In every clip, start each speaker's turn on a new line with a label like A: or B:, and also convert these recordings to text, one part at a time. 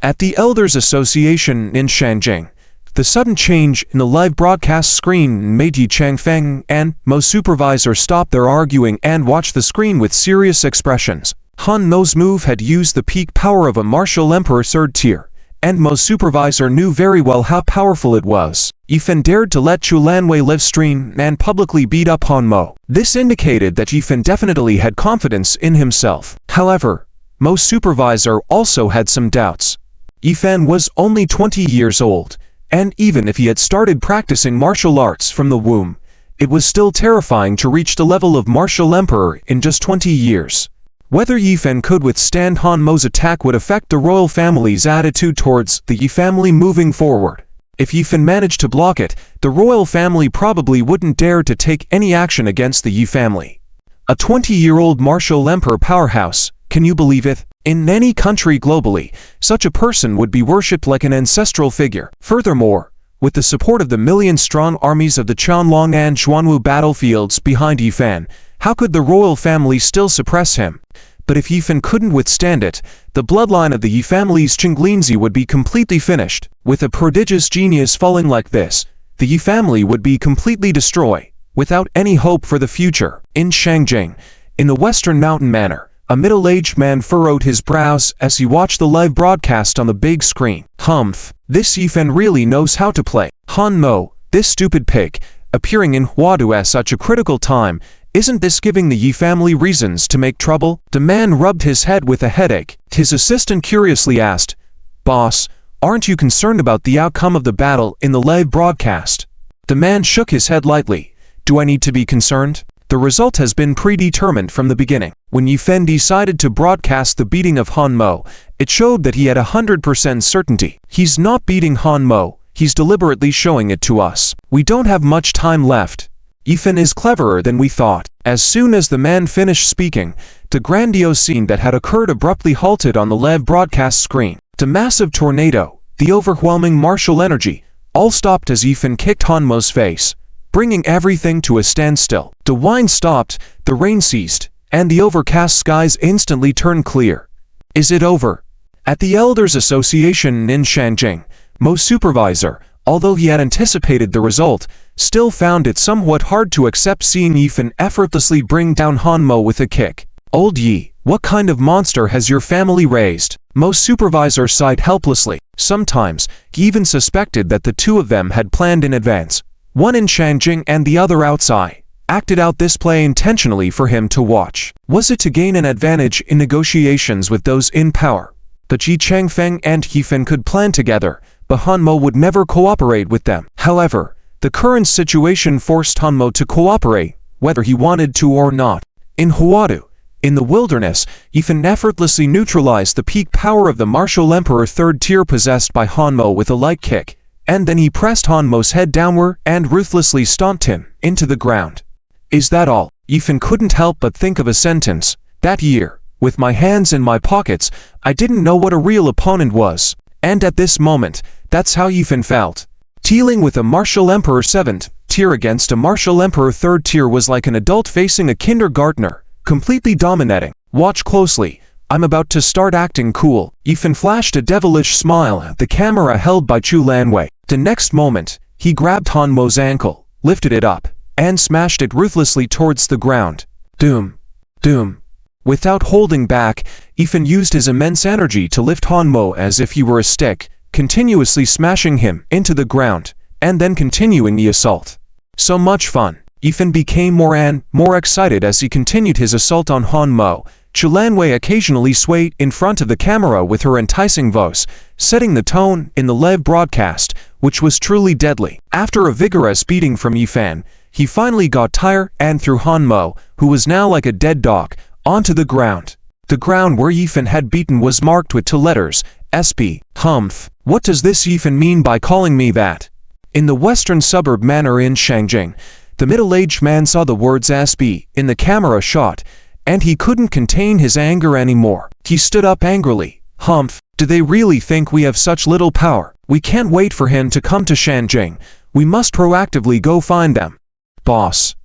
A: At the Elders Association in Shangjing, the sudden change in the live broadcast screen made Yi Changfeng and Mo's supervisor stop their arguing and watch the screen with serious expressions. Han Mo's move had used the peak power of a martial emperor 3rd tier, and Mo's supervisor knew very well how powerful it was. Yifen dared to let Chu Lanwei live stream and publicly beat up Han Mo. This indicated that Yifen definitely had confidence in himself. However, Mo's supervisor also had some doubts. Yifen was only 20 years old, and even if he had started practicing martial arts from the womb, it was still terrifying to reach the level of martial emperor in just 20 years. Whether Yifen could withstand Han Mo's attack would affect the royal family's attitude towards the Yi family moving forward. If Yifen managed to block it, the royal family probably wouldn't dare to take any action against the Yi family. A 20-year-old martial emperor powerhouse, can you believe it? In any country globally, such a person would be worshipped like an ancestral figure. Furthermore, with the support of the million-strong armies of the Qianlong and Xuanwu battlefields behind Yifen, how could the royal family still suppress him? But if Yifen couldn't withstand it, the bloodline of the Yi family's Qinglingzi would be completely finished. With a prodigious genius falling like this, the Yi family would be completely destroyed, without any hope for the future. In Shangjing, in the Western Mountain Manor, a middle-aged man furrowed his brows as he watched the live broadcast on the big screen. Humph, this Yifen really knows how to play. Han Mo, this stupid pig, appearing in Huadu at such a critical time, isn't this giving the Yi family reasons to make trouble? The man rubbed his head with a headache. His assistant curiously asked, "Boss, aren't you concerned about the outcome of the battle in the live broadcast?" The man shook his head lightly. "Do I need to be concerned? The result has been predetermined from the beginning. When Yifen decided to broadcast the beating of Han Mo, it showed that he had 100% certainty. He's not beating Han Mo, he's deliberately showing it to us. We don't have much time left. Yifen is cleverer than we thought." As soon as the man finished speaking, the grandiose scene that had occurred abruptly halted on the live broadcast screen. The massive tornado, the overwhelming martial energy, all stopped as Yifen kicked Han Mo's face, bringing everything to a standstill. The wine stopped, the rain ceased, and the overcast skies instantly turned clear. Is it over? At the Elders Association in Shangjing, Mo's supervisor, although he had anticipated the result, still found it somewhat hard to accept seeing Yifen effortlessly bring down Han Mo with a kick. "Old Yi, what kind of monster has your family raised?" Mo's supervisor sighed helplessly. Sometimes, he even suspected that the two of them had planned in advance. One in Shangjing and the other outside, acted out this play intentionally for him to watch. Was it to gain an advantage in negotiations with those in power? But Yi Changfeng and Yifen could plan together, but Han Mo would never cooperate with them. However, the current situation forced Han Mo to cooperate, whether he wanted to or not. In Huadu, in the wilderness, Yifen effortlessly neutralized the peak power of the martial emperor 3rd tier possessed by Han Mo with a light kick, and then he pressed Han Mo's head downward and ruthlessly stomped him into the ground. Is that all? Yifen couldn't help but think of a sentence. That year, with my hands in my pockets, I didn't know what a real opponent was. And at this moment, that's how Yifen felt. Dealing with a martial emperor 7th tier against a martial emperor 3rd tier was like an adult facing a kindergartner, completely dominating. Watch closely. I'm about to start acting cool. Yifen flashed a devilish smile at the camera held by Chu Lanwei. The next moment, he grabbed Han Mo's ankle, lifted it up, and smashed it ruthlessly towards the ground. Doom. Doom. Without holding back, Yifen used his immense energy to lift Han Mo as if he were a stick, continuously smashing him into the ground, and then continuing the assault. So much fun. Yifen became more and more excited as he continued his assault on Han Mo. Chu Lanwei occasionally swayed in front of the camera with her enticing voice, setting the tone in the live broadcast, which was truly deadly. After a vigorous beating from Yifen, he finally got tired and threw Han Mo, who was now like a dead dog, onto the ground. The ground where Yifen had beaten was marked with two letters, SP. Humph. What does this Yifen mean by calling me that? In the western suburb manor in Shangjing, the middle-aged man saw the words SP in the camera shot, and he couldn't contain his anger anymore. He stood up angrily. Humph. Do they really think we have such little power? We can't wait for him to come to Shangjing. We must proactively go find them. Boss.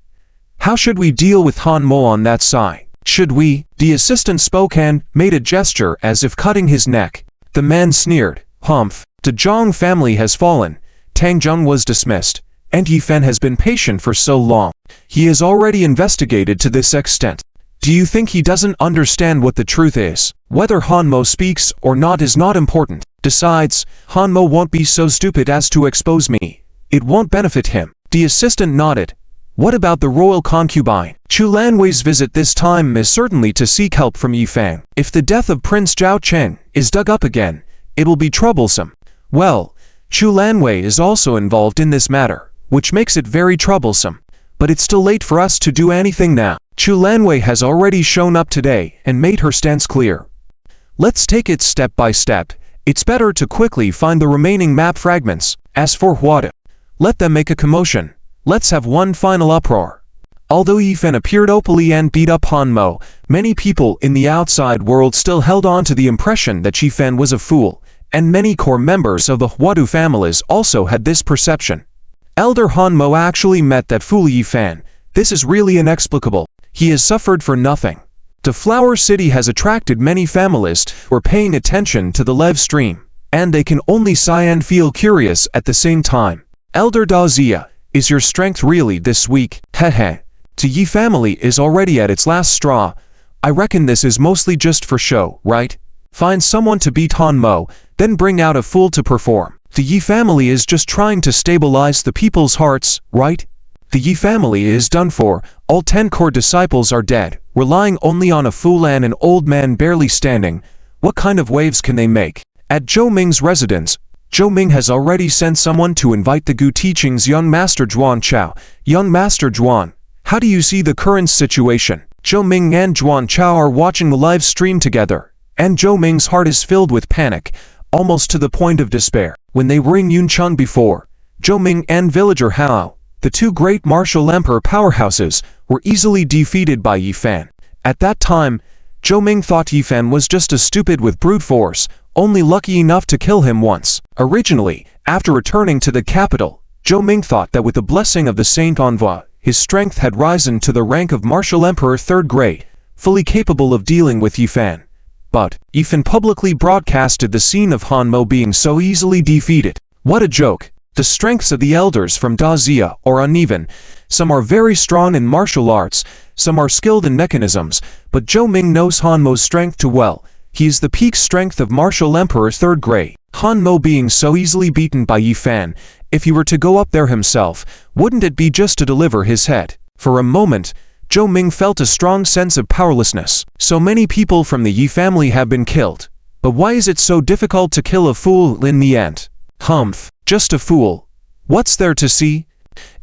A: How should we deal with Han Mo on that side? Should we? The assistant spoke and made a gesture as if cutting his neck. The man sneered. Humph. The Zhang family has fallen. Tang Zheng was dismissed. And Yi Fan has been patient for so long. He has already investigated to this extent. Do you think he doesn't understand what the truth is? Whether Han Mo speaks or not is not important. Besides, Han Mo won't be so stupid as to expose me. It won't benefit him. The assistant nodded. What about the royal concubine? Chu Lanwei's visit this time is certainly to seek help from Yi Fan. If the death of Prince Zhao Chen is dug up again, it will be troublesome. Well, Chu Lanwei is also involved in this matter, which makes it very troublesome. But it's still late for us to do anything now. Chu Lanwei has already shown up today and made her stance clear. Let's take it step by step. It's better to quickly find the remaining map fragments. As for Huada, let them make a commotion. Let's have one final uproar. Although Yi Fan appeared openly and beat up Han Mo, many people in the outside world still held on to the impression that Yi Fan was a fool, and many core members of the Huadu families also had this perception. Elder Han Mo actually met that fool Yi Fan. This is really inexplicable. He has suffered for nothing. The Flower City has attracted many families who are paying attention to the live stream, and they can only sigh and feel curious at the same time. Elder Dazia, is your strength really this weak? Heh. The Yi family is already at its last straw. I reckon this is mostly just for show, right? Find someone to beat Han Mo, then bring out a fool to perform. The Yi family is just trying to stabilize the people's hearts, right? The Yi family is done for. All 10 core disciples are dead, relying only on a fool and an old man barely standing. What kind of waves can they make? At Zhou Ming's residence, Zhou Ming has already sent someone to invite the Gu Teaching's young master Zhuan Chao. Young master Zhuan, how do you see the current situation? Zhou Ming and Zhuan Chao are watching the live stream together, and Zhou Ming's heart is filled with panic, almost to the point of despair. When they were in Yuncheng before, Zhou Ming and villager Hao, the two great martial emperor powerhouses, were easily defeated by Yi Fan. At that time, Zhou Ming thought Yi Fan was just a stupid with brute force, only lucky enough to kill him once. Originally, after returning to the capital, Zhou Ming thought that with the blessing of the Saint Envoy, his strength had risen to the rank of martial emperor 3rd grade, fully capable of dealing with Yi Fan. But Yi Fan publicly broadcasted the scene of Han Mo being so easily defeated. What a joke! The strengths of the elders from Dazia are uneven. Some are very strong in martial arts, some are skilled in mechanisms, but Zhou Ming knows Han Mo's strength too well. He is the peak strength of martial emperor 3rd grade. Han Mo being so easily beaten by Yi Fan, if he were to go up there himself, wouldn't it be just to deliver his head? For a moment, Zhou Ming felt a strong sense of powerlessness. So many people from the Yi family have been killed. But why is it so difficult to kill a fool in the end? Humph, just a fool. What's there to see?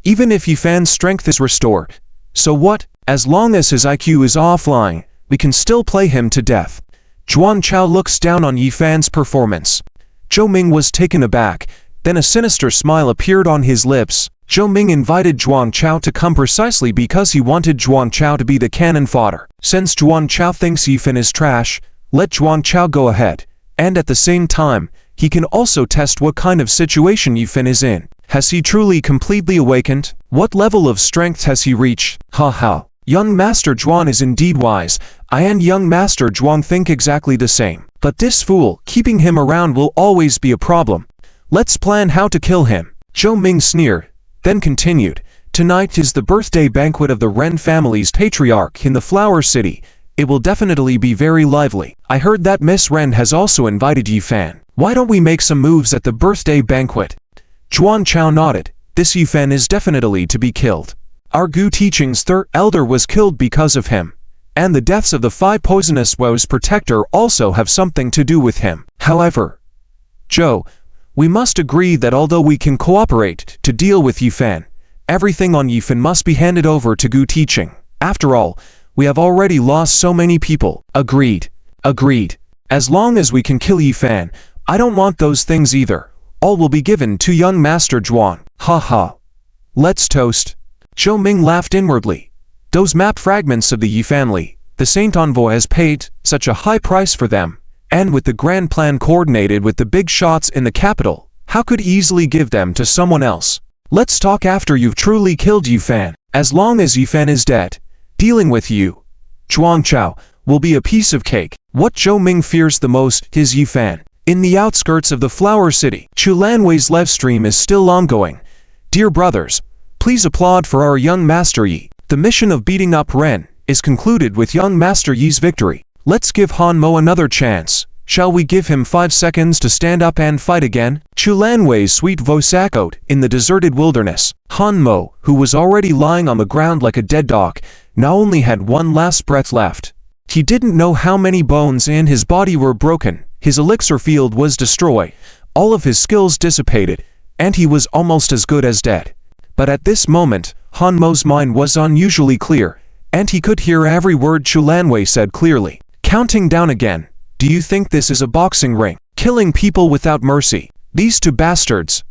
A: Even if Yi Fan's strength is restored. So what? As long as his IQ is offline, we can still play him to death. Zhuan Chao looks down on Yi Fan's performance. Zhou Ming was taken aback, then a sinister smile appeared on his lips. Zhou Ming invited Zhuan Chao to come precisely because he wanted Zhuan Chao to be the cannon fodder. Since Zhuan Chao thinks Yi Fan is trash, let Zhuan Chao go ahead. And at the same time, he can also test what kind of situation Yi Fan is in. Has he truly completely awakened? What level of strength has he reached? Ha. Young Master Zhuan is indeed wise. I and young Master Zhuang think exactly the same. But this fool, keeping him around will always be a problem. Let's plan how to kill him. Zhou Ming sneered, then continued. Tonight is the birthday banquet of the Ren family's patriarch in the Flower City. It will definitely be very lively. I heard that Miss Ren has also invited Yi Fan. Why don't we make some moves at the birthday banquet? Zhuan Chao nodded. This Yi Fan is definitely to be killed. Our Gu Teaching's 3rd elder was killed because of him. And the deaths of the 5 poisonous woes protector also have something to do with him. However, Zhou, we must agree that although we can cooperate to deal with Yi Fan, everything on Yi Fan must be handed over to Gu Teaching. After all, we have already lost so many people. Agreed. As long as we can kill Yi Fan, I don't want those things either. All will be given to young Master Zhuan. Ha. Let's toast. Zhou Ming laughed inwardly. Those map fragments of the Yi family, the Saint Envoy has paid such a high price for them, and with the grand plan coordinated with the big shots in the capital, how could easily give them to someone else? Let's talk after you've truly killed Yi Fan. As long as Yi Fan is dead, dealing with you, Zhuang Chao, will be a piece of cake. What Zhou Ming fears the most is Yi Fan. In the outskirts of the Flower City, Chulanwei's live stream is still ongoing. Dear brothers, please applaud for our young Master Yi. The mission of beating up Ren is concluded with young Master Yi's victory. Let's give Hanmo another chance. Shall we give him 5 seconds to stand up and fight again? Chulanwei's sweet voice echoed in the deserted wilderness. Hanmo, who was already lying on the ground like a dead dog, now only had one last breath left. He didn't know how many bones in his body were broken. His elixir field was destroyed, all of his skills dissipated, and he was almost as good as dead. But at this moment, Hanmo's mind was unusually clear, and he could hear every word Chulanwei said clearly. Counting down again. Do you think this is a boxing ring? Killing people without mercy. These two bastards.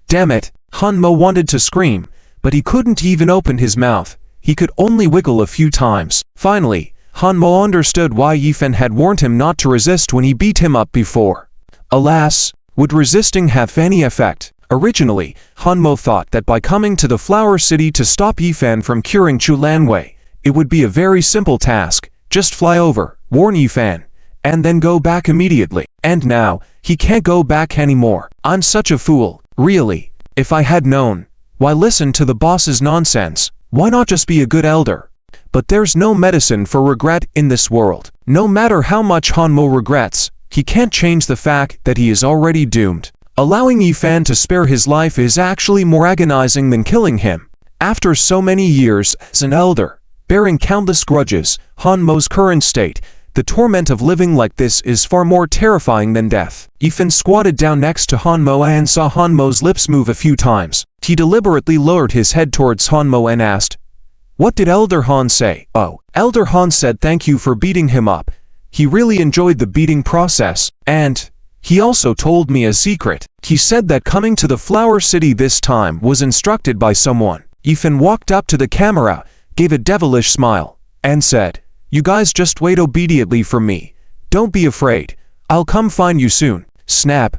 A: Damn it. Hanmo wanted to scream, but he couldn't even open his mouth. He could only wiggle a few times. Finally, Hanmo understood why Yifen had warned him not to resist when he beat him up before. Alas, would resisting have any effect? Originally, Hanmo thought that by coming to the Flower City to stop Yifen from curing Chulanwei, it would be a very simple task. Just fly over, warn Yifen, and then go back immediately. And now, he can't go back anymore. I'm such a fool. Really, if I had known. Why listen to the boss's nonsense? Why not just be a good elder? But there's no medicine for regret in this world. No matter how much Hanmo regrets, he can't change the fact that he is already doomed. Allowing Yifen to spare his life is actually more agonizing than killing him. After so many years as an elder, bearing countless grudges, Hanmo's current state, the torment of living like this is far more terrifying than death. Yifen squatted down next to Hanmo and saw Hanmo's lips move a few times. He deliberately lowered his head towards Hanmo and asked, "What did Elder Han say?" "Oh, Elder Han said thank you for beating him up. He really enjoyed the beating process, and he also told me a secret. He said that coming to the Flower City this time was instructed by someone." Yifen walked up to the camera, gave a devilish smile, and said, "You guys just wait obediently for me. Don't be afraid. I'll come find you soon." Snap.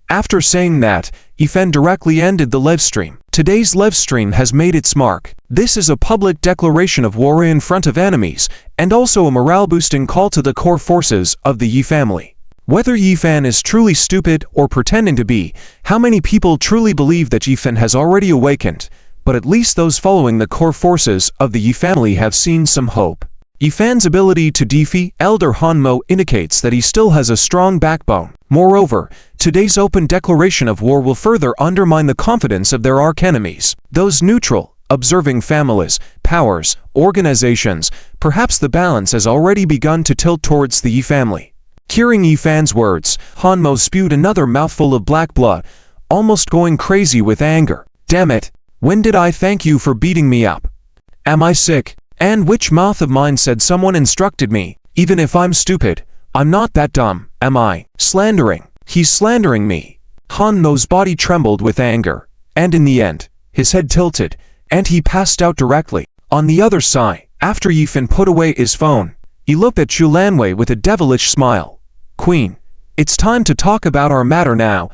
A: After saying that, Yifen directly ended the livestream. Today's livestream has made its mark. This is a public declaration of war in front of enemies, and also a morale-boosting call to the core forces of the Yi family. Whether Yifen is truly stupid or pretending to be, how many people truly believe that Yifen has already awakened, but at least those following the core forces of the Yi family have seen some hope. Yifen's ability to defeat Elder Hanmo indicates that he still has a strong backbone. Moreover, today's open declaration of war will further undermine the confidence of their arch-enemies. Those neutral, observing families, powers, organizations, perhaps the balance has already begun to tilt towards the Yi family. Hearing Yifan's words, Hanmo spewed another mouthful of black blood, almost going crazy with anger. Damn it! When did I thank you for beating me up? Am I sick? And which mouth of mine said someone instructed me? Even if I'm stupid, I'm not that dumb, am I? Slandering. He's slandering me. Hanmo's body trembled with anger, and in the end, his head tilted, and he passed out directly. On the other side, after Yifen put away his phone, he looked at Chulanwei with a devilish smile. "Queen, it's time to talk about our matter now,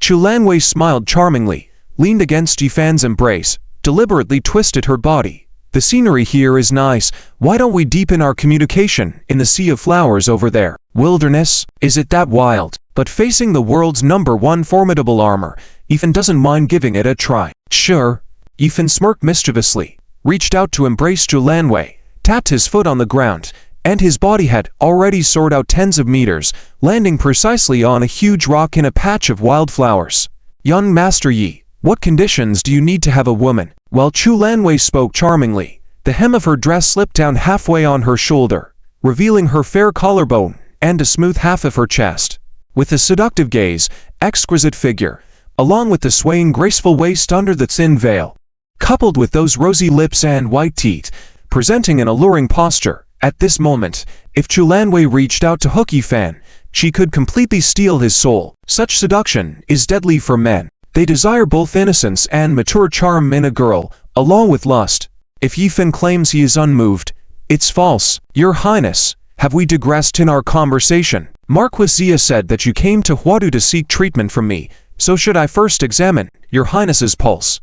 A: Chulanwei smiled charmingly, leaned against Yifen's embrace, deliberately twisted her body. "The scenery here is nice. Why don't we deepen our communication in the sea of flowers over there? Wilderness? Is it that wild?" But facing the world's #1 formidable armor, Yifen doesn't mind giving it a try. "Sure." Yifen smirked mischievously, reached out to embrace Chulanwei, tapped his foot on the ground, and his body had already soared out tens of meters, landing precisely on a huge rock in a patch of wildflowers. "Young Master Yi, what conditions do you need to have a woman?" While Chulanwei spoke charmingly, the hem of her dress slipped down halfway on her shoulder, revealing her fair collarbone and a smooth half of her chest. With a seductive gaze, exquisite figure, along with the swaying graceful waist under the thin veil, coupled with those rosy lips and white teeth, presenting an alluring posture. At this moment, if Chulanwei reached out to hook Yifan, she could completely steal his soul. Such seduction is deadly for men. They desire both innocence and mature charm in a girl, along with lust. If Yifen claims he is unmoved, it's false. "Your Highness, have we digressed in our conversation? Marquis Zia said that you came to Huadu to seek treatment from me, so should I first examine your Highness's pulse?"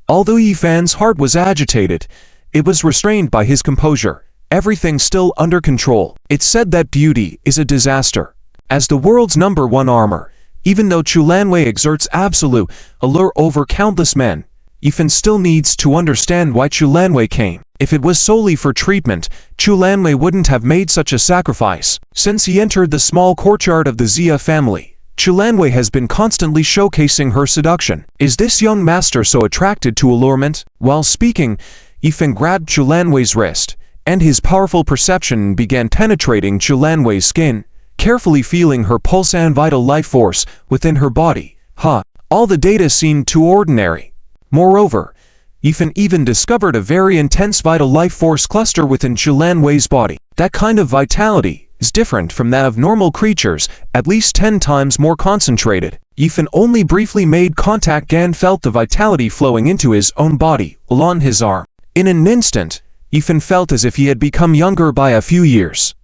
A: Although Yifan's heart was agitated, it was restrained by his composure, everything still under control. It's said that beauty is a disaster. As the world's #1 armor, even though Chulanwei exerts absolute allure over countless men, Yifan still needs to understand why Chulanwei came. If it was solely for treatment, Chulanwei wouldn't have made such a sacrifice. Since he entered the small courtyard of the Xia family, Chulanwei has been constantly showcasing her seduction. Is this young master so attracted to allurement? While speaking, Yifan grabbed Chulanwei's wrist, and his powerful perception began penetrating Chulanwei's skin, carefully feeling her pulse and vital life force within her body. All the data seemed too ordinary. Moreover, Yifan even discovered a very intense vital life force cluster within Chulanwei's body. That kind of vitality is different from that of normal creatures, at least 10 times more concentrated. Yifan only briefly made contact and felt the vitality flowing into his own body, along his arm. In an instant, Yifan felt as if he had become younger by a few years.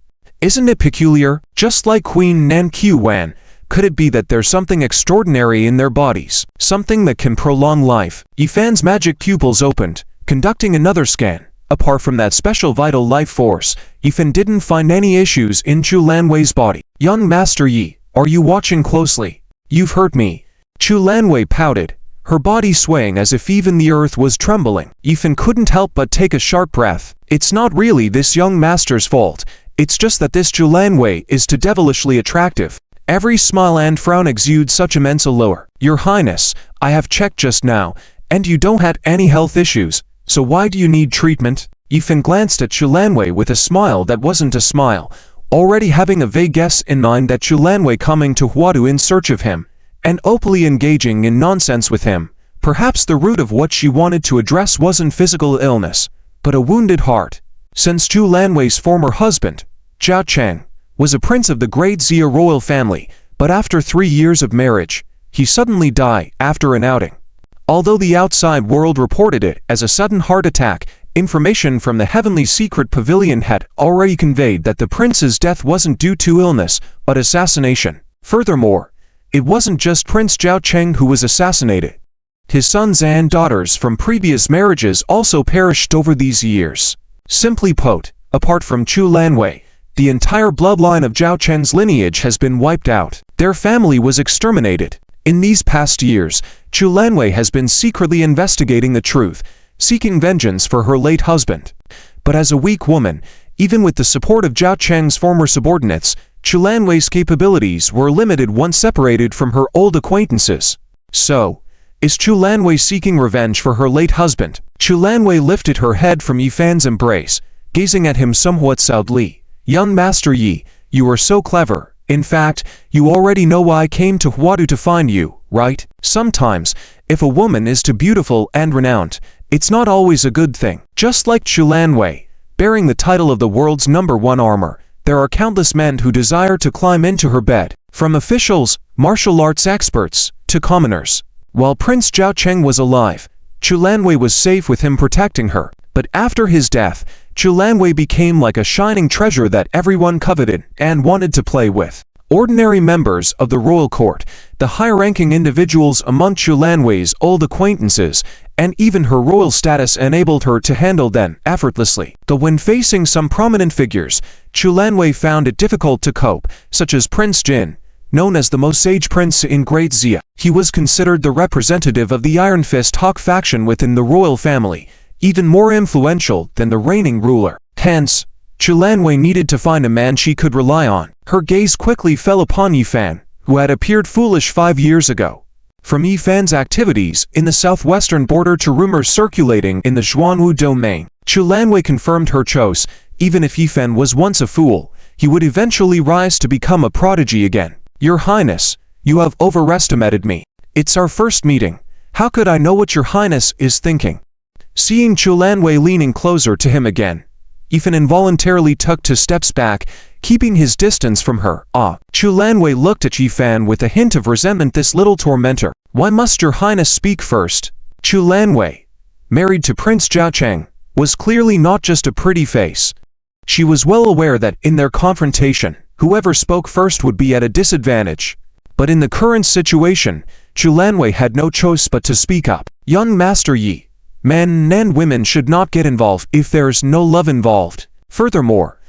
A: Isn't it peculiar? Just like Queen Nanqiuan, could it be that there's something extraordinary in their bodies? Something that can prolong life? Yifan's magic pupils opened, conducting another scan. Apart from that special vital life force, Yifan didn't find any issues in Chulanwei's body. Young Master Yi, are you watching closely? You've heard me. Chulanwei pouted, her body swaying as if even the earth was trembling. Yifan couldn't help but take a sharp breath. It's not really this young master's fault. It's just that this Chulanwei is too devilishly attractive. Every smile and frown exudes such immense allure. Your Highness, I have checked just now, and you don't have any health issues, so why do you need treatment? Yifan glanced at Chulanwei with a smile that wasn't a smile, already having a vague guess in mind that Chulanwei coming to Huadu in search of him, and openly engaging in nonsense with him. Perhaps the root of what she wanted to address wasn't physical illness, but a wounded heart. Since Chulanwei's former husband, Zhao Cheng, was a prince of the great Xia royal family, but after 3 years of marriage, he suddenly died after an outing. Although the outside world reported it as a sudden heart attack, information from the Heavenly Secret Pavilion had already conveyed that the prince's death wasn't due to illness, but assassination. Furthermore, it wasn't just Prince Zhao Cheng who was assassinated. His sons and daughters from previous marriages also perished over these years. Simply put, apart from Chulanwei, the entire bloodline of Zhao Cheng's lineage has been wiped out. Their family was exterminated. In these past years, Chulanwei has been secretly investigating the truth, seeking vengeance for her late husband. But as a weak woman, even with the support of Zhao Cheng's former subordinates, Chulanwei's capabilities were limited once separated from her old acquaintances. So, is Chulanwei seeking revenge for her late husband? Chulanwei lifted her head from Yifan's embrace, gazing at him somewhat sadly. Young Master Yi, you are so clever. In fact, you already know why I came to Huadu to find you, right? Sometimes, if a woman is too beautiful and renowned, it's not always a good thing. Just like Chulanwei, bearing the title of the world's #1 armor, there are countless men who desire to climb into her bed, from officials, martial arts experts, to commoners. While Prince Zhao Cheng was alive, Chulanwei was safe with him protecting her. But after his death, Chulanwei became like a shining treasure that everyone coveted and wanted to play with. Ordinary members of the royal court, the high-ranking individuals among Chulanwei's old acquaintances, and even her royal status enabled her to handle them effortlessly. Though when facing some prominent figures, Chulanwei found it difficult to cope, such as Prince Jin, known as the most sage prince in Great Xia. He was considered the representative of the Iron Fist Hawk faction within the royal family, even more influential than the reigning ruler. Hence, Chulanwei needed to find a man she could rely on. Her gaze quickly fell upon Yifan, who had appeared foolish 5 years ago. From Yifan's activities in the southwestern border to rumors circulating in the Xuanwu domain, Chulanwei confirmed her choice. Even if Yifan was once a fool, he would eventually rise to become a prodigy again. Your Highness, you have overestimated me. It's our first meeting. How could I know what your Highness is thinking? Seeing Chulanwei leaning closer to him again, Yifan involuntarily took 2 steps back, keeping his distance from her. Chulanwei looked at Yifan with a hint of resentment. This little tormentor. Why must your Highness speak first? Chulanwei, married to Prince Zhao Cheng, was clearly not just a pretty face. She was well aware that in their confrontation, whoever spoke first would be at a disadvantage. But in the current situation, Chulanwei had no choice but to speak up. Young Master Yi, men and women should not get involved if there's no love involved. Furthermore,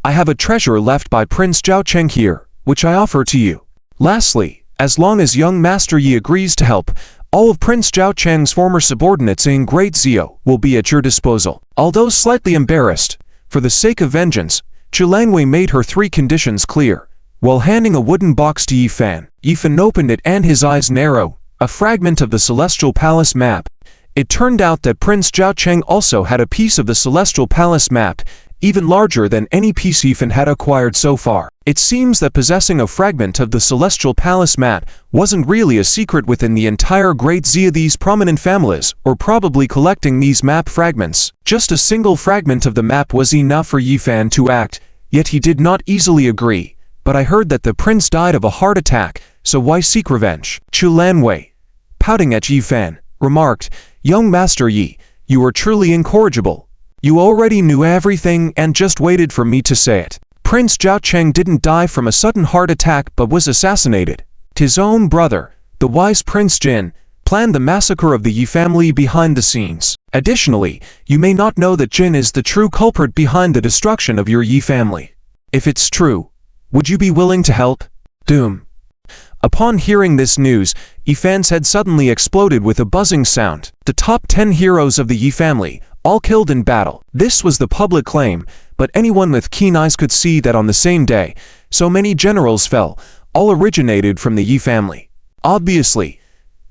A: I have a treasure left by Prince Zhao Cheng here, which I offer to you. Lastly, as long as young Master Yi agrees to help, all of Prince Zhao Cheng's former subordinates in Great Zio will be at your disposal. Although slightly embarrassed, for the sake of vengeance, Chulanwei made her 3 conditions clear. While handing a wooden box to Yifan, Yifan opened it and his eyes narrowed. A fragment of the Celestial Palace map. It turned out that Prince Zhao Cheng also had a piece of the Celestial Palace map, even larger than any piece Yifan had acquired so far. It seems that possessing a fragment of the Celestial Palace map wasn't really a secret within the entire Great Zia. These prominent families were probably collecting these map fragments. Just a single fragment of the map was enough for Yifan to act, yet he did not easily agree. But I heard that the prince died of a heart attack, so why seek revenge? Chulanwei, pouting at Yifan, remarked, "Young Master Yi, you are truly incorrigible. You already knew everything and just waited for me to say it. Prince Zhao Cheng didn't die from a sudden heart attack but was assassinated. His own brother, the wise Prince Jin, planned the massacre of the Yi family behind the scenes. Additionally, you may not know that Jin is the true culprit behind the destruction of your Yi family. If it's true, would you be willing to help?" Doom. Upon hearing this news, Yifan's head suddenly exploded with a buzzing sound. The top 10 heroes of the Yi family, all killed in battle. This was the public claim, but anyone with keen eyes could see that on the same day, so many generals fell, all originated from the Yi family. Obviously,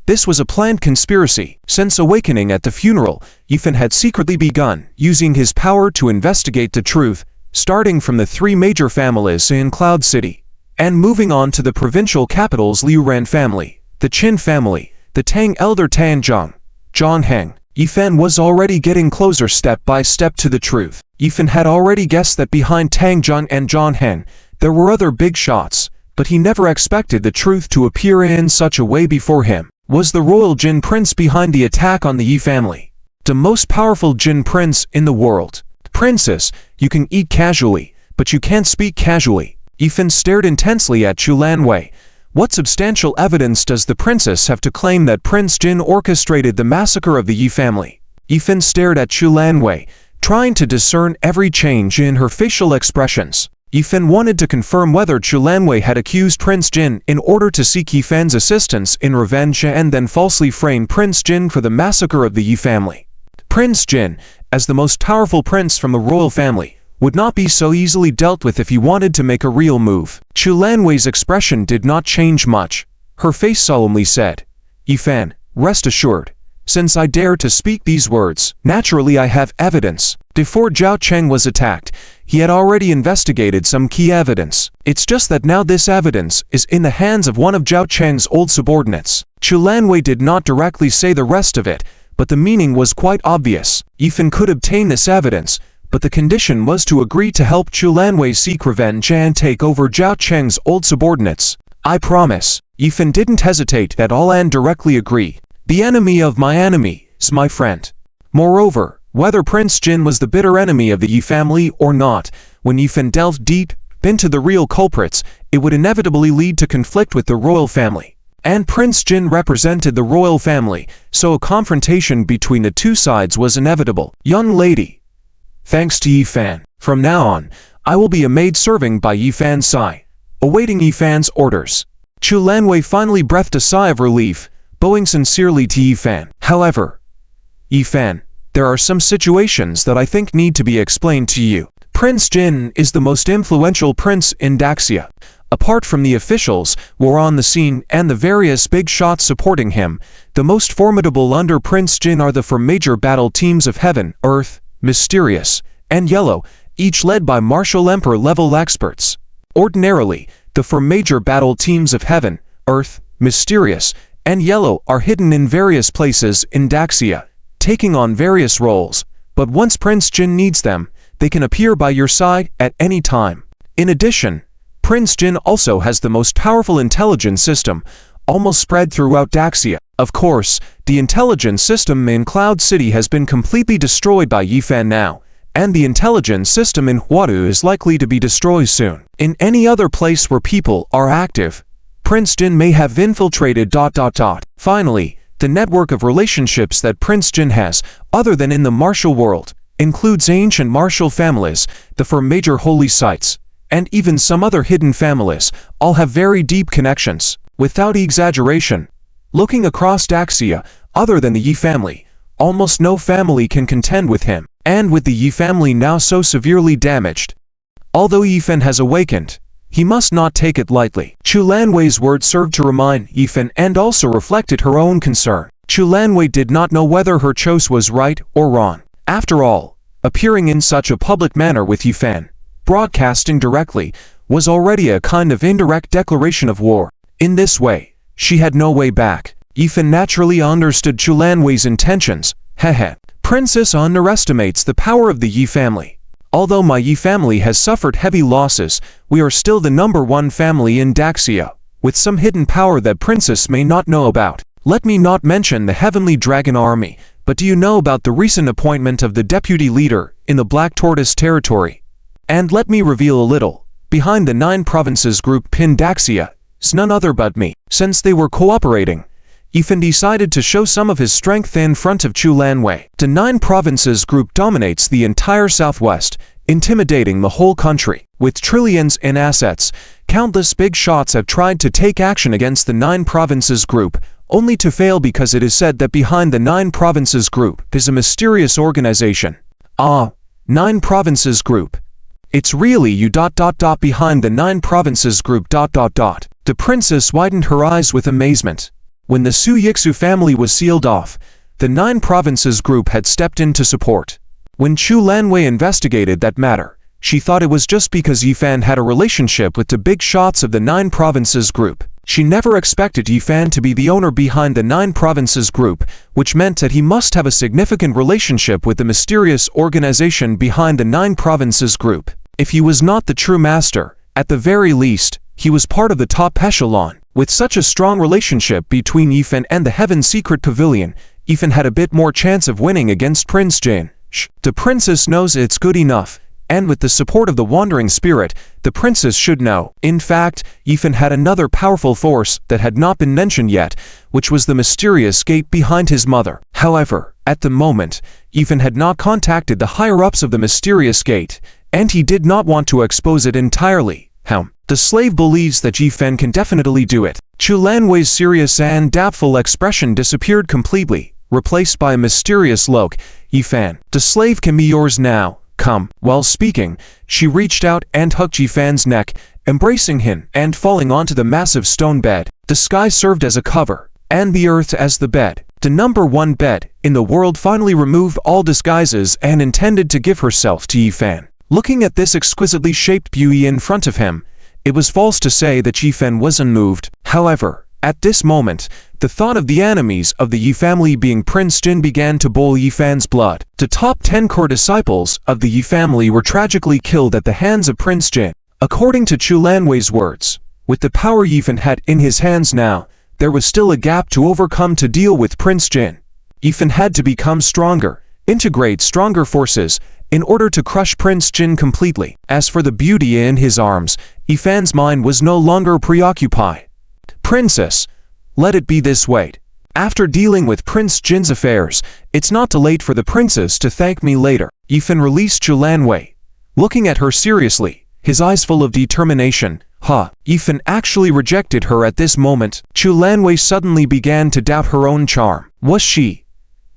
A: this was a planned conspiracy. Since awakening at the funeral, Yifan had secretly begun using his power to investigate the truth, starting from the 3 major families in Cloud City, and moving on to the provincial capital's Liuran family, the Qin family, the Tang elder Tanzhong, Zhongheng. Yifan was already getting closer step by step to the truth. Yifan had already guessed that behind Tanzhong and Zhongheng, there were other big shots, but he never expected the truth to appear in such a way before him. Was the royal Jin prince behind the attack on the Yi family? The most powerful Jin prince in the world. Princess, you can eat casually, but you can't speak casually. Yifan stared intensely at Chulanwei. What substantial evidence does the princess have to claim that Prince Jin orchestrated the massacre of the Yi family? Yifan stared at Chulanwei, trying to discern every change in her facial expressions. Yifan wanted to confirm whether Chulanwei had accused Prince Jin in order to seek Yifan's assistance in revenge and then falsely frame Prince Jin for the massacre of the Yi family. Prince Jin, as the most powerful prince from the royal family, would not be so easily dealt with if he wanted to make a real move. Chulanwei's expression did not change much. Her face solemnly said, "Yifan, rest assured. Since I dare to speak these words, naturally I have evidence. Before Zhao Cheng was attacked, he had already investigated some key evidence. It's just that now this evidence is in the hands of one of Zhao Cheng's old subordinates." Chulanwei did not directly say the rest of it, but the meaning was quite obvious. Yifan could obtain this evidence, but the condition was to agree to help Chulanwei seek revenge and take over Zhao Cheng's old subordinates. "I promise." Yifan didn't hesitate at all and directly agreed. "The enemy of my enemy is my friend." Moreover, whether Prince Jin was the bitter enemy of the Yi family or not, when Yifan delved deep into the real culprits, it would inevitably lead to conflict with the royal family. And Prince Jin represented the royal family, so a confrontation between the 2 sides was inevitable. "Young lady, thanks to Yifan, from now on, I will be a maid serving by Yifan's side, awaiting Yifan's orders." Chulanwei finally breathed a sigh of relief, bowing sincerely to Yifan. "However, Yifan, there are some situations that I think need to be explained to you. Prince Jin is the most influential prince in Daxia. Apart from the officials who are on the scene and the various big shots supporting him, the most formidable under Prince Jin are the 4 major battle teams of Heaven, Earth, Mysterious, and Yellow, each led by martial emperor-level experts. Ordinarily, the 4 major battle teams of Heaven, Earth, Mysterious, and Yellow are hidden in various places in Daxia, taking on various roles, but once Prince Jin needs them, they can appear by your side at any time. In addition, Prince Jin also has the most powerful intelligence system, almost spread throughout Daxia. Of course, the intelligence system in Cloud City has been completely destroyed by Yifan now, and the intelligence system in Huadu is likely to be destroyed soon. In any other place where people are active, Prince Jin may have infiltrated ... Finally, the network of relationships that Prince Jin has, other than in the martial world, includes ancient martial families, the 4 major holy sites, and even some other hidden families, all have very deep connections. Without exaggeration, looking across Daxia, other than the Yi family, almost no family can contend with him, and with the Yi family now so severely damaged. Although Yifen has awakened, he must not take it lightly. Chu Lanwei's words served to remind Yifen and also reflected her own concern. Chu Lanwei did not know whether her choice was right or wrong. After all, appearing in such a public manner with Yifen, broadcasting directly, was already a kind of indirect declaration of war. In this way, she had no way back. Yifen naturally understood Chu Lanwei's intentions. Hehe. Princess underestimates the power of the Yi family. Although my Yi family has suffered heavy losses, we are still the #1 family in Daxia, with some hidden power that Princess may not know about. Let me not mention the Heavenly Dragon Army, but do you know about the recent appointment of the deputy leader in the Black Tortoise territory? And let me reveal a little. Behind the 9 provinces group pinned Daxia is none other but me. Since they were cooperating, Yifen decided to show some of his strength in front of Chu Lanwei. The 9 provinces group dominates the entire southwest, intimidating the whole country. With trillions in assets, countless big shots have tried to take action against the 9 provinces group, only to fail because it is said that behind the 9 provinces group is a mysterious organization. 9 provinces group. It's really you ... behind the 9 provinces group ... The princess widened her eyes with amazement. When the Su Yixu family was sealed off, the 9 provinces group had stepped in to support. When Chu Lanwei investigated that matter, she thought it was just because Yifan had a relationship with the big shots of the 9 provinces group. She never expected Yifan to be the owner behind the 9 provinces group, which meant that he must have a significant relationship with the mysterious organization behind the 9 provinces group. If he was not the true master, at the very least, he was part of the top echelon. With such a strong relationship between Yifen and the Heaven Secret Pavilion, Yifen had a bit more chance of winning against Prince Jin. The princess knows it's good enough, and with the support of the Wandering Spirit, the princess should know. In fact, Yifen had another powerful force that had not been mentioned yet, which was the mysterious gate behind his mother. However, at the moment, Yifen had not contacted the higher-ups of the mysterious gate, and he did not want to expose it entirely. The slave believes that Yifen can definitely do it. Chu Lanwei's serious and doubtful expression disappeared completely, replaced by a mysterious look. Yifan, the slave can be yours now. Come. While speaking, she reached out and hugged Yifan's neck, embracing him and falling onto the massive stone bed. The sky served as a cover, and the earth as the bed. The #1 bed in the world finally removed all disguises and intended to give herself to Yifan. Looking at this exquisitely shaped beauty in front of him, it was false to say that Yifen was unmoved. However, at this moment, the thought of the enemies of the Yi family being Prince Jin began to boil Yifan's blood. The top 10 core disciples of the Yi family were tragically killed at the hands of Prince Jin. According to Chu Lanwei's words, with the power Yifen had in his hands now, there was still a gap to overcome to deal with Prince Jin. Yifen had to become stronger, integrate stronger forces, in order to crush Prince Jin completely. As for the beauty in his arms, Yifan's mind was no longer preoccupied. Princess, let it be this way. After dealing with Prince Jin's affairs, it's not too late for the princess to thank me later. Yifan released Chu Lanwei, looking at her seriously, his eyes full of determination. Yifan actually rejected her at this moment. Chu Lanwei suddenly began to doubt her own charm. Was she,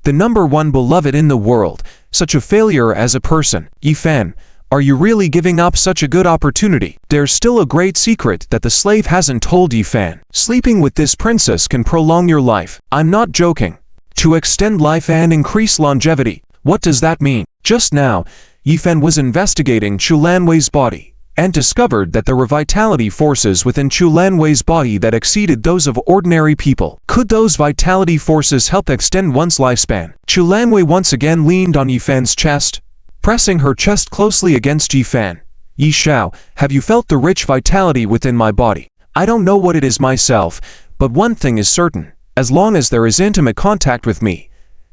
A: the #1 beloved in the world, such a failure as a person? Yifan, are you really giving up such a good opportunity? There's still a great secret that the slave hasn't told Yifan. Sleeping with this princess can prolong your life. I'm not joking. To extend life and increase longevity. What does that mean? Just now, Yifan was investigating Chu Lanwei's body, and discovered that there were vitality forces within Chu Lanwei's body that exceeded those of ordinary people. Could those vitality forces help extend one's lifespan? Chu Lanwei once again leaned on Yifan's chest, pressing her chest closely against Yifan. Yi Xiao, have you felt the rich vitality within my body? I don't know what it is myself, but one thing is certain. As long as there is intimate contact with me,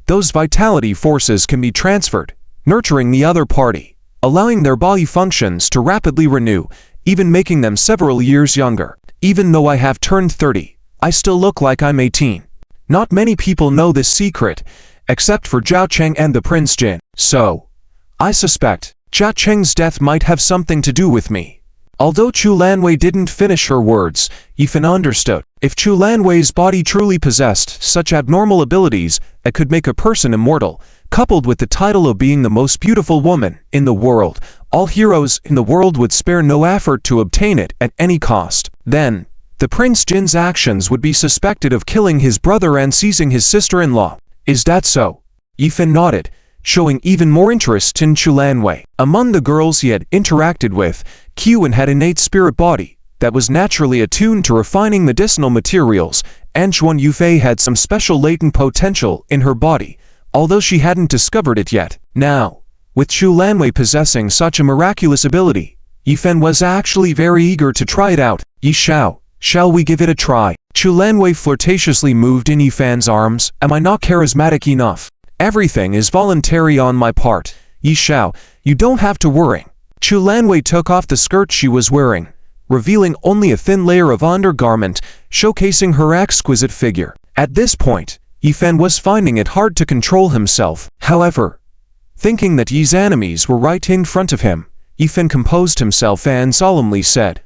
A: those vitality forces can be transferred, nurturing the other party, allowing their body functions to rapidly renew, even making them several years younger. Even though I have turned 30, I still look like I'm 18. Not many people know this secret, except for Zhao Cheng and the Prince Jin. So, I suspect Zhao Cheng's death might have something to do with me. Although Chu Lanwei didn't finish her words, Yifan understood. If Chu Lanwei's body truly possessed such abnormal abilities that could make a person immortal, coupled with the title of being the most beautiful woman in the world, all heroes in the world would spare no effort to obtain it at any cost. Then, the Prince Jin's actions would be suspected of killing his brother and seizing his sister-in-law. Is that so? Yifan nodded, showing even more interest in Chu Lanwei. Among the girls he had interacted with, Qiwen had innate spirit body that was naturally attuned to refining medicinal materials, and Xuan Yufei had some special latent potential in her body, although she hadn't discovered it yet. Now, with Chu Lanwei possessing such a miraculous ability, Yifan was actually very eager to try it out. Yi Xiao, shall we give it a try? Chu Lanwei flirtatiously moved in Yifan's arms. Am I not charismatic enough? Everything is voluntary on my part. Yi Xiao, you don't have to worry. Chu Lanwei took off the skirt she was wearing, revealing only a thin layer of undergarment, showcasing her exquisite figure. At this point, Yifan was finding it hard to control himself. However, thinking that Yi's enemies were right in front of him, Yifan composed himself and solemnly said,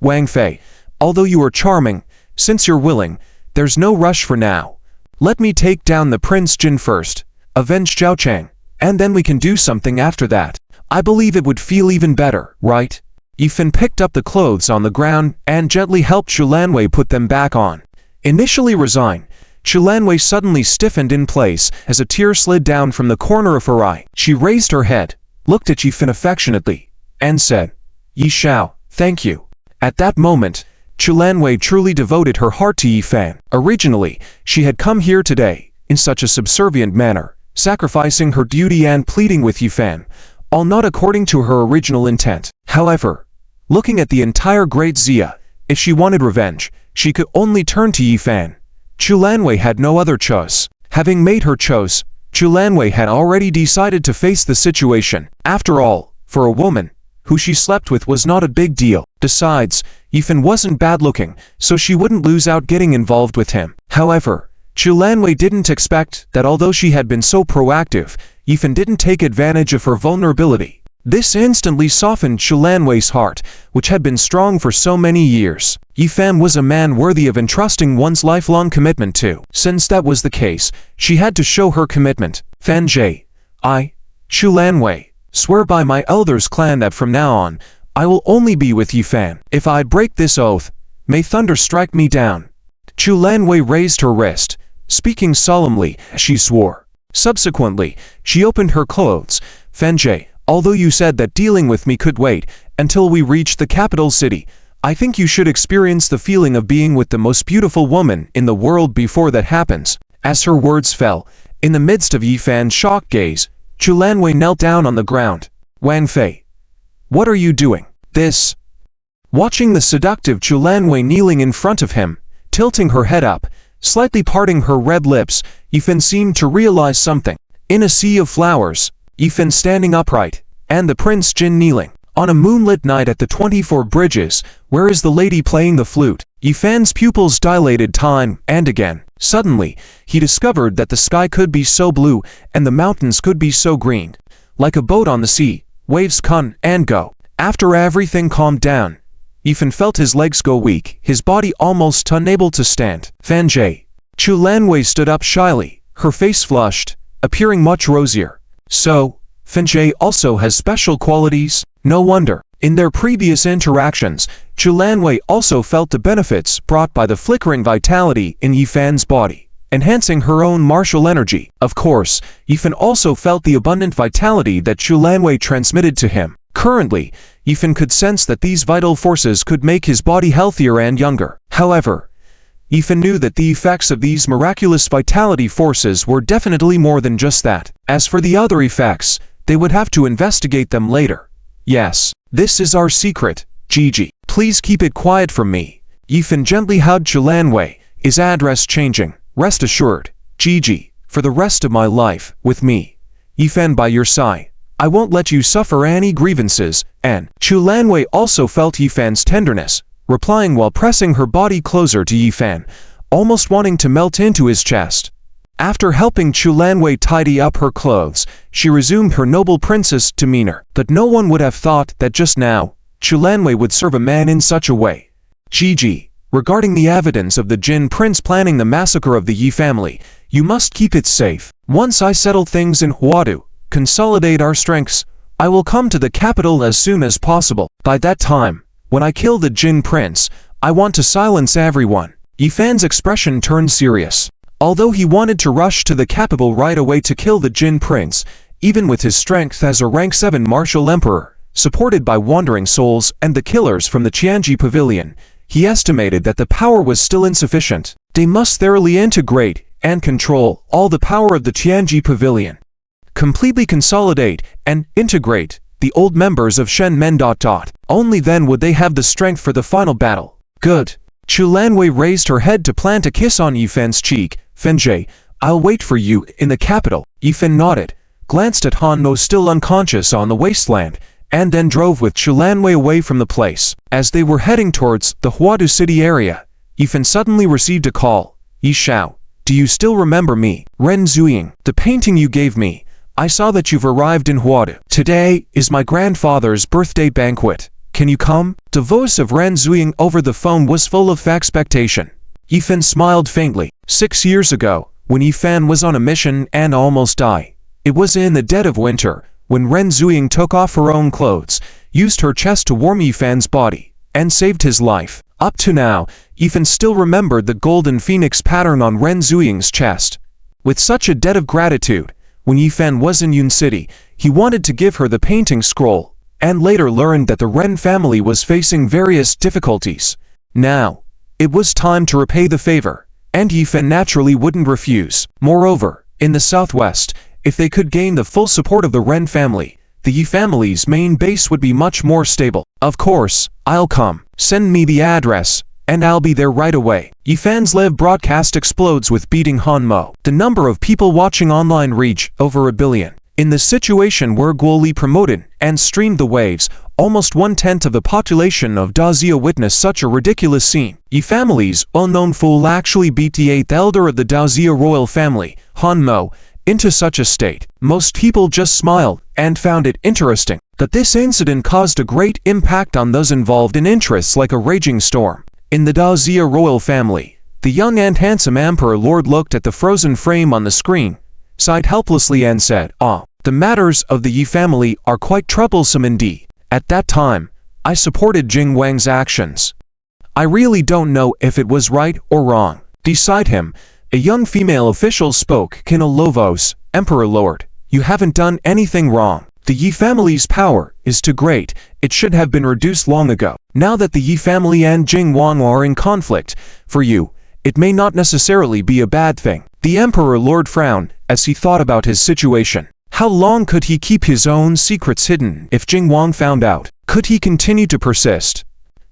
A: Wang Fei, although you are charming, since you're willing, there's no rush for now. Let me take down the Prince Jin first, avenge Zhao Chang, and then we can do something after that. I believe it would feel even better, right? Yifan picked up the clothes on the ground and gently helped Chu Lanwei put them back on. Initially resigned, Chu Lanwei suddenly stiffened in place as a tear slid down from the corner of her eye. She raised her head, looked at Yifan affectionately, and said, Yi Xiao, thank you. At that moment, Chu Lanwei truly devoted her heart to Yifan. Originally, she had come here today in such a subservient manner, sacrificing her duty and pleading with Yifan, all not according to her original intent. However, looking at the entire Great Xia, if she wanted revenge, she could only turn to Yifan. Chu Lanwei had no other choice. Having made her choice, Chu Lanwei had already decided to face the situation. After all, for a woman, who she slept with was not a big deal. Besides, Yifan wasn't bad-looking, so she wouldn't lose out getting involved with him. However, Chu Lanwei didn't expect that although she had been so proactive, Yifan didn't take advantage of her vulnerability. This instantly softened Chu Lanwei's heart, which had been strong for so many years. Yifan was a man worthy of entrusting one's lifelong commitment to. Since that was the case, she had to show her commitment. Fan Jie, I, Chu Lanwei, swear by my elders' clan that from now on, I will only be with Yifan. If I break this oath, may thunder strike me down. Chu Lanwei raised her wrist, speaking solemnly as she swore. Subsequently, she opened her clothes. Fan Jie, although you said that dealing with me could wait until we reach the capital city, I think you should experience the feeling of being with the most beautiful woman in the world before that happens. As her words fell, in the midst of Yifan's shocked gaze, Chu Lanwei knelt down on the ground. Wang Fei, what are you doing? This. Watching the seductive Chu Lanwei kneeling in front of him, tilting her head up, slightly parting her red lips, Yifan seemed to realize something. In a sea of flowers, Yifan standing upright, and the Prince Jin kneeling. On a moonlit night at the 24 Bridges, where is the lady playing the flute? Yifan's pupils dilated time and again. Suddenly, he discovered that the sky could be so blue, and the mountains could be so green. Like a boat on the sea, waves come and go. After everything calmed down, Yifan felt his legs go weak, his body almost unable to stand. Fan Jie. Chu Lanwei stood up shyly, her face flushed, appearing much rosier. So, Fan Jie also has special qualities? No wonder. In their previous interactions, Chu Lanwei also felt the benefits brought by the flickering vitality in Yifan's body, enhancing her own martial energy. Of course, Yifan also felt the abundant vitality that Chu Lanwei transmitted to him. Currently, Yifan could sense that these vital forces could make his body healthier and younger. However, Yifan knew that the effects of these miraculous vitality forces were definitely more than just that. As for the other effects, they would have to investigate them later. Yes, this is our secret, Gigi. Please keep it quiet from me. Yifan gently hugged Chu Lanwei, his address changing. Rest assured, Gigi, for the rest of my life, with me, Yifan by your side, I won't let you suffer any grievances. And Chu Lanwei also felt Yifan's tenderness, replying while pressing her body closer to Yifan, almost wanting to melt into his chest. After helping Chu Lanwei tidy up her clothes, she resumed her noble princess demeanor. But no one would have thought that just now, Chulanwei would serve a man in such a way. GG. Regarding the evidence of the Jin Prince planning the massacre of the Yi family, you must keep it safe. Once I settle things in Huadu, consolidate our strengths, I will come to the capital as soon as possible. By that time, when I kill the Jin Prince, I want to silence everyone. Yi Fan's expression turned serious. Although he wanted to rush to the capital right away to kill the Jin Prince, even with his strength as a rank 7 martial emperor, supported by wandering souls and the killers from the Qianji Pavilion, he estimated that the power was still insufficient. They must thoroughly integrate and control all the power of the Qianji Pavilion. Completely consolidate and integrate the old members of Shen Men. Only then would they have the strength for the final battle. Good. Chulanwei raised her head to plant a kiss on Yi Fan's cheek. Fenjie, I'll wait for you in the capital. Yi Fan nodded, glanced at Han Mo still unconscious on the wasteland, and then drove with Chulanwei away from the place. As they were heading towards the Huadu city area, Yi Fan suddenly received a call. Yi Shao, do you still remember me? Ren Zuying, the painting you gave me. I saw that you've arrived in Huadu. Today is my grandfather's birthday banquet. Can you come? The voice of Ren Zuying over the phone was full of expectation. Yi Fan smiled faintly. 6 years ago, when Yi Fan was on a mission and almost died, it was in the dead of winter, when Ren Zuying took off her own clothes, used her chest to warm Yi Fan's body, and saved his life. Up to now, Yi Fan still remembered the golden phoenix pattern on Ren Zuying's chest. With such a debt of gratitude, when Yi Fan was in Yun City, he wanted to give her the painting scroll, and later learned that the Ren family was facing various difficulties. Now, it was time to repay the favor, and Yi Fan naturally wouldn't refuse. Moreover, in the southwest, if they could gain the full support of the Ren family, the Yi family's main base would be much more stable. Of course, I'll come. Send me the address, and I'll be there right away. Yi Fan's live broadcast explodes with beating Han Mo. The number of people watching online reach over 1 billion. In the situation where Guoli promoted and streamed the waves, almost 1/10 of the population of DRIZZLE witnessed such a ridiculous scene. Yi family's unknown fool actually beat the 8th elder of the DRIZZLE royal family, Han Mo, into such a state. Most people just smiled and found it interesting that this incident caused a great impact on those involved in interests like a raging storm. In the DRIZZLE royal family, the young and handsome Emperor Lord looked at the frozen frame on the screen, sighed helplessly and said, "Ah, the matters of the Yi family are quite troublesome indeed. At that time, I supported Jing Wang's actions. I really don't know if it was right or wrong." Beside him, a young female official spoke. "Kina Lovos, Emperor Lord, you haven't done anything wrong. The Yi family's power is too great. It should have been reduced long ago. Now that the Yi family and Jing Wang are in conflict, for you, it may not necessarily be a bad thing." The Emperor Lord frowned as he thought about his situation. How long could he keep his own secrets hidden if Jing Wang found out? Could he continue to persist?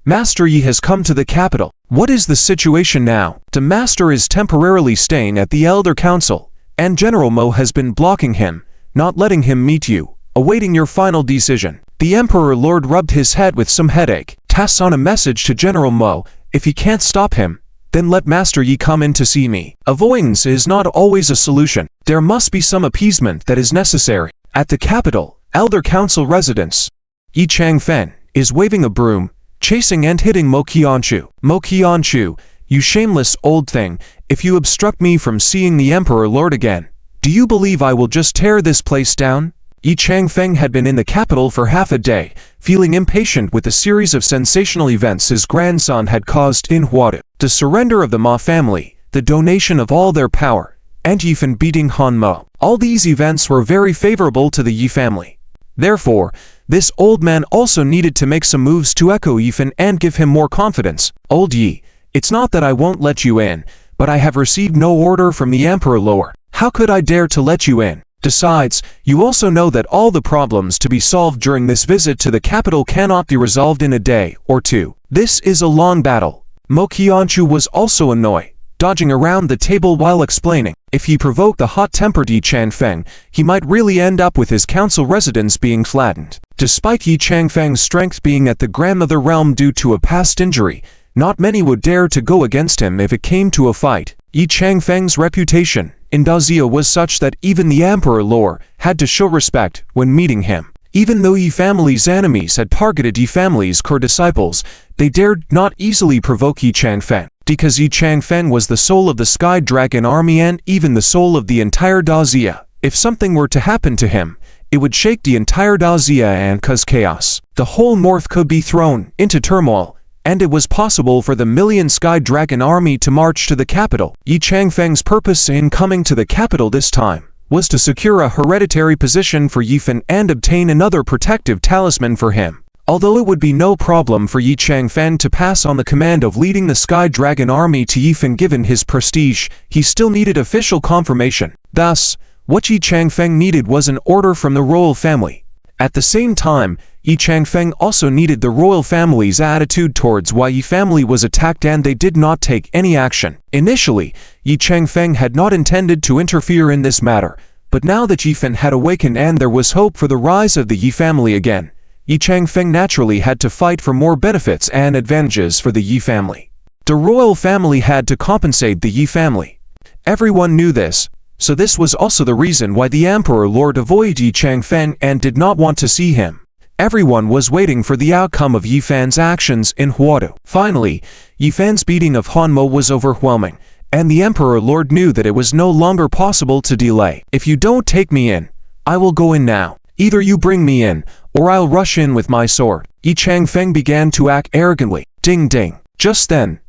A: Master Yi has come to the capital. What is the situation now? The master is temporarily staying at the Elder Council, and General Mo has been blocking him, not letting him meet you, awaiting your final decision. The Emperor Lord rubbed his head with some headache. Pass on a message to General Mo. If he can't stop him, then let Master Yi come in to see me. Avoidance is not always a solution. There must be some appeasement that is necessary. At the capital, Elder Council residence, Yi Changfen is waving a broom, chasing and hitting Mo Qianchu. "Mo Qianchu, you shameless old thing, if you obstruct me from seeing the Emperor Lord again, do you believe I will just tear this place down?" Yi Changfeng had been in the capital for half a day, feeling impatient with the series of sensational events his grandson had caused in Huadu. The surrender of the Ma family, the donation of all their power, and Yi Fan beating Han Mo. All these events were very favorable to the Yi family. Therefore, this old man also needed to make some moves to echo Yi Fan and give him more confidence. "Old Yi, it's not that I won't let you in, but I have received no order from the Emperor Lord. How could I dare to let you in? Besides, you also know that all the problems to be solved during this visit to the capital cannot be resolved in a day or two. This is a long battle." Mo Qianchu was also annoyed, dodging around the table while explaining. If he provoked the hot-tempered Yi Changfeng, he might really end up with his council residence being flattened. Despite Yi Changfeng's strength being at the grandmother realm due to a past injury, not many would dare to go against him if it came to a fight. Yi Changfeng's reputation in DRIZZLE was such that even the Emperor Lord had to show respect when meeting him. Even though Yi family's enemies had targeted Yi family's core disciples, they dared not easily provoke Yi Changfeng, because Yi Changfeng was the soul of the Sky Dragon army and even the soul of the entire DRIZZLE. If something were to happen to him, it would shake the entire DRIZZLE and cause chaos. The whole north could be thrown into turmoil, and it was possible for the million Sky Dragon army to march to the capital. Yi Changfeng's purpose in coming to the capital this time was to secure a hereditary position for Yifan and obtain another protective talisman for him. Although it would be no problem for Yi Changfeng to pass on the command of leading the Sky Dragon army to Yifan given his prestige, he still needed official confirmation. Thus, what Yi Changfeng needed was an order from the royal family. At the same time, Yi Changfeng also needed the royal family's attitude towards why Yi family was attacked and they did not take any action. Initially, Yi Changfeng had not intended to interfere in this matter, but now that Yifan had awakened and there was hope for the rise of the Yi family again, Yi Changfeng naturally had to fight for more benefits and advantages for the Yi family. The royal family had to compensate the Yi family. Everyone knew this, so this was also the reason why the Emperor Lord avoided Yi Changfeng and did not want to see him. Everyone was waiting for the outcome of Yifan's actions in Huadu. Finally, Yifan's beating of Hanmo was overwhelming, and the Emperor Lord knew that it was no longer possible to delay. If you don't take me in, I will go in now. Either you bring me in, or I'll rush in with my sword. Yi Changfeng began to act arrogantly. Ding ding. Just then,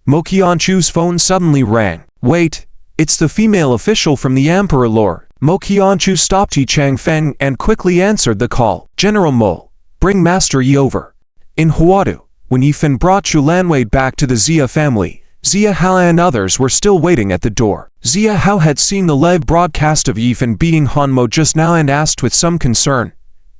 A: Mo Qianchu's phone suddenly rang. Wait, it's the female official from the Emperor Lord. Mo Qianchu stopped Yi Changfeng and quickly answered the call. General Mo, bring Master Yi over. In Huadu, when Yifan brought Chulanwei back to the Xia family, Xia Hao and others were still waiting at the door. Xia Hao had seen the live broadcast of Yifan beating Hanmo just now and asked with some concern.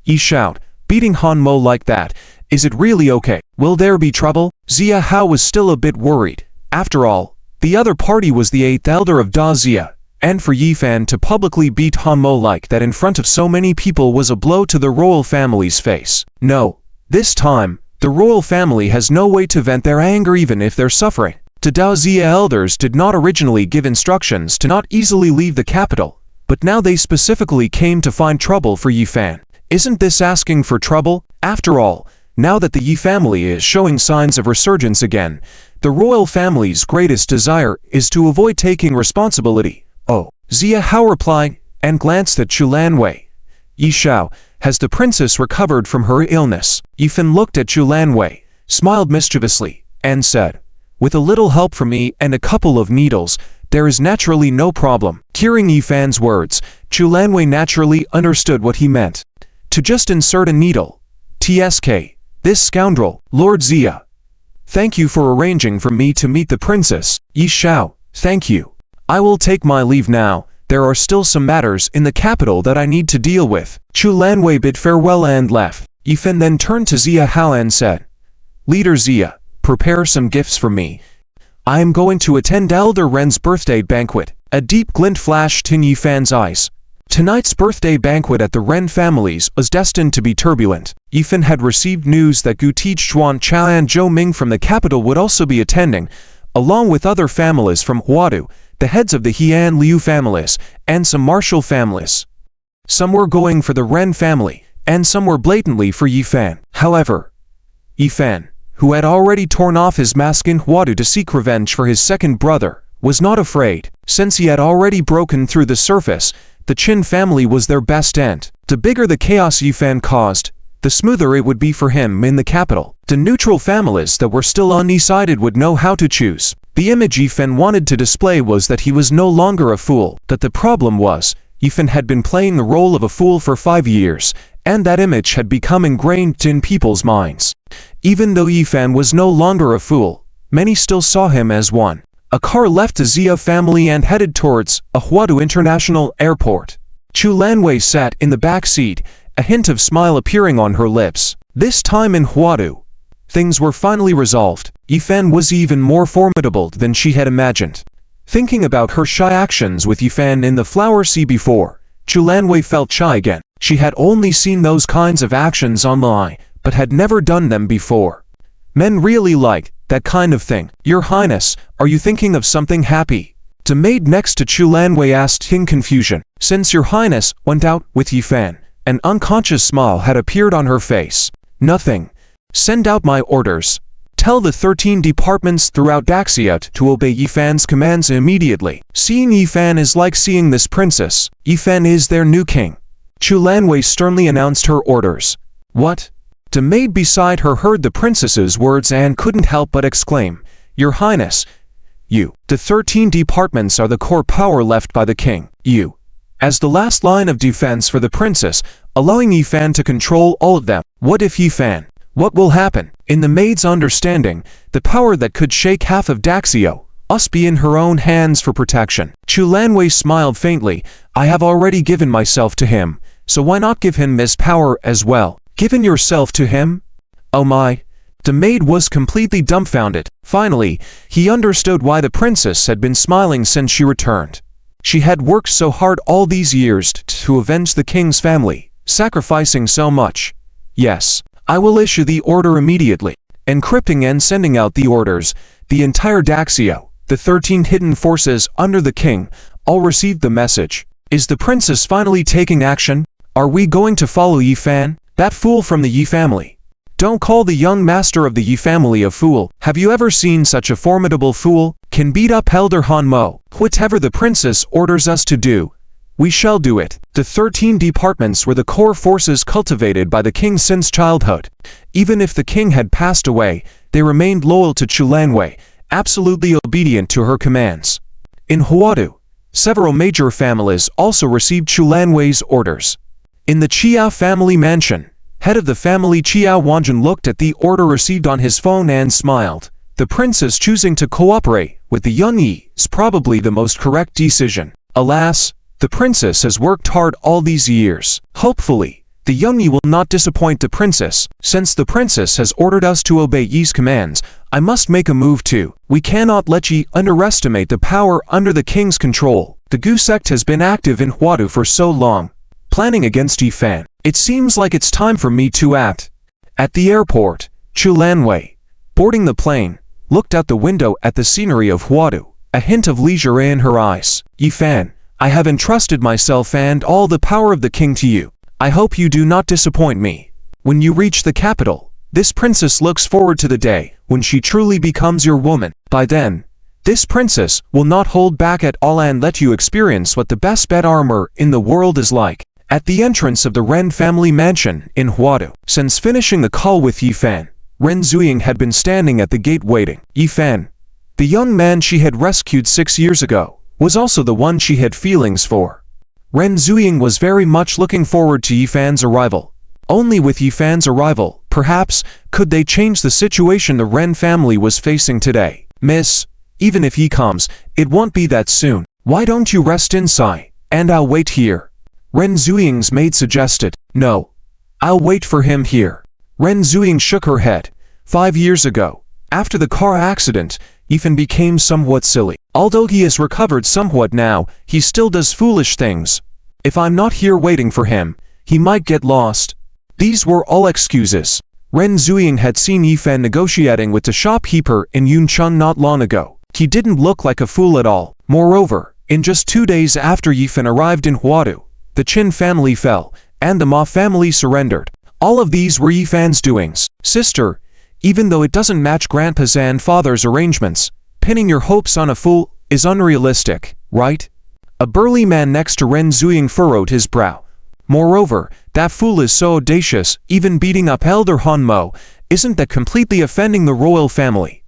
A: Yi shout, beating Hanmo like that, is it really okay? Will there be trouble? Xia Hao was still a bit worried. After all, the other party was the 8th elder of DRIZZLE, and for Yifan to publicly beat Hanmo like that in front of so many people was a blow to the royal family's face. No, this time, the royal family has no way to vent their anger even if they're suffering. The DRIZZLE elders did not originally give instructions to not easily leave the capital, but now they specifically came to find trouble for Yifan. Isn't this asking for trouble? After all, now that the Yi family is showing signs of resurgence again, the royal family's greatest desire is to avoid taking responsibility. Oh, Xia Hao replied, and glanced at Chulanwei. Yi Shao, has the princess recovered from her illness? Yifan looked at Chulanwei, smiled mischievously, and said, with a little help from me and a couple of needles, there is naturally no problem. Hearing Yifan's words, Chulanwei naturally understood what he meant. To just insert a needle. TSK, this scoundrel, Lord Xia. Thank you for arranging for me to meet the princess. Yi Shao, thank you. I will take my leave now. There are still some matters in the capital that I need to deal with. Chulanwei bid farewell and left. Yifan then turned to Xia Hao and said, Leader Xia, prepare some gifts for me. I am going to attend Elder Ren's birthday banquet. A deep glint flashed in Yifan's eyes. Tonight's birthday banquet at the Ren families was destined to be turbulent. Yifan had received news that Gu Tichuan Chao and Zhou Ming from the capital would also be attending, along with other families from Huadu, the heads of the Heian Liu families, and some martial families. Some were going for the Ren family, and some were blatantly for Yifan. However, Yifan, who had already torn off his mask in Huadu to seek revenge for his second brother, was not afraid. Since he had already broken through the surface, the Qin family was their best end. The bigger the chaos Yifan caused, the smoother it would be for him in the capital. The neutral families that were still undecided would know how to choose. The image Yifan wanted to display was that he was no longer a fool. That the problem was, Yifan had been playing the role of a fool for 5 years, and that image had become ingrained in people's minds. Even though Yifan was no longer a fool, many still saw him as one. A car left the Xia family and headed towards a Huadu International Airport. Chulanwei sat in the back seat, a hint of smile appearing on her lips. This time in Huadu, things were finally resolved. Yifan was even more formidable than she had imagined. Thinking about her shy actions with Yifan in the Flower Sea before, Chulanwei felt shy again. She had only seen those kinds of actions online, but had never done them before. Men really like that kind of thing. Your Highness, are you thinking of something happy? The maid next to Chulanwei asked in confusion. Since Your Highness went out with Yifan, An unconscious smile had appeared on her face. Nothing. Send out my orders. Tell the 13 departments throughout Daxiot to obey Yifan's commands immediately. Seeing Yifan is like seeing this princess. Yifan is their new king. Chu Lanwei sternly announced her orders. What? The maid beside her heard the princess's words and couldn't help but exclaim, Your Highness, the 13 departments are the core power left by the king. As the last line of defense for the princess, allowing Yifan to control all of them. What if Yifan? What will happen? In the maid's understanding, the power that could shake half of Daxio must be in her own hands for protection. Chu Lanwei smiled faintly. I have already given myself to him, so why not give him this power as well? Given yourself to him? Oh my. The maid was completely dumbfounded. Finally, he understood why the princess had been smiling since she returned. She had worked so hard all these years to avenge the king's family, sacrificing so much. Yes, I will issue the order immediately. Encrypting and sending out the orders, the entire Daxio, the 13 hidden forces under the king, all received the message. Is the princess finally taking action? Are we going to follow Yifan, that fool from the Yi family? Don't call the young master of the Yi family a fool. Have you ever seen such a formidable fool? Can beat up Elder Han Mo. Whatever the princess orders us to do, we shall do it. The 13 departments were the core forces cultivated by the king since childhood. Even if the king had passed away, they remained loyal to Chu Lanwei, absolutely obedient to her commands. In Huadu, several major families also received Chu Lanwei's orders. In the Chiao family mansion, head of the family Chiao Wanjun looked at the order received on his phone and smiled. The princess choosing to cooperate with the young Yi is probably the most correct decision. Alas, the princess has worked hard all these years. Hopefully, the young Yi will not disappoint the princess. Since the princess has ordered us to obey Yi's commands, I must make a move too. We cannot let Yi underestimate the power under the king's control. The Gu sect has been active in Huadu for so long, planning against Yifan. It seems like it's time for me to act. At the airport, Chu Lanwei, boarding the plane, looked out the window at the scenery of Huadu, a hint of leisure in her eyes. Yifan, I have entrusted myself and all the power of the king to you. I hope you do not disappoint me. When you reach the capital, this princess looks forward to the day when she truly becomes your woman. By then, this princess will not hold back at all and let you experience what the best bed armor in the world is like. At the entrance of the Ren family mansion in Huadu, since finishing the call with Yifan, Ren Zuying had been standing at the gate waiting. Yifan, the young man she had rescued 6 years ago, was also the one she had feelings for. Ren Zuying was very much looking forward to Yifan's arrival. Only with Yifan's arrival, perhaps, could they change the situation the Ren family was facing today. Miss, even if he comes, it won't be that soon. Why don't you rest inside, and I'll wait here? Ren Zuying's maid suggested. No, I'll wait for him here. Ren Zuying shook her head. 5 years ago, after the car accident, Yifan became somewhat silly. Although he has recovered somewhat now, he still does foolish things. If I'm not here waiting for him, he might get lost. These were all excuses. Ren Zuying had seen Yifan negotiating with the shopkeeper in Yuncheng not long ago. He didn't look like a fool at all. Moreover, in just 2 days after Yifan arrived in Huadu, the Qin family fell, and the Ma family surrendered. All of these were Yifan's doings. Sister, even though it doesn't match grandpa's and father's arrangements, pinning your hopes on a fool is unrealistic, right? A burly man next to Ren Zuying furrowed his brow. Moreover, that fool is so audacious, even beating up Elder Han Mo, isn't that completely offending the royal family?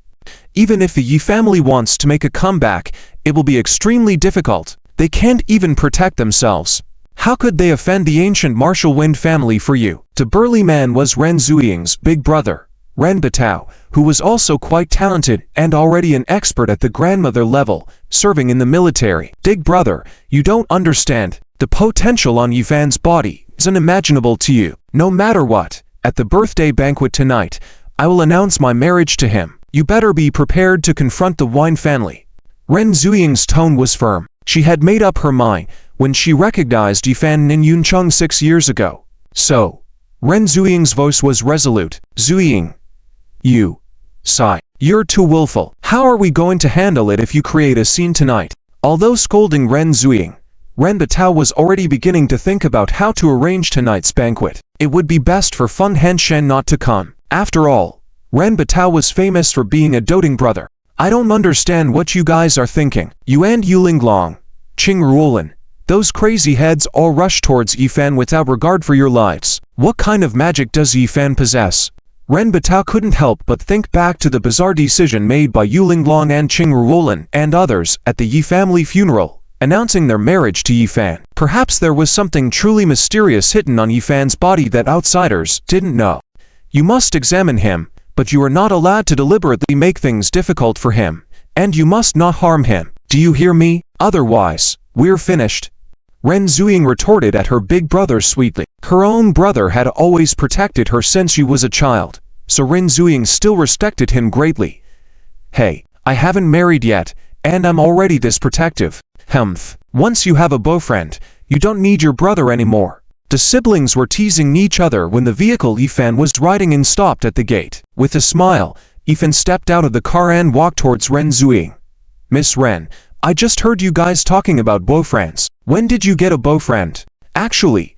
A: Even if the Yi family wants to make a comeback, it will be extremely difficult. They can't even protect themselves. How could they offend the ancient martial wind family for you? The burly man was Ren Zuying's big brother, Ren Batao, who was also quite talented and already an expert at the grandmother level, serving in the military. Big brother, you don't understand. The potential on Yifan's body is unimaginable to you. No matter what, at the birthday banquet tonight, I will announce my marriage to him. You better be prepared to confront the wine family. Ren Zuying's tone was firm. She had made up her mind when she recognized Yifan in Yuncheng 6 years ago. So, Ren Zuying's voice was resolute. Zuying, you're too willful. How are we going to handle it if you create a scene tonight? Although scolding Ren Zuying, Ren Batao was already beginning to think about how to arrange tonight's banquet. It would be best for Fun Henshen not to come. After all, Ren Batao was famous for being a doting brother. I don't understand what you guys are thinking. You and Yulinglong, Qing Ruolin, those crazy heads all rush towards Yifan without regard for your lives. What kind of magic does Yifan possess? Ren Batao couldn't help but think back to the bizarre decision made by Yulinglong and Qing Ruolin and others at the Yi family funeral, announcing their marriage to Yifan. Perhaps there was something truly mysterious hidden on Yifan's body that outsiders didn't know. You must examine him, but you are not allowed to deliberately make things difficult for him, and you must not harm him. Do you hear me? Otherwise, we're finished. Ren Zuying retorted at her big brother sweetly. Her own brother had always protected her since she was a child, so Ren Zuying still respected him greatly. Hey, I haven't married yet, and I'm already this protective. Humph. Once you have a boyfriend, you don't need your brother anymore. The siblings were teasing each other when the vehicle Yifan was riding in stopped at the gate. With a smile, Yifan stepped out of the car and walked towards Ren Zuying. Miss Ren, I just heard you guys talking about boyfriends. When did you get a boyfriend? Actually,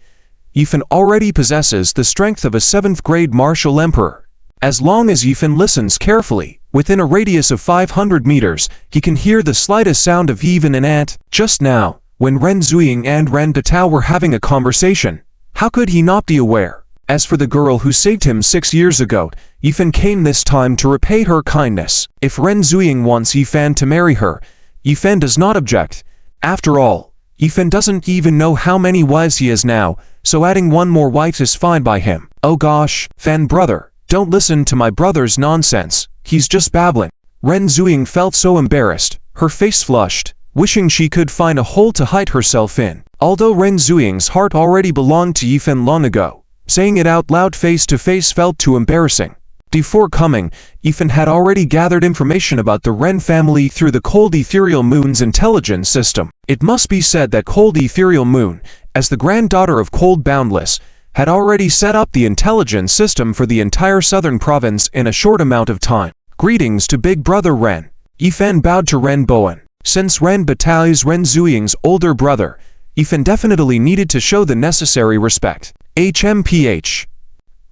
A: Yifan already possesses the strength of a 7th grade martial emperor. As long as Yifan listens carefully, within a radius of 500 meters, he can hear the slightest sound of even an ant. Just now, when Ren Zuying and Ren Batao were having a conversation, how could he not be aware? As for the girl who saved him 6 years ago, Yifan came this time to repay her kindness. If Ren Zuying wants Yifan to marry her, Yifan does not object. After all, Yifan doesn't even know how many wives he has now, so adding one more wife is fine by him. Oh gosh, Fan brother, don't listen to my brother's nonsense, he's just babbling. Ren Zuying felt so embarrassed, her face flushed, wishing she could find a hole to hide herself in. Although Ren Zuying's heart already belonged to Yifan long ago, saying it out loud face to face felt too embarrassing. Before coming, Yifan had already gathered information about the Ren family through the Cold Ethereal Moon's intelligence system. It must be said that Cold Ethereal Moon, as the granddaughter of Cold Boundless, had already set up the intelligence system for the entire southern province in a short amount of time. Greetings to Big Brother Ren. Yifan bowed to Ren Bowen. Since Ren Batao is Ren Zuying's older brother, Yifan definitely needed to show the necessary respect. HMPH.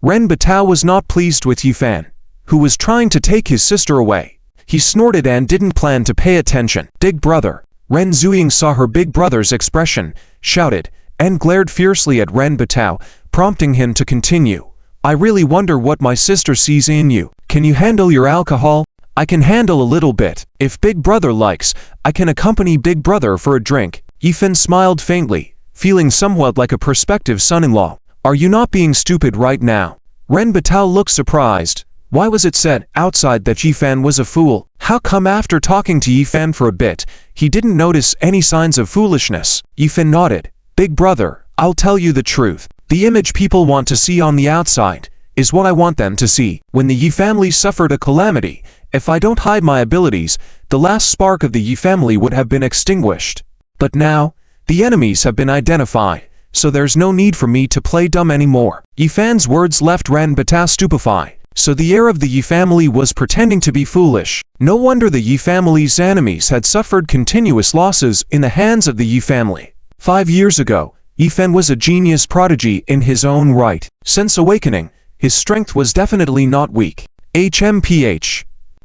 A: Ren Batao was not pleased with Yifan, who was trying to take his sister away. He snorted and didn't plan to pay attention. Big brother. Ren Zuying saw her big brother's expression, shouted, and glared fiercely at Ren Batao, prompting him to continue. I really wonder what my sister sees in you. Can you handle your alcohol? I can handle a little bit. If Big Brother likes, I can accompany Big Brother for a drink. Yifan smiled faintly, feeling somewhat like a prospective son-in-law. Are you not being stupid right now? Ren Batao looked surprised. Why was it said outside that Yifan was a fool? How come after talking to Yifan for a bit, he didn't notice any signs of foolishness? Yifan nodded. Big brother, I'll tell you the truth. The image people want to see on the outside is what I want them to see. When the Yi family suffered a calamity, if I don't hide my abilities, the last spark of the Yi family would have been extinguished. But now, the enemies have been identified, so there's no need for me to play dumb anymore. Yifan's words left Ren Batao stupefied. So the heir of the Yi family was pretending to be foolish. No wonder the Yi family's enemies had suffered continuous losses in the hands of the Yi family. 5 years ago, Yifan was a genius prodigy in his own right. Since awakening, his strength was definitely not weak. HMPH.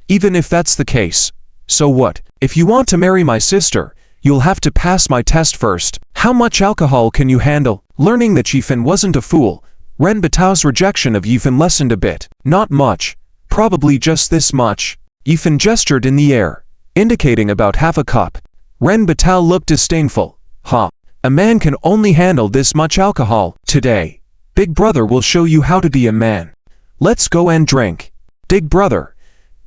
A: Even if that's the case, so what? If you want to marry my sister, you'll have to pass my test first. How much alcohol can you handle? Learning that Yifan wasn't a fool, Ren Batao's rejection of Yifan lessened a bit. Not much. Probably just this much. Yifan gestured in the air, indicating about half a cup. Ren Batao looked disdainful. Ha! A man can only handle this much alcohol. Today, Big Brother will show you how to be a man. Let's go and drink. Big Brother,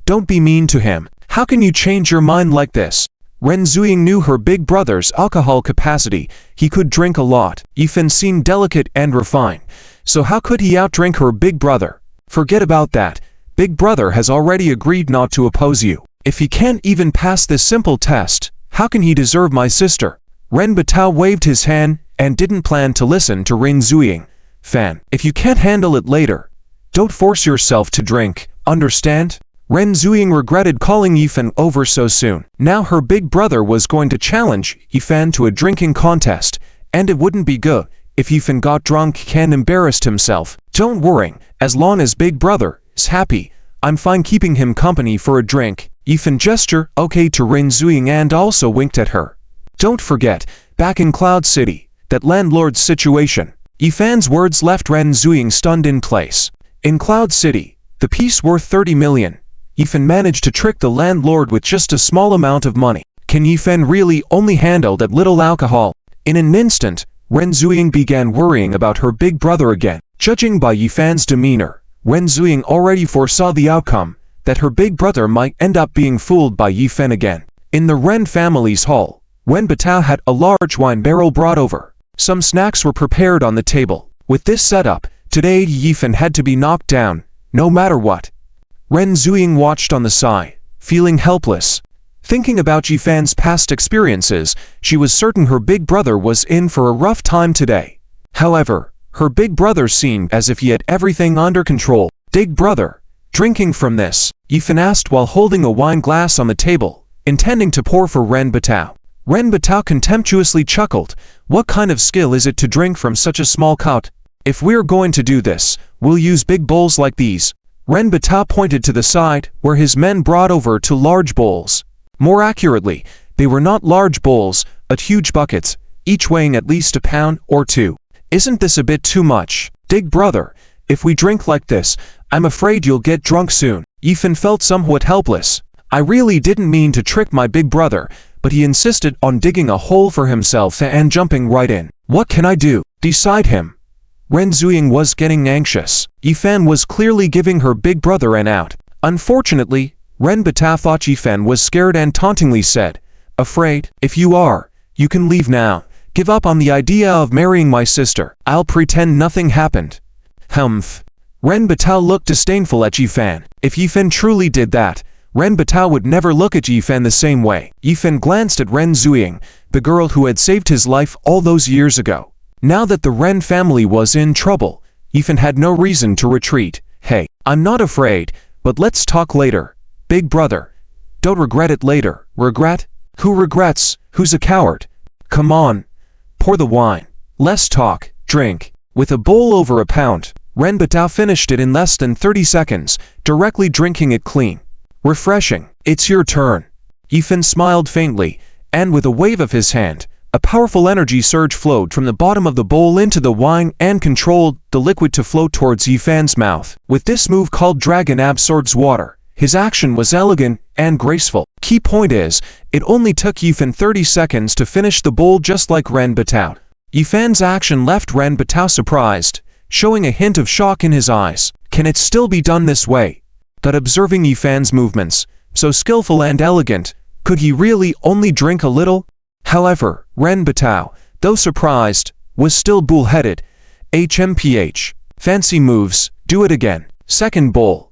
A: don't be mean to him. How can you change your mind like this? Ren Zuying knew her big brother's alcohol capacity. He could drink a lot. Yifan seemed delicate and refined, so how could he outdrink her big brother? Forget about that. Big Brother has already agreed not to oppose you. If he can't even pass this simple test, how can he deserve my sister? Ren Batao waved his hand and didn't plan to listen to Ren Zuying. Fan, if you can't handle it later, don't force yourself to drink, understand? Ren Zuying regretted calling Yifan over so soon. Now her big brother was going to challenge Yifan to a drinking contest, and it wouldn't be good if Yifan got drunk and embarrassed himself. Don't worry, as long as big brother is happy, I'm fine keeping him company for a drink. Yifan gestured okay to Ren Zuying and also winked at her. Don't forget, back in Cloud City, that landlord's situation. Yifan's words left Ren Zuying stunned in place. In Cloud City, the piece worth 30 million. Yifan managed to trick the landlord with just a small amount of money. Can Yifan really only handle that little alcohol? In an instant, Ren Zuying began worrying about her big brother again. Judging by Yifan's demeanor, Ren Zuying already foresaw the outcome, that her big brother might end up being fooled by Yifan again. In the Ren family's hall, Ren Batao had a large wine barrel brought over. Some snacks were prepared on the table. With this setup, today Yifan had to be knocked down, no matter what. Ren Zuying watched on the side, feeling helpless. Thinking about Yifan's past experiences, she was certain her big brother was in for a rough time today. However, her big brother seemed as if he had everything under control. Big brother, drinking from this? Yifan asked while holding a wine glass on the table, intending to pour for Ren Batao. Ren Batao contemptuously chuckled. What kind of skill is it to drink from such a small cup? If we're going to do this, we'll use big bowls like these. Ren Batao pointed to the side, where his men brought over 2 large bowls. More accurately, they were not large bowls, but huge buckets, each weighing at least a pound or 2. Isn't this a bit too much? Big brother, if we drink like this, I'm afraid you'll get drunk soon. Yifan felt somewhat helpless. I really didn't mean to trick my big brother, but he insisted on digging a hole for himself and jumping right in. What can I do? Decide him. Ren Zuying was getting anxious. Yifan was clearly giving her big brother an out. Unfortunately, Ren Batao thought Yifan was scared and tauntingly said, "Afraid? If you are, you can leave now. Give up on the idea of marrying my sister. I'll pretend nothing happened." Humph. Ren Batao looked disdainful at Yifan. If Yifan truly did that, Ren Batao would never look at Yifan the same way. Yifan glanced at Ren Zuying, the girl who had saved his life all those years ago. Now that the Ren family was in trouble, Yifan had no reason to retreat. Hey, I'm not afraid, but let's talk later. Big brother. Don't regret it later. Regret? Who regrets? Who's a coward? Come on. Pour the wine. Less talk. Drink. With a bowl over a pound, Ren Batao finished it in less than 30 seconds, directly drinking it clean. Refreshing. It's your turn. Yifan smiled faintly, and with a wave of his hand, a powerful energy surge flowed from the bottom of the bowl into the wine and controlled the liquid to flow towards Yifan's mouth. With this move called Dragon Absorbs Water, his action was elegant and graceful. Key point is, it only took Yifan 30 seconds to finish the bowl just like Ren Batao. Yifan's action left Ren Batao surprised, showing a hint of shock in his eyes. Can it still be done this way? But observing Yifan's movements, so skillful and elegant, could he really only drink a little? However, Ren Batao, though surprised, was still bullheaded. HMPH. Fancy moves, do it again. Second bowl.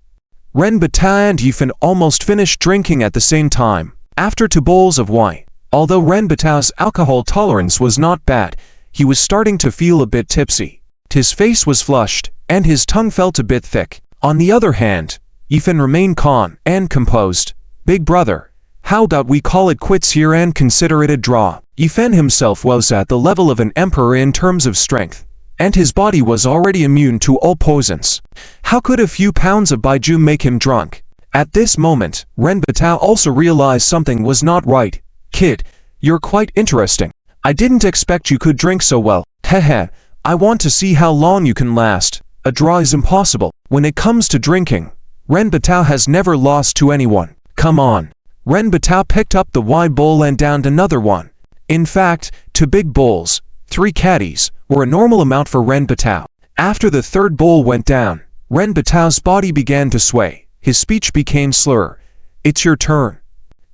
A: Ren Batao and Yifan almost finished drinking at the same time. After 2 bowls of wine, although Ren Batao's alcohol tolerance was not bad, he was starting to feel a bit tipsy. His face was flushed, and his tongue felt a bit thick. On the other hand, Yifan remained calm and composed. Big brother, how about we call it quits here and consider it a draw? Yifan himself was at the level of an emperor in terms of strength, and his body was already immune to all poisons. How could a few pounds of baijiu make him drunk? At this moment, Ren Batao also realized something was not right. Kid, you're quite interesting. I didn't expect you could drink so well. Heh. I want to see how long you can last. A draw is impossible. When it comes to drinking, Ren Batao has never lost to anyone. Come on. Ren Batao picked up the wine bowl and downed another one. In fact, 2 big bowls, 3 caddies, were a normal amount for Ren Batao. After the 3rd bowl went down, Ren Batao's body began to sway. His speech became slur. It's your turn.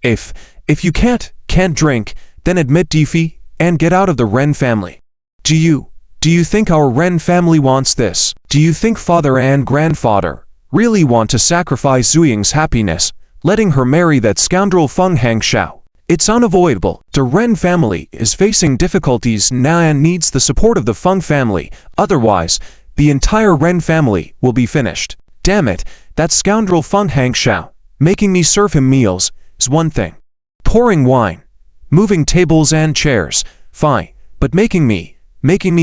A: If you can't drink, then admit defeat and get out of the Ren family. Do you think our Ren family wants this? Do you think father and grandfather really want to sacrifice Zuying's happiness, letting her marry that scoundrel Feng Hangshao? It's unavoidable. The Ren family is facing difficulties now and needs the support of the Feng family, otherwise, the entire Ren family will be finished. Damn it, that scoundrel Feng Hangshao. Making me serve him meals is one thing. Pouring wine, moving tables and chairs, fine, but making me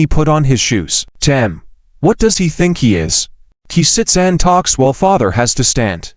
A: put on his shoes. Damn, what does he think he is? He sits and talks while father has to stand.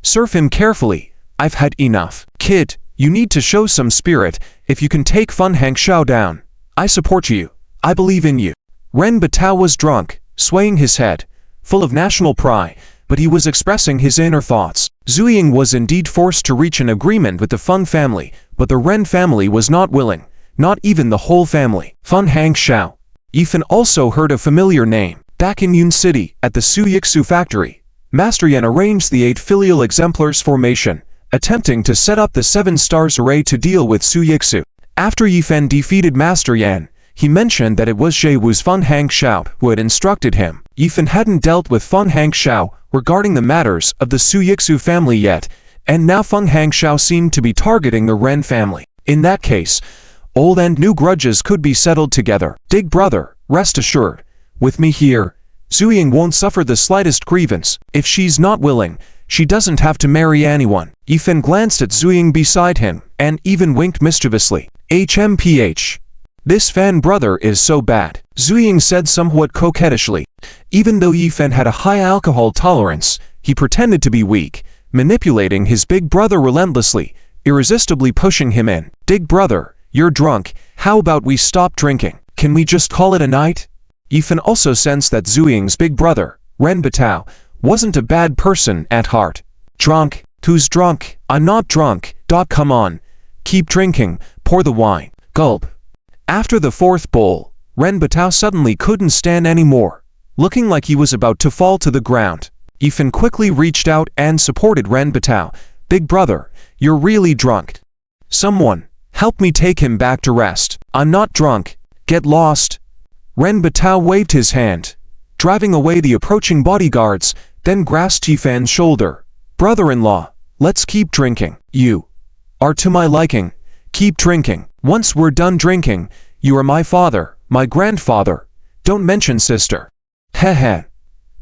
A: Serve him carefully, I've had enough. Kid, you need to show some spirit if you can take Fun Hank Xiao down. I support you, I believe in you. Ren Batao was drunk, swaying his head, full of national pride, but he was expressing his inner thoughts. Zuying was indeed forced to reach an agreement with the Fun family, but the Ren family was not willing, not even the whole family. Fun Hank Xiao. Yifan also heard a familiar name. Back in Yun City, at the Suyixu factory, Master Yan arranged the 8 filial exemplars formation, attempting to set up the 7 stars array to deal with Suyixu. After Yifan defeated Master Yan, he mentioned that it was Jie Wu's Fun Hank Xiao who had instructed him. Yifan hadn't dealt with Fun Hank Xiao regarding the matters of the Suyixu family yet, and now Fun Hank Xiao seemed to be targeting the Ren family. In that case, old and new grudges could be settled together. Big brother, rest assured, with me here, Zuying won't suffer the slightest grievance. If she's not willing, she doesn't have to marry anyone. Yifan glanced at Zuying beside him, and even winked mischievously. HMPH. This fan brother is so bad, Zuying said somewhat coquettishly. Even though Yifan had a high alcohol tolerance, he pretended to be weak, manipulating his big brother relentlessly, irresistibly pushing him in. Big brother, you're drunk, how about we stop drinking? Can we just call it a night? Yifan also sensed that Zuying's big brother, Ren Batao, wasn't a bad person at heart. Drunk? Who's drunk? I'm not drunk. Come on. Keep drinking, pour the wine. Gulp. After the 4th bowl, Ren Batao suddenly couldn't stand anymore, looking like he was about to fall to the ground. Yifan quickly reached out and supported Ren Batao. Big brother, you're really drunk. Someone, help me take him back to rest. I'm not drunk. Get lost. Ren Batao waved his hand, driving away the approaching bodyguards, then grasped Yifan's shoulder. Brother-in-law, let's keep drinking. You are to my liking. Keep drinking. Once we're done drinking, you are my father, my grandfather. Don't mention sister. Heh.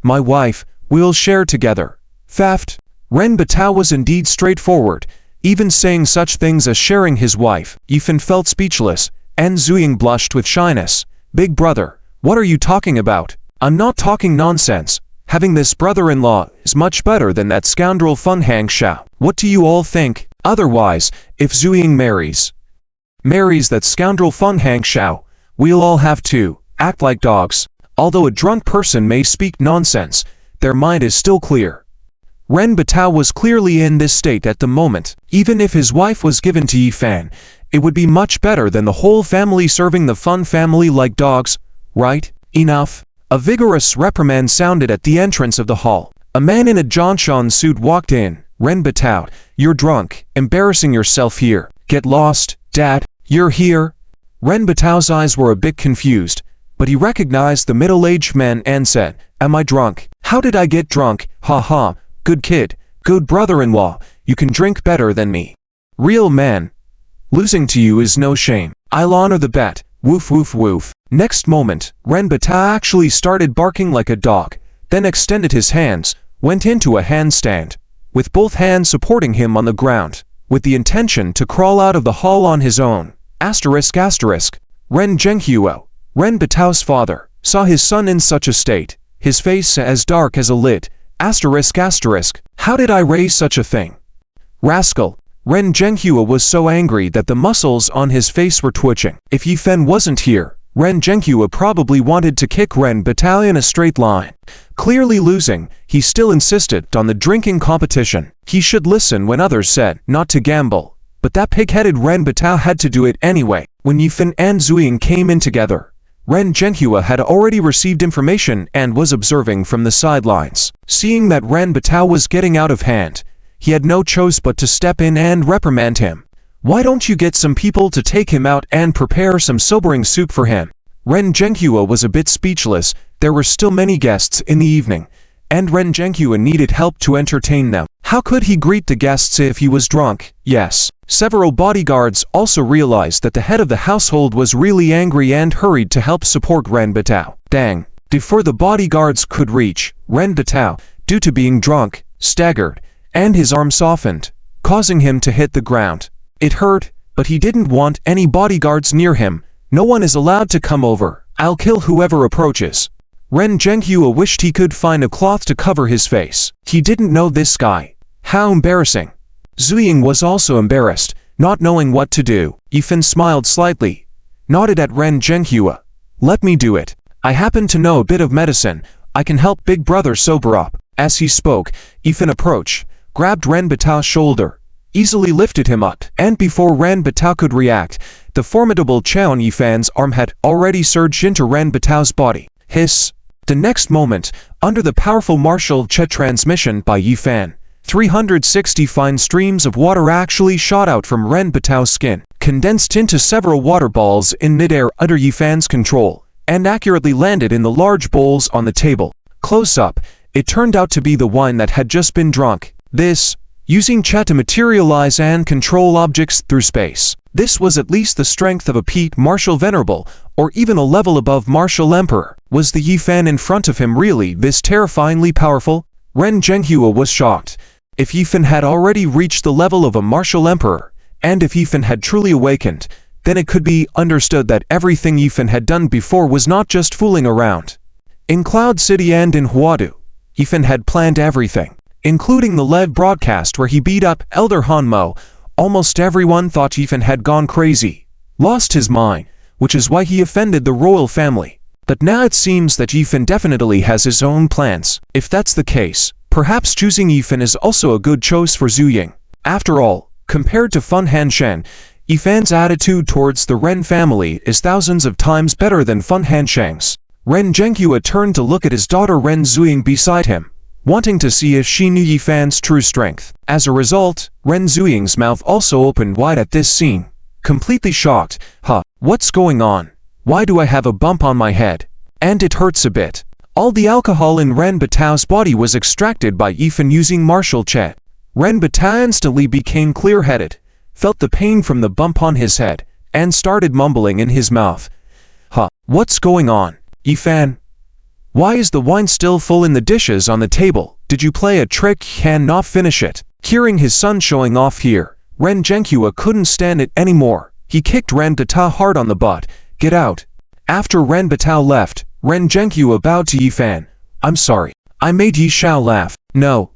A: My wife, we'll share together. Faft. Ren Batao was indeed straightforward, even saying such things as sharing his wife. Yifan felt speechless, and Zuying blushed with shyness. Big brother, what are you talking about? I'm not talking nonsense. Having this brother-in-law is much better than that scoundrel Fun Hank Xiao. What do you all think? Otherwise, if Zuying marries that scoundrel Fun Hank Xiao, we'll all have to act like dogs. Although a drunk person may speak nonsense, their mind is still clear. Ren Batao was clearly in this state at the moment. Even if his wife was given to Yifan, it would be much better than the whole family serving the Fun family like dogs, right? Enough. A vigorous reprimand sounded at the entrance of the hall. A man in a Johnchon suit walked in. Ren Batao, you're drunk, embarrassing yourself here. Get lost, Dad, you're here. Ren Batao's eyes were a bit confused, but he recognized the middle-aged man and said, Am I drunk? How did I get drunk? Ha ha, good kid, good brother-in-law, you can drink better than me. Real man. Losing to you is no shame. I'll honor the bet. Woof woof woof. Next moment, Ren Batao actually started barking like a dog, then extended his hands, went into a handstand, with both hands supporting him on the ground, with the intention to crawl out of the hall on his own. Asterisk. Ren Zhenghuo, Ren Batao's father, saw his son in such a state, his face as dark as a lid. Asterisk. How did I raise such a thing? Rascal. Ren Zhenghuo was so angry that the muscles on his face were twitching. If Yifan wasn't here, Ren Zhenghuo probably wanted to kick Ren Batao in a straight line. Clearly losing, he still insisted on the drinking competition. He should listen when others said not to gamble, but that pig-headed Ren Batao had to do it anyway. When Yifan and Zuying came in together, Ren Zhenghuo had already received information and was observing from the sidelines. Seeing that Ren Batao was getting out of hand, he had no choice but to step in and reprimand him. Why don't you get some people to take him out and prepare some sobering soup for him? Ren Zhenghuo was a bit speechless. There were still many guests in the evening, and Ren Zhenghuo needed help to entertain them. How could he greet the guests if he was drunk? Yes. Several bodyguards also realized that the head of the household was really angry and hurried to help support Ren Batao. Dang. Before the bodyguards could reach, Ren Batao, due to being drunk, staggered, and his arm softened, causing him to hit the ground. It hurt, but he didn't want any bodyguards near him. No one is allowed to come over. I'll kill whoever approaches. Ren Zhenghua wished he could find a cloth to cover his face. He didn't know this guy. How embarrassing. Zuying was also embarrassed, not knowing what to do. Yifan smiled slightly, nodded at Ren Zhenghua. Let me do it. I happen to know a bit of medicine. I can help big brother sober up. As he spoke, Yifan approached, grabbed Ren Batao's shoulder, easily lifted him up, and before Ren Batao could react, the formidable Chaon Yifan's arm had already surged into Ren Batao's body. Hiss. The next moment, under the powerful martial Chet transmission by Yifan, 360 fine streams of water actually shot out from Ren Batao's skin, condensed into several water balls in midair under Yifan's control, and accurately landed in the large bowls on the table. Close up, it turned out to be the wine that had just been drunk. This, using Chet to materialize and control objects through space. This was at least the strength of a Pete Martial Venerable, or even a level above Martial Emperor. Was the Yifan in front of him really this terrifyingly powerful? Ren Zhenghua was shocked. If Yifan had already reached the level of a Martial Emperor, and if Yifan had truly awakened, then it could be understood that everything Yifan had done before was not just fooling around. In Cloud City and in Huadu, Yifan had planned everything, including the live broadcast where he beat up Elder Hanmo. Almost everyone thought Yifan had gone crazy, lost his mind, which is why he offended the royal family. But now it seems that Yifan definitely has his own plans. If that's the case, perhaps choosing Yifan is also a good choice for Zuying. After all, compared to Fun Hanshan, Yifan's attitude towards the Ren family is thousands of times better than Fun Hanshang's. Ren Zhenghua turned to look at his daughter Ren Zuying beside him, wanting to see if she knew Yifan's true strength. As a result, Ren Zuying's mouth also opened wide at this scene, completely shocked. What's going on? Why do I have a bump on my head? And it hurts a bit. All the alcohol in Ren Batao's body was extracted by Yifan using martial Chet. Ren Batao instantly became clear-headed, felt the pain from the bump on his head, and started mumbling in his mouth. What's going on? Yifan? Why is the wine still full in the dishes on the table? Did you play a trick and not finish it? Hearing his son showing off here, Ren Zhenghua couldn't stand it anymore. He kicked Ren Batao hard on the butt. Get out. After Ren Batao left, Ren Zhenghua bowed to Yifan. I'm sorry. I made Yi Xiao laugh. No.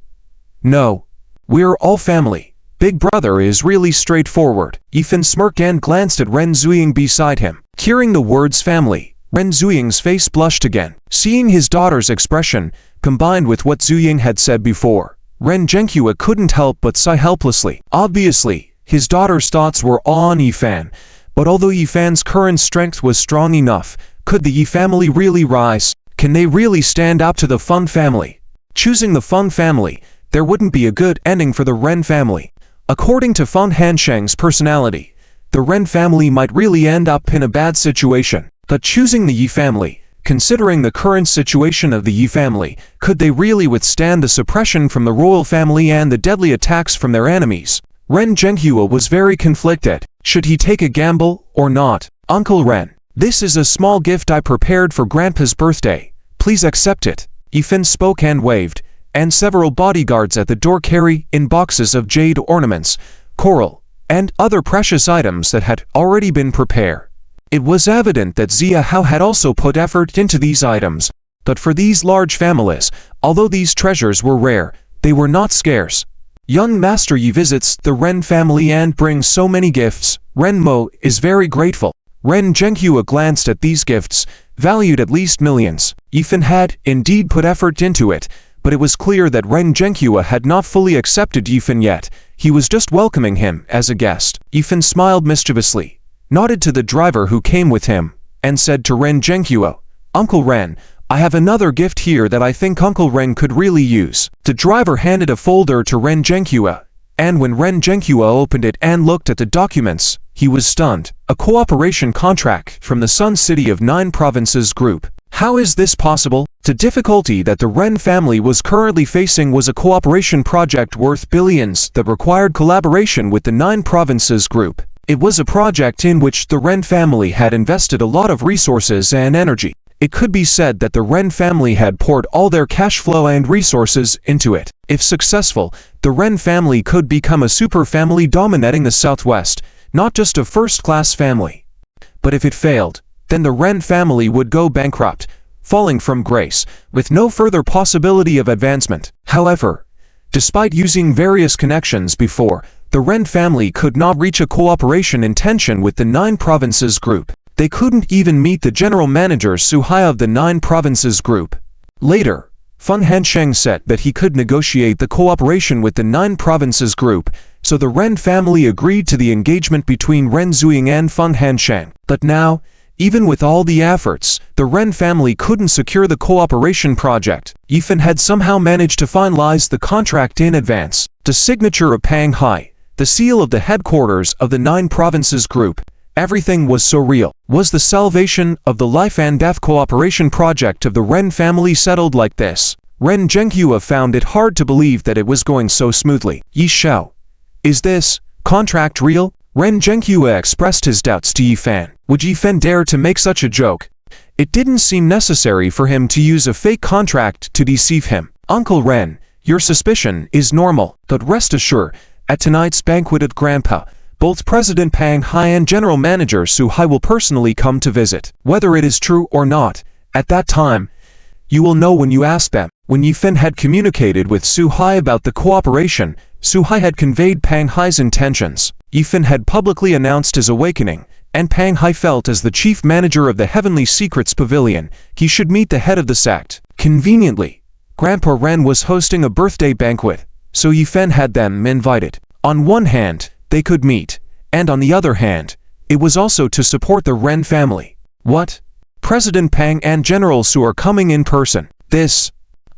A: We're all family. Big brother is really straightforward. Yifan smirked and glanced at Ren Zuying beside him. Hearing the words family, Ren Zuying's face blushed again. Seeing his daughter's expression, combined with what Zuying had said before, Ren Zhenghua couldn't help but sigh helplessly. Obviously, his daughter's thoughts were all on Yifan, but although Yifan's current strength was strong enough, could the Yi family really rise? Can they really stand up to the Fun family? Choosing the Fun family, there wouldn't be a good ending for the Ren family. According to Fun Hanshang's personality, the Ren family might really end up in a bad situation. But choosing the Yi family, considering the current situation of the Yi family, could they really withstand the suppression from the royal family and the deadly attacks from their enemies? Ren Zhenghua was very conflicted. Should he take a gamble or not? Uncle Ren, this is a small gift I prepared for Grandpa's birthday. Please accept it. Yifan spoke and waved, and several bodyguards at the door carried in boxes of jade ornaments, coral, and other precious items that had already been prepared. It was evident that Zia Hao had also put effort into these items, but for these large families, although these treasures were rare, they were not scarce. Young Master Yi visits the Ren family and brings so many gifts. Ren Mo is very grateful. Ren Zhenghua glanced at these gifts, valued at least millions. Yifan had indeed put effort into it, but it was clear that Ren Zhenghua had not fully accepted Yifan yet. He was just welcoming him as a guest. Yifan smiled mischievously, nodded to the driver who came with him, and said to Ren Zhenghua, Uncle Ren, I have another gift here that I think Uncle Ren could really use. The driver handed a folder to Ren Zhenghua, and when Ren Zhenghua opened it and looked at the documents, he was stunned. A cooperation contract from the Sun City of 9 Provinces Group. How is this possible? The difficulty that the Ren family was currently facing was a cooperation project worth billions that required collaboration with the 9 Provinces Group. It was a project in which the Ren family had invested a lot of resources and energy. It could be said that the Ren family had poured all their cash flow and resources into it. If successful, the Ren family could become a super family dominating the Southwest, not just a first-class family. But if it failed, then the Ren family would go bankrupt, falling from grace, with no further possibility of advancement. However, despite using various connections before, the Ren family could not reach a cooperation intention with the 9 Provinces group. They couldn't even meet the general manager Suhai of the 9 Provinces group. Later, Feng Hansheng said that he could negotiate the cooperation with the 9 Provinces group, so the Ren family agreed to the engagement between Ren Zuying and Feng Hansheng. But now, even with all the efforts, the Ren family couldn't secure the cooperation project. Yifen had somehow managed to finalize the contract in advance. The signature of Pang Hai, the seal of the headquarters of the 9 Provinces group. Everything was so real. Was the salvation of the life and death cooperation project of the Ren family settled like this? Ren Zhenghua found it hard to believe that it was going so smoothly. Yi Shao, is this contract real? Ren Zhenghua expressed his doubts to Yifan. Would Yifan dare to make such a joke? It didn't seem necessary for him to use a fake contract to deceive him. Uncle Ren, your suspicion is normal, but rest assured, at tonight's banquet at Grandpa, both President Pang Hai and General Manager Su Hai will personally come to visit. Whether it is true or not, at that time, you will know when you ask them. When Yifan had communicated with Su Hai about the cooperation, Su Hai had conveyed Pang Hai's intentions. Yifan had publicly announced his awakening, and Pang Hai felt as the chief manager of the Heavenly Secrets Pavilion, he should meet the head of the sect. Conveniently, Grandpa Ren was hosting a birthday banquet, so Yifan had them invited. On one hand, they could meet, and on the other hand, it was also to support the Ren family. What? President Pang and General Su are coming in person. This.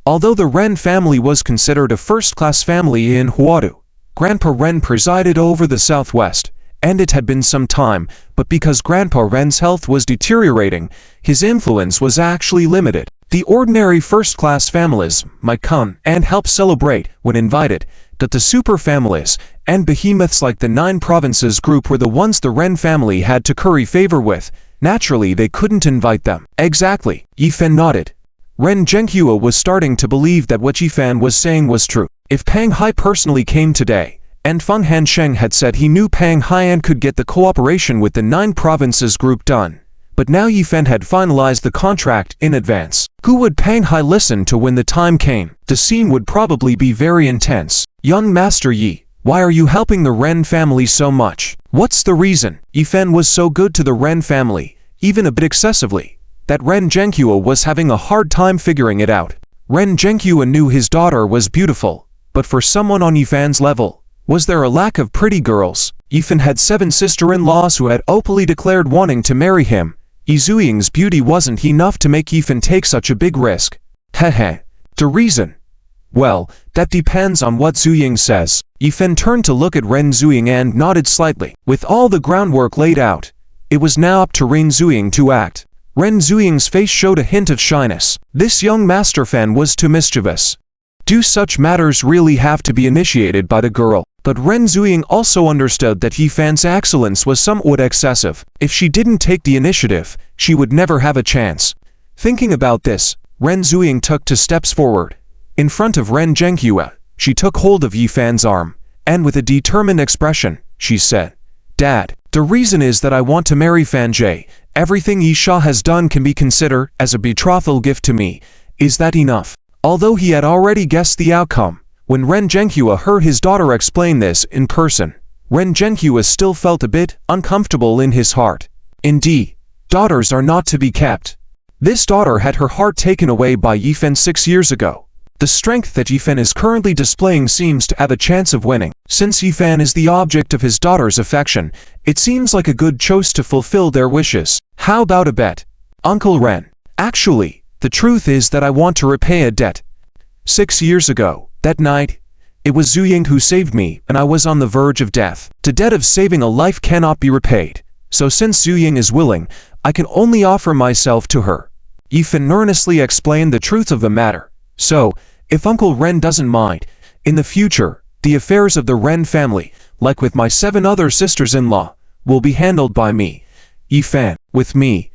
A: Although the Ren family was considered a first-class family in Huadu, Grandpa Ren presided over the Southwest, and it had been some time, but because Grandpa Ren's health was deteriorating, his influence was actually limited. The ordinary first-class families might come and help celebrate when invited, but the super families and behemoths like the 9 Provinces group were the ones the Ren family had to curry favor with. Naturally, they couldn't invite them. Exactly. Yifan nodded. Ren Zhenghua was starting to believe that what Yifan was saying was true. If Pang Hai personally came today, and Feng Hansheng had said he knew Pang Hai and could get the cooperation with the 9 Provinces group done, but now Yifan had finalized the contract in advance. Who would Pang Hai listen to when the time came? The scene would probably be very intense. Young Master Yi, why are you helping the Ren family so much? What's the reason? Yifan was so good to the Ren family, even a bit excessively, that Ren Zhenghua was having a hard time figuring it out. Ren Zhenghua knew his daughter was beautiful, but for someone on Yifan's level, was there a lack of pretty girls? Yifan had 7 sister-in-laws who had openly declared wanting to marry him. Yi Zuying's beauty wasn't enough to make Yifan take such a big risk. Heh. The reason? Well, that depends on what Zuying says. Yifan turned to look at Ren Zuying and nodded slightly. With all the groundwork laid out, it was now up to Ren Zuying to act. Ren Zuying's face showed a hint of shyness. This young master fan was too mischievous. Do such matters really have to be initiated by the girl? But Ren Zuying also understood that Yifan's excellence was somewhat excessive. If she didn't take the initiative, she would never have a chance. Thinking about this, Ren Zuying took 2 steps forward. In front of Ren Zhenghua, she took hold of Yifan's arm, and with a determined expression, she said, "Dad, the reason is that I want to marry Fan Jie. Everything Yisha has done can be considered as a betrothal gift to me. Is that enough?" Although he had already guessed the outcome, when Ren Zhenghua heard his daughter explain this in person, Ren Zhenghua still felt a bit uncomfortable in his heart. Indeed, daughters are not to be kept. This daughter had her heart taken away by Yifan 6 years ago. The strength that Yifan is currently displaying seems to have a chance of winning. Since Yifan is the object of his daughter's affection, it seems like a good choice to fulfill their wishes. How about a bet? Uncle Ren. Actually, the truth is that I want to repay a debt. 6 years ago, that night, it was Zuying who saved me and I was on the verge of death. The debt of saving a life cannot be repaid. So since Zuying is willing, I can only offer myself to her. Yifan earnestly explained the truth of the matter. So, if Uncle Ren doesn't mind, in the future, the affairs of the Ren family, like with my 7 other sisters-in-law, will be handled by me. Yifan, with me.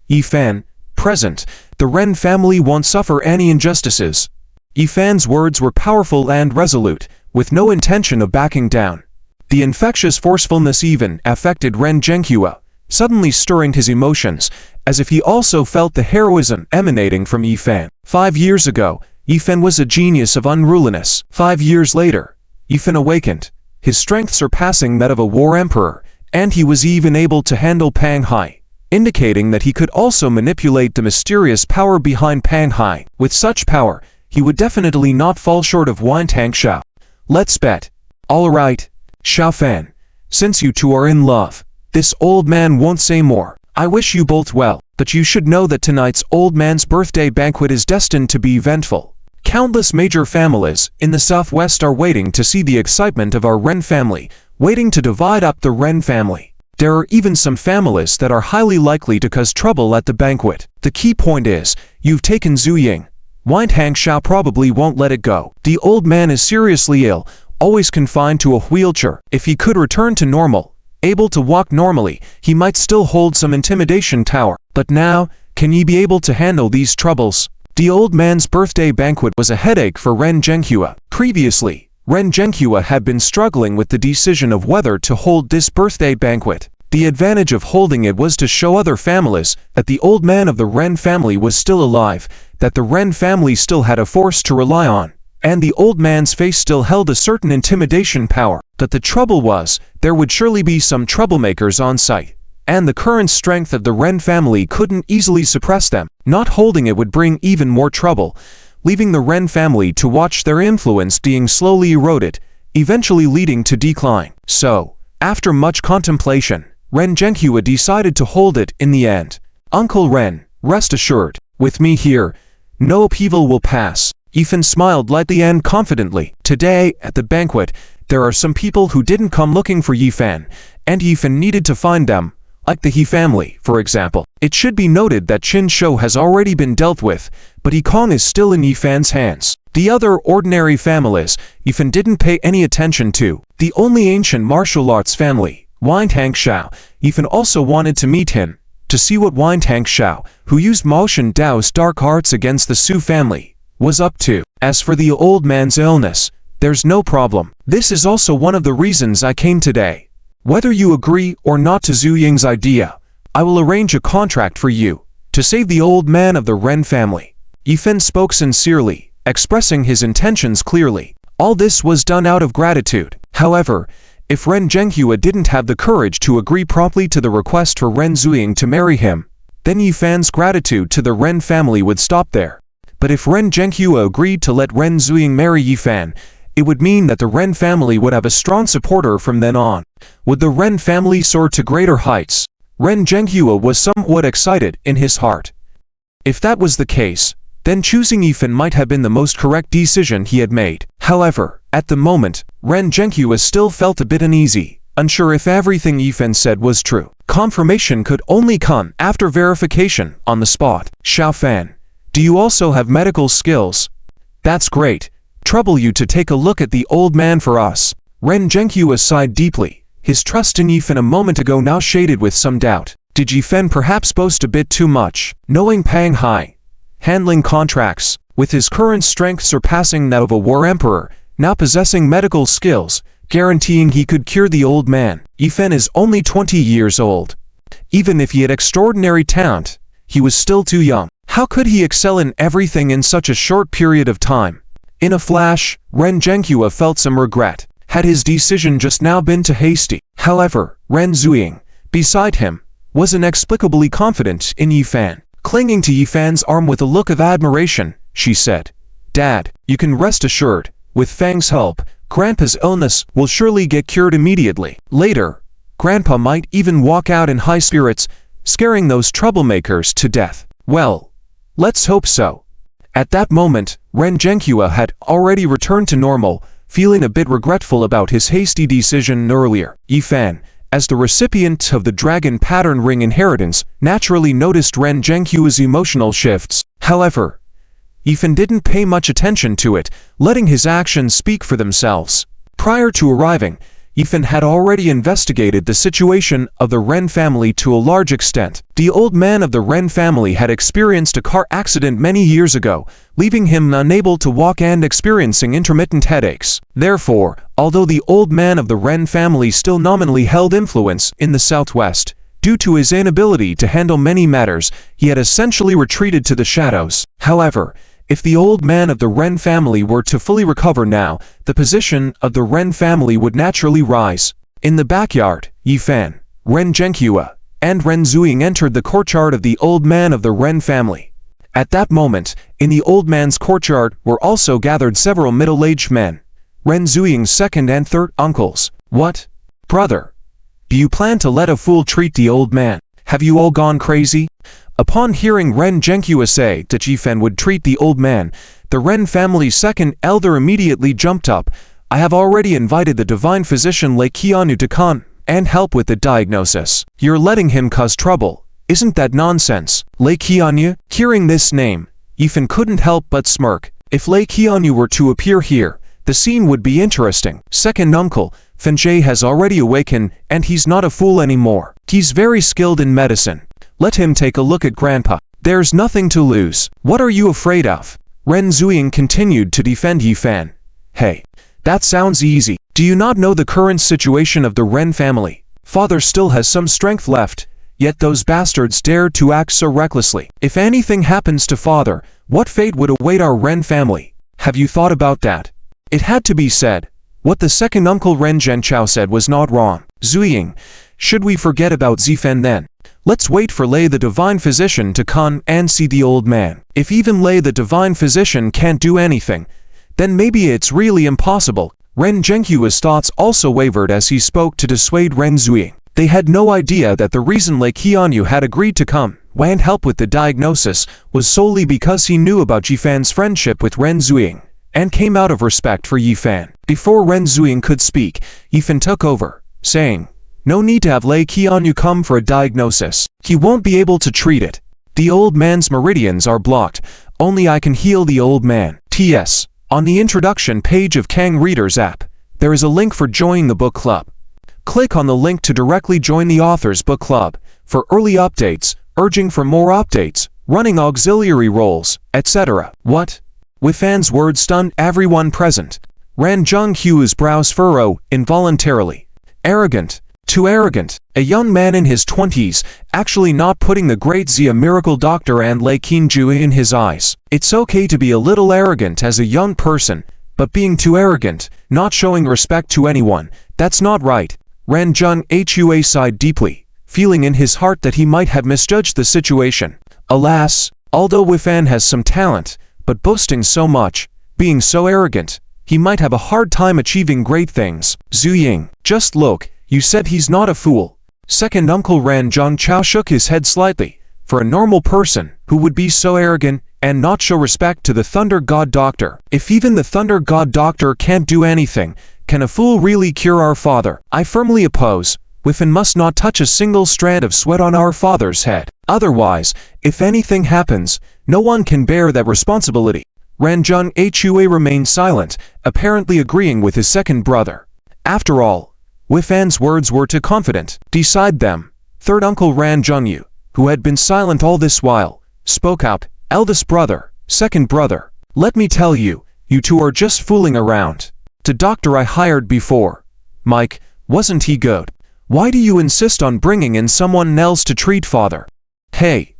A: Yifan, present, the Ren family won't suffer any injustices. Yifan's words were powerful and resolute, with no intention of backing down. The infectious forcefulness even affected Ren Zhenghua, suddenly stirring his emotions, as if he also felt the heroism emanating from Yifan. 5 years ago, Yifan was a genius of unruliness. 5 years later, Yifan awakened, his strength surpassing that of a war emperor, and he was even able to handle Pang Hai, indicating that he could also manipulate the mysterious power behind Pang Hai. With such power, he would definitely not fall short of Wintang Xiao. Let's bet. All right, Xiao Fan, since you two are in love, this old man won't say more. I wish you both well, but you should know that tonight's old man's birthday banquet is destined to be eventful. Countless major families in the southwest are waiting to see the excitement of our Ren family, waiting to divide up the Ren family. There are even some families that are highly likely to cause trouble at the banquet. The key point is, you've taken Zhu Ying. Wintang Xiao probably won't let it go. The old man is seriously ill, always confined to a wheelchair. If he could return to normal, able to walk normally, he might still hold some intimidation power. But now, can he be able to handle these troubles? The old man's birthday banquet was a headache for Ren Zhenghua. Previously, Ren Zhenghua had been struggling with the decision of whether to hold this birthday banquet. The advantage of holding it was to show other families that the old man of the Ren family was still alive, that the Ren family still had a force to rely on, and the old man's face still held a certain intimidation power. But the trouble was, there would surely be some troublemakers on site, and the current strength of the Ren family couldn't easily suppress them. Not holding it would bring even more trouble, leaving the Ren family to watch their influence being slowly eroded, eventually leading to decline. So, after much contemplation, Ren Zhenghua decided to hold it in the end. Uncle Ren, rest assured, with me here, no upheaval will pass. Yifan smiled lightly and confidently. Today, at the banquet, there are some people who didn't come looking for Yifan, and Yifan needed to find them, like the He family, for example. It should be noted that Qin Shou has already been dealt with, but Yikong is still in Yifan's hands. The other ordinary families, Yifan didn't pay any attention to. The only ancient martial arts family, Wintang Xiao, Yifan also wanted to meet him, to see what Wintang Xiao, who used Maoshan Dao's dark arts against the Su family, was up to. As for the old man's illness, there's no problem. This is also one of the reasons I came today. Whether you agree or not to Zhu Ying's idea, I will arrange a contract for you, to save the old man of the Ren family. Yifan spoke sincerely, expressing his intentions clearly. All this was done out of gratitude. However, if Ren Zhenghua didn't have the courage to agree promptly to the request for Ren Zuying to marry him, then Yifan's gratitude to the Ren family would stop there. But if Ren Zhenghua agreed to let Ren Zuying marry Yifan, it would mean that the Ren family would have a strong supporter from then on. Would the Ren family soar to greater heights? Ren Zhenghua was somewhat excited in his heart. If that was the case, then choosing Yifan might have been the most correct decision he had made. However, at the moment, Ren Zhenghua still felt a bit uneasy, unsure if everything Yifan said was true. Confirmation could only come after verification on the spot. Xiao Fan, do you also have medical skills? That's great. Trouble you to take a look at the old man for us. Ren Zhenghua sighed deeply, his trust in Yifan a moment ago now shaded with some doubt. Did Yifan perhaps boast a bit too much? Knowing Pang Hai, handling contracts, with his current strength surpassing that of a war emperor, now possessing medical skills, guaranteeing he could cure the old man. Yifan is only 20 years old. Even if he had extraordinary talent, he was still too young. How could he excel in everything in such a short period of time? In a flash, Ren Zhenghua felt some regret. Had his decision just now been too hasty? However, Ren Zuying, beside him, was inexplicably confident in Yifan. Clinging to Yifan's arm with a look of admiration, she said, "Dad, you can rest assured, with Fang's help, Grandpa's illness will surely get cured immediately. Later, Grandpa might even walk out in high spirits, scaring those troublemakers to death." Well, let's hope so. At that moment, Ren Zhenghua had already returned to normal, feeling a bit regretful about his hasty decision earlier. Yifan, as the recipient of the Dragon Pattern Ring inheritance, naturally noticed Ren Zhenghua's emotional shifts. However, Yifan didn't pay much attention to it, letting his actions speak for themselves. Prior to arriving, Yifan had already investigated the situation of the Ren family to a large extent. The old man of the Ren family had experienced a car accident many years ago, leaving him unable to walk and experiencing intermittent headaches. Therefore, although the old man of the Ren family still nominally held influence in the southwest, due to his inability to handle many matters, he had essentially retreated to the shadows. However, if the old man of the Ren family were to fully recover now, the position of the Ren family would naturally rise. In the backyard, Yifan, Ren Zhenghua, and Ren Zuying entered the courtyard of the old man of the Ren family. At that moment, in the old man's courtyard were also gathered several middle-aged men, Ren Zuying's second and third uncles. What? Brother, do you plan to let a fool treat the old man? Have you all gone crazy? Upon hearing Ren Zhenghua say that Yifan would treat the old man, the Ren family's second elder immediately jumped up. I have already invited the divine physician Lei Qianyu to come and help with the diagnosis. You're letting him cause trouble. Isn't that nonsense? Lei Qianyu? Hearing this name, Yifan couldn't help but smirk. If Lei Qianyu were to appear here, the scene would be interesting. Second uncle, Fenjie has already awakened and he's not a fool anymore. He's very skilled in medicine. Let him take a look at Grandpa. There's nothing to lose. What are you afraid of? Ren Zuying continued to defend Yifan. Hey, that sounds easy. Do you not know the current situation of the Ren family? Father still has some strength left, yet those bastards dared to act so recklessly. If anything happens to father, what fate would await our Ren family? Have you thought about that? It had to be said. What the second uncle Ren Zhenchao said was not wrong. Zuying, should we forget about Zifan then? Let's wait for Lei the divine physician to come and see the old man. If even Lei the divine physician can't do anything, then maybe it's really impossible. Ren Zhenghua's thoughts also wavered as he spoke to dissuade Ren Zuying. They had no idea that the reason Lei Qianyu had agreed to come and help with the diagnosis was solely because he knew about Yifan's friendship with Ren Zuying, and came out of respect for Yifan. Before Ren Zuying could speak, Yifan took over, saying, no need to have Lei Qianyu come for a diagnosis. He won't be able to treat it. The old man's meridians are blocked. Only I can heal the old man. T.S. On the introduction page of Kang Reader's app, there is a link for joining the book club. Click on the link to directly join the author's book club for early updates, urging for more updates, running auxiliary roles, etc. What? Yifan's words stunned everyone present. Ran Zhenghua's brows furrow involuntarily. Arrogant. Too arrogant. A young man in his 20s, actually not putting the great Zia miracle doctor and Lei Qianyu in his eyes. It's okay to be a little arrogant as a young person, but being too arrogant, not showing respect to anyone, that's not right. Ran Zhenghua sighed deeply, feeling in his heart that he might have misjudged the situation. Alas, although Yifan has some talent, but boasting so much, being so arrogant, he might have a hard time achieving great things. Zuying, just look. You said he's not a fool. Second uncle Ran Zhengchao shook his head slightly. For a normal person, who would be so arrogant and not show respect to the Thunder God Doctor? If even the Thunder God Doctor can't do anything, can a fool really cure our father? I firmly oppose. Yifan must not touch a single strand of sweat on our father's head. Otherwise, if anything happens, no one can bear that responsibility. Ran Zhenghua remained silent, apparently agreeing with his second brother. After all, Yifan's words were too confident. Decide them. Third uncle Ran Zhengyu, who had been silent all this while, spoke out. Eldest brother, second brother, let me tell you, you two are just fooling around. The doctor I hired before, Mike, wasn't he good? Why do you insist on bringing in someone else to treat father? Hey,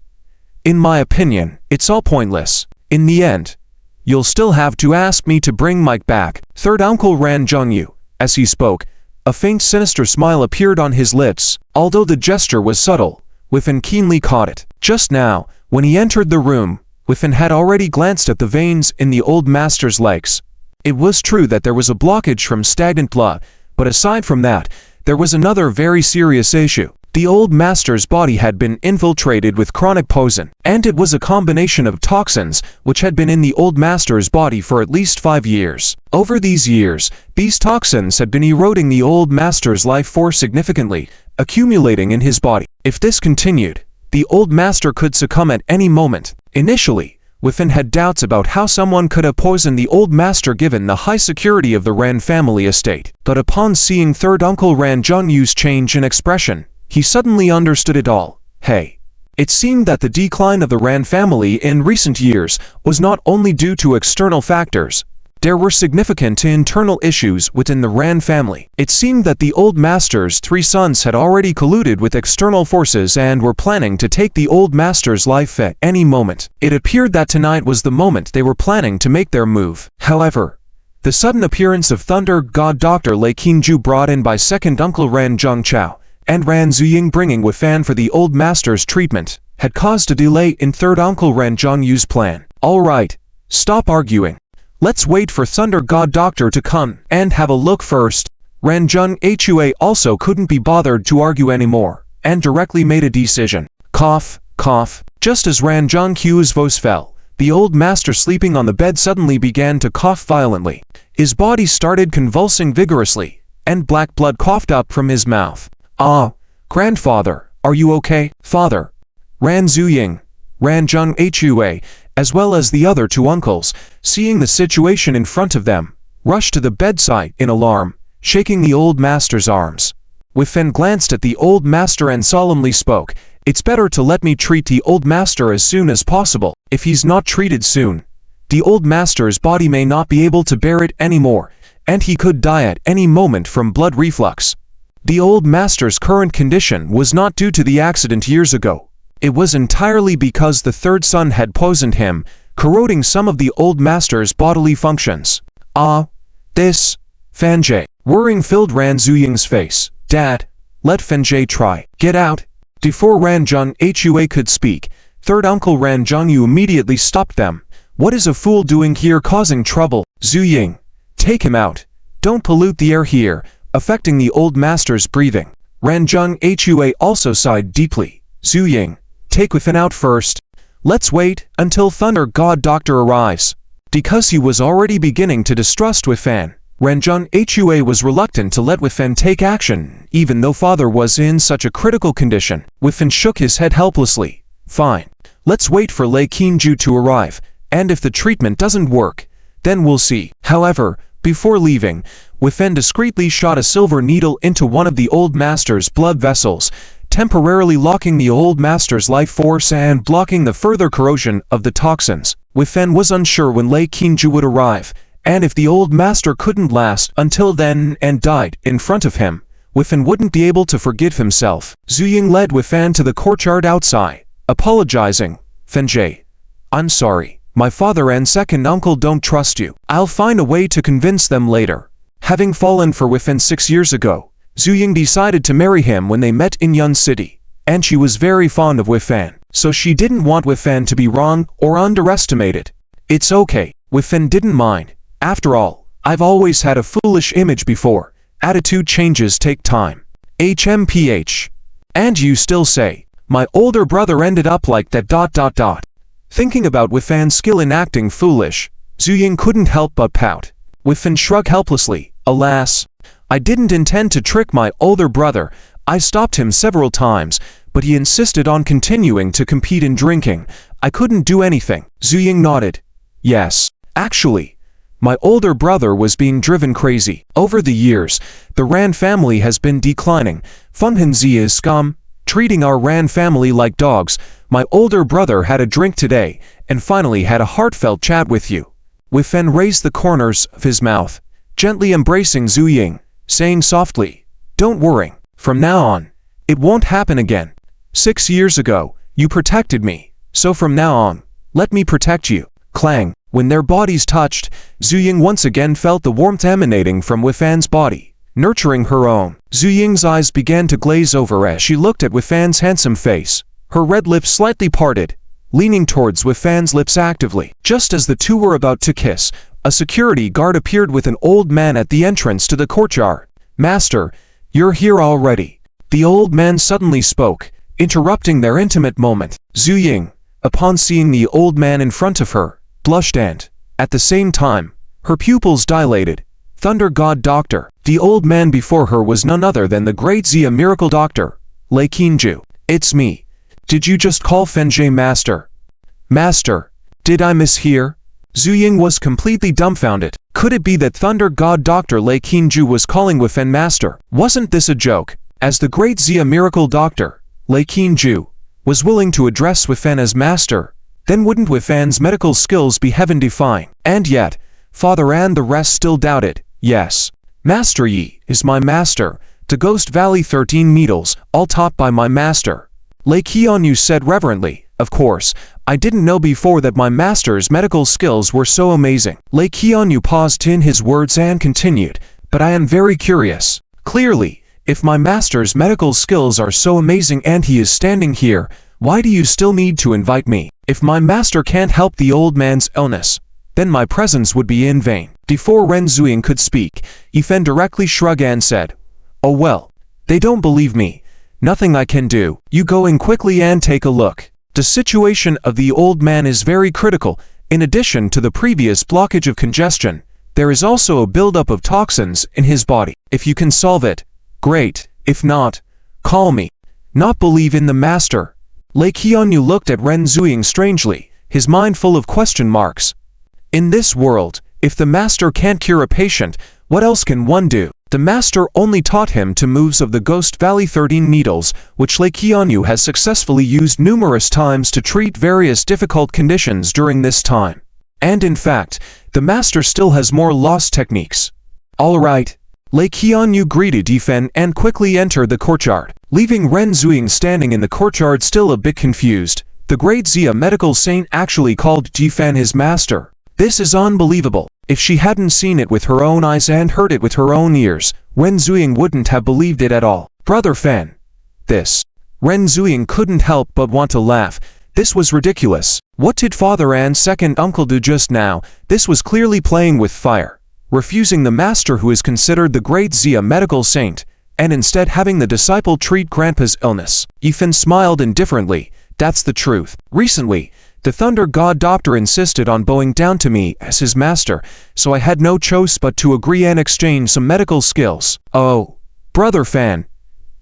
A: in my opinion, it's all pointless. In the end, you'll still have to ask me to bring Mike back. Third uncle Ran Zhengyu, as he spoke, a faint sinister smile appeared on his lips. Although the gesture was subtle, Yifan keenly caught it. Just now, when he entered the room, Yifan had already glanced at the veins in the old master's legs. It was true that there was a blockage from stagnant blood, but aside from that, there was another very serious issue. The old master's body had been infiltrated with chronic poison, and it was a combination of toxins which had been in the old master's body for at least 5 years. Over these years, these toxins had been eroding the old master's life force significantly, accumulating in his body. If this continued, the old master could succumb at any moment. Initially, Wifan had doubts about how someone could have poisoned the old master given the high security of the Ran family estate. But upon seeing third uncle Ran Jungyu's change in expression, he suddenly understood it all. Hey. It seemed that the decline of the Ran family in recent years was not only due to external factors. There were significant internal issues within the Ran family. It seemed that the old master's 3 sons had already colluded with external forces and were planning to take the old master's life at any moment. It appeared that tonight was the moment they were planning to make their move. However, the sudden appearance of Thunder God Dr. Lei Qingju brought in by second uncle Ran Zhengchao and Ran Zuying bringing Wifan for the old master's treatment had caused a delay in third uncle Ran Zhongyu's plan. Alright, stop arguing. Let's wait for Thunder God Doctor to come and have a look first. Ran Zhonghua also couldn't be bothered to argue anymore and directly made a decision. Cough, cough. Just as Ran Zhonghua's voice fell, the old master sleeping on the bed suddenly began to cough violently. His body started convulsing vigorously, and black blood coughed up from his mouth. Ah, grandfather, are you okay? Father. Ran Zuying, Ran Zhonghua, as well as the other 2 uncles, seeing the situation in front of them, rushed to the bedside in alarm, shaking the old master's arms. Wifan glanced at the old master and solemnly spoke, "It's better to let me treat the old master as soon as possible. If he's not treated soon, the old master's body may not be able to bear it anymore, and he could die at any moment from blood reflux." The old master's current condition was not due to the accident years ago. It was entirely because the third son had poisoned him, corroding some of the old master's bodily functions. Ah, this, Fanjie. Worrying filled Ran Zuying's face. Dad, let Fanjie try. Get out. Before Ran Zhonghua could speak, third uncle Ran Zhongyu immediately stopped them. What is a fool doing here causing trouble? Zuying, take him out. Don't pollute the air here, affecting the old master's breathing. Ran Zhonghua also sighed deeply. Zuying, take Wifan out first. Let's wait until Thunder God Doctor arrives. Because he was already beginning to distrust Wifan, Ran Zhonghua was reluctant to let Wifan take action, even though father was in such a critical condition. Wifan shook his head helplessly. Fine. Let's wait for Lei Qingju to arrive, and if the treatment doesn't work, then we'll see. However, before leaving, Wifan discreetly shot a silver needle into one of the old master's blood vessels, temporarily locking the old master's life force and blocking the further corrosion of the toxins. Wifan was unsure when Lei Qingju would arrive, and if the old master couldn't last until then and died in front of him, Wifan wouldn't be able to forgive himself. Zuying led Wifan to the courtyard outside, apologizing. Fanjie, I'm sorry. My father and second uncle don't trust you. I'll find a way to convince them later. Having fallen for Wifan 6 years ago, Zuying decided to marry him when they met in Yun City, and she was very fond of Wifan, so she didn't want Wifan to be wrong or underestimated. It's okay, Wifan didn't mind. After all, I've always had a foolish image before. Attitude changes take time. HMPH. And you still say, my older brother ended up like that ... Thinking about Wifan's skill in acting foolish, Zuying couldn't help but pout. Wifan shrugged helplessly. Alas, I didn't intend to trick my older brother. I stopped him several times, but he insisted on continuing to compete in drinking. I couldn't do anything. Zuying nodded. Yes, actually, my older brother was being driven crazy. Over the years, the Ran family has been declining. Funhanzi is scum, treating our Ran family like dogs. My older brother had a drink today, and finally had a heartfelt chat with you. Wifan raised the corners of his mouth, gently embracing Zuying, saying softly, don't worry, from now on, it won't happen again. 6 years ago, you protected me, so from now on, let me protect you. Clang. When their bodies touched, Zuying once again felt the warmth emanating from Wifan's body, nurturing her own. Zuying's eyes began to glaze over as she looked at Wifan's handsome face, her red lips slightly parted, leaning towards Wifan's lips actively. Just as the two were about to kiss, a security guard appeared with an old man at the entrance to the courtyard. Master, you're here already. The old man suddenly spoke, interrupting their intimate moment. Zuying, upon seeing the old man in front of her, blushed and, at the same time, her pupils dilated. Thunder God Doctor. The old man before her was none other than the great Zia miracle doctor, Lei Qingju. It's me. Did you just call Fanjie Master? Master. Did I mishear? Zhu Ying was completely dumbfounded. Could it be that Thunder God Dr. Lei Qinju was calling Wifan Master? Wasn't this a joke? As the great Xia miracle doctor, Lei Qinju, was willing to address Wifan as Master, then wouldn't Wifan's medical skills be heaven-defying? And yet, Father and the rest still doubted. Yes, Master Yi is my master, to Ghost Valley 13 Needles, all taught by my master. Lei Qianyu said reverently. Of course, I didn't know before that my master's medical skills were so amazing. Lei Qianyu paused in his words and continued, but I am very curious. Clearly, if my master's medical skills are so amazing and he is standing here, why do you still need to invite me? If my master can't help the old man's illness, then my presence would be in vain. Before Ren Zuying could speak, Yifan directly shrugged and said, Oh well, they don't believe me. Nothing I can do. You go in quickly and take a look. The situation of the old man is very critical. In addition to the previous blockage of congestion, there is also a buildup of toxins in his body. If you can solve it, great. If not, call me. Not believe in the master. Lei Qianyu looked at Ren Zuying strangely, his mind full of question marks. In this world, if the master can't cure a patient, what else can one do? The master only taught him two moves of the Ghost Valley 13 Needles, which Lei Qianyu has successfully used numerous times to treat various difficult conditions during this time. And in fact, the master still has more lost techniques. All right. Lei Qianyu greeted Yifan and quickly entered the courtyard, leaving Ren Zuying standing in the courtyard still a bit confused. The great Xia medical saint actually called Yifan his master. This is unbelievable. If she hadn't seen it with her own eyes and heard it with her own ears, Ren Zuying wouldn't have believed it at all. Brother Fan. This. Ren Zuying couldn't help but want to laugh. This was ridiculous. What did father and second uncle do just now? This was clearly playing with fire. Refusing the master who is considered the great Xia medical saint, and instead having the disciple treat grandpa's illness. Yifan smiled indifferently. That's the truth. Recently, the Thunder God Doctor insisted on bowing down to me as his master, so I had no choice but to agree and exchange some medical skills. Oh, Brother Fan.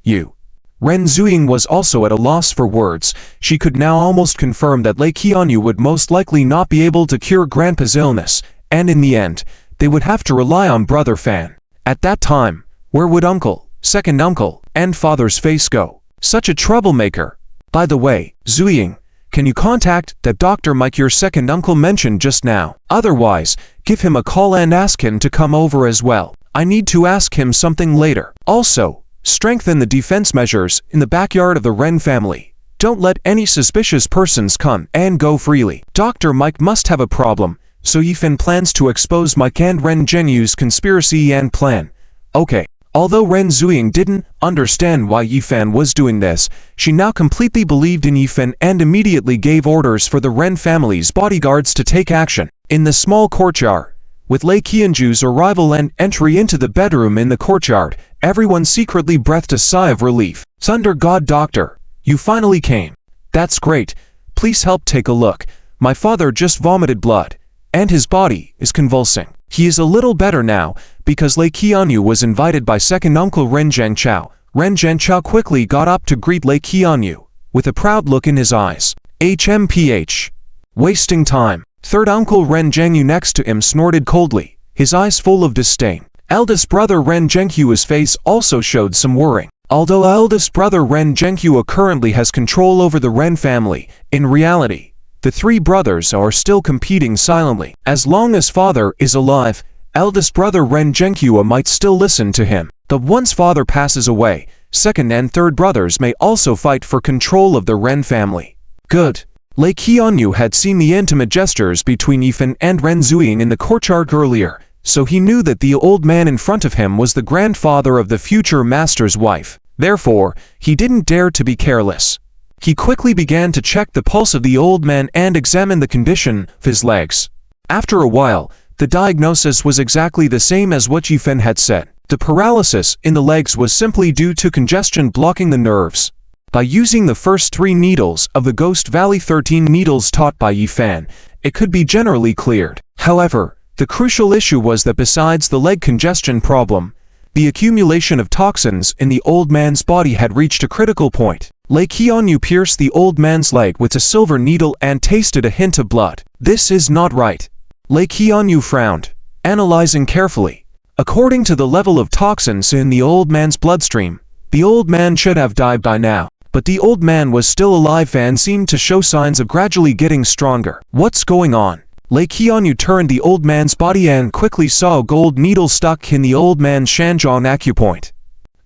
A: You. Ren Zuying was also at a loss for words. She could now almost confirm that Lei Qianyu would most likely not be able to cure grandpa's illness, and in the end, they would have to rely on Brother Fan. At that time, where would uncle, second uncle, and father's face go? Such a troublemaker. By the way, Zuying, can you contact that Dr. Mike your second uncle mentioned just now? Otherwise, give him a call and ask him to come over as well. I need to ask him something later. Also, strengthen the defense measures in the backyard of the Ren family. Don't let any suspicious persons come and go freely. Dr. Mike must have a problem, so Yifan plans to expose Mike and Ren Zhengyu's conspiracy and plan. Okay. Although Ren Zuying didn't understand why Yifan was doing this, she now completely believed in Yifan and immediately gave orders for the Ren family's bodyguards to take action. In the small courtyard, with Lei Qianju's arrival and entry into the bedroom in the courtyard, everyone secretly breathed a sigh of relief. Thunder God Doctor, you finally came. That's great. Please help take a look. My father just vomited blood, and his body is convulsing. He is a little better now, because Lei Qianyu was invited by second uncle Ren Zhengchao. Ren Zhengchao quickly got up to greet Lei Qianyu, with a proud look in his eyes. HMPH. Wasting time. Third uncle Ren Zhengyu next to him snorted coldly, his eyes full of disdain. Eldest brother Ren Zhenghua's face also showed some worrying. Although eldest brother Ren Zhenghua currently has control over the Ren family, in reality, the three brothers are still competing silently. As long as father is alive, eldest brother Ren Zhenghua might still listen to him. But once father passes away, second and third brothers may also fight for control of the Ren family. Good. Lei Qianyu had seen the intimate gestures between Yifan and Ren Zuying in the courtyard earlier, so he knew that the old man in front of him was the grandfather of the future master's wife. Therefore, he didn't dare to be careless. He quickly began to check the pulse of the old man and examine the condition of his legs. After a while, the diagnosis was exactly the same as what Yifan had said. The paralysis in the legs was simply due to congestion blocking the nerves. By using the first 3 needles of the Ghost Valley 13 needles taught by Yifan, it could be generally cleared. However, the crucial issue was that besides the leg congestion problem, the accumulation of toxins in the old man's body had reached a critical point. Lei Qianyu pierced the old man's leg with a silver needle and tasted a hint of blood. This is not right. Lei Qianyu frowned, analyzing carefully. According to the level of toxins in the old man's bloodstream, the old man should have died by now. But the old man was still alive and seemed to show signs of gradually getting stronger. What's going on? Lei Qianyu turned the old man's body and quickly saw a gold needle stuck in the old man's shanzhong acupoint.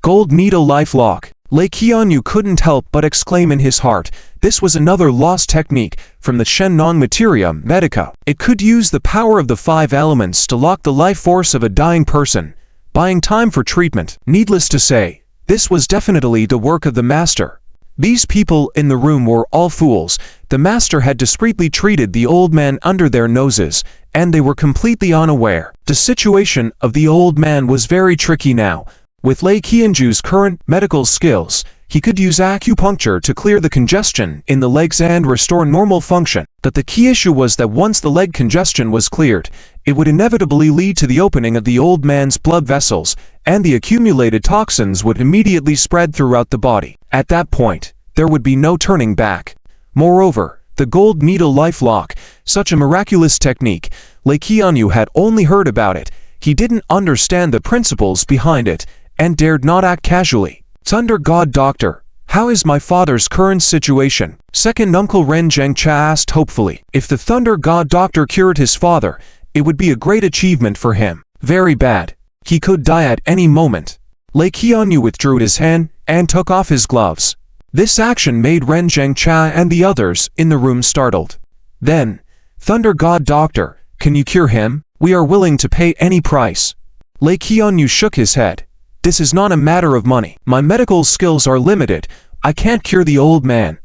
A: Gold needle life lock. Lei Qianyu couldn't help but exclaim in his heart. This was another lost technique from the Shennon Materia Medica. It could use the power of the 5 elements to lock the life force of a dying person, buying time for treatment. Needless to say, this was definitely the work of the master. These people in the room were all fools. The master had discreetly treated the old man under their noses, and they were completely unaware. The situation of the old man was very tricky now. With Lei Qianju's current medical skills, he could use acupuncture to clear the congestion in the legs and restore normal function. But the key issue was that once the leg congestion was cleared, it would inevitably lead to the opening of the old man's blood vessels, and the accumulated toxins would immediately spread throughout the body. At that point, there would be no turning back. Moreover, the gold needle life lock, such a miraculous technique, Lei Qianyu had only heard about it. He didn't understand the principles behind it, and dared not act casually. Thunder God Doctor, how is my father's current situation? Second Uncle Ren Zhengcha asked hopefully. If the Thunder God Doctor cured his father, it would be a great achievement for him. Very bad. He could die at any moment. Lei Qianyu withdrew his hand and took off his gloves. This action made Ren Zhengcha and the others in the room startled. Then, Thunder God Doctor, can you cure him? We are willing to pay any price. Lei Qianyu shook his head. This is not a matter of money. My medical skills are limited. I can't cure the old man.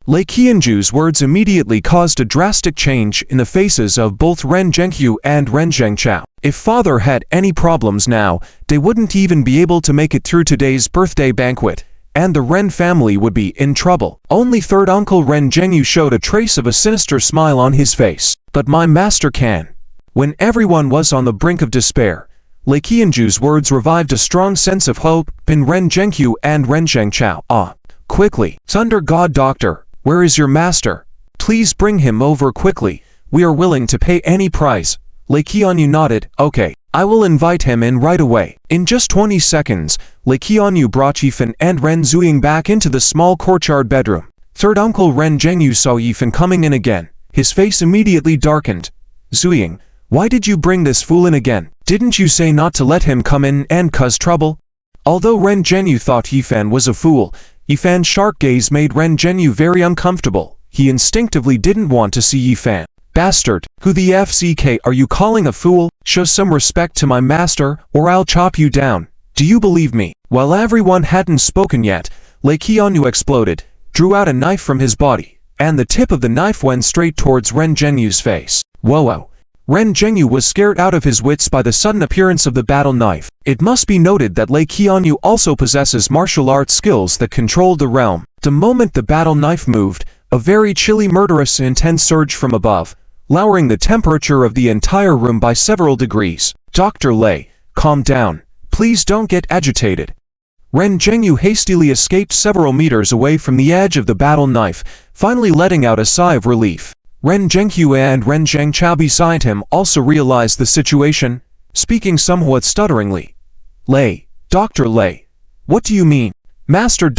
A: Lei Qianju's words immediately caused a drastic change in the faces of both Ren Zhengyu and Ren Zhengchao. If father had any problems now, they wouldn't even be able to make it through today's birthday banquet, and the Ren family would be in trouble. Only third uncle Ren Zhengyu showed a trace of a sinister smile on his face. But my master can. When everyone was on the brink of despair, Lei Qianju's words revived a strong sense of hope in Ren Zhengyu and Ren Zhengchao. Quickly, Thunder God Doctor, where is your master? Please bring him over quickly. We are willing to pay any price. Lei Qianyu nodded. Okay, I will invite him in right away. In just 20 seconds, Lei Qianyu brought Yifan and Ren Zuying back into the small courtyard bedroom. Third uncle Ren Zhengyu saw Yifan coming in again. His face immediately darkened. Zuying, why did you bring this fool in again? Didn't you say not to let him come in and cause trouble? Although Ren Zhengyu thought Yifan was a fool, Yifan's sharp gaze made Ren Zhengyu very uncomfortable. He instinctively didn't want to see Yifan. Bastard, who the FCK are you calling a fool? Show some respect to my master, or I'll chop you down. Do you believe me? While everyone hadn't spoken yet, Lei Qianyu exploded, drew out a knife from his body, and the tip of the knife went straight towards Ren Zhengyu's face. Whoa! Ren Zhengyu was scared out of his wits by the sudden appearance of the battle knife. It must be noted that Lei Qianyu also possesses martial arts skills that controlled the realm. The moment the battle knife moved, a very chilly, murderous, intense surge from above, lowering the temperature of the entire room by several degrees. Dr. Lei, calm down. Please don't get agitated. Ren Zhengyu hastily escaped several meters away from the edge of the battle knife, finally letting out a sigh of relief. Ren Zhengyu and Ren Zhengchao beside him also realized the situation, speaking somewhat stutteringly. Lei, Dr. Lei, what do you mean? Master ...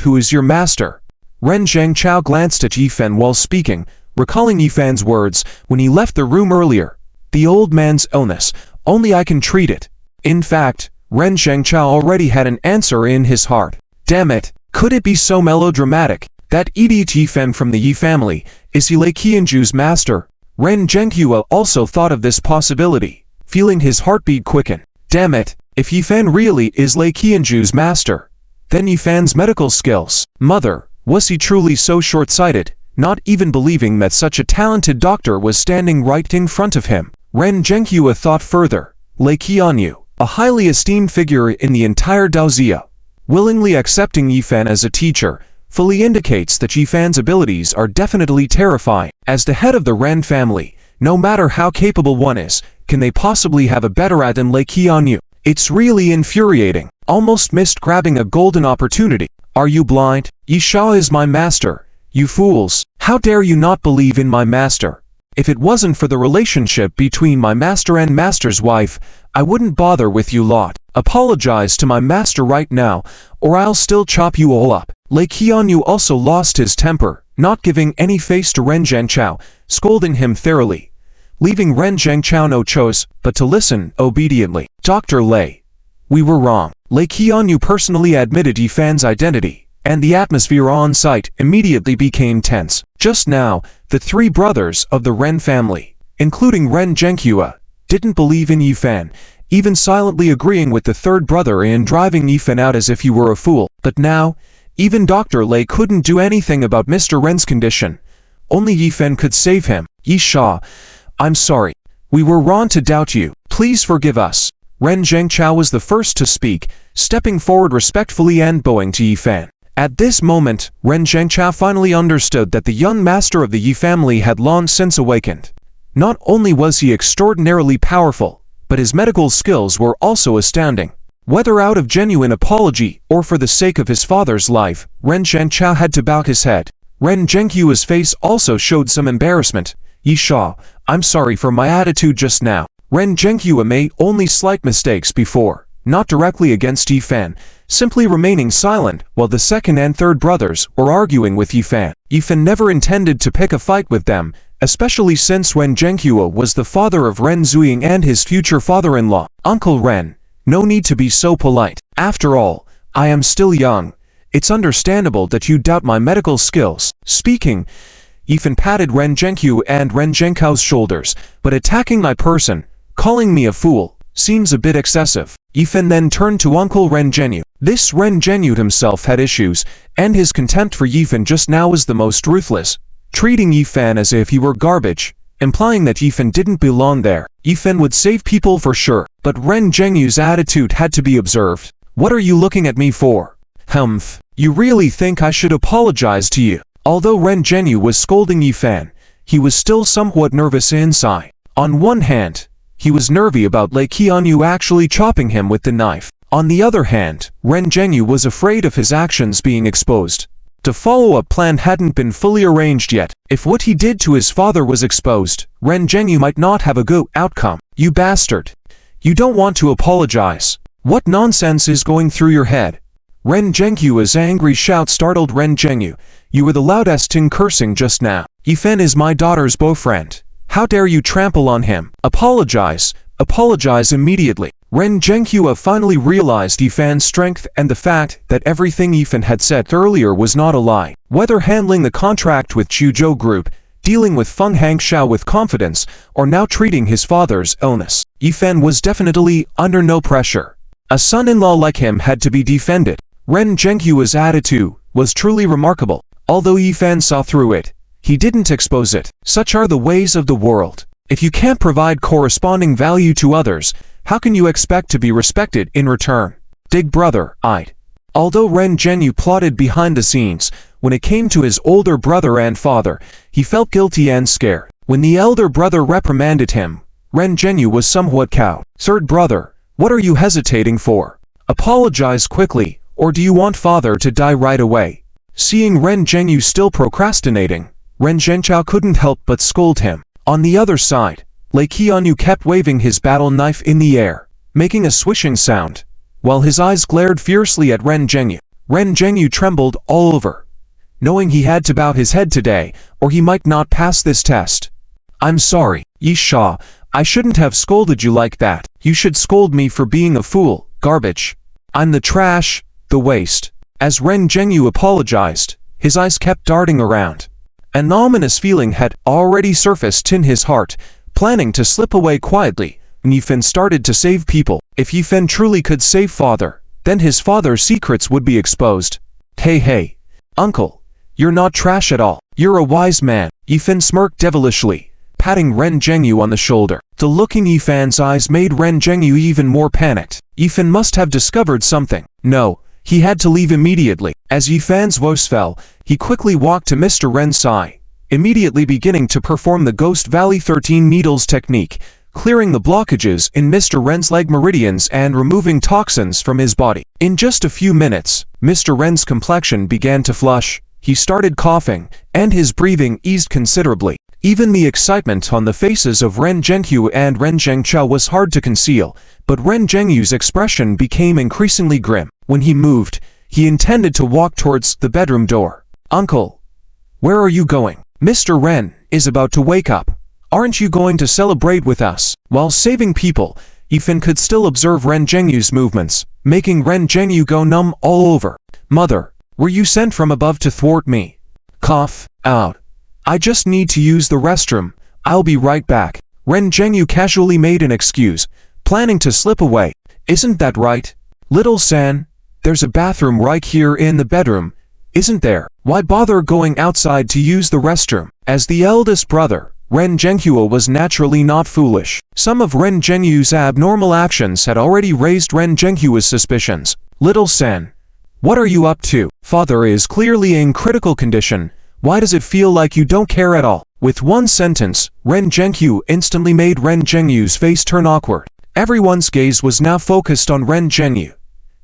A: who is your master? Ren Zhengchao glanced at Yifan while speaking, recalling Yifan's words when he left the room earlier. The old man's illness, only I can treat it. In fact, Ren Zhengchao already had an answer in his heart. Damn it, could it be so melodramatic? That idiot Yifan from the Yi family, is he Lei Qianju's master? Ren Zhengyu also thought of this possibility, feeling his heartbeat quicken. Damn it, if Yifan really is Lei Qianju's master, then Yifan's medical skills. Mother, was he truly so short-sighted, not even believing that such a talented doctor was standing right in front of him? Ren Zhengyu thought further. Lei Qianyu, a highly esteemed figure in the entire Daoxia, willingly accepting Yifan as a teacher, fully indicates that Yifan's abilities are definitely terrifying. As the head of the Ren family, no matter how capable one is, can they possibly have a better at than Lei Qianyu? It's really infuriating. Almost missed grabbing a golden opportunity. Are you blind? Yisha is my master. You fools! How dare you not believe in my master? If it wasn't for the relationship between my master and master's wife, I wouldn't bother with you lot. Apologize to my master right now, or I'll still chop you all up. Lei Qianyu also lost his temper, not giving any face to Ren Zhengchao, scolding him thoroughly, leaving Ren Zhengchao no choice but to listen obediently. Dr. Lei, we were wrong. Lei Qianyu personally admitted Yifan's identity, and the atmosphere on site immediately became tense. Just now, the three brothers of the Ren family, including Ren Zhenghua, didn't believe in Yifan, even silently agreeing with the third brother in driving Yifan out as if he were a fool. But now, even Dr. Lei couldn't do anything about Mr. Ren's condition. Only Yifan could save him. Yisha, I'm sorry. We were wrong to doubt you. Please forgive us. Ren Zhengchao was the first to speak, stepping forward respectfully and bowing to Yifan. At this moment, Ren Zhengchao finally understood that the young master of the Yi family had long since awakened. Not only was he extraordinarily powerful, but his medical skills were also astounding. Whether out of genuine apology or for the sake of his father's life, Ren Zhengchao had to bow his head. Ren Zhenghua's face also showed some embarrassment. Yisha, I'm sorry for my attitude just now. Ren Zhenghua made only slight mistakes before, not directly against Yifan, simply remaining silent while the second and third brothers were arguing with Yifan. Yifan never intended to pick a fight with them, especially since Ren Zhenghua was the father of Ren Zuying and his future father-in-law. Uncle Ren, no need to be so polite. After all, I am still young. It's understandable that you doubt my medical skills. Speaking, Yifan patted Ren Zhenghua and Ren Zhenghao's shoulders, but attacking my person, calling me a fool, seems a bit excessive. Yifan then turned to Uncle Ren Zhenyu. This Ren Zhenyu himself had issues, and his contempt for Yifan just now was the most ruthless, treating Yifan as if he were garbage, implying that Yifan didn't belong there. Yifan would save people for sure, but Ren Zhengyu's attitude had to be observed. What are you looking at me for? Humph, you really think I should apologize to you? Although Ren Zhenyu was scolding Yifan, he was still somewhat nervous inside. On one hand, he was nervy about Lei Qianyu actually chopping him with the knife. On the other hand, Ren Zhenyu was afraid of his actions being exposed. The follow-up plan hadn't been fully arranged yet. If what he did to his father was exposed, Ren Zhenyu might not have a good outcome. You bastard! You don't want to apologize. What nonsense is going through your head? Ren Zhenghua's angry shout startled Ren Zhenyu. You were the loudest in cursing just now. Yifan is my daughter's boyfriend. How dare you trample on him? Apologize. Apologize immediately. Ren Zhenghua finally realized Yifan's strength and the fact that everything Yifan had said earlier was not a lie. Whether handling the contract with Chuzhou Group, dealing with Feng Hangshao with confidence, or now treating his father's illness, Yifan was definitely under no pressure. A son-in-law like him had to be defended. Ren Zhenghua's attitude was truly remarkable. Although Yifan saw through it, he didn't expose it. Such are the ways of the world. If you can't provide corresponding value to others, how can you expect to be respected in return? Dig brother, I'd. Although Ren Zhenyu plotted behind the scenes, when it came to his older brother and father, he felt guilty and scared. When the elder brother reprimanded him, Ren Zhenyu was somewhat cowed. Third brother, what are you hesitating for? Apologize quickly, or do you want father to die right away? Seeing Ren Zhenyu still procrastinating, Ren Zhengchao couldn't help but scold him. On the other side, Lei Qianyu kept waving his battle knife in the air, making a swishing sound, while his eyes glared fiercely at Ren Zhenyu. Ren Zhenyu trembled all over, knowing he had to bow his head today, or he might not pass this test. I'm sorry, Yisha, I shouldn't have scolded you like that. You should scold me for being a fool, garbage. I'm the trash, the waste. As Ren Zhenyu apologized, his eyes kept darting around. An ominous feeling had already surfaced in his heart, planning to slip away quietly when Yifan started to save people. If Yifan truly could save father, then his father's secrets would be exposed. Hey, uncle, you're not trash at all. You're a wise man. Yifan smirked devilishly, patting Ren Zhenyu on the shoulder. The look in Yifan's eyes made Ren Zhenyu even more panicked. Yifan must have discovered something. No, he had to leave immediately. As Yifan's voice fell, he quickly walked to Mr. Ren's side, immediately beginning to perform the Ghost Valley 13 Needles technique, clearing the blockages in Mr. Ren's leg meridians and removing toxins from his body. In just a few minutes, Mr. Ren's complexion began to flush, he started coughing, and his breathing eased considerably. Even the excitement on the faces of Ren Zhenghu and Ren Zhengchao was hard to conceal, but Ren Zhenghu's expression became increasingly grim. When he moved, he intended to walk towards the bedroom door. "Uncle, where are you going? Mr. Ren is about to wake up. Aren't you going to celebrate with us?" While saving people, Yifan could still observe Ren Zhenghu's movements, making Ren Zhenghu go numb all over. "Mother, were you sent from above to thwart me?" "Cough out. I just need to use the restroom. I'll be right back." Ren Zhenghu casually made an excuse, planning to slip away. "Isn't that right? Little San, there's a bathroom right here in the bedroom, isn't there? Why bother going outside to use the restroom?" As the eldest brother, Ren Zhenghu was naturally not foolish. Some of Ren Zhenghu's abnormal actions had already raised Ren Zhenghu's suspicions. "Little San, what are you up to? Father is clearly in critical condition. Why does it feel like you don't care at all?" With one sentence, Ren Zhenghu instantly made Ren Zhenghu's face turn awkward. Everyone's gaze was now focused on Ren Zhenghu.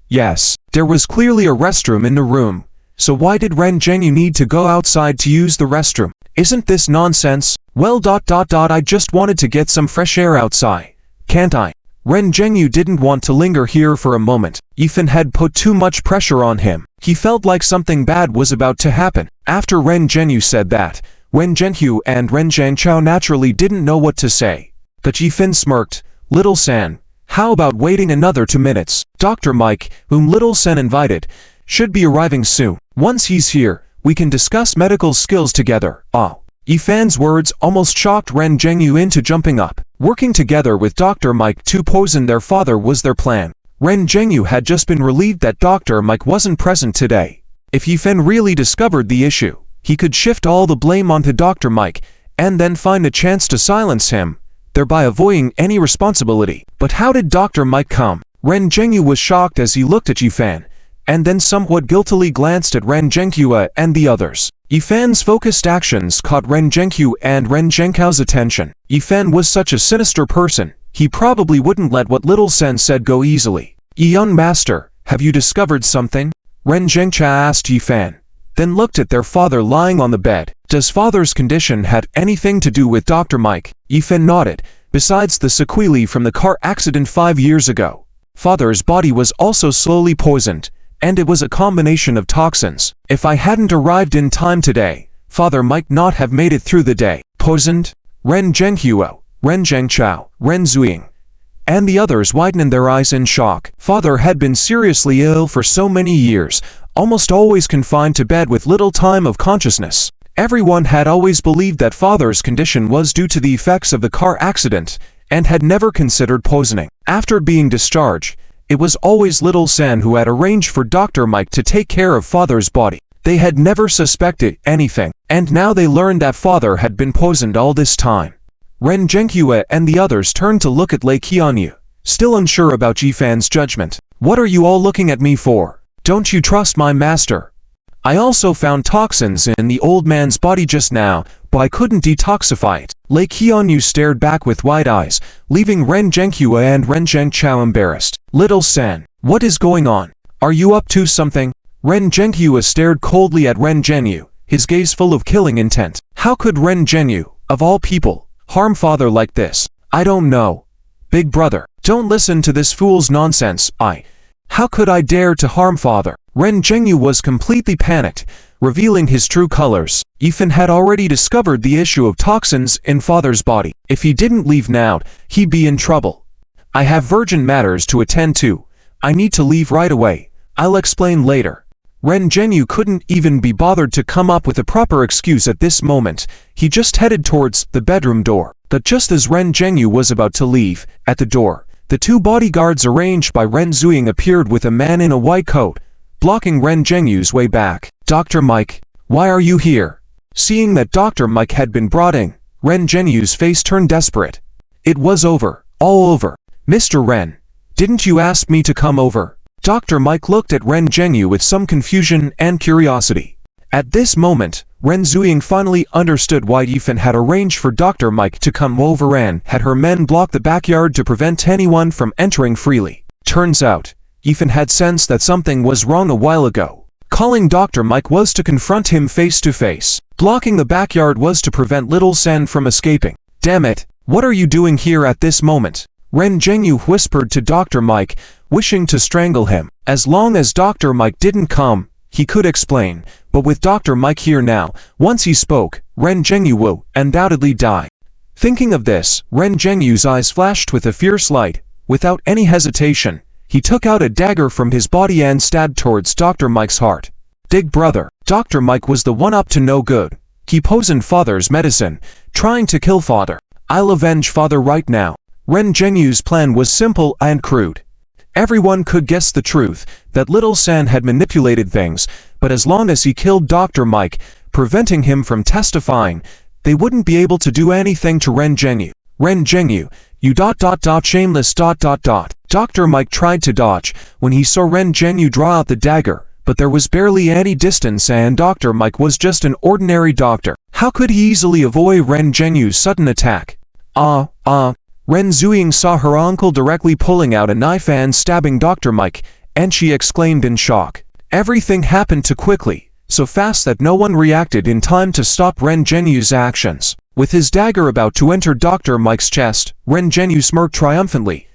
A: Yes, there was clearly a restroom in the room, so why did Ren Zhenghu need to go outside to use the restroom? Isn't this nonsense? "Well, I just wanted to get some fresh air outside. Can't I?" Ren Zhenghu didn't want to linger here for a moment. Yifan had put too much pressure on him. He felt like something bad was about to happen. After Ren Zhenghu said that, Ren Zhenghu and Ren Zhengchao naturally didn't know what to say. But Yifan smirked. "Little San, how about waiting another 2 minutes? Dr. Mike, whom Little San invited, should be arriving soon. Once he's here, we can discuss medical skills together." "Oh." Yifan's words almost shocked Ren Zhenghu into jumping up. Working together with Dr. Mike to poison their father was their plan. Ren Zhenghu had just been relieved that Dr. Mike wasn't present today. If Yifan really discovered the issue, he could shift all the blame onto Dr. Mike, and then find a chance to silence him, thereby avoiding any responsibility. But how did Dr. Mike come? Ren Zhenghu was shocked as he looked at Yifan, and then somewhat guiltily glanced at Ren Zhenghu and the others. Yifan's focused actions caught Ren Zhenghu and Ren Zhengchao's attention. Yifan was such a sinister person, he probably wouldn't let what Little Sen said go easily. "Young master, have you discovered something?" Ren Zhengchao asked Yifan, then looked at their father lying on the bed. Does father's condition had anything to do with Dr. Mike? Yifan nodded. Besides the sequelae from the car accident 5 years ago, father's body was also slowly poisoned, and it was a combination of toxins. If I hadn't arrived in time today, father might not have made it through the day. Poisoned? Ren Zhenghu, Ren Zhengchao, Ren Zuying, and the others widened their eyes in shock. Father had been seriously ill for so many years, almost always confined to bed with little time of consciousness. Everyone had always believed that father's condition was due to the effects of the car accident, and had never considered poisoning. After being discharged, it was always Little Sen who had arranged for Dr. Mike to take care of father's body. They had never suspected anything, and now they learned that father had been poisoned all this time. Ren Zhenghu and the others turned to look at Lei Qianyu, still unsure about Jifan's judgment. "What are you all looking at me for? Don't you trust my master? I also found toxins in the old man's body just now, but I couldn't detoxify it." Lei Qianyu stared back with wide eyes, leaving Ren Zhenghu and Ren Zhengchao embarrassed. "Little Sen, what is going on? Are you up to something?" Ren Zhenghu stared coldly at Ren Zhenghu, his gaze full of killing intent. How could Ren Zhenghu, of all people, harm father like this? "I don't know. Big brother, don't listen to this fool's nonsense. How could I dare to harm father?" Ren Zhenghu was completely panicked, revealing his true colors. Yifan had already discovered the issue of toxins in father's body. If he didn't leave now, he'd be in trouble. "I have urgent matters to attend to. I need to leave right away. I'll explain later." Ren Zhenghu couldn't even be bothered to come up with a proper excuse at this moment. He just headed towards the bedroom door. But just as Ren Zhenghu was about to leave, at the door, the 2 bodyguards arranged by Ren Zuying appeared with a man in a white coat, blocking Ren Zhenghu's way back. "Dr. Mike, why are you here?" Seeing that Dr. Mike had been brought in, Ren Zhenghu's face turned desperate. "It was over, all over. Mr. Ren, didn't you ask me to come over?" Dr. Mike looked at Ren Zhenghu with some confusion and curiosity. At this moment, Ren Zuying finally understood why Yifan had arranged for Dr. Mike to come over and had her men block the backyard to prevent anyone from entering freely. Turns out, Yifan had sensed that something was wrong a while ago. Calling Dr. Mike was to confront him face to face. Blocking the backyard was to prevent Little Sen from escaping. Damn it, what are you doing here at this moment? Ren Zhengyu whispered to Dr. Mike, wishing to strangle him. As long as Dr. Mike didn't come, he could explain, but with Dr. Mike here now, once he spoke, Ren Zhengyu will undoubtedly die. Thinking of this, Ren Zhengyu's eyes flashed with a fierce light. Without any hesitation, he took out a dagger from his body and stabbed towards Dr. Mike's heart. Dig brother, Dr. Mike was the one up to no good. He poisoned father's medicine, trying to kill father. I'll avenge father right now. Ren Zhengyu's plan was simple and crude. Everyone could guess the truth, that Little Sen had manipulated things, but as long as he killed Dr. Mike, preventing him from testifying, they wouldn't be able to do anything to Ren Zhengyu. Ren Zhengyu, you shameless. Dr. Mike tried to dodge when he saw Ren Zhengyu draw out the dagger, but there was barely any distance and Dr. Mike was just an ordinary doctor. How could he easily avoid Ren Zhengyu's sudden attack? Ren Zuying saw her uncle directly pulling out a knife and stabbing Dr. Mike, and she exclaimed in shock. Everything happened too quickly, so fast that no one reacted in time to stop Ren Zhengyu's actions. With his dagger about to enter Dr. Mike's chest, Ren Zhengyu smirked triumphantly.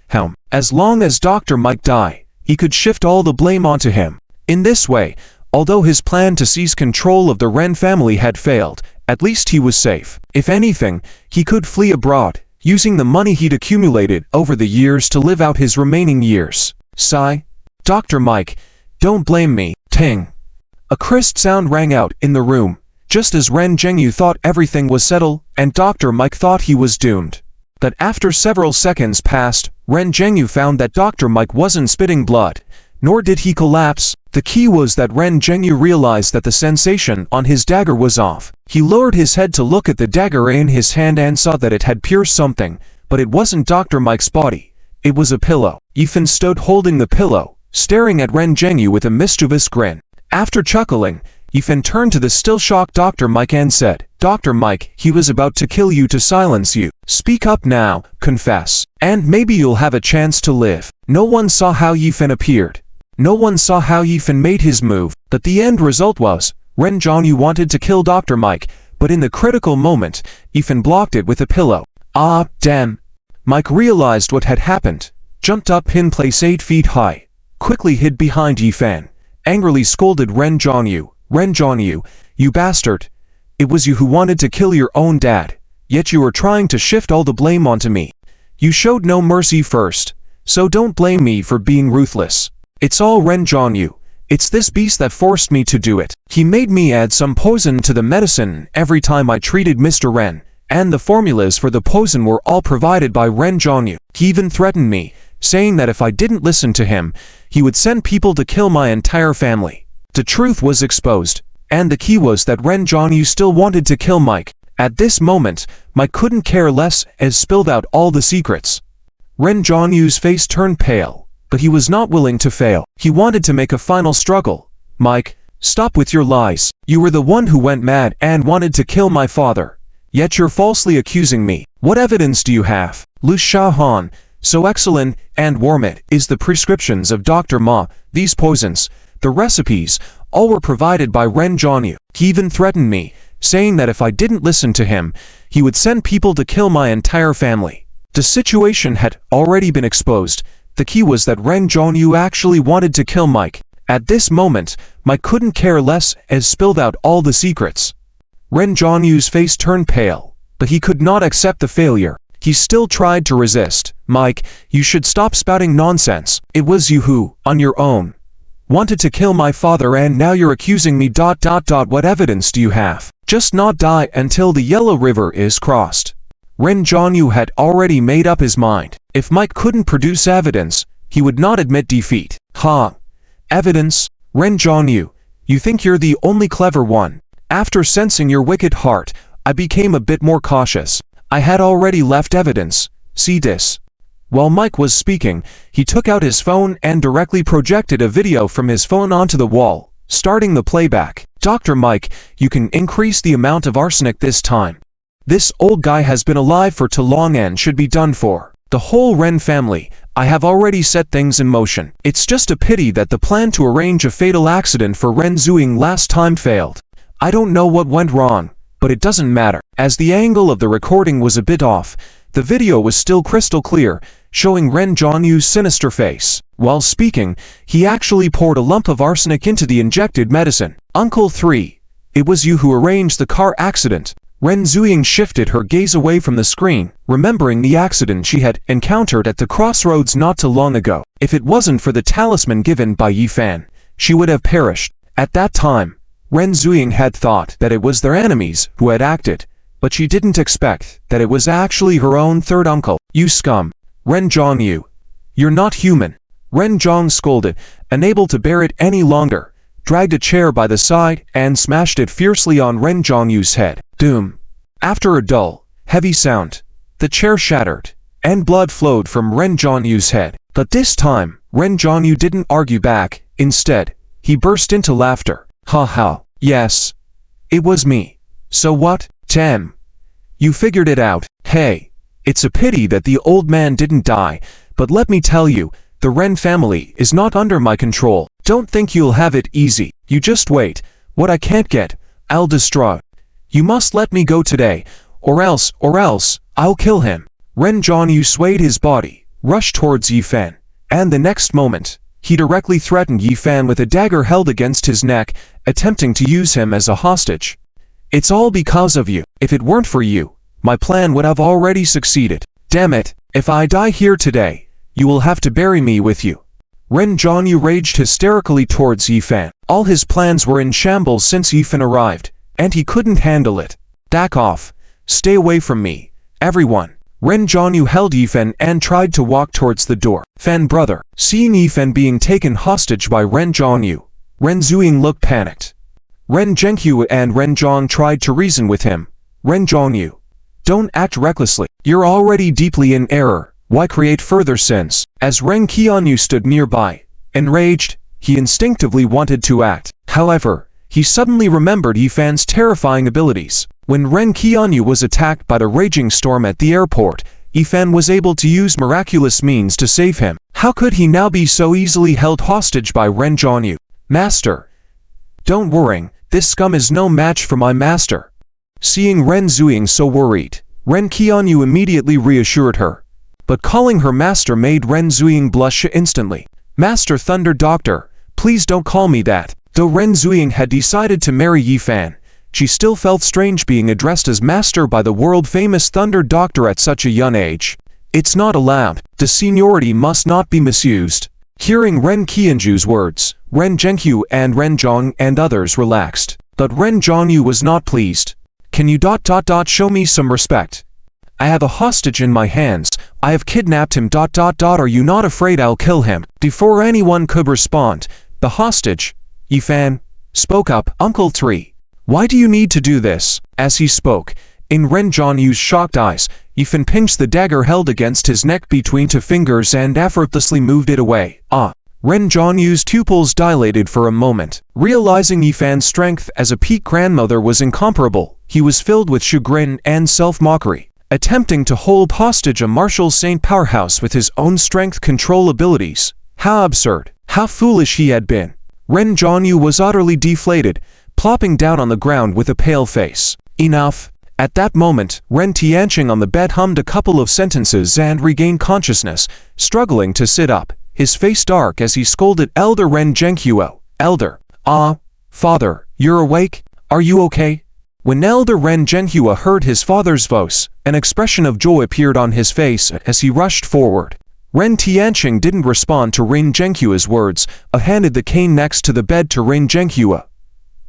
A: As long as Dr. Mike died, he could shift all the blame onto him. In this way, although his plan to seize control of the Ren family had failed, at least he was safe. If anything, he could flee abroad, using the money he'd accumulated over the years to live out his remaining years. Sigh. Dr. Mike, don't blame me. Ting. A crisp sound rang out in the room, just as Ren Zhengyu thought everything was settled, and Dr. Mike thought he was doomed. But after several seconds passed, Ren Zhengyu found that Dr. Mike wasn't spitting blood, nor did he collapse. The key was that Ren Zhengyu realized that the sensation on his dagger was off. He lowered his head to look at the dagger in his hand and saw that it had pierced something, but it wasn't Dr. Mike's body. It was a pillow. Yifan stood holding the pillow, staring at Ren Zhengyu with a mischievous grin. After chuckling, Yifan turned to the still shocked Dr. Mike and said, Dr. Mike, he was about to kill you to silence you. Speak up now, confess, and maybe you'll have a chance to live. No one saw how Yifan appeared. No one saw how Yifan made his move, but the end result was, Ren Zhengyu wanted to kill Dr. Mike, but in the critical moment, Yifan blocked it with a pillow. Ah, damn. Mike realized what had happened, jumped up in place 8 feet high, quickly hid behind Yifan, angrily scolded Ren Zhengyu. Ren Zhengyu, you bastard. It was you who wanted to kill your own dad, yet you were trying to shift all the blame onto me. You showed no mercy first, so don't blame me for being ruthless. It's all Ren Zhengyu. It's this beast that forced me to do it. He made me add some poison to the medicine every time I treated Mr. Ren, and the formulas for the poison were all provided by Ren Zhengyu. He even threatened me, saying that if I didn't listen to him, he would send people to kill my entire family. The truth was exposed, and the key was that Ren Zhengyu still wanted to kill Mike. At this moment, Mike couldn't care less as spilled out all the secrets. Ren Zhengyu's face turned pale, but he was not willing to fail. He wanted to make a final struggle. Mike, stop with your lies. You were the one who went mad and wanted to kill my father. Yet you're falsely accusing me. What evidence do you have? Lu Shahan, so excellent and warm it is the prescriptions of Dr. Ma. These poisons, the recipes, all were provided by Ren Zhengyu. He even threatened me, saying that if I didn't listen to him, he would send people to kill my entire family. The situation had already been exposed. The key was that Ren Zhengyu actually wanted to kill Mike. At this moment, Mike couldn't care less as spilled out all the secrets. Ren Zhengyu's face turned pale, but he could not accept the failure. He still tried to resist. Mike, you should stop spouting nonsense. It was you who, on your own, wanted to kill my father and now you're accusing me. What evidence do you have? Just not die until the Yellow River is crossed. Ren Zhengyu had already made up his mind. If Mike couldn't produce evidence, he would not admit defeat. Evidence? Ren Zhengyu, you think you're the only clever one. After sensing your wicked heart, I became a bit more cautious. I had already left evidence. See this. While Mike was speaking, he took out his phone and directly projected a video from his phone onto the wall, starting the playback. Dr. Mike, you can increase the amount of arsenic this time. This old guy has been alive for too long and should be done for. The whole Ren family, I have already set things in motion. It's just a pity that the plan to arrange a fatal accident for Ren Zuying last time failed. I don't know what went wrong, but it doesn't matter. As the angle of the recording was a bit off, the video was still crystal clear, showing Ren Zhongyu's sinister face. While speaking, he actually poured a lump of arsenic into the injected medicine. Uncle 3. It was you who arranged the car accident. Ren Zuying shifted her gaze away from the screen, remembering the accident she had encountered at the crossroads not too long ago. If it wasn't for the talisman given by Yi Fan, she would have perished. At that time, Ren Zuying had thought that it was their enemies who had acted, but she didn't expect that it was actually her own third uncle. You scum! Ren Zhongyu! You're not human! Ren Zhong scolded, unable to bear it any longer, dragged a chair by the side and smashed it fiercely on Ren Zhongyu's head. Doom! After a dull, heavy sound, the chair shattered, and blood flowed from Ren Zhongyu's head. But this time, Ren Zhongyu didn't argue back. Instead, he burst into laughter. Ha ha! Yes, it was me. So what? Damn! You figured it out. Hey, it's a pity that the old man didn't die, but let me tell you, the Ren family is not under my control. Don't think you'll have it easy. You just wait. What I can't get, I'll destroy. You must let me go today, or else, I'll kill him. Ren Zhongyu swayed his body, rushed towards Yi Fan, and the next moment, he directly threatened Yi Fan with a dagger held against his neck, attempting to use him as a hostage. It's all because of you. If it weren't for you, my plan would have already succeeded. Damn it, if I die here today, you will have to bury me with you. Ren Zhongyu raged hysterically towards Yi Fan. All his plans were in shambles since Yi Fan arrived, and he couldn't handle it. Back off. Stay away from me, everyone. Ren Zhongyu held Yi Fan and tried to walk towards the door. Fan brother. Seeing Yi Fan being taken hostage by Ren Zhongyu, Ren Zuying looked panicked. Ren Zhengyu and Ren Zhong tried to reason with him. Ren Zhongyu, don't act recklessly. You're already deeply in error. Why create further sins? As Ren Qianyu stood nearby, enraged, he instinctively wanted to act. However, he suddenly remembered Yi Fan's terrifying abilities. When Ren Qianyu was attacked by the raging storm at the airport, Yi Fan was able to use miraculous means to save him. How could he now be so easily held hostage by Ren Zhongyu? Master! Don't worry, this scum is no match for my master. Seeing Ren Zuying so worried, Ren Qianyu immediately reassured her. But calling her master made Ren Zuying blush instantly. Master Thunder Doctor, please don't call me that. Though Ren Zuying had decided to marry Yi Fan, she still felt strange being addressed as master by the world-famous Thunder Doctor at such a young age. It's not allowed. The seniority must not be misused. Hearing Ren Qianju's words, Ren Zhengyu and Ren Zhong and others relaxed. But Ren Zhongyu was not pleased. Can you show me some respect? I have a hostage in my hands. I have kidnapped him. Are you not afraid I'll kill him? Before anyone could respond, the hostage, Yi Fan, spoke up. Uncle 3. Why do you need to do this? As he spoke, in Ren Zhongyu's shocked eyes, Yi Fan pinched the dagger held against his neck between two fingers and effortlessly moved it away. Ren Zhongyu's pupils dilated for a moment. Realizing Yi Fan's strength as a peak grandmother was incomparable, he was filled with chagrin and self-mockery. Attempting to hold hostage a martial saint powerhouse with his own strength control abilities. How absurd. How foolish he had been. Ren Zhongyu was utterly deflated, plopping down on the ground with a pale face. Enough. At that moment, Ren Tianqing on the bed hummed a couple of sentences and regained consciousness, struggling to sit up, his face dark as he scolded Elder Ren Zhenghuo. Elder. Father, you're awake? Are you okay? When Elder Ren Zhenghuo heard his father's voice, an expression of joy appeared on his face as he rushed forward. Ren Tianqing didn't respond to Ren Zhenghuo's words, handed the cane next to the bed to Ren Zhenghuo.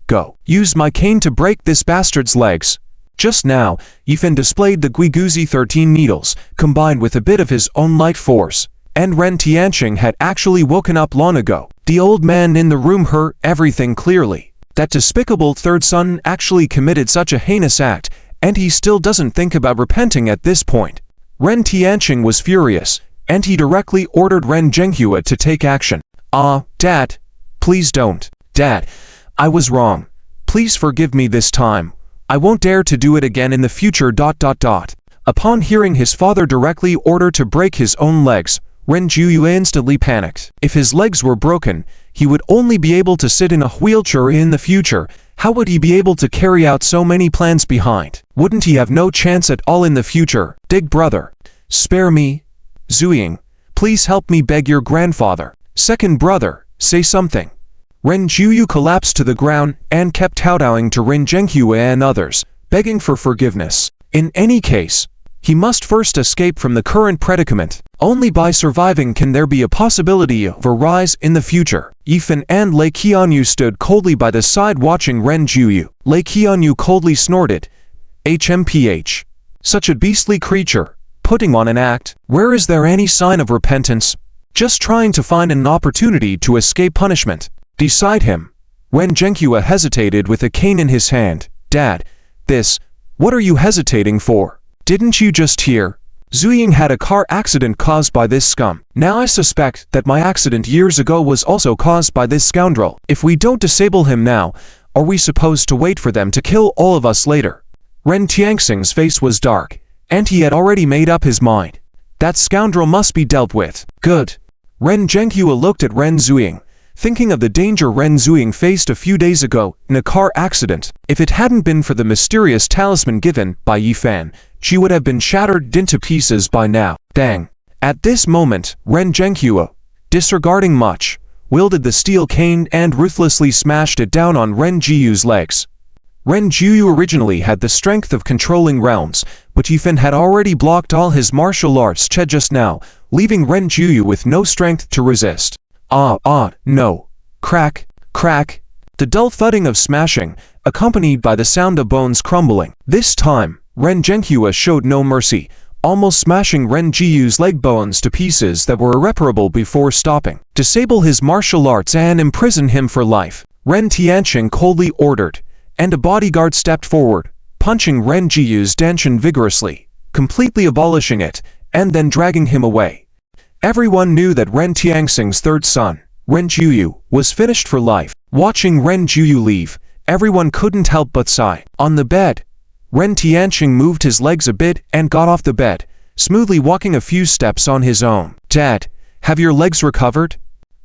A: Go. Use my cane to break this bastard's legs. Just now, Yi Fan displayed the Guiguzi 13 needles, combined with a bit of his own light force, and Ren Tianqing had actually woken up long ago. The old man in the room heard everything clearly. That despicable third son actually committed such a heinous act, and he still doesn't think about repenting at this point. Ren Tianqing was furious, and he directly ordered Ren Zhenghuo to take action. Dad, please don't. Dad, I was wrong. Please forgive me this time. I won't dare to do it again in the future. Upon hearing his father directly order to break his own legs, Ren Juyu instantly panicked. If his legs were broken, he would only be able to sit in a wheelchair in the future. How would he be able to carry out so many plans behind? Wouldn't he have no chance at all in the future? Big brother, spare me. Zuying, please help me beg your grandfather. Second brother, say something. Ren Juyu collapsed to the ground and kept kowtowing to Ren Zhenghua and others, begging for forgiveness. In any case, he must first escape from the current predicament. Only by surviving can there be a possibility of a rise in the future. Yifan and Lei Qianyu stood coldly by the side watching Ren Juyu. Lei Qianyu coldly snorted. HMPH. Such a beastly creature. Putting on an act. Where is there any sign of repentance? Just trying to find an opportunity to escape punishment. Beside him, Ren Zhenghua hesitated with a cane in his hand. Dad, what are you hesitating for? Didn't you just hear? Zuying had a car accident caused by this scum. Now I suspect that my accident years ago was also caused by this scoundrel. If we don't disable him now, are we supposed to wait for them to kill all of us later? Ren Tianxing's face was dark, and he had already made up his mind. That scoundrel must be dealt with. Good. Ren Zhenghua looked at Ren Zuying, thinking of the danger Ren Zuying faced a few days ago in a car accident. If it hadn't been for the mysterious talisman given by Yifan, she would have been shattered into pieces by now. Dang. At this moment, Ren Zhenghua, disregarding much, wielded the steel cane and ruthlessly smashed it down on Ren Jiyu's legs. Ren Jiyu originally had the strength of controlling realms, but Yifan had already blocked all his martial arts just now, leaving Ren Jiyu with no strength to resist. No. Crack, crack. The dull thudding of smashing, accompanied by the sound of bones crumbling. This time, Ren Zhenghua showed no mercy, almost smashing Ren Jiyu's leg bones to pieces that were irreparable before stopping. Disable his martial arts and imprison him for life, Ren Tianxing coldly ordered, and a bodyguard stepped forward, punching Ren Jiyu's danchin vigorously, completely abolishing it, and then dragging him away. Everyone knew that Ren Tianxing's third son, Ren Jiyu, was finished for life. Watching Ren Jiyu leave, everyone couldn't help but sigh. On the bed, Ren Tianxing moved his legs a bit and got off the bed, smoothly walking a few steps on his own. Dad, have your legs recovered?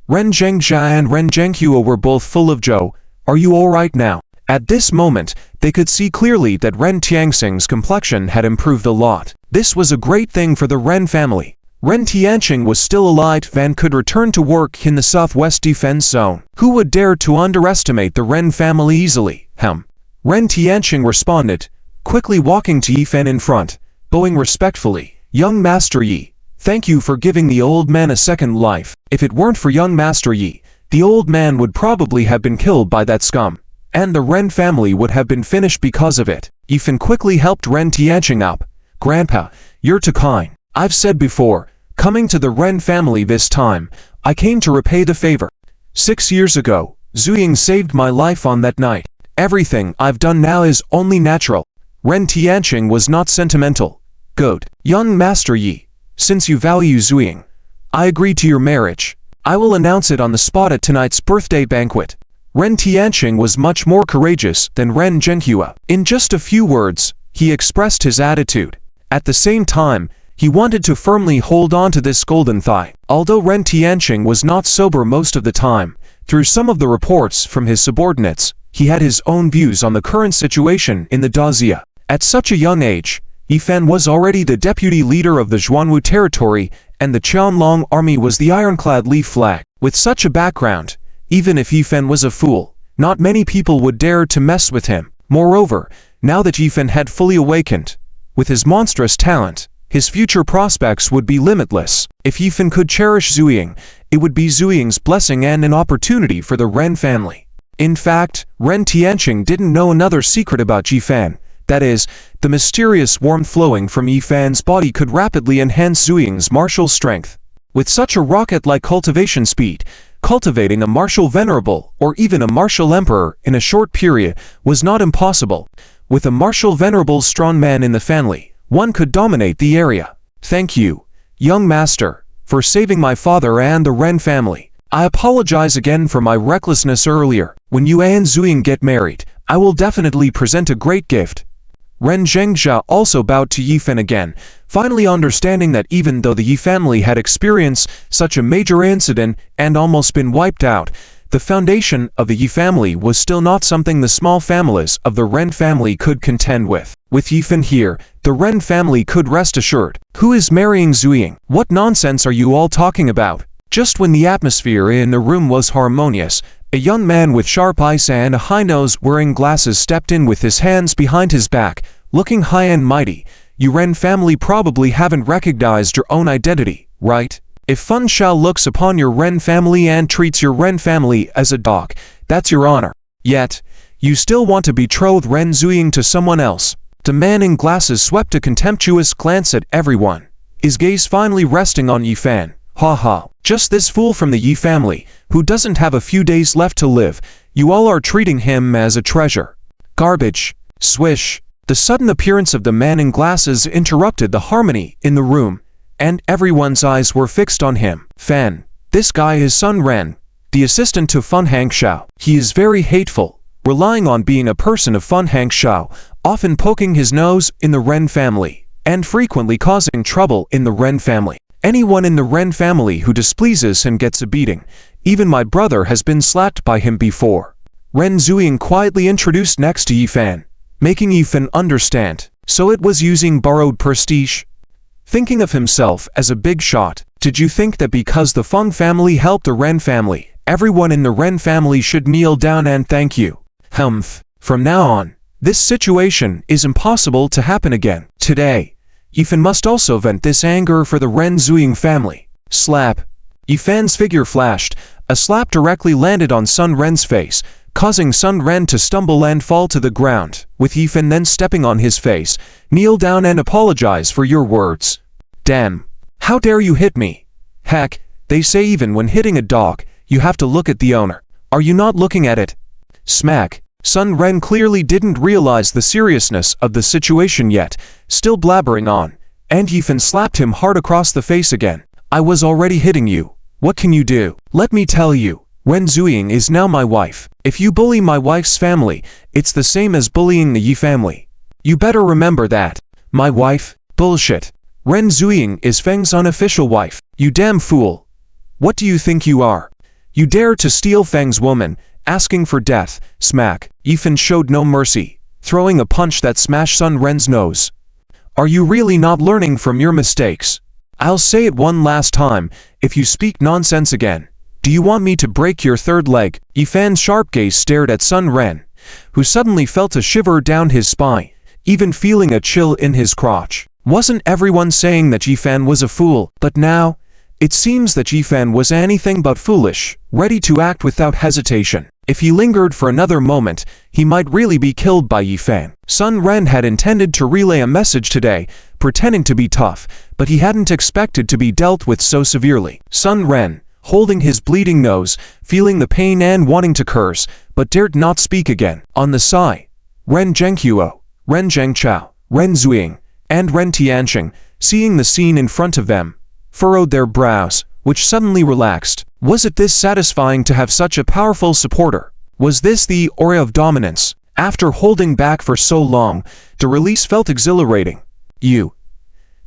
A: Ren Zhengjia and Ren Zhenghua were both full of joy. Are you alright now? At this moment, they could see clearly that Ren Tianxing's complexion had improved a lot. This was a great thing for the Ren family. Ren Tianxing was still alive and could return to work in the Southwest Defense Zone. Who would dare to underestimate the Ren family easily? Ren Tianxing responded, quickly walking to Yifan in front, bowing respectfully. Young Master Yi, thank you for giving the old man a second life. If it weren't for young Master Yi, the old man would probably have been killed by that scum, and the Ren family would have been finished because of it. Yifan quickly helped Ren Tianxing up. Grandpa, you're too kind. I've said before, coming to the Ren family this time, I came to repay the favor. 6 years ago, Zuying saved my life on that night. Everything I've done now is only natural. Ren Tianxing was not sentimental. Good. Young Master Yi, since you value Zuying, I agree to your marriage. I will announce it on the spot at tonight's birthday banquet. Ren Tianxing was much more courageous than Ren Zhenghua. In just a few words, he expressed his attitude. At the same time, he wanted to firmly hold on to this golden thigh. Although Ren Tianxing was not sober most of the time, through some of the reports from his subordinates, he had his own views on the current situation in the Dazia. At such a young age, Yifan was already the deputy leader of the Zhuanwu territory, and the Qianlong army was the ironclad leaf flag. With such a background, even if Yifan was a fool, not many people would dare to mess with him. Moreover, now that Yifan had fully awakened, with his monstrous talent, his future prospects would be limitless. If Yifan could cherish Zuying, it would be Zuying's blessing and an opportunity for the Ren family. In fact, Ren Tianxing didn't know another secret about Yifan. That is, the mysterious warmth flowing from Yifan's body could rapidly enhance Zuying's martial strength. With such a rocket-like cultivation speed, cultivating a martial venerable or even a martial emperor in a short period was not impossible. With a martial venerable strong man in the family, one could dominate the area. Thank you, young master, for saving my father and the Ren family. I apologize again for my recklessness earlier. When you and Zuying get married, I will definitely present a great gift. Ren Zhengzhao also bowed to Yi Fan again, finally understanding that even though the Yi family had experienced such a major incident and almost been wiped out, the foundation of the Yi family was still not something the small families of the Ren family could contend with. With Yi Fan here, the Ren family could rest assured. Who is marrying Zuying? What nonsense are you all talking about? Just when the atmosphere in the room was harmonious, a young man with sharp eyes and a high nose wearing glasses stepped in with his hands behind his back, looking high and mighty. You Ren family probably haven't recognized your own identity, right? If Feng Xiao looks upon your Ren family and treats your Ren family as a dog, that's your honor. Yet, you still want to betroth Ren Zuying to someone else. The man in glasses swept a contemptuous glance at everyone, his gaze finally resting on Yi Fan. Ha ha, just this fool from the Yi family, who doesn't have a few days left to live. You all are treating him as a treasure. Garbage. Swish. The sudden appearance of the man in glasses interrupted the harmony in the room, and everyone's eyes were fixed on him. Fan. This guy is Sun Ren, the assistant to Fun Hangshao. He is very hateful, relying on being a person of Fun Hangshao, often poking his nose in the Ren family, and frequently causing trouble in the Ren family. Anyone in the Ren family who displeases him gets a beating. Even my brother has been slapped by him before. Ren Zuying quietly introduced next to Yi Fan, making Yi Fan understand. So it was using borrowed prestige? Thinking of himself as a big shot, did you think that because the Feng family helped the Ren family, everyone in the Ren family should kneel down and thank you? Humph. From now on, this situation is impossible to happen again. Today, Yi Fan must also vent this anger for the Ren Zuying family. Slap. Yi Fan's figure flashed. A slap directly landed on Sun Ren's face, causing Sun Ren to stumble and fall to the ground, with Yi Fan then stepping on his face. Kneel down and apologize for your words. Damn. How dare you hit me? Heck, they say even when hitting a dog, you have to look at the owner. Are you not looking at it? Smack. Sun Ren clearly didn't realize the seriousness of the situation yet, still blabbering on, and Yi Fan slapped him hard across the face again. I was already hitting you. What can you do? Let me tell you, Ren Zuying is now my wife. If you bully my wife's family, it's the same as bullying the Yi family. You better remember that. My wife? Bullshit. Ren Zuying is Feng's unofficial wife. You damn fool. What do you think you are? You dare to steal Feng's woman, asking for death. Smack. Yi Fan showed no mercy, throwing a punch that smashed Sun Ren's nose. Are you really not learning from your mistakes? I'll say it one last time, if you speak nonsense again. Do you want me to break your third leg? Yi Fan's sharp gaze stared at Sun Ren, who suddenly felt a shiver down his spine, even feeling a chill in his crotch. Wasn't everyone saying that Yi Fan was a fool? But now, it seems that Yi Fan was anything but foolish, ready to act without hesitation. If he lingered for another moment, he might really be killed by Yi Fan. Sun Ren had intended to relay a message today, pretending to be tough, but he hadn't expected to be dealt with so severely. Sun Ren, holding his bleeding nose, feeling the pain and wanting to curse, but dared not speak again. On the side, Ren Zhenghuo, Ren Zhengchao, Ren Zuying, and Ren Tianxing, seeing the scene in front of them, furrowed their brows, which suddenly relaxed. Was it this satisfying to have such a powerful supporter? Was this the aura of dominance? After holding back for so long, the release felt exhilarating. You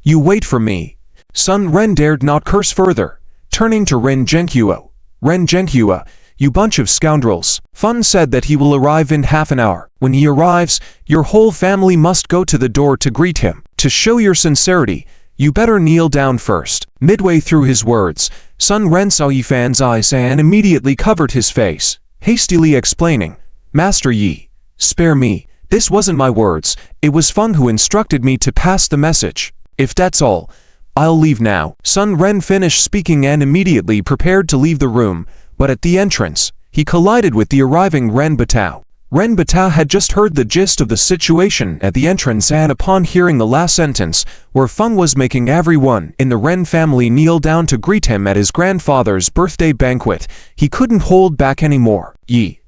A: wait for me. Sun Ren dared not curse further, turning to Ren Zhenghuo. Ren Zhenghuo, you bunch of scoundrels. Fun said that he will arrive in half an hour. When he arrives, your whole family must go to the door to greet him. To show your sincerity, you better kneel down first. Midway through his words, Sun Ren saw Yi Fan's eyes and immediately covered his face, hastily explaining, Master Yi, spare me. This wasn't my words. It was Fun who instructed me to pass the message. If that's all, I'll leave now. Sun Ren finished speaking and immediately prepared to leave the room, but at the entrance, he collided with the arriving Ren Batao. Ren Batao had just heard the gist of the situation at the entrance, and upon hearing the last sentence, where Feng was making everyone in the Ren family kneel down to greet him at his grandfather's birthday banquet, he couldn't hold back anymore. Yi,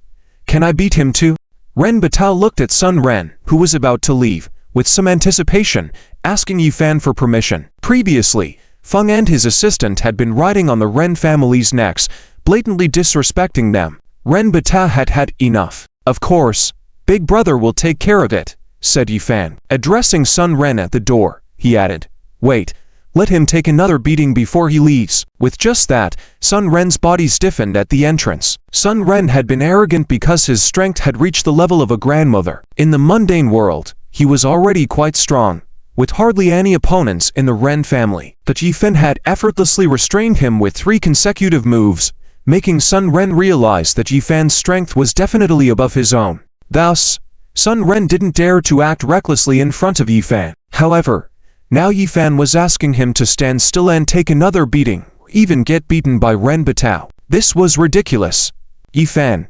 A: can I beat him too? Ren Batao looked at Sun Ren, who was about to leave, with some anticipation, asking Yi Fan for permission. Previously, Feng and his assistant had been riding on the Ren family's necks, blatantly disrespecting them. Ren Batao had had enough. Of course, Big brother will take care of it, said Yifan. Addressing Sun Ren at the door, he added, wait, let him take another beating before he leaves. With just that, Sun Ren's body stiffened at the entrance. Sun Ren had been arrogant because his strength had reached the level of a grandmother. In the mundane world, he was already quite strong, with hardly any opponents in the Ren family. But Yifan had effortlessly restrained him with 3 consecutive moves, making Sun Ren realize that Yifan's strength was definitely above his own. Thus, Sun Ren didn't dare to act recklessly in front of Yifan. However, now Yifan was asking him to stand still and take another beating, even get beaten by Ren Batao. This was ridiculous. Yifan,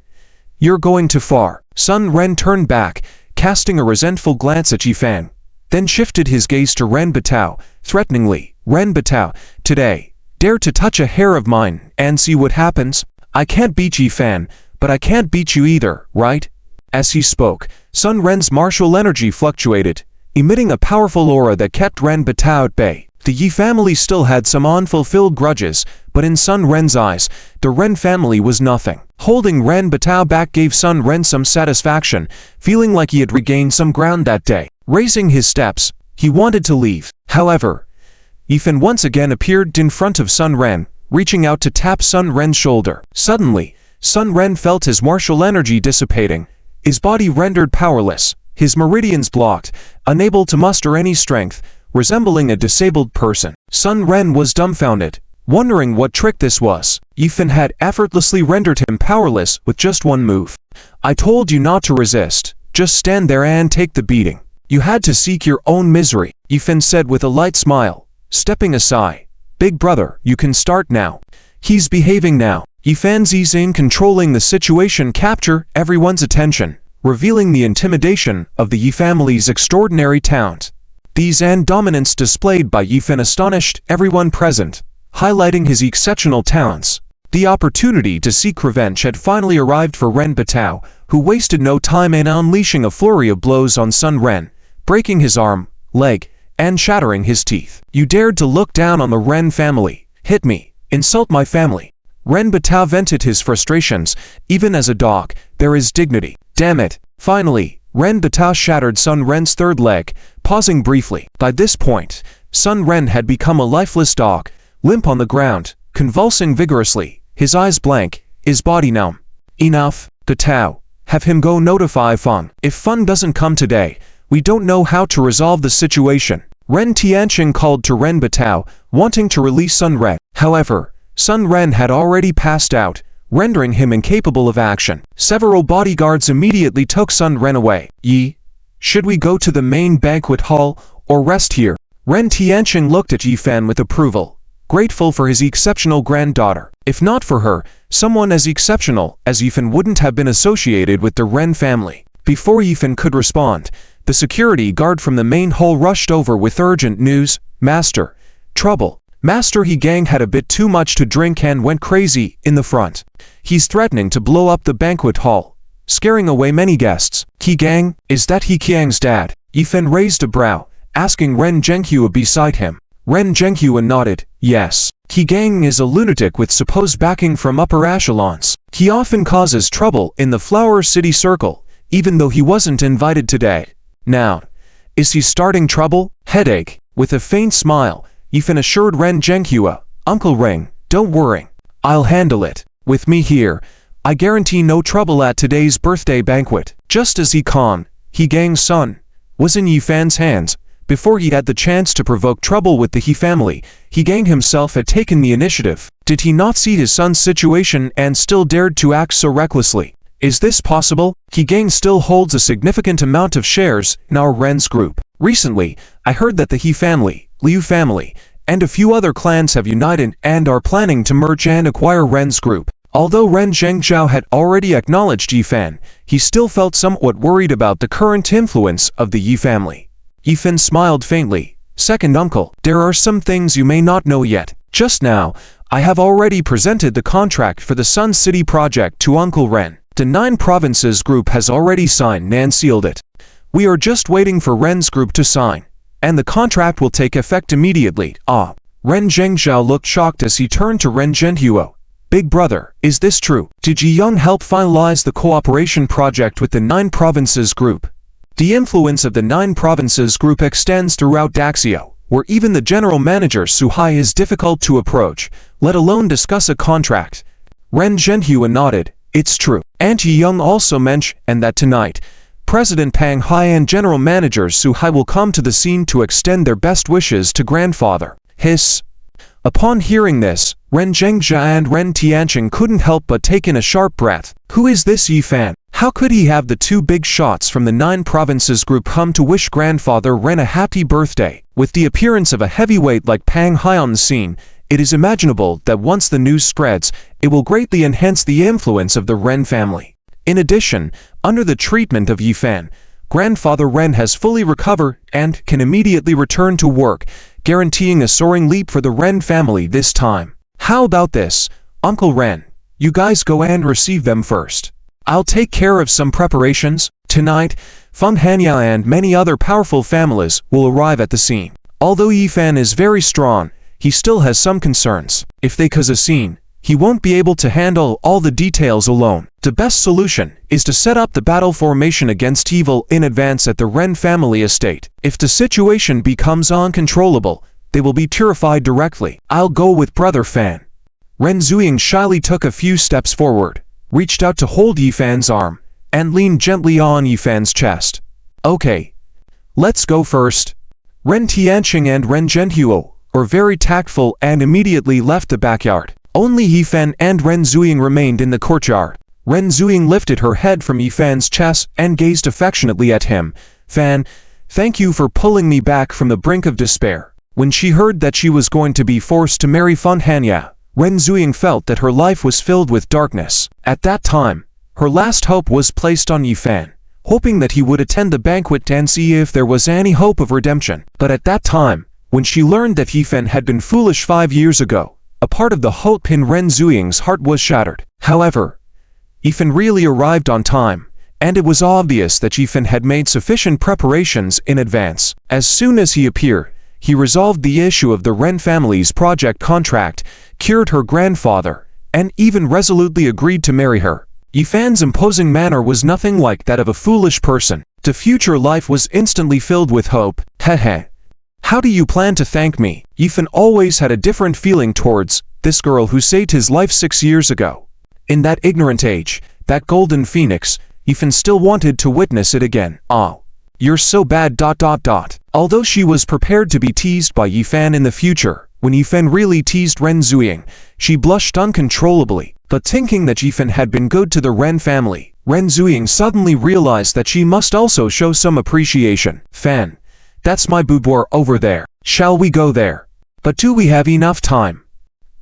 A: you're going too far. Sun Ren turned back, casting a resentful glance at Yifan, then shifted his gaze to Ren Batao, threateningly. Ren Batao, today, dare to touch a hair of mine and see what happens? I can't beat Yifan, but I can't beat you either, right? As he spoke, Sun Ren's martial energy fluctuated, emitting a powerful aura that kept Ren Batao at bay. The Yi family still had some unfulfilled grudges, but in Sun Ren's eyes, the Ren family was nothing. Holding Ren Batao back gave Sun Ren some satisfaction, feeling like he had regained some ground that day. Raising his steps, he wanted to leave. However, Yifan once again appeared in front of Sun Ren, reaching out to tap Sun Ren's shoulder. Suddenly, Sun Ren felt his martial energy dissipating, his body rendered powerless, his meridians blocked, unable to muster any strength, resembling a disabled person. Sun Ren was dumbfounded, wondering what trick this was. Yifan had effortlessly rendered him powerless with just one move. I told you not to resist, just stand there and take the beating. You had to seek your own misery, Yifan said with a light smile, stepping aside. Big brother, you can start now. He's behaving now. Yifan's ease in controlling the situation captured everyone's attention, revealing the intimidation of the Yi family's extraordinary talent. These and dominance displayed by Yifan astonished everyone present, highlighting his exceptional talents. The opportunity to seek revenge had finally arrived for Ren Batao, who wasted no time in unleashing a flurry of blows on Sun Ren, breaking his arm, leg, and shattering his teeth. You dared to look down on the Ren family, hit me, insult my family. Ren Batao vented his frustrations. Even as a dog, there is dignity. Damn it. Finally, Ren Batao shattered Sun Ren's third leg, pausing briefly. By this point, Sun Ren had become a lifeless dog, limp on the ground, convulsing vigorously, his eyes blank, his body numb. Enough, Batao. Have him go notify Feng. If Feng doesn't come today, we don't know how to resolve the situation. Ren Tianqing called to Ren Batao, wanting to release Sun Ren. However, Sun Ren had already passed out, rendering him incapable of action. Several bodyguards immediately took Sun Ren away. Yi, should we go to the main banquet hall, or rest here? Ren Tianqing looked at Yifan with approval, grateful for his exceptional granddaughter. If not for her, someone as exceptional as Yifan wouldn't have been associated with the Ren family. Before Yifan could respond, the security guard from the main hall rushed over with urgent news. Master, trouble. Master He Gang had a bit too much to drink and went crazy in the front. He's threatening to blow up the banquet hall, scaring away many guests. He Gang, is that He Qiang's dad? Yifan raised a brow, asking Ren Zhenghua beside him. Ren Zhenghua nodded, yes. He Gang is a lunatic with supposed backing from upper echelons. He often causes trouble in the Flower City Circle, even though he wasn't invited today. Now, is he starting trouble? Headache. With a faint smile, Yifan assured Ren Zhenghua, Uncle Ren, don't worry. I'll handle it. With me here, I guarantee no trouble at today's birthday banquet. Just as He Khan, He Gang's son, was in Yifan's hands, before he had the chance to provoke trouble with the He family, He Gang himself had taken the initiative. Did he not see his son's situation and still dared to act so recklessly? Is this possible? He Gang still holds a significant amount of shares in our Ren's group. Recently, I heard that the He family, Liu family, and a few other clans have united and are planning to merge and acquire Ren's group. Although Ren Zhengzhao had already acknowledged Yifan, he still felt somewhat worried about the current influence of the Yi family. Yifan smiled faintly. Second uncle, there are some things you may not know yet. Just now, I have already presented the contract for the Sun City project to Uncle Ren. The 9 provinces group has already signed and sealed it. We are just waiting for Ren's group to sign, and the contract will take effect immediately. Ren Zhengzhao looked shocked as he turned to Ren Zhenghua. Big brother, is this true? Did Ji Young help finalize the cooperation project with the 9 Provinces group? The influence of the 9 Provinces group extends throughout Daxio, where even the general manager Suhai is difficult to approach, let alone discuss a contract. Ren Zhenhua nodded. It's true. Aunt Ji Young also mentioned that tonight, President Pang Hai and General Manager Suhai will come to the scene to extend their best wishes to grandfather. Hiss. Upon hearing this, Ren Zhengjia and Ren Tianqing couldn't help but take in a sharp breath. Who is this Yi Fan? How could he have the 2 big shots from the 9 Provinces group come to wish grandfather Ren a happy birthday? With the appearance of a heavyweight like Pang Hai on the scene, it is imaginable that once the news spreads, it will greatly enhance the influence of the Ren family. In addition, under the treatment of Yi Fan, grandfather Ren has fully recovered and can immediately return to work, guaranteeing a soaring leap for the Ren family this time. How about this, Uncle Ren? You guys go and receive them first. I'll take care of some preparations. Tonight, Feng Hanya and many other powerful families will arrive at the scene. Although Yi Fan is very strong, he still has some concerns. If they cause a scene, he won't be able to handle all the details alone. The best solution is to set up the battle formation against evil in advance at the Ren family estate. If the situation becomes uncontrollable, they will be terrified directly. I'll go with Brother Fan. Ren Zuying shyly took a few steps forward, reached out to hold Yi Fan's arm, and leaned gently on Yi Fan's chest. Okay. Let's go first. Ren Tianqing and Ren Zhenhua were very tactful and immediately left the backyard. Only Yi Fan and Ren Zuying remained in the courtyard. Ren Zuying lifted her head from Yi Fan's chest and gazed affectionately at him. Fan, thank you for pulling me back from the brink of despair. When she heard that she was going to be forced to marry Feng Hanya, Ren Zuying felt that her life was filled with darkness. At that time, her last hope was placed on Yi Fan, hoping that he would attend the banquet and see if there was any hope of redemption. But at that time, when she learned that Yi Fan had been foolish 5 years ago, a part of the hope in Ren Zuying's heart was shattered. However, Yi Fan really arrived on time, and it was obvious that Yi Fan had made sufficient preparations in advance. As soon as he appeared, he resolved the issue of the Ren family's project contract, cured her grandfather, and even resolutely agreed to marry her. Yi Fan's imposing manner was nothing like that of a foolish person. The future life was instantly filled with hope. Heh. How do you plan to thank me? Yi Fan always had a different feeling towards this girl who saved his life 6 years ago. In that ignorant age, that golden phoenix, Yi Fan still wanted to witness it again. Oh, you're so bad ... Although she was prepared to be teased by Yi Fan in the future, when Yi Fan really teased Ren Zuying, she blushed uncontrollably. But thinking that Yi Fan had been good to the Ren family, Ren Zuying suddenly realized that she must also show some appreciation. Fan, that's my boudoir over there. Shall we go there? But do we have enough time?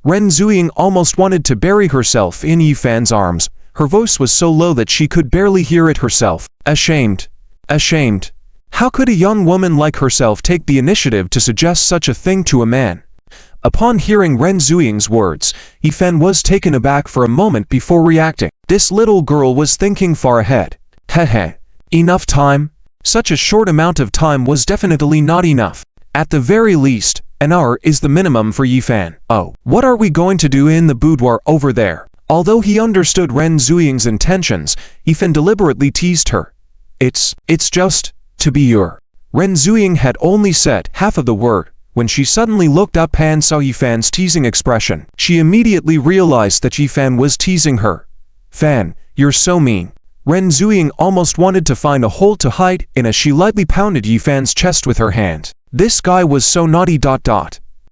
A: Ren Zuying almost wanted to bury herself in Yi Fan's arms. Her voice was so low that she could barely hear it herself. Ashamed. How could a young woman like herself take the initiative to suggest such a thing to a man? Upon hearing Ren Zuying's words, Yi Fan was taken aback for a moment before reacting. This little girl was thinking far ahead. Heh. Enough time? Such a short amount of time was definitely not enough. At the very least, an hour is the minimum for Yi Fan. Oh, what are we going to do in the boudoir over there? Although he understood Ren Zuying's intentions, Yi Fan deliberately teased her. It's just to be your. Ren Zuying had only said half of the word when she suddenly looked up and saw Yi Fan's teasing expression. She immediately realized that Yi Fan was teasing her. Fan, you're so mean. Ren Zuying almost wanted to find a hole to hide in as she lightly pounded Yi Fan's chest with her hand. This guy was so naughty ...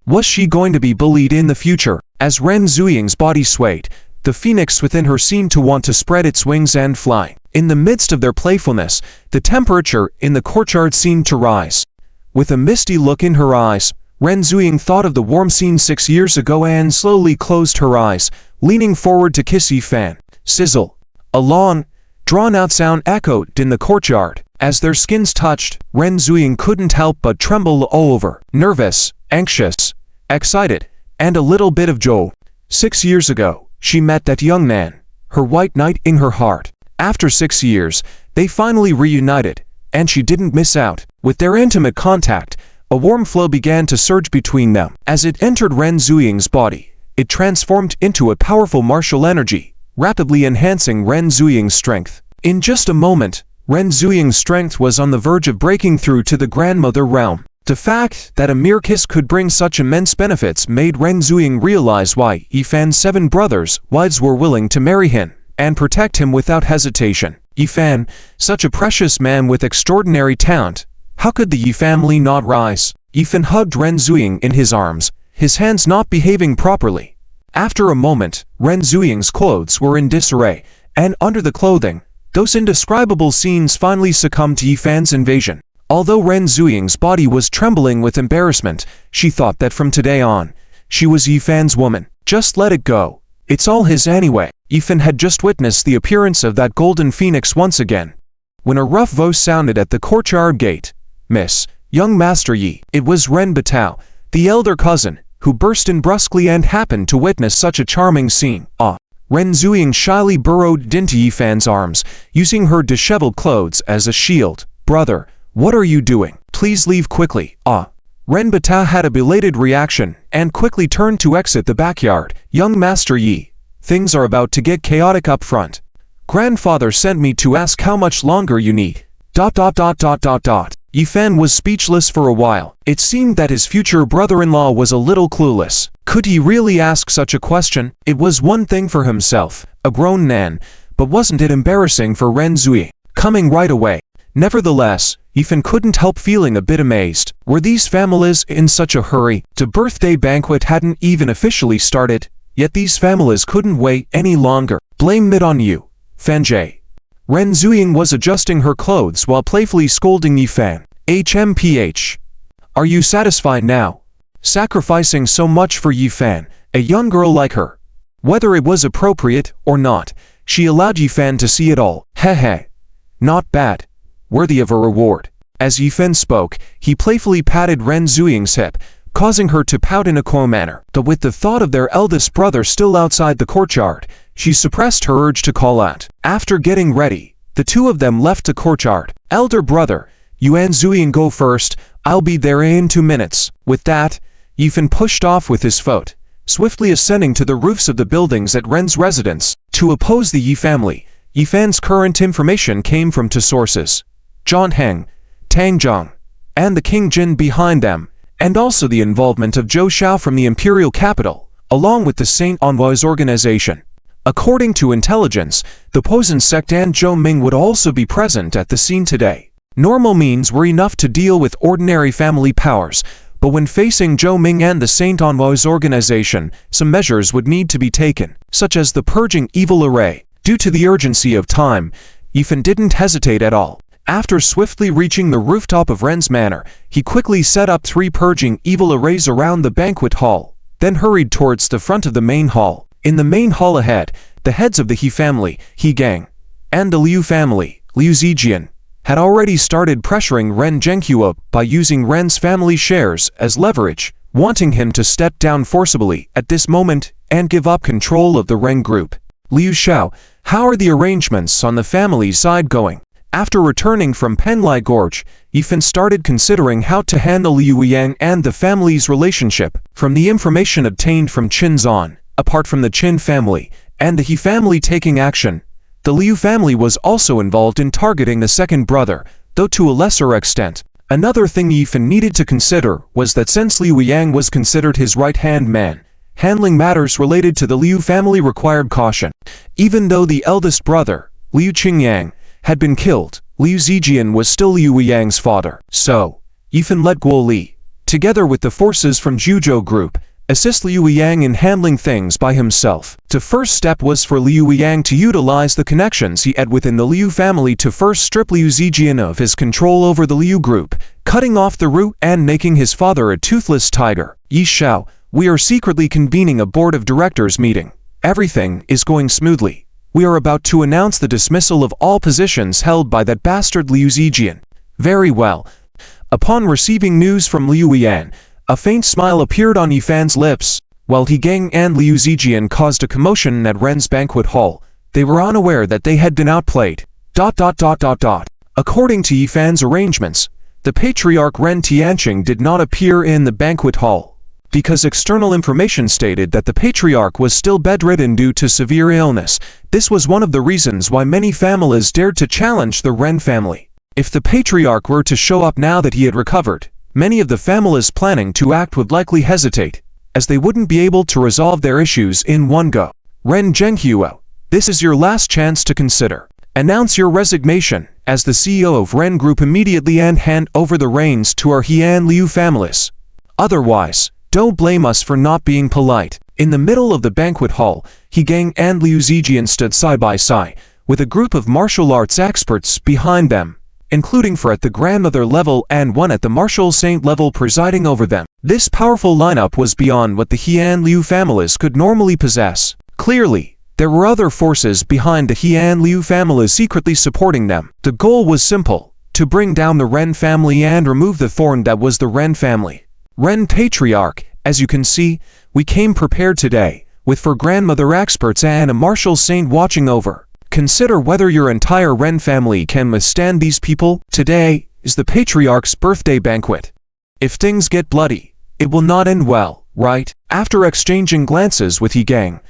A: Was she going to be bullied in the future? As Ren Zuying's body swayed, the phoenix within her seemed to want to spread its wings and fly. In the midst of their playfulness, the temperature in the courtyard seemed to rise. With a misty look in her eyes, Ren Zuying thought of the warm scene 6 years ago and slowly closed her eyes, leaning forward to kiss Yi Fan. Sizzle. A long, drawn-out sound echoed in the courtyard. As their skins touched, Ren Zuying couldn't help but tremble all over. Nervous, anxious, excited, and a little bit of joy. 6 years ago, she met that young man, her white knight in her heart. After 6 years, they finally reunited, and she didn't miss out. With their intimate contact, a warm flow began to surge between them. As it entered Ren Zuying's body, it transformed into a powerful martial energy, rapidly enhancing Ren Zuying's strength. In just a moment, Ren Zuying's strength was on the verge of breaking through to the grandmother realm. The fact that a mere kiss could bring such immense benefits made Ren Zuying realize why Yifan's 7 brothers' wives were willing to marry him and protect him without hesitation. Yifan, such a precious man with extraordinary talent, how could the Yi family not rise? Yifan hugged Ren Zuying in his arms, his hands not behaving properly. After a moment, Ren Zuying's clothes were in disarray, and under the clothing, those indescribable scenes finally succumbed to Yifan's invasion. Although Ren Zuying's body was trembling with embarrassment, she thought that from today on, she was Yifan's woman. Just let it go. It's all his anyway. Yifan had just witnessed the appearance of that golden phoenix once again, when a rough voice sounded at the courtyard gate. "Miss, young Master Yi." It was Ren Batao, the elder cousin, who burst in brusquely and happened to witness such a charming scene. Ren Zuying shyly burrowed into Yifan's arms, using her disheveled clothes as a shield. "Brother, what are you doing? Please leave quickly." Ren Batao had a belated reaction and quickly turned to exit the backyard. "Young Master Yi, things are about to get chaotic up front. Grandfather sent me to ask how much longer you need. ... Yifan was speechless for a while. It seemed that his future brother-in-law was a little clueless. Could he really ask such a question? It was one thing for himself, a grown man, but wasn't it embarrassing for Ren Zuying? Coming right away. Nevertheless, Yifan couldn't help feeling a bit amazed. Were these families in such a hurry? The birthday banquet hadn't even officially started, yet these families couldn't wait any longer. "Blame it on you, Fanjie." Ren Zuying was adjusting her clothes while playfully scolding Yifan. "HMPH. Are you satisfied now? Sacrificing so much for Yifan, a young girl like her." Whether it was appropriate or not, she allowed Yifan to see it all. "Heh. Not bad. Worthy of a reward." As Yifan spoke, he playfully patted Ren Zuying's hip, causing her to pout in a coy manner. But with the thought of their eldest brother still outside the courtyard, she suppressed her urge to call out. After getting ready, the two of them left the courtyard. "Elder brother, Yuan Zuying, go first. I'll be there in 2 minutes." With that, Yifan pushed off with his foot, swiftly ascending to the roofs of the buildings at Ren's residence. To oppose the Yi family, Yifan's current information came from two sources: Zhang Heng, Tang Zhang, and the King Jin behind them, and also the involvement of Zhou Xiao from the imperial capital, along with the Saint Envoys organization. According to intelligence, the Poison sect and Zhou Ming would also be present at the scene today. Normal means were enough to deal with ordinary family powers, but when facing Zhou Ming and the Saint Envoys organization, some measures would need to be taken, such as the purging evil array. Due to the urgency of time, Yifan didn't hesitate at all. After swiftly reaching the rooftop of Ren's manor, he quickly set up 3 purging evil arrays around the banquet hall, then hurried towards the front of the main hall. In the main hall ahead, the heads of the He family, He Gang, and the Liu family, Liu Zijian, had already started pressuring Ren Zhenghuo by using Ren's family shares as leverage, wanting him to step down forcibly at this moment and give up control of the Ren group. "Liu Xiao, how are the arrangements on the family side going?" After returning from Penlai Gorge, Yifan started considering how to handle Liu Yang and the family's relationship. From the information obtained from Qin Zan, apart from the Qin family and the He family taking action, the Liu family was also involved in targeting the second brother, though to a lesser extent. Another thing Yifan needed to consider was that since Liu Yang was considered his right-hand man, handling matters related to the Liu family required caution. Even though the eldest brother, Liu Qingyang, had been killed, Liu Zijian was still Liu Yang's father. So, Yifan let Guo Li, together with the forces from Zhuzhou Group, assist Liu Yang in handling things by himself. The first step was for Liu Yang to utilize the connections he had within the Liu family to first strip Liu Zijian of his control over the Liu group, cutting off the root and making his father a toothless tiger. "Yi Xiao, we are secretly convening a board of directors meeting. Everything is going smoothly. We are about to announce the dismissal of all positions held by that bastard Liu Zijian." "Very well." Upon receiving news from Liu Yan, a faint smile appeared on Yifan's lips. While He Gang and Liu Zijian caused a commotion at Ren's banquet hall, they were unaware that they had been outplayed. ... According to Yifan's arrangements, the patriarch Ren Tianqing did not appear in the banquet hall. because external information stated that the patriarch was still bedridden due to severe illness. This was one of the reasons why many families dared to challenge the Ren family. If the patriarch were to show up now that he had recovered, many of the families planning to act would likely hesitate, as they wouldn't be able to resolve their issues in one go. Ren Zhenghuo, this is your last chance to consider. Announce your resignation as the CEO of Ren Group immediately and hand over the reins to our Hian Liu families. Otherwise, don't blame us for not being polite. In the middle of the banquet hall, He Gang and Liu Zijian stood side by side, with a group of martial arts experts behind them, including four at the grandmother level and one at the martial saint level presiding over them. This powerful lineup was beyond what the Hian Liu families could normally possess. Clearly, there were other forces behind the Hian Liu families secretly supporting them. The goal was simple: to bring down the Ren family and remove the thorn that was the Ren family. Ren Patriarch, as you can see, we came prepared today, with four grandmother experts and a martial saint watching over. Consider whether your entire Ren family can withstand these people. Today is the Patriarch's birthday banquet. If things get bloody, it will not end well, right? After exchanging glances with He Gang,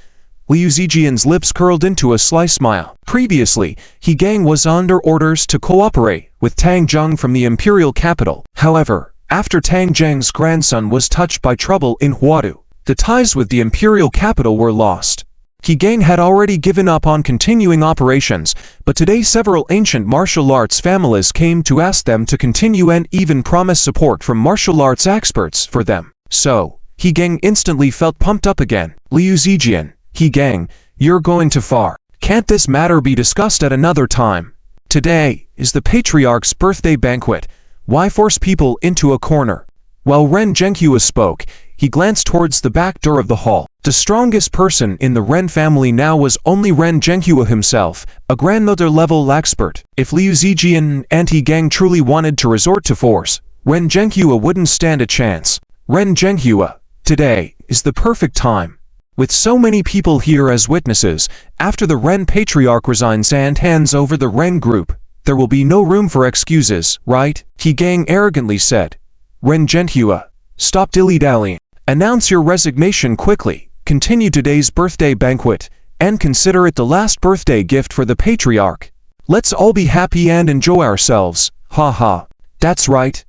A: Liu Zijian's lips curled into a sly smile. Previously, He Gang was under orders to cooperate with Tang Zheng from the imperial capital. However, after Tang Zheng's grandson was touched by trouble in Huadu, the ties with the imperial capital were lost. He Gang had already given up on continuing operations, but today several ancient martial arts families came to ask them to continue and even promise support from martial arts experts for them. So, He Gang instantly felt pumped up again. Liu Zijian, He Gang, you're going too far. Can't this matter be discussed at another time? Today is the Patriarch's birthday banquet. Why force people into a corner? While Ren Zhenghua spoke, he glanced towards the back door of the hall. The strongest person in the Ren family now was only Ren Zhenghua himself, a grandmother-level expert. If Liu Zijian and He Gang truly wanted to resort to force, Ren Zhenghua wouldn't stand a chance. Ren Zhenghua, today is the perfect time. With so many people here as witnesses, after the Ren Patriarch resigns and hands over the Ren Group, there will be no room for excuses, right? He Gang arrogantly said. Ren Zhenghua, stop dilly-dallying. Announce your resignation quickly, continue today's birthday banquet, and consider it the last birthday gift for the Patriarch. Let's all be happy and enjoy ourselves, ha. That's right.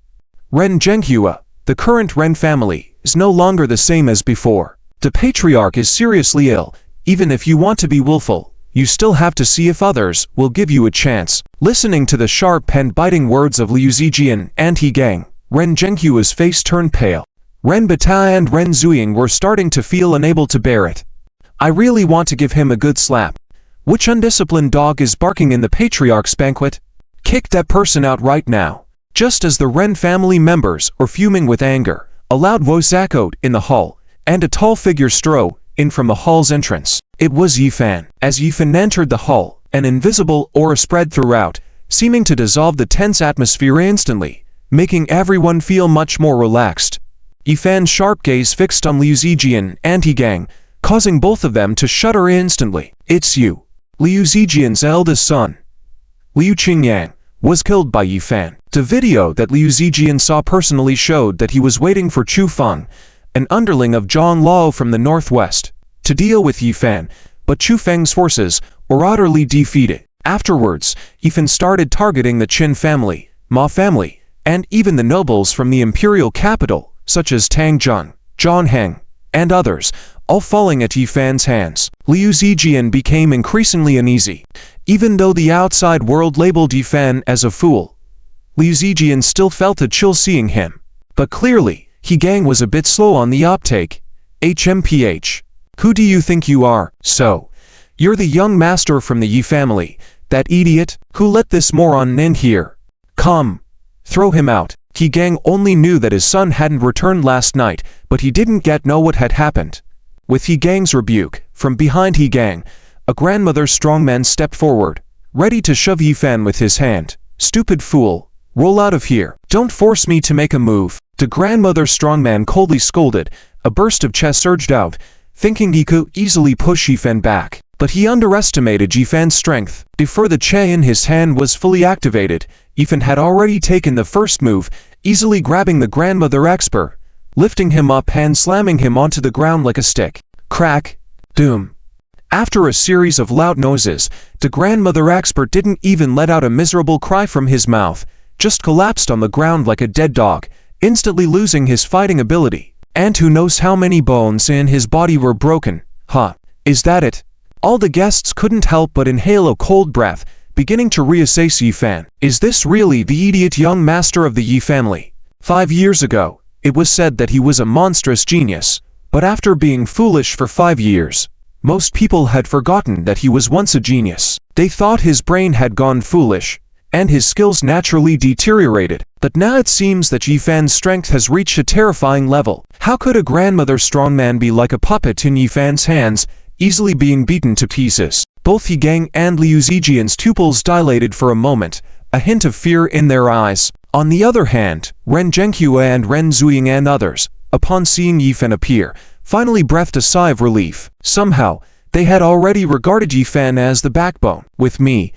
A: Ren Zhenghua, the current Ren family, is no longer the same as before. The Patriarch is seriously ill. Even if you want to be willful, you still have to see if others will give you a chance. Listening to the sharp and biting words of Liu Zijian and He Gang, Ren Zhenghua's face turned pale. Ren Bata and Ren Zuying were starting to feel unable to bear it. I really want to give him a good slap. Which undisciplined dog is barking in the Patriarch's banquet? Kick that person out right now. Just as the Ren family members were fuming with anger, a loud voice echoed in the hall, and a tall figure strode in from the hall's entrance. It was Yifan. As Yifan entered the hall, an invisible aura spread throughout, seeming to dissolve the tense atmosphere instantly, making everyone feel much more relaxed. Yifan's sharp gaze fixed on Liu Zijian and He Gang, causing both of them to shudder instantly. It's you. Liu Zijian's eldest son, Liu Qingyang, was killed by Yifan. The video that Liu Zijian saw personally showed that he was waiting for Chu Feng, an underling of Zhang Lao from the northwest, to deal with Yifan, but Chu Feng's forces were utterly defeated. Afterwards, Yifan started targeting the Qin family, Ma family, and even the nobles from the imperial capital, such as Tang Zheng, Zhang Heng, and others, all falling at Yifan's hands. Liu Zijian became increasingly uneasy. Even though the outside world labeled Yifan as a fool, Liu Zijian still felt a chill seeing him. But clearly, He Gang was a bit slow on the uptake. HMPH. Who do you think you are? So, you're the young master from the Yi family, that idiot who let this moron in here. Come, throw him out. He Gang only knew that his son hadn't returned last night, but he didn't yet know what had happened. With He Gang's rebuke, from behind He Gang, a grandmother strongman stepped forward, ready to shove Yifan with his hand. Stupid fool, roll out of here. Don't force me to make a move. The grandmother strongman coldly scolded. A burst of chest surged out, thinking he could easily push Yifan back. But he underestimated Yifan's strength. Before the che in his hand was fully activated, Yifan had already taken the first move, easily grabbing the grandmother expert lifting him up and slamming him onto the ground like a stick. Crack. Doom. After a series of loud noises, the grandmother expert didn't even let out a miserable cry from his mouth, just collapsed on the ground like a dead dog, instantly losing his fighting ability. And who knows how many bones in his body were broken. Huh. Is that it? All the guests couldn't help but inhale a cold breath, beginning to reassess Yifan. Is this really the idiot young master of the Yi family? 5 years ago, it was said that he was a monstrous genius, but after being foolish for 5 years, most people had forgotten that he was once a genius. They thought his brain had gone foolish, and his skills naturally deteriorated. But now it seems that Yifan's strength has reached a terrifying level. How could a grandmother strongman be like a puppet in Yifan's hands, easily being beaten to pieces? Both He Gang and Liu Zijian's pupils dilated for a moment, a hint of fear in their eyes. On the other hand, Ren Zhenghua and Ren Zuying and others, upon seeing Yifan appear, finally breathed a sigh of relief. Somehow, they had already regarded Yifan as the backbone. With me,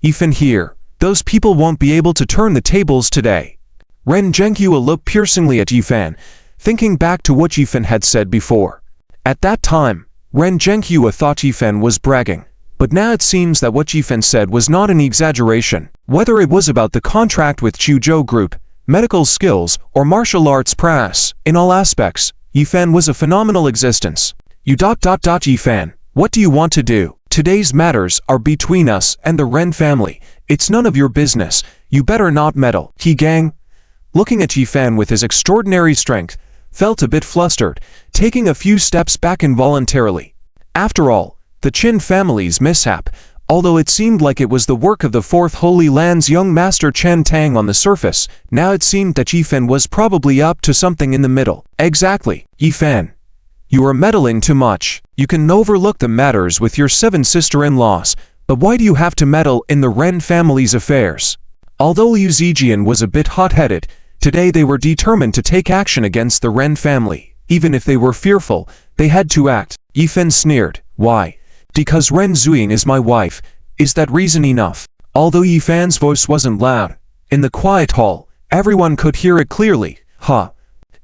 A: Yifan here, those people won't be able to turn the tables today. Ren Zhenghua looked piercingly at Yifan, thinking back to what Yifan had said before. At that time, Ren Zhenghua thought Yifan was bragging, but now it seems that what Yifan said was not an exaggeration. Whether it was about the contract with Chuzhou Group, medical skills, or martial arts prowess, in all aspects, Yifan was a phenomenal existence. Yifan, what do you want to do? Today's matters are between us and the Ren family. It's none of your business. You better not meddle. He Gang, looking at Yifan with his extraordinary strength, felt a bit flustered, taking a few steps back involuntarily. After all, the Qin family's mishap, although it seemed like it was the work of the Fourth Holy Land's young master Chen Tang on the surface, now it seemed that Yifan was probably up to something in the middle. Exactly, Yifan. You are meddling too much. You can overlook the matters with your 7 sister-in-laws, but why do you have to meddle in the Ren family's affairs? Although Liu Zijian was a bit hot-headed, today they were determined to take action against the Ren family. Even if they were fearful, they had to act. Yifan sneered. Why? Because Ren Zuying is my wife. Is that reason enough? Although Yifan's voice wasn't loud, in the quiet hall, everyone could hear it clearly. Huh.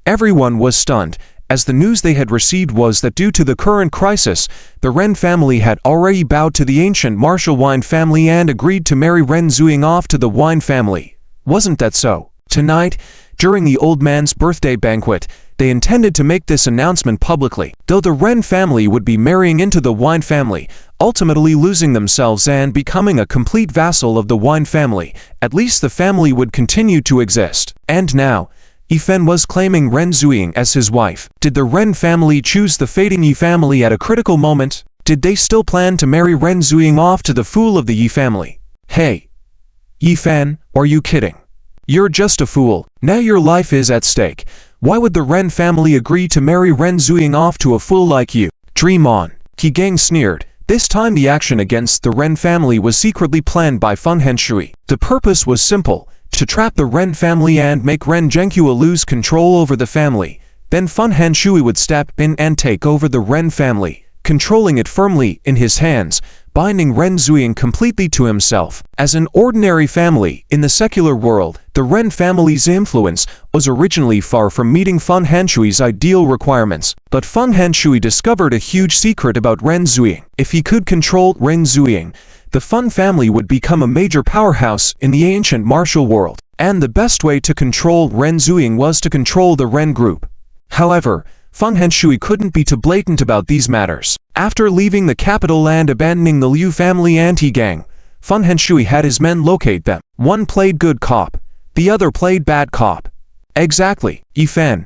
A: Everyone was stunned, as the news they had received was that due to the current crisis, the Ren family had already bowed to the ancient martial wine family and agreed to marry Ren Zuying off to the wine family. Wasn't that so? Tonight, during the old man's birthday banquet, they intended to make this announcement publicly. Though the Ren family would be marrying into the wine family, ultimately losing themselves and becoming a complete vassal of the wine family, at least the family would continue to exist. And now, Yifan was claiming Ren Zuying as his wife. Did the Ren family choose the fading Yi family at a critical moment? Did they still plan to marry Ren Zuying off to the fool of the Yi family? Hey, Yifan, are you kidding? You're just a fool. Now your life is at stake. Why would the Ren family agree to marry Ren Zuying off to a fool like you? Dream on. He Gang sneered. This time the action against the Ren family was secretly planned by Feng Henshui. The purpose was simple. To trap the Ren family and make Ren Zhenghua lose control over the family. Then Feng Henshui would step in and take over the Ren family, controlling it firmly in his hands, binding Ren Zuying completely to himself. As an ordinary family in the secular world, the Ren family's influence was originally far from meeting Feng Henshui's ideal requirements. But Feng Henshui discovered a huge secret about Ren Zuying. If he could control Ren Zuying, the Feng family would become a major powerhouse in the ancient martial world. And the best way to control Ren Zuying was to control the Ren group. However, Feng Henshui couldn't be too blatant about these matters. After leaving the capital and abandoning the Liu family anti-gang, Feng Henshui had his men locate them. One played good cop, the other played bad cop. Exactly, Yifan.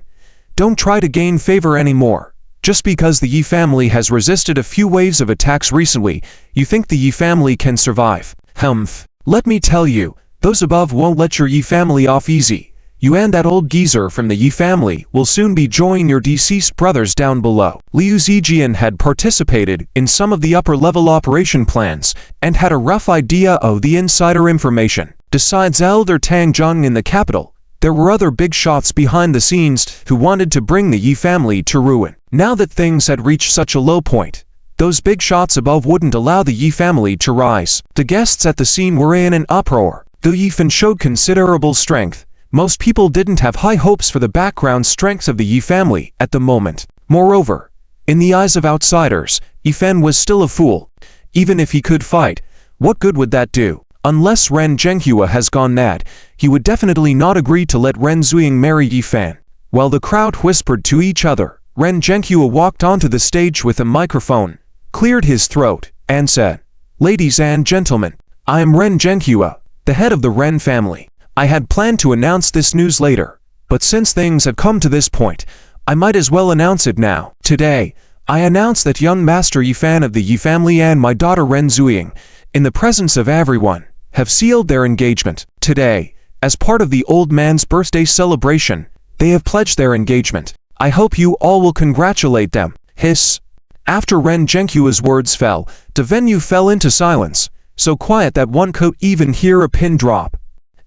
A: Don't try to gain favor anymore. Just because the Yi family has resisted a few waves of attacks recently, you think the Yi family can survive. Humph. Let me tell you, those above won't let your Yi family off easy. You and that old geezer from the Yi family will soon be joining your deceased brothers down below. Liu Zijian had participated in some of the upper-level operation plans and had a rough idea of the insider information. Besides Elder Tang Zheng in the capital, there were other big shots behind the scenes who wanted to bring the Yi family to ruin. Now that things had reached such a low point, those big shots above wouldn't allow the Yi family to rise. The guests at the scene were in an uproar. Though Yifan showed considerable strength, Most people didn't have high hopes for the background strengths of the Yi family at the moment. Moreover, in the eyes of outsiders, Yifen was still a fool. Even if he could fight, what good would that do? Unless Ren Zhenghua has gone mad, he would definitely not agree to let Ren Zuying marry Yifen. While the crowd whispered to each other, Ren Zhenghua walked onto the stage with a microphone, cleared his throat, and said, "Ladies and gentlemen, I am Ren Zhenghua, the head of the Ren family. I had planned to announce this news later, but since things have come to this point, I might as well announce it now. Today, I announce that young Master Yifan of the Yi family and my daughter Ren Zuying, in the presence of everyone, have sealed their engagement. Today, as part of the old man's birthday celebration, they have pledged their engagement. I hope you all will congratulate them." Hiss. After Ren Zhenghua's words fell, the venue fell into silence, so quiet that one could even hear a pin drop.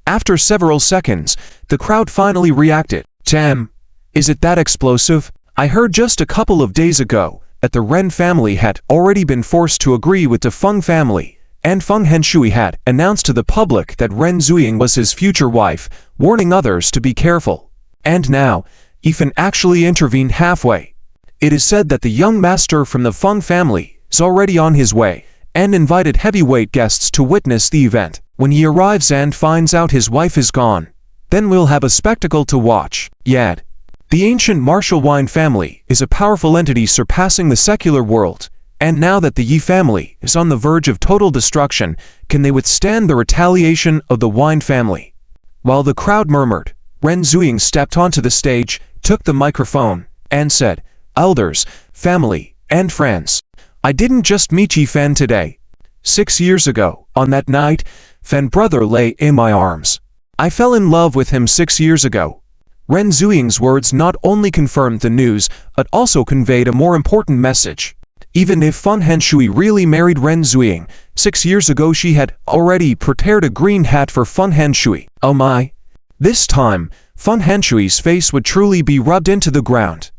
A: After several seconds, the crowd finally reacted. "Damn, is it that explosive? I heard just a couple of days ago that the Ren family had already been forced to agree with the Feng family, and Feng Henshui had announced to the public that Ren Zuying was his future wife, warning others to be careful. And now, Yifen actually intervened halfway. It is said that the young master from the Feng family is already on his way, and invited heavyweight guests to witness the event. When he arrives and finds out his wife is gone, then we'll have a spectacle to watch." Yet, the ancient martial wine family is a powerful entity surpassing the secular world, and now that the Yi family is on the verge of total destruction, can they withstand the retaliation of the wine family? While the crowd murmured, Ren Zuying stepped onto the stage, took the microphone, and said, "Elders, family, and friends, I didn't just meet Yifen today. 6 years ago, on that night, Fen brother lay in my arms. I fell in love with him 6 years ago." Ren Zuying's words not only confirmed the news, but also conveyed a more important message. Even if Feng Henshui really married Ren Zuying, 6 years ago she had already prepared a green hat for Feng Henshui. Oh my! This time, Feng Henshui's face would truly be rubbed into the ground.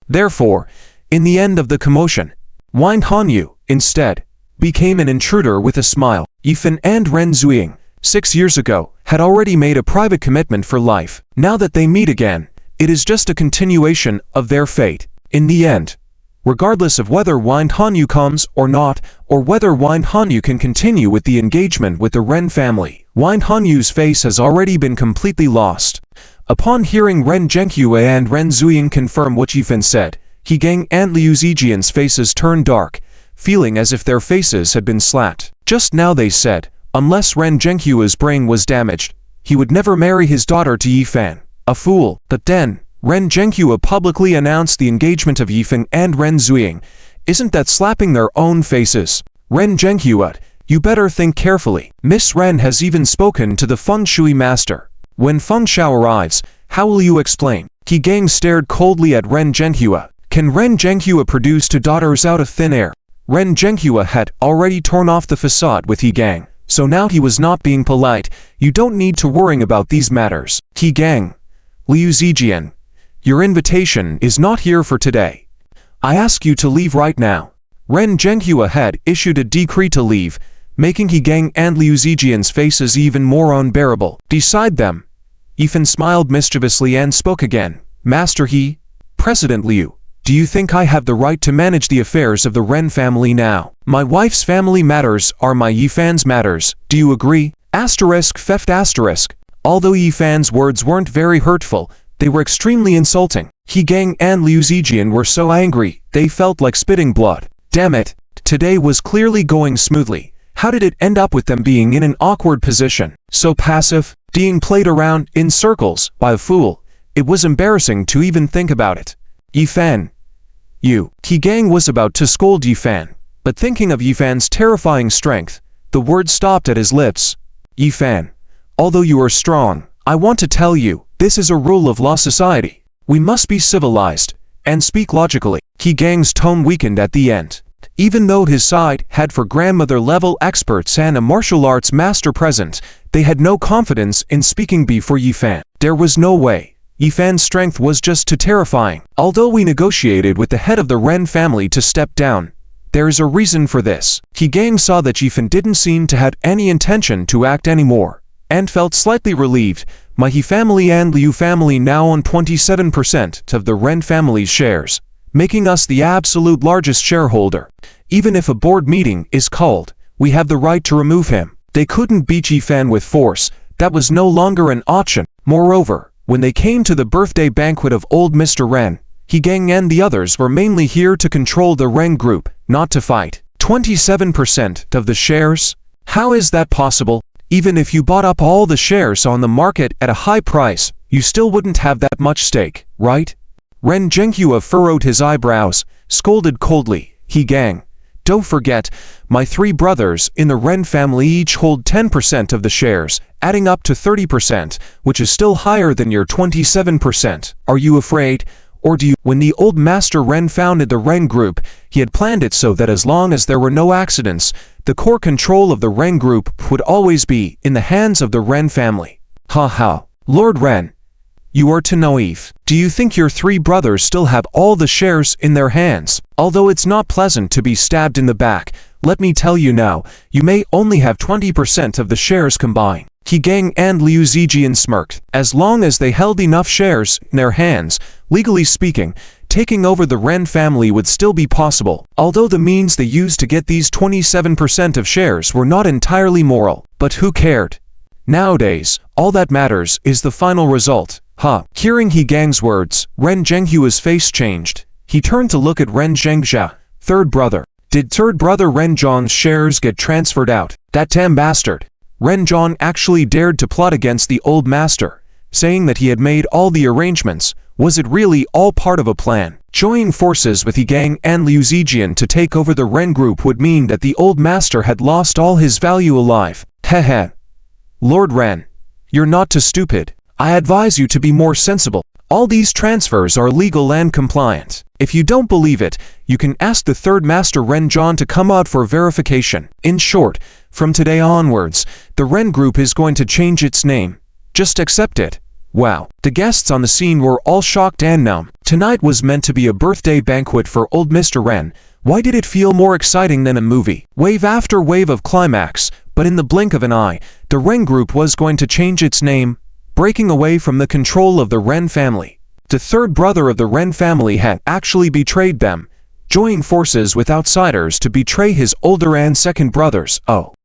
A: Therefore, in the end of the commotion, Wine Hanyu, instead, became an intruder with a smile. Yifen and Ren Zuying, 6 years ago, had already made a private commitment for life. Now that they meet again, it is just a continuation of their fate. In the end, regardless of whether Wine Hanyu comes or not, or whether Wine Hanyu can continue with the engagement with the Ren family, Wine Hanyu's face has already been completely lost. Upon hearing Ren Zhenghua and Ren Zuying confirm what Yifen said, He Gang and Liu Zijian's faces turned dark, feeling as if their faces had been slapped. Just now they said, unless Ren Zhenghua's brain was damaged, he would never marry his daughter to Yifan. A fool. But then, Ren Zhenghua publicly announced the engagement of Yifen and Ren Zuying. Isn't that slapping their own faces? Ren Zhenghua, you better think carefully. Miss Ren has even spoken to the Feng Shui master. When Feng Shao arrives, how will you explain? He Gang stared coldly at Ren Zhenghua. Can Ren Zhenghua produce two daughters out of thin air? Ren Zhenghua had already torn off the facade with He Gang, so now he was not being polite. You don't need to worry about these matters. He Gang, Liu Zijian, your invitation is not here for today. I ask you to leave right now. Ren Zhenghua had issued a decree to leave, making He Gang and Liu Zijian's faces even more unbearable. Beside them, Yifen smiled mischievously and spoke again. Master He, President Liu, do you think I have the right to manage the affairs of the Ren family now? My wife's family matters are my Yifan's matters. Do you agree? Feft asterisk. Although Yifan's words weren't very hurtful, they were extremely insulting. He Gang and Liu Zijian were so angry, they felt like spitting blood. Damn it. Today was clearly going smoothly. How did it end up with them being in an awkward position? So passive, being played around in circles by a fool. It was embarrassing to even think about it. Yifan. You. He Gang was about to scold Yifan, but thinking of Yifan's terrifying strength, the word stopped at his lips. Yifan, although you are strong, I want to tell you, this is a rule of law society. We must be civilized and speak logically. He Gang's tone weakened at the end. Even though his side had for grandmother-level experts and a martial arts master present, they had no confidence in speaking before Yifan. There was no way. Yifan's strength was just too terrifying. Although we negotiated with the head of the Ren family to step down, there is a reason for this. He Gang saw that Yifan didn't seem to have any intention to act anymore. and felt slightly relieved. My He family and Liu family now own 27% of the Ren family's shares, making us the absolute largest shareholder. Even if a board meeting is called, we have the right to remove him. They couldn't beat Yifan with force. That was no longer an option. Moreover, when they came to the birthday banquet of old Mr. Ren, He Gang and the others were mainly here to control the Ren group, not to fight. 27% of the shares? How is that possible? Even if you bought up all the shares on the market at a high price, you still wouldn't have that much stake, right? Ren Zhenghua furrowed his eyebrows, scolded coldly. He Gang, don't forget, my 3 brothers in the Ren family each hold 10% of the shares, adding up to 30%, which is still higher than your 27%. Are you afraid? Or do you? When the old Master Ren founded the Ren group, he had planned it so that as long as there were no accidents, the core control of the Ren group would always be in the hands of the Ren family. Ha ha. Lord Ren, you are too naive. Do you think your 3 brothers still have all the shares in their hands? Although it's not pleasant to be stabbed in the back, let me tell you now, you may only have 20% of the shares combined. He Gang and Liu Zijian smirked. As long as they held enough shares in their hands, legally speaking, taking over the Ren family would still be possible, although the means they used to get these 27% of shares were not entirely moral. But who cared? Nowadays, all that matters is the final result. Hearing He Gang's words, Ren Zhenghua's face changed. He turned to look at Ren Zhengjia, 3rd brother. Did 3rd brother Ren Zhong's shares get transferred out? That damn bastard. Ren Zhong actually dared to plot against the old master, saying that he had made all the arrangements. Was it really all part of a plan? Joining forces with He Gang and Liu Zijian to take over the Ren group would mean that the old master had lost all his value alive. Heh. Lord Ren, you're not too stupid. I advise you to be more sensible. All these transfers are legal and compliant. If you don't believe it, you can ask the 3rd Master Ren Zhong to come out for verification. In short, from today onwards, the Ren group is going to change its name. Just accept it. Wow. The guests on the scene were all shocked and numb. Tonight was meant to be a birthday banquet for old Mr. Ren. Why did it feel more exciting than a movie? Wave after wave of climax, but in the blink of an eye, the Ren group was going to change its name, breaking away from the control of the Ren family. The 3rd brother of the Ren family had actually betrayed them, joining forces with outsiders to betray his older and 2nd brothers.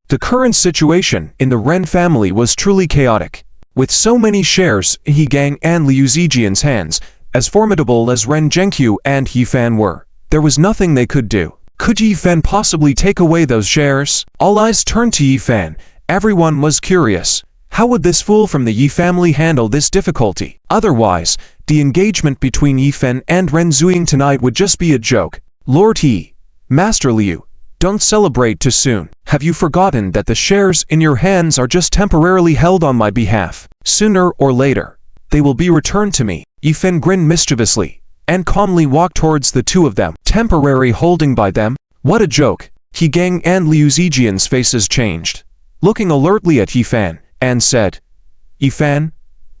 A: The current situation in the Ren family was truly chaotic. With so many shares in He Gang and Liu Zijian's hands, as formidable as Ren Zhenghua and Yifan were, there was nothing they could do. Could Yifan possibly take away those shares? All eyes turned to Yifan. Everyone was curious. How would this fool from the Yi family handle this difficulty? Otherwise, the engagement between Yifan and Ren Zuying tonight would just be a joke. Lord He, Master Liu, don't celebrate too soon. Have you forgotten that the shares in your hands are just temporarily held on my behalf? Sooner or later, they will be returned to me. Yifan grinned mischievously and calmly walked towards the 2 of them. Temporary holding by them? What a joke. He Gang and Liu Zijian's faces changed, looking alertly at Yifan, and said, Yifan,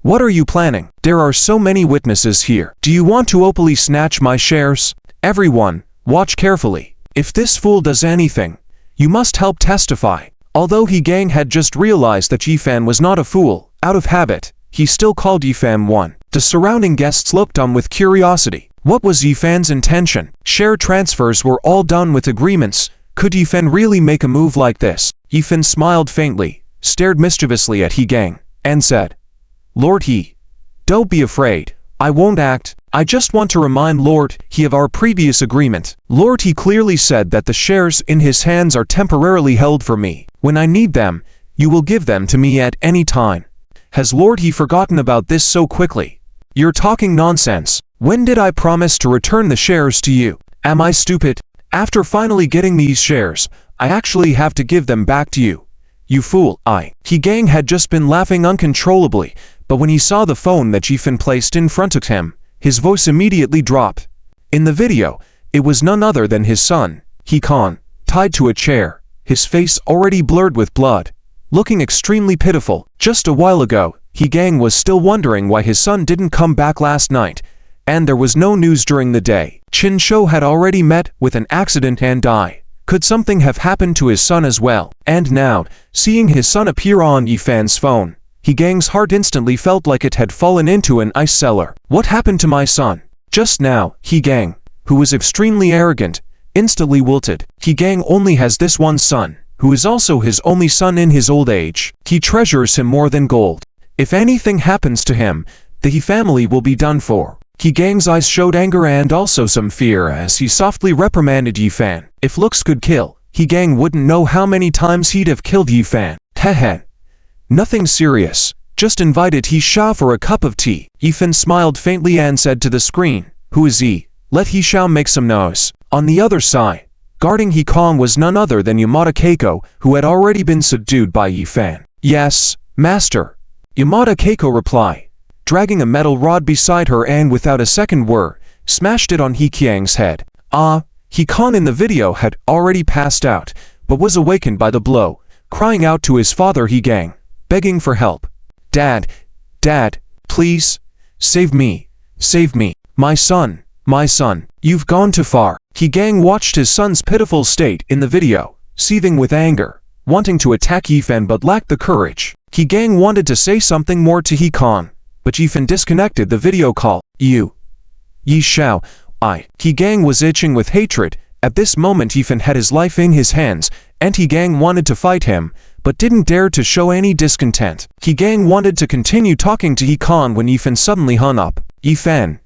A: what are you planning? There are so many witnesses here. Do you want to openly snatch my shares? Everyone, watch carefully. If this fool does anything, you must help testify. Although He Gang had just realized that Yifan was not a fool, out of habit, he still called Yifan one. The surrounding guests looked on with curiosity. What was Yifan's intention? Share transfers were all done with agreements. Could Yifan really make a move like this? Yifan smiled faintly, stared mischievously at He Gang, and said, Lord He, don't be afraid. I won't act. I just want to remind Lord He of our previous agreement. Lord He clearly said that the shares in his hands are temporarily held for me. When I need them, you will give them to me at any time. Has Lord He forgotten about this so quickly? You're talking nonsense. When did I promise to return the shares to you? Am I stupid? After finally getting these shares, I actually have to give them back to you. You fool. He Gang had just been laughing uncontrollably, but when he saw the phone that Yifan placed in front of him, his voice immediately dropped. In the video, it was none other than his son, He Khan, tied to a chair, his face already blurred with blood, looking extremely pitiful. Just a while ago, He Gang was still wondering why his son didn't come back last night, and there was no news during the day. Qin Shou had already met with an accident and died. Could something have happened to his son as well? And now, seeing his son appear on Yifan's phone, Higang's heart instantly felt like it had fallen into an ice cellar. What happened to my son? Just now, Higang, who was extremely arrogant, instantly wilted. Higang only has this one son, who is also his only son in his old age. He treasures him more than gold. If anything happens to him, the He family will be done for. Higang's eyes showed anger and also some fear as he softly reprimanded Yifan. If looks could kill, Higang wouldn't know how many times he'd have killed Yifan. Heh. Nothing serious. Just invited He Xiao for a cup of tea. Yifan smiled faintly and said to the screen, "Who is he? Let He Xiao make some noise." On the other side, guarding He Kong was none other than Yamada Keiko, who had already been subdued by Yifan. "Yes, master," Yamada Keiko replied, dragging a metal rod beside her and without a second word, smashed it on He Qiang's head. He Kong in the video had already passed out, but was awakened by the blow, crying out to his father Higang, begging for help. Dad, please, save me, my son, you've gone too far." Higang watched his son's pitiful state in the video, seething with anger, wanting to attack Yifan but lacked the courage. Higang wanted to say something more to He Kong, but Yifan disconnected the video call. Yi Xiao, Higang was itching with hatred. At this moment Yifan had his life in his hands, and Higang wanted to fight him, but didn't dare to show any discontent. Higang wanted to continue talking to He Kong when Yifan suddenly hung up. "Yifan,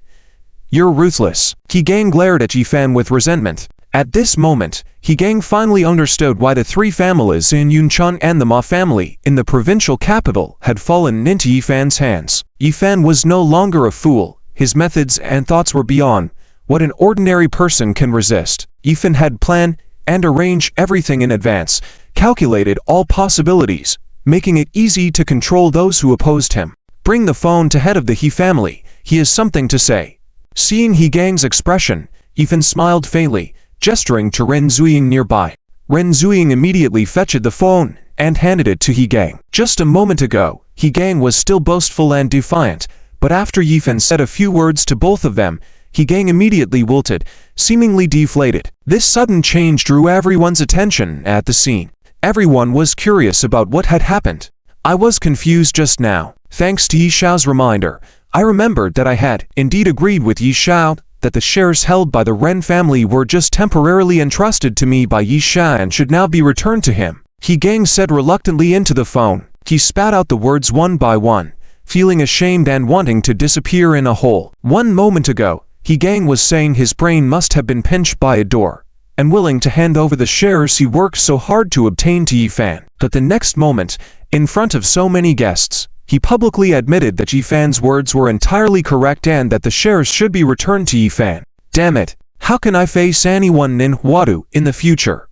A: you're ruthless." Higang glared at Yifan with resentment. At this moment, Higang finally understood why the three families in Yuncheng and the Ma family in the provincial capital had fallen into Yifan's hands. Yifan was no longer a fool. His methods and thoughts were beyond what an ordinary person can resist. Yifan had planned and arranged everything in advance, calculated all possibilities, making it easy to control those who opposed him. "Bring the phone to head of the He family. He has something to say." Seeing Higang's expression, Yifan smiled faintly, gesturing to Ren Zuying nearby. Ren Zuying immediately fetched the phone and handed it to Higang. Just a moment ago, Higang was still boastful and defiant, but after Yifan said a few words to both of them, Higang immediately wilted, seemingly deflated. This sudden change drew everyone's attention at the scene. Everyone was curious about what had happened. "I was confused just now. Thanks to Yi Xiao's reminder, I remembered that I had indeed agreed with Yi Xiao that the shares held by the Ren family were just temporarily entrusted to me by Yi Xiao and should now be returned to him." Higang said reluctantly into the phone. He spat out the words one by one, feeling ashamed and wanting to disappear in a hole. One moment ago, Higang was saying his brain must have been pinched by a door, and willing to hand over the shares he worked so hard to obtain to Yifan. But the next moment, in front of so many guests, he publicly admitted that Yifan's words were entirely correct and that the shares should be returned to Yifan. "Damn it, how can I face anyone in Huadu in the future?"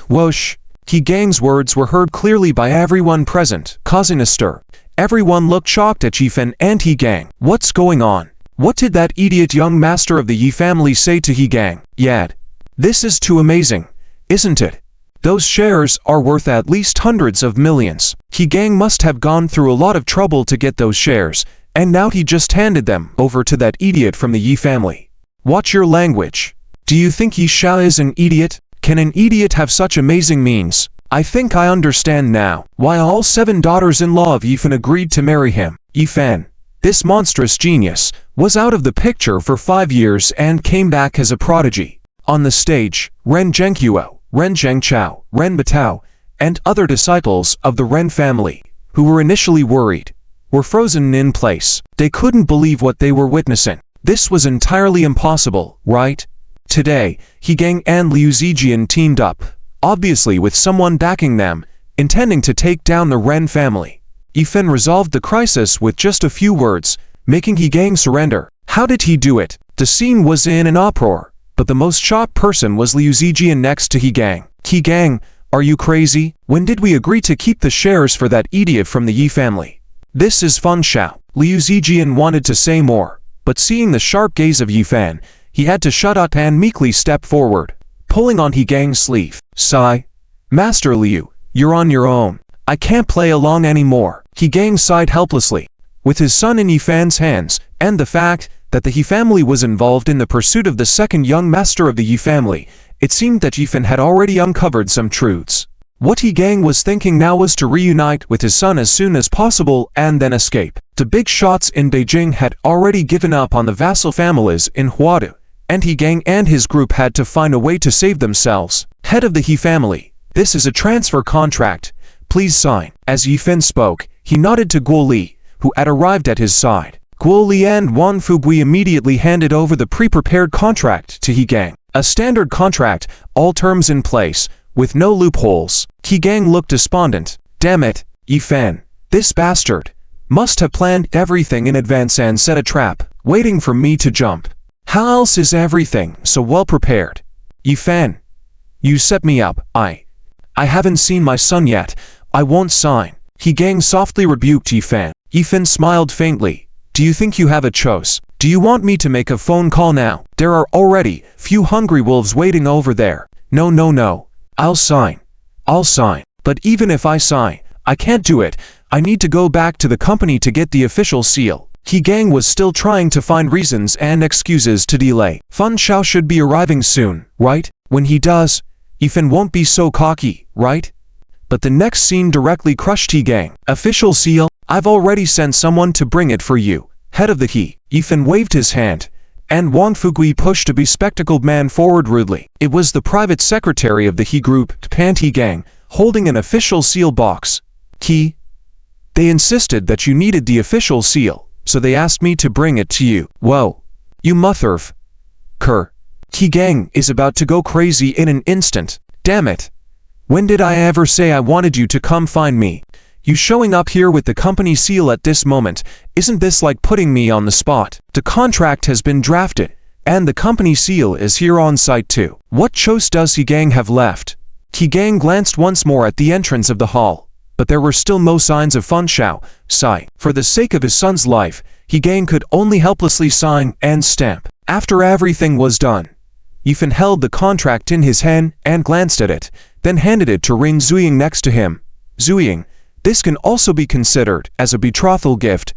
A: Whoosh! Higang's words were heard clearly by everyone present, causing a stir. Everyone looked shocked at Yifan and Higang. What's going on? What did that idiot young master of the Yi family say to Higang? Yad. This is too amazing, isn't it? Those shares are worth at least hundreds of millions. Higang must have gone through a lot of trouble to get those shares, and now he just handed them over to that idiot from the Yi family. Watch your language. Do you think Yi Xiao is an idiot? Can an idiot have such amazing means? I think I understand now why all 7 daughters-in-law of Yifan agreed to marry him. Yifan, this monstrous genius, was out of the picture for 5 years and came back as a prodigy. On the stage, Ren Zhenghuo, Ren Zhengchao, Ren Batao, and other disciples of the Ren family, who were initially worried, were frozen in place. They couldn't believe what they were witnessing. This was entirely impossible, right? Today, Higang and Liu Zijian teamed up, obviously with someone backing them, intending to take down the Ren family. Yifan resolved the crisis with just a few words, making Higang surrender. How did he do it? The scene was in an uproar, but the most shocked person was Liu Zijian next to Higang. Higang, are you crazy? When did we agree to keep the shares for that idiot from the Yi family? This is Feng Xiao. Liu Zijian wanted to say more, but seeing the sharp gaze of Yifan, he had to shut up and meekly step forward, pulling on Higang's sleeve. Sigh. Master Liu, you're on your own. I can't play along anymore. Higang sighed helplessly. With his son in Yifan's hands, and the fact that the Yi family was involved in the pursuit of the second young master of the Yi family, It seemed that Yifan had already uncovered some truths. What He Gang was thinking now was to reunite with his son as soon as possible and then escape. The big shots in Beijing had already given up on the vassal families in Huadu, and He Gang and his group had to find a way to save themselves. Head of the He family, this is a transfer contract. Please sign. As Yifan spoke, he nodded to Guo Li, who had arrived at his side. Guo Li and Wan Fugui immediately handed over the pre-prepared contract to He Gang. A standard contract, all terms in place, with no loopholes. He Gang looked despondent. Damn it, Yifan. This bastard must have planned everything in advance and set a trap, waiting for me to jump. How else is everything so well prepared? Yifan, you set me up. I haven't seen my son yet. I won't sign. He Gang softly rebuked Yifan. Yifan smiled faintly. Do you think you have a choice? Do you want me to make a phone call now? There are already few hungry wolves waiting over there. No. I'll sign. But even if I sign, I can't do it. I need to go back to the company to get the official seal. He Gang was still trying to find reasons and excuses to delay. Fan Shao should be arriving soon, right? When he does, Yifan won't be so cocky, right? But the next scene directly crushed He Gang. Official seal? I've already sent someone to bring it for you. Head of the He. Yifan waved his hand, and Wang Fugui pushed a bespectacled man forward rudely. It was the private secretary of the He group, Pan He Gang, holding an official seal box. He? They insisted that you needed the official seal, so they asked me to bring it to you. Whoa. You motherf. Cur. He Gang is about to go crazy in an instant. Damn it. When did I ever say I wanted you to come find me? You showing up here with the company seal at this moment, isn't this like putting me on the spot? The contract has been drafted, and the company seal is here on site too. What choice does He Gang have left? He Gang glanced once more at the entrance of the hall, but there were still no signs of Fan Shao. Sigh. For the sake of his son's life, He Gang could only helplessly sign and stamp. After everything was done, Yifan held the contract in his hand and glanced at it, then handed it to Ren Zuying next to him. Zuying, this can also be considered as a betrothal gift.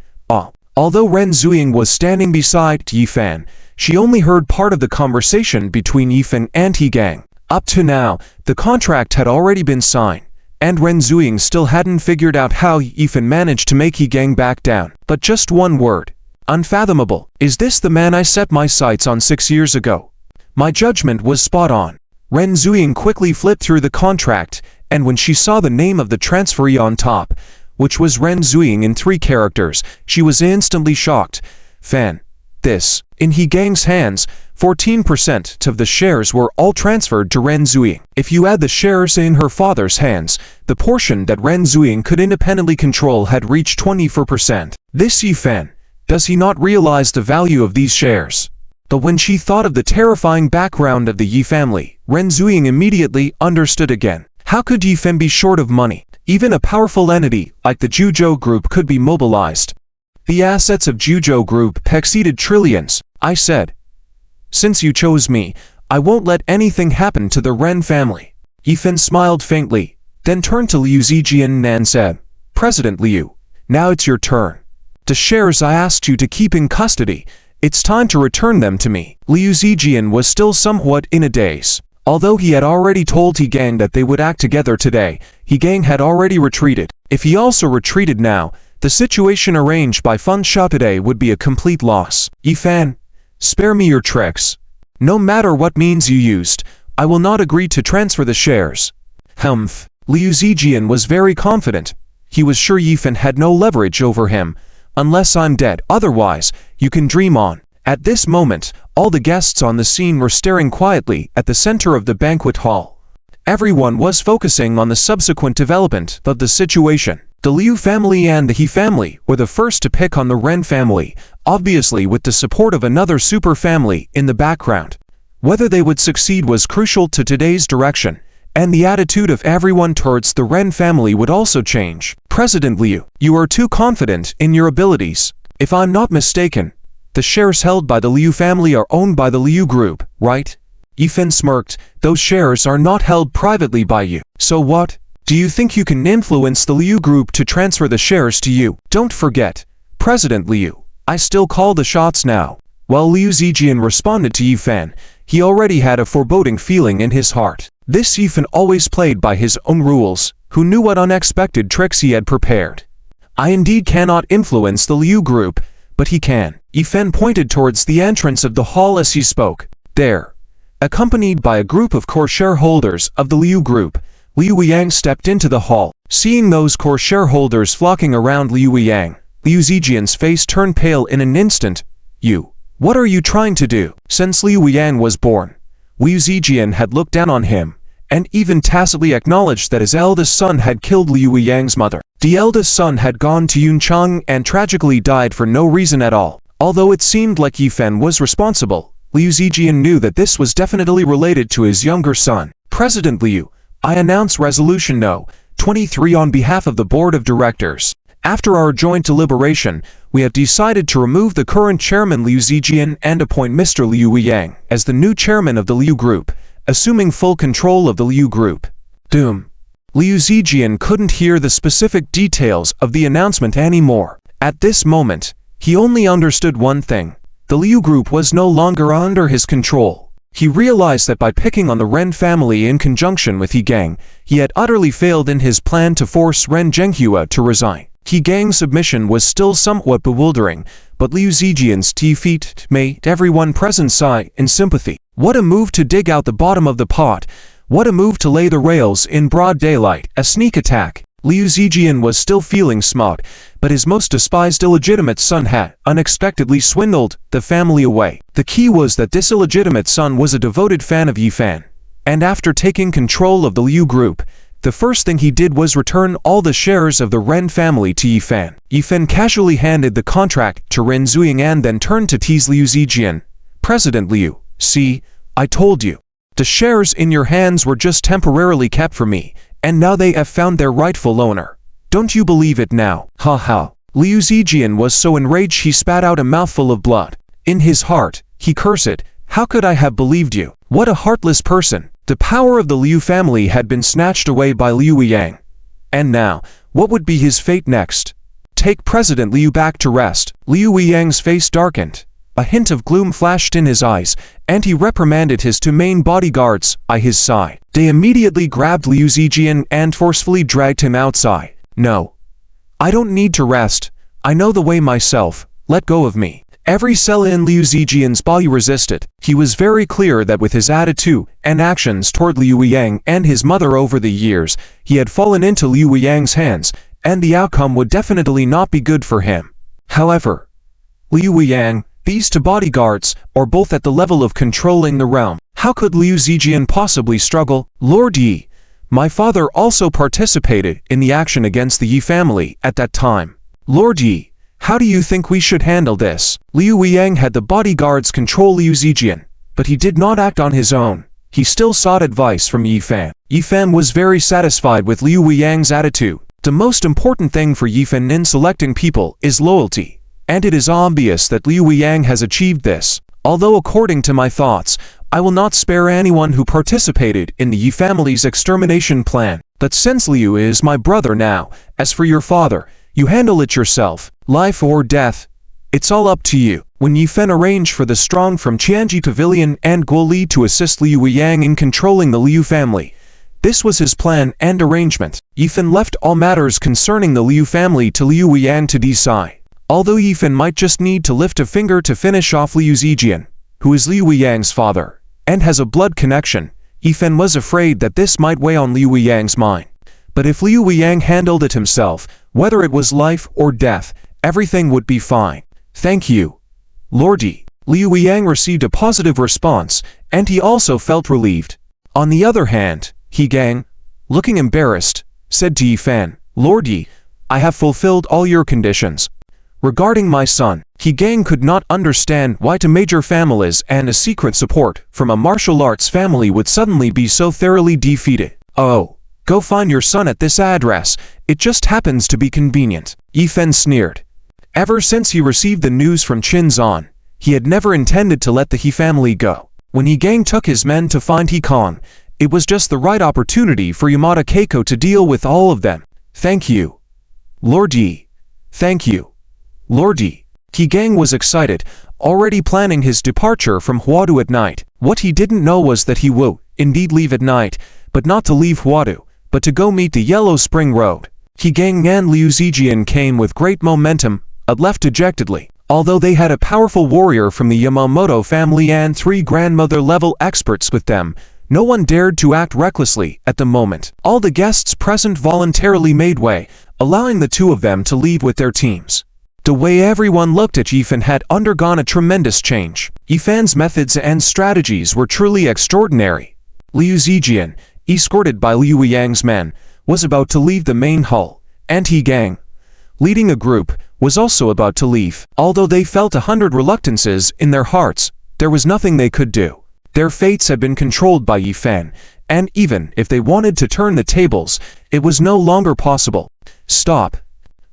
A: Although Ren Zuying was standing beside Yifan, she only heard part of the conversation between Yifan and He Gang. Up to now, the contract had already been signed, and Ren Zuying still hadn't figured out how Yifan managed to make He Gang back down. But just one word. Unfathomable. Is this the man I set my sights on 6 years ago? My judgment was spot on. Ren Zuying quickly flipped through the contract, and when she saw the name of the transferee on top, which was Ren Zuying in 3 characters, she was instantly shocked. Fan. This. In He Gang's hands, 14% of the shares were all transferred to Ren Zuying. If you add the shares in her father's hands, the portion that Ren Zuying could independently control had reached 24%. This Yifan. Does he not realize the value of these shares? But when she thought of the terrifying background of the Yi family, Ren Zuying immediately understood again. How could Yifan be short of money? Even a powerful entity like the Juzhou Group could be mobilized. The assets of Juzhou Group exceeded trillions. I said, since you chose me, I won't let anything happen to the Ren family. Yifan smiled faintly, then turned to Liu Zijian and said, President Liu, now it's your turn. The shares I asked you to keep in custody, it's time to return them to me. Liu Zijian was still somewhat in a daze. Although he had already told He Gang that they would act together today, He Gang had already retreated. If he also retreated now, the situation arranged by Fan Shao today would be a complete loss. Yifan, spare me your tricks. No matter what means you used, I will not agree to transfer the shares. Humph. Liu Zijian was very confident. He was sure Yifan had no leverage over him. Unless I'm dead, otherwise, you can dream on. At this moment, all the guests on the scene were staring quietly at the center of the banquet hall. Everyone was focusing on the subsequent development of the situation. The Liu family and the He family were the first to pick on the Ren family, obviously with the support of another super family in the background. Whether they would succeed was crucial to today's direction, and the attitude of everyone towards the Ren family would also change. President Liu, you are too confident in your abilities. If I'm not mistaken, the shares held by the Liu family are owned by the Liu Group, right? Yifan smirked. Those shares are not held privately by you. So what? Do you think you can influence the Liu Group to transfer the shares to you? Don't forget, President Liu, I still call the shots now. While Liu Zijian responded to Yifan, he already had a foreboding feeling in his heart. This Yifan always played by his own rules, who knew what unexpected tricks he had prepared. I indeed cannot influence the Liu group, but he can. Yifan pointed towards the entrance of the hall as he spoke. There, accompanied by a group of core shareholders of the Liu group, Liu Yang stepped into the hall. Seeing those core shareholders flocking around Liu Yang, Liu Zijian's face turned pale in an instant. You, what are you trying to do? Since Liu Yang was born, Liu Zijian had looked down on him, and even tacitly acknowledged that his eldest son had killed Liu Yang's mother. The eldest son had gone to Yuncheng and tragically died for no reason at all. Although it seemed like Yifan was responsible, Liu Zijian knew that this was definitely related to his younger son. President Liu, I announce Resolution No. 23 on behalf of the Board of Directors. After our joint deliberation, we have decided to remove the current chairman Liu Zijian and appoint Mr. Liu Yang as the new chairman of the Liu Group, assuming full control of the Liu Group. Doom. Liu Zijian couldn't hear the specific details of the announcement anymore. At this moment, he only understood one thing. The Liu Group was no longer under his control. He realized that by picking on the Ren family in conjunction with He Gang, he had utterly failed in his plan to force Ren Zhenghua to resign. He Gang's submission was still somewhat bewildering, but Liu Zijian's defeat made everyone present sigh in sympathy. What a move to dig out the bottom of the pot! What a move to lay the rails in broad daylight, a sneak attack! Liu Zijian was still feeling smug, but his most despised illegitimate son had unexpectedly swindled the family away. The key was that this illegitimate son was a devoted fan of Yifan, and after taking control of the Liu Group, the first thing he did was return all the shares of the Ren family to Yifan. Yifan casually handed the contract to Ren Zuying and then turned to tease Liu Zijian. President Liu, see, I told you. The shares in your hands were just temporarily kept for me, and now they have found their rightful owner. Don't you believe it now? Ha ha. Liu Zijian was so enraged he spat out a mouthful of blood. In his heart, he cursed, how could I have believed you? What a heartless person. The power of the Liu family had been snatched away by Liu Yang. And now, what would be his fate next? Take President Liu back to rest. Liu Yang's face darkened. A hint of gloom flashed in his eyes, and he reprimanded his two main bodyguards by his side. They immediately grabbed Liu Zijian and forcefully dragged him outside. No. I don't need to rest. I know the way myself. Let go of me. Every cell in Liu Zijian's body resisted. He was very clear that with his attitude and actions toward Liu Yang and his mother over the years, he had fallen into Liu Yang's hands, and the outcome would definitely not be good for him. However, Liu Yang, these two bodyguards, are both at the level of controlling the realm. How could Liu Zijian possibly struggle? Lord Yi, my father also participated in the action against the Yi family at that time. Lord Yi, how do you think we should handle this? Liu Yang had the bodyguards control Liu Zijian, but he did not act on his own. He still sought advice from Yifan. Yifan was very satisfied with Liu Yang's attitude. The most important thing for Yifan in selecting people is loyalty, and it is obvious that Liu Yang has achieved this. Although according to my thoughts, I will not spare anyone who participated in the Yi family's extermination plan. But since Liu is my brother now, as for your father, you handle it yourself. Life or death, it's all up to you. When Yifan arranged for the strong from Qianji Pavilion and Guoli to assist Liu Yang in controlling the Liu family, this was his plan and arrangement. Yifan left all matters concerning the Liu family to Liu Yang to decide. Although Yifan might just need to lift a finger to finish off Liu Zijian, who is Liu Yang's father, and has a blood connection, Yifan was afraid that this might weigh on Liu Yang's mind. But if Liu Yang handled it himself, whether it was life or death, everything would be fine. Thank you, Lord Yi. Liu Yang received a positive response, and he also felt relieved. On the other hand, He Gang, looking embarrassed, said to Yifan, Lord Yi, I have fulfilled all your conditions. Regarding my son, He Gang could not understand why two major families and a secret support from a martial arts family would suddenly be so thoroughly defeated. Oh, go find your son at this address, it just happens to be convenient. Yifan sneered. Ever since he received the news from Qinzan, he had never intended to let the He family go. When He Gang took his men to find He Kong, it was just the right opportunity for Yamada Keiko to deal with all of them. Thank you, Lord Yi. Thank you, Lord Yi. He Gang was excited, already planning his departure from Huadu at night. What he didn't know was that he would indeed leave at night, but not to leave Huadu, but to go meet the Yellow Spring Road. He Gang and Liu Zijian came with great momentum, but left dejectedly. Although they had a powerful warrior from the Yamamoto family and 3 grandmother-level experts with them, no one dared to act recklessly at the moment. All the guests present voluntarily made way, allowing the 2 of them to leave with their teams. The way everyone looked at Yifan had undergone a tremendous change. Yifan's methods and strategies were truly extraordinary. Liu Zijian, escorted by Liu Yang's men, was about to leave the main hall, and He Gang, leading a group, was also about to leave. Although they felt 100 reluctances in their hearts, there was nothing they could do. Their fates had been controlled by Yifan, and even if they wanted to turn the tables, it was no longer possible. Stop.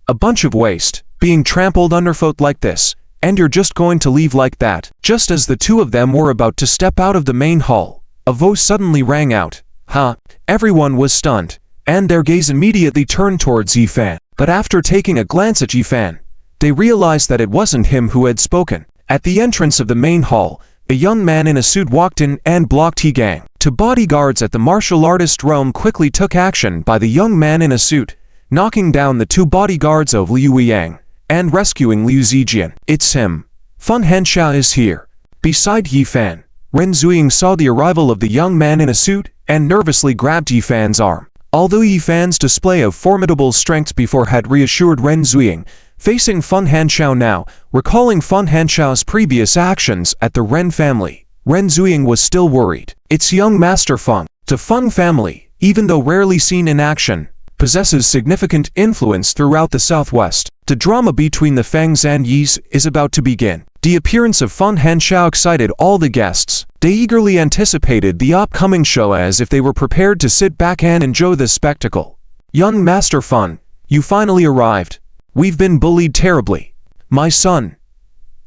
A: A bunch of waste, being trampled underfoot like this, and you're just going to leave like that. Just as the 2 of them were about to step out of the main hall, a voice suddenly rang out. Huh? Everyone was stunned, and their gaze immediately turned towards Yifan. But after taking a glance at Yifan, they realized that it wasn't him who had spoken. At the entrance of the main hall, a young man in a suit walked in and blocked He Gang. 2 bodyguards at the martial artist realm quickly took action by the young man in a suit, knocking down the 2 bodyguards of Liu Yang, and rescuing Liu Zijian. It's him. Fun Hanxiao is here. Beside Yifan, Ren Zuying saw the arrival of the young man in a suit, and nervously grabbed Yifan's arm. Although Yifan's display of formidable strength before had reassured Ren Zuying, facing Fun Hanxiao now, recalling Fun Hanxiao's previous actions at the Ren family, Ren Zuying was still worried. It's young Master Feng. The Feng family, even though rarely seen in action, possesses significant influence throughout the Southwest. The drama between the Fengs and Yis is about to begin. The appearance of Fun Hanxiao excited all the guests. They eagerly anticipated the upcoming show as if they were prepared to sit back and enjoy the spectacle. Young Master Fun, you finally arrived. We've been bullied terribly. My son.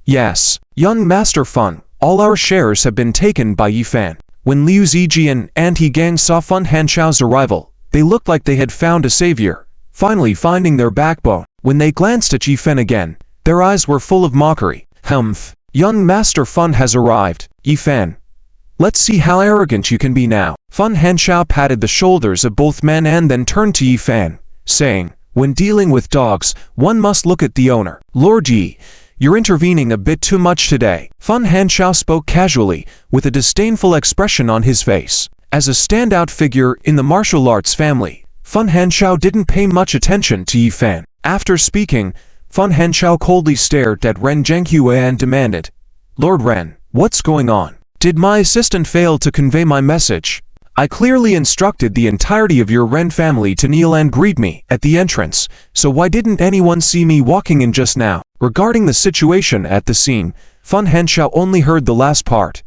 A: Yes. Young Master Fun, all our shares have been taken by Yifan. When Liu Zijian and He Gang saw Fun Hanxiao's arrival, they looked like they had found a savior, finally finding their backbone. When they glanced at Yifan again, their eyes were full of mockery. Humph. Young Master Fun has arrived. Yifan, let's see how arrogant you can be now. Fun Hanxiao patted the shoulders of both men and then turned to Yifan, saying, when dealing with dogs, one must look at the owner. Lord Yi, you're intervening a bit too much today. Fun Hanxiao spoke casually, with a disdainful expression on his face. As a standout figure in the martial arts family, Fun Hanxiao didn't pay much attention to Yifan. After speaking, Fun Hanxiao coldly stared at Ren Zhenghua and demanded, Lord Ren, what's going on? Did my assistant fail to convey my message? I clearly instructed the entirety of your Ren family to kneel and greet me at the entrance, so why didn't anyone see me walking in just now? Regarding the situation at the scene, Fun Hanxiao only heard the last part.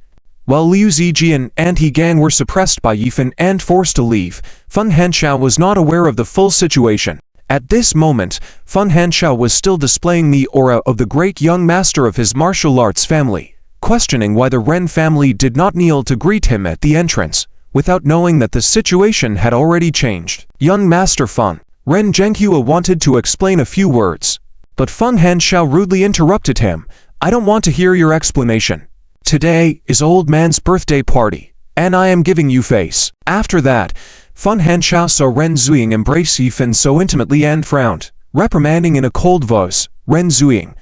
A: While Liu Zijian and He Gang were suppressed by Yifan and forced to leave, Fun Hanxiao was not aware of the full situation. At this moment, Fun Hanxiao was still displaying the aura of the great young master of his martial arts family, questioning why the Ren family did not kneel to greet him at the entrance, without knowing that the situation had already changed. Young Master Fun, Ren Zhenghua wanted to explain a few words, but Fun Hanxiao rudely interrupted him. I don't want to hear your explanation. Today is old man's birthday party, and I am giving you face. After that, Fun Hanxiao saw Ren Zuying embrace Yifan so intimately and frowned, reprimanding in a cold voice, Ren Zuying,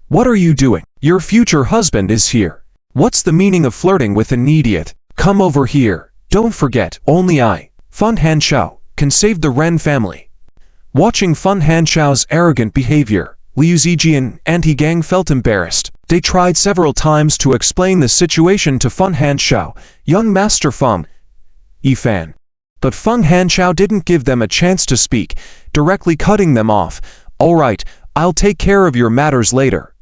A: what are you doing? Your future husband is here. What's the meaning of flirting with an idiot? Come over here. Don't forget, only I, Fun Hanxiao, can save the Ren family. Watching Fun Hanxiao's arrogant behavior, Liu Zijian and He Gang felt embarrassed. They tried several times to explain the situation to Fun Hanxiao, young Master Feng, Yifan. But Fun Hanxiao didn't give them a chance to speak, directly cutting them off. All right, I'll take care of your matters later.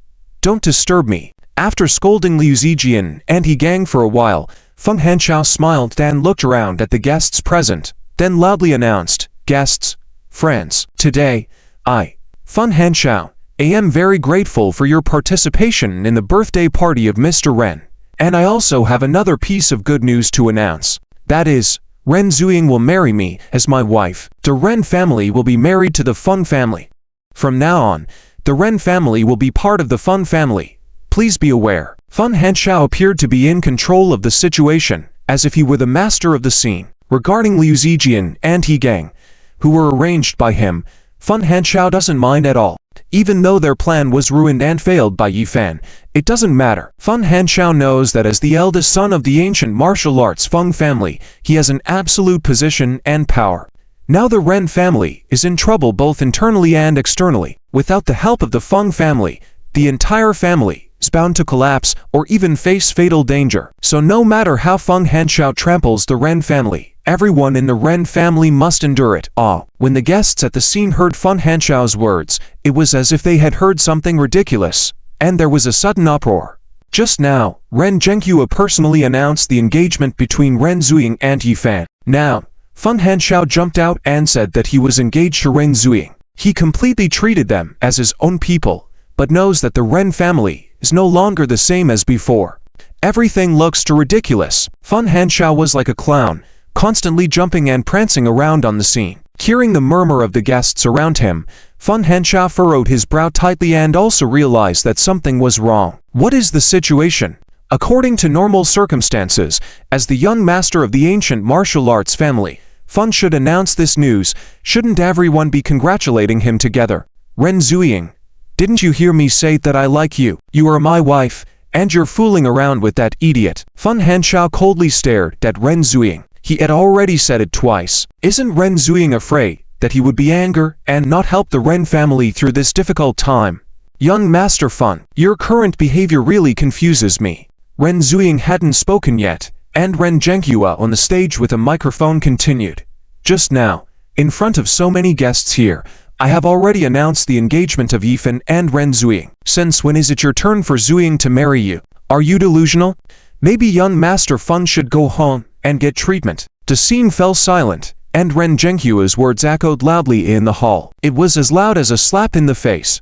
A: Don't disturb me. After scolding Liu Zijian and He Gang for a while, Fun Hanxiao smiled and looked around at the guests present, then loudly announced, guests, friends, today, I, Fun Hanxiao, am very grateful for your participation in the birthday party of Mr. Ren. And I also have another piece of good news to announce. That is, Ren Zuying will marry me as my wife. The Ren family will be married to the Fun family. From now on, the Ren family will be part of the Fun family. Please be aware. Fun Hanshao appeared to be in control of the situation, as if he were the master of the scene. Regarding Liu Zijian and He Gang, who were arranged by him, Fun Hanshao doesn't mind at all. Even though their plan was ruined and failed by Yi Fan, it doesn't matter. Fun Hanshao knows that as the eldest son of the ancient martial arts Feng family, he has an absolute position and power. Now the Ren family is in trouble both internally and externally. Without the help of the Feng family, the entire family is bound to collapse or even face fatal danger. So no matter how Feng Hanshao tramples the Ren family, everyone in the Ren family must endure it. When the guests at the scene heard Fun Hanshao's words, it was as if they had heard something ridiculous, and there was a sudden uproar. Just now, Ren Zhenghua personally announced the engagement between Ren Zuying and Yi Fan. Now, Fun Hanshao jumped out and said that he was engaged to Ren Zuying. He completely treated them as his own people, but knows that the Ren family is no longer the same as before. Everything looks too ridiculous. Fun Hanshao was like a clown, constantly jumping and prancing around on the scene. Hearing the murmur of the guests around him, Fun Hanshao furrowed his brow tightly and also realized that something was wrong. What is the situation? According to normal circumstances, as the young master of the ancient martial arts family, Fun should announce this news. Shouldn't everyone be congratulating him together? Ren Zuying, didn't you hear me say that I like you? You are my wife, and you're fooling around with that idiot. Fun Hanshao coldly stared at Ren Zuying. He had already said it twice. Isn't Ren Zuying afraid that he would be angry and not help the Ren family through this difficult time? Young Master Fun, your current behavior really confuses me. Ren Zuying hadn't spoken yet, and Ren Zhenghua on the stage with a microphone continued. Just now, in front of so many guests here, I have already announced the engagement of Yi Fan and Ren Zuying. Since when is it your turn for Zuying to marry you? Are you delusional? Maybe young Master Fun should go home and get treatment. The scene fell silent, and Ren Zhenghua's words echoed loudly in the hall. It was as loud as a slap in the face,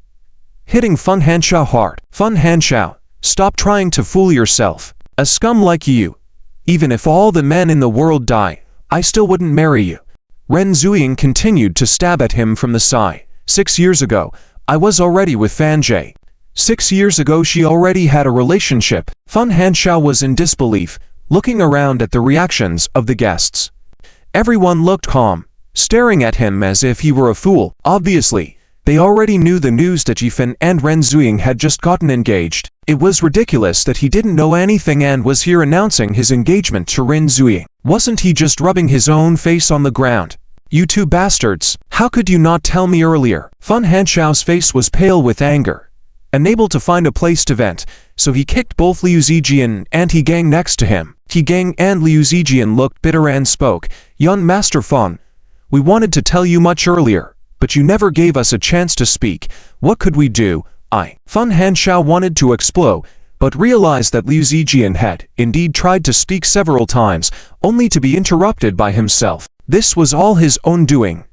A: hitting Fun Hanshao hard. Fun Hanshao, stop trying to fool yourself. A scum like you, even if all the men in the world die, I still wouldn't marry you. Ren Zuying continued to stab at him from the side. 6 years ago, I was already with Fan Jie. 6 years ago she already had a relationship. Fun Hanshao was in disbelief, looking around at the reactions of the guests. Everyone looked calm, staring at him as if he were a fool. Obviously, they already knew the news that Yi Fan and Ren Zuying had just gotten engaged. It was ridiculous that he didn't know anything and was here announcing his engagement to Ren Zuying. Wasn't he just rubbing his own face on the ground? You two bastards, how could you not tell me earlier? Fun Hanshao's face was pale with anger. Unable to find a place to vent, so he kicked both Liu Zijian and He Gang next to him. He Gang and Liu Zijian looked bitter and spoke, Young Master Fun, we wanted to tell you much earlier, but you never gave us a chance to speak. What could we do? Fun Hanshao wanted to explode, but realized that Liu Zijian had indeed tried to speak several times, only to be interrupted by himself. This was all his own doing.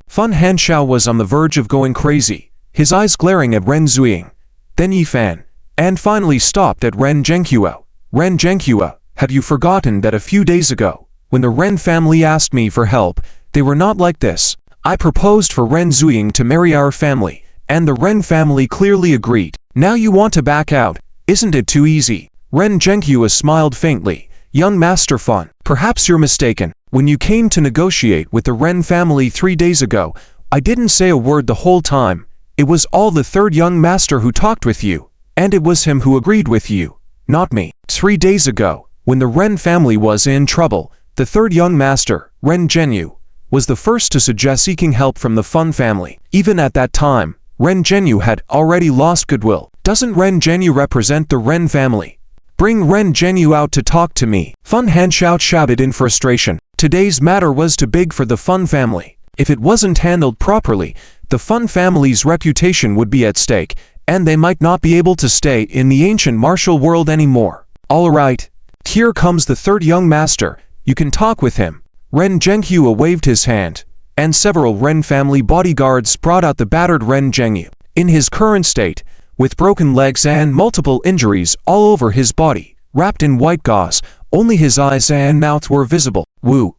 A: Fun Hanshao was on the verge of going crazy, his eyes glaring at Ren Zuying, then Yi Fan, and finally stopped at Ren Zhenghua. Ren Zhenghua, have you forgotten that a few days ago, when the Ren family asked me for help, they were not like this? I proposed for Ren Zuying to marry our family, and the Ren family clearly agreed. Now you want to back out, isn't it too easy? Ren Zhenghua smiled faintly. Young Master Fun, perhaps you're mistaken. When you came to negotiate with the Ren family 3 days ago, I didn't say a word the whole time. It was all the third young master who talked with you, and it was him who agreed with you, not me. 3 days ago, when the Ren family was in trouble, the third young master, Ren Zhenyu, was the first to suggest seeking help from the Fun family. Even at that time, Ren Zhenyu had already lost goodwill. Doesn't Ren Zhenyu represent the Ren family? Bring Ren Zhenyu out to talk to me. Fun Hanshao shouted in frustration. Today's matter was too big for the Fun family. If it wasn't handled properly, the Fun family's reputation would be at stake, and they might not be able to stay in the ancient martial world anymore. All right, here comes the third young master. You can talk with him. Ren Zhenghua waved his hand, and several Ren family bodyguards brought out the battered Ren Zhengyu. In his current state, with broken legs and multiple injuries all over his body, wrapped in white gauze, only his eyes and mouth were visible. Woo.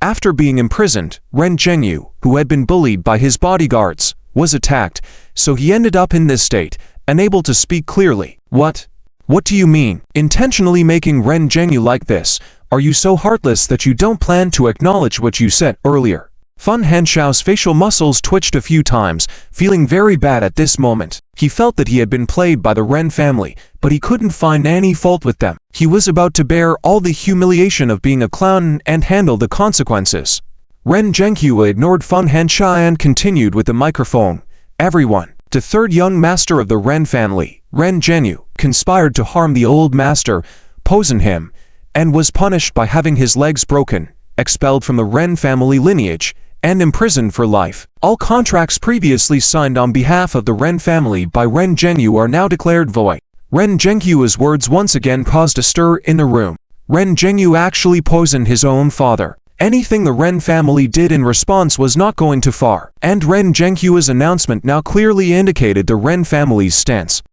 A: After being imprisoned, Ren Zhengyu, who had been bullied by his bodyguards, was attacked, so he ended up in this state, unable to speak clearly. What? What do you mean? Intentionally making Ren Zhengyu like this? Are you so heartless that you don't plan to acknowledge what you said earlier? Fun Hanxiao's facial muscles twitched a few times, feeling very bad at this moment. He felt that he had been played by the Ren family, but he couldn't find any fault with them. He was about to bear all the humiliation of being a clown and handle the consequences. Ren Zhengyu ignored Fun Hanxia and continued with the microphone. Everyone, the third young master of the Ren family, Ren Zhengyu, conspired to harm the old master, poison him, and was punished by having his legs broken, expelled from the Ren family lineage, and imprisoned for life. All contracts previously signed on behalf of the Ren family by Ren Zhengyu are now declared void. Ren Zhengyu's words once again caused a stir in the room. Ren Zhengyu actually poisoned his own father. Anything the Ren family did in response was not going too far, and Ren Zhengyu's announcement now clearly indicated the Ren family's stance.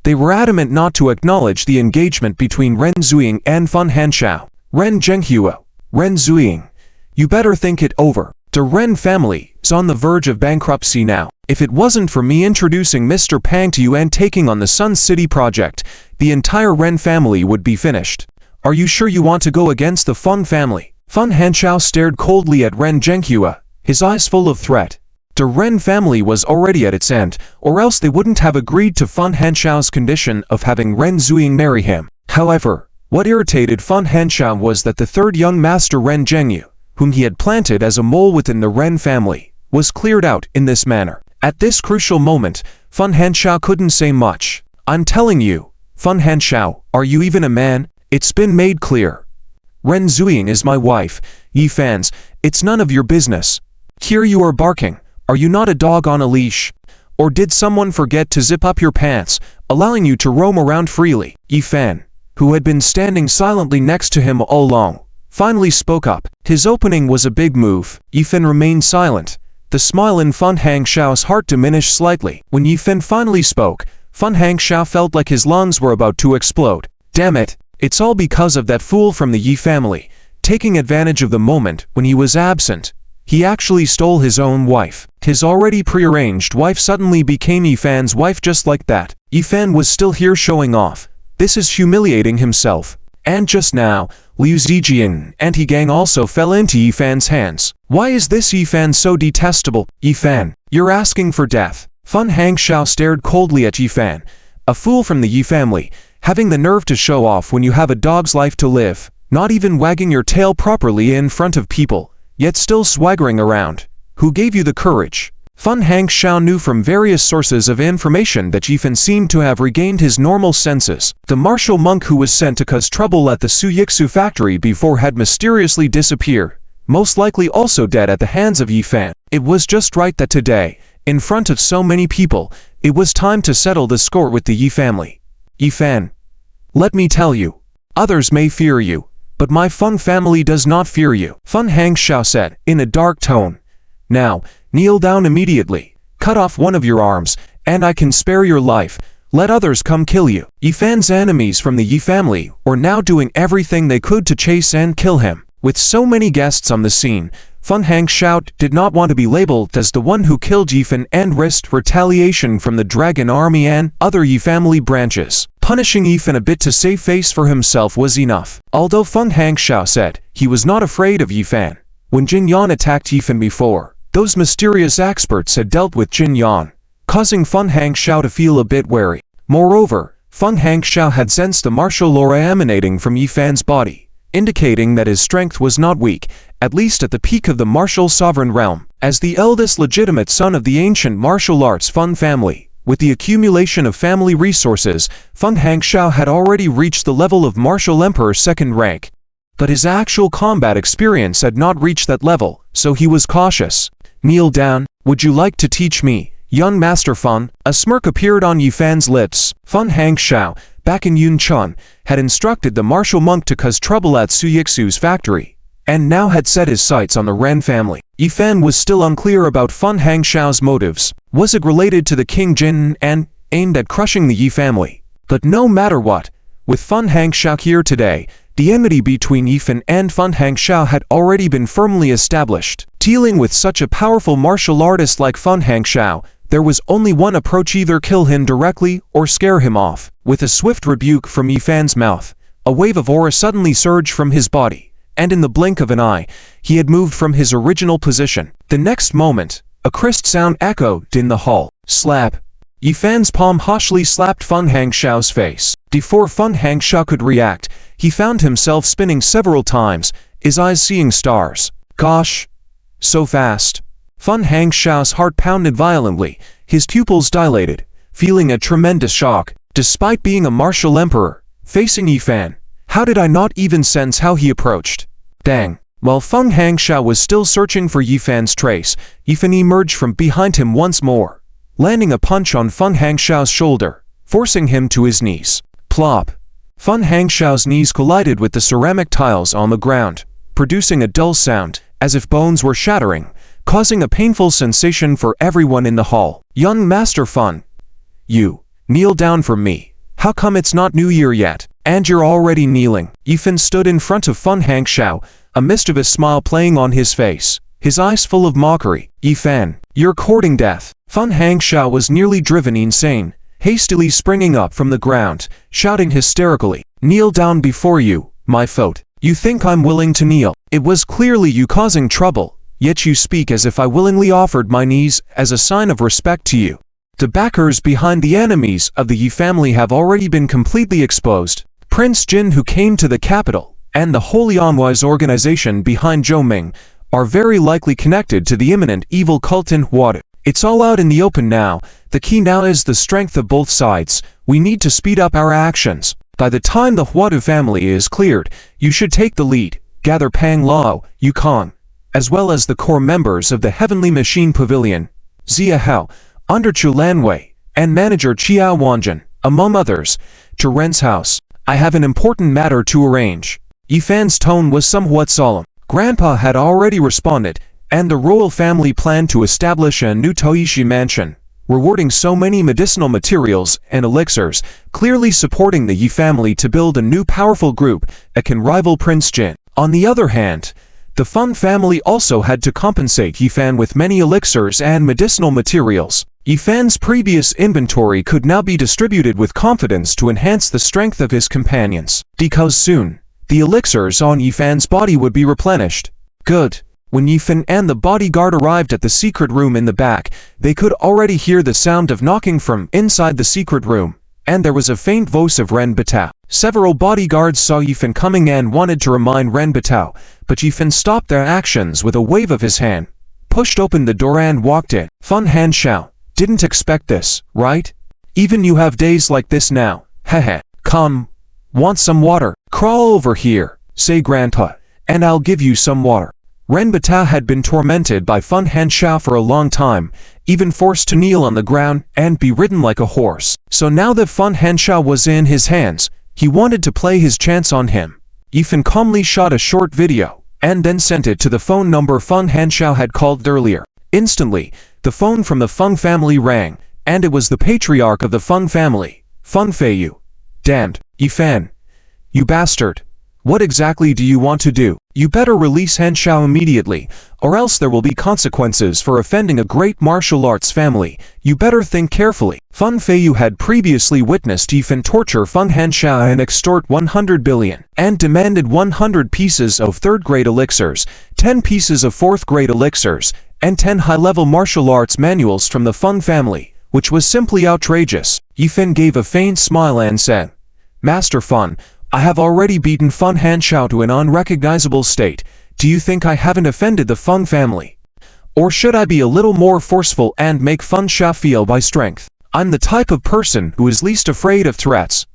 A: They were adamant not to acknowledge the engagement between Ren Zuying and Fun Hanxiao. Ren Zhengyu, Ren Zuying, you better think it over. The Ren family is on the verge of bankruptcy now. If it wasn't for me introducing Mr. Pang to you and taking on the Sun City project, the entire Ren family would be finished. Are you sure you want to go against the Fun family? Fun Hanxiao stared coldly at Ren Zhengyu, his eyes full of threat. The Ren family was already at its end, or else they wouldn't have agreed to Fun Hanxiao's condition of having Ren Zuying marry him. However, what irritated Fun Hanxiao was that the third young master Ren Zhengyu, whom he had planted as a mole within the Ren family, was cleared out in this manner. At this crucial moment, Fun Hanxiao couldn't say much. I'm telling you, Fun Hanxiao, are you even a man? It's been made clear. Ren Zuying is my wife. Ye fans, it's none of your business. Here you are barking. Are you not a dog on a leash? Or did someone forget to zip up your pants, allowing you to roam around freely? Ye fan, who had been standing silently next to him all along, finally spoke up. His opening was a big move. Yifen remained silent. The smile in Fun Hanxiao's heart diminished slightly. When Yifen finally spoke, Fun Hanxiao felt like his lungs were about to explode. Damn it, it's all because of that fool from the Yi family. Taking advantage of the moment when he was absent, he actually stole his own wife. His already prearranged wife suddenly became Yifan's wife just like that. Yifan was still here showing off. This is humiliating himself. And just now, Liu Zijian and He Gang also fell into Yifan's hands. Why is this Yifan so detestable? Yifan, you're asking for death. Fun Hanxiao stared coldly at Yifan, a fool from the Yi family, having the nerve to show off when you have a dog's life to live, not even wagging your tail properly in front of people, yet still swaggering around. Who gave you the courage? Fun Hanxiao knew from various sources of information that Yifan seemed to have regained his normal senses. The martial monk who was sent to cause trouble at the Suyixu factory before had mysteriously disappeared, most likely also dead at the hands of Yifan. It was just right that today, in front of so many people, it was time to settle the score with the Yi family. Yifan, let me tell you, others may fear you, but my Fun family does not fear you. Fun Hanxiao said, in a dark tone. Now, kneel down immediately, cut off one of your arms, and I can spare your life. Let others come kill you. Yifan's enemies from the Yi family were now doing everything they could to chase and kill him. With so many guests on the scene, Fun Hanxiao did not want to be labeled as the one who killed Yifan and risked retaliation from the Dragon Army and other Yi family branches. Punishing Yifan a bit to save face for himself was enough. Although Fun Hanxiao said he was not afraid of Yifan. When Jin Yan attacked Yifan before, those mysterious experts had dealt with Jin Yan, causing Fun Hanxiao to feel a bit wary. Moreover, Fun Hanxiao had sensed the martial aura emanating from Yifan's body, indicating that his strength was not weak, at least at the peak of the martial sovereign realm. As the eldest legitimate son of the ancient martial arts Fun family, with the accumulation of family resources, Fun Hanxiao had already reached the level of martial emperor second rank. But his actual combat experience had not reached that level, so he was cautious. Kneel down. Would you like to teach me, young Master Fun? A smirk appeared on Yifan's lips. Fun Hanxiao, back in Yunchun, had instructed the martial monk to cause trouble at Suyixu's factory, and now had set his sights on the Ren family. Yifan was still unclear about Fun Hanxiao's motives. Was it related to the King Jin and aimed at crushing the Yi family? But no matter what, with Fun Hanxiao here today, the enmity between Yifan and Fun Hanxiao had already been firmly established. Dealing with such a powerful martial artist like Fun Hanxiao, There was only one approach: either kill him directly or scare him off. With a swift rebuke from Yifan's mouth, a wave of aura suddenly surged from his body, and in the blink of an eye, he had moved from his original position. The next moment, a crisp sound echoed in the hall. Slap! Yifan's palm harshly slapped Feng Hangxiao's face. Before Feng Hangxiao could react, he found himself spinning several times, his eyes seeing stars. Gosh! So fast! Feng Hangxiao's heart pounded violently, his pupils dilated, feeling a tremendous shock. Despite being a martial emperor, facing Yifan, how did I not even sense how he approached? Dang! While Feng Hangxiao was still searching for Yifan's trace, Yifan emerged from behind him once more, landing a punch on Feng Hangxiao's shoulder, forcing him to his knees. Plop! Feng Hangxiao's knees collided with the ceramic tiles on the ground, producing a dull sound, as if bones were shattering, causing a painful sensation for everyone in the hall. Young Master Feng, you, kneel down for me. How come it's not New Year yet, and you're already kneeling? Yifan stood in front of Feng Hangxiao, a mischievous smile playing on his face, his eyes full of mockery. Yifan, you're courting death. Feng Hangxiao was nearly driven insane, hastily springing up from the ground, shouting hysterically, kneel down before you, my foe. You think I'm willing to kneel? It was clearly you causing trouble, yet you speak as if I willingly offered my knees as a sign of respect to you. The backers behind the enemies of the Yi family have already been completely exposed. Prince Jin, who came to the capital, and the Holy Onwise organization behind Zhou Ming are very likely connected to the imminent evil cult in Huadu. It's all out in the open now. The key now is the strength of both sides. We need to speed up our actions. By the time the Huadu family is cleared, you should take the lead. Gather Pang Lao, Yukong, as well as the core members of the Heavenly Machine Pavilion, Zia Hao, under Chu Lanwei, and manager Chiao Wanjun, among others, to Ren's house. I have an important matter to arrange. Yifan's tone was somewhat solemn. Grandpa had already responded, and the royal family planned to establish a new Toishi mansion, rewarding so many medicinal materials and elixirs, clearly supporting the Yi family to build a new powerful group that can rival Prince Jin. On the other hand, the Feng family also had to compensate Yifan with many elixirs and medicinal materials. Yifan's previous inventory could now be distributed with confidence to enhance the strength of his companions, because soon, the elixirs on Yifan's body would be replenished. Good. When Yifan and the bodyguard arrived at the secret room in the back, they could already hear the sound of knocking from inside the secret room, and there was a faint voice of Ren Batao. Several bodyguards saw Yifan coming and wanted to remind Ren Batao, but Yifan stopped their actions with a wave of his hand, pushed open the door and walked in. Feng Hangxiao, didn't expect this, right? Even you have days like this now. Heh. Come. Want some water? Crawl over here, say Grandpa, and I'll give you some water. Ren Batao had been tormented by Feng Hangxiao for a long time, even forced to kneel on the ground and be ridden like a horse. So now that Feng Hangxiao was in his hands, he wanted to play his chance on him. Yifan calmly shot a short video, and then sent it to the phone number Feng Hangxiao had called earlier. Instantly, the phone from the Feng family rang, and it was the patriarch of the Feng family, Feng Feiyu. Damned, Yifan. You bastard. What exactly do you want to do? You better release Hangxiao immediately, or else there will be consequences for offending a great martial arts family. You better think carefully. Feng Feiyu had previously witnessed Yifan torture Feng Hangxiao and extort 100 billion, and demanded 100 pieces of third-grade elixirs, 10 pieces of fourth-grade elixirs, and 10 high-level martial arts manuals from the Feng family, which was simply outrageous. Yifan gave a faint smile and said, Master Feng, I have already beaten Feng Hangxiao to an unrecognizable state. Do you think I haven't offended the Feng family? Or should I be a little more forceful and make Feng Xiao feel my strength? I'm the type of person who is least afraid of threats.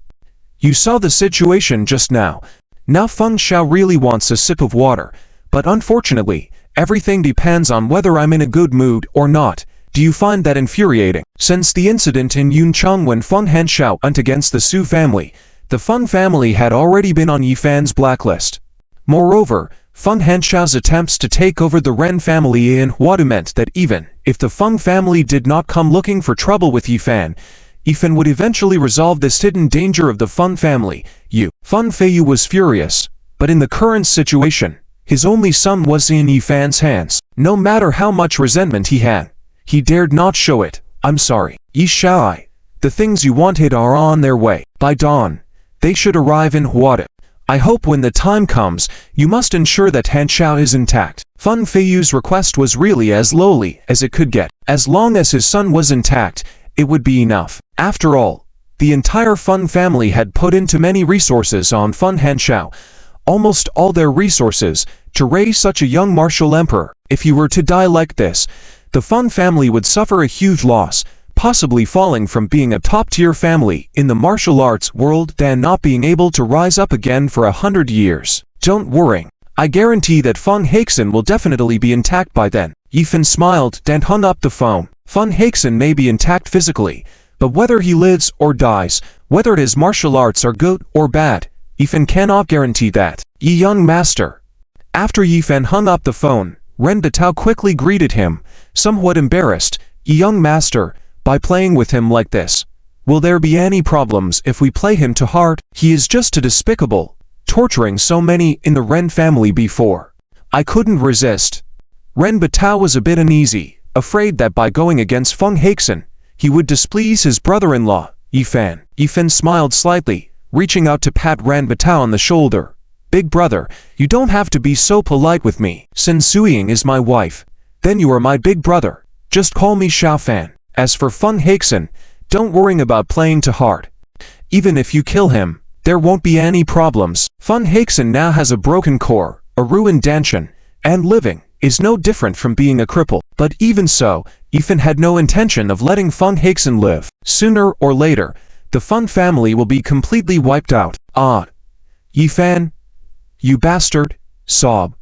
A: You saw the situation just now. Now Feng Xiao really wants a sip of water, but unfortunately, everything depends on whether I'm in a good mood or not. Do you find that infuriating? Since the incident in Yuncheng when Feng Hangxiao went against the Su family, the Feng family had already been on Yifan's blacklist. Moreover, Feng Hangxiao's attempts to take over the Ren family in Huadu meant that even if the Feng family did not come looking for trouble with Yifan, Yifan would eventually resolve this hidden danger of the Feng family. Feng Feiyu was furious, but in the current situation, his only son was in Yifan's hands. No matter how much resentment he had, he dared not show it. I'm sorry. Yi Xiaoai. The things you wanted are on their way. By dawn, they should arrive in Huada. I hope when the time comes, you must ensure that Hanshao is intact. Feng Feiyu's request was really as lowly as it could get. As long as his son was intact, it would be enough. After all, the entire Feng family had put into many resources on Feng Hanshao, almost all their resources, to raise such a young martial emperor. If he were to die like this, the Feng family would suffer a huge loss, possibly falling from being a top-tier family in the martial arts world than not being able to rise up again for 100 years. Don't worry. I guarantee that Feng Haixin will definitely be intact by then. Yi Fan smiled and hung up the phone. Feng Haixin may be intact physically, but whether he lives or dies, whether his martial arts are good or bad, Yi Fan cannot guarantee that. Yi young master. After Yi Fan hung up the phone, Ren Batao quickly greeted him, somewhat embarrassed. Yi young master, by playing with him like this, will there be any problems if we play him too hard? He is just too despicable, torturing so many in the Ren family before. I couldn't resist. Ren Batao was a bit uneasy, afraid that by going against Feng Haixin, he would displease his brother-in-law, Yi Fan. Yi Fan smiled slightly, reaching out to pat Ren Batao on the shoulder. Big brother, you don't have to be so polite with me. Since Suying is my wife, then you are my big brother. Just call me Xiao Fan. As for Feng Haixin, don't worry about playing too hard. Even if you kill him, there won't be any problems. Feng Haixin now has a broken core, a ruined danshan, and living is no different from being a cripple. But even so, Yi Fan had no intention of letting Feng Haixin live. Sooner or later, the Feng family will be completely wiped out. Ah, Yi Fan, you bastard, sob.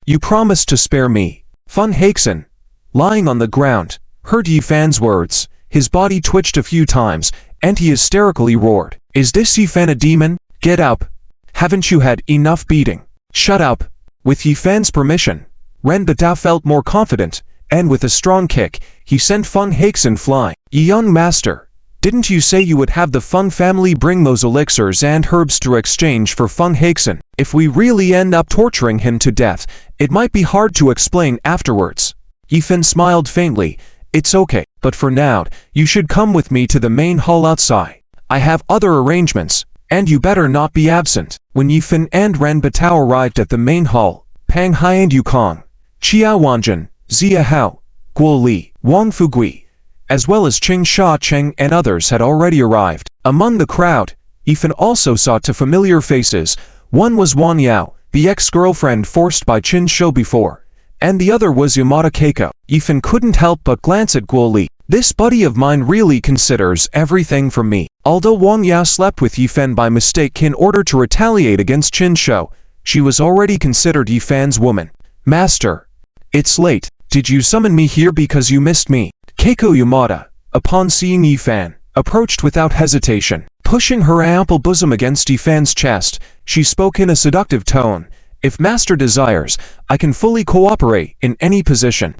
A: You promised to spare me. Feng Haixin, lying on the ground, heard Yi Fan's words. His body twitched a few times, and he hysterically roared. Is this Yi Fan a demon? Get up. Haven't you had enough beating? Shut up. With Yi Fan's permission, Ren Batao felt more confident, and with a strong kick, he sent Feng Haixin flying. Yi young master, didn't you say you would have the Feng family bring those elixirs and herbs to exchange for Feng Haixin? If we really end up torturing him to death, it might be hard to explain afterwards. Yi Fan smiled faintly. It's okay, but for now, you should come with me to the main hall outside. I have other arrangements, and you better not be absent. When Yi Fan and Ren Batao arrived at the main hall, Pang Hai and Yukong, Chia Wanjun, Zia Hao, Guo Li, Wang Fugui, as well as Qing Sha Cheng and others had already arrived. Among the crowd, Yi Fan also saw two familiar faces. One was Wang Yao, the ex-girlfriend forced by Qin Shou before, and the other was Yamada Keiko. Yi Fan couldn't help but glance at Guo Li. This buddy of mine really considers everything from me. Although Wang Yao slept with Yi Fan by mistake in order to retaliate against Qin Shou, she was already considered Yi Fan's woman. Master, it's late. Did you summon me here because you missed me? Keiko Yamada, upon seeing Yi Fan, approached without hesitation. Pushing her ample bosom against Yi Fan's chest, she spoke in a seductive tone. If Master desires, I can fully cooperate in any position.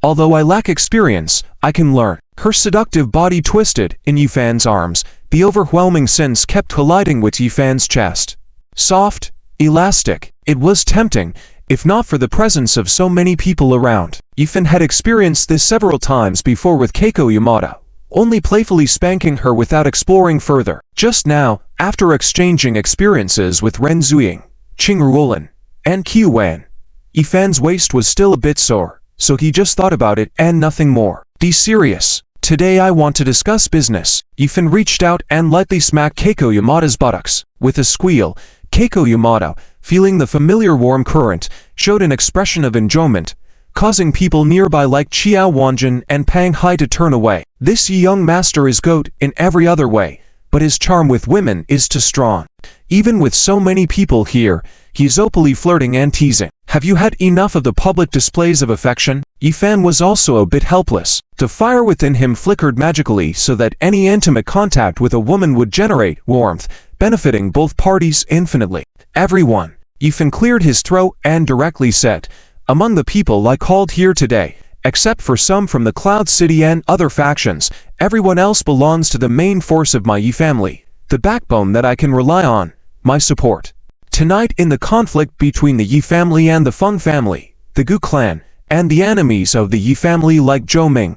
A: Although I lack experience, I can learn. Her seductive body twisted in Yi Fan's arms. The overwhelming sense kept colliding with Yi Fan's chest. Soft, elastic. It was tempting, if not for the presence of so many people around. Yi Fan had experienced this several times before with Keiko Yamada, only playfully spanking her without exploring further. Just now, after exchanging experiences with Ren Zuying, Qing Ruolin, and Qiu Wan, Yi Fan's waist was still a bit sore, so he just thought about it and nothing more. Be serious. Today I want to discuss business. Yi Fan reached out and lightly smacked Keiko Yamada's buttocks. With a squeal, Keiko Yamada, feeling the familiar warm current, showed an expression of enjoyment, causing people nearby like Chiao Wanjun and Pang Hai to turn away. This young master is goat in every other way, but his charm with women is too strong. Even with so many people here, he's openly flirting and teasing. Have you had enough of the public displays of affection? Yi Fan was also a bit helpless. The fire within him flickered magically so that any intimate contact with a woman would generate warmth, benefiting both parties infinitely. Everyone. Yi Fan cleared his throat and directly said, among the people I called here today, except for some from the Cloud City and other factions, everyone else belongs to the main force of my Yi family, the backbone that I can rely on, my support. Tonight in the conflict between the Yi family and the Feng family, the Gu clan, and the enemies of the Yi family like Zhou Ming,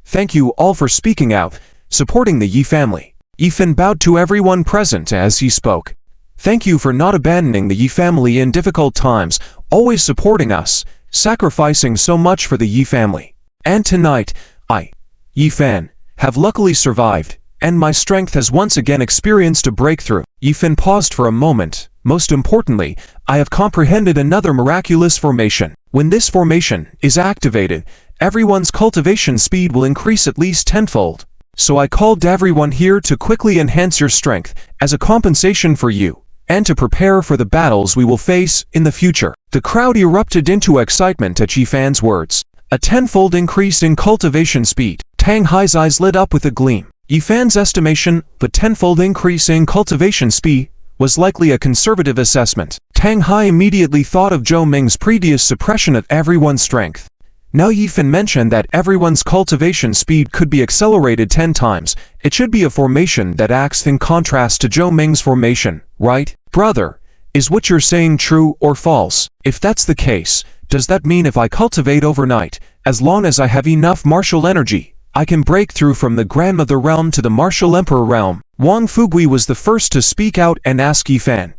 A: Thank you all for speaking out, supporting the Yi family. Yifan bowed to everyone present as he spoke. Thank you for not abandoning the Yi family in difficult times, always supporting us, sacrificing so much for the Yi family. And tonight, I, Yifan, have luckily survived, and my strength has once again experienced a breakthrough. Yifan paused for a moment. Most importantly, I have comprehended another miraculous formation. When this formation is activated, everyone's cultivation speed will increase at least tenfold. So I called everyone here to quickly enhance your strength as a compensation for you, and to prepare for the battles we will face in the future. The crowd erupted into excitement at Yifan's words. A tenfold increase in cultivation speed. Tang Hai's eyes lit up with a gleam. Yifan's estimation, the tenfold increase in cultivation speed, was likely a conservative assessment. Tang Hai immediately thought of Zhou Ming's previous suppression of everyone's strength. Now Yifan mentioned that everyone's cultivation speed could be accelerated 10 times. It should be a formation that acts in contrast to Zhou Ming's formation, right? Brother, is what you're saying true or false? If that's the case, does that mean if I cultivate overnight, as long as I have enough martial energy, I can break through from the Grandmother realm to the Martial Emperor realm? Wang Fugui was the first to speak out and ask Yifan.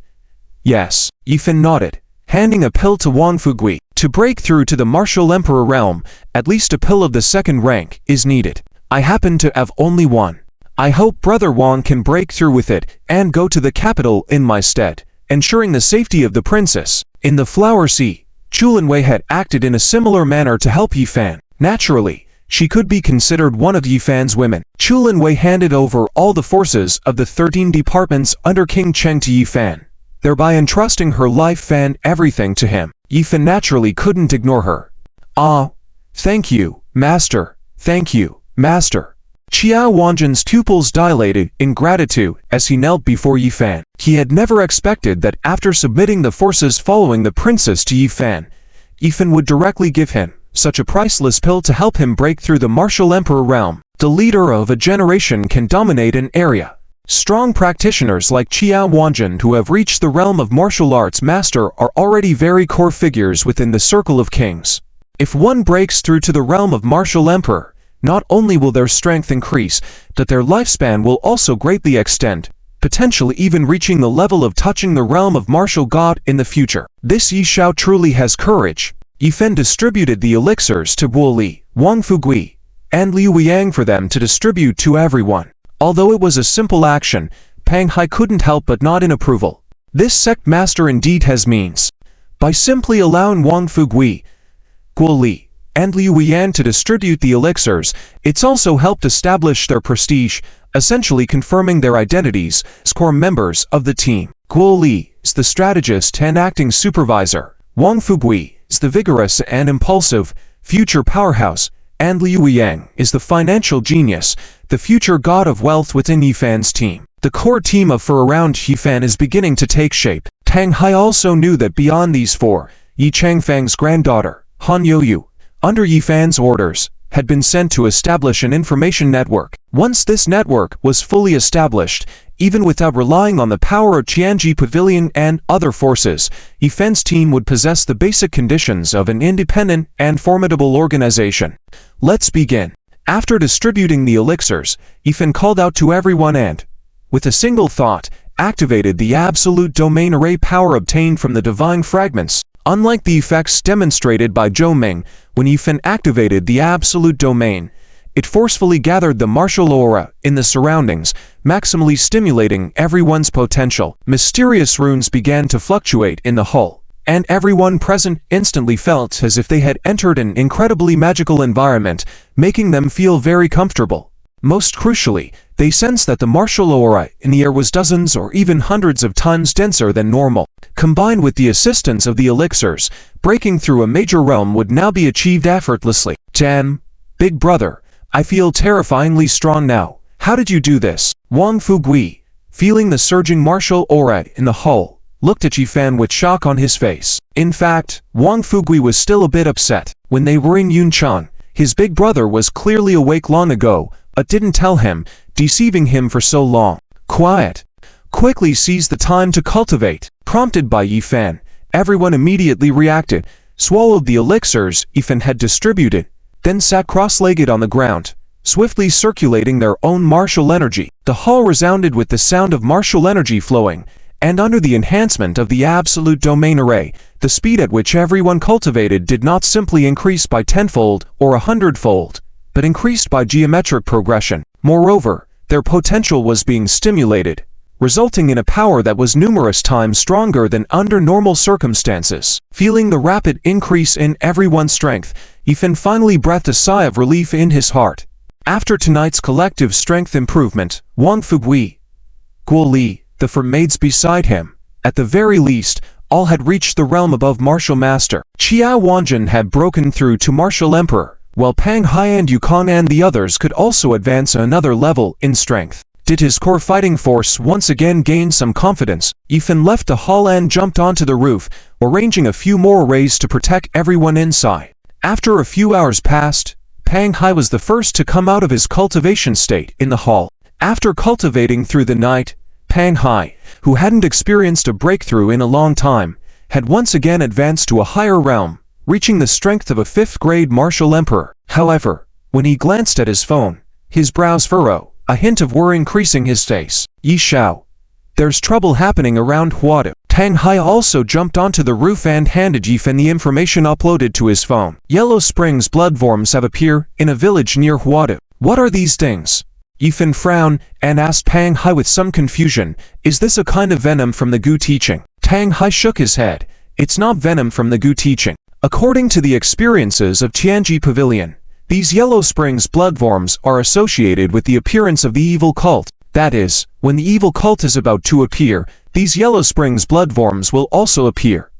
A: Yes, Yifan nodded, handing a pill to Wang Fugui. To break through to the Martial Emperor realm, at least a pill of the second rank is needed. I happen to have only one. I hope Brother Wang can break through with it and go to the capital in my stead, ensuring the safety of the princess. In the Flower Sea, Chulinwei had acted in a similar manner to help Yifan. Naturally, she could be considered one of Yifan's women. Chulinwei handed over all the forces of the 13 departments under King Cheng to Yifan, thereby entrusting her life and everything to him. Yifan naturally couldn't ignore her. Ah, thank you, Master. Thank you, Master. Qiao Wanjin's pupils dilated in gratitude as he knelt before Yifan. He had never expected that after submitting the forces following the princess to Yifan, Yifan would directly give him such a priceless pill to help him break through the Martial Emperor realm. The leader of a generation can dominate an area. Strong practitioners like Qiao Wanjin who have reached the realm of martial arts master are already very core figures within the circle of kings. If one breaks through to the realm of Martial Emperor, not only will their strength increase, but their lifespan will also greatly extend, potentially even reaching the level of touching the realm of Martial God in the future. This Yi Xiao truly has courage. Yifan distributed the elixirs to Wu Li, Wang Fugui, and Liu Yang for them to distribute to everyone. Although it was a simple action, Pang Hai couldn't help but nod in approval. This sect master indeed has means. By simply allowing Wang Fugui, Guo Li, and Liu Yan to distribute the elixirs, it's also helped establish their prestige, essentially confirming their identities as core members of the team. Guo Li is the strategist and acting supervisor. Wang Fugui is the vigorous and impulsive future powerhouse, and Liu Yang is the financial genius, the future god of wealth within Yifan's team. The core team of for around Yifan is beginning to take shape. Tang Hai also knew that beyond these four, Yi Changfang's granddaughter, Han Youyu, under Yifan's orders, had been sent to establish an information network. Once this network was fully established, even without relying on the power of Qianji Pavilion and other forces, Yifan's team would possess the basic conditions of an independent and formidable organization. Let's begin. After distributing the elixirs, Yifan called out to everyone and, with a single thought, activated the absolute domain array power obtained from the divine fragments. Unlike the effects demonstrated by Zhou Ming, when Yifan activated the absolute domain, it forcefully gathered the martial aura in the surroundings, maximally stimulating everyone's potential. Mysterious runes began to fluctuate in the hull, and everyone present instantly felt as if they had entered an incredibly magical environment, making them feel very comfortable. Most crucially, they sensed that the martial aura in the air was dozens or even hundreds of times denser than normal. Combined with the assistance of the elixirs, breaking through a major realm would now be achieved effortlessly. Damn, big brother, I feel terrifyingly strong now. How did you do this? Wang Fugui, feeling the surging martial aura in the hull, looked at Yifan with shock on his face. In fact, Wang Fugui was still a bit upset. When they were in Yunchang, his big brother was clearly awake long ago, but didn't tell him, deceiving him for so long. Quiet. Quickly seize the time to cultivate. Prompted by Yifan, everyone immediately reacted, swallowed the elixirs Yifan had distributed, then sat cross-legged on the ground, swiftly circulating their own martial energy. The hall resounded with the sound of martial energy flowing, and under the enhancement of the absolute domain array, the speed at which everyone cultivated did not simply increase by tenfold or 100-fold, but increased by geometric progression. Moreover, their potential was being stimulated, resulting in a power that was numerous times stronger than under normal circumstances. Feeling the rapid increase in everyone's strength, Ethan finally breathed a sigh of relief in his heart. After tonight's collective strength improvement, Wang Fugui, Guo Li, the four maids beside him, at the very least, all had reached the realm above Martial Master. Qiao Wanjun had broken through to Martial Emperor, while Pang Hai and Yukon and the others could also advance another level in strength. Did his core fighting force once again gain some confidence? Ethan left the hall and jumped onto the roof, arranging a few more arrays to protect everyone inside. After a few hours passed, Pang Hai was the first to come out of his cultivation state in the hall. After cultivating through the night, Pang Hai, who hadn't experienced a breakthrough in a long time, had once again advanced to a higher realm, reaching the strength of a 5th-grade martial emperor. However, when he glanced at his phone, his brows furrowed, a hint of worry increasing his face. Yi Shao, there's trouble happening around Huadu. Pang Hai also jumped onto the roof and handed Yifan the information uploaded to his phone. Yellow Springs bloodworms have appeared in a village near Huadu. What are these things? Yifan frowned and asked Pang Hai with some confusion, is this a kind of venom from the Gu teaching? Pang Hai shook his head. It's not venom from the Gu teaching. According to the experiences of Tianji Pavilion, these Yellow Springs bloodworms are associated with the appearance of the evil cult. That is, when the evil cult is about to appear, these Yellow Springs bloodworms will also appear.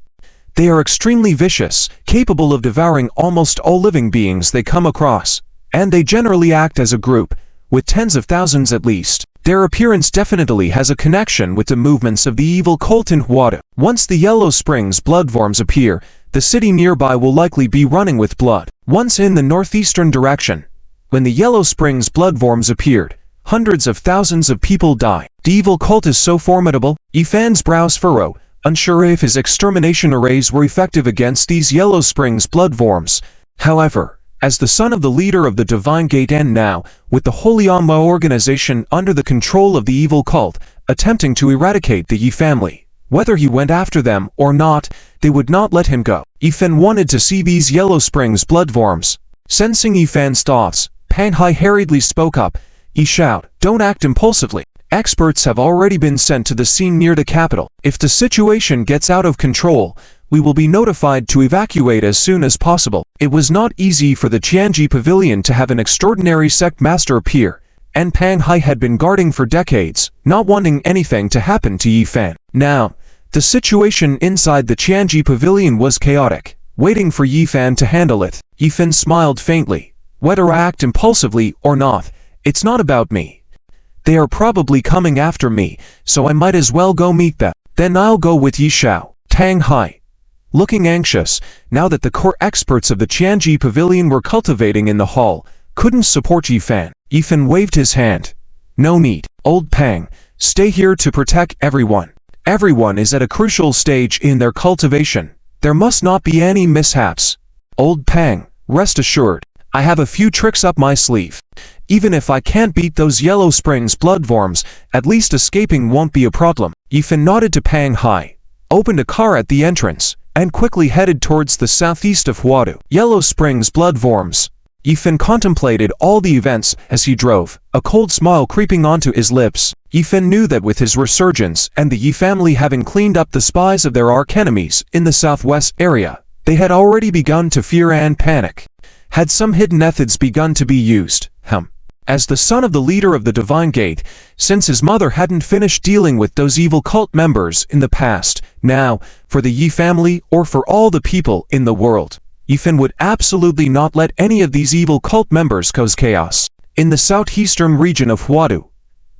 A: They are extremely vicious, capable of devouring almost all living beings they come across, and they generally act as a group, with tens of thousands at least. Their appearance definitely has a connection with the movements of the evil cult in Huadu. Once the Yellow Springs bloodworms appear, the city nearby will likely be running with blood. Once in the northeastern direction, when the Yellow Springs bloodworms appeared, hundreds of thousands of people die. The evil cult is so formidable. Yifan's brows furrowed, unsure if his extermination arrays were effective against these Yellow Springs bloodworms. However, as the son of the leader of the Divine Gate and now, with the Holy Amma organization under the control of the evil cult, attempting to eradicate the Yi family, whether he went after them or not, they would not let him go. Yifan wanted to see these Yellow Springs bloodworms. Sensing Yifan's thoughts, Pang Hai hurriedly spoke up. Yi Shao, don't act impulsively. Experts have already been sent to the scene near the capital. If the situation gets out of control, we will be notified to evacuate as soon as possible. It was not easy for the Tianji Pavilion to have an extraordinary sect master appear, and Pang Hai had been guarding for decades, not wanting anything to happen to Yifan. Now, the situation inside the Tianji Pavilion was chaotic, waiting for Yifan to handle it. Yifan smiled faintly. Whether I act impulsively or not, it's not about me. They are probably coming after me, so I might as well go meet them. Then I'll go with Yi Shao. Pang Hai, looking anxious, now that the core experts of the Tianji Pavilion were cultivating in the hall, couldn't support Yifan. Yifan waved his hand. No need. Old Pang, stay here to protect everyone. Everyone is at a crucial stage in their cultivation. There must not be any mishaps. Old Pang, rest assured, I have a few tricks up my sleeve. Even if I can't beat those Yellow Springs bloodworms, at least escaping won't be a problem. Yifan nodded to Pang Hai, opened a car at the entrance, and quickly headed towards the southeast of Huadu. Yellow Springs bloodworms. Yifan contemplated all the events as he drove, a cold smile creeping onto his lips. Yifan knew that with his resurgence and the Yi family having cleaned up the spies of their archenemies in the southwest area, they had already begun to fear and panic. Had some hidden methods begun to be used? As the son of the leader of the Divine Gate, since his mother hadn't finished dealing with those evil cult members in the past, now, for the Yi family or for all the people in the world, Yifan would absolutely not let any of these evil cult members cause chaos. In the southeastern region of Huadu,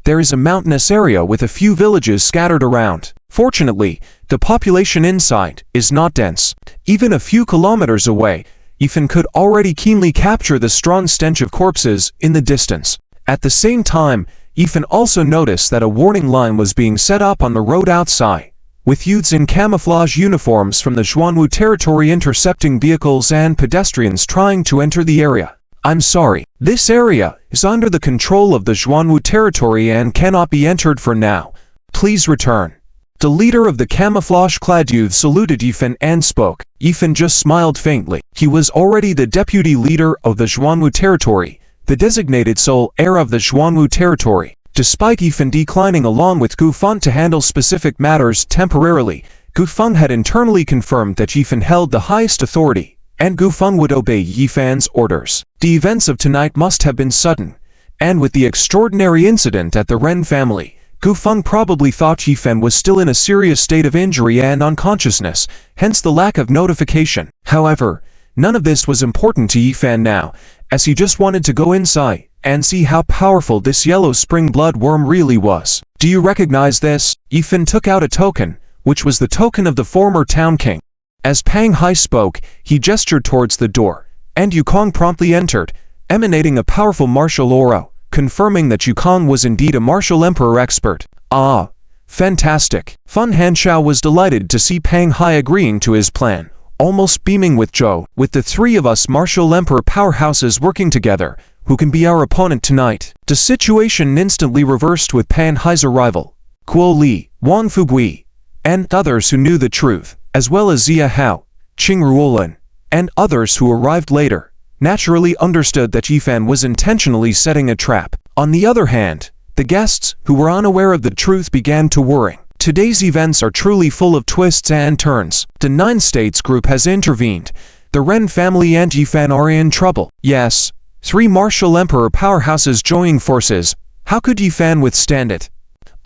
A: there is a mountainous area with a few villages scattered around. Fortunately, the population inside is not dense. Even a few kilometers away, Yifan could already keenly capture the strong stench of corpses in the distance. At the same time, Yifan also noticed that a warning line was being set up on the road outside, with youths in camouflage uniforms from the Xuanwu territory intercepting vehicles and pedestrians trying to enter the area. I'm sorry. This area is under the control of the Xuanwu territory and cannot be entered for now. Please return. The leader of the camouflage-clad youth saluted Yifan and spoke. Yifan just smiled faintly. He was already the deputy leader of the Xuanwu territory, the designated sole heir of the Xuanwu territory. Despite Yifan declining along with Gufeng to handle specific matters temporarily, Gufeng had internally confirmed that Yifan held the highest authority, and Gufeng would obey Yifan's orders. The events of tonight must have been sudden, and with the extraordinary incident at the Ren family, Gufeng probably thought Yifan was still in a serious state of injury and unconsciousness, hence the lack of notification. However, none of this was important to Yifan now, as he just wanted to go inside and see how powerful this yellow spring blood worm really was. Do you recognize this? Yifan took out a token, which was the token of the former town king. As Pang Hai spoke, he gestured towards the door, and Yukong promptly entered, emanating a powerful martial aura, confirming that Yukong was indeed a martial emperor expert. Ah, fantastic. Fen Hanshao was delighted to see Pang Hai agreeing to his plan, almost beaming with joy. With the three of us martial emperor powerhouses working together, who can be our opponent tonight? The situation instantly reversed with Pang Hai's arrival. Guo Li, Wang Fugui, and others who knew the truth, as well as Zia Hao, Qing Ruolin, and others who arrived later, naturally understood that Yifan was intentionally setting a trap. On the other hand, the guests, who were unaware of the truth, began to worry. Today's events are truly full of twists and turns. The Nine States group has intervened. The Ren family and Yifan are in trouble. Yes, three martial emperor powerhouses joining forces. How could Yifan withstand it?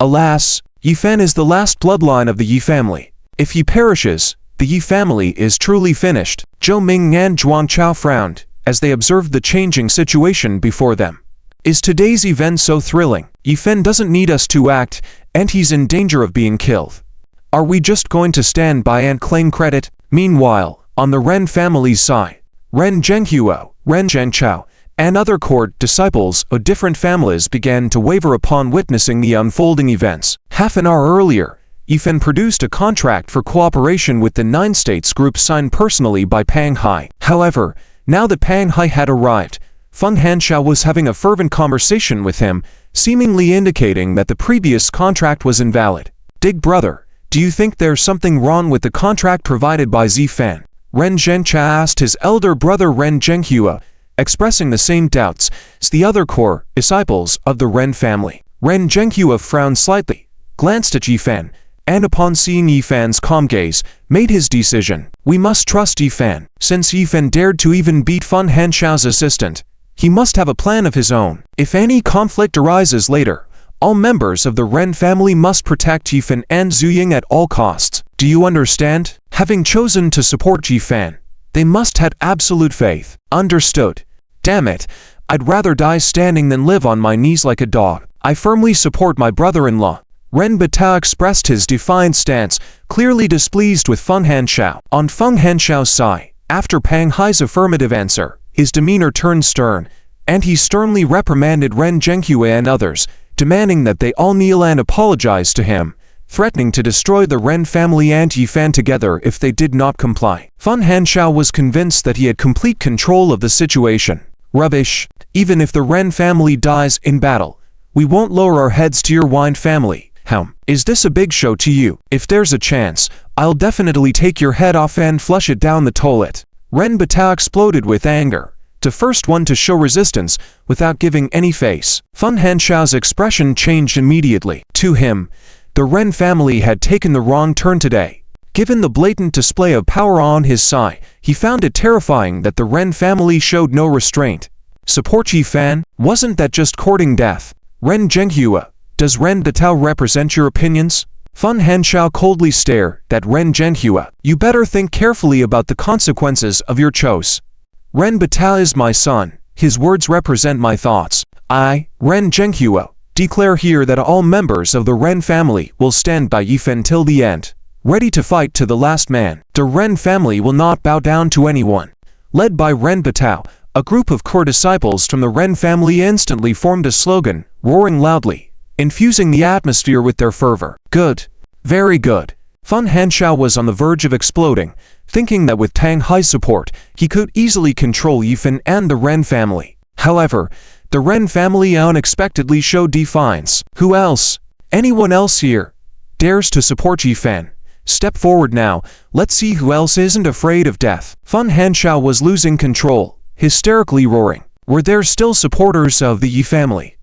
A: Alas, Yifan is the last bloodline of the Yi family. If he perishes, the Yi family is truly finished. Zhou Ming and Zhuang Chao frowned as they observed the changing situation before them. Is today's event so thrilling? Yifan doesn't need us to act, and he's in danger of being killed. Are we just going to stand by and claim credit? Meanwhile, on the Ren family's side, Ren Zhenghuo, Ren Zhengchao, and other court disciples of different families began to waver upon witnessing the unfolding events. Half an hour earlier, Yifan produced a contract for cooperation with the Nine States group signed personally by Pang Hai. However, now that Pang Hai had arrived, Fen Hanshao was having a fervent conversation with him, seemingly indicating that the previous contract was invalid. Dig brother, do you think there's something wrong with the contract provided by Zifan? Ren Zhengcha asked his elder brother Ren Zhenghua, expressing the same doubts as the other core disciples of the Ren family. Ren Zhenghua frowned slightly, glanced at Yifan, and upon seeing Yifan's calm gaze, made his decision. We must trust Yifan. Since Yifan dared to even beat Fen Hanshao's assistant, he must have a plan of his own. If any conflict arises later, all members of the Ren family must protect Yifan and Zuying at all costs. Do you understand? Having chosen to support Yifan, they must have absolute faith. Understood. Damn it, I'd rather die standing than live on my knees like a dog. I firmly support my brother-in-law. Ren Batao expressed his defiant stance, clearly displeased with Fen Hanshao. On Fen Hanshao's side, after Pang Hai's affirmative answer, his demeanor turned stern, and he sternly reprimanded Ren Zhenghua and others, demanding that they all kneel and apologize to him, threatening to destroy the Ren family and Yifan together if they did not comply. Fen Hanshao was convinced that he had complete control of the situation. Rubbish. Even if the Ren family dies in battle, we won't lower our heads to your Wine family. Is this a big show to you? If there's a chance, I'll definitely take your head off and flush it down the toilet. Ren Batao exploded with anger, the first one to show resistance without giving any face. Fen Hanshao's expression changed immediately. To him, the Ren family had taken the wrong turn today. Given the blatant display of power on his side, he found it terrifying that the Ren family showed no restraint. Support Yifan? Wasn't that just courting death? Ren Zhenghua, does Ren Batao represent your opinions? Fen Hanshao coldly stared at Ren Zhenghua. You better think carefully about the consequences of your choice. Ren Batao is my son. His words represent my thoughts. I, Ren Zhenghua, declare here that all members of the Ren family will stand by Yifan till the end, ready to fight to the last man. The Ren family will not bow down to anyone. Led by Ren Batao, a group of core disciples from the Ren family instantly formed a slogan, roaring loudly, infusing the atmosphere with their fervor. Good. Very good. Fen Hanshao was on the verge of exploding, thinking that with Tang Hai's support, he could easily control Yifan and the Ren family. However, the Ren family unexpectedly showed defiance. Who else? Anyone else here dares to support Yifan? Step forward now, let's see who else isn't afraid of death. Feng Hanshao was losing control, hysterically roaring. Were there still supporters of the Yi family?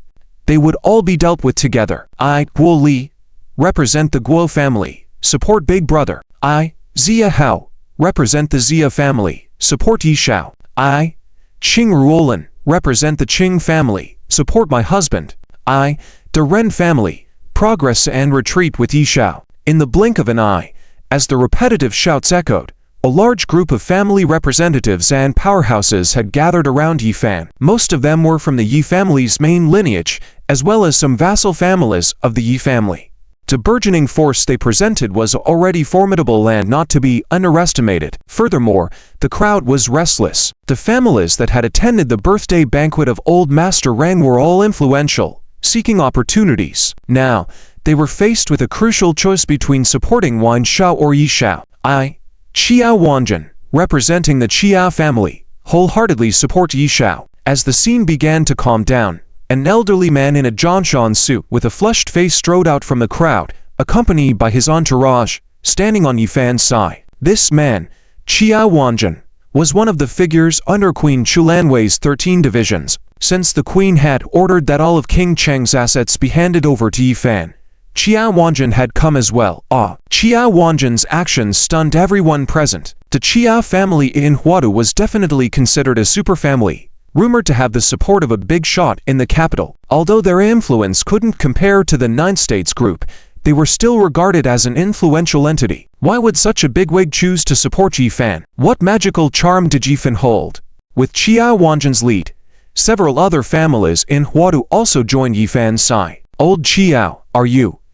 A: They would all be dealt with together. I, Guo Li, represent the Guo family, support Big Brother. I, Zia Hao, represent the Zia family, support Yi Shao. I, Qing Ruolin, represent the Qing family, support my husband. I, the Ren family, progress and retreat with Yi Shao. In the blink of an eye, as the repetitive shouts echoed, a large group of family representatives and powerhouses had gathered around Yifan. Most of them were from the Yi family's main lineage, as well as some vassal families of the Yi family. The burgeoning force they presented was already formidable and not to be underestimated. Furthermore, the crowd was restless. The families that had attended the birthday banquet of Old Master Ren were all influential, seeking opportunities. Now, they were faced with a crucial choice between supporting Wan Shao or Yi Shao. I, Qiao Wanjun, representing the Qiao family, wholeheartedly support Yi Shao. As the scene began to calm down, an elderly man in a Zhongshan suit with a flushed face strode out from the crowd, accompanied by his entourage, standing on Yifan's side. This man, Qiao Wanjun, was one of the figures under Queen Chulanwei's 13 divisions. Since the queen had ordered that all of King Cheng's assets be handed over to Yifan, Qiao Wanjun had come as well. Qiao Wanjun's actions stunned everyone present. The Qiao family in Huadu was definitely considered a superfamily, rumored to have the support of a big shot in the capital. Although their influence couldn't compare to the Nine States group, they were still regarded as an influential entity. Why would such a bigwig choose to support Yifan? What magical charm did Yifan hold? With Qiao Wanjun's lead, several other families in Huadu also joined Yifan's side. Old Qiao,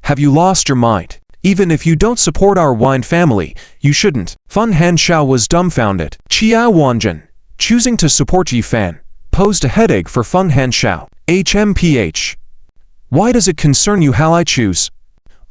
A: have you lost your mind? Even if you don't support our wine family, you shouldn't. Feng Hanshao was dumbfounded. Qiao Wanjun, choosing to support Yifan, posed a headache for Feng Hanshao. HMPH. Why does it concern you how I choose?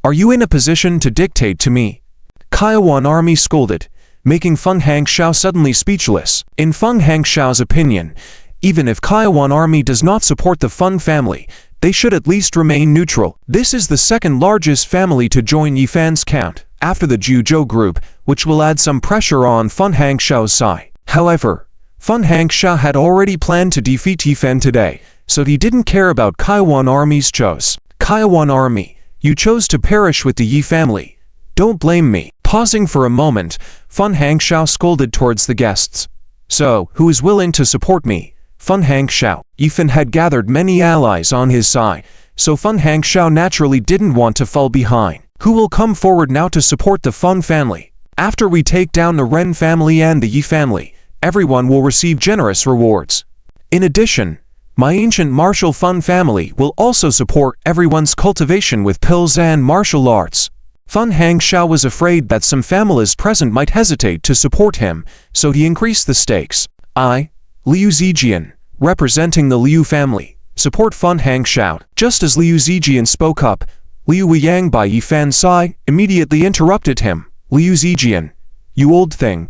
A: Are you in a position to dictate to me? Kaiwan army scolded, making Feng Hanshao suddenly speechless. In Feng Hangshao's opinion, even if Kaiwan army does not support the Feng family, they should at least remain neutral. This is the second largest family to join Yifan's count, after the Juzhou group, which will add some pressure on Feng Hangshao's side. However, Feng Hangshao had already planned to defeat Yifan today, so he didn't care about Kaiwan army's choice. Kaiwan army, you chose to perish with the Yi family. Don't blame me. Pausing for a moment, Feng Hangshao scolded towards the guests. So, who is willing to support me? Feng Hangshao. Yifan had gathered many allies on his side, so Feng Hangshao naturally didn't want to fall behind. Who will come forward now to support the Feng family? After we take down the Ren family and the Yi family, everyone will receive generous rewards. In addition, my ancient martial Feng family will also support everyone's cultivation with pills and martial arts. Feng Hangshao was afraid that some families present might hesitate to support him, so he increased the stakes. I, Liu Zijian, representing the Liu family, support Feng Hangshao. Just as Liu Zijian spoke up, Liu Weiyang by Yifan's side immediately interrupted him. Liu Zijian, you old thing,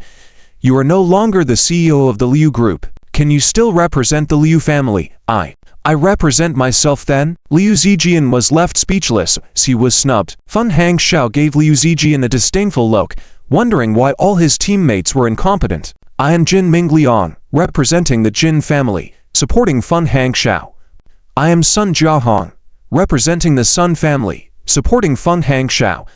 A: you are no longer the CEO of the Liu group. Can you still represent the Liu family? I represent myself then? Liu Zijian was left speechless as he was snubbed. Feng Hangshao gave Liu Zijian a disdainful look, wondering why all his teammates were incompetent. I am Jin Mingliang, representing the Jin family, supporting Feng Hangshao. I am Sun Jiahong, representing the Sun family, supporting Feng Hangshao.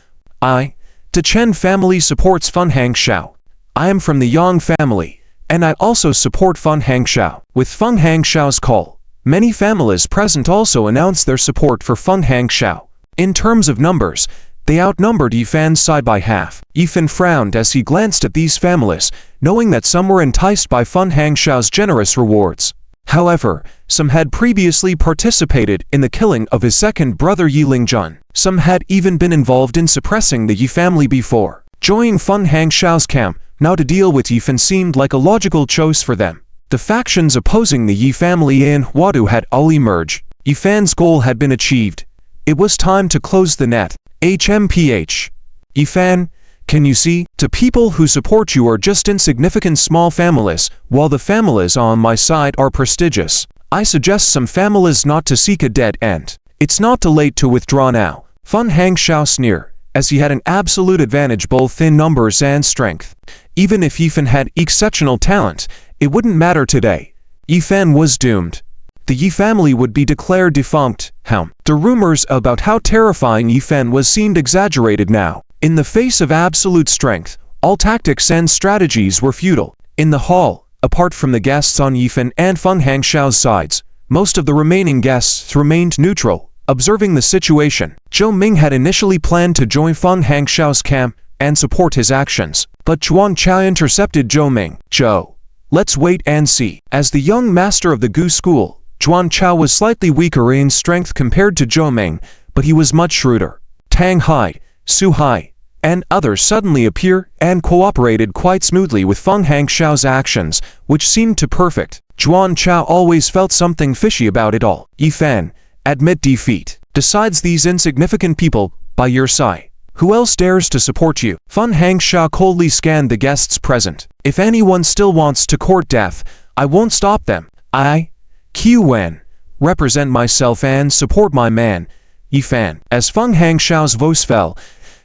A: The Chen family supports Feng Hangshao. I am from the Yang family, and I also support Feng Hangshao. With Feng Hangshao's call, many families present also announced their support for Feng Hangshao. In terms of numbers, they outnumbered Yifan's side by half. Yifan frowned as he glanced at these families, knowing that some were enticed by Feng Hangshao's generous rewards. However, some had previously participated in the killing of his second brother Yi Lingjun. Some had even been involved in suppressing the Yi family before. Joining Feng Hangshao's camp now to deal with Yifan seemed like a logical choice for them. The factions opposing the Yi family in Huadu had all emerged. Yifan's goal had been achieved. It was time to close the net. HMPH. Yifan, Can you see? The people who support you are just insignificant small families, while the families on my side are prestigious. I suggest some families not to seek a dead end. It's not too late to withdraw now. Feng Hangshao sneered, as he had an absolute advantage both in numbers and strength. Even if Yifan had exceptional talent, it wouldn't matter today. Yifan was doomed. The Yi family would be declared defunct. The rumors about how terrifying Yifan was seemed exaggerated now. In the face of absolute strength, all tactics and strategies were futile. In the hall, apart from the guests on Yifan and Feng Hangshao's sides, most of the remaining guests remained neutral, observing the situation. Zhou Ming had initially planned to join Feng Hangshao's camp and support his actions, but Chuan Chao intercepted Zhou Ming. "Zhou, let's wait and see." As the young master of the Gu school, Chuan Chao was slightly weaker in strength compared to Zhou Ming, but he was much shrewder. Tang Hai, Su Hai, and others suddenly appeared and cooperated quite smoothly with Feng Hangshao's actions, which seemed to perfect. Chuan Chao always felt something fishy about it all. Yifan, admit defeat. Besides these insignificant people by your side, who else dares to support you? Feng Hangshao coldly scanned the guests present. If anyone still wants to court death, I won't stop them. I, Qiu Wen, represent myself and support my man, Yifan. As Feng Hangshao's voice fell,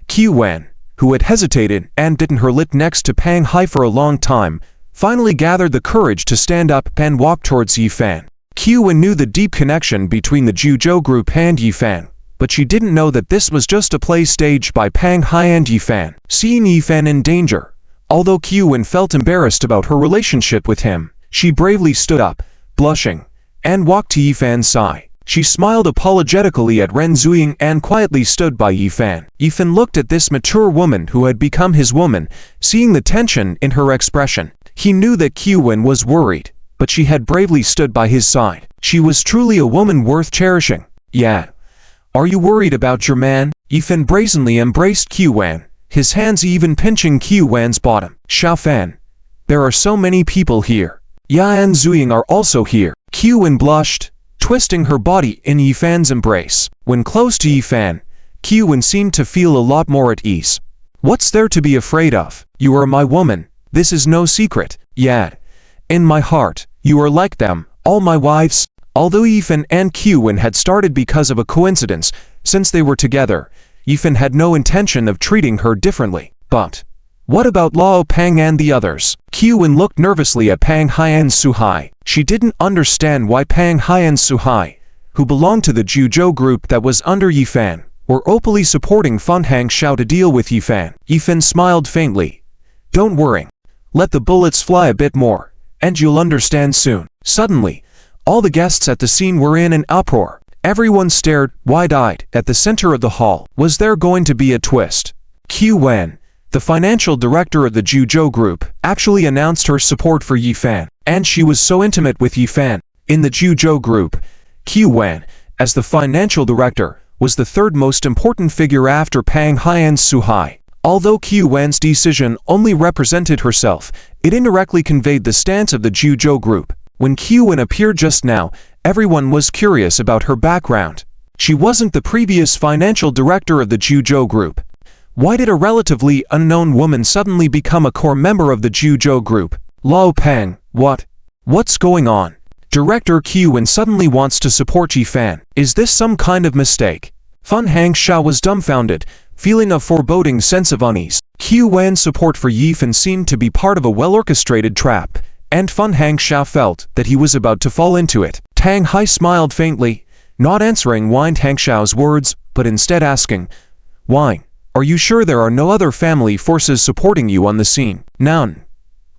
A: Qiu Wen, who had hesitated and bitten her lip next to Pang Hai for a long time, finally gathered the courage to stand up and walk towards Yifan. Qiu Wen knew the deep connection between the Zhuzhou group and Yifan, but she didn't know that this was just a play staged by Pang Hai and Yifan. Seeing Yifan in danger, although Qiu Wen felt embarrassed about her relationship with him, she bravely stood up, blushing, and walked to Yifan's side. She smiled apologetically at Ren Zuying and quietly stood by Yifan. Yifan looked at this mature woman who had become his woman, seeing the tension in her expression. He knew that Qiu Wen was worried, but she had bravely stood by his side. She was truly a woman worth cherishing. Yeah. Are you worried about your man? Yifan brazenly embraced Qiu Wen, his hands even pinching Qiu Wen's bottom. Xiaofan, there are so many people here. Ya and Zuying are also here. Qiu Wen blushed, twisting her body in Yifan's embrace. When close to Yifan, Qiu Wen seemed to feel a lot more at ease. What's there to be afraid of? You are my woman. This is no secret. Yet, in my heart, you are like them, all my wives. Although Yifan and Qiu Wen had started because of a coincidence, since they were together, Yifan had no intention of treating her differently. But what about Lao Pang and the others? Qiu Wen looked nervously at Pang Hai and Su Hai. She didn't understand why Pang Hai and Su Hai, who belonged to the Zhuzhou group that was under Yifan, were openly supporting Feng Hangshao to deal with Yifan. Yifan smiled faintly. Don't worry. Let the bullets fly a bit more, and you'll understand soon. Suddenly, all the guests at the scene were in an uproar. Everyone stared, wide-eyed, at the center of the hall. Was there going to be a twist? Qiu Wen, the financial director of the Zhuzhou group, actually announced her support for Yifan, and she was so intimate with Yifan. In the Zhuzhou group, Qiu Wen, as the financial director, was the third most important figure after Pang Hai and Su Hai. Although Qiu Wen's decision only represented herself, it indirectly conveyed the stance of the Zhuzhou group. When Qiu Wen appeared just now, everyone was curious about her background. She wasn't the previous financial director of the Zhuzhou group. Why did a relatively unknown woman suddenly become a core member of the Zhuzhou group? Lao Pang, what's going on? Director Qiu Wen suddenly wants to support Yifan. Is this some kind of mistake? Feng Hangshao was dumbfounded, feeling a foreboding sense of unease. Qiu Wen's support for Yifan seemed to be part of a well-orchestrated trap, and Feng Hangshao felt that he was about to fall into it. Tang Hai smiled faintly, not answering Wang Hangshao's words, but instead asking, Wang, are you sure there are no other family forces supporting you on the scene? None.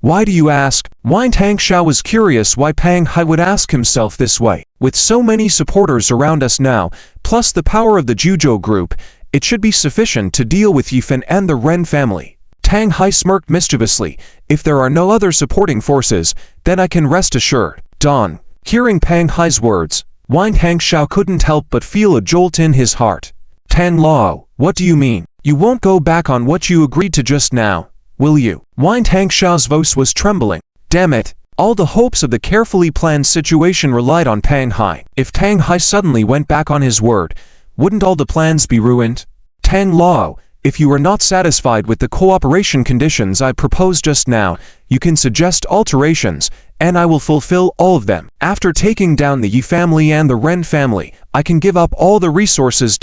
A: Why do you ask? Wang Hangshao was curious why Pang Hai would ask himself this way. With so many supporters around us now, plus the power of the Zhuzhou group, it should be sufficient to deal with Yifan and the Ren family. Tang Hai smirked mischievously. If there are no other supporting forces, then I can rest assured. Dawn. Hearing Pang Hai's words, Wang Hangshao couldn't help but feel a jolt in his heart. Tan Lao, what do you mean? You won't go back on what you agreed to just now, will you? Wang Hangshao's voice was trembling. Damn it. All the hopes of the carefully planned situation relied on Pang Hai. If Tang Hai suddenly went back on his word, wouldn't all the plans be ruined? Tan Lao, If you are not satisfied with the cooperation conditions I proposed just now, you can suggest alterations, and I will fulfill all of them. After taking down the Yi family and the Ren family, I can give up all the resources.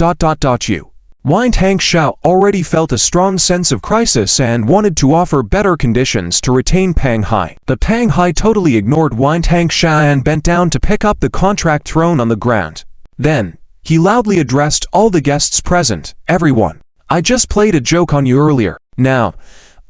A: You. Wang Tangxiao already felt a strong sense of crisis and wanted to offer better conditions to retain Pang Hai. But Pang Hai totally ignored Wang Tangxiao and bent down to pick up the contract thrown on the ground. Then, he loudly addressed all the guests present. Everyone, I just played a joke on you earlier. Now,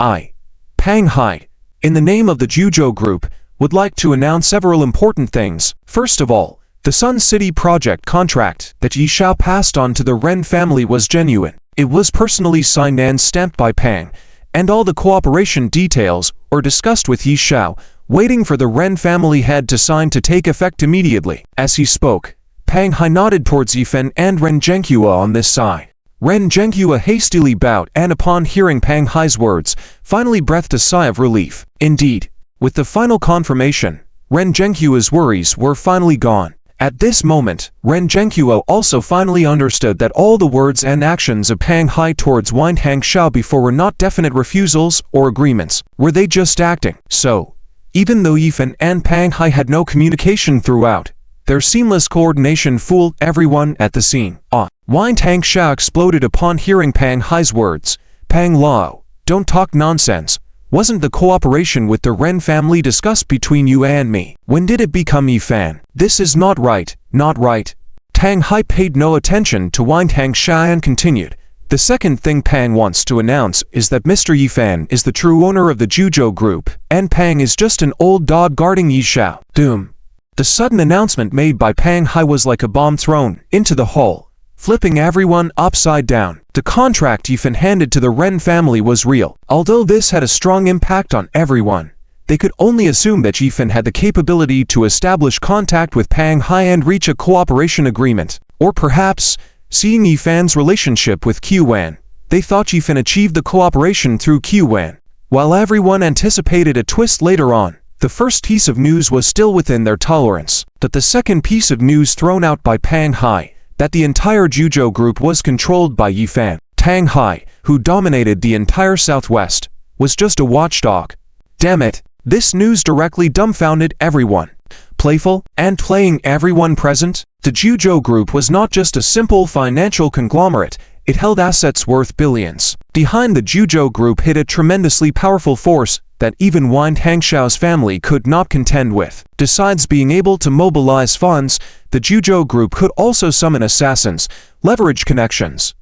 A: I, Pang Hai, in the name of the Juzhou Group, would like to announce several important things. First of all, the Sun City project contract that Yi Xiao passed on to the Ren family was genuine. It was personally signed and stamped by Pang, and all the cooperation details were discussed with Yi Xiao, waiting for the Ren family head to sign to take effect immediately. As he spoke, Pang Hai nodded towards Yifen and Ren Zhenghua on this side. Ren Zhenghua hastily bowed and upon hearing Pang Hai's words, finally breathed a sigh of relief. Indeed, with the final confirmation, Ren Zhenghua's worries were finally gone. At this moment, Ren Zhenghua also finally understood that all the words and actions of Pang Hai towards Wang Tangxiao before were not definite refusals or agreements. Were they just acting? So, even though Yifen and Pang Hai had no communication throughout, their seamless coordination fooled everyone at the scene. Wang Tangxiao exploded upon hearing Pang Hai's words. Pang Lao, don't talk nonsense. Wasn't the cooperation with the Ren family discussed between you and me? When did it become Yifan? This is not right, not right. Pang Hai paid no attention to Wang Tangxiao and continued. The second thing Pang wants to announce is that Mr. Yifan is the true owner of the Juzhou Group, and Pang is just an old dog guarding Yi Xiao. Doom. The sudden announcement made by Pang Hai was like a bomb thrown into the hall, flipping everyone upside down. The contract Yifan handed to the Ren family was real. Although this had a strong impact on everyone, they could only assume that Yifan had the capability to establish contact with Pang Hai and reach a cooperation agreement. Or perhaps, seeing Yifan's relationship with Qiwan, they thought Yifan achieved the cooperation through Qiwan. While everyone anticipated a twist later on, the first piece of news was still within their tolerance. But the second piece of news thrown out by Pang Hai, that the entire Juzhou Group was controlled by Yifan. Pang Hai, who dominated the entire Southwest, was just a watchdog. Damn it, this news directly dumbfounded everyone. Playful and playing everyone present, the Juzhou Group was not just a simple financial conglomerate, it held assets worth billions. Behind the Juzhou Group hid a tremendously powerful force that even Wang Tangxiao's family could not contend with. Besides being able to mobilize funds, the Juzhou Group could also summon assassins, leverage connections.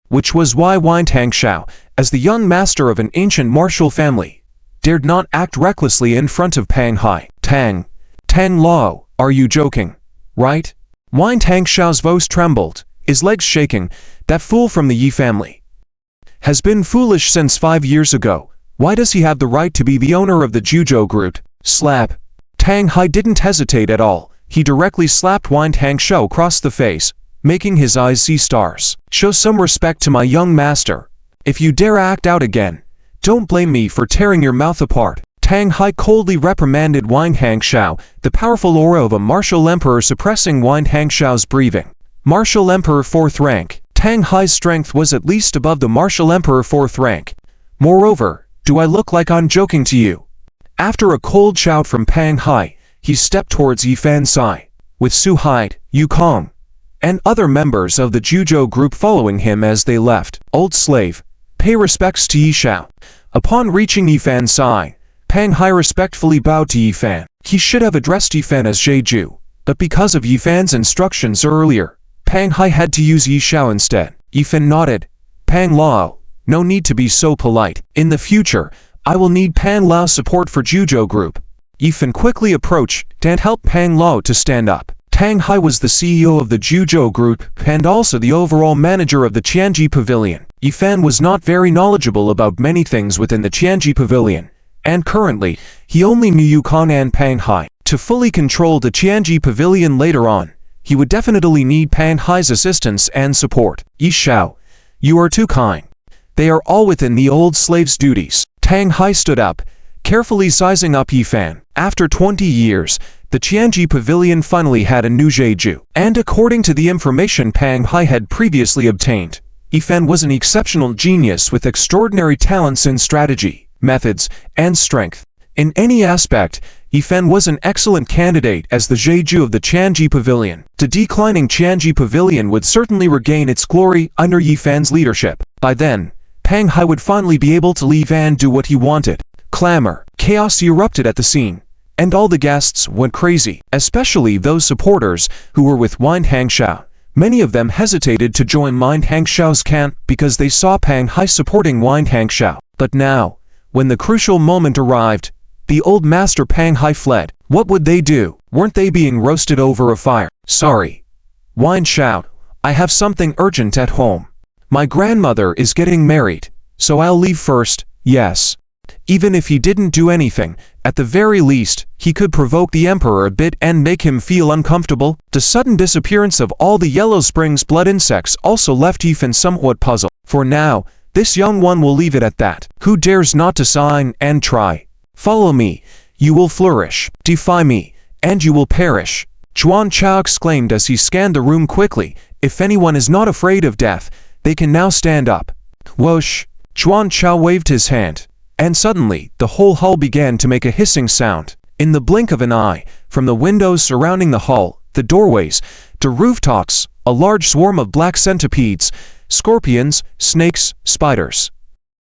A: Which was why Wang Tangxiao, as the young master of an ancient martial family, dared not act recklessly in front of Pang Hai. Tang Lao, are you joking? Right? Wang Tangxiao's voice trembled, his legs shaking. That fool from the Yi family has been foolish since 5 years ago. Why does he have the right to be the owner of the Juzhou Group? Slap. Pang Hai didn't hesitate at all. He directly slapped Wang Tangxiao across the face, making his eyes see stars. Show some respect to my young master. If you dare act out again, don't blame me for tearing your mouth apart. Pang Hai coldly reprimanded Wang Tangxiao, the powerful aura of a martial emperor suppressing Wang Tangxiao's breathing. Martial Emperor 4th rank. Pang Hai's strength was at least above the Martial Emperor 4th rank. Moreover, do I look like I'm joking to you? After a cold shout from Pang Hai, he stepped towards Yifan's side, with Su Haid, Yu Kong, and other members of the Juzhou Group following him as they left. Old slave, pay respects to Yi Xiao. Upon reaching Yifan's side, Pang Hai respectfully bowed to Yifan. He should have addressed Yifan as Jeju, but because of Yifan's instructions earlier, Pang Hai had to use Yi Xiao instead. Yifan nodded. Pang Lao, no need to be so polite. In the future, I will need Pang Lao's support for Juzhou Group. Yifan quickly approached and helped Pang Lao to stand up. Pang Hai was the CEO of the Juzhou Group and also the overall manager of the Tianji Pavilion. Yifan was not very knowledgeable about many things within the Tianji Pavilion, and currently, he only knew Yukong and Pang Hai. To fully control the Tianji Pavilion later on, he would definitely need Pang Hai's assistance and support. Yi Xiao, you are too kind. They are all within the old slave's duties. Pang Hai stood up, carefully sizing up Yifan. After 20 years, the Tianji Pavilion finally had a new Jeju. And according to the information Pang Hai had previously obtained, Yifan was an exceptional genius with extraordinary talents in strategy, methods, and strength. In any aspect, Yifan was an excellent candidate as the Jeju of the Chanji Pavilion. The declining Chanji Pavilion would certainly regain its glory under Yifan's leadership. By then, Pang Hai would finally be able to leave and do what he wanted. Clamor, chaos erupted at the scene, and all the guests went crazy, especially those supporters who were with Wind Hangshao. Many of them hesitated to join Wind Hangshao's camp because they saw Pang Hai supporting Wind Hangshao. But now, when the crucial moment arrived, the old master Pang Hai fled. What would they do? Weren't they being roasted over a fire? Sorry. Wind Shao, I have something urgent at home. My grandmother is getting married, so I'll leave first. Yes. Even if he didn't do anything, at the very least, he could provoke the emperor a bit and make him feel uncomfortable. The sudden disappearance of all the Yellow Springs blood insects also left Yifan somewhat puzzled. For now, this young one will leave it at that. Who dares not to sign and try? Follow me, you will flourish. Defy me, and you will perish. Chuan Chao exclaimed as he scanned the room quickly. If anyone is not afraid of death, they can now stand up. Whoosh! Chuan Chao waved his hand, and suddenly, the whole hall began to make a hissing sound. In the blink of an eye, from the windows surrounding the hall, the doorways, to rooftops, a large swarm of black centipedes, scorpions, snakes, spiders,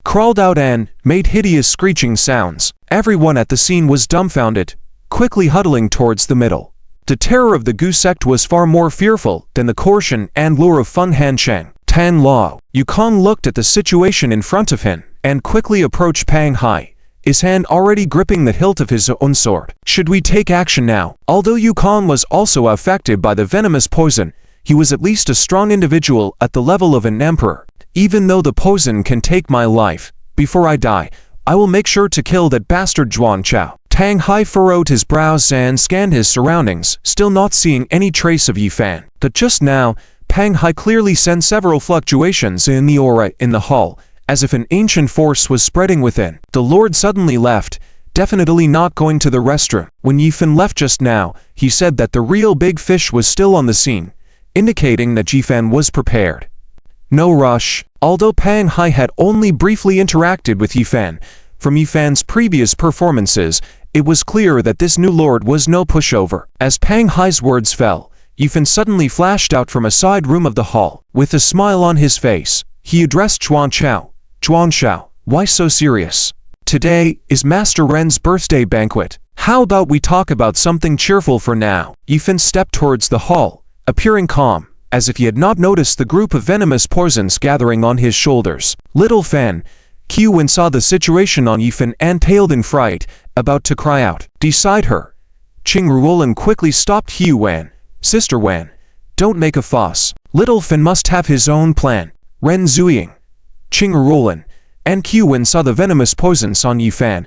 A: crawled out and made hideous screeching sounds. Everyone at the scene was dumbfounded, quickly huddling towards the middle. The terror of the Gu sect was far more fearful than the caution and lure of Feng Hansheng. Tan Lao. Yukong looked at the situation in front of him and quickly approached Pang Hai, his hand already gripping the hilt of his own sword. Should we take action now? Although Yukong was also affected by the venomous poison, he was at least a strong individual at the level of an emperor. Even though the poison can take my life, before I die, I will make sure to kill that bastard Zhuan Chao. Pang Hai furrowed his brows and scanned his surroundings, still not seeing any trace of Yifan. But just now, Pang Hai clearly sensed several fluctuations in the aura in the hall, as if an ancient force was spreading within. The Lord suddenly left, definitely not going to the restroom. When Yifan left just now, he said that the real big fish was still on the scene, indicating that Yifan was prepared. No rush. Although Pang Hai had only briefly interacted with Yifan, from Yifan's previous performances, it was clear that this new lord was no pushover. As Pang Hai's words fell, Yifan suddenly flashed out from a side room of the hall. With a smile on his face, he addressed Chuan Chao. Chuan Chao, why so serious? Today is Master Ren's birthday banquet. How about we talk about something cheerful for now? Yifan stepped towards the hall, appearing calm, as if he had not noticed the group of venomous poisons gathering on his shoulders. Little Fan, Qiwen saw the situation on Yifan and paled in fright, about to cry out. Beside her, Qing Ruolin quickly stopped Qiwen. Sister Wen, don't make a fuss. Little Fan must have his own plan. Ren Zuying, Qing Ruolin, and Qiwen saw the venomous poisons on Yifan,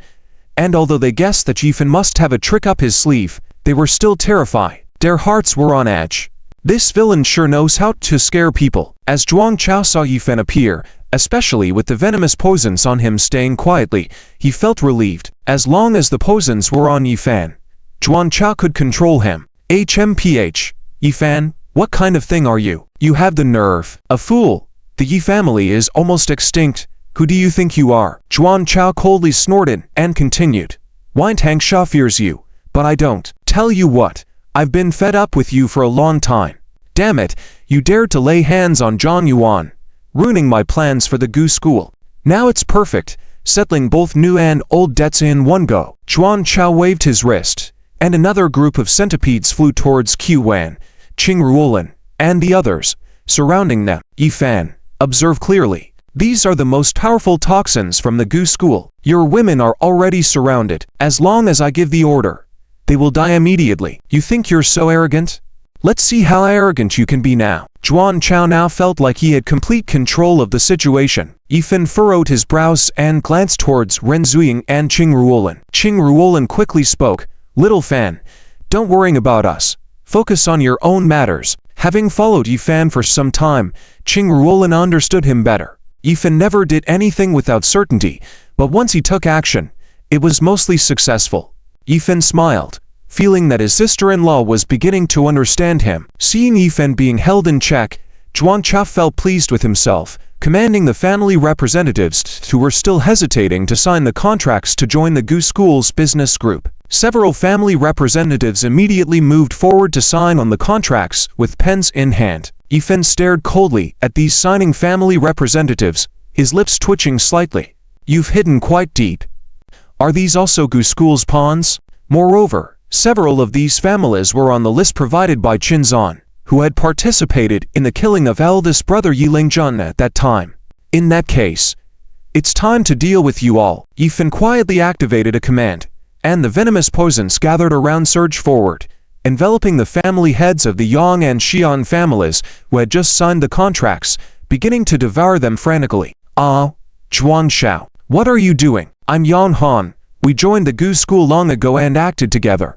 A: and although they guessed that Yifan must have a trick up his sleeve, they were still terrified. Their hearts were on edge. This villain sure knows how to scare people. As Zhuang Chao saw Yifan appear, especially with the venomous poisons on him staying quietly, he felt relieved. As long as the poisons were on Yifan, Zhuang Chao could control him. HMPH. Yifan, what kind of thing are you? You have the nerve. A fool. The Yi family is almost extinct. Who do you think you are? Zhuan Chao coldly snorted and continued. Wind Hangsha fears you, but I don't. Tell you what, I've been fed up with you for a long time. Damn it, you dared to lay hands on Zhang Yuan, ruining my plans for the Gu school. Now it's perfect, settling both new and old debts in one go. Zhuan Chao waved his wrist, and another group of centipedes flew towards Qiwen, Qing Ruolin, and the others, surrounding them. Yifan, observe clearly. These are the most powerful toxins from the Gu school. Your women are already surrounded. As long as I give the order, they will die immediately. You think you're so arrogant? Let's see how arrogant you can be now. Zhuan Chao now felt like he had complete control of the situation. Yifan furrowed his brows and glanced towards Ren Zuying and Qing Ruolin. Qing Ruolin quickly spoke. Little Fan, don't worry about us. Focus on your own matters. Having followed Yifan for some time, Qing Ruolin understood him better. Yifan never did anything without certainty, but once he took action, it was mostly successful. Yifan smiled, feeling that his sister-in-law was beginning to understand him. Seeing Yifan being held in check, Zhuan Chao felt pleased with himself, commanding the family representatives who were still hesitating to sign the contracts to join the Gu School's business group. Several family representatives immediately moved forward to sign on the contracts with pens in hand. Yifen stared coldly at these signing family representatives, his lips twitching slightly. You've hidden quite deep. Are these also Gu School's pawns? Moreover, several of these families were on the list provided by Qinzan, who had participated in the killing of eldest brother Yi Lingjun at that time. In that case, it's time to deal with you all. Yifen quietly activated a command, and the venomous poisons gathered around surged forward, enveloping the family heads of the Yang and Xian families who had just signed the contracts, beginning to devour them frantically. Ah, Zhuan Shao, what are you doing? I'm Yan Han. We joined the Gu School long ago and acted together.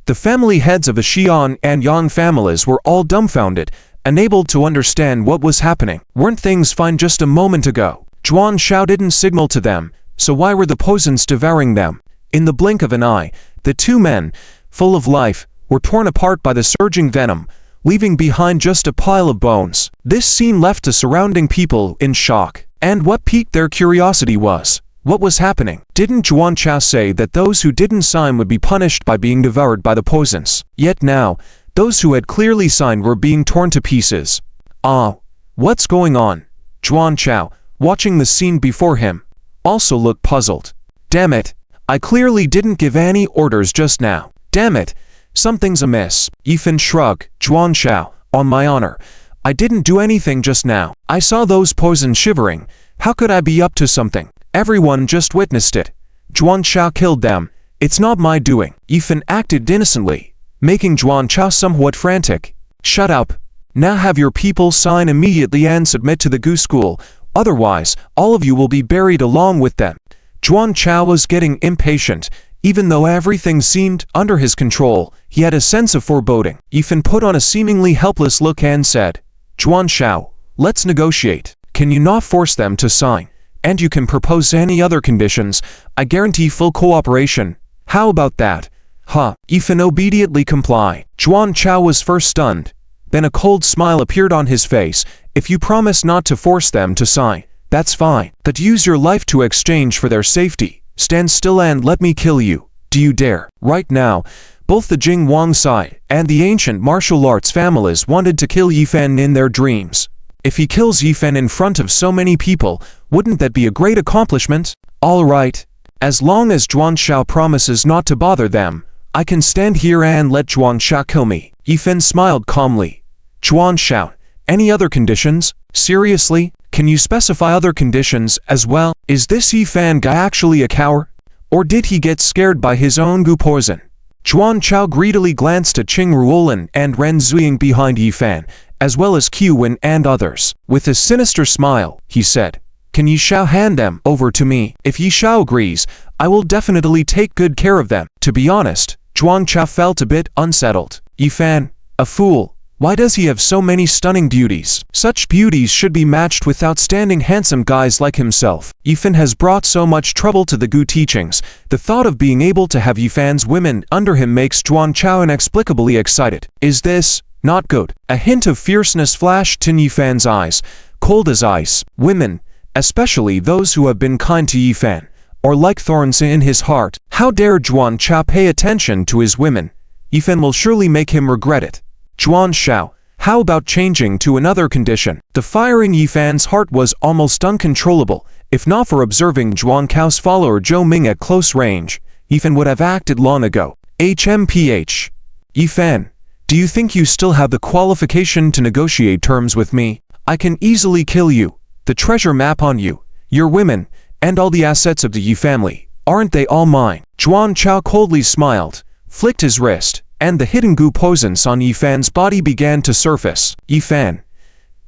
A: The family heads of the Xian and Yang families were all dumbfounded, unable to understand what was happening. Weren't things fine just a moment ago? Zhuan Shao didn't signal to them, so why were the poisons devouring them? In the blink of an eye, the two men, full of life, were torn apart by the surging venom, leaving behind just a pile of bones. This scene left the surrounding people in shock. And what piqued their curiosity was, what was happening? Didn't Zhuan Chao say that those who didn't sign would be punished by being devoured by the poisons? Yet now, those who had clearly signed were being torn to pieces. What's going on? Zhuan Chao, watching the scene before him, also looked puzzled. Damn it, I clearly didn't give any orders just now. Damn it, something's amiss. Yifen shrugged. Zhuan Chao, on my honor, I didn't do anything just now. I saw those poisons shivering. How could I be up to something? Everyone just witnessed it. Zhuan Chao killed them. It's not my doing. Yifen acted innocently, making Zhuan Chao somewhat frantic. Shut up. Now have your people sign immediately and submit to the Gu School. Otherwise, all of you will be buried along with them. Zhuan Chao was getting impatient. Even though everything seemed under his control, he had a sense of foreboding. Yifen put on a seemingly helpless look and said, Zhuan Shao, let's negotiate. Can you not force them to sign? And you can propose any other conditions. I guarantee full cooperation. How about that? Yifen obediently complied. Zhuan Chao was first stunned. Then a cold smile appeared on his face. If you promise not to force them to sign, that's fine. But use your life to exchange for their safety. Stand still and let me kill you. Do you dare? Right now, both the Jing Wang side and the ancient martial arts families wanted to kill Yifen in their dreams. If he kills Yifen in front of so many people, wouldn't that be a great accomplishment? All right. As long as Zhuan Shao promises not to bother them, I can stand here and let Zhuan Shao kill me. Yifen smiled calmly. Zhuan Shao, any other conditions? Seriously? Can you specify other conditions as well? Is this Yifen guy actually a coward? Or did he get scared by his own Gu poison? Zhuan Chao greedily glanced at Qing Ruolin and Ren Zuying behind Yifen, as well as Qu Wen and others. With a sinister smile, he said, Can Yi Shao hand them over to me? If Yi Shao agrees, I will definitely take good care of them. To be honest, Zhuan Chao felt a bit unsettled. Yifen, a fool. Why does he have so many stunning beauties? Such beauties should be matched with outstanding handsome guys like himself. Yifen has brought so much trouble to the Gu teachings. The thought of being able to have Yifen's women under him makes Zhuan Chao inexplicably excited. Is this not good? A hint of fierceness flashed in Yifen's eyes, cold as ice. Women, especially those who have been kind to Yifen, are like thorns in his heart. How dare Zhuan Chao pay attention to his women? Yifen will surely make him regret it. Zhuan Shao, how about changing to another condition? The fire in Yifen's heart was almost uncontrollable. If not for observing Zhuan Cao's follower Zhou Ming at close range, Yifen would have acted long ago. HMPH. Yifen, do you think you still have the qualification to negotiate terms with me? I can easily kill you. The treasure map on you, your women, and all the assets of the Yi family, aren't they all mine? Zhuan Chao coldly smiled, flicked his wrist, and the hidden Gu poisons on Yifan's body began to surface. Yifan,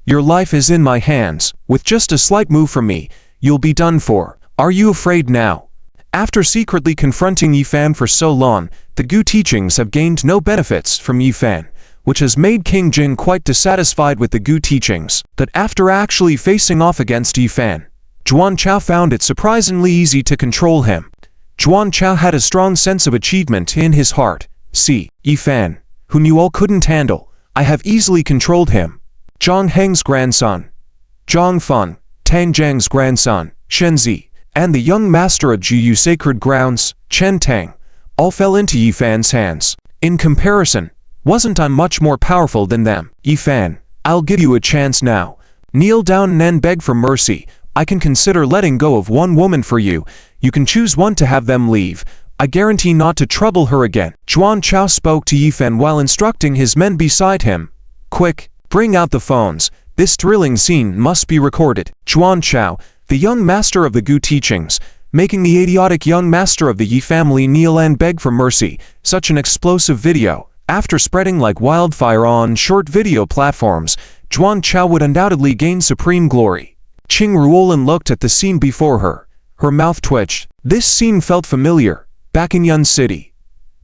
A: your life is in my hands. With just a slight move from me, you'll be done for. Are you afraid now? After secretly confronting Yifan for so long, the Gu teachings have gained no benefits from Yifan, which has made King Jin quite dissatisfied with the Gu teachings. But after actually facing off against Yifan, Zhuan Chao found it surprisingly easy to control him. Zhuan Chao had a strong sense of achievement in his heart. See, Yifan, whom you all couldn't handle, I have easily controlled him. Zhang Heng's grandson, Zhang Feng, Tang Zhang's grandson, Shen Zi, and the young master of Jiyu Sacred Grounds, Chen Tang, all fell into Yi Fan's hands. In comparison, wasn't I much more powerful than them? Yi Fan, I'll give you a chance now. Kneel down and beg for mercy. I can consider letting go of one woman for you. You can choose one to have them leave. I guarantee not to trouble her again. Zhuan Chao spoke to Yi Fan while instructing his men beside him. Quick, bring out the phones. This thrilling scene must be recorded. Zhuan Chao, the young master of the Gu teachings, making the idiotic young master of the Yi family kneel and beg for mercy. Such an explosive video. After spreading like wildfire on short video platforms, Zhuan Chao would undoubtedly gain supreme glory. Qing Ruolin looked at the scene before her. Her mouth twitched. This scene felt familiar. Back in Yun City,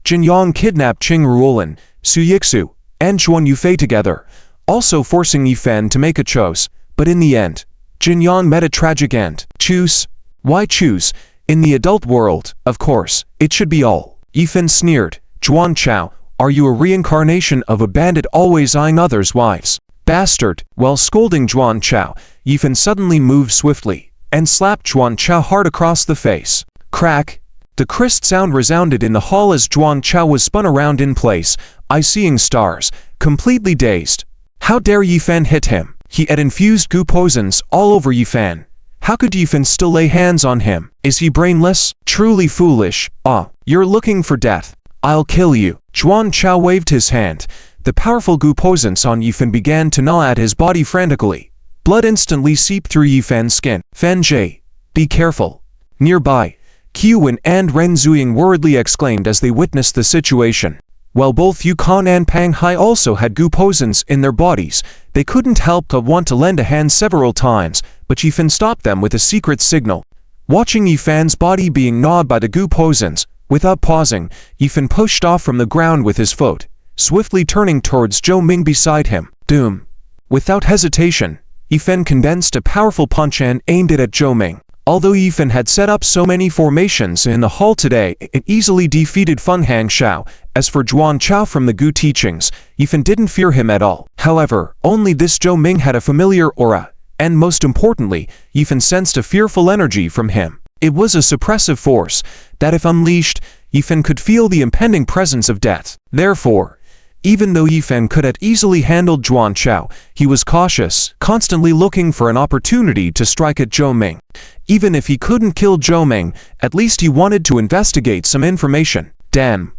A: Jin Yang kidnapped Qing Ruolin, Su Yixu, and Zhuan Yufei together, also forcing Yi Fan to make a choice. But in the end, Jin Yang met a tragic end. Choose? Why choose? In the adult world, of course, it should be all. Yi Fan sneered. Zhuan Chao, are you a reincarnation of a bandit always eyeing others' wives? Bastard! While scolding Zhuan Chao, Yi Fan suddenly moved swiftly and slapped Zhuan Chao hard across the face. Crack! The crisp sound resounded in the hall as Zhuan Chao was spun around in place, eyes seeing stars, completely dazed. How dare Yi Fan hit him? He had infused goo poisons all over Yi Fan. How could Yi Fan still lay hands on him? Is he brainless? Truly foolish. Ah, you're looking for death. I'll kill you. Zhuan Chao waved his hand. The powerful goo poisons on Yi Fan began to gnaw at his body frantically. Blood instantly seeped through Yi Fan's skin. Fan Jie, be careful. Nearby, Qiwen and Ren Zuying worriedly exclaimed as they witnessed the situation. While both Yukon and Pang Hai also had goo poisons in their bodies, they couldn't help but want to lend a hand several times, but Yi Fan stopped them with a secret signal. Watching Yi Fan's body being gnawed by the goo poisons, without pausing, Yi Fan pushed off from the ground with his foot, swiftly turning towards Zhou Ming beside him. Doom! Without hesitation, Yi Fan condensed a powerful punch and aimed it at Zhou Ming. Although Yi Fan had set up so many formations in the hall today, it easily defeated Feng Hangshao. As for Zhuan Chao from the Gu teachings, Yi Fan didn't fear him at all. However, only this Zhou Ming had a familiar aura, and most importantly, Yi Fan sensed a fearful energy from him. It was a suppressive force that, if unleashed, Yi Fan could feel the impending presence of death. Therefore, even though Yi Fan could have easily handled Zhuan Chao, he was cautious, constantly looking for an opportunity to strike at Zhou Ming. Even if he couldn't kill Zhou Ming, at least he wanted to investigate some information. Damn.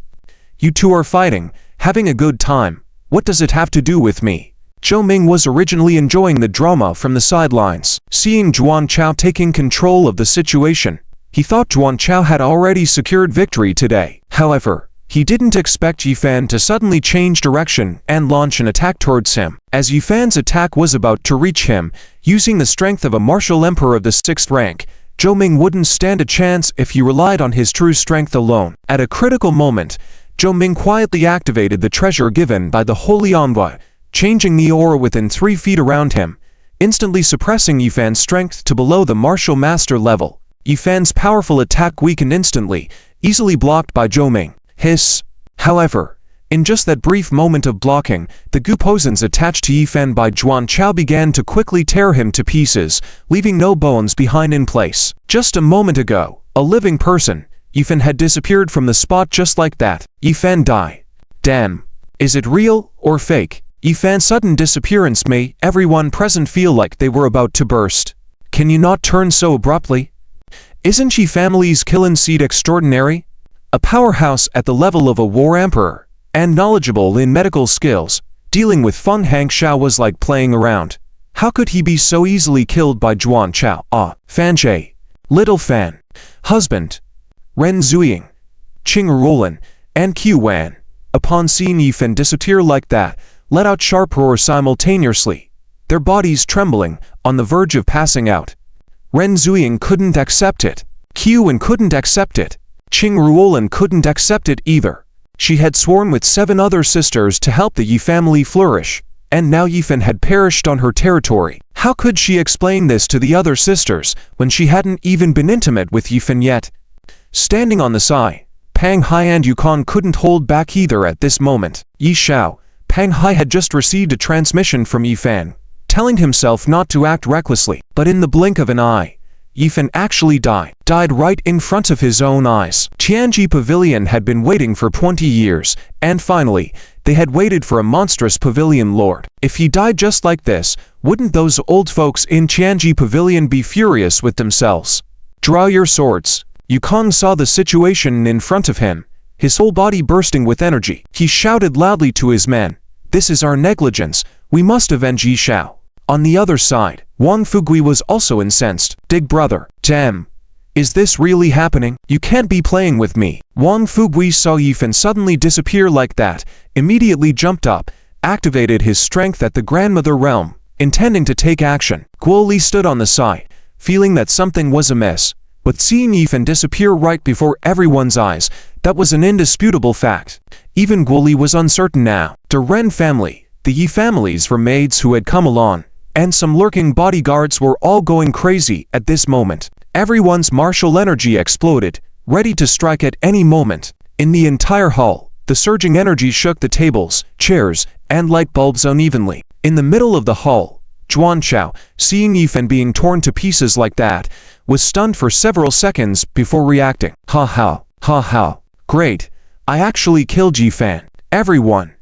A: You two are fighting, having a good time. What does it have to do with me? Zhou Ming was originally enjoying the drama from the sidelines. Seeing Zhuan Chao taking control of the situation, he thought Zhuan Chao had already secured victory today. However, he didn't expect Yi Fan to suddenly change direction and launch an attack towards him. As Yi Fan's attack was about to reach him, using the strength of a martial emperor of the 6th rank, Zhou Ming wouldn't stand a chance if he relied on his true strength alone. At a critical moment, Zhou Ming quietly activated the treasure given by the Holy Envoy, changing the aura within 3 feet around him, instantly suppressing Yi Fan's strength to below the martial master level. Yi Fan's powerful attack weakened instantly, easily blocked by Zhou Ming. Hiss. However, in just that brief moment of blocking, the goo poisons attached to Yi Fan by Zhuan Chao began to quickly tear him to pieces, leaving no bones behind in place. Just a moment ago, a living person, Yi Fan had disappeared from the spot just like that. Yi Fan die. Damn. Is it real or fake? Yi Fan's sudden disappearance made everyone present feel like they were about to burst. Can you not turn so abruptly? Isn't Yi family's killing seed extraordinary? A powerhouse at the level of a war emperor, and knowledgeable in medical skills, dealing with Feng Hangshao was like playing around. How could he be so easily killed by Zhuan Chao? Ah, Fan Jie, Little Fan, Husband, Ren Zuying, Qing Ruolin, and Qiwen, upon seeing Yi Fan disappear like that, let out sharp roars simultaneously, their bodies trembling, on the verge of passing out. Ren Zuying couldn't accept it. Qiwen couldn't accept it. Qing Ruolin couldn't accept it either. She had sworn with 7 other sisters to help the Yi family flourish, and now Yi Fan had perished on her territory. How could she explain this to the other sisters, when she hadn't even been intimate with Yi Fan yet? Standing on the side, Pang Hai and Yukon couldn't hold back either at this moment. Yi Shao, Pang Hai had just received a transmission from Yifan, telling himself not to act recklessly. But in the blink of an eye, Yifan actually died right in front of his own eyes. Tianji Pavilion had been waiting for 20 years, and finally, they had waited for a monstrous pavilion lord. If he died just like this, wouldn't those old folks in Tianji Pavilion be furious with themselves? Draw your swords. Yukong saw the situation in front of him, his whole body bursting with energy. He shouted loudly to his men, "This is our negligence, we must avenge Yi Shao." On the other side, Wang Fugui was also incensed. "Dig brother, damn. Is this really happening? You can't be playing with me." Wang Fugui saw Yifan suddenly disappear like that, immediately jumped up, activated his strength at the grandmother realm, intending to take action. Guo Li stood on the side, feeling that something was amiss, but seeing Yifan disappear right before everyone's eyes, that was an indisputable fact. Even Guo Li was uncertain now. The Ren family, the Yi families for maids who had come along, and some lurking bodyguards were all going crazy at this moment. Everyone's martial energy exploded, ready to strike at any moment. In the entire hall, the surging energy shook the tables, chairs, and light bulbs unevenly. In the middle of the hall, Zhuan Chao, seeing Yifan being torn to pieces like that, was stunned for several seconds before reacting. Ha ha, great, I actually killed Yifan. Everyone,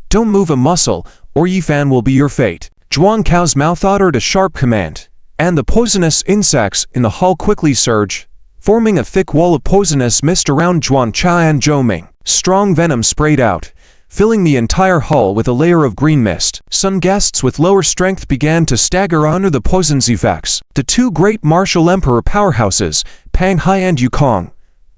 A: don't move a muscle, or Yifan will be your fate. Zhuan Cao's mouth uttered a sharp command, and the poisonous insects in the hall quickly surged, forming a thick wall of poisonous mist around Zhuan Chao and Zhou Ming. Strong venom sprayed out, filling the entire hall with a layer of green mist. Some guests with lower strength began to stagger under the poison's effects. The two great martial emperor powerhouses, Pang Hai and Yukong,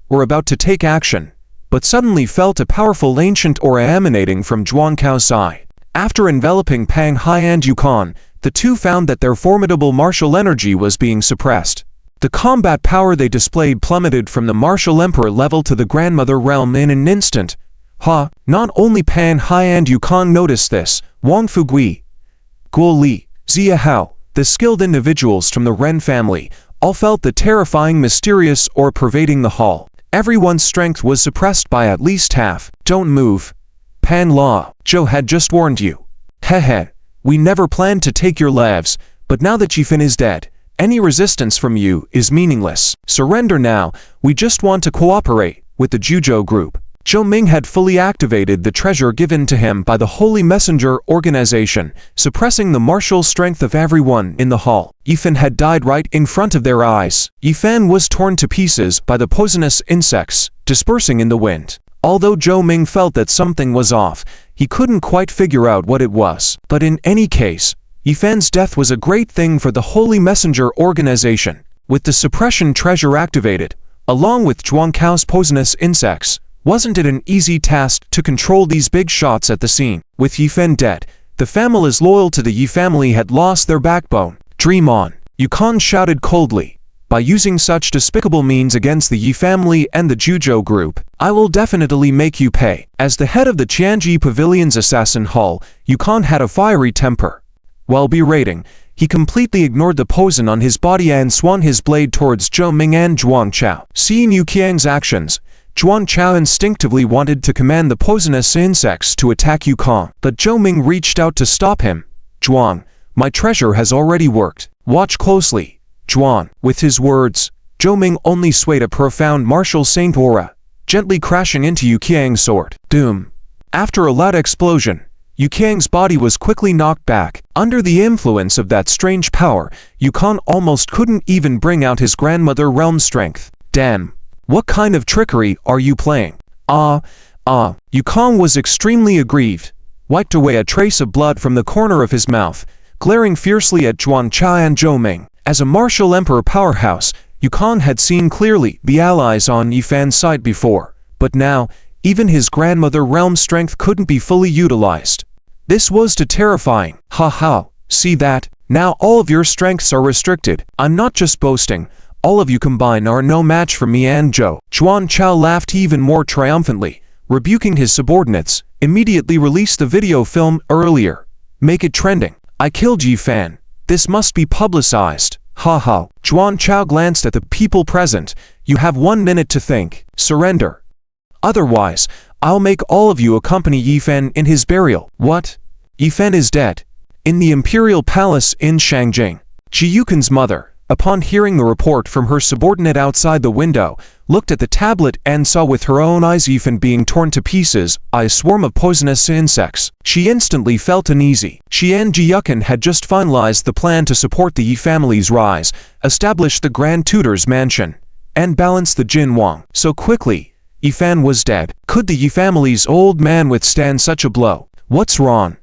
A: were about to take action, but suddenly felt a powerful ancient aura emanating from Zhuan Cao's eye. After enveloping Pang Hai and Yukong, the two found that their formidable martial energy was being suppressed. The combat power they displayed plummeted from the martial emperor level to the grandmother realm in an instant. Not only Pang Hai and Yukong noticed this, Wang Fugui, Guo Li, Zia Hao, the skilled individuals from the Ren family, all felt the terrifying mysterious aura pervading the hall. Everyone's strength was suppressed by at least half. Don't move. Pan Law, Zhou had just warned you. Hehe, we never planned to take your lives, but now that Yifan is dead, any resistance from you is meaningless. Surrender now, we just want to cooperate with the Juzhou group. Zhou Ming had fully activated the treasure given to him by the Holy Messenger organization, suppressing the martial strength of everyone in the hall. Yifan had died right in front of their eyes. Yifan was torn to pieces by the poisonous insects, dispersing in the wind. Although Zhou Ming felt that something was off, he couldn't quite figure out what it was. But in any case, Yifan's death was a great thing for the Holy Messenger organization. With the suppression treasure activated, along with Zhuan Cao's poisonous insects, wasn't it an easy task to control these big shots at the scene? With Yifan dead, the families loyal to the Yi family had lost their backbone. Dream on, Yukong shouted coldly. By using such despicable means against the Yi family and the Juzhou group, I will definitely make you pay. As the head of the Tianji Pavilion's assassin hall, Yukong had a fiery temper. While berating, he completely ignored the poison on his body and swung his blade towards Zhou Ming and Zhuan Chao. Seeing Yu Qiang's actions, Zhuan Chao instinctively wanted to command the poisonous insects to attack Yukong, but Zhou Ming reached out to stop him. Zhuan, my treasure has already worked. Watch closely, Zhuan. With his words, Zhou Ming only swayed a profound martial saint aura, gently crashing into Yu Qiang's sword. Doom. After a loud explosion, Yu Qiang's body was quickly knocked back. Under the influence of that strange power, Yukong almost couldn't even bring out his grandmother realm strength. Damn. What kind of trickery are you playing? Yukong was extremely aggrieved, wiped away a trace of blood from the corner of his mouth, glaring fiercely at Zhuan Chao and Zhou Ming. As a martial emperor powerhouse, Yukong had seen clearly the allies on Yifan's side before, but now, even his grandmother realm strength couldn't be fully utilized. This was too terrifying. See that? Now all of your strengths are restricted. I'm not just boasting. All of you combined are no match for me and Zhou. Zhuan Chao laughed even more triumphantly, rebuking his subordinates, immediately released the video film earlier. Make it trending. I killed Yifan. This must be publicized. Zhuan Chao glanced at the people present. You have 1 minute to think. Surrender. Otherwise, I'll make all of you accompany Yi Fan in his burial. What? Yi Fan is dead. In the imperial palace in Shangjing. Ji Yukin's mother, upon hearing the report from her subordinate outside the window, looked at the tablet and saw with her own eyes Yi Fan being torn to pieces by a swarm of poisonous insects. She instantly felt uneasy. She and Ji Yukin had just finalized the plan to support the Yi family's rise, establish the Grand Tutor's mansion, and balance the Jin Wang. So quickly, Yi Fan was dead. Could the Yi family's old man withstand such a blow? What's wrong?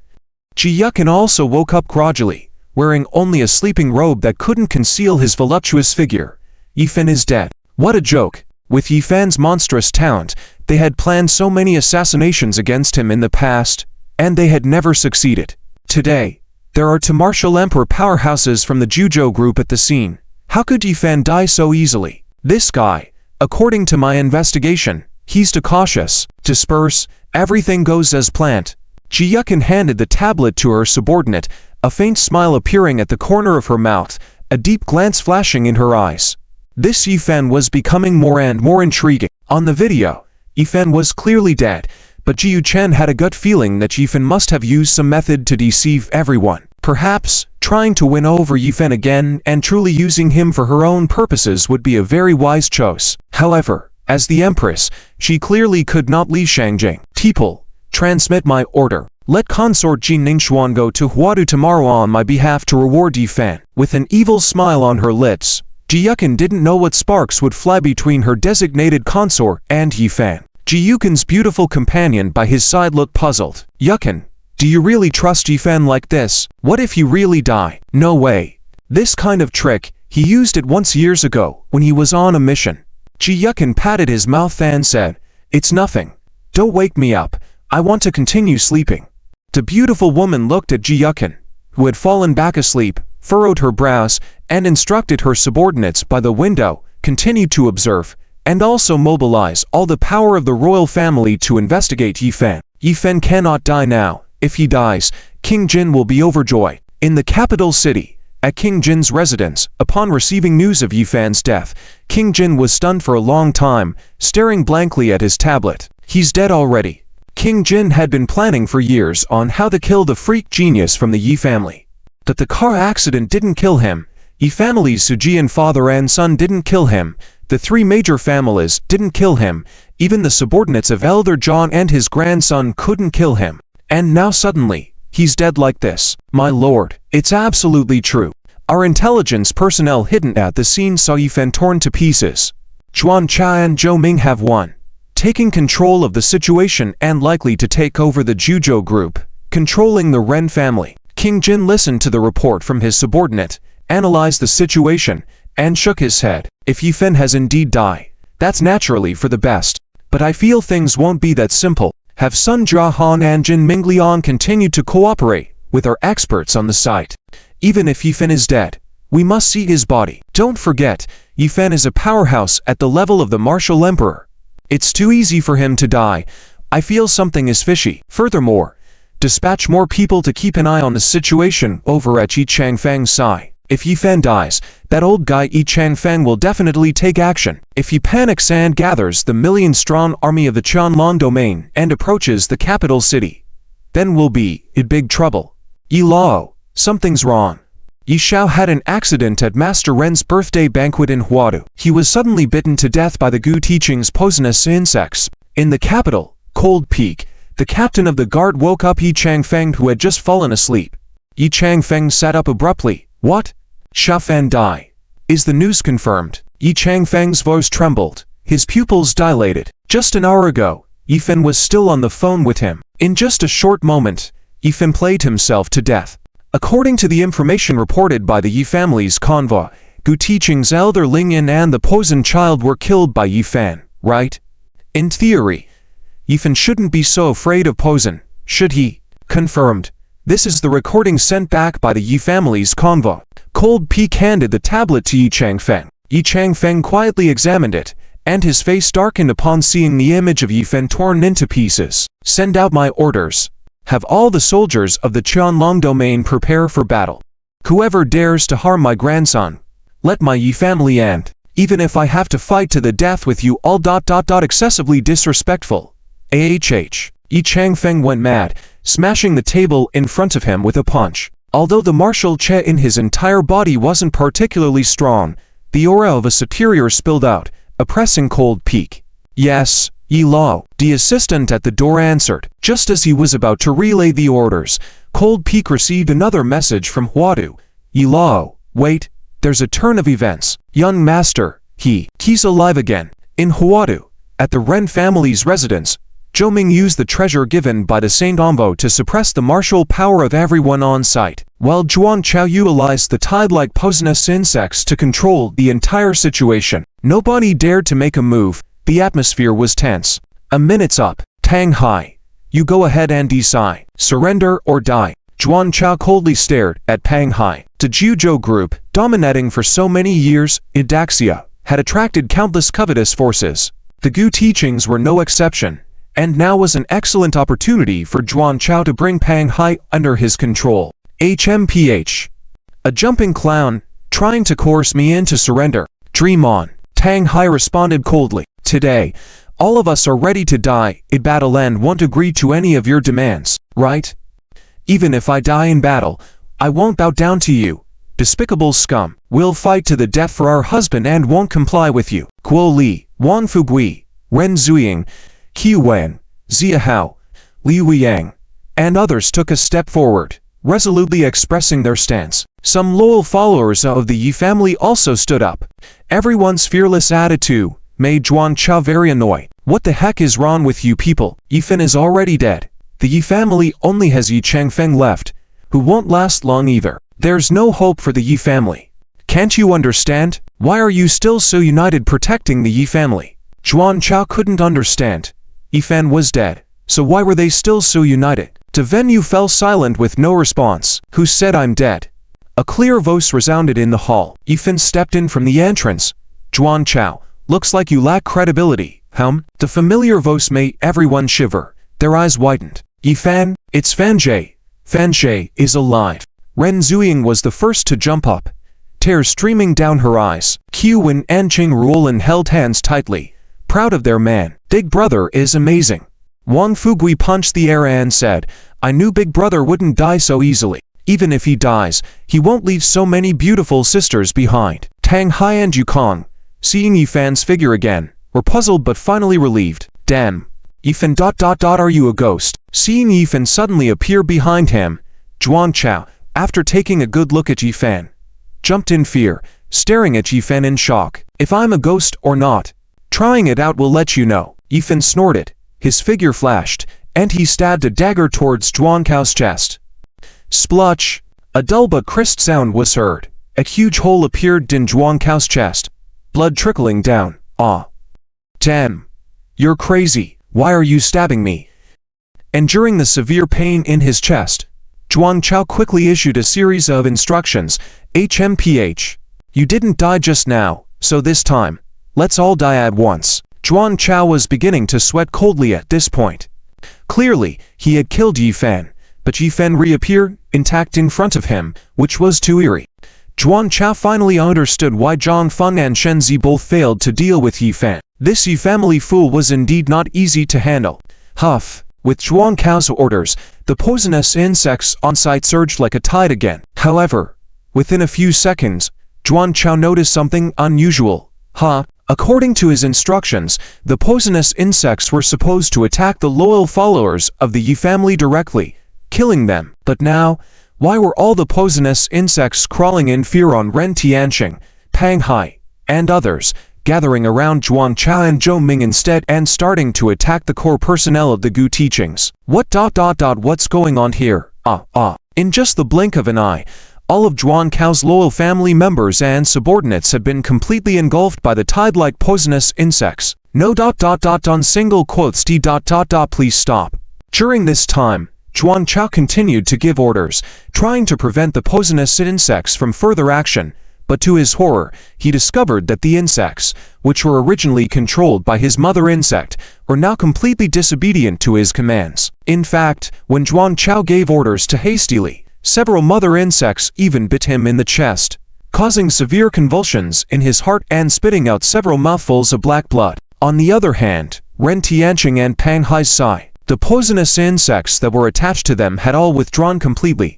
A: Ji Yukin also woke up gradually, wearing only a sleeping robe that couldn't conceal his voluptuous figure. Yi Fan is dead. What a joke! With Yi Fan's monstrous talent, they had planned so many assassinations against him in the past, and they had never succeeded. Today, there are two martial emperor powerhouses from the Juzhou group at the scene. How could Yi Fan die so easily? This guy, according to my investigation, he's too cautious. Disperse, everything goes as planned. Ji Yukin handed the tablet to her subordinate, a faint smile appearing at the corner of her mouth, a deep glance flashing in her eyes. This Yi Fan was becoming more and more intriguing. On the video, Yi Fan was clearly dead, but Ji Yuchen had a gut feeling that Yi Fan must have used some method to deceive everyone. Perhaps, trying to win over Yi Fan again and truly using him for her own purposes would be a very wise choice. However, as the Empress, she clearly could not leave Shangjing. People, transmit my order. Let consort Jin Ningxuan go to Huadu tomorrow on my behalf to reward Yi Fan. With an evil smile on her lips, Ji Yukin didn't know what sparks would fly between her designated consort and Yi Fan. Ji Yukin's beautiful companion by his side looked puzzled. Yukin, do you really trust Yi Fan like this? What if you really die? No way. This kind of trick, he used it once years ago when he was on a mission. Ji Yukin patted his mouth and said, "It's nothing. Don't wake me up. I want to continue sleeping." The beautiful woman looked at Ji Yukin, who had fallen back asleep, furrowed her brows, and instructed her subordinates by the window, continue to observe, and also mobilize all the power of the royal family to investigate Yi Fan. Yi Fan cannot die now. If he dies, King Jin will be overjoyed. In the capital city, at King Jin's residence, upon receiving news of Yi Fan's death, King Jin was stunned for a long time, staring blankly at his tablet. He's dead already. King Jin had been planning for years on how to kill the freak genius from the Yi family. That the car accident didn't kill him, Yi family's Sujian father and son didn't kill him, the three major families didn't kill him, even the subordinates of Elder John and his grandson couldn't kill him. And now suddenly, he's dead like this. My lord, it's absolutely true. Our intelligence personnel hidden at the scene saw Yi Fan torn to pieces. Zhuan Cha and Zhou Ming have won, taking control of the situation and likely to take over the Juzhou group, controlling the Ren family. King Jin listened to the report from his subordinate, analyzed the situation, and shook his head. If Yi Fan has indeed died, that's naturally for the best. But I feel things won't be that simple. Have Sun Jiahan and Jin Mingliang continue to cooperate with our experts on the site. Even if Yi Fan is dead, we must see his body. Don't forget, Yi Fan is a powerhouse at the level of the martial emperor. It's too easy for him to die. I feel something is fishy. Furthermore, dispatch more people to keep an eye on the situation over at Yi Changfeng's side. If Yi Fan dies, that old guy Yi Changfeng will definitely take action. If he panics and gathers the million-strong army of the Qianlong domain and approaches the capital city, then we'll be in big trouble. Yi Lao, something's wrong. Yi Xiao had an accident at Master Ren's birthday banquet in Huadu. He was suddenly bitten to death by the Gu Teaching's poisonous insects. In the capital, Cold Peak, the captain of the guard woke up Yi Changfeng, who had just fallen asleep. Yi Changfeng sat up abruptly. What? Sha Fan died. Is the news confirmed? Yi Changfeng's voice trembled. His pupils dilated. Just an hour ago, Yi Fan was still on the phone with him. In just a short moment, Yi Fan played himself to death. According to the information reported by the Yi family's convoy, Gu Teaching's elder Ling Yin and the poisoned child were killed by Yi Fan, right? In theory, Yi Fan shouldn't be so afraid of poison, should he? Confirmed. This is the recording sent back by the Yi family's convoy. Cold Peak handed the tablet to Yi Changfeng. Yi Changfeng quietly examined it, and his face darkened upon seeing the image of Yi Fan torn into pieces. Send out my orders. Have all the soldiers of the Qianlong domain prepare for battle. Whoever dares to harm my grandson, let my Yi family end. Even if I have to fight to the death with you all. Excessively disrespectful. Yi Changfeng went mad, smashing the table in front of him with a punch. Although the martial che in his entire body wasn't particularly strong, the aura of a superior spilled out, a pressing cold peak. Yes, Yi Lao, the assistant at the door answered. Just as he was about to relay the orders, Cold Peak received another message from Huadu. Yi Lao, wait, there's a turn of events. Young master, he's alive again. In Huadu, at the Ren family's residence, Zhou Ming used the treasure given by the Saint Ombo to suppress the martial power of everyone on site, while Zhuang Chao utilized the tide-like poisonous insects to control the entire situation. Nobody dared to make a move. The atmosphere was tense. A minute's up. Tang Hai, you go ahead and decide. Surrender or die. Zhuang Chao coldly stared at Pang Hai. The Juzhou group, dominating for so many years, Idaxia, had attracted countless covetous forces. The Gu teachings were no exception, and now was an excellent opportunity for Zhuang Chao to bring Pang Hai under his control. HMPH. A jumping clown, trying to coerce me into surrender. Dream on. Tang Hai responded coldly. Today, all of us are ready to die in battle and won't agree to any of your demands, right? Even if I die in battle, I won't bow down to you. Despicable scum. We'll fight to the death for our husband and won't comply with you. Guo Li, Wan Fugui, Ren Zuying, Qiu Wen, Zia Hao, Li Weiyang, and others took a step forward, resolutely expressing their stance. Some loyal followers of the Yi family also stood up. Everyone's fearless attitude made Zhuang Chao very annoyed. What the heck is wrong with you people? Yi Fen is already dead. The Yi family only has Yi Changfeng left, who won't last long either. There's no hope for the Yi family. Can't you understand? Why are you still so united protecting the Yi family? Zhuang Chao couldn't understand. Yi Fen was dead, so why were they still so united? The venue fell silent with no response. Who said I'm dead? A clear voice resounded in the hall. Yi Fen stepped in from the entrance. Zhuang Chao, looks like you lack credibility. The familiar voice made everyone shiver. Their eyes widened. Yi Fan, it's Fan Jie. Fan Jie is alive. Ren Zuying was the first to jump up, tears streaming down her eyes. Qiu Wen and Qing Ruolin held hands tightly, proud of their man. Big Brother is amazing. Wang Fugui punched the air and said, I knew Big Brother wouldn't die so easily. Even if he dies, he won't leave so many beautiful sisters behind. Tang Hai and Yukong, seeing Yi Fan's figure again, were puzzled but finally relieved. Damn. Yi Fan ... are you a ghost? Seeing Yi Fan suddenly appear behind him, Zhuang Chao, after taking a good look at Yi Fan, jumped in fear, staring at Yi Fan in shock. If I'm a ghost or not, trying it out will let you know. Yi Fan snorted, his figure flashed, and he stabbed a dagger towards Zhuang Chao's chest. Splutch! A dull but crisp sound was heard. A huge hole appeared in Zhuang Chao's chest, blood trickling down. Ah. Damn. You're crazy. Why are you stabbing me? Enduring the severe pain in his chest, Zhuang Chao quickly issued a series of instructions. HMPH. You didn't die just now, so this time, let's all die at once. Zhuang Chao was beginning to sweat coldly at this point. Clearly, he had killed Yi Fan, but Yi Fan reappeared, intact in front of him, which was too eerie. Zhuang Chao finally understood why Zhang Feng and Shen Zi both failed to deal with Yi Fan. This Yi family fool was indeed not easy to handle. Huff. With Zhuang Chao's orders, the poisonous insects on site surged like a tide again. However, within a few seconds, Zhuang Chao noticed something unusual. According to his instructions, the poisonous insects were supposed to attack the loyal followers of the Yi family directly, killing them. But now, why were all the poisonous insects crawling in fear on Ren Tianxing, Pang Hai, and others, gathering around Zhuang Chao and Zhou Ming instead and starting to attack the core personnel of the Gu teachings? What's going on here? In just the blink of an eye, all of Zhuang Chao's loyal family members and subordinates had been completely engulfed by the tide-like poisonous insects. No ... on single quotes T ... please stop. During this time, Zhuang Chao continued to give orders, trying to prevent the poisonous insects from further action, but to his horror, he discovered that the insects, which were originally controlled by his mother insect, were now completely disobedient to his commands. In fact, when Zhuang Chao gave orders to hastily, several mother insects even bit him in the chest, causing severe convulsions in his heart and spitting out several mouthfuls of black blood. On the other hand, Ren Tianqing and Pang Hai's Sai. The poisonous insects that were attached to them had all withdrawn completely,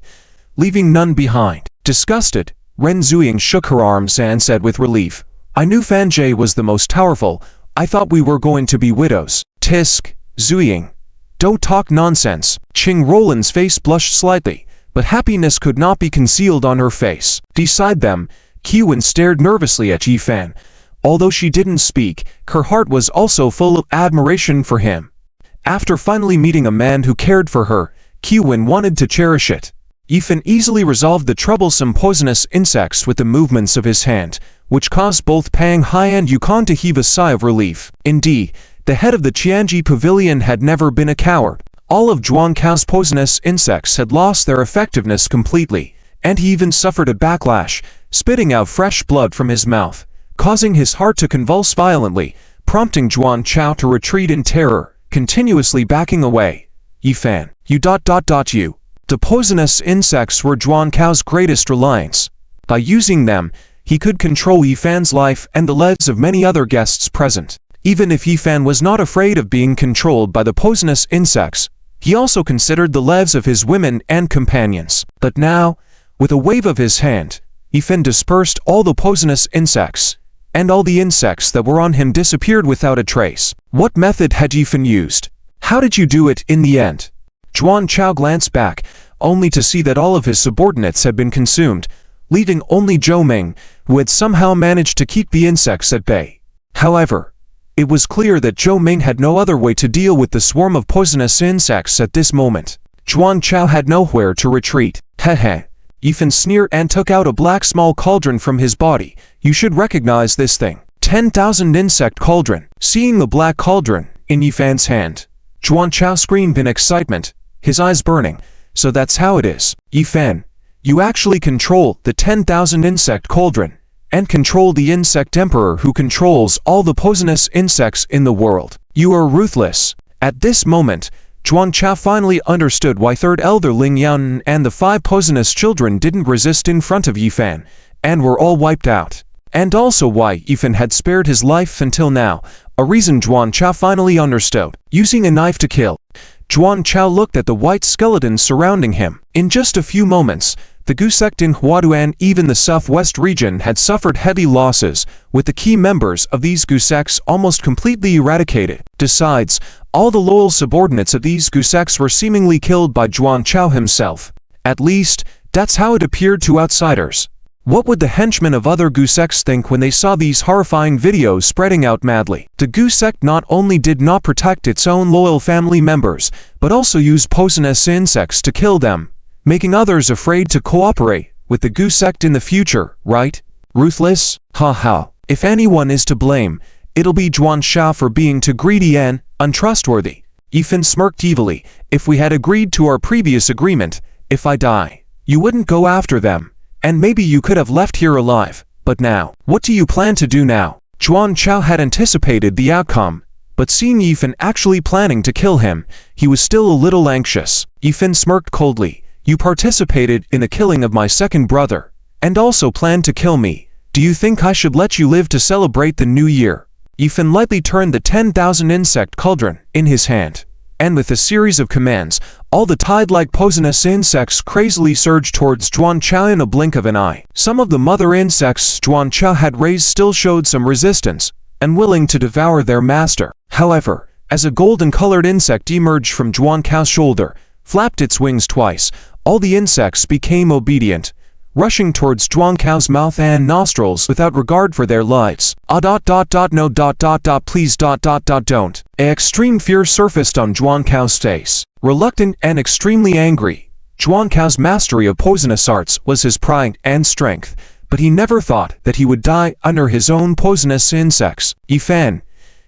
A: leaving none behind. Disgusted, Ren Zuying shook her arms and said with relief, "I knew Fan Jie was the most powerful. I thought we were going to be widows." Tisk, Zuying. Don't talk nonsense. Qing Roland's face blushed slightly, but happiness could not be concealed on her face. Beside them, Qiwen stared nervously at Yifan. Although she didn't speak, her heart was also full of admiration for him. After finally meeting a man who cared for her, Qiwen wanted to cherish it. Yifan easily resolved the troublesome poisonous insects with the movements of his hand, which caused both Pang Hai and Yukon to heave a sigh of relief. Indeed, the head of the Qianji Pavilion had never been a coward. All of Zhuang Cao's poisonous insects had lost their effectiveness completely, and he even suffered a backlash, spitting out fresh blood from his mouth, causing his heart to convulse violently, prompting Zhuang Cao to retreat in terror, continuously backing away. Yifan, you. The poisonous insects were Zhuang Cao's greatest reliance. By using them, he could control Yifan's life and the lives of many other guests present. Even if Yifan was not afraid of being controlled by the poisonous insects, he also considered the lives of his women and companions. But now, with a wave of his hand, Yifan dispersed all the poisonous insects, and all the insects that were on him disappeared without a trace. What method had Yifan used? How did you do it in the end? Zhuang Cao glanced back, only to see that all of his subordinates had been consumed, leaving only Zhou Ming, who had somehow managed to keep the insects at bay. However, it was clear that Zhou Ming had no other way to deal with the swarm of poisonous insects at this moment. Zhuang Cao had nowhere to retreat. Heh. Yifan sneered and took out a black small cauldron from his body. You should recognize this thing. 10,000 insect cauldron. Seeing the black cauldron in Yifan's hand, Zhuang Cao screamed in excitement, his eyes burning. So that's how it is. Yifan, you actually control the 10,000 insect cauldron, and control the insect emperor who controls all the poisonous insects in the world. You are ruthless. At this moment, Zhuang Cao finally understood why third elder Ling Yan and the 5 poisonous children didn't resist in front of Yifan, and were all wiped out. And also why Yifan had spared his life until now, a reason Zhuang Cao finally understood. Using a knife to kill, Zhuang Cao looked at the white skeletons surrounding him. In just a few moments, the Gu sect in Huadu and even the southwest region had suffered heavy losses, with the key members of these Gu sects almost completely eradicated. Besides, all the loyal subordinates of these Gu sects were seemingly killed by Zhuang Cao himself. At least, that's how it appeared to outsiders. What would the henchmen of other Gu sects think when they saw these horrifying videos spreading out madly? The Gu sect not only did not protect its own loyal family members, but also used poisonous insects to kill them, making others afraid to cooperate with the Gu sect in the future, right? Ruthless? Ha. If anyone is to blame, it'll be Zhuang Cao for being too greedy and untrustworthy. Yifan smirked evilly. If we had agreed to our previous agreement, if I die, you wouldn't go after them. And maybe you could have left here alive. But now, what do you plan to do now? Zhuang Cao had anticipated the outcome, but seeing Yifan actually planning to kill him, he was still a little anxious. Yifan smirked coldly. You participated in the killing of my second brother, and also planned to kill me. Do you think I should let you live to celebrate the new year? Yifan lightly turned the 10,000 insect cauldron in his hand, and with a series of commands, all the tide-like poisonous insects crazily surged towards Zhuang Cao in a blink of an eye. Some of the mother insects Zhuang Cao had raised still showed some resistance, unwilling to devour their master. However, as a golden-colored insect emerged from Zhuang Cao's shoulder, flapped its wings twice, all the insects became obedient, rushing towards Zhuang Cao's mouth and nostrils without regard for their lives. No. Please. Don't. Extreme fear surfaced on Zhuang Cao's face. Reluctant and extremely angry, Zhuang Cao's mastery of poisonous arts was his pride and strength, but he never thought that he would die under his own poisonous insects. Yifan,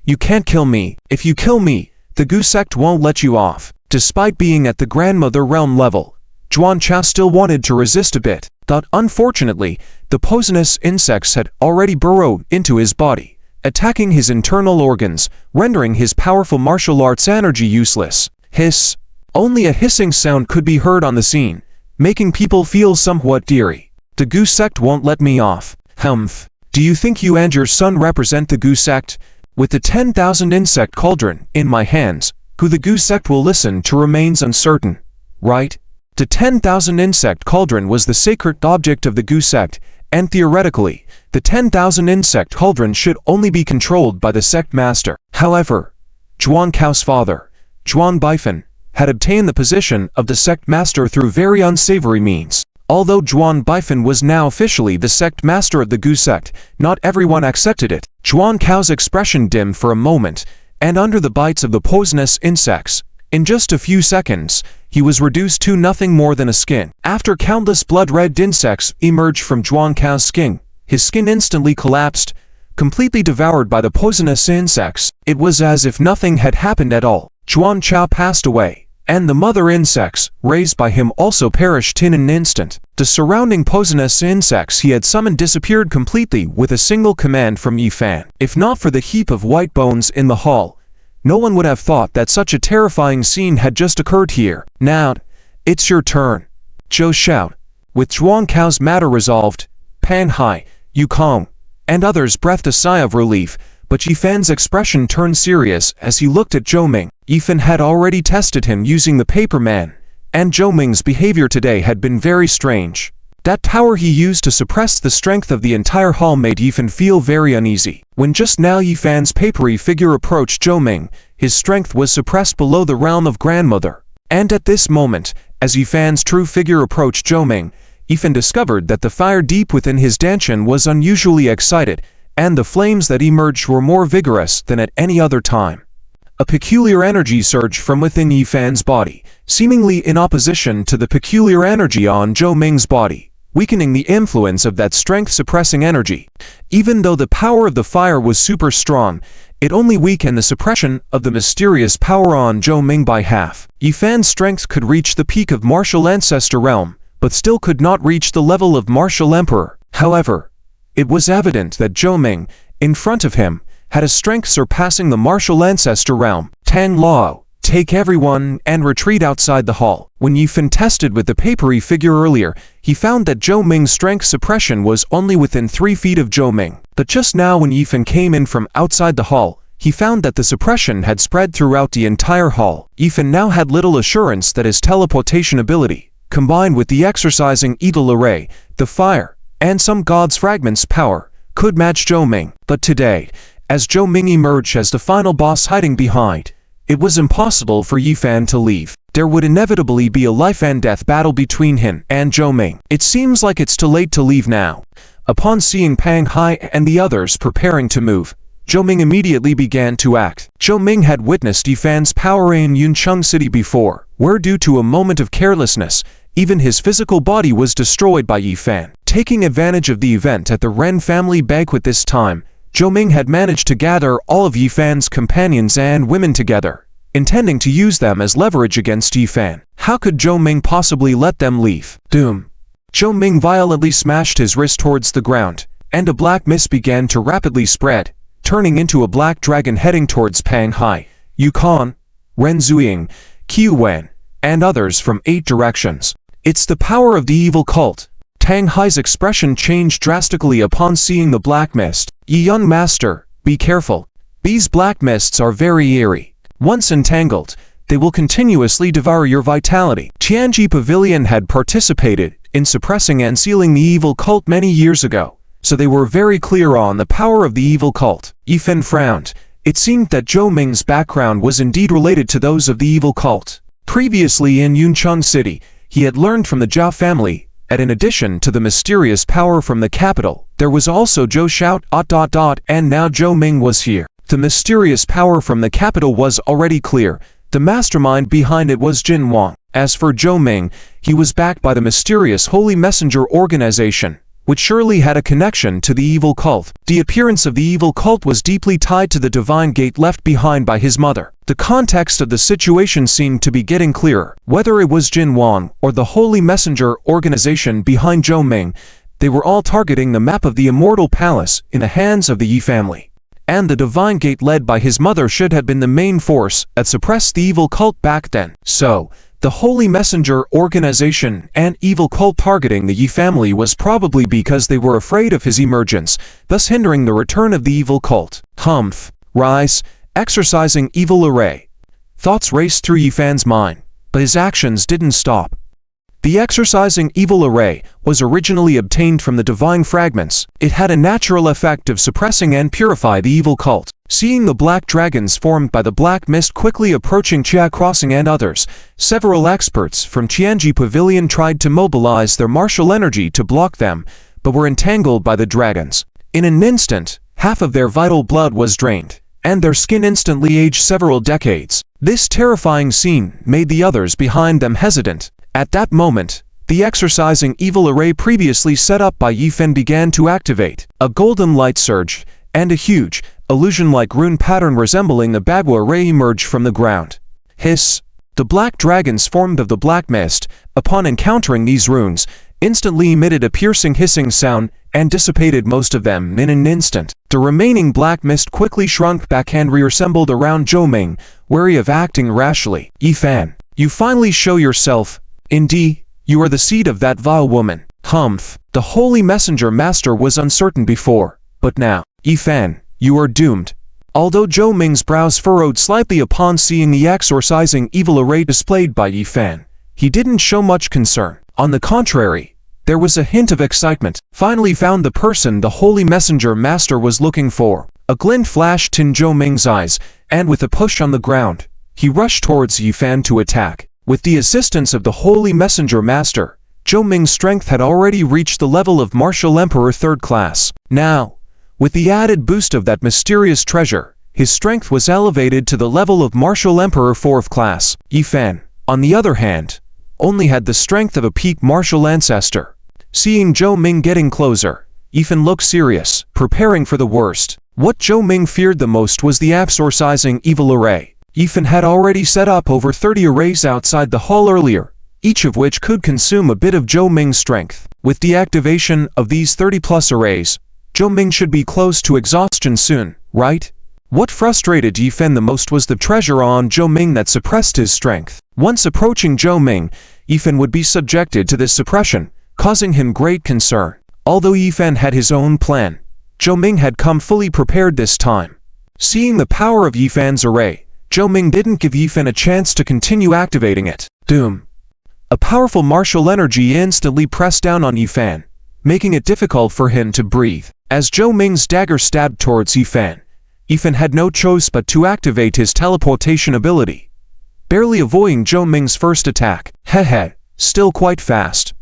A: you can't kill me. If you kill me, the Gu sect won't let you off. Despite being at the grandmother realm level, Zhuang Cao still wanted to resist a bit, but unfortunately, the poisonous insects had already burrowed into his body, attacking his internal organs, rendering his powerful martial arts energy useless. Hiss. Only a hissing sound could be heard on the scene, making people feel somewhat eerie. The Gu sect won't let me off. Humph. Do you think you and your son represent the Gu sect? With the 10,000 insect cauldron in my hands, who the goo sect will listen to remains uncertain, right? The 10,000 insect cauldron was the sacred object of the goo sect, and theoretically, the 10,000 insect cauldron should only be controlled by the sect master. However, Zhuan Cao's father, Zhuan Baifan, had obtained the position of the sect master through very unsavory means. Although Zhuan Baifan was now officially the sect master of the goo sect, not everyone accepted it. Zhuan Cao's expression dimmed for a moment, and under the bites of the poisonous insects, in just a few seconds, he was reduced to nothing more than a skin. After countless blood-red insects emerged from Zhuan Cao's skin, his skin instantly collapsed, completely devoured by the poisonous insects. It was as if nothing had happened at all. Zhuan Cao passed away, and the mother insects, raised by him, also perished in an instant. The surrounding poisonous insects he had summoned disappeared completely with a single command from Yi Fan. If not for the heap of white bones in the hall, no one would have thought that such a terrifying scene had just occurred here. Now, it's your turn, Zhou shouted. With Zhuan Cao's matter resolved, Pan Hai, Yukong, and others breathed a sigh of relief, but Yi Fan's expression turned serious as he looked at Zhou Ming. Yi Fan had already tested him using the paper man, and Zhou Ming's behavior today had been very strange. That power he used to suppress the strength of the entire hall made Yi Fan feel very uneasy. When just now Yi Fan's papery figure approached Zhou Ming, his strength was suppressed below the realm of grandmother. And at this moment, as Yi Fan's true figure approached Zhou Ming, Yi Fan discovered that the fire deep within his dantian was unusually excited, and the flames that emerged were more vigorous than at any other time. A peculiar energy surged from within Yi Fan's body, seemingly in opposition to the peculiar energy on Zhou Ming's body, weakening the influence of that strength-suppressing energy. Even though the power of the fire was super strong, it only weakened the suppression of the mysterious power on Zhou Ming by half. Yi Fan's strength could reach the peak of martial ancestor realm, but still could not reach the level of martial emperor. However, it was evident that Zhou Ming, in front of him, had a strength surpassing the martial ancestor realm. Tang Lao, take everyone and retreat outside the hall. When Yi Fan tested with the papery figure earlier, he found that Zhou Ming's strength suppression was only within 3 feet of Zhou Ming. But just now when Yi Fan came in from outside the hall, he found that the suppression had spread throughout the entire hall. Yi Fan now had little assurance that his teleportation ability, combined with the exercising Eagle Array, the fire, and some god's fragments power, could match Zhou Ming. But today, as Zhou Ming emerged as the final boss hiding behind, it was impossible for Yi Fan to leave. There would inevitably be a life and death battle between him and Zhou Ming. It seems like it's too late to leave now. Upon seeing Pan Hai and the others preparing to move, Zhou Ming immediately began to act. Zhou Ming had witnessed Yi Fan's power in Yuncheng City before, where due to a moment of carelessness, even his physical body was destroyed by Yi Fan. Taking advantage of the event at the Ren family banquet this time, Zhou Ming had managed to gather all of Yi Fan's companions and women together, intending to use them as leverage against Yi Fan. How could Zhou Ming possibly let them leave? Doom. Zhou Ming violently smashed his wrist towards the ground, and a black mist began to rapidly spread, turning into a black dragon heading towards Pang Hai, Yukon, Ren Zuying, Qiu Wen, and others from 8 directions. It's the power of the evil cult. Tang Hai's expression changed drastically upon seeing the black mist. Yi young master, be careful. These black mists are very eerie. Once entangled, they will continuously devour your vitality. Tianji Pavilion had participated in suppressing and sealing the evil cult many years ago, so they were very clear on the power of the evil cult. Yi Fan frowned. It seemed that Zhou Ming's background was indeed related to those of the evil cult. Previously in Yuncheng City, he had learned from the Zhao family, and in addition to the mysterious power from the capital, there was also Zhou Shout ... and now Zhou Ming was here. The mysterious power from the capital was already clear. The mastermind behind it was Jin Wang. As for Zhou Ming, he was backed by the mysterious Holy Messenger organization, which surely had a connection to the evil cult. The appearance of the evil cult was deeply tied to the divine gate left behind by his mother. The context of the situation seemed to be getting clearer. Whether it was Jin Wang or the Holy Messenger organization behind Zhou Ming, they were all targeting the map of the Immortal Palace in the hands of the Yi family. And the divine gate led by his mother should have been the main force that suppressed the evil cult back then. So, the Holy Messenger organization and evil cult targeting the Yi family was probably because they were afraid of his emergence, thus hindering the return of the evil cult. Humph. rise, exercising evil array. Thoughts raced through Yifan's mind, but his actions didn't stop. The exercising evil array was originally obtained from the divine fragments. It had a natural effect of suppressing and purify the evil cult. Seeing the black dragons formed by the black mist quickly approaching Chia Crossing and others, several experts from Tianji Pavilion tried to mobilize their martial energy to block them, but were entangled by the dragons. In an instant, half of their vital blood was drained, and their skin instantly aged several decades. This terrifying scene made the others behind them hesitant. At that moment, the exercising evil array previously set up by Yifan began to activate. A golden light surged, and a huge, illusion-like rune pattern resembling the Bagua array emerged from the ground. Hiss! The black dragons formed of the black mist, upon encountering these runes, instantly emitted a piercing hissing sound and dissipated most of them in an instant. The remaining black mist quickly shrunk back and reassembled around Zhou Ming, wary of acting rashly. Yifan, you finally show yourself. Indeed, you are the seed of that vile woman. Humph. The holy messenger master was uncertain before, but now, Yifan, you are doomed. Although Zhou Ming's brows furrowed slightly upon seeing the exorcising evil array displayed by Yifan, he didn't show much concern. On the contrary, there was a hint of excitement. Finally found the person the holy messenger master was looking for. A glint flashed in Zhou Ming's eyes, and with a push on the ground, he rushed towards Yifan to attack. With the assistance of the holy messenger master, Zhou Ming's strength had already reached the level of martial emperor 3rd class. Now, with the added boost of that mysterious treasure, his strength was elevated to the level of martial emperor 4th class. Yifan, on the other hand, only had the strength of a peak martial ancestor. Seeing Zhou Ming getting closer, Yifan looked serious, preparing for the worst. What Zhou Ming feared the most was the exorcising evil array. Yifan had already set up over 30 arrays outside the hall earlier, each of which could consume a bit of Zhou Ming's strength. With the activation of these 30+ arrays, Zhou Ming should be close to exhaustion soon, right? What frustrated Yifan the most was the treasure on Zhou Ming that suppressed his strength. Once approaching Zhou Ming, Yifan would be subjected to this suppression, causing him great concern. Although Yifan had his own plan, Zhou Ming had come fully prepared this time. Seeing the power of Yifan's array, Zhou Ming didn't give Yifan a chance to continue activating it. Doom! A powerful martial energy instantly pressed down on Yifan, making it difficult for him to breathe. As Zhou Ming's dagger stabbed towards Yifan, Yifan had no choice but to activate his teleportation ability, barely avoiding Zhou Ming's first attack. Hehe, still quite fast.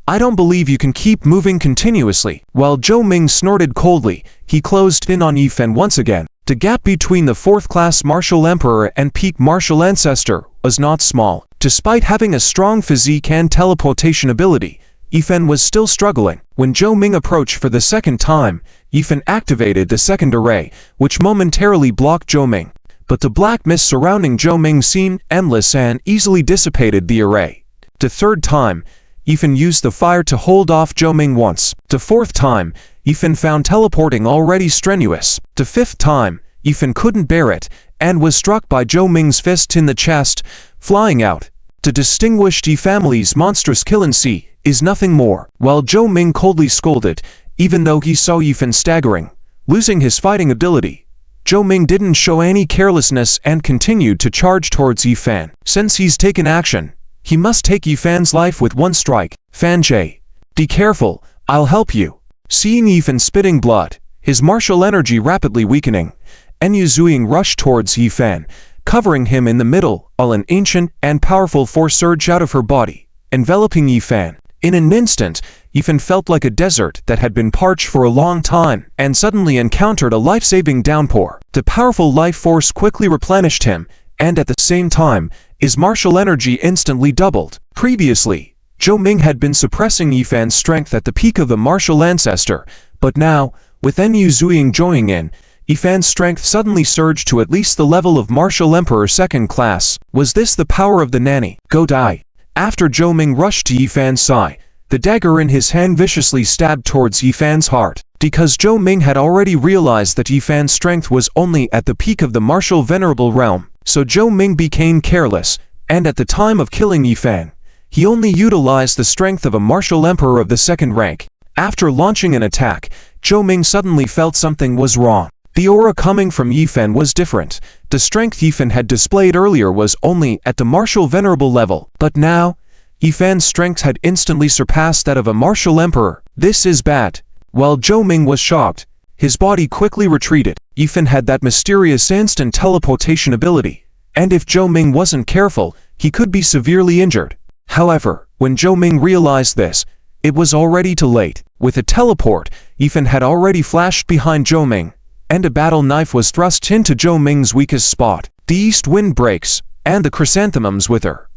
A: I don't believe you can keep moving continuously. While Zhou Ming snorted coldly, he closed in on Yifan once again. The gap between the 4th class martial emperor and peak martial ancestor was not small. Despite having a strong physique and teleportation ability, Yifan was still struggling. When Zhou Ming approached for the second time, Yifan activated the second array, which momentarily blocked Zhou Ming. But the black mist surrounding Zhou Ming seemed endless and easily dissipated the array. The third time, Yifan used the fire to hold off Zhou Ming once. The fourth time, Yifan found teleporting already strenuous. The fifth time, Yifan couldn't bear it, and was struck by Zhou Ming's fist in the chest, flying out. The distinguished Yi family's monstrous killency is nothing more. While Zhou Ming coldly scolded, even though he saw Yifan staggering, losing his fighting ability, Zhou Ming didn't show any carelessness and continued to charge towards Yifan. Since he's taken action, he must take Yifan's life with one strike. Fan Jie, be careful, I'll help you. Seeing Yifan spitting blood, his martial energy rapidly weakening, Enyu Zuiying rushed towards Yifan, covering him in the middle, while an ancient and powerful force surged out of her body, enveloping Yifan. In an instant, Yifan felt like a desert that had been parched for a long time, and suddenly encountered a life-saving downpour. The powerful life force quickly replenished him, and at the same time, his martial energy instantly doubled. Previously, Zhou Ming had been suppressing Yifan's strength at the peak of the martial ancestor, but now, with Enyu Zuiying joining in, Yifan's strength suddenly surged to at least the level of martial emperor 2nd class. Was this the power of the nanny? Go die! After Zhou Ming rushed to Yifan's side, the dagger in his hand viciously stabbed towards Yifan's heart. Because Zhou Ming had already realized that Yifan's strength was only at the peak of the martial venerable realm, so Zhou Ming became careless, and at the time of killing Yifan, he only utilized the strength of a martial emperor of the 2nd rank. After launching an attack, Zhou Ming suddenly felt something was wrong. The aura coming from Yifan was different. The strength Yifan had displayed earlier was only at the martial venerable level, but now, Yifan's strength had instantly surpassed that of a martial emperor. This is bad. While Zhou Ming was shocked, his body quickly retreated. Yifan had that mysterious instant teleportation ability, and if Zhou Ming wasn't careful, he could be severely injured. However, when Zhou Ming realized this, it was already too late. With a teleport, Yifan had already flashed behind Zhou Ming, and a battle knife was thrust into Zhou Ming's weakest spot. The east wind breaks, and the chrysanthemums wither.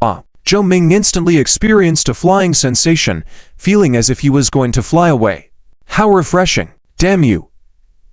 A: Zhou Ming instantly experienced a flying sensation, feeling as if he was going to fly away. How refreshing! Damn you!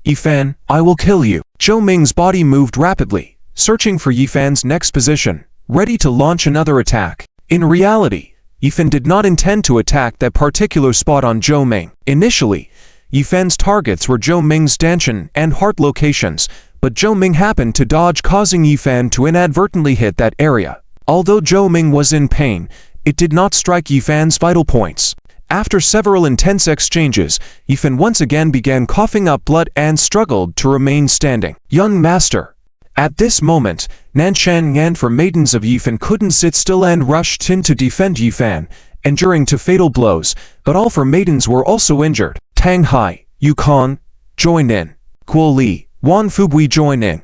A: Yifan, I will kill you! Zhou Ming's body moved rapidly, searching for Yifan's next position, ready to launch another attack. In reality, Yifan did not intend to attack that particular spot on Zhou Ming. Initially, Yifan's targets were Zhou Ming's Danshan and heart locations, but Zhou Ming happened to dodge, causing Yifan to inadvertently hit that area. Although Zhou Ming was in pain, it did not strike Yifan's vital points. After several intense exchanges, Yifan once again began coughing up blood and struggled to remain standing. Young master. At this moment, Nanshan and for maidens of Yifan couldn't sit still and rushed in to defend Yifan, enduring two fatal blows, but all four maidens were also injured. Tang Hai, Yukon, join in. Guo Li, Wan Fubui join in.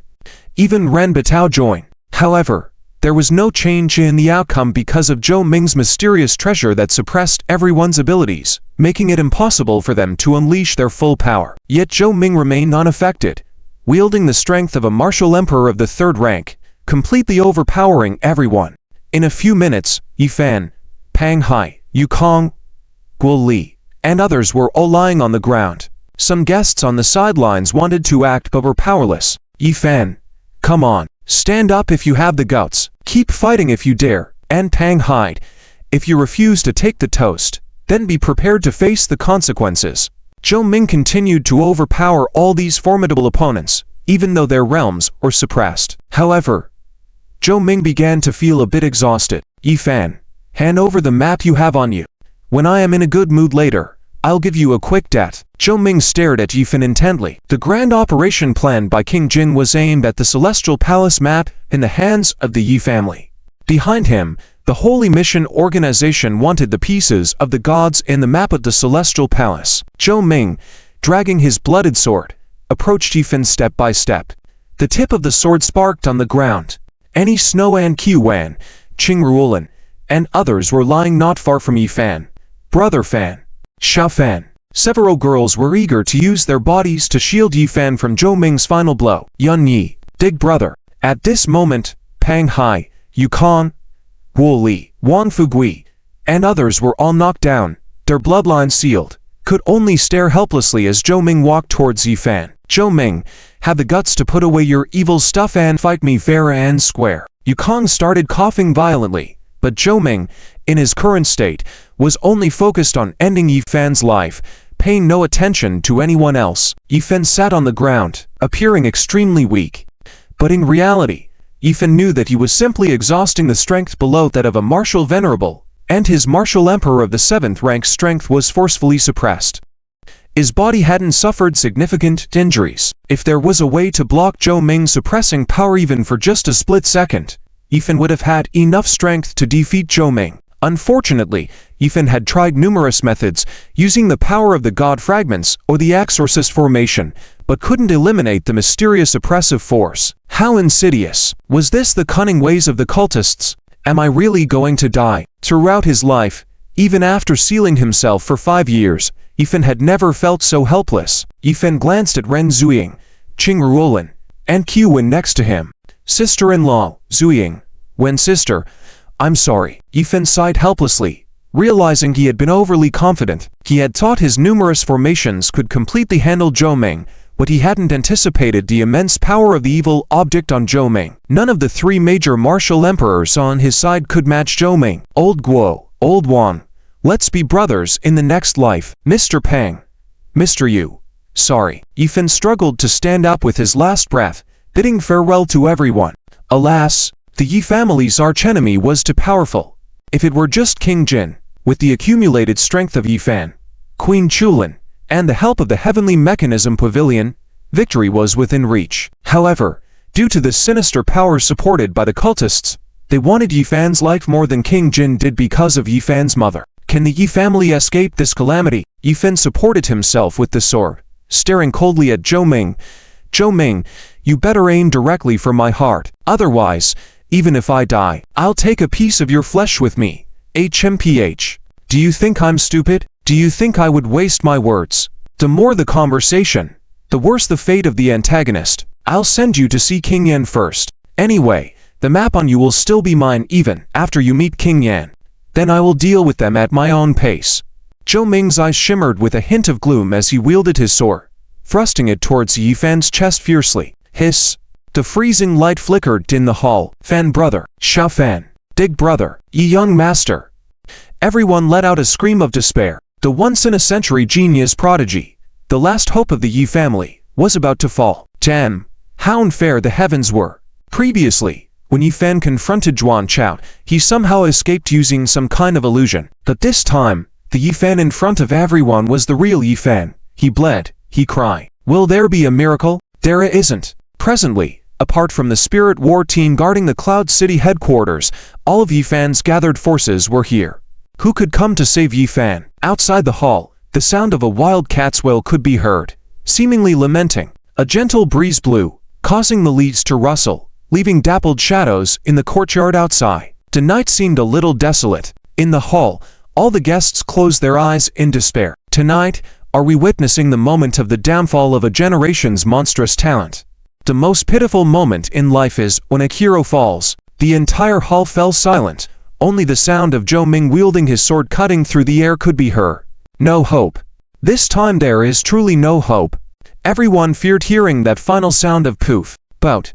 A: Even Ren Batao join. However, there was no change in the outcome because of Zhou Ming's mysterious treasure that suppressed everyone's abilities, making it impossible for them to unleash their full power. Yet Zhou Ming remained unaffected, wielding the strength of a martial emperor of the third rank, completely overpowering everyone. In a few minutes, Yifan, Pang Hai, Yukong, Guo Li, and others were all lying on the ground. Some guests on the sidelines wanted to act but were powerless. Yifan, come on, stand up if you have the guts. Keep fighting if you dare, and Pang Hai, if you refuse to take the toast, then be prepared to face the consequences. Zhou Ming continued to overpower all these formidable opponents, even though their realms were suppressed. However, Zhou Ming began to feel a bit exhausted. Yifan, hand over the map you have on you. When I am in a good mood later, I'll give you a quick death. Zhou Ming stared at Yifan intently. The grand operation planned by King Jin was aimed at the Celestial Palace map in the hands of the Yi family. Behind him, the Holy Mission Organization wanted the pieces of the gods in the map of the Celestial Palace. Zhou Ming, dragging his blooded sword, approached Yifan step by step. The tip of the sword sparked on the ground. Annie Snow and Qiwan, Qing Ruolin, and others were lying not far from Yifan. Brother Fan, Xia Fan. Several girls were eager to use their bodies to shield Yifan from Zhou Ming's final blow. Yun Yi, Dig Brother. At this moment, Pang Hai, Yukong, Guo Li, Wan Fugui, and others were all knocked down, their bloodline sealed, could only stare helplessly as Zhou Ming walked towards Yifan. Zhou Ming, have the guts to put away your evil stuff and fight me fair and square. Yukong started coughing violently, but Zhou Ming, in his current state, was only focused on ending Yifan's life, paying no attention to anyone else. Yifan sat on the ground, appearing extremely weak. But in reality, Yifan knew that he was simply exhausting the strength below that of a martial venerable, and his martial emperor of the 7th rank strength was forcefully suppressed. His body hadn't suffered significant injuries. If there was a way to block Zhou Ming's suppressing power even for just a split second, Yifan would have had enough strength to defeat Zhou Ming. Unfortunately, Yifan had tried numerous methods, using the power of the God Fragments or the Exorcist formation, but couldn't eliminate the mysterious oppressive force. How insidious! Was this the cunning ways of the cultists? Am I really going to die? Throughout his life, even after sealing himself for 5 years, Yifan had never felt so helpless. Yifan glanced at Ren Zuying, Qing Ruolin, and Qiwen next to him. Sister-in-law, Zuying. When sister, I'm sorry. Yifan sighed helplessly, realizing he had been overly confident. He had thought his numerous formations could completely handle Zhou Ming, but he hadn't anticipated the immense power of the evil object on Zhou Ming. None of the 3 major martial emperors on his side could match Zhou Ming. Old Guo, Old Wan, let's be brothers in the next life. Mr. Pang, Mr. Yu, sorry. Yifan struggled to stand up with his last breath, bidding farewell to everyone. Alas, the Yi family's archenemy was too powerful. If it were just King Jin, with the accumulated strength of Yifan, Queen Chulin, and the help of the Heavenly Mechanism Pavilion, Victory was within reach. However, due to the sinister powers supported by the cultists, they wanted Yifan's life more than King Jin did because of Yifan's mother. Can the Yi family escape this calamity? Yifan supported himself with the sword, staring coldly at Zhou Ming. Zhou Ming, you better aim directly for my heart. Otherwise, even if I die, I'll take a piece of your flesh with me. HMPH. Do you think I'm stupid? Do you think I would waste my words? The more the conversation, the worse the fate of the antagonist. I'll send you to see King Yan first. Anyway, the map on you will still be mine even after you meet King Yan. Then I will deal with them at my own pace. Zhou Ming's eyes shimmered with a hint of gloom as he wielded his sword, thrusting it towards Yifan's chest fiercely. Hiss! The freezing light flickered in the hall. Fan brother, Sha Fan, Dig brother, Yi young master. Everyone let out a scream of despair. The once-in-a-century genius prodigy, the last hope of the Yi family, was about to fall. Damn! How unfair the heavens were. Previously, when Yifan confronted Zhuan Chao, he somehow escaped using some kind of illusion. But this time, the Yifan in front of everyone was the real Yifan. He bled, he cried. Will there be a miracle? There isn't. Presently, apart from the spirit war team guarding the Cloud City headquarters, all of Yifan's gathered forces were here. Who could come to save Yifan? Outside the hall, the sound of a wild cat's wail could be heard, seemingly lamenting. A gentle breeze blew, causing the leaves to rustle, leaving dappled shadows in the courtyard outside. The night seemed a little desolate. In the hall, all the guests closed their eyes in despair. Tonight, are we witnessing the moment of the downfall of a generation's monstrous talent? The most pitiful moment in life is when a hero falls. The entire hall fell silent. Only the sound of Zhou Ming wielding his sword cutting through the air could be heard. No hope. This time there is truly no hope. Everyone feared hearing that final sound of poof. Bout.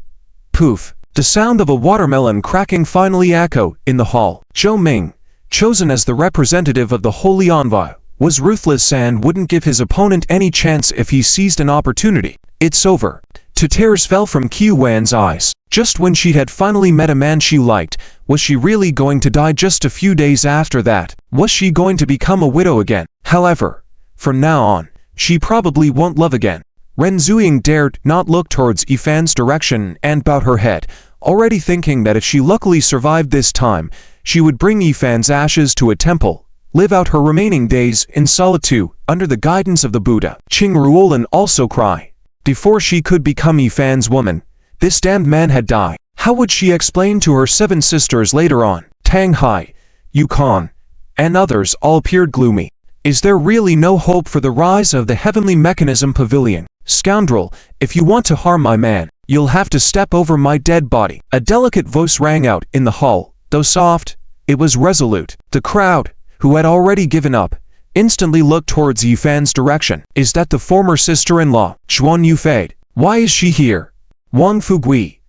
A: Poof. The sound of a watermelon cracking finally echoed in the hall. Zhou Ming, chosen as the representative of the Holy Envoy, was ruthless and wouldn't give his opponent any chance if he seized an opportunity. It's over. Two tears fell from Qiu Wan's eyes. Just when she had finally met a man she liked, was she really going to die just a few days after that? Was she going to become a widow again? However, from now on, she probably won't love again. Ren Zuying dared not look towards Yifan's direction and bowed her head, already thinking that if she luckily survived this time, she would bring Yifan's ashes to a temple, live out her remaining days in solitude under the guidance of the Buddha. Qing Ruolin also cried. Before she could become Yifan's woman, this damned man had died. How would she explain to her 7 sisters later on? Tang Hai, Yukon, and others all appeared gloomy. Is there really no hope for the rise of the Heavenly Mechanism Pavilion? Scoundrel, if you want to harm my man, you'll have to step over my dead body. A delicate voice rang out in the hall. Though soft, it was resolute. The crowd, who had already given up, instantly looked towards Yifan's direction. Is that the former sister-in-law, Zhuan Yufei? Why is she here? Wang Fugui,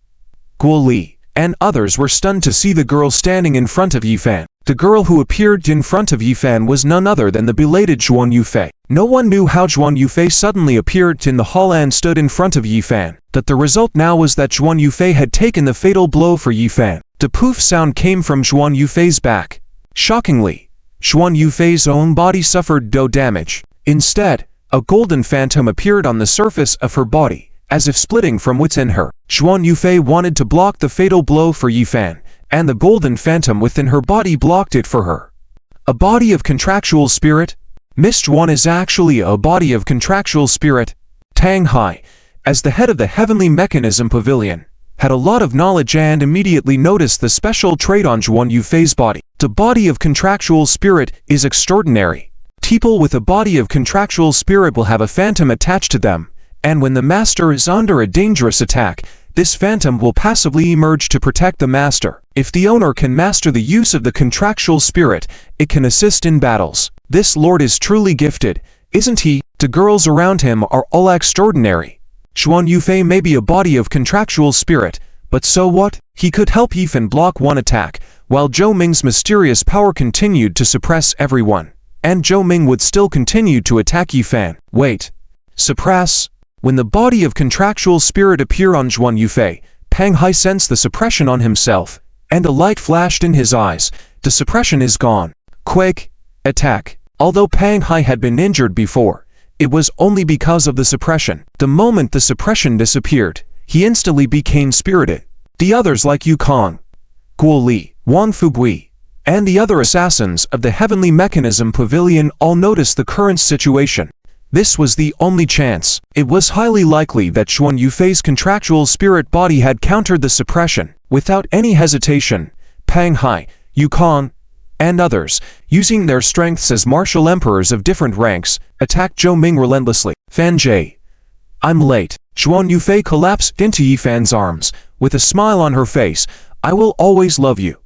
A: Guo Li, and others were stunned to see the girl standing in front of Yifan. The girl who appeared in front of Yifan was none other than the belated Zhuan Yufei. No one knew how Zhuan Yufei suddenly appeared in the hall and stood in front of Yifan, but the result now was that Zhuan Yufei had taken the fatal blow for Yifan. The poof sound came from Zhuan Yufei's back. Shockingly, Zhuan Yufei's own body suffered no damage. Instead, a golden phantom appeared on the surface of her body, as if splitting from within her. Zhuan Yufei wanted to block the fatal blow for Yifan, and the golden phantom within her body blocked it for her. A body of contractual spirit? Miss Zhuan is actually a body of contractual spirit. Tang Hai, as the head of the Heavenly Mechanism Pavilion, had a lot of knowledge and immediately noticed the special trait on Zhuan Yufei's body. The body of contractual spirit is extraordinary. People with a body of contractual spirit will have a phantom attached to them, and when the master is under a dangerous attack, this phantom will passively emerge to protect the master. If the owner can master the use of the contractual spirit, it can assist in battles. This lord is truly gifted, isn't he? The girls around him are all extraordinary. Zhuan Yufei may be a body of contractual spirit, but so what? He could help Yifan block one attack, while Zhou Ming's mysterious power continued to suppress everyone. And Zhou Ming would still continue to attack Yifan. Wait. Suppress? When the body of contractual spirit appeared on Zhuan Yufei, Pang Hai sensed the suppression on himself, and a light flashed in his eyes. The suppression is gone. Quick! Attack! Although Pang Hai had been injured before, It was only because of the suppression. The moment the suppression disappeared, he instantly became spirited. The others like Yukong, Guo Li, Wang Fugui, and the other assassins of the Heavenly Mechanism Pavilion all noticed the current situation. This was the only chance. It was highly likely that Xuan Yufei's contractual spirit body had countered the suppression. Without any hesitation, Pang Hai, Yukong, and others, using their strengths as martial emperors of different ranks, attacked Zhou Ming relentlessly. Fan Jie. I'm late. Xuan Yufei collapsed into Yifan's arms, with a smile on her face. I will always love you.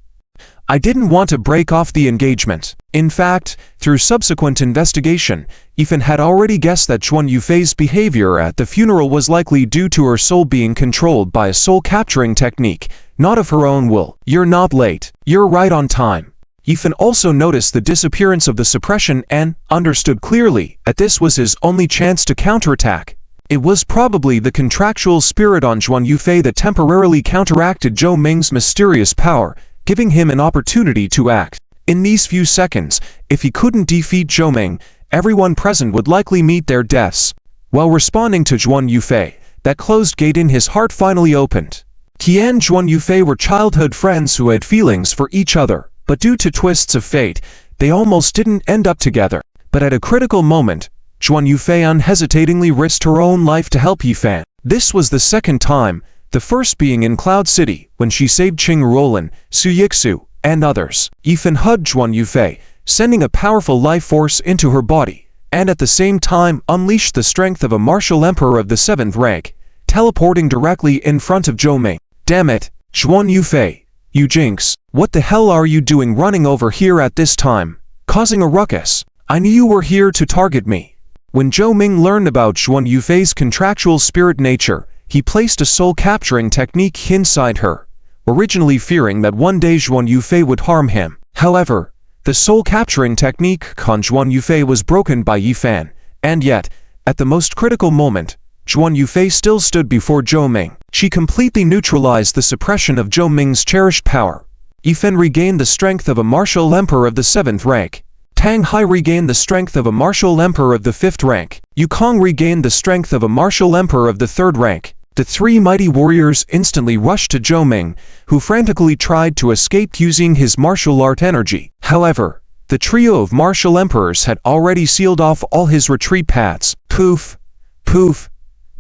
A: I didn't want to break off the engagement. In fact, through subsequent investigation, Yifan had already guessed that Xuan Yufei's behavior at the funeral was likely due to her soul being controlled by a soul-capturing technique, not of her own will. You're not late. You're right on time. Yifan also noticed the disappearance of the suppression and understood clearly that this was his only chance to counterattack. It was probably the contractual spirit on Xuan Yufei that temporarily counteracted Zhou Ming's mysterious power, giving him an opportunity to act. In these few seconds, if he couldn't defeat Zhou Ming, everyone present would likely meet their deaths. While responding to Xuan Yufei, that closed gate in his heart finally opened. He and Xuan Yufei were childhood friends who had feelings for each other, but due to twists of fate, they almost didn't end up together. But at a critical moment, Xuan Yufei unhesitatingly risked her own life to help Yifan. This was the second time, the first being in Cloud City, when she saved Qing Ruolin, Su Yixu, and others. Yifan hugged Xuan Yufei, sending a powerful life force into her body, and at the same time unleashed the strength of a martial emperor of the 7th rank, teleporting directly in front of Zhou Ming. Damn it, Xuan Yufei, you jinx. What the hell are you doing running over here at this time, causing a ruckus? I knew you were here to target me. When Zhou Ming learned about Xuan Yufei's contractual spirit nature, he placed a soul-capturing technique inside her, originally fearing that one day Xuan Yufei would harm him. However, the soul-capturing technique on Xuan Yufei was broken by Yifan, and yet, at the most critical moment, Xuan Yufei still stood before Zhou Ming. She completely neutralized the suppression of Zhou Ming's cherished power. Yifan regained the strength of a martial emperor of the 7th rank. Tang Hai regained the strength of a martial emperor of the 5th rank. Yukong regained the strength of a martial emperor of the 3rd rank. The three mighty warriors instantly rushed to Zhou Ming, who frantically tried to escape using his martial art energy. However, the trio of martial emperors had already sealed off all his retreat paths. Poof, poof,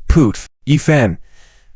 A: poof. Yifan,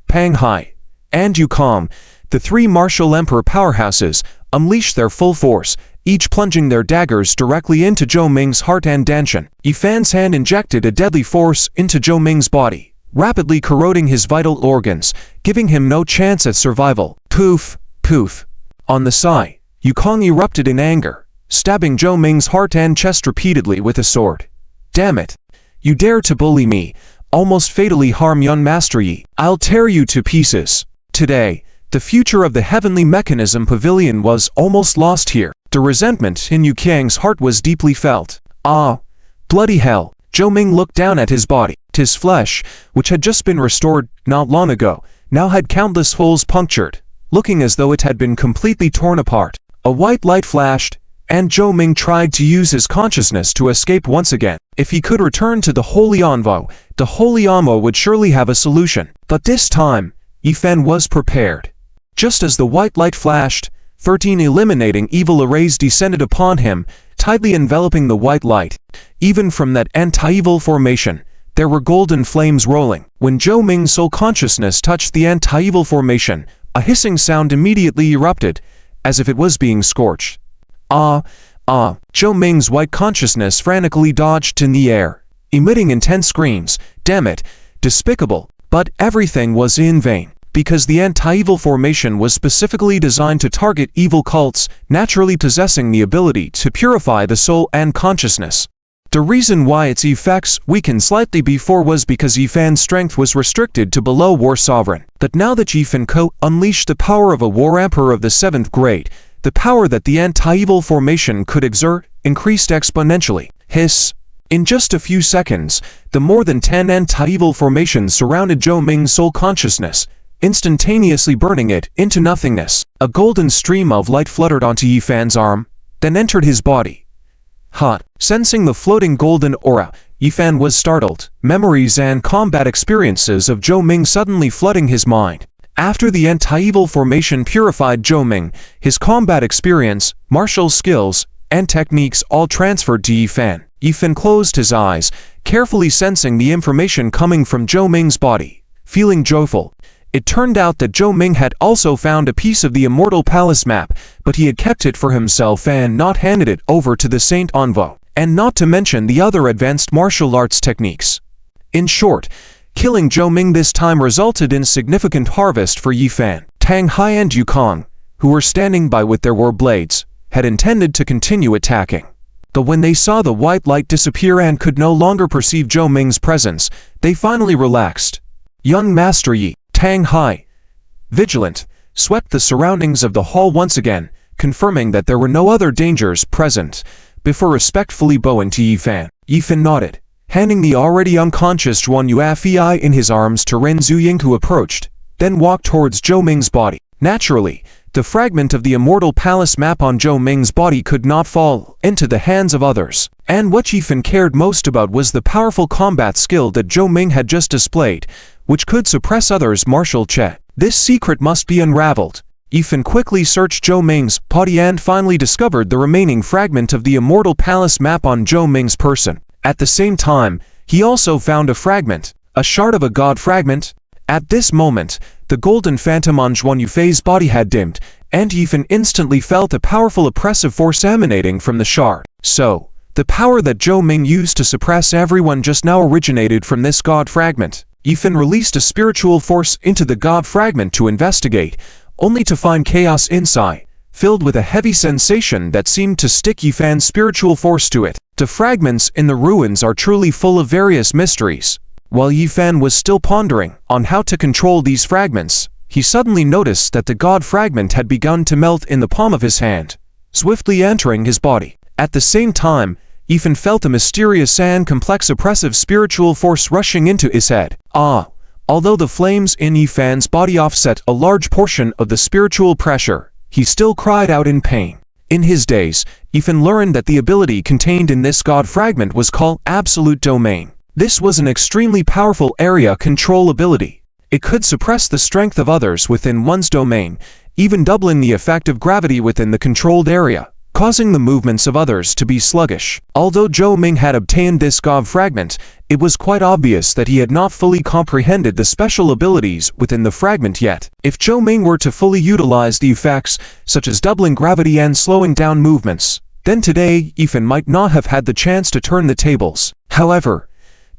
A: Pang Hai, and Yukong, the three martial emperor powerhouses, unleashed their full force, each plunging their daggers directly into Zhou Ming's heart and dantian. Yifan's hand injected a deadly force into Zhou Ming's body, rapidly corroding his vital organs, giving him no chance at survival. Poof, poof. On the side, Yukong erupted in anger, stabbing Zhou Ming's heart and chest repeatedly with a sword. Damn it! You dare to bully me, almost fatally harm young Master Yi. I'll tear you to pieces. Today, the future of the Heavenly Mechanism Pavilion was almost lost here. The resentment in Yukong's heart was deeply felt. Ah, bloody hell. Zhou Ming looked down at his body. His flesh, which had just been restored not long ago, now had countless holes punctured, looking as though it had been completely torn apart. A white light flashed, and Zhou Ming tried to use his consciousness to escape once again. If he could return to the Holy Anvo, the Holy Anvo would surely have a solution. But this time, Yifan was prepared. Just as the white light flashed, 13 eliminating evil arrays descended upon him, tightly enveloping the white light. Even from that anti-evil formation, there were golden flames rolling. When Zhou Ming's soul consciousness touched the anti-evil formation, a hissing sound immediately erupted, as if it was being scorched. Ah, ah. Zhou Ming's white consciousness frantically dodged in the air, emitting intense screams. Damn it, despicable. But everything was in vain, because the anti-evil formation was specifically designed to target evil cults, naturally possessing the ability to purify the soul and consciousness. The reason why its effects weakened slightly before was because Yifan's strength was restricted to below War Sovereign. But now that Yifan unleashed the power of a War Emperor of the 7th grade, the power that the anti-evil formation could exert increased exponentially. Hiss. In just a few seconds, the more than 10 anti-evil formations surrounded Zhou Ming's soul consciousness, instantaneously burning it into nothingness. A golden stream of light fluttered onto Yifan's arm, then entered his body. Hot. Sensing the floating golden aura, Yifan was startled, memories and combat experiences of Zhou Ming suddenly flooding his mind. After the anti-evil formation purified Zhou Ming, his combat experience, martial skills, and techniques all transferred to Yifan. Yifan closed his eyes, carefully sensing the information coming from Zhou Ming's body. Feeling joyful, it turned out that Zhou Ming had also found a piece of the Immortal Palace map, but he had kept it for himself and not handed it over to the Saint Envoy, and not to mention the other advanced martial arts techniques. In short, killing Zhou Ming this time resulted in significant harvest for Yifan. Tang Hai and Yukong, who were standing by with their war blades, had intended to continue attacking. But when they saw the white light disappear and could no longer perceive Zhou Ming's presence, they finally relaxed. Young Master Yi, Tang Hai, vigilant, swept the surroundings of the hall once again, confirming that there were no other dangers present, before respectfully bowing to Yifan. Yifan nodded, handing the already unconscious Zhuan Yuefei in his arms to Ren Zuying, who approached, then walked towards Zhou Ming's body. Naturally, the fragment of the Immortal Palace map on Zhou Ming's body could not fall into the hands of others, and what Yifan cared most about was the powerful combat skill that Zhou Ming had just displayed, which could suppress others' martial chat. This secret must be unraveled. Yifan quickly searched Zhou Ming's body and finally discovered the remaining fragment of the Immortal Palace map on Zhou Ming's person. At the same time, he also found a fragment, a shard of a god fragment. At this moment, the golden phantom on Zhuan Yufei's body had dimmed, and Yifan instantly felt a powerful oppressive force emanating from the shard. So, the power that Zhou Ming used to suppress everyone just now originated from this god fragment. Yifan released a spiritual force into the god fragment to investigate, only to find chaos inside, filled with a heavy sensation that seemed to stick Yifan's spiritual force to it. The fragments in the ruins are truly full of various mysteries. While Yifan was still pondering on how to control these fragments, he suddenly noticed that the god fragment had begun to melt in the palm of his hand, swiftly entering his body. At the same time, Yifan felt a mysterious and complex oppressive spiritual force rushing into his head. Although the flames in Yifan's body offset a large portion of the spiritual pressure, he still cried out in pain. In his days, Yifan learned that the ability contained in this god fragment was called Absolute Domain. This was an extremely powerful area control ability. It could suppress the strength of others within one's domain, even doubling the effect of gravity within the controlled area, causing the movements of others to be sluggish. Although Zhou Ming had obtained this god fragment, it was quite obvious that he had not fully comprehended the special abilities within the fragment yet. If Zhou Ming were to fully utilize the effects, such as doubling gravity and slowing down movements, then today Yifan might not have had the chance to turn the tables. However,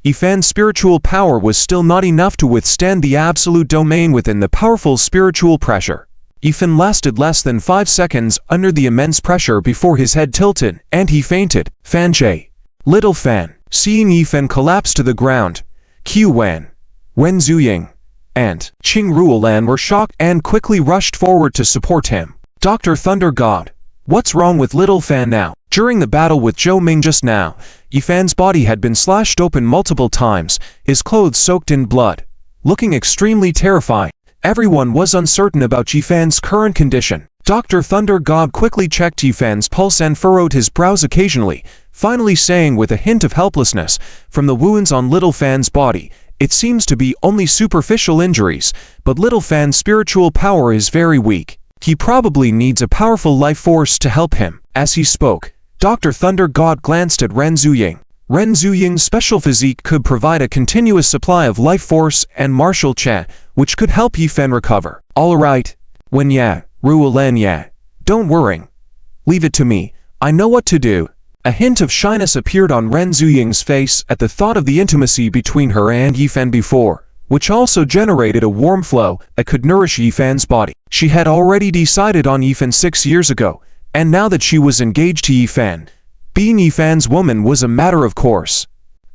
A: Yifan's spiritual power was still not enough to withstand the absolute domain within the powerful spiritual pressure. Yifan lasted less than 5 seconds under the immense pressure before his head tilted, and he fainted. Fan Jie, Little Fan, seeing Yifan collapse to the ground, Qiu Wan, Ren Zuying, and Qing Ruolan were shocked and quickly rushed forward to support him. Dr. Thunder God, what's wrong with Little Fan now? During the battle with Zhou Ming just now, Yifan's body had been slashed open multiple times, his clothes soaked in blood. Looking extremely terrifying, everyone was uncertain about Yifan's current condition. Dr. Thunder God quickly checked Yifan's pulse and furrowed his brows occasionally, finally saying with a hint of helplessness, from the wounds on Little Fan's body, it seems to be only superficial injuries, but Little Fan's spiritual power is very weak. He probably needs a powerful life force to help him. As he spoke, Dr. Thunder God glanced at Ren Zuying. Ren Zuying's special physique could provide a continuous supply of life force and martial chat, which could help Yifan recover. Alright, Wen Ya, Ruolan Ya, don't worry. Leave it to me, I know what to do. A hint of shyness appeared on Ren Zuying's face at the thought of the intimacy between her and Yifan before, which also generated a warm flow that could nourish Yifan's body. She had already decided on Yifan 6 years ago, and now that she was engaged to Yifan, being Yifan's woman was a matter of course.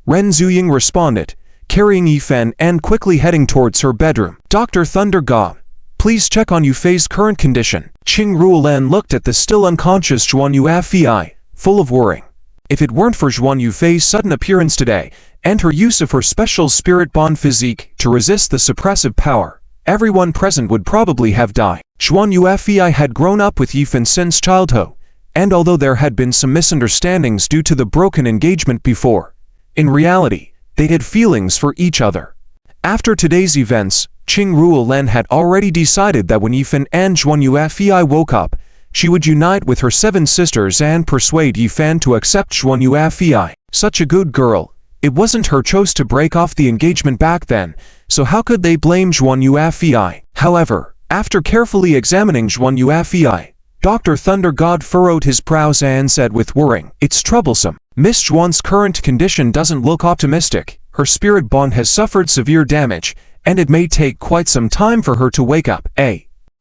A: Ren Zuying responded, carrying Yifan and quickly heading towards her bedroom. Dr. Thunder God, please check on Yufei's current condition. Qing Ruolan looked at the still unconscious Zhuan Yuefei, full of worry. If it weren't for Zhuan Yufei's sudden appearance today, and her use of her special spirit bond physique to resist the suppressive power, everyone present would probably have died. Zhuan Yuefei had grown up with Yifan since childhood, and although there had been some misunderstandings due to the broken engagement before, In reality, they had feelings for each other. After today's events, Qing Ruolan had already decided that when Yifan and Zhuan Yufei woke up, she would unite with her 7 sisters and persuade Yifan to accept Zhuan Yufei. Such a good girl. It wasn't her choice to break off the engagement back then, so how could they blame Zhuan Yufei? However, after carefully examining Zhuan Yufei, Dr. Thunder God furrowed his brows and said with worrying, "It's troublesome. Miss Zhuan's current condition doesn't look optimistic. Her spirit bond has suffered severe damage, and it may take quite some time for her to wake up."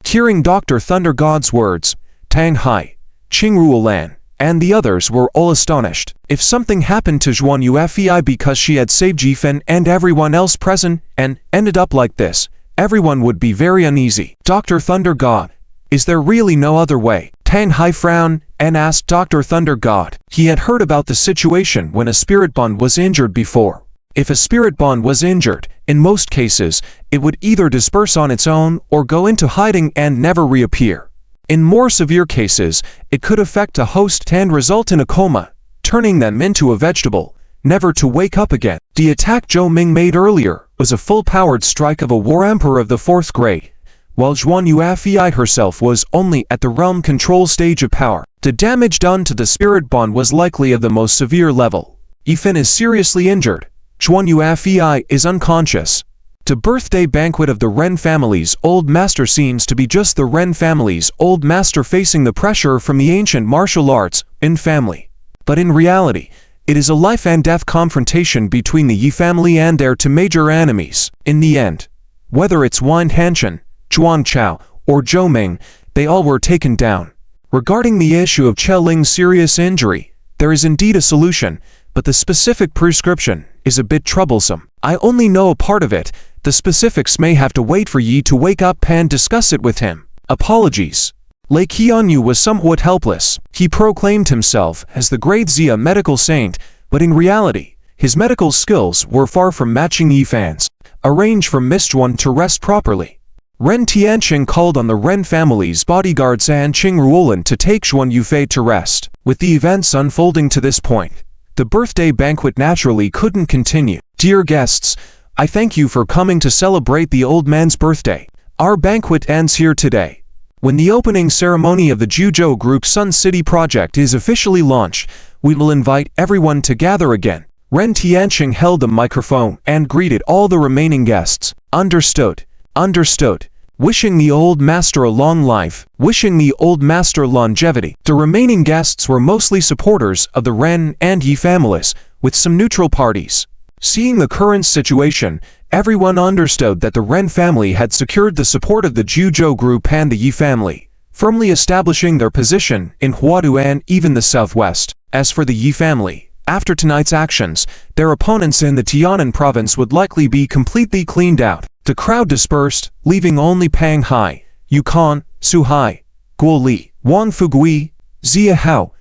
A: Hearing Dr. Thunder God's words, Tang Hai, Qing Ruolan, and the others were all astonished. If something happened to Zhuan Yufei because she had saved Yifan and everyone else present and ended up like this, everyone would be very uneasy. Dr. Thunder God, is there really no other way? Tang Hai frowned and asked Dr. Thunder God. He had heard about the situation when a spirit bond was injured before. If a spirit bond was injured, in most cases, it would either disperse on its own or go into hiding and never reappear. In more severe cases, it could affect a host and result in a coma, turning them into a vegetable, never to wake up again. The attack Zhou Ming made earlier was a full-powered strike of a war emperor of the 4th grade, while Zhuan Yufei herself was only at the realm control stage of power. The damage done to the spirit bond was likely of the most severe level. Yifan is seriously injured. Zhuan Yufei is unconscious. The birthday banquet of the Ren family's old master seems to be just the Ren family's old master facing the pressure from the ancient martial arts in family. But in reality, it is a life and death confrontation between the Yi family and their 2 major enemies. In the end, whether it's Wang Hanshan, Zhuang Chao, or Zhou Ming, they all were taken down. Regarding the issue of Che Ling's serious injury, there is indeed a solution, but the specific prescription is a bit troublesome. I only know a part of it. The specifics may have to wait for Yi to wake up and discuss it with him. Apologies. Lei Qianyu was somewhat helpless. He proclaimed himself as the great Xia medical saint, but in reality, his medical skills were far from matching Yifan's. Arrange for Miss Zhuan to rest properly. Ren Tianqing called on the Ren family's bodyguards and Qing Ruolan to take Zhuan Yufei to rest. With the events unfolding to this point, the birthday banquet naturally couldn't continue. Dear guests, I thank you for coming to celebrate the old man's birthday. Our banquet ends here today. When the opening ceremony of the Juzhou Group Sun City project is officially launched, we will invite everyone to gather again. Ren Tianqing held the microphone and greeted all the remaining guests. Understood. Understood. Wishing the old master a long life. Wishing the old master longevity. The remaining guests were mostly supporters of the Ren and Yi families, with some neutral parties. Seeing the current situation, everyone understood that the Ren family had secured the support of the Juzhou Group and the Yi family, firmly establishing their position in Huadu and even the southwest. As for the Yi family, after tonight's actions, their opponents in the Tianan province would likely be completely cleaned out. The crowd dispersed, leaving only Pang Hai, Yukon, Su Hai, Guo Li, Wang Fugui, Xia Hao,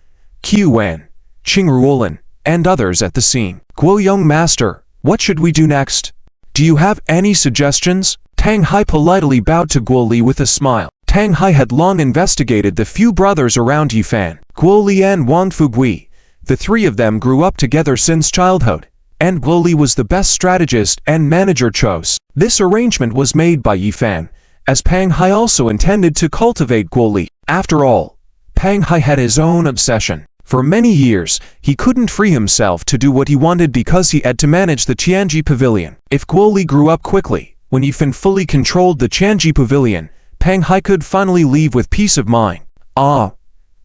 A: Qiu Wan, Qing Ruolan, and others at the scene. Guo young master, what should we do next? Do you have any suggestions? Tang Hai politely bowed to Guo Li with a smile. Tang Hai had long investigated the few brothers around Yifan, Guo Li and Wang Fugui. The 3 of them grew up together since childhood, and Guo Li was the best strategist and manager chose. This arrangement was made by Yifan, as Pang Hai also intended to cultivate Guo Li. After all, Pang Hai had his own obsession. For many years, he couldn't free himself to do what he wanted because he had to manage the Tianji Pavilion. If Guo Li grew up quickly, when Yifan fully controlled the Tianji Pavilion, Pang Hai could finally leave with peace of mind.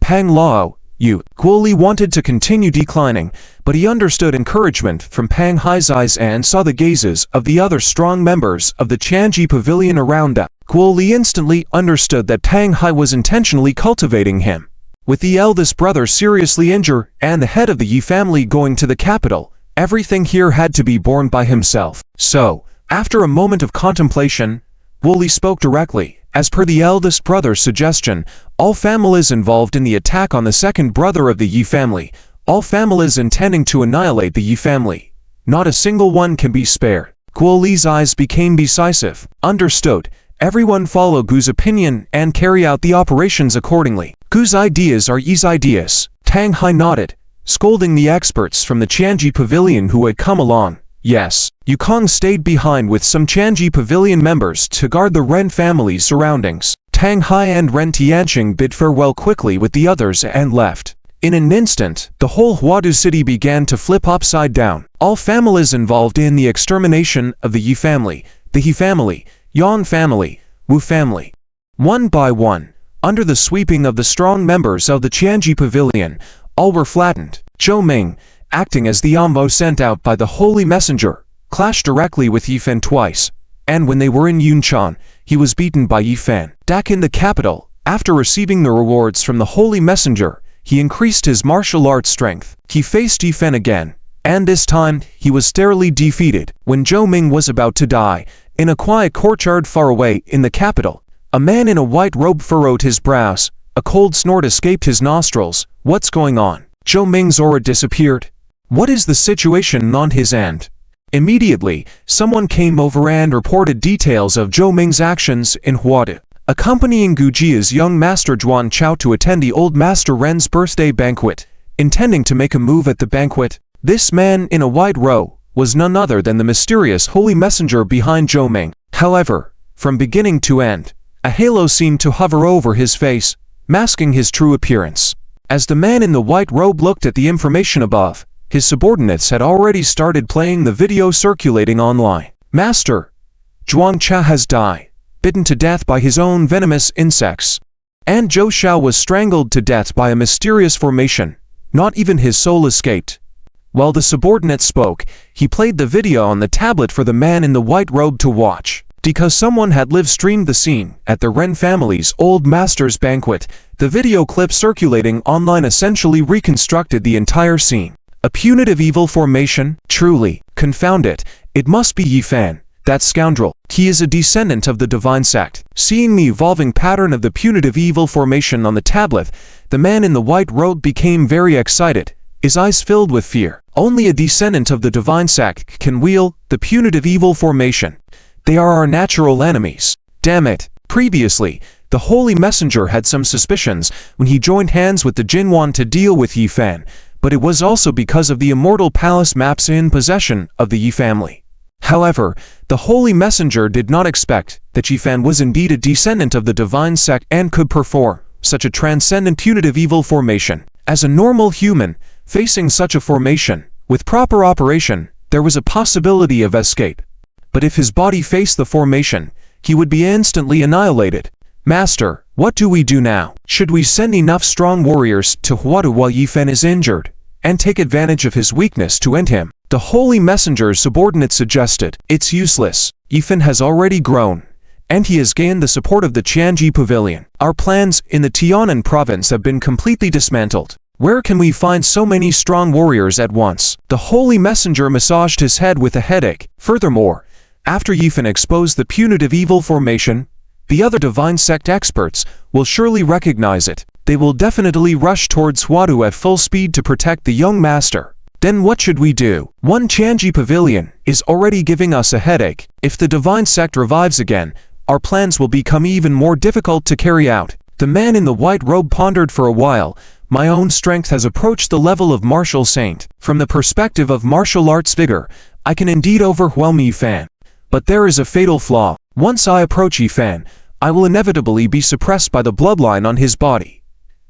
A: Pang Lao, Guo Li wanted to continue declining, but he understood encouragement from Pang Hai's eyes and saw the gazes of the other strong members of the Tianji Pavilion around them. Guo Li instantly understood that Pang Hai was intentionally cultivating him. With the eldest brother seriously injured and the head of the Yi family going to the capital, everything here had to be borne by himself. So, after a moment of contemplation, Guo Li spoke directly. As per the eldest brother's suggestion, all families involved in the attack on the second brother of the Yi family, all families intending to annihilate the Yi family, not a single one can be spared. Guo Li's eyes became decisive. Understood. Everyone follow Gu's opinion and carry out the operations accordingly. Gu's ideas are Yi's ideas. Tang Hai nodded. scolding the experts from the Chanji Pavilion who had come along. Yes, Yukong stayed behind with some Chanji Pavilion members to guard the Ren family's surroundings. Tang Hai and Ren Tianqing bid farewell quickly with the others and left. In an instant, the whole Huadu city began to flip upside down. All families involved in the extermination of the Yi family, the He family, Yang family, Wu family. One by one, under the sweeping of the strong members of the Chanji Pavilion, all were flattened. Zhou Ming, acting as the envoy sent out by the Holy Messenger, clashed directly with Yi Fan twice, and when they were in Yunchan, he was beaten by Yi Fan. Back in the capital, after receiving the rewards from the Holy Messenger, he increased his martial arts strength. He faced Yi Fan again, and this time, he was thoroughly defeated. When Zhou Ming was about to die, in a quiet courtyard far away in the capital, a man in a white robe furrowed his brows. A cold snort escaped his nostrils. What's going on? Zhou Ming's aura disappeared. What is the situation on his end? Immediately, someone came over and reported details of Zhou Ming's actions in Huadu. Accompanying Gujia's young master Zhuan Chao to attend the old master Ren's birthday banquet, intending to make a move at the banquet, this man in a white robe was none other than the mysterious holy messenger behind Zhou Ming. However, from beginning to end, a halo seemed to hover over his face, masking his true appearance. As the man in the white robe looked at the information above, his subordinates had already started playing the video circulating online. Master, Zhuang Cha has died, bitten to death by his own venomous insects. And Zhou Xiao was strangled to death by a mysterious formation. Not even his soul escaped. While the subordinate spoke, he played the video on the tablet for the man in the white robe to watch. Because someone had live-streamed the scene at the Ren family's old master's banquet, the video clip circulating online essentially reconstructed the entire scene. A punitive evil formation? Truly, confound it, it must be Yi Fan, that scoundrel. He is a descendant of the divine sect. Seeing the evolving pattern of the punitive evil formation on the tablet, the man in the white robe became very excited, his eyes filled with fear. Only a descendant of the divine sect can wield the punitive evil formation. They are our natural enemies. Damn it. Previously, the Holy Messenger had some suspicions when he joined hands with the Jinwan to deal with Yi Fan, but it was also because of the immortal palace maps in possession of the Yi family. However, the Holy Messenger did not expect that Yi Fan was indeed a descendant of the divine sect and could perform such a transcendent punitive evil formation. As a normal human, facing such a formation, with proper operation, there was a possibility of escape. But if his body faced the formation, he would be instantly annihilated. Master, what do we do now? Should we send enough strong warriors to Huadu while Yi Fan is injured, and take advantage of his weakness to end him? The Holy Messenger's subordinate suggested. It's useless. Yi Fan has already grown, and he has gained the support of the Chanji Pavilion. Our plans in the Tianan province have been completely dismantled. Where can we find so many strong warriors at once? The Holy Messenger massaged his head with a headache. Furthermore, after Yi Fan exposed the punitive evil formation, the other divine sect experts will surely recognize it. They will definitely rush towards Huadu at full speed to protect the young master. Then what should we do? One Chanji Pavilion is already giving us a headache. If the divine sect revives again, our plans will become even more difficult to carry out. The man in the white robe pondered for a while. My own strength has approached the level of martial saint. From the perspective of martial arts vigor, I can indeed overwhelm Yi Fan. But there is a fatal flaw. Once I approach Yi Fan, I will inevitably be suppressed by the bloodline on his body.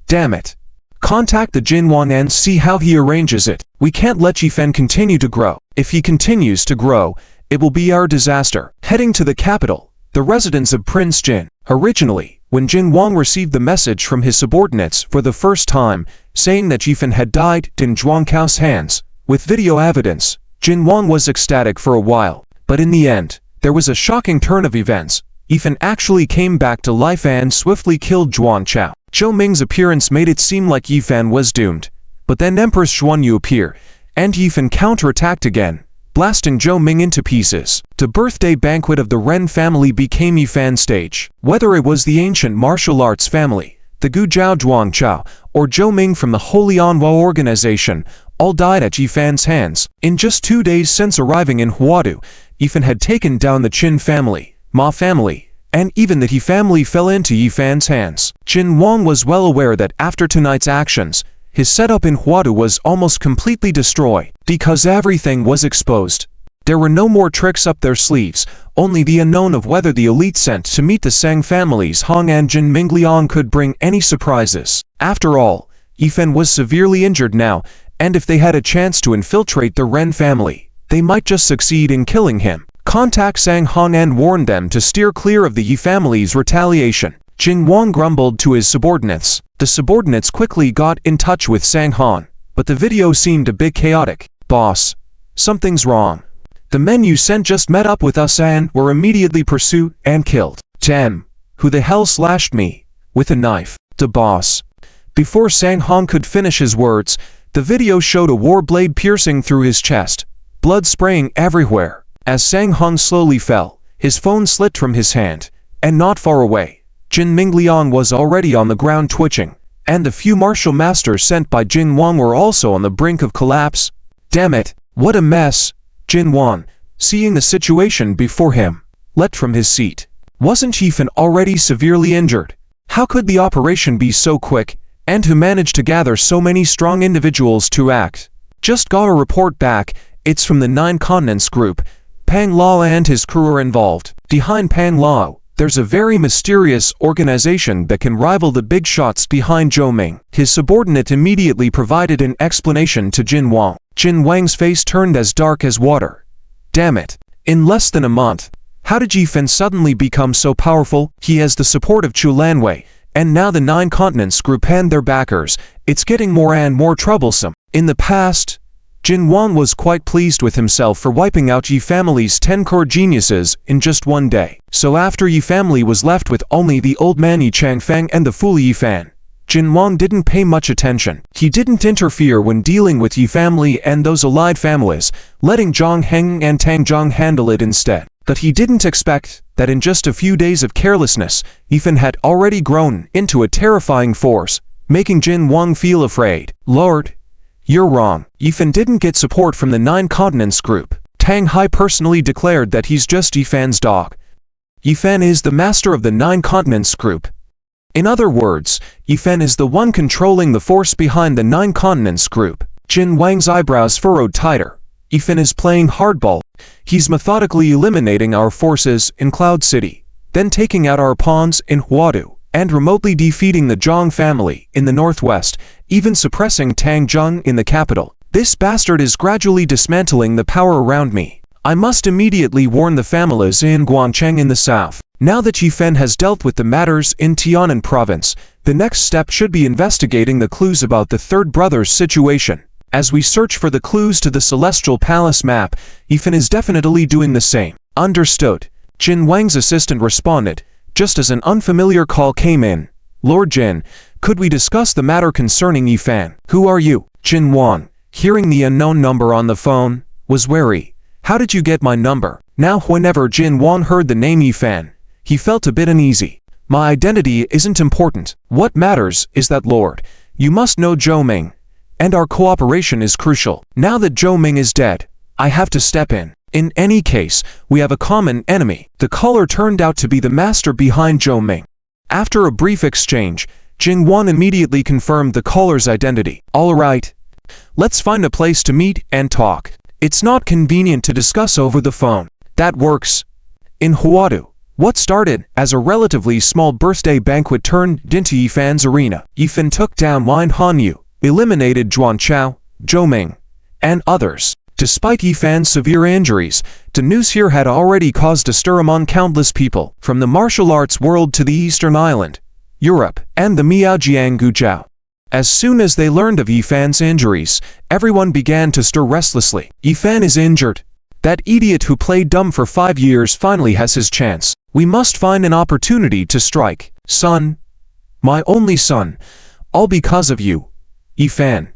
A: Damn it. Contact the Jinwan and see how he arranges it. We can't let Yi Fan continue to grow. If he continues to grow, it will be our disaster. Heading to the capital, the residence of Prince Jin. Originally, when Jin Wang received the message from his subordinates for the first time, saying that Yi Fan had died in Zhuang Cao's hands, with video evidence, Jin Wang was ecstatic for a while. But in the end, there was a shocking turn of events. Yi Fan actually came back to life and swiftly killed Zhuang Chao. Zhou Ming's appearance made it seem like Yi Fan was doomed. But then Empress Xuanyu appeared, and Yi Fan counterattacked again, blasting Zhou Ming into pieces. The birthday banquet of the Ren family became Yi Fan's stage. Whether it was the ancient martial arts family, the Gujiao Zhuang Chao, or Zhou Ming from the Holy Anhua organization, all died at Yi Fan's hands. In just 2 days since arriving in Huadu, Yi Fan had taken down the Qin family, Ma family, and even the He family fell into Yi Fan's hands. Jin Wang was well aware that after tonight's actions, His setup in Huadu was almost completely destroyed, because everything was exposed. There were no more tricks up their sleeves, only the unknown of whether the elite sent to meet the Sang families Hong and Jin Mingliang could bring any surprises. After all, Yifen was severely injured now, and if they had a chance to infiltrate the Ren family, they might just succeed in killing him. Contact Sang Hong and warned them to steer clear of the Yi family's retaliation. Jin Wang grumbled to his subordinates. The subordinates quickly got in touch with Sang Hong, but the video seemed a bit chaotic. "Boss, something's wrong. The men you sent just met up with us and were immediately pursued and killed. Damn, who the hell slashed me with a knife?" The boss. Before Sang Hong could finish his words, the video showed a war blade piercing through his chest, blood spraying everywhere. As Sang Hong slowly fell, his phone slipped from his hand, and not far away, Jin Mingliang was already on the ground twitching, and the few martial masters sent by Jin Wang were also on the brink of collapse. Damn it, what a mess! Jin Wang, seeing the situation before him, leapt from his seat. Wasn't Yifen already severely injured? How could the operation be so quick, and who managed to gather so many strong individuals to act? Just got a report back, it's from the 9 Continents group. Pang Lao and his crew are involved. Behind Pang Lao, there's a very mysterious organization that can rival the big shots behind Zhou Ming. His subordinate immediately provided an explanation to Jin Wang. Jin Wang's face turned as dark as water. Damn it. In less than a month, how did Yifen suddenly become so powerful? He has the support of Chu Lanwei, and now the 9 Continents group and their backers. It's getting more and more troublesome. In the past, Jin Wang was quite pleased with himself for wiping out Yi family's 10 core geniuses in just one day. So after Yi family was left with only the old man Yi Changfeng and the fool Yi Fan, Jin Wang didn't pay much attention. He didn't interfere when dealing with Yi family and those allied families, letting Zhang Heng and Tang Zhang handle it instead. But he didn't expect that in just a few days of carelessness, Yifen had already grown into a terrifying force, making Jin Wang feel afraid. Lord, you're wrong. Yifen didn't get support from the 9 Continents group. Tang Hai personally declared that he's just Yifan's dog. Yifen is the master of the 9 Continents group. In other words, Yifen is the one controlling the force behind the 9 Continents group. Jin Wang's eyebrows furrowed tighter. Yifen is playing hardball. He's methodically eliminating our forces in Cloud City, then taking out our pawns in Huadu, and remotely defeating the Zhang family in the northwest, even suppressing Tang Zheng in the capital. This bastard is gradually dismantling the power around me. I must immediately warn the families in Guancheng in the south. Now that Yifen has dealt with the matters in Tianan province, the next step should be investigating the clues about the third brother's situation. As we search for the clues to the Celestial Palace map, Yifen is definitely doing the same. Understood. Jin Wang's assistant responded, just as an unfamiliar call came in. Lord Jin, could we discuss the matter concerning Yifen? Who are you? Jin Wang, hearing the unknown number on the phone, was wary. How did you get my number? Now whenever Jin Wang heard the name Yifen, he felt a bit uneasy. My identity isn't important. What matters is that, Lord, you must know Zhou Ming, and our cooperation is crucial. Now that Zhou Ming is dead, I have to step in. In any case, we have a common enemy. The caller turned out to be the master behind Zhou Ming. After a brief exchange, Jin Wang immediately confirmed the caller's identity. All right, let's find a place to meet and talk. It's not convenient to discuss over the phone. That works. In Huadu, what started as a relatively small birthday banquet turned into Yifan's arena. Yifen took down Lin Hanyu, eliminated Zhuan Chao, Zhou Ming, and others. Despite Yifan's severe injuries, the news here had already caused a stir among countless people, from the martial arts world to the Eastern Island, Europe, and the Miaojiang Gujiao. As soon as they learned of Yifan's injuries, everyone began to stir restlessly. Yifan is injured. That idiot who played dumb for 5 years finally has his chance. We must find an opportunity to strike. Son, my only son, all because of you. Yifan,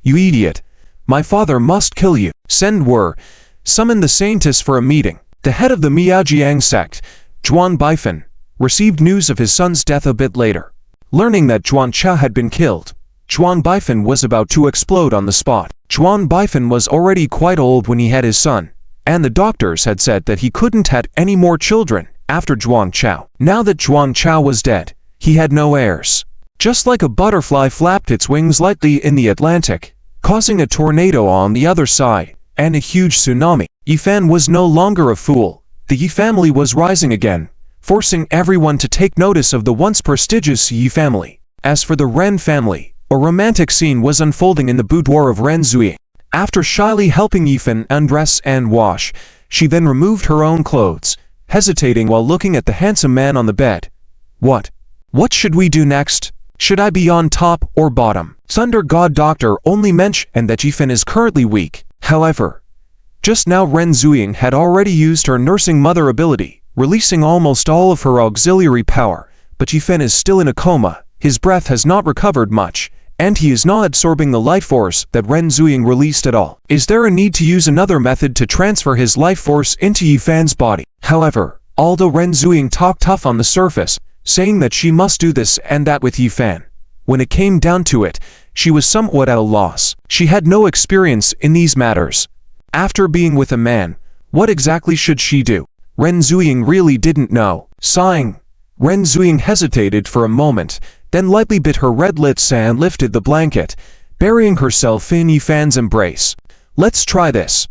A: you idiot. My father must kill you. Send word. Summon the scientists for a meeting. The head of the Miaojiang sect, Zhuan Baifan, received news of his son's death a bit later. Learning that Zhuan Chao had been killed, Zhuan Baifan was about to explode on the spot. Zhuan Baifan was already quite old when he had his son, and the doctors had said that he couldn't have any more children after Zhuan Chao. Now that Zhuan Chao was dead, he had no heirs. Just like a butterfly flapped its wings lightly in the Atlantic, causing a tornado on the other side, and a huge tsunami. Yifan was no longer a fool. The Yi family was rising again, forcing everyone to take notice of the once prestigious Yi family. As for the Ren family, a romantic scene was unfolding in the boudoir of Ren Zuying. After shyly helping Yifan undress and wash, she then removed her own clothes, hesitating while looking at the handsome man on the bed. What should we do next? Should I be on top or bottom? Thunder God Doctor only mentioned that Yifan is currently weak. However, just now Ren Zuying had already used her nursing mother ability, releasing almost all of her auxiliary power, but Yifan is still in a coma, his breath has not recovered much, and he is not absorbing the life force that Ren Zuying released at all. Is there a need to use another method to transfer his life force into Yifan's body? However, although Ren Zuying talked tough on the surface, saying that she must do this and that with Yifan, when it came down to it, she was somewhat at a loss. She had no experience in these matters. After being with a man, what exactly should she do? Ren Zuying really didn't know. Sighing, Ren Zuying hesitated for a moment, then lightly bit her red lips and lifted the blanket, burying herself in Yifan's embrace. Let's try this.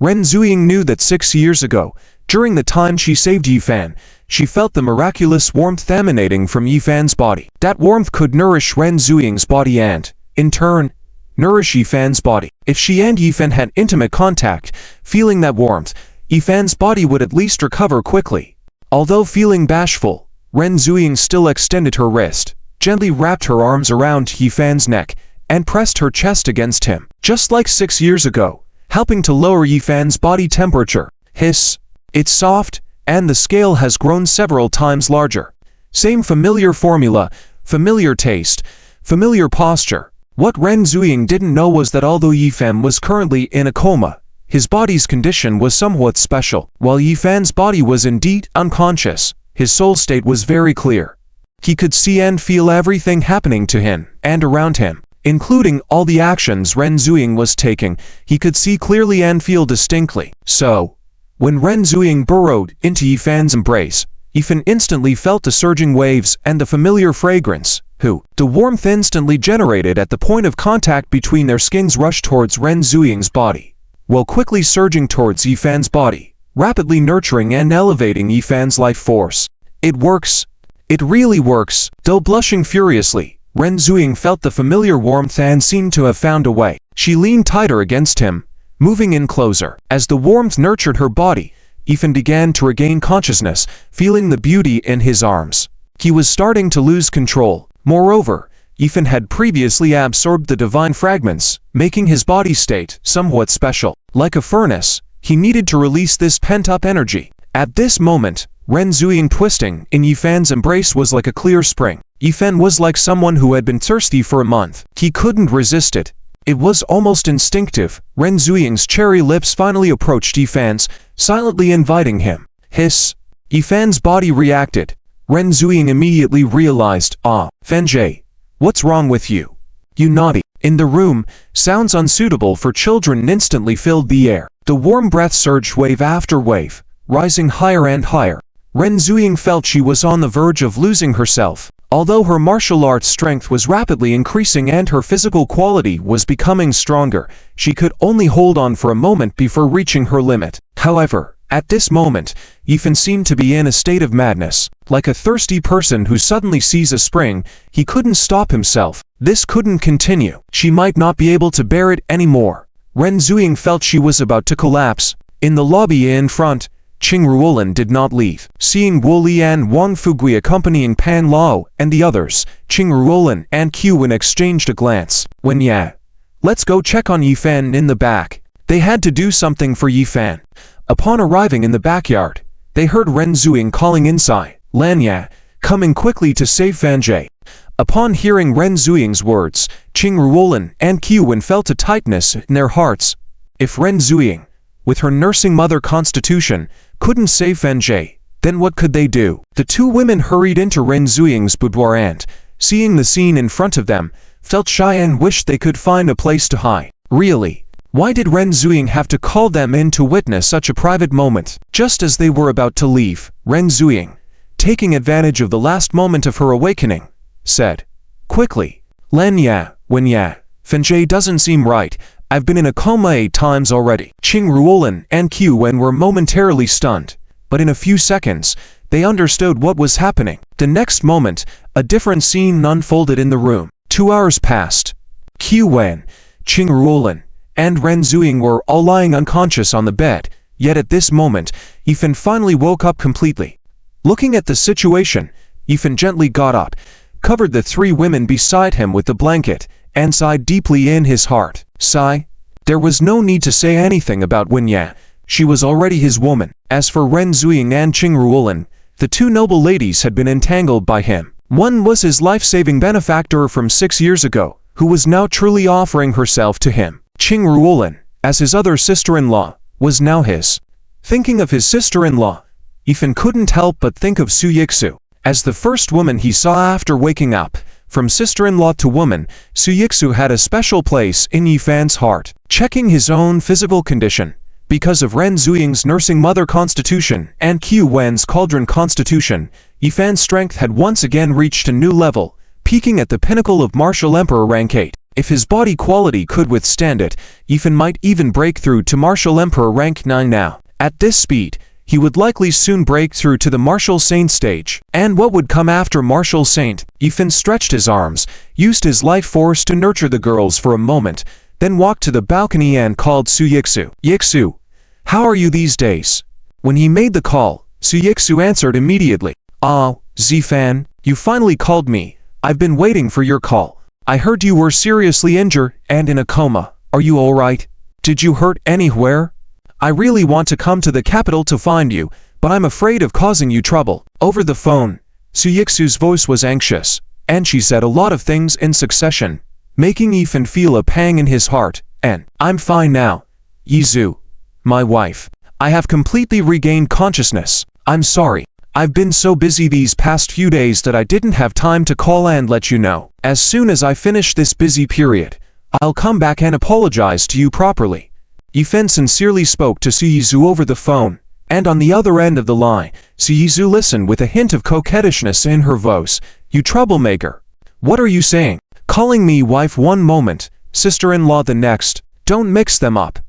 A: Ren Zuying knew that 6 years ago, during the time she saved Yifan, she felt the miraculous warmth emanating from Yifan's body. That warmth could nourish Ren Zuying's body and, in turn, nourish Yifan's body. If she and Yifan had intimate contact, feeling that warmth, Yifan's body would at least recover quickly. Although feeling bashful, Ren Zuying still extended her wrist, gently wrapped her arms around Yifan's neck, and pressed her chest against him. Just like 6 years ago, helping to lower Yifan's body temperature. Hiss. It's soft, and the scale has grown several times larger. Same familiar formula, familiar taste, familiar posture. What Ren Zuying didn't know was that although Yifan was currently in a coma, his body's condition was somewhat special. While Yifan's body was indeed unconscious, his soul state was very clear. He could see and feel everything happening to him and around him, including all the actions Ren Zuying was taking. He could see clearly and feel distinctly. So, when Ren Zuying burrowed into Yifan's embrace, Yifan instantly felt the surging waves and the familiar fragrance. The warmth instantly generated at the point of contact between their skins rushed towards Ren Zuying's body, while quickly surging towards Yifan's body, rapidly nurturing and elevating Yifan's life force. It works. It really works. Though blushing furiously, Ren Zuying felt the familiar warmth and seemed to have found a way. She leaned tighter against him, moving in closer. As the warmth nurtured her body, Yifan began to regain consciousness, feeling the beauty in his arms. He was starting to lose control. Moreover, Yifan had previously absorbed the divine fragments, making his body state somewhat special. Like a furnace, he needed to release this pent-up energy. At this moment, Ren Zuying twisting in Yifan's embrace was like a clear spring. Yifan was like someone who had been thirsty for a month. He couldn't resist it. It was almost instinctive. Ren Zuying's cherry lips finally approached Yifan's, silently inviting him. Hiss. Yifan's body reacted. Ren Zuying immediately realized, Fenjie, what's wrong with you? You naughty. In the room, sounds unsuitable for children instantly filled the air. The warm breath surged wave after wave, rising higher and higher. Ren Zuying felt she was on the verge of losing herself. Although her martial arts strength was rapidly increasing and her physical quality was becoming stronger, she could only hold on for a moment before reaching her limit. However, at this moment, Yifan seemed to be in a state of madness. Like a thirsty person who suddenly sees a spring, he couldn't stop himself. This couldn't continue. She might not be able to bear it anymore. Ren Zuying felt she was about to collapse. In the lobby in front, Qing Ruolin did not leave. Seeing Wu Li and Wang Fugui accompanying Pan Lao and the others, Qing Ruolin and Qin exchanged a glance. Let's go check on Yifan in the back. They had to do something for Yifan. Upon arriving in the backyard, they heard Ren Zuying calling inside. Lanya, coming quickly to save Fenjie. Upon hearing Ren Zuying's words, Qing Ruolin and Qin felt a tightness in their hearts. If Ren Zuying, with her nursing mother constitution, couldn't save Fenjie, then what could they do? The two women hurried into Ren Zuying's boudoir and, seeing the scene in front of them, felt shy and wished they could find a place to hide. Really? Why did Ren Zuying have to call them in to witness such a private moment? Just as they were about to leave, Ren Zuying, taking advantage of the last moment of her awakening, said, quickly. Len ya, when ya, Fenjie doesn't seem right. I've been in a coma 8 times already. Qing Ruolin and Q Wen were momentarily stunned, but in a few seconds, they understood what was happening. The next moment, a different scene unfolded in the room. 2 hours passed. Q Wen, Qing Ruolin, and Ren Zuying were all lying unconscious on the bed, yet at this moment, Yifan finally woke up completely. Looking at the situation, Yifan gently got up, covered the 3 women beside him with the blanket, and sighed deeply in his heart. Sigh? There was no need to say anything about Wenya. She was already his woman. As for Ren Zuying and Qing Ruolin, the 2 noble ladies had been entangled by him. One was his life-saving benefactor from 6 years ago, who was now truly offering herself to him. Qing Ruolin, as his other sister-in-law, was now his. Thinking of his sister-in-law, Yifan couldn't help but think of Su Yixu. As the first woman he saw after waking up, from sister-in-law to woman, Su Yixu had a special place in Yifan's heart. Checking his own physical condition, because of Ren Zuying's nursing mother constitution and Q Wen's cauldron constitution, Yifan's strength had once again reached a new level, peaking at the pinnacle of Martial Emperor rank 8. If his body quality could withstand it, Yifan might even break through to Martial Emperor rank 9 now. At this speed, he would likely soon break through to the Martial Saint stage. And what would come after Martial Saint? Yifan stretched his arms, used his life force to nurture the girls for a moment, then walked to the balcony and called Su Yixu. Yixu, how are you these days? When he made the call, Su Yixu answered immediately. Ah, Zifan, you finally called me. I've been waiting for your call. I heard you were seriously injured and in a coma. Are you alright? Did you hurt anywhere? I really want to come to the capital to find you, but I'm afraid of causing you trouble. Over the phone, Su Yixu's voice was anxious, and she said a lot of things in succession, making Yifan feel a pang in his heart. And I'm fine now. Yizu, my wife. I have completely regained consciousness. I'm sorry. I've been so busy these past few days that I didn't have time to call and let you know. As soon as I finish this busy period, I'll come back and apologize to you properly. Yifan sincerely spoke to Su Yizu over the phone, and on the other end of the line, Su Yizu listened with a hint of coquettishness in her voice. You troublemaker. What are you saying? Calling me wife one moment, sister-in-law the next. Don't mix them up.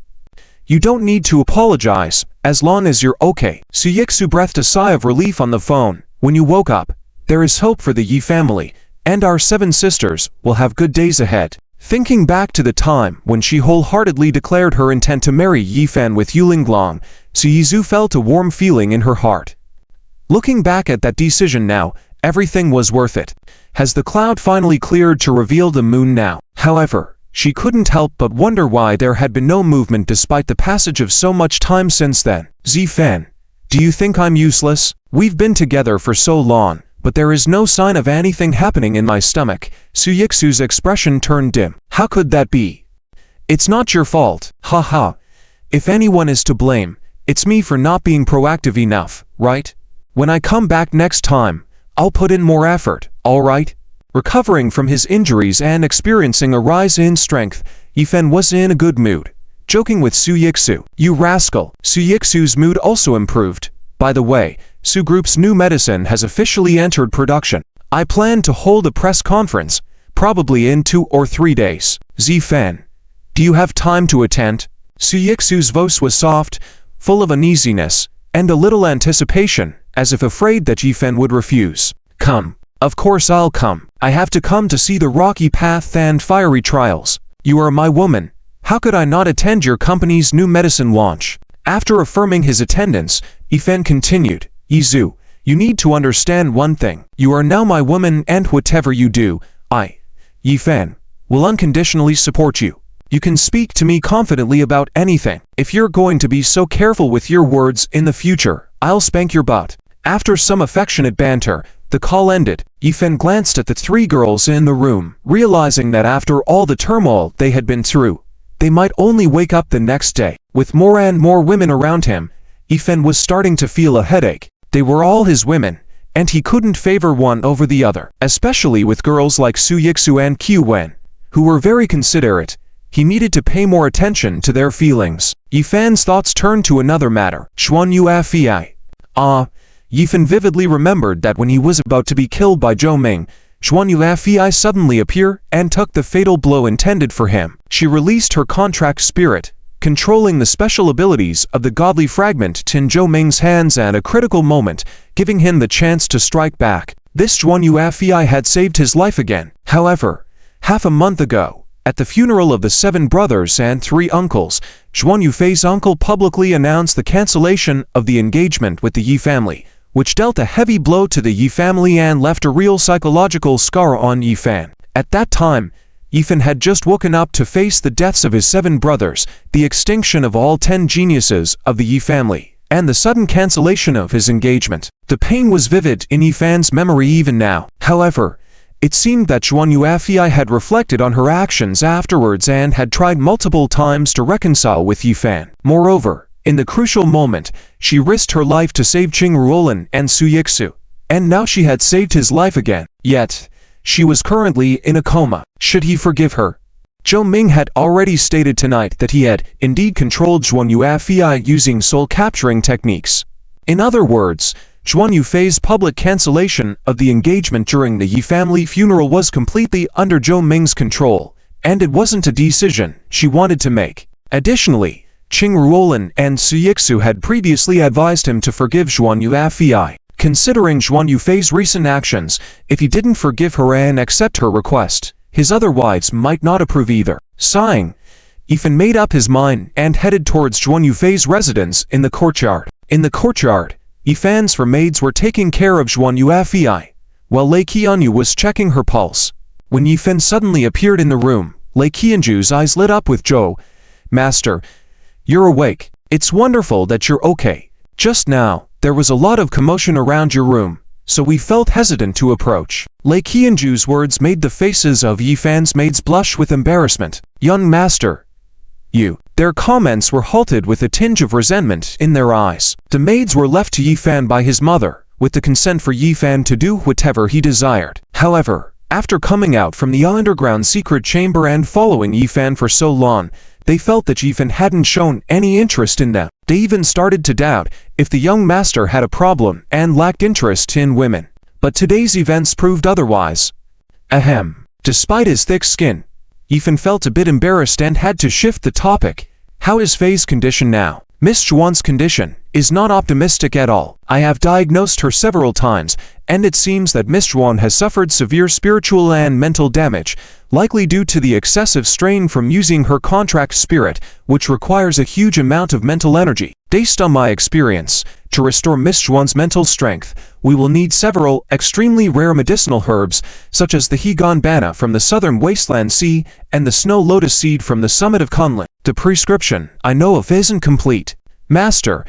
A: You don't need to apologize, as long as you're okay. Su Yixu breathed a sigh of relief on the phone. When you woke up, there is hope for the Yi family, and our 7 sisters will have good days ahead. Thinking back to the time when she wholeheartedly declared her intent to marry Yifan with Yulinglong, Su Yizu felt a warm feeling in her heart. Looking back at that decision now, everything was worth it. Has the cloud finally cleared to reveal the moon now? However, she couldn't help but wonder why there had been no movement despite the passage of so much time since then. Zifan, do you think I'm useless? We've been together for so long, but there is no sign of anything happening in my stomach. Su Yixu's expression turned dim. How could that be? It's not your fault. Ha ha. If anyone is to blame, it's me for not being proactive enough, right? When I come back next time, I'll put in more effort, alright? Recovering from his injuries and experiencing a rise in strength, Yifan was in a good mood, joking with Su Yixu. You rascal. Su Yixu's mood also improved. By the way, Su Group's new medicine has officially entered production. I plan to hold a press conference, probably in 2 or 3 days. Zifan, do you have time to attend? Su Yixu's voice was soft, full of uneasiness, and a little anticipation, as if afraid that Yifan would refuse. Come. Of course I'll come. I have to come to see the rocky path and fiery trials. You are my woman. How could I not attend your company's new medicine launch? After affirming his attendance, Yifan continued. Yizu, you need to understand one thing. You are now my woman, and whatever you do, I, Yifan, will unconditionally support you. You can speak to me confidently about anything. If you're going to be so careful with your words in the future, I'll spank your butt. After some affectionate banter, the call ended. Yifan glanced at the 3 girls in the room, realizing that after all the turmoil they had been through, they might only wake up the next day. With more and more women around him, Yifan was starting to feel a headache. They were all his women, and he couldn't favor one over the other, especially with girls like Su Yixu and Q Wen, who were very considerate. He needed to pay more attention to their feelings. Yifan's thoughts turned to another matter. Xuan Yu Fi. Yifan vividly remembered that when he was about to be killed by Zhou Ming, Zhuan Yufei suddenly appeared and took the fatal blow intended for him. She released her contract spirit, controlling the special abilities of the godly fragment in Zhou Ming's hands at a critical moment, giving him the chance to strike back. This Zhuan Yufei had saved his life again. However, half a month ago, at the funeral of the 7 brothers and 3 uncles, Zhuan Yufei's uncle publicly announced the cancellation of the engagement with the Yi family, which dealt a heavy blow to the Yi family and left a real psychological scar on Yi Fan. At that time, Yi Fan had just woken up to face the deaths of his 7 brothers, the extinction of all 10 geniuses of the Yi family, and the sudden cancellation of his engagement. The pain was vivid in Yi Fan's memory even now. However, it seemed that Zhuan Yufei had reflected on her actions afterwards and had tried multiple times to reconcile with Yi Fan. Moreover, in the crucial moment, she risked her life to save Qing Ruolin and Su Yixu, and now she had saved his life again. Yet, she was currently in a coma. Should he forgive her? Zhou Ming had already stated tonight that he had indeed controlled Zhuan Yufei using soul-capturing techniques. In other words, Zhuan Yufei's public cancellation of the engagement during the Yi family funeral was completely under Zhou Ming's control, and it wasn't a decision she wanted to make. Additionally, Qing Ruolin and Su Yixu had previously advised him to forgive Zhuan Yufei. Considering Zhuan Yufei's recent actions, if he didn't forgive her and accept her request, his other wives might not approve either. Sighing, Yi Fan made up his mind and headed towards Zhuan Yufei's residence in the courtyard. In the courtyard, Yi Fan's maids were taking care of Zhuan Yufei, while Lei Qianyu was checking her pulse. When Yi Fan suddenly appeared in the room, Lei Qianyu's eyes lit up with joy. "Master, you're awake. It's wonderful that you're okay. Just now, there was a lot of commotion around your room, so we felt hesitant to approach." Lei Qianyu's words made the faces of Yi Fan's maids blush with embarrassment. "Young master, you." Their comments were halted with a tinge of resentment in their eyes. The maids were left to Yi Fan by his mother, with the consent for Yi Fan to do whatever he desired. However, after coming out from the underground secret chamber and following Yi Fan for so long, they felt that Yi Fan hadn't shown any interest in them. They even started to doubt if the young master had a problem and lacked interest in women. But today's events proved otherwise. Ahem. Despite his thick skin, Yi Fan felt a bit embarrassed and had to shift the topic. "How is Fei's condition now?" "Miss Zhuan's condition is not optimistic at all. I have diagnosed her several times, and it seems that Miss Zhuan has suffered severe spiritual and mental damage, likely due to the excessive strain from using her contract spirit, which requires a huge amount of mental energy. Based on my experience, to restore Miss Zhuan's mental strength, we will need several extremely rare medicinal herbs, such as the Hegon Banna from the southern wasteland sea and the snow lotus seed from the summit of Kunlun. The prescription I know of isn't complete. Master,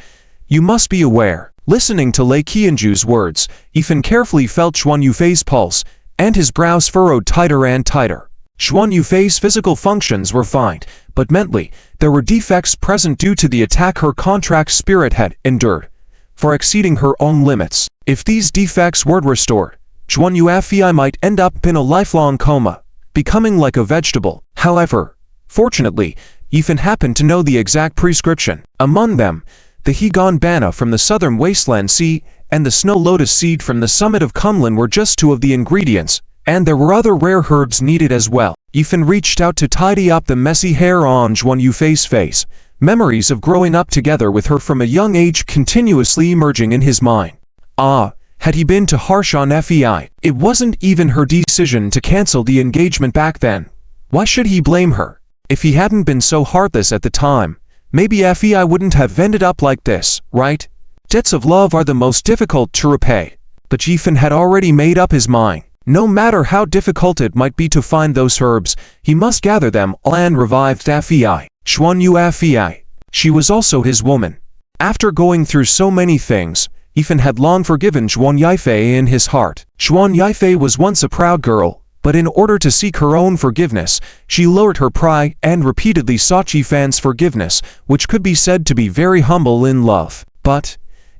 A: you must be aware." Listening to Lei Qianyu's words, Yi Fan carefully felt Zhuan Yufei's pulse, and his brows furrowed tighter and tighter. Zhuan Yufei's physical functions were fine, but mentally, there were defects present due to the attack her contract spirit had endured, for exceeding her own limits. If these defects were restored, Zhuan Yufei might end up in a lifelong coma, becoming like a vegetable. However, fortunately, Yi Fan happened to know the exact prescription. Among them, the Hegon Banna from the southern wasteland sea and the snow lotus seed from the summit of Kunlun were just 2 of the ingredients, and there were other rare herbs needed as well. Yi Fan reached out to tidy up the messy hair on Zhuan Yufei's face, memories of growing up together with her from a young age continuously emerging in his mind. Had he been too harsh on Fei? It wasn't even her decision to cancel the engagement back then. Why should he blame her? If he hadn't been so heartless at the time, maybe Fei wouldn't have ended up like this, right? Debts of love are the most difficult to repay. But Yi Fan had already made up his mind. No matter how difficult it might be to find those herbs, he must gather them all and revive Fei. Zhuan Yufei. She was also his woman. After going through so many things, Yi Fan had long forgiven Zhuan Yufei in his heart. Zhuan Yufei was once a proud girl, but in order to seek her own forgiveness, she lowered her pride and repeatedly sought Yi Fan's forgiveness, which could be said to be very humble in love. But,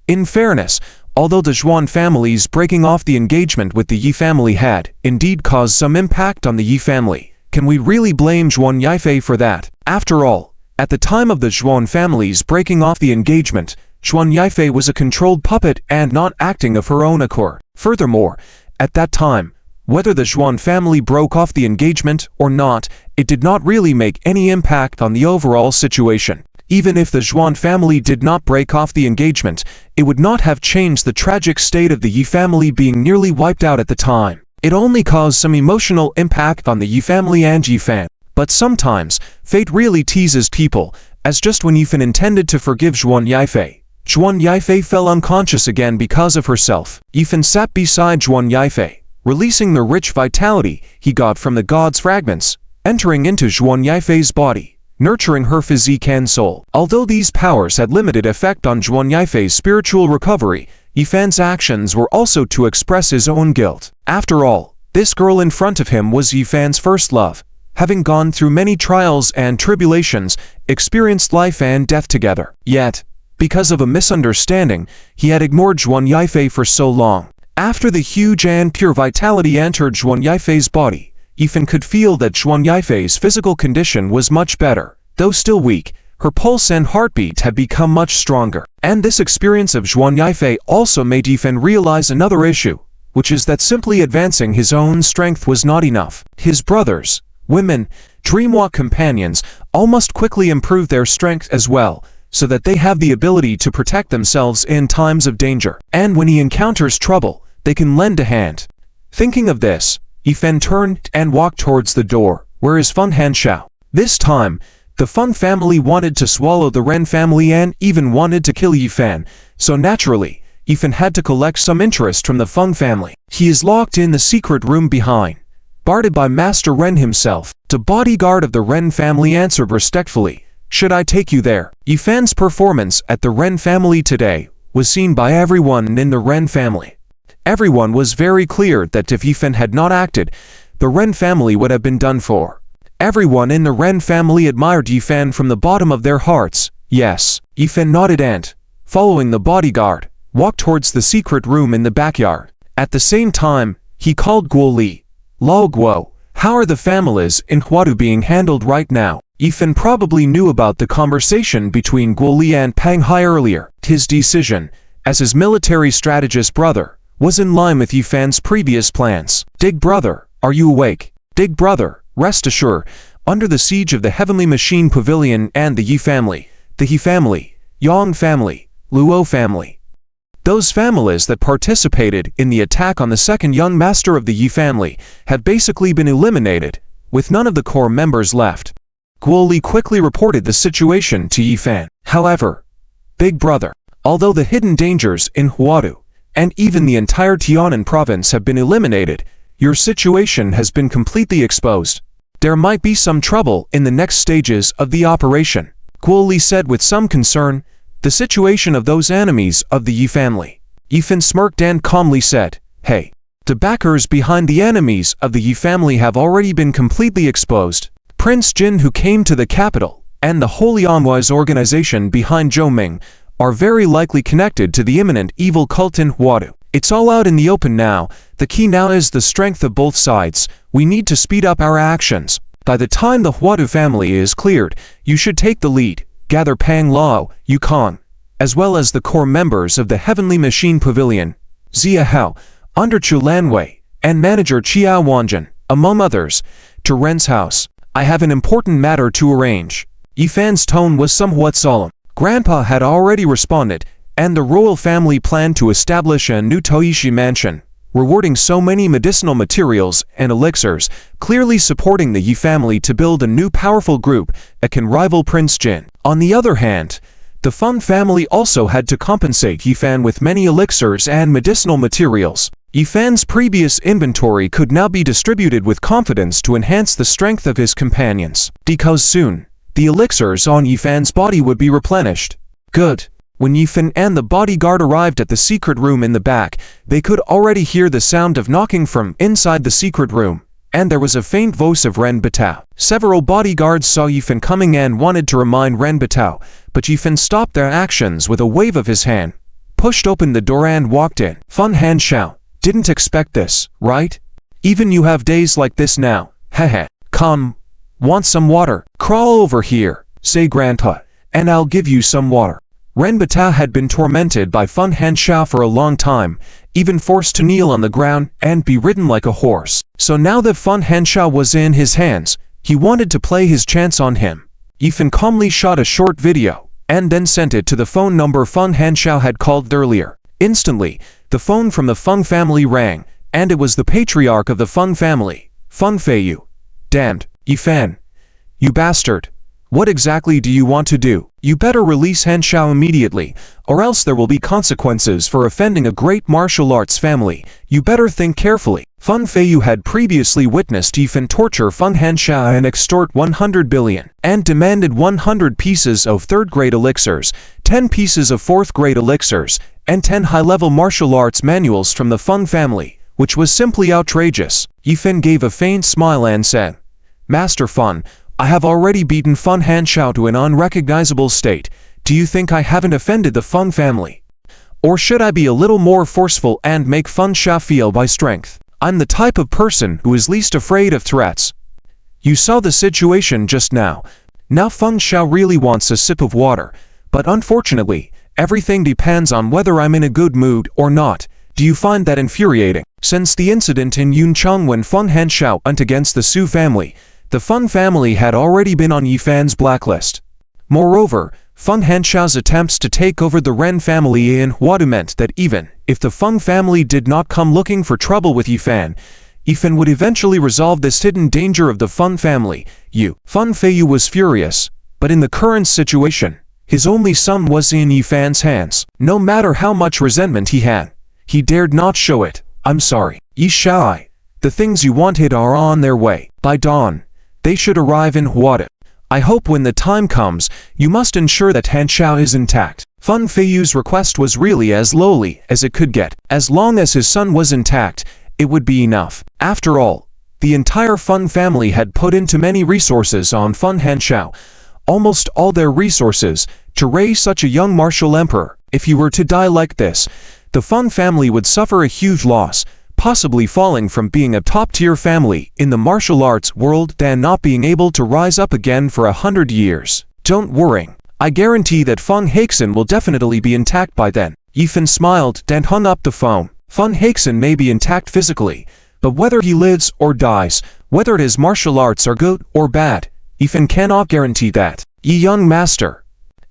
A: in fairness, although the Zhuan family's breaking off the engagement with the Yi family had, indeed caused some impact on the Yi family, can we really blame Zhuan Yufei for that? After all, at the time of the Zhuan family's breaking off the engagement, Zhuan Yufei was a controlled puppet and not acting of her own accord. Furthermore, at that time, Whether the Zhuan family broke off the engagement or not, it did not really make any impact on the overall situation. Even if the Zhuan family did not break off the engagement, it would not have changed the tragic state of the Yi family being nearly wiped out at the time. It only caused some emotional impact on the Yi family and Yi Fan. But sometimes, fate really teases people, as just when Yi Fan intended to forgive Zhuan Yifei, Zhuan Yifei fell unconscious again because of herself. Yi Fan sat beside Zhuan Yifei, releasing the rich vitality he got from the god's fragments, entering into Zhuan Yifei's body, nurturing her physique and soul. Although these powers had limited effect on Zhuan Yifei's spiritual recovery, Yi Fan's actions were also to express his own guilt. After all, this girl in front of him was Yi Fan's first love, having gone through many trials and tribulations, experienced life and death together. Yet, because of a misunderstanding, he had ignored Zhuan Yifei for so long. After the huge and pure vitality entered Zhuan Yifei's body, Yi Fan could feel that Zhuan Yifei's physical condition was much better. Though still weak, her pulse and heartbeat had become much stronger. And this experience of Zhuan Yifei also made Yi Fan realize another issue, which is that simply advancing his own strength was not enough. His brothers, women, dreamwalk companions all must quickly improve their strength as well, so that they have the ability to protect themselves in times of danger. And when he encounters trouble, they can lend a hand. Thinking of this, Yi Fan turned and walked towards the door, where is Feng Hanshao. This time, the Feng family wanted to swallow the Ren family and even wanted to kill Yi Fan, so naturally, Yi Fan had to collect some interest from the Feng family. He is locked in the secret room behind, guarded by Master Ren himself. The bodyguard of the Ren family answered respectfully, "Should I take you there?" Yi Fan's performance at the Ren family today was seen by everyone in the Ren family. Everyone was very clear that if Yi Fan had not acted, the Ren family would have been done for. Everyone in the Ren family admired Yi Fan from the bottom of their hearts. Yes, Yi Fan nodded and, following the bodyguard, walked towards the secret room in the backyard. At the same time, he called Guo Li. "Lao Guo, how are the families in Huadu being handled right now?" Yi Fan probably knew about the conversation between Guo Li and Pang Hai earlier. His decision, as his military strategist brother, was in line with Yi Fan's previous plans. "Dig brother, are you awake? Dig brother, rest assured, under the siege of the Heavenly Machine Pavilion and the Yi family, the He family, Yang family, Luo family, those families that participated in the attack on the second young master of the Yi family had basically been eliminated, with none of the core members left." Guo Li quickly reported the situation to Yi Fan. "However, big brother, although the hidden dangers in Huadu and even the entire Tianan province have been eliminated, your situation has been completely exposed. There might be some trouble in the next stages of the operation," Guo Li said with some concern. "The situation of those enemies of the Yi family." Yi Fan smirked and calmly said, "Hey, the backers behind the enemies of the Yi family have already been completely exposed. Prince Jin, who came to the capital, and the Holy Envoys organization behind Zhou Ming are very likely connected to the imminent evil cult in Huadu. It's all out in the open now. The key now is the strength of both sides. We need to speed up our actions. By the time the Huadu family is cleared, you should take the lead. Gather Pang Lao, Yukong, as well as the core members of the Heavenly Machine Pavilion, Zia Hao, under Chu Lanwei, and manager Chiao Wanjun, among others, to Ren's house. I have an important matter to arrange." Yi Fan's tone was somewhat solemn. Grandpa had already responded, and the royal family planned to establish a new Toishi mansion, rewarding so many medicinal materials and elixirs, clearly supporting the Yi family to build a new powerful group that can rival Prince Jin. On the other hand, the Feng family also had to compensate Yi Fan with many elixirs and medicinal materials. Yi Fan's previous inventory could now be distributed with confidence to enhance the strength of his companions, because soon, the elixirs on Yi Fan's body would be replenished. Good. When Yi Fan and the bodyguard arrived at the secret room in the back, they could already hear the sound of knocking from inside the secret room, and there was a faint voice of Ren Batao. Several bodyguards saw Yi Fan coming and wanted to remind Ren Batao, but Yi Fan stopped their actions with a wave of his hand, pushed open the door and walked in. Feng Hanshao, didn't expect this, right? Even you have days like this now. Heh. Come. Want some water? Crawl over here, say Grandpa, and I'll give you some water. Ren Batao had been tormented by Feng Hanxiao for a long time, even forced to kneel on the ground and be ridden like a horse. So now that Feng Hanxiao was in his hands, he wanted to play his chance on him. Yifen calmly shot a short video, and then sent it to the phone number Feng Hanxiao had called earlier. Instantly, the phone from the Feng family rang, and it was the patriarch of the Feng family, Feng Feiyu. Damned, Yifen. You bastard. What exactly do you want to do? You better release Hanxiao immediately, or else there will be consequences for offending a great martial arts family. You better think carefully. Feng Feiyu had previously witnessed Yifen torture Feng Hanxiao and extort 100 billion, and demanded 100 pieces of third-grade elixirs, 10 pieces of fourth-grade elixirs, and 10 high-level martial arts manuals from the Feng family, which was simply outrageous. Yifen gave a faint smile and said, Master Feng, I have already beaten Feng Hanxiao to an unrecognizable state. Do you think I haven't offended the Feng family? Or should I be a little more forceful and make Feng Xiao feel my strength? I'm the type of person who is least afraid of threats. You saw the situation just now. Now Feng Xiao really wants a sip of water, but unfortunately, everything depends on whether I'm in a good mood or not. Do you find that infuriating? Since the incident in Yuncheng when Feng Hanxiao went against the Su family, the Feng family had already been on Yifen's blacklist. Moreover, Feng Hanxiao's attempts to take over the Ren family in Huadu meant that even if the Feng family did not come looking for trouble with Yifen, Yifen would eventually resolve this hidden danger of the Feng family. Feng Feiyu was furious, but in the current situation, his only son was in Yifen's hands. No matter how much resentment he had, he dared not show it. I'm sorry, Yi Xiaoai. The things you wanted are on their way. By dawn, they should arrive in Huada. I hope when the time comes, you must ensure that Hanxiao is intact. Feng Feiyu's request was really as lowly as it could get. As long as his son was intact, it would be enough. After all, the entire Feng family had put into many resources on Feng Hanxiao, almost all their resources, to raise such a young martial emperor. If he were to die like this, the Feng family would suffer a huge loss, possibly falling from being a top-tier family in the martial arts world than not being able to rise up again for 100 years. Don't worry. I guarantee that Feng Haixin will definitely be intact by then. Yifen smiled and hung up the phone. Feng Haixin may be intact physically, but whether he lives or dies, whether his martial arts are good or bad, Yifen cannot guarantee that. Yi young master.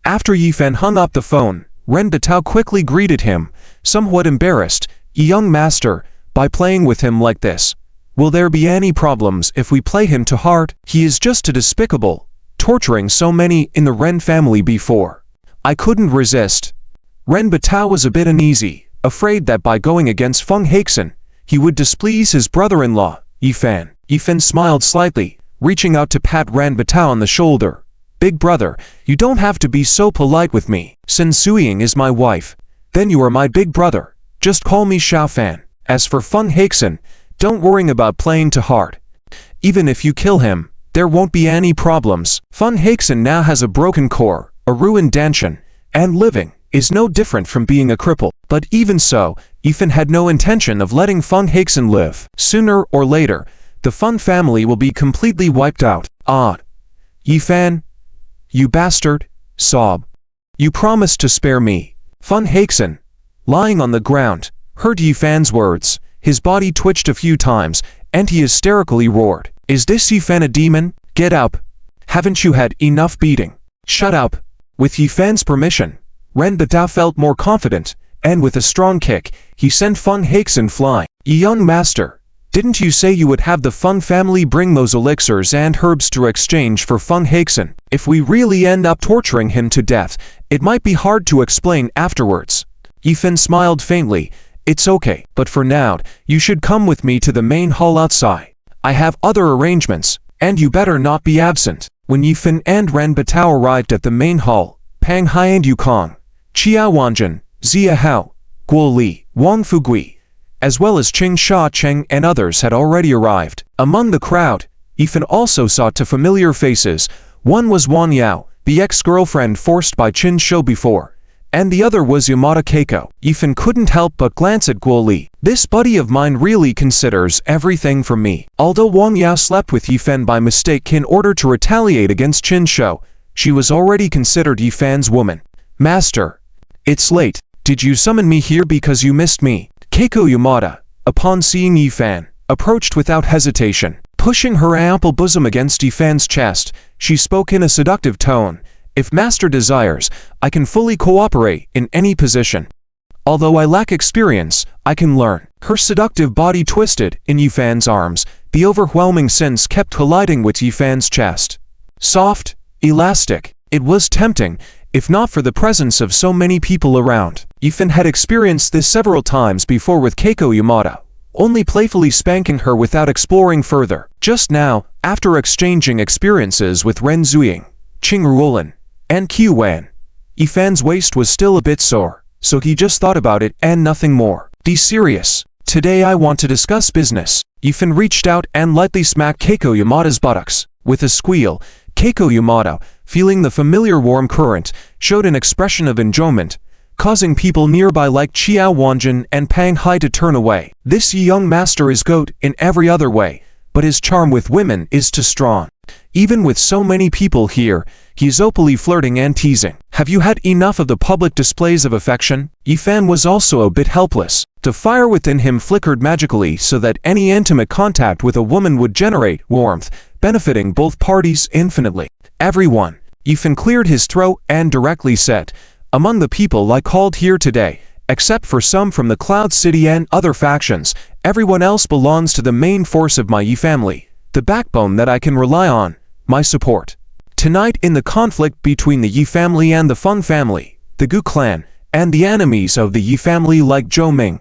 A: After Yifen hung up the phone, Ren Batao quickly greeted him, somewhat embarrassed. Yi young master, by playing with him like this, will there be any problems if we play him to heart? He is just too despicable, torturing so many in the Ren family before. I couldn't resist. Ren Batao was a bit uneasy, afraid that by going against Feng Haixin, he would displease his brother-in-law, Yifen. Yifen smiled slightly, reaching out to pat Ren Batao on the shoulder. Big brother, you don't have to be so polite with me. Since Suying is my wife, then you are my big brother. Just call me Xiaofan. As for Feng Haixin, don't worry about playing to hard. Even if you kill him, there won't be any problems. Feng Haixin now has a broken core, a ruined danshan, and living is no different from being a cripple. But even so, Yifen had no intention of letting Feng Haixin live. Sooner or later, the Feng family will be completely wiped out. Yifen, you bastard, sob. You promised to spare me. Feng Haixin, lying on the ground, heard Yifen's words. His body twitched a few times, and he hysterically roared. Is this Yifen a demon? Get up. Haven't you had enough beating? Shut up. With Yifen's permission, Ren Batao felt more confident, and with a strong kick, he sent Feng Haixin flying. Young master, didn't you say you would have the Feng family bring those elixirs and herbs to exchange for Feng Haixin? If we really end up torturing him to death, it might be hard to explain afterwards. Yifen smiled faintly. It's okay, but for now, you should come with me to the main hall outside. I have other arrangements, and you better not be absent. When Yifen and Ren Batao arrived at the main hall, Pang Hai and Yukong, Chia Wanjun, Zia Hao, Guo Li, Wang Fugui, as well as Qing Sha Cheng and others had already arrived. Among the crowd, Yifen also saw two familiar faces. One was Wang Yao, the ex-girlfriend forced by Qin Shou before, and the other was Yamada Keiko. Yifen couldn't help but glance at Guo Li. This buddy of mine really considers everything from me. Although Wang Yao slept with Yifen by mistake in order to retaliate against Qin Shou, she was already considered Yifen's woman. Master, it's late. Did you summon me here because you missed me? Keiko Yamada, upon seeing Yifan, approached without hesitation. Pushing her ample bosom against Yifan's chest, she spoke in a seductive tone. If Master desires, I can fully cooperate in any position. Although I lack experience, I can learn. Her seductive body twisted in Yifan's arms. The overwhelming sense kept colliding with Yifan's chest. Soft, elastic, it was tempting, if not for the presence of so many people around. Yifan had experienced this several times before with Keiko Yamada, only playfully spanking her without exploring further. Just now, after exchanging experiences with Ren Zuying, Qing Ruolin, and Qiu Wan, Yifan's waist was still a bit sore, so he just thought about it and nothing more. Be serious. Today I want to discuss business. Yifan reached out and lightly smacked Keiko Yamada's buttocks. With a squeal, Keiko Yamada, feeling the familiar warm current, showed an expression of enjoyment, causing people nearby like Qiao Wanjin and Pang Hai to turn away. This young master is goat in every other way, but his charm with women is too strong. Even with so many people here, he's openly flirting and teasing. Have you had enough of the public displays of affection? Yifan was also a bit helpless. The fire within him flickered magically so that any intimate contact with a woman would generate warmth, benefiting both parties infinitely. Everyone. Yifan cleared his throat and directly said, among the people I called here today, except for some from the Cloud City and other factions, everyone else belongs to the main force of my Yi family, the backbone that I can rely on, my support. Tonight in the conflict between the Yi family and the Feng family, the Gu clan, and the enemies of the Yi family like Zhou Ming,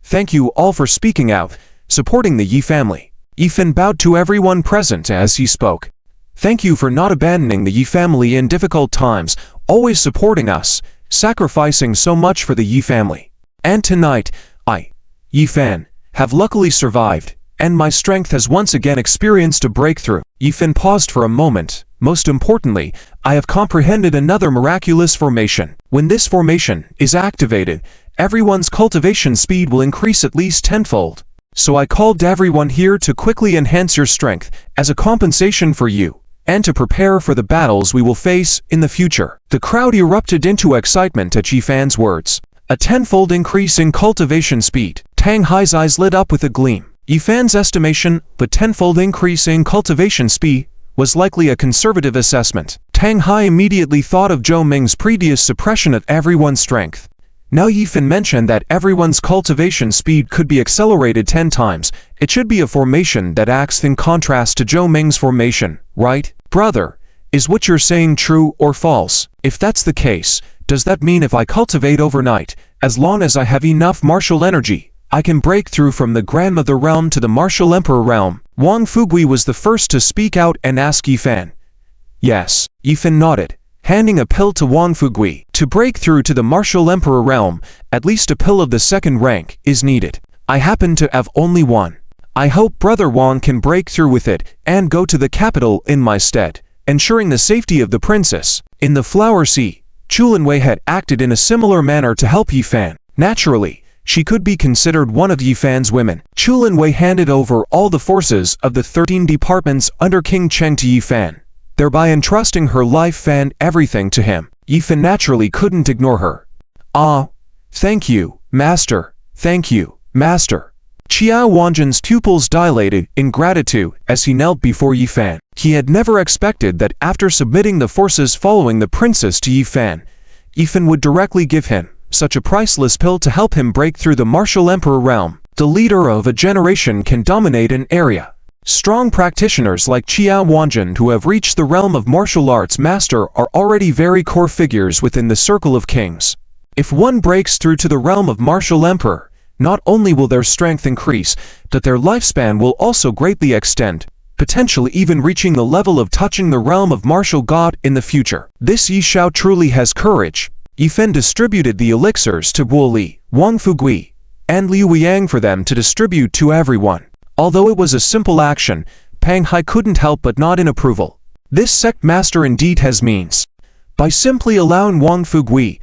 A: thank you all for speaking out, supporting the Yi family. Yifan bowed to everyone present as he spoke. Thank you for not abandoning the Yi family in difficult times, always supporting us, sacrificing so much for the Yi family. And tonight, I, Yifan, have luckily survived, and my strength has once again experienced a breakthrough. Yifan paused for a moment. Most importantly, I have comprehended another miraculous formation. When this formation is activated, everyone's cultivation speed will increase at least tenfold. So I called everyone here to quickly enhance your strength as a compensation for you, and to prepare for the battles we will face in the future. The crowd erupted into excitement at Yifan's words. A tenfold increase in cultivation speed. Tang Hai's eyes lit up with a gleam. Yifan's estimation, the tenfold increase in cultivation speed, was likely a conservative assessment. Tang Hai immediately thought of Zhou Ming's previous suppression of everyone's strength. Now Yifan mentioned that everyone's cultivation speed could be accelerated 10 times. It should be a formation that acts in contrast to Zhou Ming's formation, right? Brother, is what you're saying true or false? If that's the case, does that mean if I cultivate overnight, as long as I have enough martial energy, I can break through from the grandmother realm to the martial emperor realm? Wang Fugui was the first to speak out and ask Yifan. Yes, Yifan nodded, handing a pill to Wang Fugui. To break through to the martial emperor realm, at least a pill of the second rank is needed. I happen to have only one. I hope Brother Wang can break through with it and go to the capital in my stead, ensuring the safety of the princess. In the Flower Sea, Chulinwei had acted in a similar manner to help Yifan. Naturally, she could be considered one of Yifan's women. Chulinwei handed over all the forces of the 13 departments under King Cheng to Yifan, thereby entrusting her life and everything to him. Yifan naturally couldn't ignore her. Ah, thank you, Master. Thank you, Master. Qiao Wanjin's pupils dilated in gratitude as he knelt before Yifan. He had never expected that after submitting the forces following the princess to Yifan, Yifan would directly give him such a priceless pill to help him break through the martial emperor realm. The leader of a generation can dominate an area. Strong practitioners like Qiao Wanjin who have reached the realm of martial arts master are already very core figures within the circle of kings. If one breaks through to the realm of martial emperor, not only will their strength increase, but their lifespan will also greatly extend, potentially even reaching the level of touching the realm of martial god in the future. This Yi Xiao truly has courage. Yifan distributed the elixirs to Guo Li, Wang Fugui, and Liu Yang for them to distribute to everyone. Although it was a simple action, Pang Hai couldn't help but nod in approval. This sect master indeed has means. By simply allowing Wang Fugui,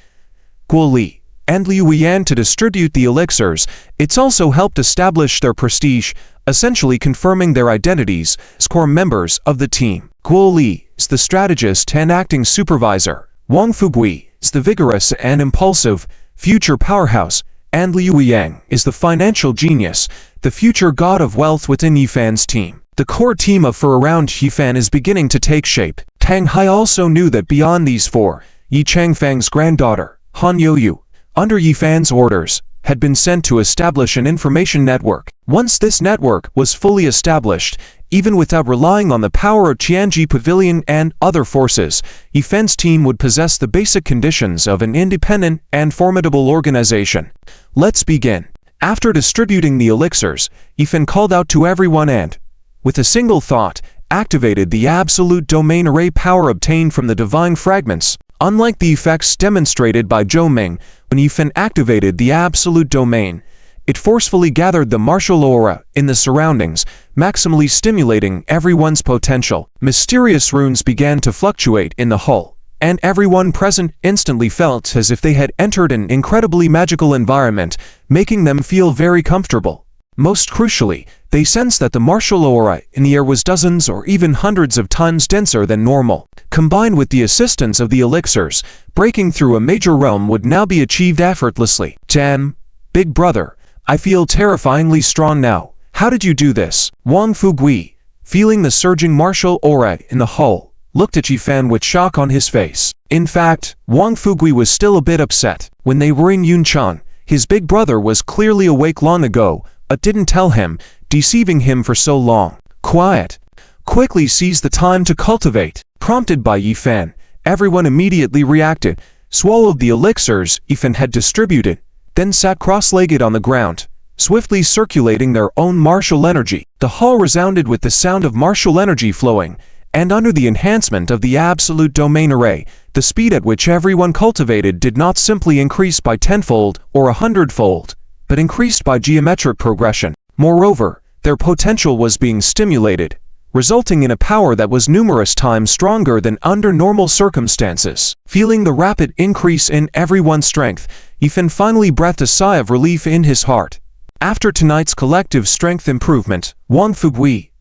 A: Guo Li, and Liu Yan to distribute the elixirs, it's also helped establish their prestige, essentially confirming their identities as core members of the team. Guo Li is the strategist and acting supervisor. Wang Fugui is the vigorous and impulsive future powerhouse, and Liu Yang is the financial genius, the future god of wealth within Yifan's team. The core team of for around Yifan is beginning to take shape. Tang Hai also knew that beyond these four, Yi Changfang's granddaughter, Han Youyu, under Yifan's orders, had been sent to establish an information network. Once this network was fully established, even without relying on the power of Tianji Pavilion and other forces, Yifan's team would possess the basic conditions of an independent and formidable organization. Let's begin. After distributing the elixirs, Yifan called out to everyone and, with a single thought, activated the absolute domain array power obtained from the divine fragments. Unlike the effects demonstrated by Zhou Ming, when Yifan activated the absolute domain, it forcefully gathered the martial aura in the surroundings, maximally stimulating everyone's potential. Mysterious runes began to fluctuate in the hull, and everyone present instantly felt as if they had entered an incredibly magical environment, making them feel very comfortable. Most crucially, they sensed that the martial aura in the air was dozens or even hundreds of times denser than normal. Combined with the assistance of the elixirs, breaking through a major realm would now be achieved effortlessly. Damn, big brother, I feel terrifyingly strong now. How did you do this? Wang Fugui, feeling the surging martial aura in the hull, looked at Yifan with shock on his face. In fact, Wang Fugui was still a bit upset. When they were in Yunchang, his big brother was clearly awake long ago, but didn't tell him, deceiving him for so long. Quiet. Quickly seize the time to cultivate. Prompted by Yifan, everyone immediately reacted, swallowed the elixirs Yifan had distributed, then sat cross-legged on the ground, swiftly circulating their own martial energy. The hall resounded with the sound of martial energy flowing, and under the enhancement of the absolute domain array, the speed at which everyone cultivated did not simply increase by tenfold or 100-fold, but increased by geometric progression. Moreover, their potential was being stimulated, resulting in a power that was numerous times stronger than under normal circumstances. Feeling the rapid increase in everyone's strength, Yifan finally breathed a sigh of relief in his heart. After tonight's collective strength improvement, Wang Fugui,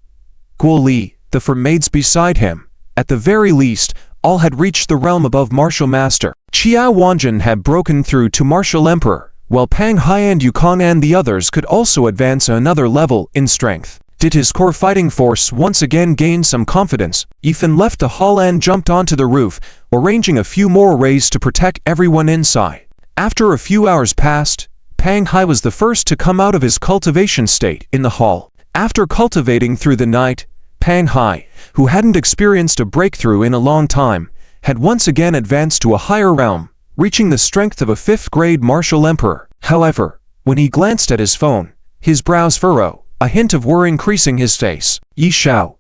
A: Guo Li, the four maids beside him, at the very least, all had reached the realm above Martial Master. Qiao Wanjun had broken through to Martial Emperor, while Pang Hai and Yukong and the others could also advance another level in strength. Did his core fighting force once again gain some confidence? Yifan left the hall and jumped onto the roof, arranging a few more arrays to protect everyone inside. After a few hours passed, Pang Hai was the first to come out of his cultivation state in the hall. After cultivating through the night, Pang Hai, who hadn't experienced a breakthrough in a long time, had once again advanced to a higher realm, reaching the strength of a 5th-grade martial emperor. However, when he glanced at his phone, his brows furrowed, a hint of worry increasing his face. Yi Shao,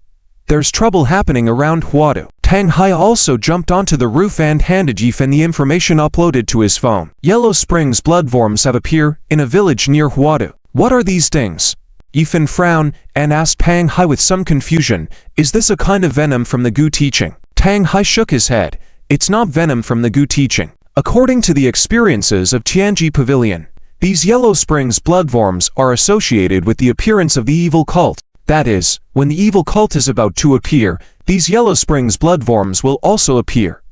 A: there's trouble happening around Huadu. Tang Hai also jumped onto the roof and handed Yifan the information uploaded to his phone. Yellow Springs bloodworms have appeared in a village near Huadu. What are these things? Yifan frowned and asked Pang Hai with some confusion, is this a kind of venom from the Gu teaching? Tang Hai shook his head. It's not venom from the Gu teaching. According to the experiences of Tianji Pavilion, these Yellow Springs bloodworms are associated with the appearance of the evil cult. That is, when the evil cult is about to appear, these Yellow Springs bloodworms will also appear.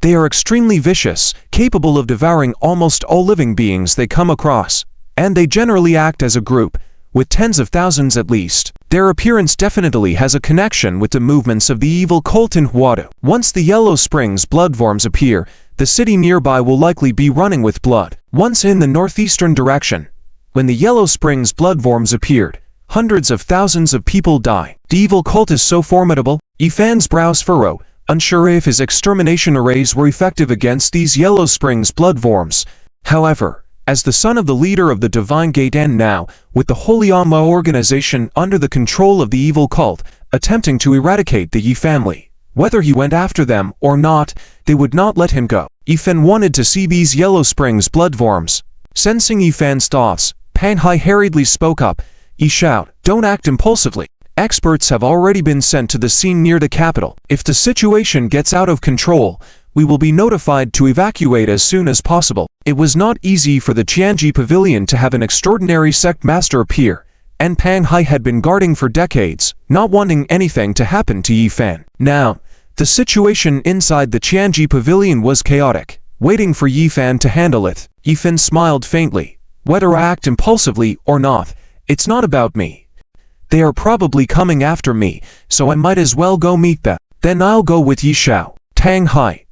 A: They are extremely vicious, capable of devouring almost all living beings they come across, and they generally act as a group, with tens of thousands at least. Their appearance definitely has a connection with the movements of the evil cult in Huadu. Once the Yellow Springs bloodworms appear, the city nearby will likely be running with blood. Once in the northeastern direction, when the Yellow Springs bloodworms appeared, hundreds of thousands of people die. The evil cult is so formidable. Yifan's brows furrowed, unsure if his extermination arrays were effective against these Yellow Springs bloodworms. However, as the son of the leader of the Divine Gate and now, with the Holy Amma organization under the control of the evil cult, attempting to eradicate the Yi family, whether he went after them or not, they would not let him go. Yifan wanted to see these Yellow Springs bloodworms. Sensing Yifan's thoughts, Pang Hai hurriedly spoke up. Yi Shao, don't act impulsively. Experts have already been sent to the scene near the capital. If the situation gets out of control, we will be notified to evacuate as soon as possible. It was not easy for the Tianji Pavilion to have an extraordinary sect master appear, and Pang Hai had been guarding for decades, not wanting anything to happen to Yifan. Now, the situation inside the Tianji Pavilion was chaotic. waiting for Yifan to handle it. Yifan smiled faintly. Whether I act impulsively or not, it's not about me. They are probably coming after me, so I might as well go meet them. Then I'll go with Yishao. Tang Hai,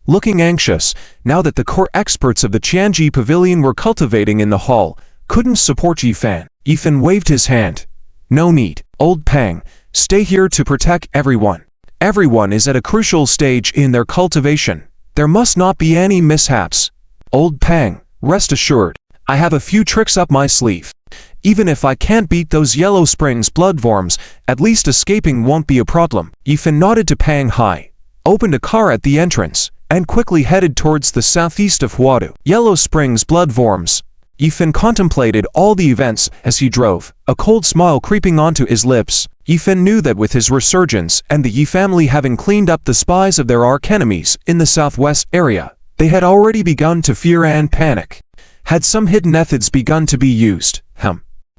A: looking anxious, now that the core experts of the Qianji Pavilion were cultivating in the hall, couldn't support Yifan. Yifan waved his hand. No need, old Pang, stay here to protect everyone. Everyone is at a crucial stage in their cultivation. There must not be any mishaps. Old Pang, rest assured, I have a few tricks up my sleeve. Even if I can't beat those Yellow Springs bloodworms, at least escaping won't be a problem. Yifan nodded to Pang Hai, opened a car at the entrance, and quickly headed towards the southeast of Huadu. Yellow Springs bloodworms. Yifan contemplated all the events as he drove, a cold smile creeping onto his lips. Yifan knew that with his resurgence and the Yi family having cleaned up the spies of their archenemies in the southwest area, they had already begun to fear and panic. Had some hidden methods begun to be used?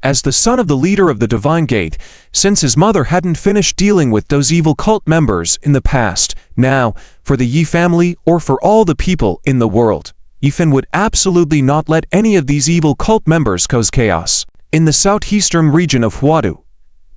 A: As the son of the leader of the Divine Gate, since his mother hadn't finished dealing with those evil cult members in the past, now, for the Yi family or for all the people in the world, Yifan would absolutely not let any of these evil cult members cause chaos. In the southeastern region of Huadu,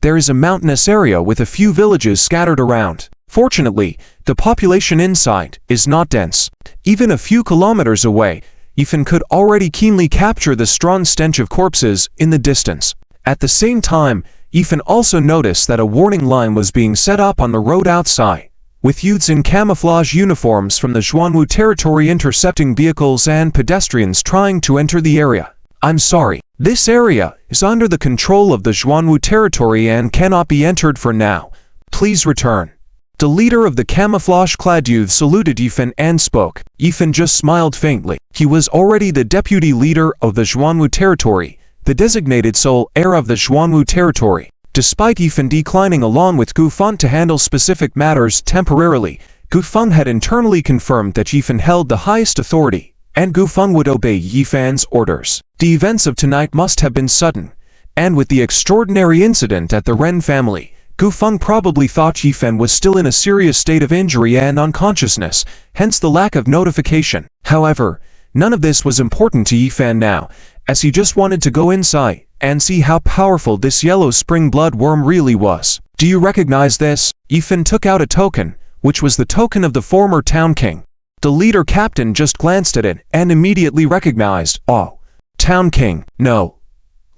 A: there is a mountainous area with a few villages scattered around. Fortunately, the population inside is not dense. Even a few kilometers away, Yifan could already keenly capture the strong stench of corpses in the distance. At the same time, Yifan also noticed that a warning line was being set up on the road outside, with youths in camouflage uniforms from the Xuanwu territory intercepting vehicles and pedestrians trying to enter the area. I'm sorry, this area is under the control of the Xuanwu territory and cannot be entered for now. Please return. The leader of the camouflage-clad youth saluted Yifan and spoke. Yifan just smiled faintly. He was already the deputy leader of the Xuanwu territory, the designated sole heir of the Xuanwu territory. Despite Yifan declining along with Gu Feng to handle specific matters temporarily, Gu Feng had internally confirmed that Yifan held the highest authority, and Gu Feng would obey Yifan's orders. The events of tonight must have been sudden, and with the extraordinary incident at the Ren family, Gu Feng probably thought Yifan was still in a serious state of injury and unconsciousness, hence the lack of notification. However, none of this was important to Yifan now, as he just wanted to go inside and see how powerful this Yellow Spring bloodworm really was. Do you recognize this? Yifan took out a token, which was the token of the former town king. The leader captain just glanced at it and immediately recognized, oh, town king, no.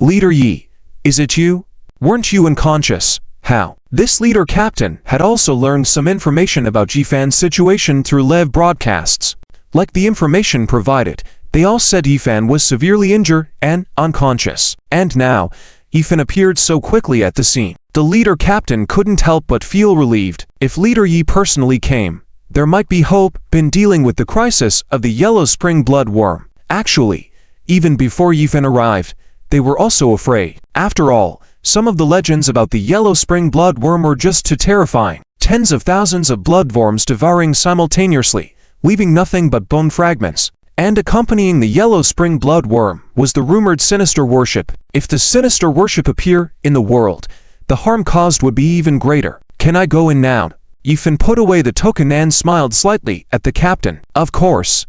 A: Leader Yi, is it you? Weren't you unconscious? How? This leader captain had also learned some information about Yifan's situation through live broadcasts. Like the information provided, they all said Yifan was severely injured and unconscious. And now, Yifan appeared so quickly at the scene. The leader captain couldn't help but feel relieved. If Leader Yi personally came, there might be hope in dealing with the crisis of the Yellow Spring bloodworm. Actually, even before Yifan arrived, they were also afraid. After all, some of the legends about the Yellow Spring bloodworm were just too terrifying. Tens of thousands of bloodworms devouring simultaneously, leaving nothing but bone fragments. And accompanying the Yellow Spring bloodworm was the rumored sinister worship. If the sinister worship appear in the world, the harm caused would be even greater. Can I go in now? Yifan put away the token and smiled slightly at the captain. Of course.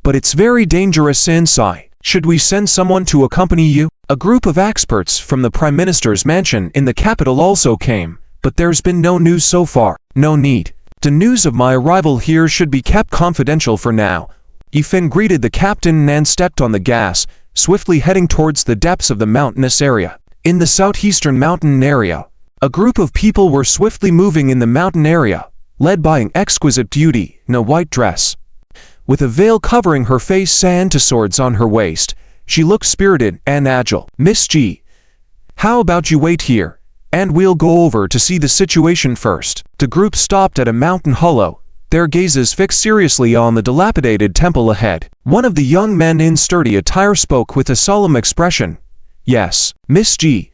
A: But it's very dangerous inside. Should we send someone to accompany you? A group of experts from the Prime Minister's mansion in the capital also came, but there's been no news so far. No need. The news of my arrival here should be kept confidential for now. Yifan greeted the captain and stepped on the gas, swiftly heading towards the depths of the mountainous area. In the southeastern mountain area, a group of people were swiftly moving in the mountain area, led by an exquisite beauty in a white dress. With a veil covering her face and two swords on her waist, she looked spirited and agile. Miss G, how about you wait here, and we'll go over to see the situation first. The group stopped at a mountain hollow, their gazes fixed seriously on the dilapidated temple ahead. One of the young men in sturdy attire spoke with a solemn expression. Yes, Miss G,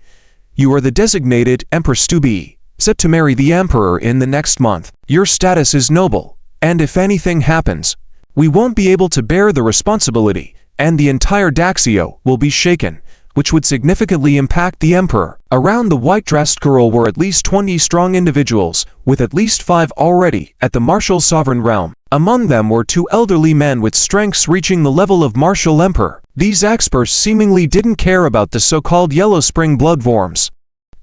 A: you are the designated Empress to be, set to marry the Emperor in the next month. Your status is noble, and if anything happens, we won't be able to bear the responsibility, and the entire Daxio will be shaken. which would significantly impact the emperor. Around the white-dressed girl were at least 20 strong individuals, with at least 5 already at the martial sovereign realm. Among them were 2 elderly men with strengths reaching the level of martial emperor. These experts seemingly didn't care about the so-called Yellow Spring bloodworms.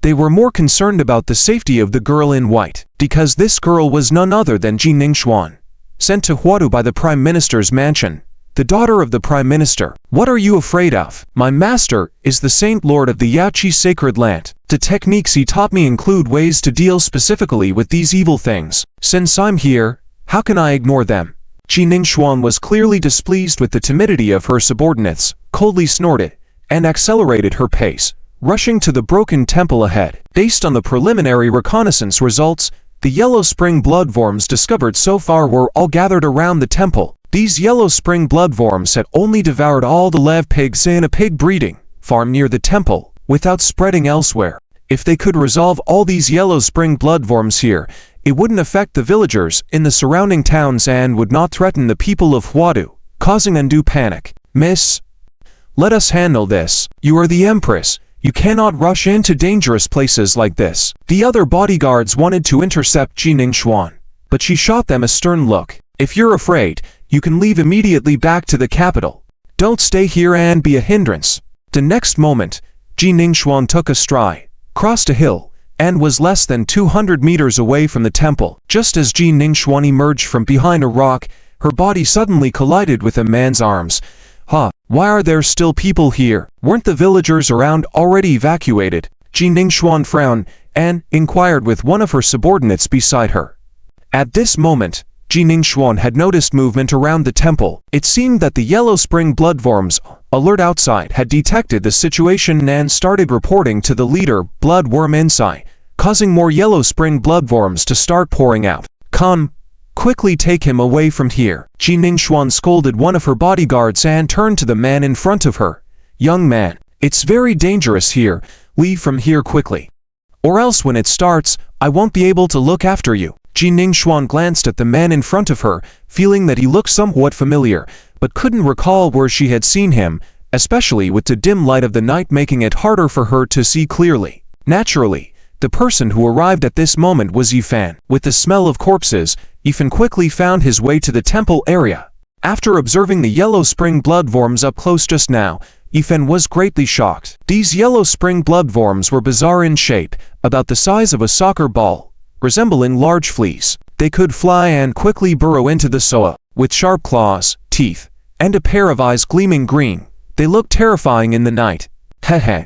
A: They were more concerned about the safety of the girl in white, because this girl was none other than Ji Ningxuan, sent to Huadu by the Prime Minister's mansion. The daughter of the Prime Minister. What are you afraid of? My master is the Saint Lord of the Yaoqi sacred land. The techniques he taught me include ways to deal specifically with these evil things. Since I'm here, how can I ignore them? Ji Ningxuan was clearly displeased with the timidity of her subordinates, coldly snorted, and accelerated her pace, rushing to the broken temple ahead. Based on the preliminary reconnaissance results, the Yellow Spring bloodworms discovered so far were all gathered around the temple. These Yellow Spring bloodworms had only devoured all the live pigs in a pig breeding farm near the temple, without spreading elsewhere. If they could resolve all these Yellow Spring bloodworms here, it wouldn't affect the villagers in the surrounding towns and would not threaten the people of Huadu, causing undue panic. Miss, let us handle this. You are the Empress. You cannot rush into dangerous places like this. The other bodyguards wanted to intercept Ji Ningxuan, but she shot them a stern look. If you're afraid, you can leave immediately back to the capital. Don't stay here and be a hindrance. The next moment, Ji Ningxuan took a stride, crossed a hill, and was less than 200 meters away from the temple. Just as Ji Ningxuan emerged from behind a rock, her body suddenly collided with a man's arms. Why are there still people here? Weren't the villagers around already evacuated? Ji Ningxuan frowned and inquired with one of her subordinates beside her. At this moment, Ji Ningxuan had noticed movement around the temple. It seemed that the Yellow Spring bloodworms, alert outside, had detected the situation and started reporting to the leader, Bloodworm inside, causing more Yellow Spring bloodworms to start pouring out. Come, quickly take him away from here. Ji Ningxuan scolded one of her bodyguards and turned to the man in front of her. Young man, it's very dangerous here. Leave from here quickly, or else when it starts, I won't be able to look after you. Ji Ningxuan glanced at the man in front of her, feeling that he looked somewhat familiar, but couldn't recall where she had seen him, especially with the dim light of the night making it harder for her to see clearly. Naturally, the person who arrived at this moment was Yifan. With the smell of corpses, Yifan quickly found his way to the temple area. After observing the Yellow Spring bloodworms up close just now, Yifan was greatly shocked. These Yellow Spring bloodworms were bizarre in shape, about the size of a soccer ball, resembling large fleas. They could fly and quickly burrow into the soil. With sharp claws, teeth, and a pair of eyes gleaming green, they looked terrifying in the night. Heh.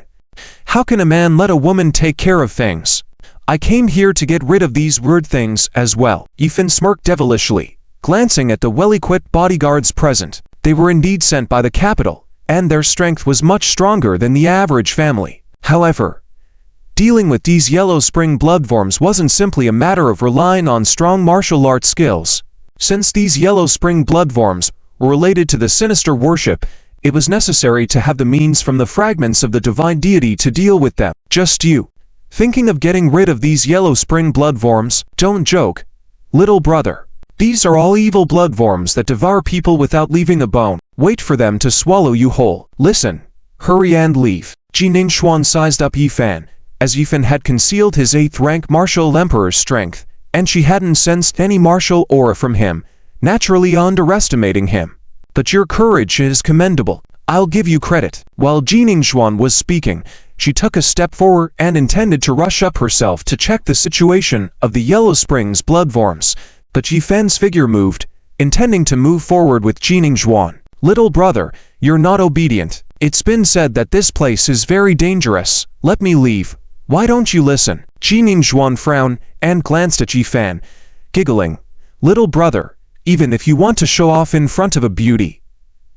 A: How can a man let a woman take care of things? I came here to get rid of these weird things as well. Yifan smirked devilishly, glancing at the well-equipped bodyguards present. They were indeed sent by the capital, and their strength was much stronger than the average family. However, dealing with these Yellow Spring bloodworms wasn't simply a matter of relying on strong martial arts skills. Since these Yellow Spring bloodworms were related to the sinister worship, it was necessary to have the means from the fragments of the divine deity to deal with them. Just you, thinking of getting rid of these Yellow Spring bloodworms? Don't joke, little brother. These are all evil bloodworms that devour people without leaving a bone. Wait for them to swallow you whole. Listen, hurry and leave. Ji Ningxuan sized up Yifan, as Yifan had concealed his 8th-rank martial emperor's strength, and she hadn't sensed any martial aura from him, naturally underestimating him. But your courage is commendable. I'll give you credit. While Ji Ningxuan was speaking, she took a step forward and intended to rush up herself to check the situation of the Yellow Springs bloodworms, but Yifan's figure moved, intending to move forward with Ji Ningxuan. Little brother, you're not obedient. It's been said that this place is very dangerous. Let me leave. Why don't you listen? Ji Ningxuan frowned and glanced at Yifan, giggling. Little brother, even if you want to show off in front of a beauty,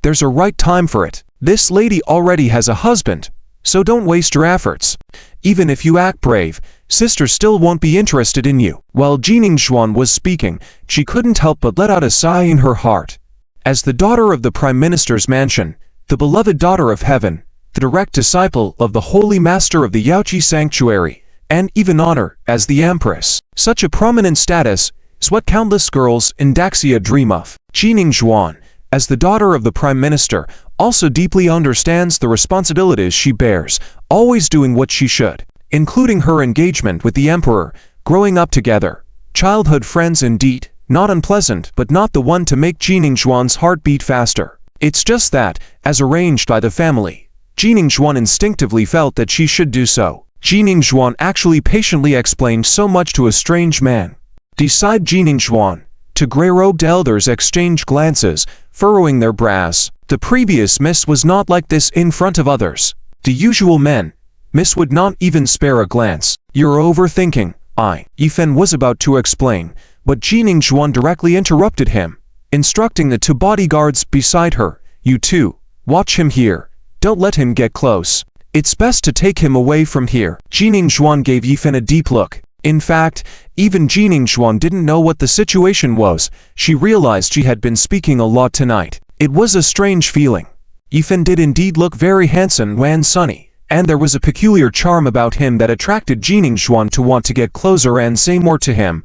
A: there's a right time for it. This lady already has a husband, so don't waste your efforts. Even if you act brave, sister still won't be interested in you. While Ji Ningxuan was speaking, she couldn't help but let out a sigh in her heart. As the daughter of the Prime Minister's mansion, the beloved daughter of heaven, the direct disciple of the Holy Master of the Yaoqi Sanctuary, and even honor as the Empress, such a prominent status is what countless girls in Daxia dream of. Ji Ningxuan, as the daughter of the Prime Minister, also deeply understands the responsibilities she bears, always doing what she should, including her engagement with the Emperor, growing up together. Childhood friends indeed, not unpleasant but not the one to make Jiningshuan's heart beat faster. It's just that, as arranged by the family, Jiningshuan instinctively felt that she should do so. Jiningshuan actually patiently explained so much to a strange man. Decide Jiningshuan. Two gray-robed elders exchanged glances, furrowing their brows. The previous miss was not like this in front of others. The usual men, miss would not even spare a glance. You're overthinking. Yifen was about to explain, but Jiningshuan directly interrupted him, instructing the two bodyguards beside her. You two, watch him here. Don't let him get close. It's best to take him away from here. Jiningshuan gave Yifen a deep look. In fact, even Jiningshuan didn't know what the situation was. She realized she had been speaking a lot tonight. It was a strange feeling. Yifen did indeed look very handsome and sunny, and there was a peculiar charm about him that attracted Jiningshuan to want to get closer and say more to him.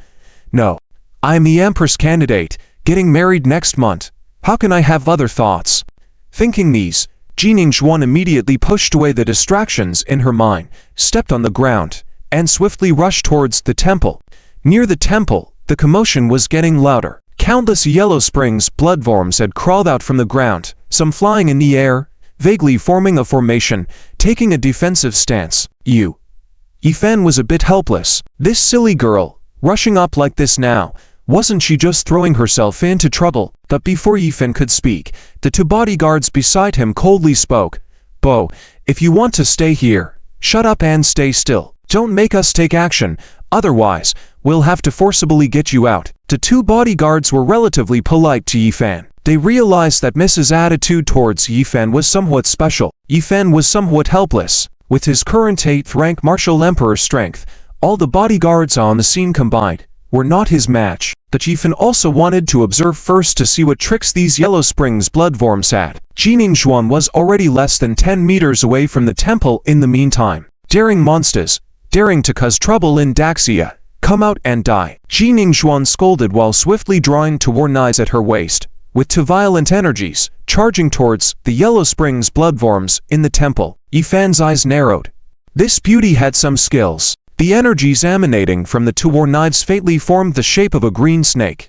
A: No. I'm the Empress candidate, getting married next month. How can I have other thoughts? Thinking these, Jiningshuan immediately pushed away the distractions in her mind, stepped on the ground, and swiftly rushed towards the temple. Near the temple, the commotion was getting louder. Countless yellow springs bloodworms had crawled out from the ground, some flying in the air, vaguely forming a formation, taking a defensive stance. Yifen was a bit helpless. This silly girl, rushing up like this now, wasn't she just throwing herself into trouble? But before Yifen could speak, the two bodyguards beside him coldly spoke. Bo, if you want to stay here, shut up and stay still. Don't make us take action, otherwise, we'll have to forcibly get you out. The two bodyguards were relatively polite to Yifen. They realized that Mrs. attitude towards Yifen was somewhat special. Yifen was somewhat helpless. With his current 8th rank martial emperor strength, all the bodyguards on the scene combined were not his match. The Yifen also wanted to observe first to see what tricks these yellow springs bloodworms had. Jiningshuan was already less than 10 meters away from the temple in the meantime. Daring monsters, daring to cause trouble in Daxia, come out and die. Jiningshuan scolded while swiftly drawing toward knives at her waist, with two violent energies, charging towards the yellow springs bloodworms in the temple. Yifen's eyes narrowed. This beauty had some skills. The energies emanating from the two war knives faintly formed the shape of a green snake,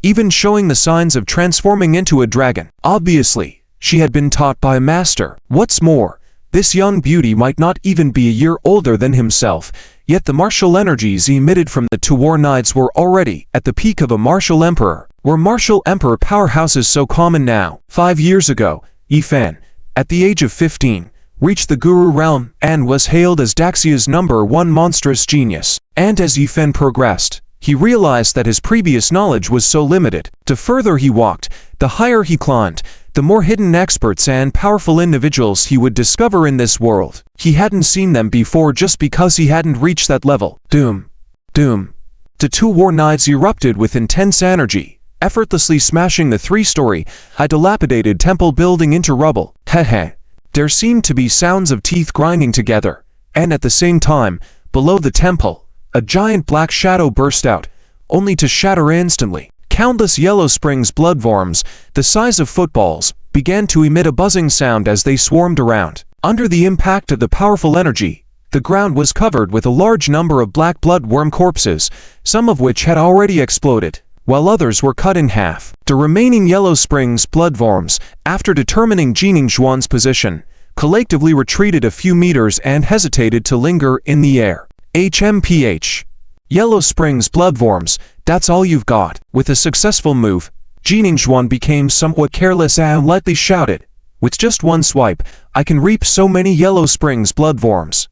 A: even showing the signs of transforming into a dragon. Obviously, she had been taught by a master. What's more, this young beauty might not even be a year older than himself, yet the martial energies emitted from the two war knives were already at the peak of a martial emperor. Were martial emperor powerhouses so common now? 5 years ago, Yifen, at the age of 15, reached the Guru realm and was hailed as Daxia's #1 monstrous genius. And as Yifen progressed, he realized that his previous knowledge was so limited. The further he walked, the higher he climbed, the more hidden experts and powerful individuals he would discover in this world. He hadn't seen them before just because he hadn't reached that level. Doom. Doom. The two war knives erupted with intense energy, effortlessly smashing the 3-story, dilapidated temple building into rubble. Heh. There seemed to be sounds of teeth grinding together, and at the same time, below the temple, a giant black shadow burst out, only to shatter instantly. Countless yellow springs bloodworms, the size of footballs, began to emit a buzzing sound as they swarmed around. Under the impact of the powerful energy, the ground was covered with a large number of black bloodworm corpses, some of which had already exploded, while others were cut in half. The remaining yellow springs bloodworms, after determining Jiningshuan's position, collectively retreated a few meters and hesitated to linger in the air. HMPH. Yellow springs bloodworms, that's all you've got. With a successful move, Jiningshuan became somewhat careless and lightly shouted, with just one swipe, I can reap so many yellow springs bloodworms.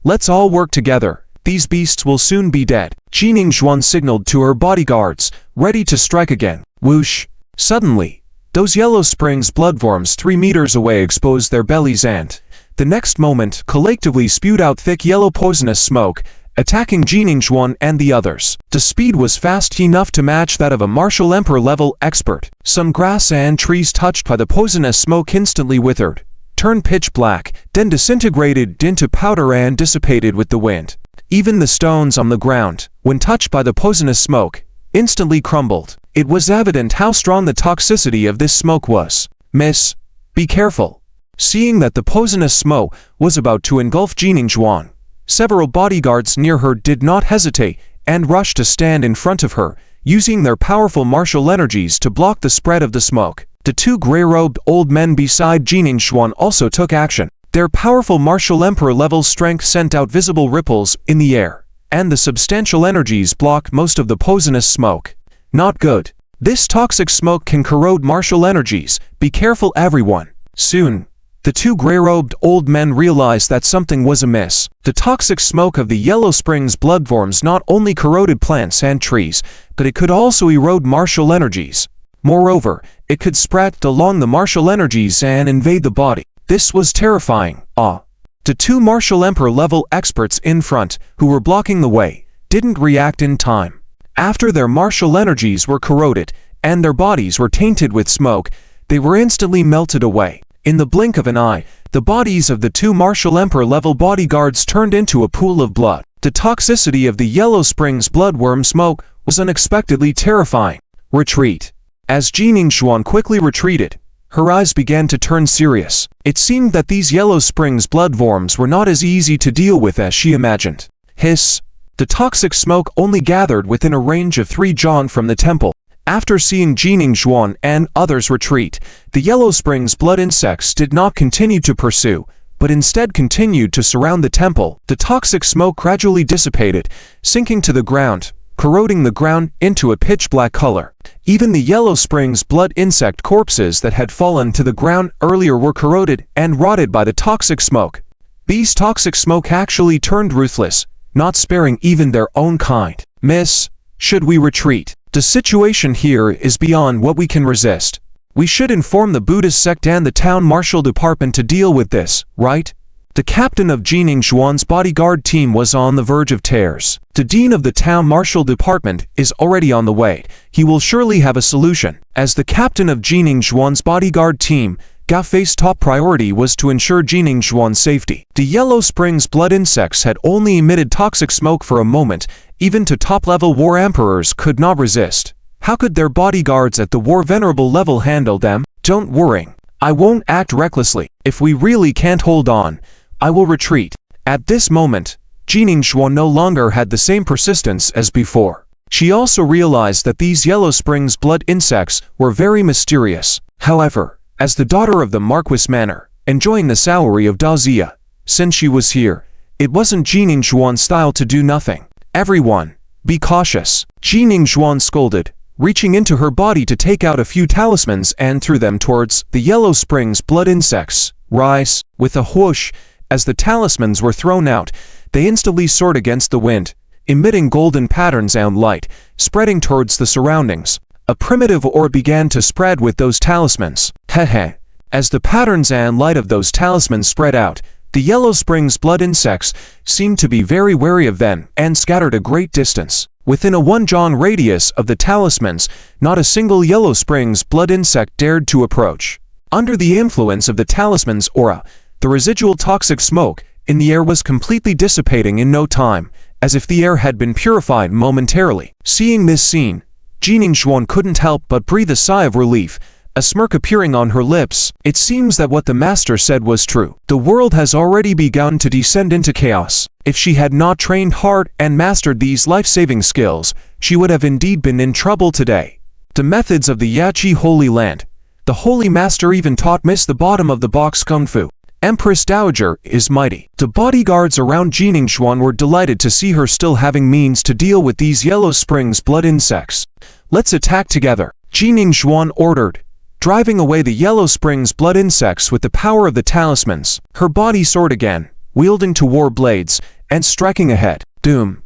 A: Let's all work together. These beasts will soon be dead. Jiningshuan signaled to her bodyguards, ready to strike again. Whoosh! Suddenly, those yellow springs bloodworms 3 meters away exposed their bellies and, the next moment, collectively spewed out thick yellow poisonous smoke, attacking Jiningshuan and the others. The speed was fast enough to match that of a martial emperor-level expert. Some grass and trees touched by the poisonous smoke instantly withered, turned pitch black, then disintegrated into powder and dissipated with the wind. Even the stones on the ground, when touched by the poisonous smoke, instantly crumbled. It was evident how strong the toxicity of this smoke was. "Miss, be careful." Seeing that the poisonous smoke was about to engulf Jining, several bodyguards near her did not hesitate and rushed to stand in front of her, using their powerful martial energies to block the spread of the smoke. The two gray-robed old men beside Jining also took action. Their powerful martial emperor-level strength sent out visible ripples in the air, and the substantial energies blocked most of the poisonous smoke. Not good. This toxic smoke can corrode martial energies. Be careful, everyone. Soon, the two gray-robed old men realized that something was amiss. The toxic smoke of the Yellow Springs bloodworms not only corroded plants and trees, but it could also erode martial energies. Moreover, it could spread along the martial energies and invade the body. This was terrifying. The two martial emperor-level experts in front, who were blocking the way, didn't react in time. After their martial energies were corroded, and their bodies were tainted with smoke, they were instantly melted away. In the blink of an eye, the bodies of the two martial emperor-level bodyguards turned into a pool of blood. The toxicity of the Yellow Springs bloodworm smoke was unexpectedly terrifying. Retreat. As Jining quickly retreated, her eyes began to turn serious. It seemed that these Yellow Springs bloodworms were not as easy to deal with as she imagined. Hiss. The toxic smoke only gathered within a range of 3 john from the temple. After seeing Jining and others retreat, the Yellow Springs blood insects did not continue to pursue, but instead continued to surround the temple. The toxic smoke gradually dissipated, sinking to the ground, corroding the ground into a pitch-black color. Even the Yellow Springs blood insect corpses that had fallen to the ground earlier were corroded and rotted by the toxic smoke. These toxic smoke actually turned ruthless, not sparing even their own kind. "Miss, should we retreat? The situation here is beyond what we can resist. We should inform the Buddhist sect and the town marshal department to deal with this, right?" The captain of Jining bodyguard team was on the verge of tears. The dean of the town marshal department is already on the way. He will surely have a solution. As the captain of Jining bodyguard team, Gao Fei's top priority was to ensure Jining's safety. The Yellow Springs blood insects had only emitted toxic smoke for a moment. Even to top-level war emperors could not resist. How could their bodyguards at the war venerable level handle them? "Don't worry. I won't act recklessly. If we really can't hold on, I will retreat." At this moment, Jining no longer had the same persistence as before. She also realized that these Yellow Springs blood insects were very mysterious. However, as the daughter of the Marquis Manor, enjoying the salary of Dazia, since she was here, it wasn't Jining's style to do nothing. "Everyone, be cautious." Jining scolded, reaching into her body to take out a few talismans and threw them towards the Yellow Springs blood insects. Rise. With a whoosh, as the talismans were thrown out, they instantly soared against the wind, emitting golden patterns and light, spreading towards the surroundings. A primitive aura began to spread with those talismans. Hehe. As the patterns and light of those talismans spread out, the Yellow Springs blood insects seemed to be very wary of them and scattered a great distance. Within a 1 john radius of the talismans, not a single Yellow Springs blood insect dared to approach. Under the influence of the talisman's aura, the residual toxic smoke in the air was completely dissipating in no time, as if the air had been purified momentarily. Seeing this scene, Jining couldn't help but breathe a sigh of relief, a smirk appearing on her lips. It seems that what the master said was true. The world has already begun to descend into chaos. If she had not trained hard and mastered these life-saving skills, she would have indeed been in trouble today. The methods of the Yachi Holy Land. The Holy Master even taught Miss the bottom of the box Kung Fu. Empress Dowager is mighty. The bodyguards around Jining were delighted to see her still having means to deal with these Yellow Springs blood insects. "Let's attack together," Jining ordered, driving away the Yellow Springs blood insects with the power of the talismans. Her body soared again, wielding two war blades, and striking ahead. Doom.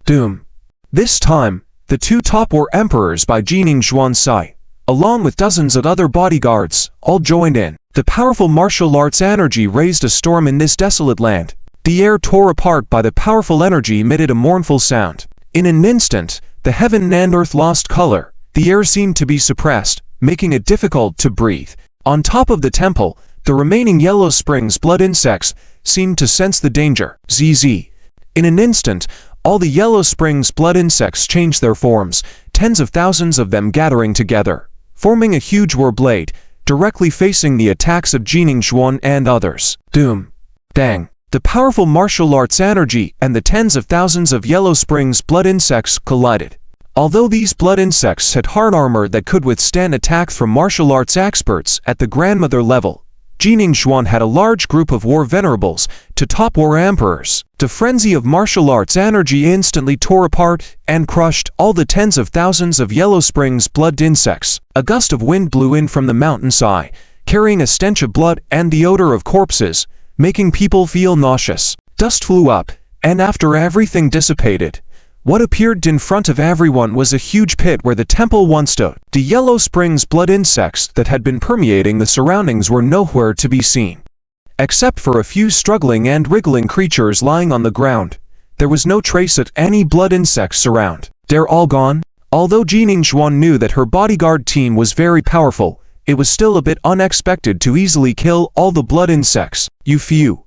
A: Doom. This time, the 2 top war emperors by Jining's side, along with dozens of other bodyguards, all joined in. The powerful martial arts energy raised a storm in this desolate land. The air tore apart by the powerful energy emitted a mournful sound. In an instant, the heaven and earth lost color. The air seemed to be suppressed, making it difficult to breathe. On top of the temple, the remaining Yellow Springs blood insects seemed to sense the danger. ZZ. In an instant, All the Yellow Springs blood insects changed their forms, tens of thousands of them gathering together, forming a huge war blade, directly facing the attacks of Jining Xuan and others. Doom. Dang. The powerful martial arts energy and the tens of thousands of Yellow Springs blood insects collided. Although these blood insects had hard armor that could withstand attack from martial arts experts at the grandmother level, Jining Xuan had a large group of war venerables to top war emperors. The frenzy of martial arts energy instantly tore apart and crushed all the tens of thousands of Yellow Springs blood insects. A gust of wind blew in from the mountainside, carrying a stench of blood and the odor of corpses, making people feel nauseous. Dust flew up, and after everything dissipated, what appeared in front of everyone was a huge pit where the temple once stood. The Yellow Springs blood insects that had been permeating the surroundings were nowhere to be seen. Except for a few struggling and wriggling creatures lying on the ground, there was no trace of any blood insects around. They're all gone? Although Jining Xuan knew that her bodyguard team was very powerful, it was still a bit unexpected to easily kill all the blood insects. You few.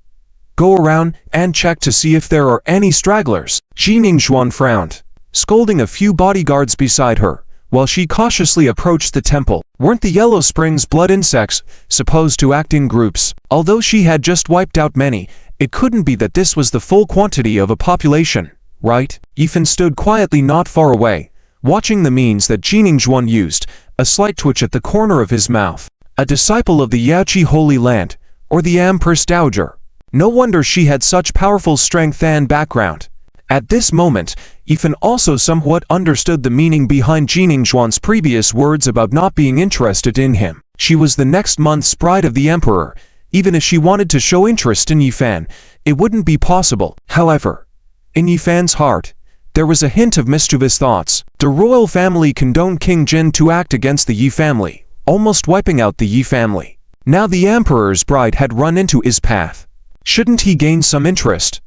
A: Go around and check to see if there are any stragglers. Jining Xuan frowned, scolding a few bodyguards beside her, while she cautiously approached the temple. Weren't the Yellow Springs blood insects supposed to act in groups? Although she had just wiped out many, it couldn't be that this was the full quantity of a population, right? Ethan stood quietly not far away, watching the means that Jining Xuan used, a slight twitch at the corner of his mouth. A disciple of the Yachi Holy Land, or the Empress Dowager. No wonder she had such powerful strength and background. At this moment, Ethan also somewhat understood the meaning behind Jining Xuan's previous words about not being interested in him. She was the next month's bride of the Emperor. Even if she wanted to show interest in Yifan, it wouldn't be possible. However, in Yifan's heart, there was a hint of mischievous thoughts. The royal family condoned King Jin to act against the Yi family, almost wiping out the Yi family. Now the Emperor's bride had run into his path. Shouldn't he gain some interest?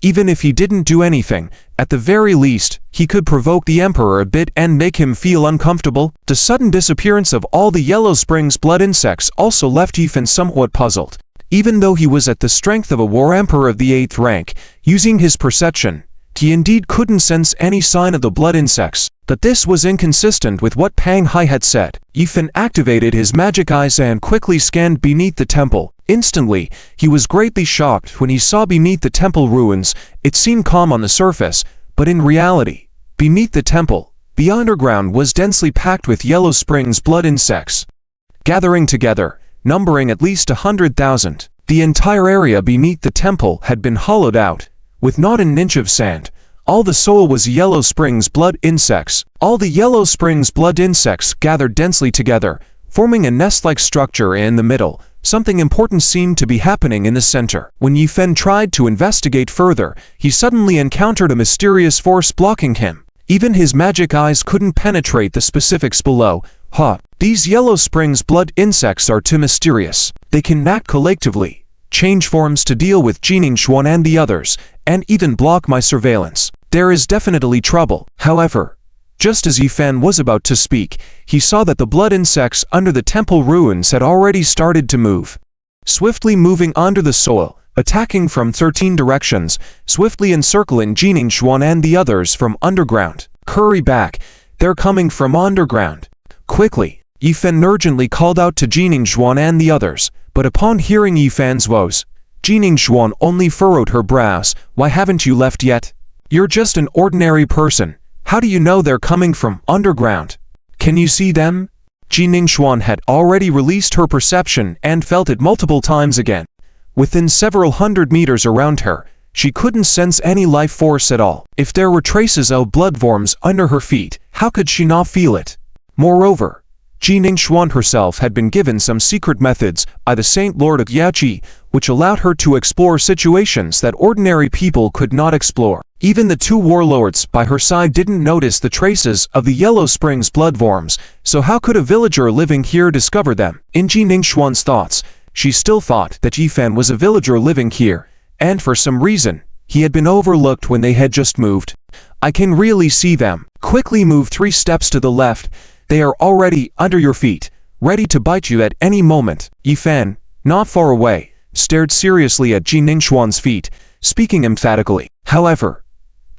A: Even if he didn't do anything, at the very least, he could provoke the Emperor a bit and make him feel uncomfortable. The sudden disappearance of all the Yellow Springs blood insects also left Ethan somewhat puzzled. Even though he was at the strength of a war emperor of the 8th rank, using his perception, he indeed couldn't sense any sign of the blood insects. But this was inconsistent with what Pang Hai had said. Ethan activated his magic eyes and quickly scanned beneath the temple. Instantly, he was greatly shocked when he saw beneath the temple ruins. It seemed calm on the surface, but in reality, beneath the temple, the underground was densely packed with Yellow Springs blood insects, gathering together, numbering at least 100,000. The entire area beneath the temple had been hollowed out, with not an inch of sand. All the soil was Yellow Springs blood insects. All the Yellow Springs blood insects gathered densely together, forming a nest-like structure in the middle. Something important seemed to be happening in the center. When Yifen tried to investigate further, he suddenly encountered a mysterious force blocking him. Even his magic eyes couldn't penetrate the specifics below. These Yellow Springs blood insects are too mysterious. They can act collectively, change forms to deal with Jining Xuan and the others, and even block my surveillance. There is definitely trouble. However, just as Yifan was about to speak, he saw that the blood insects under the temple ruins had already started to move. Swiftly moving under the soil, attacking from 13 directions, swiftly encircling Jining Xuan and the others from underground. Hurry back, they're coming from underground. Quickly, Yifan urgently called out to Jining Xuan and the others, but upon hearing Yifan's woes, Jining Xuan only furrowed her brows. Why haven't you left yet? You're just an ordinary person. How do you know they're coming from underground? Can you see them? Jining Xuan had already released her perception and felt it multiple times again. Within several hundred meters around her, she couldn't sense any life force at all. If there were traces of blood worms under her feet, how could she not feel it? Moreover, Jining Xuan herself had been given some secret methods by the Saint Lord of Yachi, which allowed her to explore situations that ordinary people could not explore. Even the two warlords by her side didn't notice the traces of the Yellow Springs bloodworms, so how could a villager living here discover them? In Jining Xuan's thoughts, she still thought that Yifan was a villager living here, and for some reason, he had been overlooked when they had just moved. I can really see them. Quickly move 3 steps to the left. They are already under your feet, ready to bite you at any moment. Yifan, not far away, stared seriously at Jining Xuan's feet, speaking emphatically. However,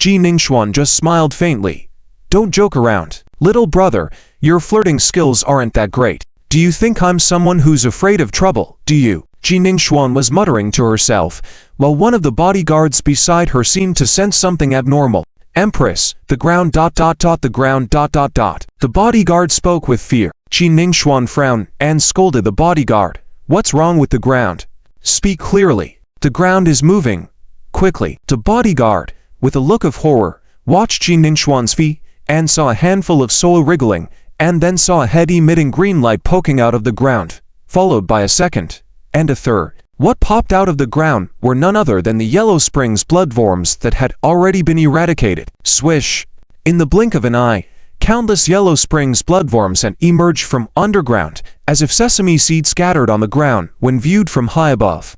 A: Ji Ningxuan just smiled faintly. Don't joke around. Little brother, your flirting skills aren't that great. Do you think I'm someone who's afraid of trouble, do you? Ji Ningxuan was muttering to herself, while one of the bodyguards beside her seemed to sense something abnormal. Empress, the ground ... the ground ... The bodyguard spoke with fear. Ji Ningxuan frowned and scolded the bodyguard. What's wrong with the ground? Speak clearly. The ground is moving. Quickly. The bodyguard, with a look of horror, watched Ji Ningxuan's feet and saw a handful of soil wriggling, and then saw a head emitting green light poking out of the ground, followed by a second, and a third. What popped out of the ground were none other than the Yellow Springs bloodworms that had already been eradicated. Swish! In the blink of an eye, countless Yellow Springs bloodworms had emerged from underground, as if sesame seeds scattered on the ground when viewed from high above.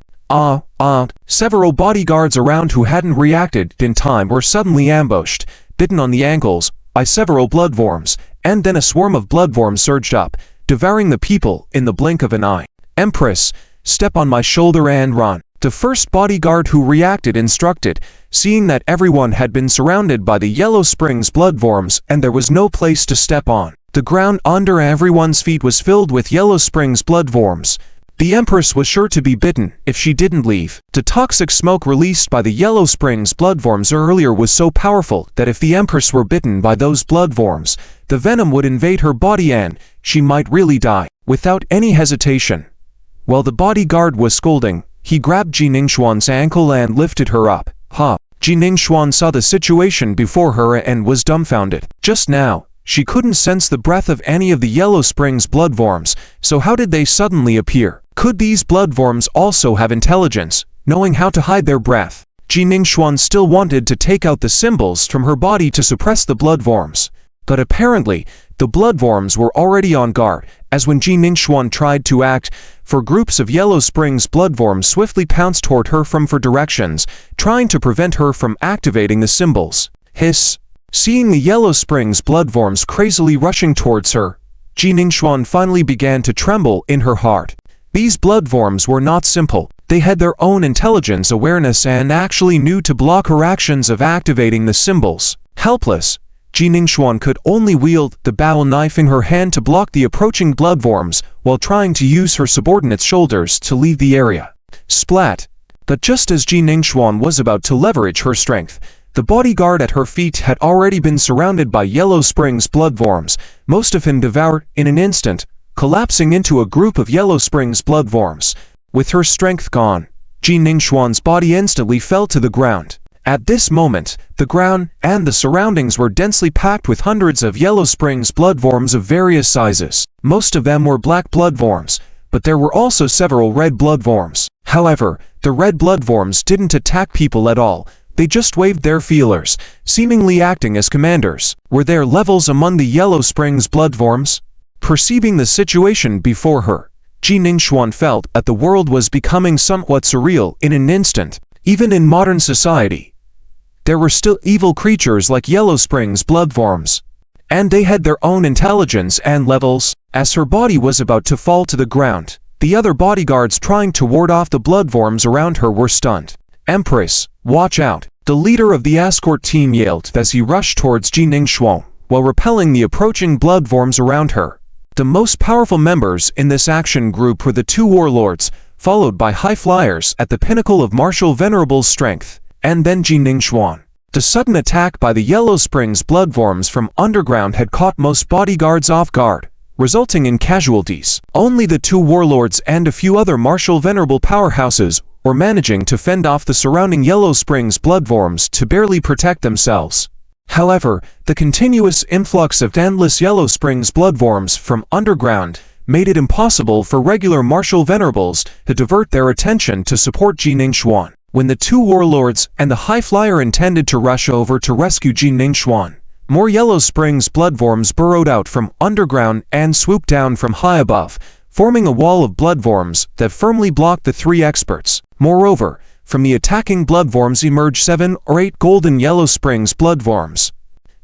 A: Several bodyguards around who hadn't reacted in time were suddenly ambushed, bitten on the ankles by several bloodworms, and then a swarm of bloodworms surged up, devouring the people in the blink of an eye. Empress, step on my shoulder and run. The first bodyguard who reacted instructed, seeing that everyone had been surrounded by the Yellow Springs bloodworms and there was no place to step on. The ground under everyone's feet was filled with Yellow Springs bloodworms. The Empress was sure to be bitten if she didn't leave. The toxic smoke released by the Yellow Springs bloodworms earlier was so powerful that if the Empress were bitten by those bloodworms, the venom would invade her body and she might really die. Without any hesitation, while the bodyguard was scolding, he grabbed Ji Ningxuan's ankle and lifted her up. Ji Ningxuan saw the situation before her and was dumbfounded. Just now, she couldn't sense the breath of any of the Yellow Springs bloodworms, so how did they suddenly appear? Could these bloodworms also have intelligence, knowing how to hide their breath? Ji Ningxuan still wanted to take out the symbols from her body to suppress the bloodworms, but apparently, the bloodworms were already on guard, as when Ji Ningxuan tried to act, for groups of Yellow Springs bloodworms swiftly pounced toward her from four directions, trying to prevent her from activating the symbols. Hiss! Seeing the Yellow Springs bloodworms crazily rushing towards her, Ji Ningxuan finally began to tremble in her heart. These bloodworms were not simple. They had their own intelligence, awareness, and actually knew to block her actions of activating the symbols. Helpless, Ji Ningxuan could only wield the battle knife in her hand to block the approaching bloodworms while trying to use her subordinate's shoulders to leave the area. Splat! But just as Ji Ningxuan was about to leverage her strength, the bodyguard at her feet had already been surrounded by Yellow Springs bloodworms, most of him devoured in an instant, collapsing into a group of Yellow Springs bloodworms. With her strength gone, Ji Ningxuan's body instantly fell to the ground. At this moment, the ground and the surroundings were densely packed with hundreds of Yellow Springs bloodworms of various sizes. Most of them were black bloodworms, but there were also several red bloodworms. However, the red bloodworms didn't attack people at all. They just waved their feelers, seemingly acting as commanders. Were there levels among the Yellow Springs bloodworms? Perceiving the situation before her, Ji Ningxuan felt that the world was becoming somewhat surreal in an instant. Even in modern society, there were still evil creatures like Yellow Springs bloodworms, and they had their own intelligence and levels. As her body was about to fall to the ground, the other bodyguards trying to ward off the bloodworms around her were stunned. Empress, watch out! The leader of the escort team yelled as he rushed towards Ji Ningxuan, while repelling the approaching bloodworms around her. The most powerful members in this action group were the two warlords, followed by high flyers at the pinnacle of Marshal Venerable's strength, and then Ji Ningxuan. The sudden attack by the Yellow Springs bloodworms from underground had caught most bodyguards off guard, resulting in casualties. Only the two warlords and a few other Marshal Venerable powerhouses were managing to fend off the surrounding Yellow Springs bloodworms to barely protect themselves. However, the continuous influx of endless Yellow Springs bloodworms from underground made it impossible for regular Marshal Venerables to divert their attention to support Ji Ningxuan. When the two warlords and the high flyer intended to rush over to rescue Ji Ningxuan, more Yellow Springs bloodworms burrowed out from underground and swooped down from high above, forming a wall of bloodworms that firmly blocked the three experts. Moreover, from the attacking bloodworms emerged 7 or 8 golden Yellow Springs bloodworms.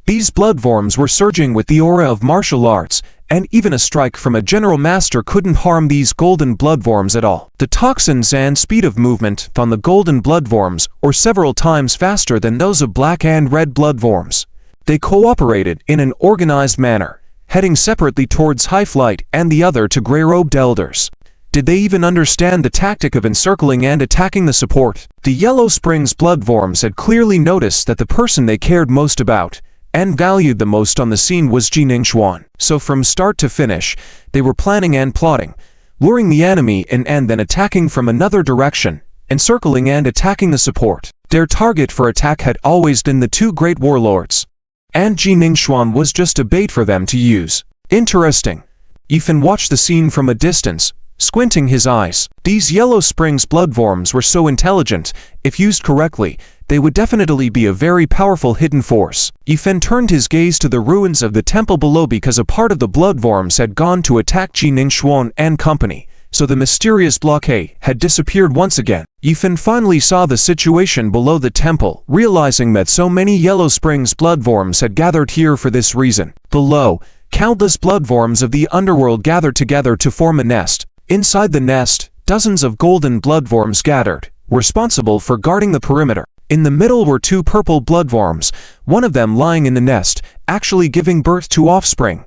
A: These bloodworms were surging with the aura of martial arts and even a strike from a general master couldn't harm these golden bloodworms at all. The toxins and speed of movement on the golden bloodworms were several times faster than those of black and red bloodworms. They cooperated in an organized manner, heading separately towards High Flight and the other to gray-robed elders. Did they even understand the tactic of encircling and attacking the support? The Yellow Springs bloodworms had clearly noticed that the person they cared most about and valued the most on the scene was Ji Ningxuan. So from start to finish, they were planning and plotting, luring the enemy in and then attacking from another direction, encircling and attacking the support. Their target for attack had always been the two great warlords, and Ji Ningxuan was just a bait for them to use. Interesting. Ethan watched the scene from a distance, squinting his eyes. These Yellow Springs bloodworms were so intelligent. If used correctly, they would definitely be a very powerful hidden force. Ethan turned his gaze to the ruins of the temple below because a part of the bloodworms had gone to attack Ji Ningxuan and company, so the mysterious blockade had disappeared once again. Ethan finally saw the situation below the temple, realizing that so many Yellow Springs bloodworms had gathered here for this reason. Below, countless bloodworms of the underworld gathered together to form a nest. Inside the nest, dozens of golden bloodworms gathered, responsible for guarding the perimeter. In the middle were two purple bloodworms, one of them lying in the nest, actually giving birth to offspring,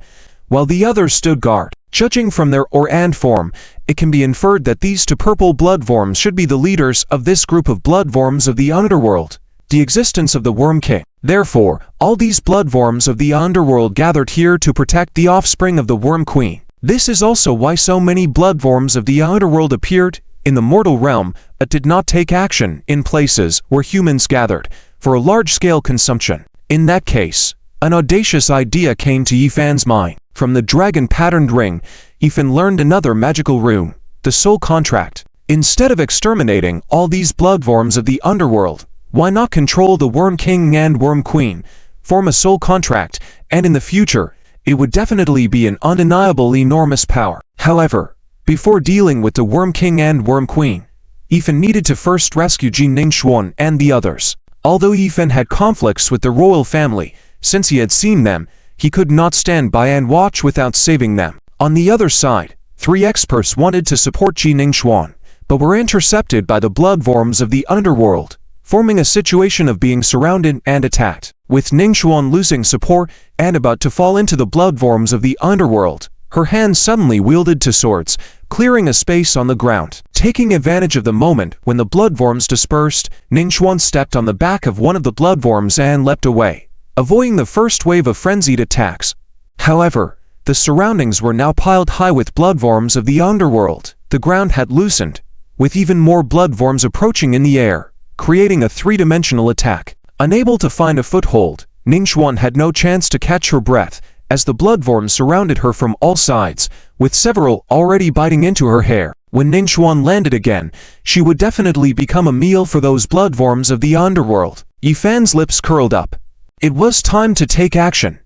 A: while the other stood guard. Judging from their aura and form, it can be inferred that these two purple bloodworms should be the leaders of this group of bloodworms of the underworld, the existence of the Worm King. Therefore, all these bloodworms of the underworld gathered here to protect the offspring of the Worm Queen. This is also why so many bloodworms of the underworld appeared in the mortal realm, but did not take action in places where humans gathered for a large-scale consumption. In that case, an audacious idea came to Yifan's mind. From the dragon-patterned ring, Yifan learned another magical rune, the soul contract. Instead of exterminating all these bloodworms of the underworld, why not control the Worm King and Worm Queen, form a soul contract, and in the future, it would definitely be an undeniable enormous power. However, before dealing with the Worm King and Worm Queen, Yifan needed to first rescue Ji Ningxuan and the others. Although Yifan had conflicts with the royal family, since he had seen them, he could not stand by and watch without saving them. On the other side, 3 experts wanted to support Ji Ningxuan, but were intercepted by the bloodworms of the underworld, forming a situation of being surrounded and attacked. With Ningxuan losing support and about to fall into the bloodworms of the underworld, her hands suddenly wielded two swords, clearing a space on the ground. Taking advantage of the moment when the bloodworms dispersed, Ningxuan stepped on the back of one of the bloodworms and leapt away, avoiding the first wave of frenzied attacks. However, the surroundings were now piled high with bloodworms of the underworld. The ground had loosened, with even more bloodworms approaching in the air, creating a 3-dimensional attack. Unable to find a foothold, Ningxuan had no chance to catch her breath, as the bloodworms surrounded her from all sides, with several already biting into her hair. When Ningxuan landed again, she would definitely become a meal for those bloodworms of the underworld. Yifan's lips curled up. It was time to take action.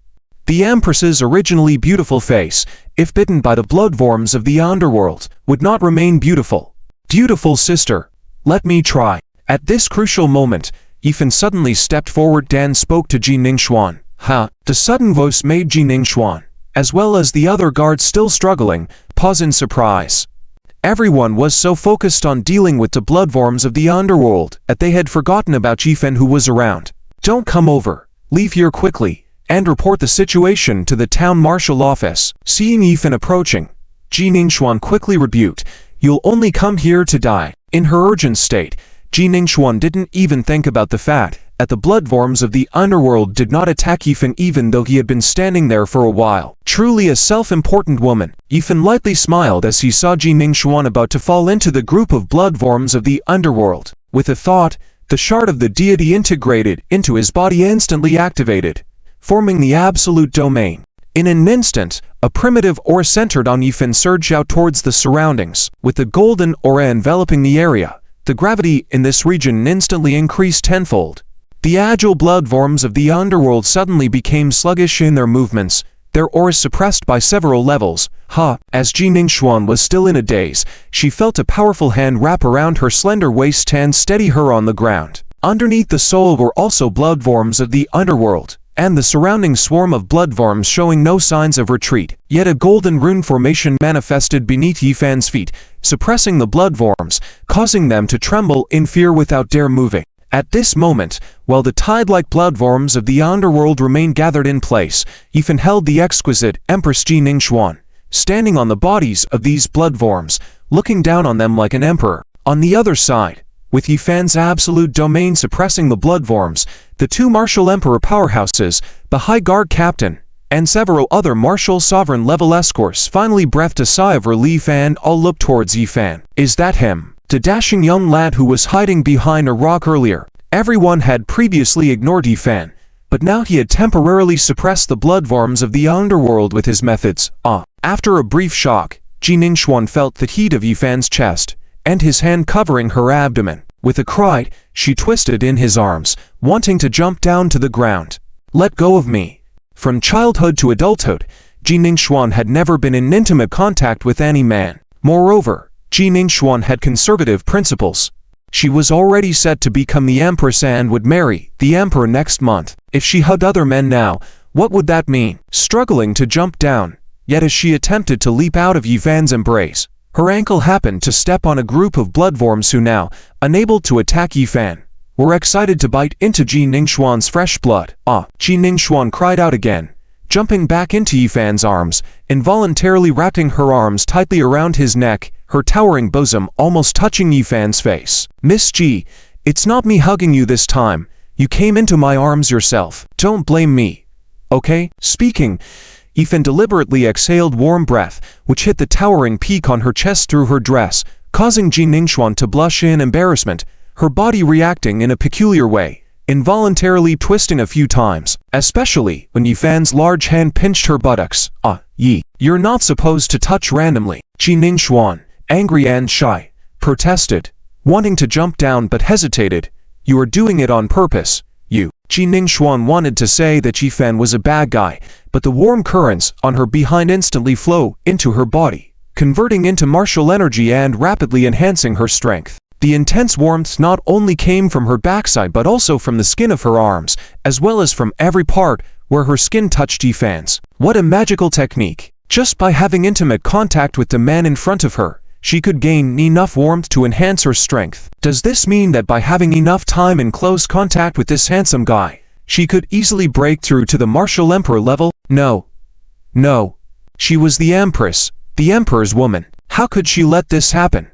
A: The Empress's originally beautiful face, if bitten by the bloodworms of the underworld, would not remain beautiful. Beautiful sister, let me try. At this crucial moment, Yifan suddenly stepped forward and spoke to Ji Ningxuan. The sudden voice made Ji Ningxuan, as well as the other guards still struggling, pause in surprise. Everyone was so focused on dealing with the bloodworms of the underworld that they had forgotten about Yifan, who was around. Don't come over, leave here quickly, and report the situation to the town marshal office. Seeing Yifan approaching, Ji Ningxuan quickly rebuked, "You'll only come here to die." In her urgent state, Ji Ningxuan didn't even think about the fact that the bloodworms of the underworld did not attack Yifan even though he had been standing there for a while. Truly a self-important woman. Yifan lightly smiled as he saw Ji Ningxuan about to fall into the group of bloodworms of the underworld. With a thought, the shard of the deity integrated into his body instantly activated, forming the absolute domain. In an instant, a primitive aura centered on Yifan surged out towards the surroundings. With the golden aura enveloping the area, the gravity in this region instantly increased tenfold. The agile bloodworms of the underworld suddenly became sluggish in their movements, their auras suppressed by several levels. As Ji Ningxuan was still in a daze, she felt a powerful hand wrap around her slender waist and steady her on the ground. Underneath the soul were also bloodworms of the underworld, and the surrounding swarm of bloodworms showing no signs of retreat. Yet a golden rune formation manifested beneath Yifan's feet, suppressing the bloodworms, causing them to tremble in fear without dare moving. At this moment, while the tide-like bloodworms of the underworld remained gathered in place, Yifan held the exquisite Empress Ji Ningxuan, standing on the bodies of these bloodworms, looking down on them like an emperor. On the other side, with Yifan's absolute domain suppressing the bloodworms, the two martial emperor powerhouses, the High Guard captain, and several other martial sovereign-level escorts finally breathed a sigh of relief and all looked towards Yifan. Is that him? The dashing young lad who was hiding behind a rock earlier. Everyone had previously ignored Yifan, but now he had temporarily suppressed the bloodworms of the underworld with his methods. After a brief shock, Ji Ningxuan felt the heat of Yifan's chest, and his hand covering her abdomen. With a cry, she twisted in his arms, wanting to jump down to the ground. Let go of me. From childhood to adulthood, Ji Ningxuan had never been in intimate contact with any man. Moreover, Ji Ningxuan had conservative principles. She was already set to become the empress and would marry the emperor next month. If she hugged other men now, what would that mean? Struggling to jump down, yet as she attempted to leap out of Yifan's embrace, her ankle happened to step on a group of bloodworms who now, unable to attack Yifan, were excited to bite into Ji Ningxuan's fresh blood. Ji Ningxuan cried out again, jumping back into Yifan's arms, involuntarily wrapping her arms tightly around his neck, her towering bosom almost touching Yifan's face. Miss Ji, it's not me hugging you this time. You came into my arms yourself. Don't blame me. Okay? Speaking, Yifan deliberately exhaled warm breath, which hit the towering peak on her chest through her dress, causing Ji Ningxuan to blush in embarrassment, her body reacting in a peculiar way, involuntarily twisting a few times, especially when Yifan's large hand pinched her buttocks. You're not supposed to touch randomly. Ji Ningxuan, angry and shy, protested, wanting to jump down but hesitated. You are doing it on purpose. Ji Ningxuan wanted to say that Yifan was a bad guy, but the warm currents on her behind instantly flow into her body, converting into martial energy and rapidly enhancing her strength. The intense warmth not only came from her backside but also from the skin of her arms, as well as from every part where her skin touched Yifan's. What a magical technique! Just by having intimate contact with the man in front of her, she could gain enough warmth to enhance her strength. Does this mean that by having enough time in close contact with this handsome guy, she could easily break through to the martial emperor level? No. She was the empress, the emperor's woman. How could she let this happen?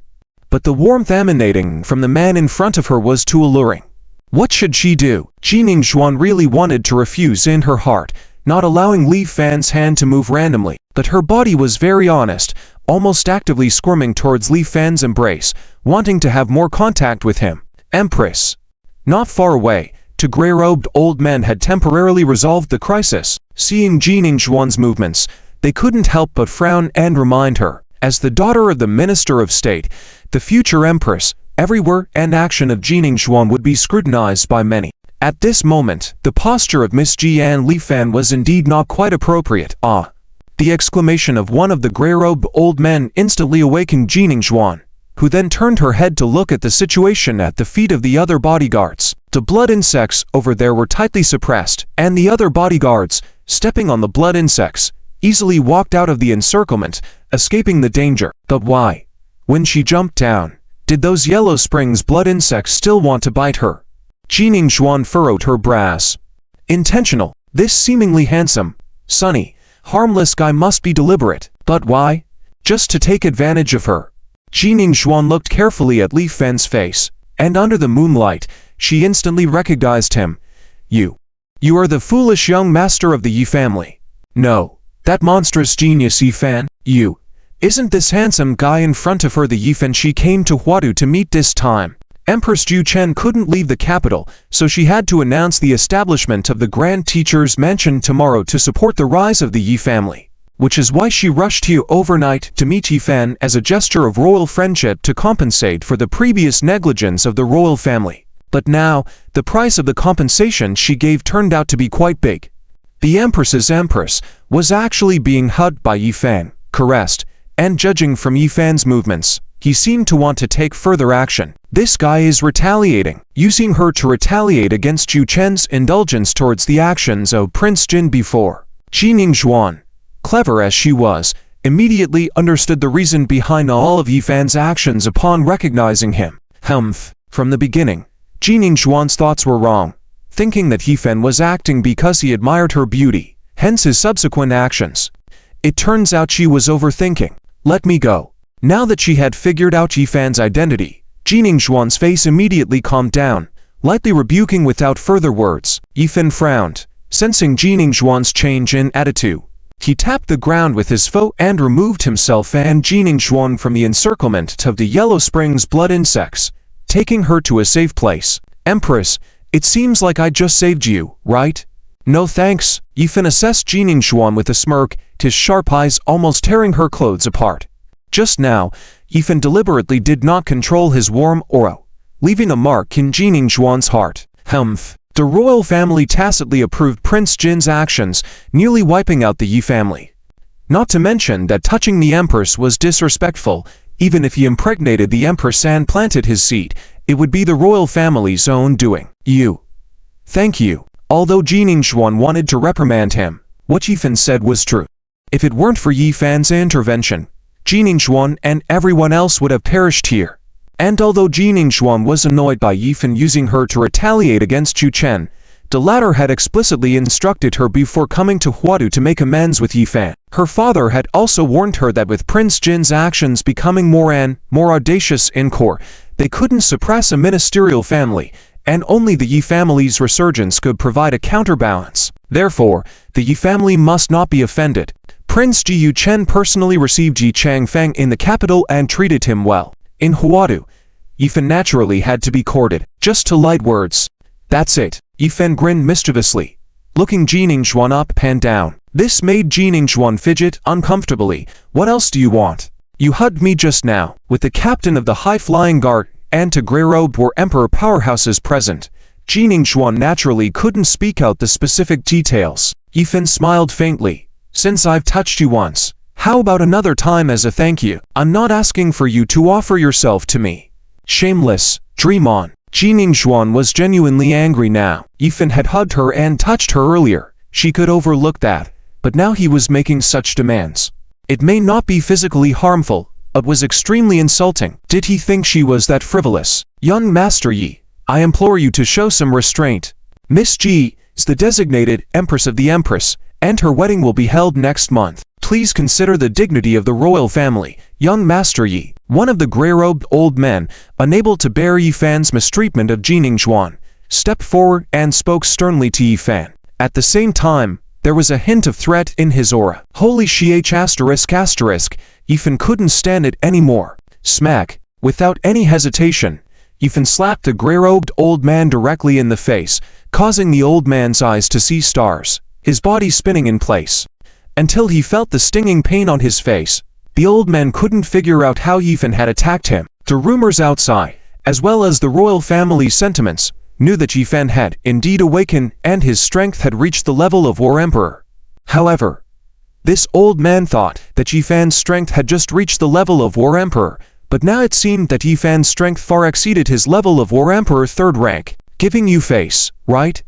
A: But the warmth emanating from the man in front of her was too alluring. What should she do? Ji Ningxuan really wanted to refuse in her heart, not allowing Li Fan's hand to move randomly, but her body was very honest, almost actively squirming towards Li Fan's embrace, wanting to have more contact with him. Empress. Not far away, two grey-robed old men had temporarily resolved the crisis. Seeing Ji Ningxuan's movements, they couldn't help but frown and remind her, as the daughter of the Minister of State, the future empress, every word and action of Ji Ningxuan would be scrutinized by many. At this moment, the posture of Miss Ji and Li Fan was indeed not quite appropriate. The exclamation of one of the grey-robed old men instantly awakened Ji Ningxuan, who then turned her head to look at the situation at the feet of the other bodyguards. The blood insects over there were tightly suppressed, and the other bodyguards, stepping on the blood insects, easily walked out of the encirclement, escaping the danger. But why? When she jumped down, did those Yellow Springs blood insects still want to bite her? Ji Ningxuan furrowed her brows. Intentional. This seemingly handsome, sunny, harmless guy must be deliberate. But why? Just to take advantage of her. Ji Ningxuan looked carefully at Li Fan's face, and under the moonlight, she instantly recognized him. You are the foolish young master of the Yi family. No, that monstrous genius Yi Fan. Isn't this handsome guy in front of her the Yi Fan she came to Huadu to meet this time? Empress Ju Chen couldn't leave the capital, so she had to announce the establishment of the Grand Teacher's Mansion tomorrow to support the rise of the Yi family, which is why she rushed here overnight to meet Yi Fan as a gesture of royal friendship to compensate for the previous negligence of the royal family. But now, the price of the compensation she gave turned out to be quite big. The Empress's Empress was actually being hugged by Yi Fan, caressed, and judging from Yi Fan's movements, He seemed to want to take further action. This guy is retaliating, using her to retaliate against Yu Chen's indulgence towards the actions of Prince Jin before. Jining Xuan, clever as she was, immediately understood the reason behind all of Yifan's actions upon recognizing him. From the beginning, Jining Xuan's thoughts were wrong, thinking that Yifan was acting because he admired her beauty, hence his subsequent actions. It turns out she was overthinking. Let me go. Now that she had figured out Yifan's identity, Jining Xuan's face immediately calmed down, lightly rebuking without further words. Yifan frowned, sensing Jining Xuan's change in attitude. He tapped the ground with his foe and removed himself and Jining Xuan from the encirclement of the Yellow Springs blood insects, taking her to a safe place. Empress, it seems like I just saved you, right? No thanks, Yifan assessed Jining Xuan with a smirk, his sharp eyes almost tearing her clothes apart. Just now, Yifan deliberately did not control his warm aura, leaving a mark in Jining Xuan's heart. The royal family tacitly approved Prince Jin's actions, nearly wiping out the Yi family. Not to mention that touching the Empress was disrespectful. Even if he impregnated the Empress and planted his seed, it would be the royal family's own doing. Thank you. Although Jining Xuan wanted to reprimand him, what Yifan said was true. If it weren't for Yifan's intervention, Jining Xuan and everyone else would have perished here. And although Jining Xuan was annoyed by Yifan using her to retaliate against Yu Chen, the latter had explicitly instructed her before coming to Huadu to make amends with Yifan. Her father had also warned her that with Prince Jin's actions becoming more audacious in core, they couldn't suppress a ministerial family, and only the Yi family's resurgence could provide a counterbalance. Therefore, the Yi family must not be offended. Prince Ji Yu Chen personally received Yi Changfeng in the capital and treated him well. In Huadu, Yifan naturally had to be courted, just to light words. That's it. Yifan grinned mischievously, looking Jining Xuan up and down. This made Jining Xuan fidget uncomfortably. What else do you want? You hugged me just now, with the captain of the high-flying guard and to grey-robed were emperor powerhouses present. Jining Xuan naturally couldn't speak out the specific details. Yifan smiled faintly. Since I've touched you once, how about another time as a thank you? I'm not asking for you to offer yourself to me. Shameless, dream on. Jining Xuan was genuinely angry now. Yifan had hugged her and touched her earlier. She could overlook that, but now he was making such demands. It may not be physically harmful, but was extremely insulting. Did he think she was that frivolous? Young Master Yi, I implore you to show some restraint. Miss Ji is the designated Empress of the Empress, and her wedding will be held next month. Please consider the dignity of the royal family. Young Master Yi, one of the grey-robed old men, unable to bear Yifan's mistreatment of Jining Xuan, stepped forward and spoke sternly to Yifan. At the same time, there was a hint of threat in his aura. Holy sh***, Yifan couldn't stand it anymore. Smack. Without any hesitation, Yifan slapped the grey-robed old man directly in the face, causing the old man's eyes to see stars, his body spinning in place. Until he felt the stinging pain on his face, the old man couldn't figure out how Yifan had attacked him. The rumors outside, as well as the royal family's sentiments, knew that Yifan had indeed awakened and his strength had reached the level of War Emperor. However, this old man thought that Yifan's strength had just reached the level of War Emperor, but now it seemed that Yifan's strength far exceeded his level of War Emperor 3rd rank, giving you face, right?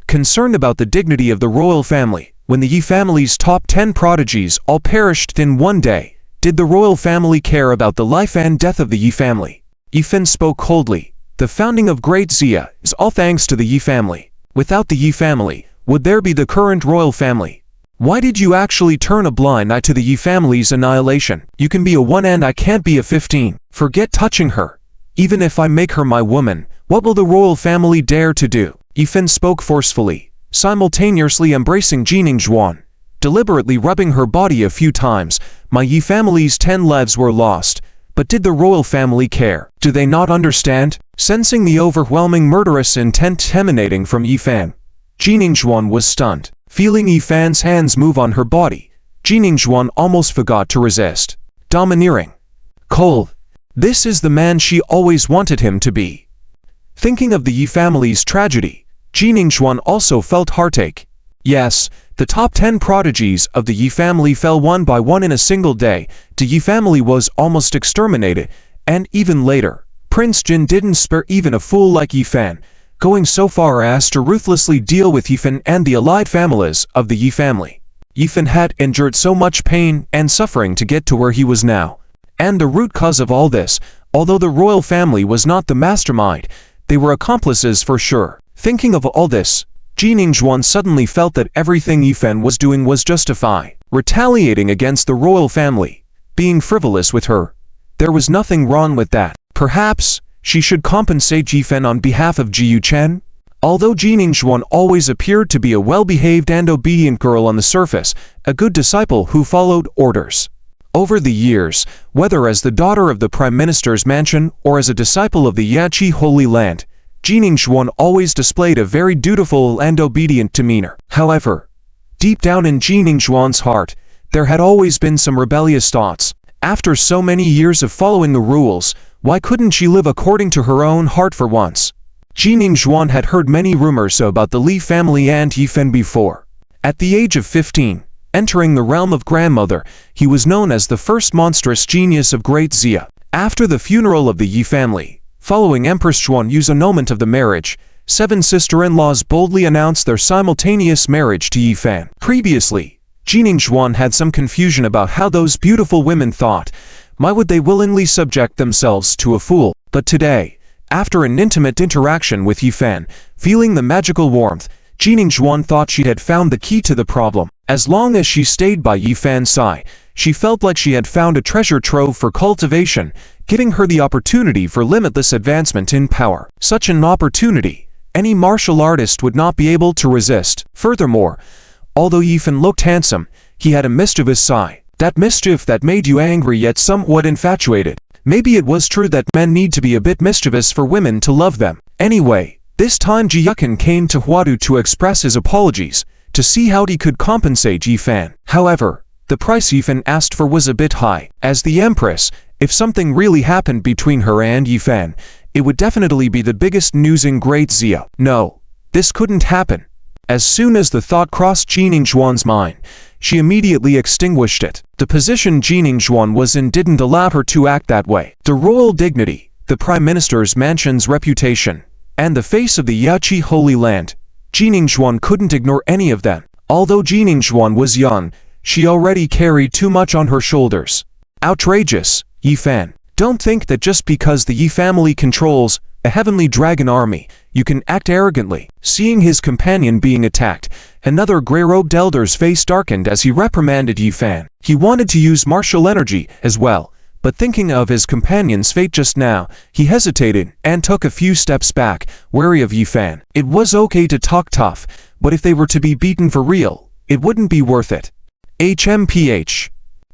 A: Concerned about the dignity of the royal family, when the Yi family's top 10 prodigies all perished in one day, did the royal family care about the life and death of the Yi family? Yifan spoke coldly. The founding of Great Xia is all thanks to the Yi family. Without the Yi family, would there be the current royal family? Why did you actually turn a blind eye to the Yi family's annihilation? You can be a 1 and I can't be a 15. Forget touching her. Even if I make her my woman, what will the royal family dare to do? Yifan spoke forcefully, simultaneously embracing Jining Xuan, deliberately rubbing her body a few times. My Yi family's 10 lives were lost, but did the royal family care? Do they not understand? Sensing the overwhelming murderous intent emanating from Yifan, Jining Xuan was stunned. Feeling Yifan's hands move on her body, Jining Xuan almost forgot to resist. Domineering. Cold. This is the man she always wanted him to be. Thinking of the Yi family's tragedy, Jining Xuan also felt heartache. Yes, The top 10 prodigies of the Yi family fell one by one in a single day. The Yi family was almost exterminated, and even later, Prince Jin didn't spare even a fool like Yi Fan, going so far as to ruthlessly deal with Yi Fan and the allied families of the Yi family. Yi Fan had endured so much pain and suffering to get to where he was now. And the root cause of all this, although the royal family was not the mastermind, they were accomplices for sure. Thinking of all this, Jin Ningxuan suddenly felt that everything Yi Fan was doing was justified. Retaliating against the royal family, being frivolous with her. There was nothing wrong with that. Perhaps she should compensate Yi Fan on behalf of Ji Yuchen? Although Jin Ningxuan always appeared to be a well-behaved and obedient girl on the surface, a good disciple who followed orders. Over the years, whether as the daughter of the Prime Minister's mansion or as a disciple of the Yachi Holy Land, Jin Ningxuan always displayed a very dutiful and obedient demeanor. However, deep down in Jin Ningxuan's heart, there had always been some rebellious thoughts. After so many years of following the rules, why couldn't she live according to her own heart for once? Jin Ningxuan had heard many rumors about the Li family and Yi Fan before. At the age of 15, entering the realm of grandmother, he was known as the first monstrous genius of Great Xia. After the funeral of the Yi family, following Empress Xuan Yu's annulment of the marriage, 7 sister-in-laws boldly announced their simultaneous marriage to Yi Fan. Previously, Jin Ningxuan had some confusion about how those beautiful women thought. Why would they willingly subject themselves to a fool? But today, after an intimate interaction with Yi Fan, feeling the magical warmth, Jin Ningxuan thought she had found the key to the problem. As long as she stayed by Yi Fan's side, she felt like she had found a treasure trove for cultivation, giving her the opportunity for limitless advancement in power. Such an opportunity, any martial artist would not be able to resist. Furthermore, although Yi Fan looked handsome, he had a mischievous side. That mischief that made you angry yet somewhat infatuated. Maybe it was true that men need to be a bit mischievous for women to love them. Anyway, this time Ji Yuchen came to Huadu to express his apologies, to see how he could compensate Yi Fan. However, the price Yi Fan asked for was a bit high. As the Empress, if something really happened between her and Yi Fan, it would definitely be the biggest news in Great Xia. No, this couldn't happen. As soon as the thought crossed Jin Ningxuan's mind, she immediately extinguished it. The position Jin Ningxuan was in didn't allow her to act that way. The royal dignity, the Prime Minister's mansion's reputation, and the face of the Yachi Holy Land, Jin Ningxuan couldn't ignore any of them. Although Jin Ningxuan was young, she already carried too much on her shoulders. Outrageous, Yi Fan. Don't think that just because the Yi family controls a heavenly dragon army, you can act arrogantly. Seeing his companion being attacked, another grey-robed elder's face darkened as he reprimanded Yi Fan. He wanted to use martial energy as well, but thinking of his companion's fate just now, he hesitated and took a few steps back, wary of Yi Fan. It was okay to talk tough, but if they were to be beaten for real, it wouldn't be worth it. HMPH.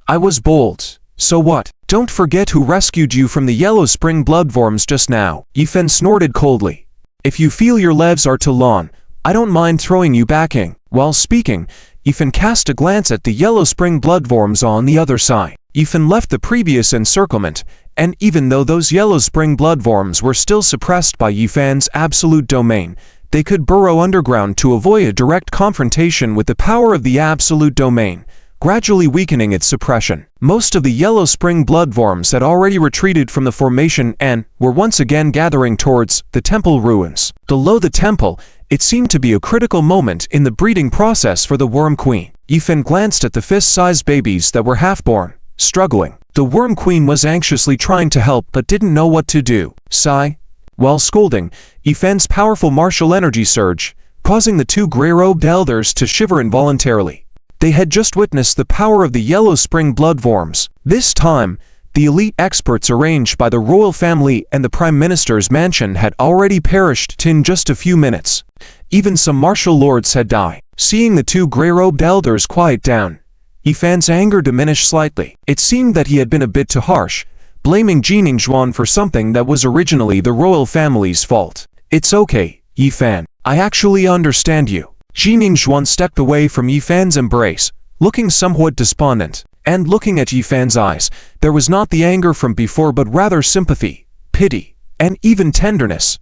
A: I was bold. So what? Don't forget who rescued you from the Yellow Spring bloodworms just now. Yi Fan snorted coldly. If you feel your legs are too long, I don't mind throwing you back in. While speaking, Yi Fan cast a glance at the Yellow Spring bloodworms on the other side. Yi Fan left the previous encirclement, and even though those Yellow Spring bloodworms were still suppressed by Yi Fan's absolute domain, they could burrow underground to avoid a direct confrontation with the power of the absolute domain, gradually weakening its suppression. Most of the Yellow Spring bloodworms had already retreated from the formation and were once again gathering towards the temple ruins. Below the temple, it seemed to be a critical moment in the breeding process for the Worm Queen. Yi Fan glanced at the fist-sized babies that were half-born, struggling. The Worm Queen was anxiously trying to help but didn't know what to do. Sigh. While scolding, Yi Fan's powerful martial energy surged, causing the 2 grey-robed elders to shiver involuntarily. They had just witnessed the power of the Yellow Spring bloodworms. This time, the elite experts arranged by the royal family and the Prime Minister's mansion had already perished in just a few minutes. Even some martial lords had died. Seeing the 2 grey-robed elders quiet down, Yi Fan's anger diminished slightly. It seemed that he had been a bit too harsh, blaming Jin Ningxuan for something that was originally the royal family's fault. It's okay, Yi Fan. I actually understand you. Jin Ningxuan stepped away from Yi Fan's embrace, looking somewhat despondent. And looking at Yi Fan's eyes, there was not the anger from before but rather sympathy, pity, and even tenderness.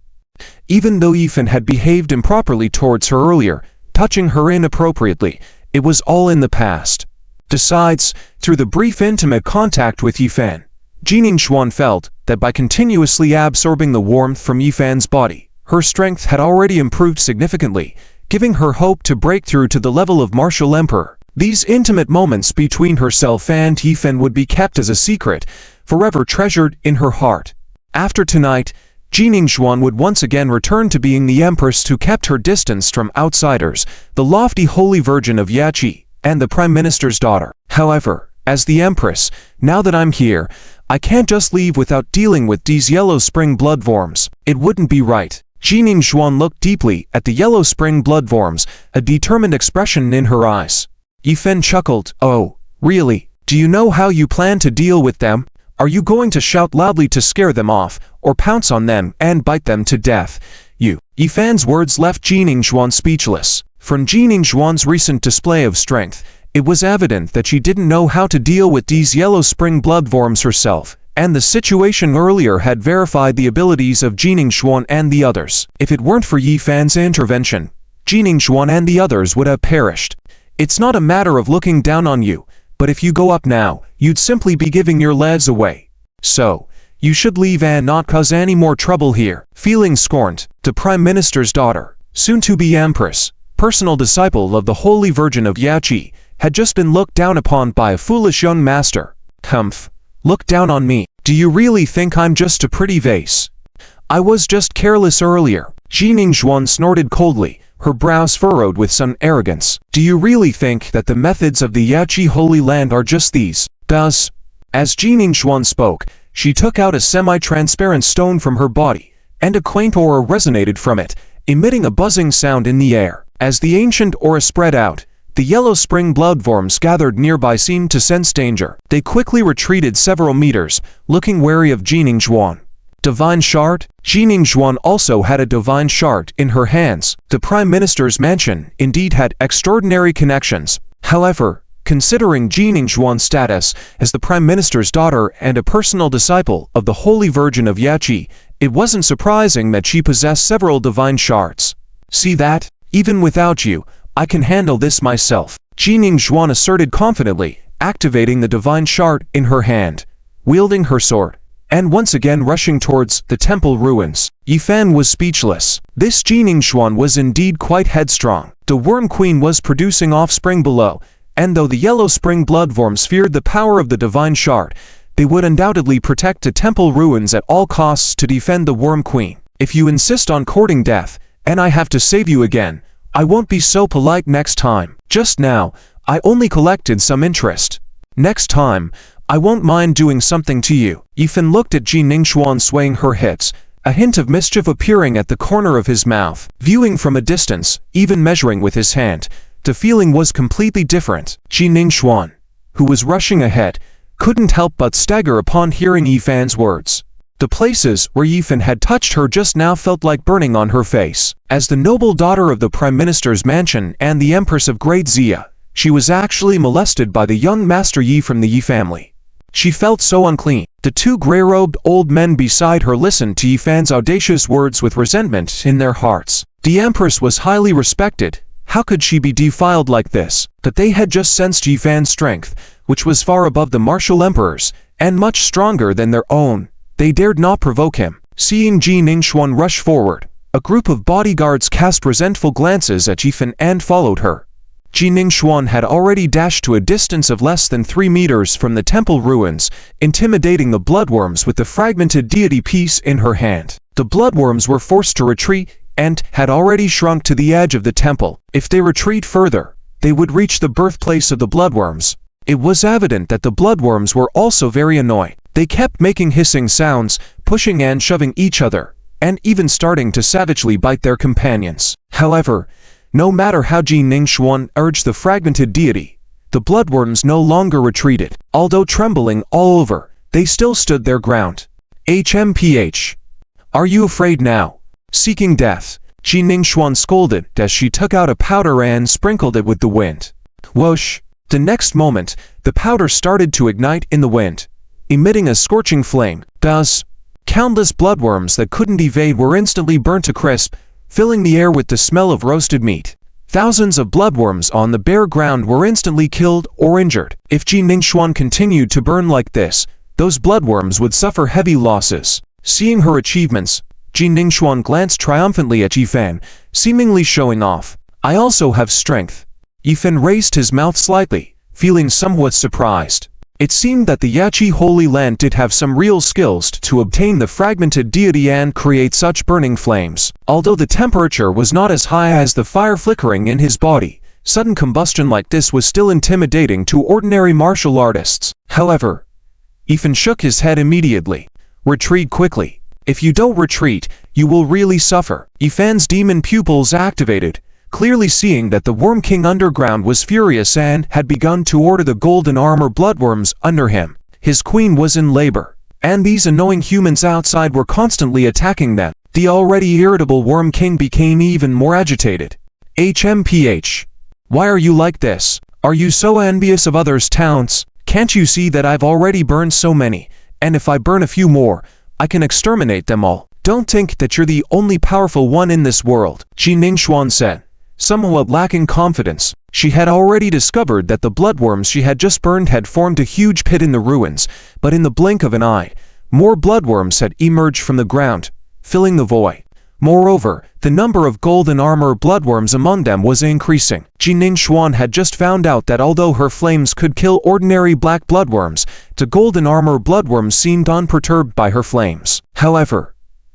A: Even though Yi Fan had behaved improperly towards her earlier, touching her inappropriately, It was all in the past. Besides, through the brief intimate contact with Yifan, Jiningshuan felt that by continuously absorbing the warmth from Yifan's body, her strength had already improved significantly, giving her hope to break through to the level of martial emperor. These intimate moments between herself and Yifan would be kept as a secret, forever treasured in her heart. After tonight, Jiningshuan would once again return to being the empress who kept her distance from outsiders, the lofty holy virgin of Yachi, and the prime minister's daughter. However, as the empress, now that I'm here, I can't just leave without dealing with these yellow spring bloodworms. It wouldn't be right. Jiningshuan looked deeply at the yellow spring bloodworms, a determined expression in her eyes. Yifan chuckled. Oh, really? Do you know how you plan to deal with them? Are you going to shout loudly to scare them off, or pounce on them and bite them to death? Yifan's words left Jiningshuan speechless. From Jiningshuan's recent display of strength, it was evident that she didn't know how to deal with these yellow spring bloodworms herself, and the situation earlier had verified the abilities of Jiningshuan and the others. If it weren't for Yifan's intervention, Jiningshuan and the others would have perished. It's not a matter of looking down on you, but if you go up now, you'd simply be giving your legs away. So, you should leave and not cause any more trouble here. Feeling scorned, the Prime Minister's daughter, soon-to-be Empress, personal disciple of the Holy Virgin of Yachi, had just been looked down upon by a foolish young master. Humph. Look down on me. Do you really think I'm just a pretty vase? I was just careless earlier. Jiningshuan snorted coldly, her brows furrowed with some arrogance. Do you really think that the methods of the Yachi Holy Land are just these? As Jiningshuan spoke, she took out a semi-transparent stone from her body, and a quaint aura resonated from it, emitting a buzzing sound in the air. As the ancient aura spread out, the yellow spring bloodworms gathered nearby seemed to sense danger. They quickly retreated several meters, looking wary of Jiningshuan. Divine Shard? Jiningshuan also had a divine shard in her hands. The Prime Minister's mansion indeed had extraordinary connections. However, considering Jiningshuan's status as the Prime Minister's daughter and a personal disciple of the Holy Virgin of Yachi, it wasn't surprising that she possessed several divine shards. See that? Even without you, I can handle this myself, Jiningshuan asserted confidently, activating the divine shard in her hand, wielding her sword, and once again rushing towards the temple ruins. Yifan was speechless. This Jiningshuan was indeed quite headstrong. The Worm Queen was producing offspring below, and though the yellow spring bloodworms feared the power of the divine shard, they would undoubtedly protect the temple ruins at all costs to defend the Worm Queen. If you insist on courting death, and I have to save you again, I won't be so polite next time. Just now, I only collected some interest. Next time, I won't mind doing something to you. Yifan looked at Jiningshuan swaying her hips, a hint of mischief appearing at the corner of his mouth. Viewing from a distance, even measuring with his hand, the feeling was completely different. Jiningshuan, who was rushing ahead, couldn't help but stagger upon hearing Yifan's words. The places where Yifan had touched her just now felt like burning on her face. As the noble daughter of the Prime Minister's mansion and the Empress of Great Xia, she was actually molested by the young Master Yi from the Yi family. She felt so unclean. The two gray-robed old men beside her listened to Yifan's audacious words with resentment in their hearts. The Empress was highly respected. How could she be defiled like this? But they had just sensed Yifan's strength, which was far above the martial emperor's, and much stronger than their own. They dared not provoke him. Seeing Jiningshuan rush forward, a group of bodyguards cast resentful glances at Yifan and followed her. Jiningshuan had already dashed to a distance of less than 3 meters from the temple ruins, intimidating the bloodworms with the fragmented deity piece in her hand. The bloodworms were forced to retreat and had already shrunk to the edge of the temple. If they retreat further, they would reach the birthplace of the bloodworms. It was evident that the bloodworms were also very annoyed. They kept making hissing sounds, pushing and shoving each other, and even starting to savagely bite their companions. However, no matter how Jiningshuan urged the fragmented deity, the bloodworms no longer retreated. Although trembling all over, they still stood their ground. HMPH. Are you afraid now? Seeking death, Jiningshuan scolded as she took out a powder and sprinkled it with the wind. Whoosh! The next moment, the powder started to ignite in the wind, emitting a scorching flame. Countless bloodworms that couldn't evade were instantly burnt to crisp, filling the air with the smell of roasted meat. Thousands of bloodworms on the bare ground were instantly killed or injured. If Ji Ningxuan continued to burn like this, those bloodworms would suffer heavy losses. Seeing her achievements, Ji Ningxuan glanced triumphantly at Yifan, seemingly showing off. I also have strength. Yifan raised his mouth slightly, feeling somewhat surprised. It seemed that the Yachi Holy Land did have some real skills to obtain the fragmented deity and create such burning flames. Although the temperature was not as high as the fire flickering in his body, sudden combustion like this was still intimidating to ordinary martial artists. However, Yifan shook his head immediately. Retreat quickly. If you don't retreat, you will really suffer. Yifan's demon pupils activated, clearly seeing that the Worm King underground was furious and had begun to order the golden armor bloodworms under him. His queen was in labor, and these annoying humans outside were constantly attacking them. The already irritable Worm King became even more agitated. HMPH. Why are you like this? Are you so envious of others' talents? Can't you see that I've already burned so many, and if I burn a few more, I can exterminate them all? Don't think that you're the only powerful one in this world, Ji Ningxuan said. Somewhat lacking confidence, she had already discovered that the bloodworms she had just burned had formed a huge pit in the ruins, but in the blink of an eye, more bloodworms had emerged from the ground, filling the void. Moreover, the number of golden armor bloodworms among them was increasing. Ji Ningxuan had just found out that although her flames could kill ordinary black bloodworms, the golden armor bloodworms seemed unperturbed by her flames. However,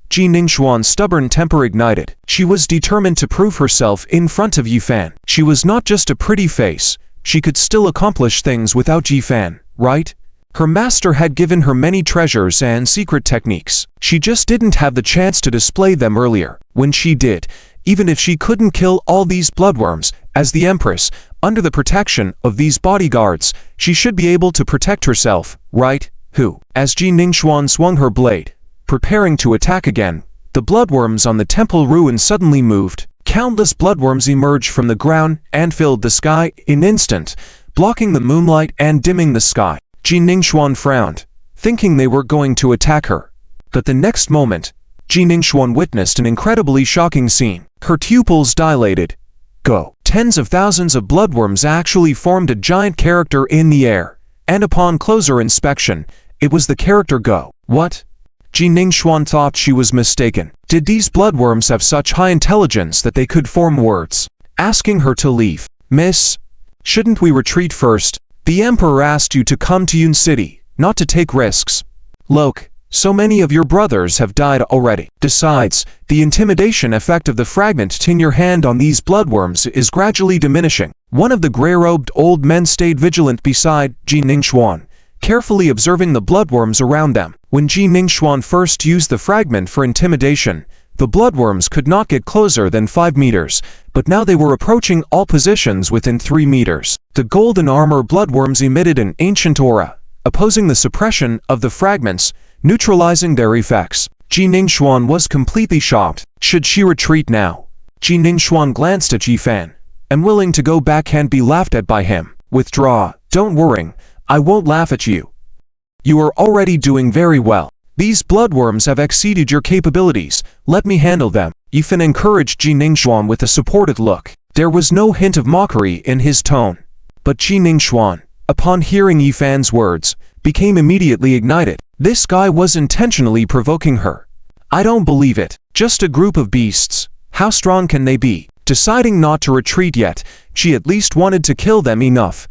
A: Ji Ningxuan's stubborn temper ignited. She was determined to prove herself in front of Yifan. She was not just a pretty face, she could still accomplish things without Yifan, right? Her master had given her many treasures and secret techniques. She just didn't have the chance to display them earlier. When she did, even if she couldn't kill all these bloodworms, as the Empress, under the protection of these bodyguards, she should be able to protect herself, right? Who? As Ji Ningxuan swung her blade, preparing to attack again, the bloodworms on the temple ruin suddenly moved. Countless bloodworms emerged from the ground and filled the sky in an instant, blocking the moonlight and dimming the sky. Ji Ningxuan frowned, thinking they were going to attack her. But the next moment, Ji Ningxuan witnessed an incredibly shocking scene. Her pupils dilated. Go. Tens of thousands of bloodworms actually formed a giant character in the air, and upon closer inspection, it was the character Go. What? Ji Ningxuan thought she was mistaken. Did these bloodworms have such high intelligence that they could form words? Asking her to leave. Miss, shouldn't we retreat first? The Emperor asked you to come to Yun City, not to take risks. Look, so many of your brothers have died already. Besides, the intimidation effect of the fragment in your hand on these bloodworms is gradually diminishing. One of the gray-robed old men stayed vigilant beside Ji Ningxuan, carefully observing the bloodworms around them. When Ji Ningxuan first used the fragment for intimidation, the bloodworms could not get closer than 5 meters, but now they were approaching all positions within 3 meters. The golden armor bloodworms emitted an ancient aura, opposing the suppression of the fragments, neutralizing their effects. Ji Ningxuan was completely shocked. Should she retreat now? Ji Ningxuan glanced at Yifan, unwilling to go back and be laughed at by him. Withdraw. Don't worry, I won't laugh at you. You are already doing very well. These bloodworms have exceeded your capabilities. Let me handle them. Yifan encouraged Ji Ningxuan with a supportive look. There was no hint of mockery in his tone. But Ji Ningxuan, upon hearing Yifan's words, became immediately ignited. This guy was intentionally provoking her. I don't believe it. Just a group of beasts. How strong can they be? Deciding not to retreat yet, she at least wanted to kill them enough.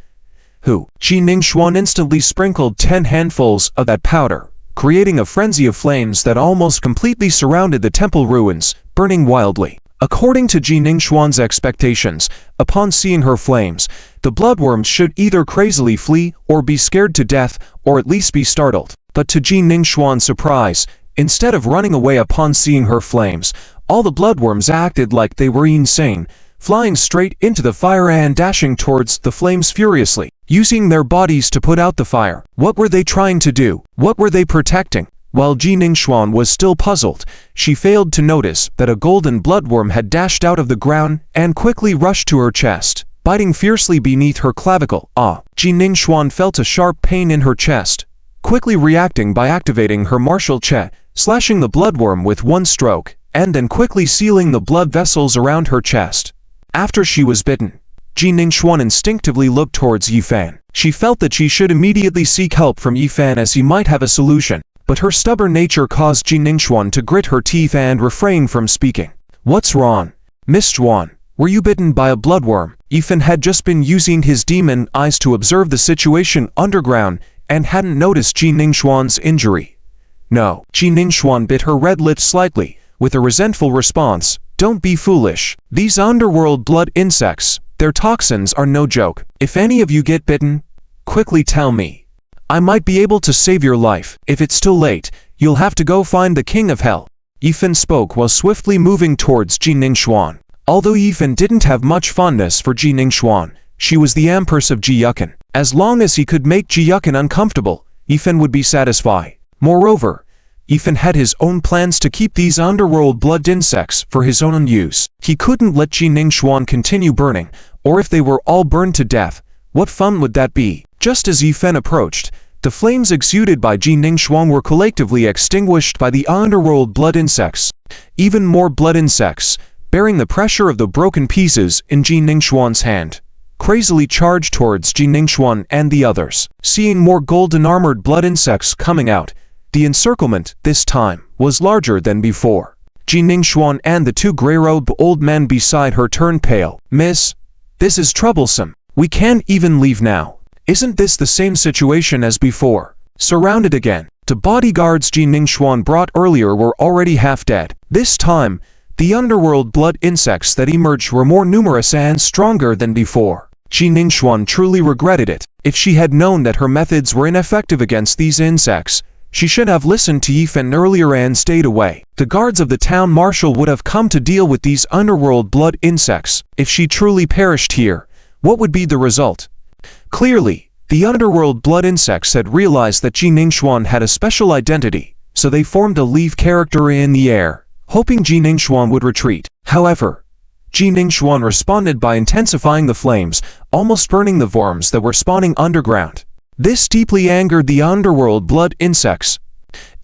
A: Who? Ji Ningxuan instantly sprinkled 10 handfuls of that powder, creating a frenzy of flames that almost completely surrounded the temple ruins, burning wildly. According to Ji Ningxuan's expectations, upon seeing her flames, the bloodworms should either crazily flee or be scared to death or at least be startled. But to Ji Ningxuan's surprise, instead of running away upon seeing her flames, all the bloodworms acted like they were insane, flying straight into the fire and dashing towards the flames furiously, using their bodies to put out the fire. What were they trying to do? What were they protecting? While Ji Ningxuan was still puzzled, she failed to notice that a golden bloodworm had dashed out of the ground and quickly rushed to her chest, biting fiercely beneath her clavicle. Ji Ningxuan felt a sharp pain in her chest, quickly reacting by activating her martial che, slashing the bloodworm with one stroke, and then quickly sealing the blood vessels around her chest. After she was bitten, Ji Ningxuan instinctively looked towards Yifan. She felt that she should immediately seek help from Yifan as he might have a solution, but her stubborn nature caused Ji Ningxuan to grit her teeth and refrain from speaking. "What's wrong? Miss Zhuan, were you bitten by a bloodworm?" Yifan had just been using his demon eyes to observe the situation underground and hadn't noticed Ji Ningxuan's injury. "No." Ji Ningxuan bit her red lips slightly, with a resentful response. "Don't be foolish. These underworld blood insects, their toxins are no joke. If any of you get bitten, quickly tell me. I might be able to save your life. If it's too late, you'll have to go find the king of hell." Yifan spoke while swiftly moving towards Ji Ningxuan. Although Yifan didn't have much fondness for Ji Ningxuan, she was the empress of Ji Yukan. As long as he could make Ji Yukan uncomfortable, Yifan would be satisfied. Moreover, Yifan had his own plans to keep these underworld blood insects for his own use. He couldn't let Ji Ningxuan continue burning, or if they were all burned to death, what fun would that be? Just as Yifan approached, the flames exuded by Ji Ningxuan were collectively extinguished by the underworld blood insects. Even more blood insects, bearing the pressure of the broken pieces in Ji Ningxuan's hand, crazily charged towards Ji Ningxuan and the others. Seeing more golden-armored blood insects coming out, the encirclement, this time, was larger than before. Ji Ningxuan and the two gray-robed old men beside her turned pale. "Miss, this is troublesome. We can't even leave now. Isn't this the same situation as before?" Surrounded again, the bodyguards Ji Ningxuan brought earlier were already half dead. This time, the underworld blood insects that emerged were more numerous and stronger than before. Ji Ningxuan truly regretted it. If she had known that her methods were ineffective against these insects, she should have listened to Yifan earlier and stayed away. The guards of the town marshal would have come to deal with these underworld blood insects. If she truly perished here, what would be the result? Clearly, the underworld blood insects had realized that Ji Ningxuan had a special identity, so they formed a leaf character in the air, hoping Ji Ningxuan would retreat. However, Ji Ningxuan responded by intensifying the flames, almost burning the worms that were spawning underground. This deeply angered the underworld blood insects.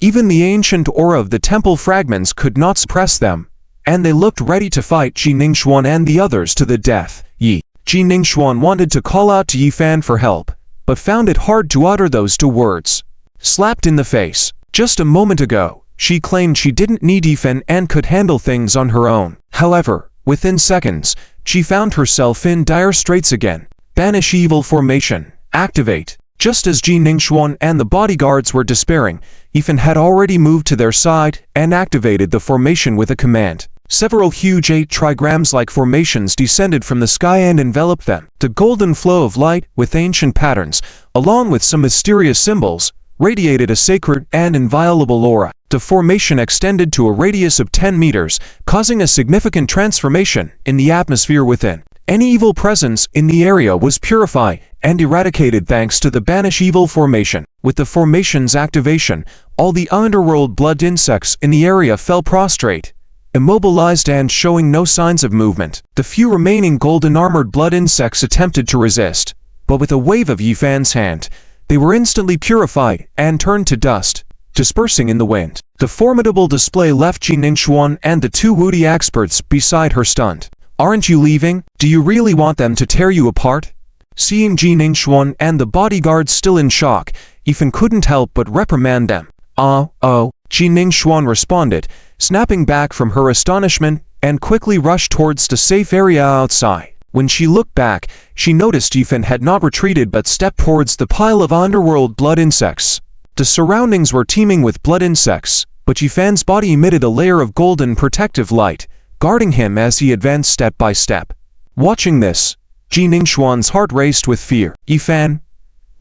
A: Even the ancient aura of the temple fragments could not suppress them, and they looked ready to fight Ji Ningxuan and the others to the death. Ji Ningxuan wanted to call out to Yifan for help, but found it hard to utter those two words. Slapped in the face. Just a moment ago, she claimed she didn't need Yifan and could handle things on her own. However, within seconds, she found herself in dire straits again. Banish evil formation. Activate. Just as Ji Ningxuan and the bodyguards were despairing, Yifan had already moved to their side and activated the formation with a command. Several huge 8 trigrams-like formations descended from the sky and enveloped them. The golden flow of light, with ancient patterns, along with some mysterious symbols, radiated a sacred and inviolable aura. The formation extended to a radius of 10 meters, causing a significant transformation in the atmosphere within. Any evil presence in the area was purified and eradicated thanks to the Banish Evil formation. With the formation's activation, all the underworld blood insects in the area fell prostrate, immobilized and showing no signs of movement. The few remaining golden-armored blood insects attempted to resist, but with a wave of Yifan's hand, they were instantly purified and turned to dust, dispersing in the wind. The formidable display left Ji Ningxuan and the two woody experts beside her stunned. "Aren't you leaving? Do you really want them to tear you apart?" Seeing Ji Ningxuan and the bodyguards still in shock, Yifan couldn't help but reprimand them. Oh, Ji Ningxuan responded, snapping back from her astonishment and quickly rushed towards the safe area outside. When she looked back, she noticed Yifan had not retreated but stepped towards the pile of underworld blood insects. The surroundings were teeming with blood insects, but Yifan's body emitted a layer of golden protective light, guarding him as he advanced step by step. Watching this, Ji Ningxuan's heart raced with fear. "Yifan,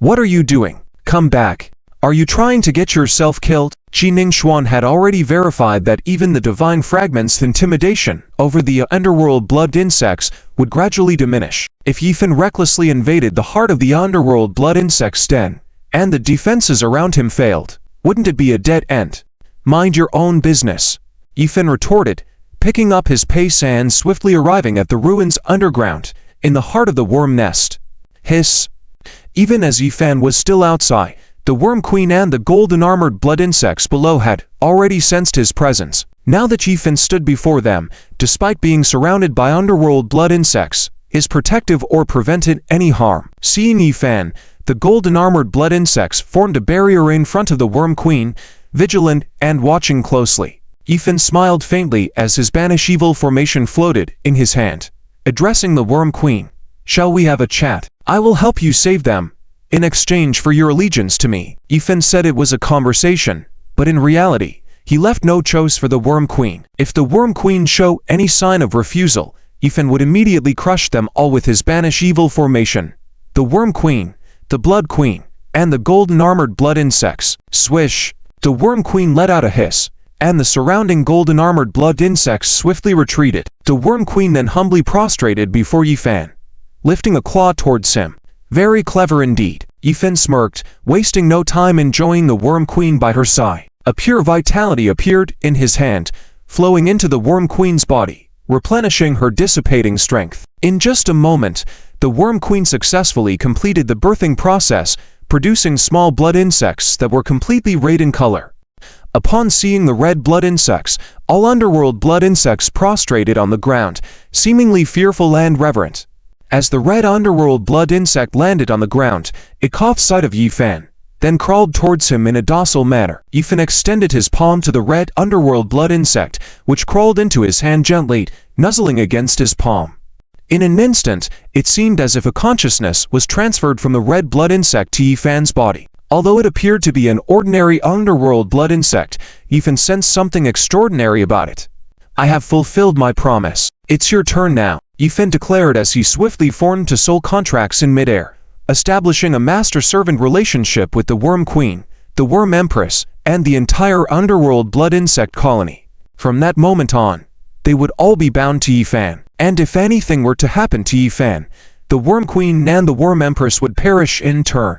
A: what are you doing? Come back. Are you trying to get yourself killed?" Ji Ningxuan had already verified that even the divine fragment's intimidation over the underworld blood insects would gradually diminish. If Yifan recklessly invaded the heart of the underworld blood insect's den, and the defenses around him failed, wouldn't it be a dead end? "Mind your own business," Yifan retorted, picking up his pace and swiftly arriving at the ruins underground, in the heart of the worm nest. Hiss. Even as Yifan was still outside, the Worm Queen and the golden-armored blood insects below had already sensed his presence. Now that Yifan stood before them, despite being surrounded by underworld blood insects, is protective or prevented any harm. Seeing Yifan, the golden-armored blood insects formed a barrier in front of the Worm Queen, vigilant and watching closely. Yifan smiled faintly as his banish evil formation floated in his hand. Addressing the Worm Queen, "Shall we have a chat? I will help you save them, in exchange for your allegiance to me." Yifan said it was a conversation, but in reality, he left no choice for the Worm Queen. If the Worm Queen showed any sign of refusal, Yifan would immediately crush them all with his banish evil formation. The Worm Queen, the Blood Queen, and the golden-armored blood insects. Swish! The Worm Queen let out a hiss, and the surrounding golden-armored blood insects swiftly retreated. The Worm Queen then humbly prostrated before Yifan, lifting a claw towards him. Very clever indeed. Yifan smirked, wasting no time enjoying the Worm Queen by her side. A pure vitality appeared in his hand, flowing into the Worm Queen's body, replenishing her dissipating strength. In just a moment, the Worm Queen successfully completed the birthing process, producing small blood insects that were completely red in color. Upon seeing the red blood insects, all underworld blood insects prostrated on the ground, seemingly fearful and reverent. As the red underworld blood insect landed on the ground, it caught sight of Yifan, then crawled towards him in a docile manner. Yifan extended his palm to the red underworld blood insect, which crawled into his hand gently, nuzzling against his palm. In an instant, it seemed as if a consciousness was transferred from the red blood insect to Yifan's body. Although it appeared to be an ordinary underworld blood insect, Yifan sensed something extraordinary about it. "I have fulfilled my promise. It's your turn now," Yifan declared as he swiftly formed to soul contracts in midair, establishing a master-servant relationship with the Worm Queen, the Worm Empress, and the entire underworld blood insect colony. From that moment on, they would all be bound to Yifan, and if anything were to happen to Yifan, the Worm Queen and the Worm Empress would perish in turn.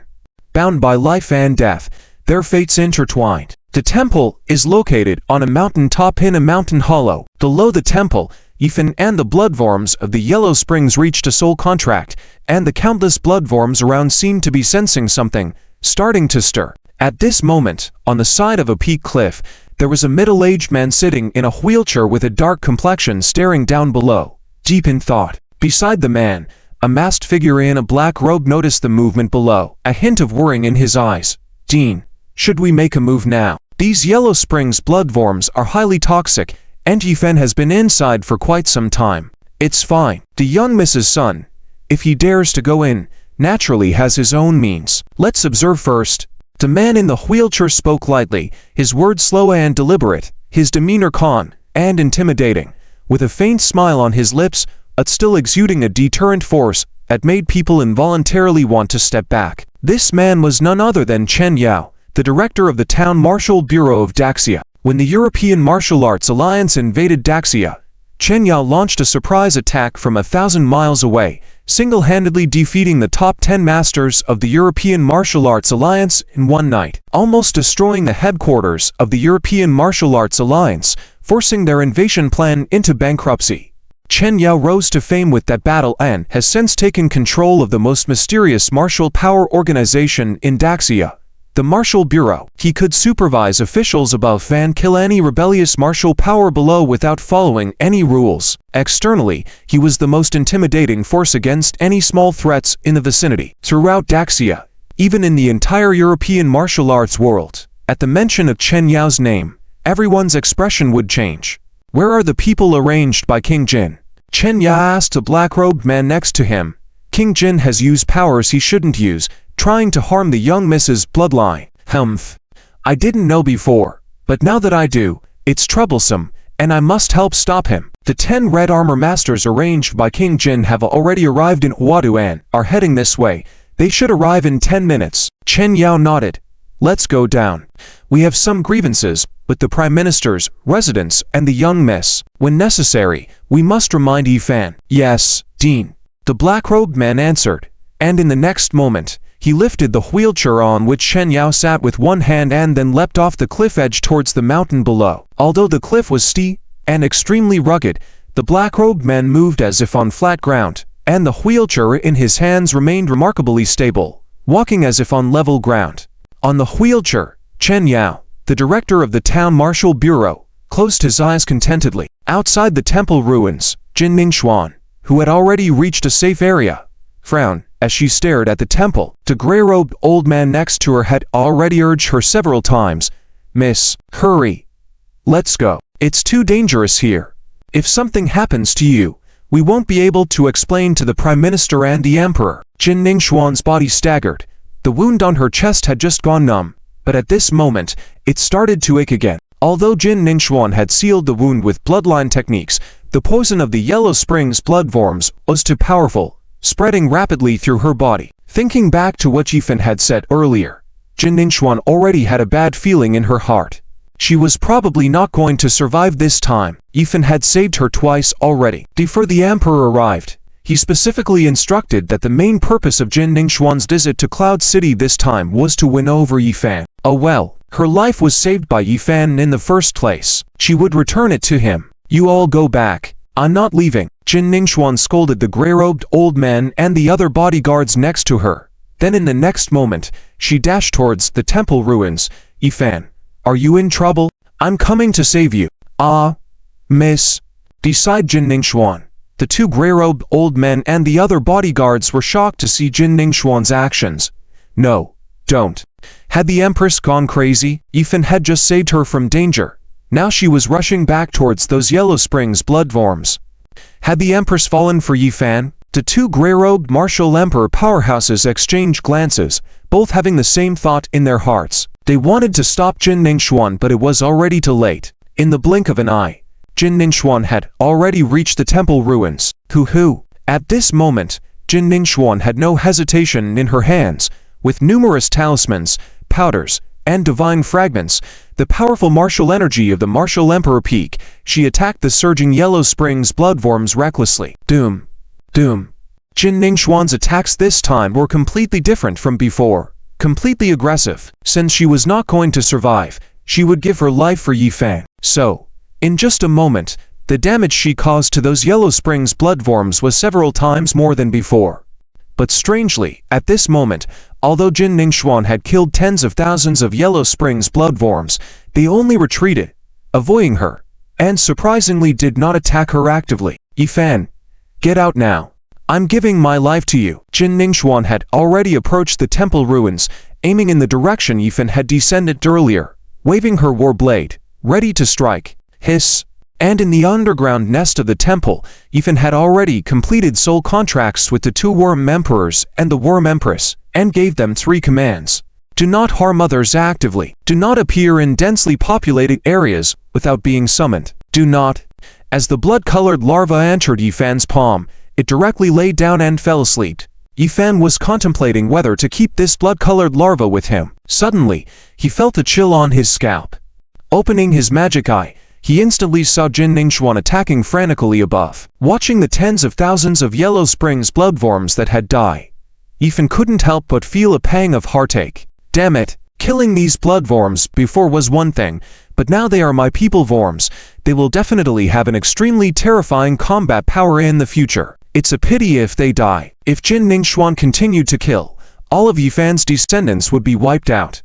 A: Bound by life and death, their fates intertwined. The temple is located on a mountain top in a mountain hollow. Below the temple, Yifan and the bloodworms of the Yellow Springs reached a soul contract, and the countless bloodworms around seemed to be sensing something, starting to stir. At this moment, on the side of a peak cliff, there was a middle-aged man sitting in a wheelchair with a dark complexion staring down below, deep in thought. Beside the man, a masked figure in a black robe noticed the movement below, a hint of worrying in his eyes. "Dean, should we make a move now? These Yellow Springs bloodworms are highly toxic, and Yifan has been inside for quite some time." "It's fine. The young Mrs. Sun, if he dares to go in, naturally has his own means. Let's observe first." The man in the wheelchair spoke lightly, his words slow and deliberate, his demeanor calm and intimidating, with a faint smile on his lips, but still exuding a deterrent force that made people involuntarily want to step back. This man was none other than Chen Yao, the director of the Town Martial Bureau of Daxia. When the European Martial Arts Alliance invaded Daxia, Chen Yao launched a surprise attack from 1,000 miles away, single-handedly defeating the top 10 masters of the European Martial Arts Alliance in one night, almost destroying the headquarters of the European Martial Arts Alliance, forcing their invasion plan into bankruptcy. Chen Yao rose to fame with that battle and has since taken control of the most mysterious martial power organization in Daxia, the Martial Bureau. He could supervise officials above and kill any rebellious martial power below without following any rules. Externally, he was the most intimidating force against any small threats in the vicinity. Throughout Daxia, even in the entire European martial arts world, at the mention of Chen Yao's name, everyone's expression would change. "Where are the people arranged by King Jin?" Chen Yao asked a black-robed man next to him. "King Jin has used powers he shouldn't use, trying to harm the young Mrs. Bloodline." "Humph. I didn't know before, but now that I do, it's troublesome, and I must help stop him." The 10 red armor masters arranged by King Jin have already arrived in Huadu and are heading this way. They should arrive in 10 minutes. Chen Yao nodded. "Let's go down. We have some grievances with the Prime Minister's residence and the young miss. When necessary, we must remind Yifan." "Yes, Dean," the black-robed man answered, and in the next moment, he lifted the wheelchair on which Chen Yao sat with one hand and then leapt off the cliff edge towards the mountain below. Although the cliff was steep and extremely rugged, the black-robed man moved as if on flat ground, and the wheelchair in his hands remained remarkably stable, walking as if on level ground. On the wheelchair, Chen Yao, the director of the Town Martial Bureau, closed his eyes contentedly. Outside the temple ruins, Jin Ningxuan, who had already reached a safe area, frowned as she stared at the temple. The gray-robed old man next to her had already urged her several times, "Miss, hurry. Let's go. It's too dangerous here. If something happens to you, we won't be able to explain to the Prime Minister and the Emperor." Jin Ningxuan's body staggered. The wound on her chest had just gone numb, but at this moment, it started to ache again. Although Jin Ningxuan had sealed the wound with bloodline techniques, the poison of the Yellow Springs bloodworms was too powerful, spreading rapidly through her body. Thinking back to what Yifan had said earlier, Jin Ningxuan already had a bad feeling in her heart. She was probably not going to survive this time. Yifan had saved her twice already. Before the Emperor arrived, he specifically instructed that the main purpose of Jin Ningxuan's visit to Cloud City this time was to win over Yifan. Oh well, her life was saved by Yifan in the first place. She would return it to him. "You all go back. I'm not leaving." Jin Ningxuan scolded the gray-robed old man and the other bodyguards next to her. Then in the next moment, she dashed towards the temple ruins. "Yifan, are you in trouble? I'm coming to save you." "Ah, miss." Beside Jin Ningxuan, the two gray-robed old men and the other bodyguards were shocked to see Jin Ningxuan's actions. "No, don't." Had the Empress gone crazy? Yifan had just saved her from danger. Now she was rushing back towards those Yellow Springs bloodworms. Had the Empress fallen for Yifan? The two gray-robed martial emperor powerhouses exchanged glances, both having the same thought in their hearts. They wanted to stop Jin Ningxuan, but it was already too late. In the blink of an eye, Jin Ningxuan had already reached the temple ruins. Hoo-hoo! At this moment, Jin Ningxuan had no hesitation in her hands. With numerous talismans, powders, and divine fragments, the powerful martial energy of the martial emperor peak, she attacked the surging Yellow Springs bloodworms recklessly. Doom! Doom! Jin Ningxuan's attacks this time were completely different from before. Completely aggressive. Since she was not going to survive, she would give her life for Yifan. So, in just a moment, the damage she caused to those Yellow Springs bloodworms was several times more than before. But strangely, at this moment, although Jin Ningxuan had killed tens of thousands of Yellow Springs bloodworms, they only retreated, avoiding her, and surprisingly did not attack her actively. "Yifan, get out now. I'm giving my life to you." Jin Ningxuan had already approached the temple ruins, aiming in the direction Yifan had descended earlier, waving her war blade, ready to strike. Hiss! And in the underground nest of the temple, Yifan had already completed soul contracts with the two worm emperors and the worm empress, and gave them 3 commands. Do not harm others actively. Do not appear in densely populated areas without being summoned. Do not. As the blood-colored larva entered Yifan's palm, it directly lay down and fell asleep. Yifan was contemplating whether to keep this blood-colored larva with him. Suddenly, he felt a chill on his scalp. Opening his magic eye, he instantly saw Jin Ningxuan attacking frantically above. Watching the tens of thousands of Yellow Springs bloodworms that had died, Yifan couldn't help but feel a pang of heartache. Damn it, killing these bloodworms before was one thing, but now they are my people worms. They will definitely have an extremely terrifying combat power in the future. It's a pity if they die. If Jin Ningxuan continued to kill, all of Yifan's descendants would be wiped out.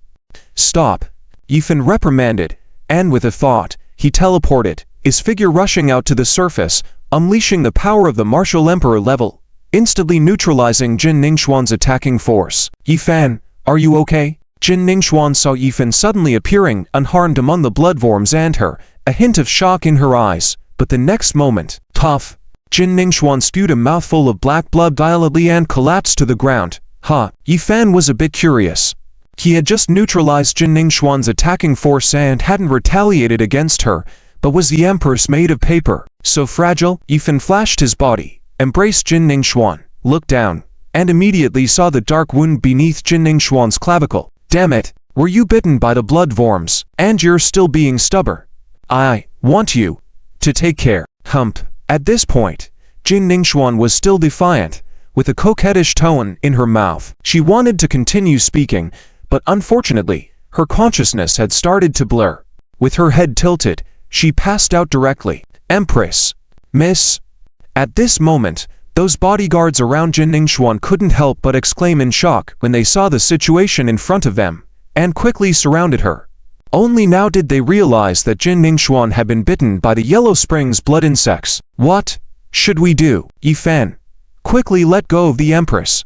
A: Stop! Yifan reprimanded, and with a thought, he teleported, his figure rushing out to the surface, unleashing the power of the martial emperor level, instantly neutralizing Jin Ningxuan's attacking force. "Yifan, are you okay?" Jin Ningxuan saw Yifan suddenly appearing unharmed among the bloodworms and her, a hint of shock in her eyes, but the next moment, tough! Jin Ningxuan spewed a mouthful of black blood violently and collapsed to the ground. Yifan was a bit curious. He had just neutralized Jin Ningxuan's attacking force and hadn't retaliated against her, but was the Empress made of paper? So fragile? Yifan flashed his body, embraced Jin Ningxuan, looked down, and immediately saw the dark wound beneath Jin Ningxuan's clavicle. Damn it, were you bitten by the bloodworms? And you're still being stubborn. I want you to take care. Hump. At this point, Jin Ningxuan was still defiant, with a coquettish tone in her mouth. She wanted to continue speaking, but unfortunately, her consciousness had started to blur. With her head tilted, she passed out directly. Empress! Miss! At this moment, those bodyguards around Jin Ningxuan couldn't help but exclaim in shock when they saw the situation in front of them, and quickly surrounded her. Only now did they realize that Jin Ningxuan had been bitten by the Yellow Springs blood insects. What should we do? Yi Fan quickly let go of the Empress.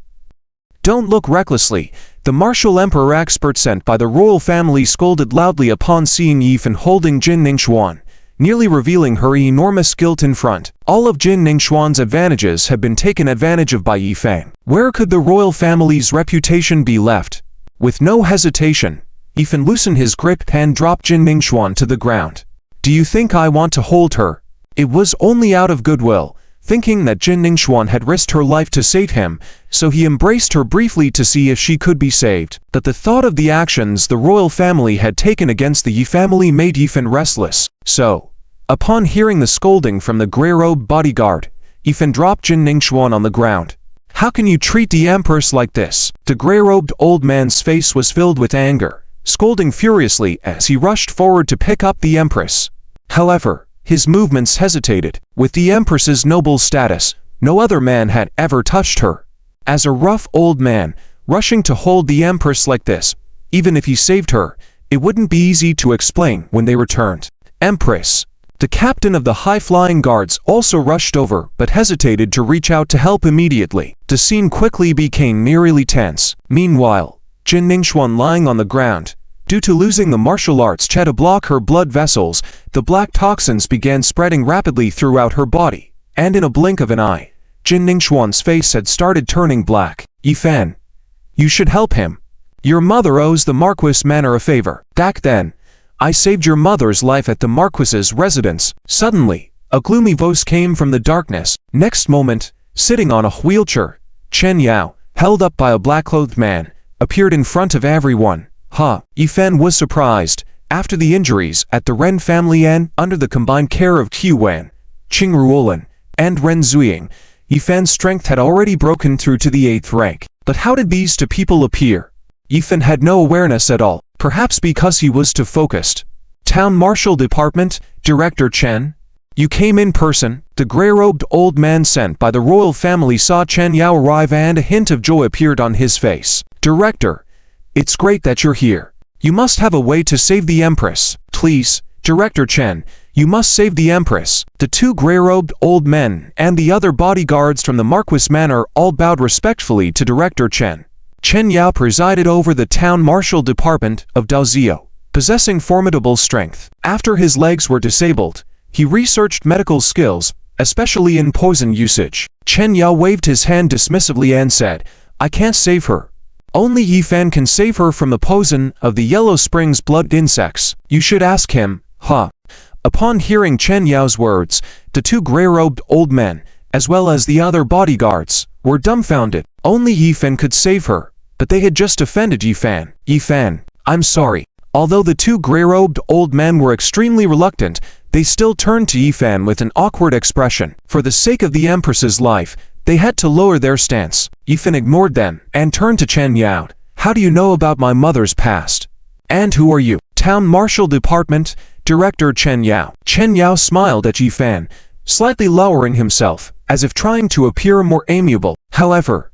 A: Don't look recklessly, the martial emperor expert sent by the royal family scolded loudly upon seeing Yi Fan holding Jin Ningxuan, nearly revealing her enormous guilt in front. All of Jin Ningxuan's advantages had been taken advantage of by Yi Fan. Where could the royal family's reputation be left? With no hesitation, Yi Fan loosened his grip and dropped Jin Ningxuan to the ground. Do you think I want to hold her? It was only out of goodwill, thinking that Jin Ningxuan had risked her life to save him, so he embraced her briefly to see if she could be saved. But the thought of the actions the royal family had taken against the Yi family made Yi Fan restless. So, upon hearing the scolding from the grey-robed bodyguard, Yi Fan dropped Jin Ningxuan on the ground. How can you treat the Empress like this? The grey-robed old man's face was filled with anger, scolding furiously as he rushed forward to pick up the Empress. However, his movements hesitated. With the Empress's noble status, no other man had ever touched her. As a rough old man, rushing to hold the Empress like this, even if he saved her, it wouldn't be easy to explain when they returned. Empress. The captain of the high-flying guards also rushed over but hesitated to reach out to help immediately. The scene quickly became eerily tense. Meanwhile, Jin Ningxuan lying on the ground. Due to losing the martial arts to block her blood vessels, the black toxins began spreading rapidly throughout her body, and in a blink of an eye, Jin Ningxuan's face had started turning black. Yi Fan, you should help him. Your mother owes the Marquis Manor a favor. Back then, I saved your mother's life at the Marquis's residence. Suddenly, a gloomy voice came from the darkness. Next moment, sitting on a wheelchair, Chen Yao, held up by a black-clothed man, appeared in front of everyone. Yi Fan was surprised. After the injuries at the Ren family and under the combined care of Qu Wan, Qing Ruolin, and Ren Zuying, Yi Fan's strength had already broken through to the 8th rank. But how did these two people appear? Yi Fan had no awareness at all, perhaps because he was too focused. Town Marshal Department, Director Chen? You came in person. The grey-robed old man sent by the royal family saw Chen Yao arrive and a hint of joy appeared on his face. Director, it's great that you're here. You must have a way to save the Empress. Please, Director Chen, you must save the Empress. The two grey-robed old men and the other bodyguards from the Marquis Manor all bowed respectfully to Director Chen. Chen Yao presided over the town martial department of DRIZZLE, possessing formidable strength. After his legs were disabled, he researched medical skills, especially in poison usage. Chen Yao waved his hand dismissively and said, I can't save her. Only Yi Fan can save her from the poison of the Yellow Springs blood insects. You should ask him. Upon hearing Chen Yao's words, the two grey-robed old men, as well as the other bodyguards, were dumbfounded. Only Yi Fan could save her, but they had just offended Yi Fan. Yi Fan, I'm sorry. Although the two grey-robed old men were extremely reluctant, they still turned to Yi Fan with an awkward expression. For the sake of the Empress's life, they had to lower their stance. Yi Fan ignored them and turned to Chen Yao. How do you know about my mother's past? And who are you? Town Martial Department, Director Chen Yao. Chen Yao smiled at Yi Fan, slightly lowering himself, as if trying to appear more amiable. However,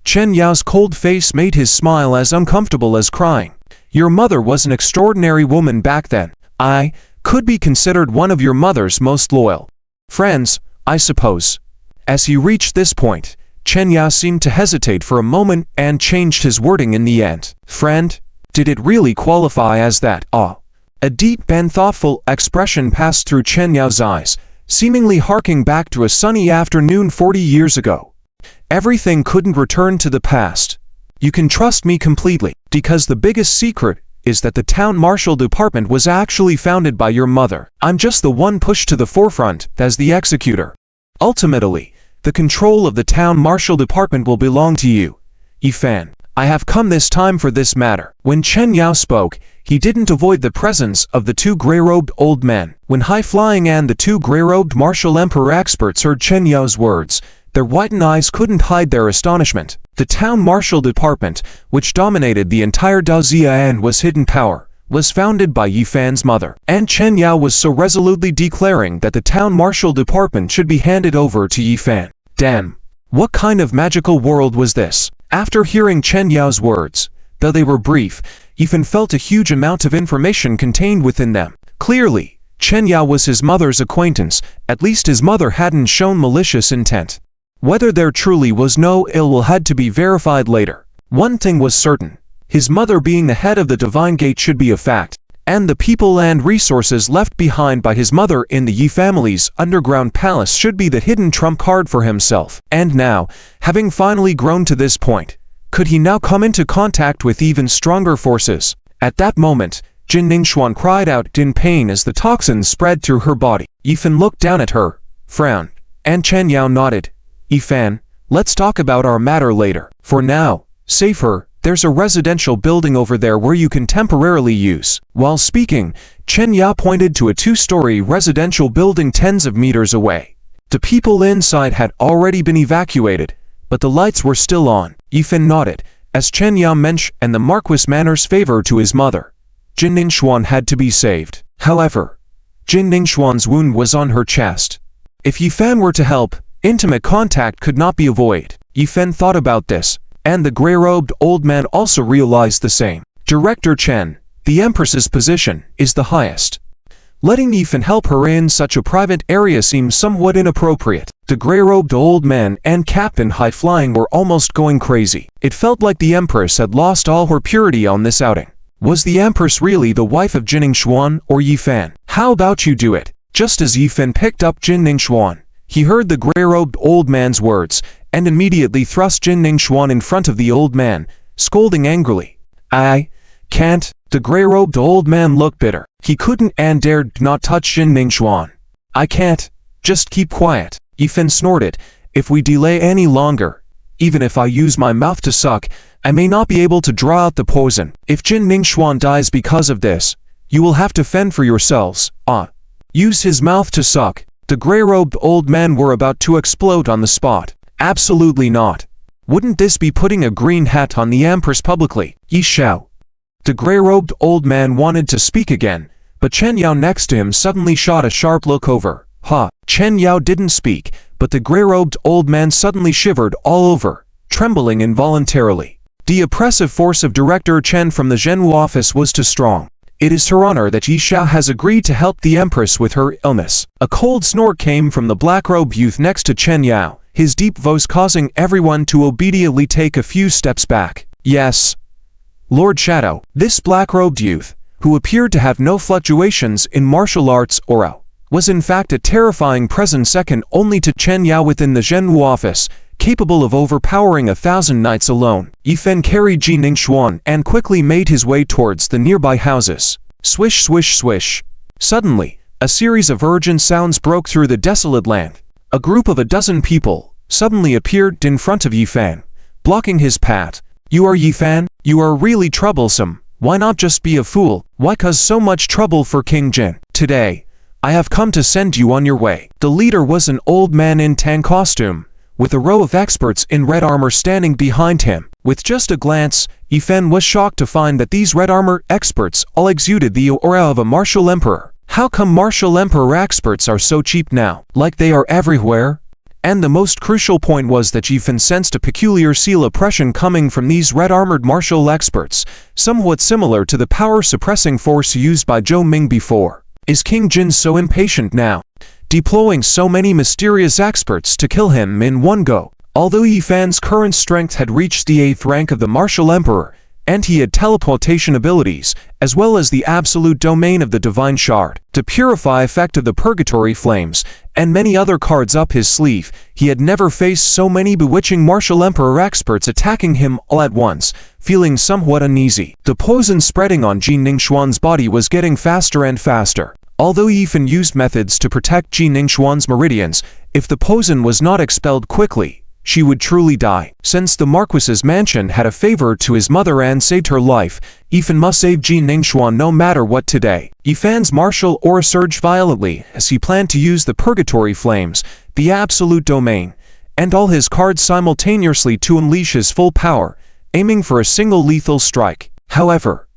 A: Chen Yao's cold face made his smile as uncomfortable as crying. Your mother was an extraordinary woman back then. I could be considered one of your mother's most loyal friends, I suppose. As he reached this point, Chen Yao seemed to hesitate for a moment and changed his wording in the end. Friend? Did it really qualify as that? A deep and thoughtful expression passed through Chen Yao's eyes, seemingly harking back to a sunny afternoon 40 years ago. Everything couldn't return to the past. You can trust me completely, because the biggest secret is that the town martial department was actually founded by your mother. I'm just the one pushed to the forefront as the executor. Ultimately, the control of the town martial department will belong to you. Yi Fan, I have come this time for this matter. When Chen Yao spoke, he didn't avoid the presence of the two grey-robed old men. When high-flying and the two grey-robed martial emperor experts heard Chen Yao's words, their whitened eyes couldn't hide their astonishment. The town martial department, which dominated the entire DRIZZLE and was hidden power, was founded by Yi Fan's mother, and Chen Yao was so resolutely declaring that the town martial department should be handed over to Yi Fan. Damn, what kind of magical world was this? After hearing Chen Yao's words, though they were brief, Yifan felt a huge amount of information contained within them. Clearly, Chen Yao was his mother's acquaintance, at least his mother hadn't shown malicious intent. Whether there truly was no ill will had to be verified later. One thing was certain. His mother being the head of the Divine Gate should be a fact, and the people and resources left behind by his mother in the Yi family's underground palace should be the hidden trump card for himself. And now, having finally grown to this point, could he now come into contact with even stronger forces? At that moment, Jin Ningxuan cried out in pain as the toxins spread through her body. Yifan looked down at her, frowned, and Chen Yao nodded. Yifan, let's talk about our matter later. For now, save her. There's a residential building over there where you can temporarily use. While speaking, Chen Yao pointed to a 2-story residential building tens of meters away. The people inside had already been evacuated, but the lights were still on. Yifan nodded, as Chen Yao mentioned, and the Marquis Manor's favor to his mother. Jin Ningxuan had to be saved. However, Jin Ningxuan's wound was on her chest. If Yifan were to help, intimate contact could not be avoided. Yifan thought about this, and the gray-robed old man also realized the same. Director Chen, the Empress's position is the highest. Letting Yifan help her in such a private area seems somewhat inappropriate. The gray-robed old man and Captain High Flying were almost going crazy. It felt like the Empress had lost all her purity on this outing. Was the Empress really the wife of Jin Ningxuan or Yifan? How about you do it? Just as Yifan picked up Jin Ningxuan, he heard the gray-robed old man's words, and immediately thrust Jin Ningxuan in front of the old man, scolding angrily. I can't. The gray-robed old man looked bitter. He couldn't and dared not touch Jin Ningxuan. I can't. Just keep quiet. Yifan snorted. If we delay any longer, even if I use my mouth to suck, I may not be able to draw out the poison. If Jin Ningxuan dies because of this, you will have to fend for yourselves. Use his mouth to suck. The gray-robed old man were about to explode on the spot. Absolutely not. Wouldn't this be putting a green hat on the Empress publicly? Yi Xiao. The gray-robed old man wanted to speak again, but Chen Yao next to him suddenly shot a sharp look over. Chen Yao didn't speak, but the gray-robed old man suddenly shivered all over, trembling involuntarily. The oppressive force of Director Chen from the Zhenwu office was too strong. It is her honor that Yi Xiao has agreed to help the Empress with her illness. A cold snort came from the black-robed youth next to Chen Yao, his deep voice causing everyone to obediently take a few steps back. Yes, Lord Shadow. This black-robed youth, who appeared to have no fluctuations in martial arts aura, was in fact a terrifying presence second only to Chen Yao within the Zhenwu office, capable of overpowering 1,000 knights alone. Yifan carried Jin Ningxuan and quickly made his way towards the nearby houses. Swish, swish, swish. Suddenly, a series of urgent sounds broke through the desolate land. A group of 12 people suddenly appeared in front of Yifan, blocking his path. You are Yifan? You are really troublesome. Why not just be a fool? Why cause so much trouble for King Jin? Today, I have come to send you on your way. The leader was an old man in tan costume, with a row of experts in red armor standing behind him. With just a glance, Yifan was shocked to find that these red armor experts all exuded the aura of a martial emperor. How come martial emperor experts are so cheap now? Like they are everywhere? And the most crucial point was that Yifan sensed a peculiar seal oppression coming from these red-armored martial experts, somewhat similar to the power-suppressing force used by Zhou Ming before. Is King Jin so impatient now, deploying so many mysterious experts to kill him in one go? Although Yifan's current strength had reached the 8th rank of the martial emperor, and he had teleportation abilities, as well as the absolute domain of the divine shard, to purify effect of the purgatory flames, and many other cards up his sleeve, he had never faced so many bewitching martial emperor experts attacking him all at once, feeling somewhat uneasy. The poison spreading on Jin Ningxuan's body was getting faster and faster. Although Yifan used methods to protect Jin Ningxuan's meridians, if the poison was not expelled quickly, she would truly die. Since the Marquis's mansion had a favor to his mother and saved her life, Yifan must save Jin Ningxuan no matter what today. Yifan's martial aura surged violently as he planned to use the purgatory flames, the absolute domain, and all his cards simultaneously to unleash his full power, aiming for a single lethal strike. However,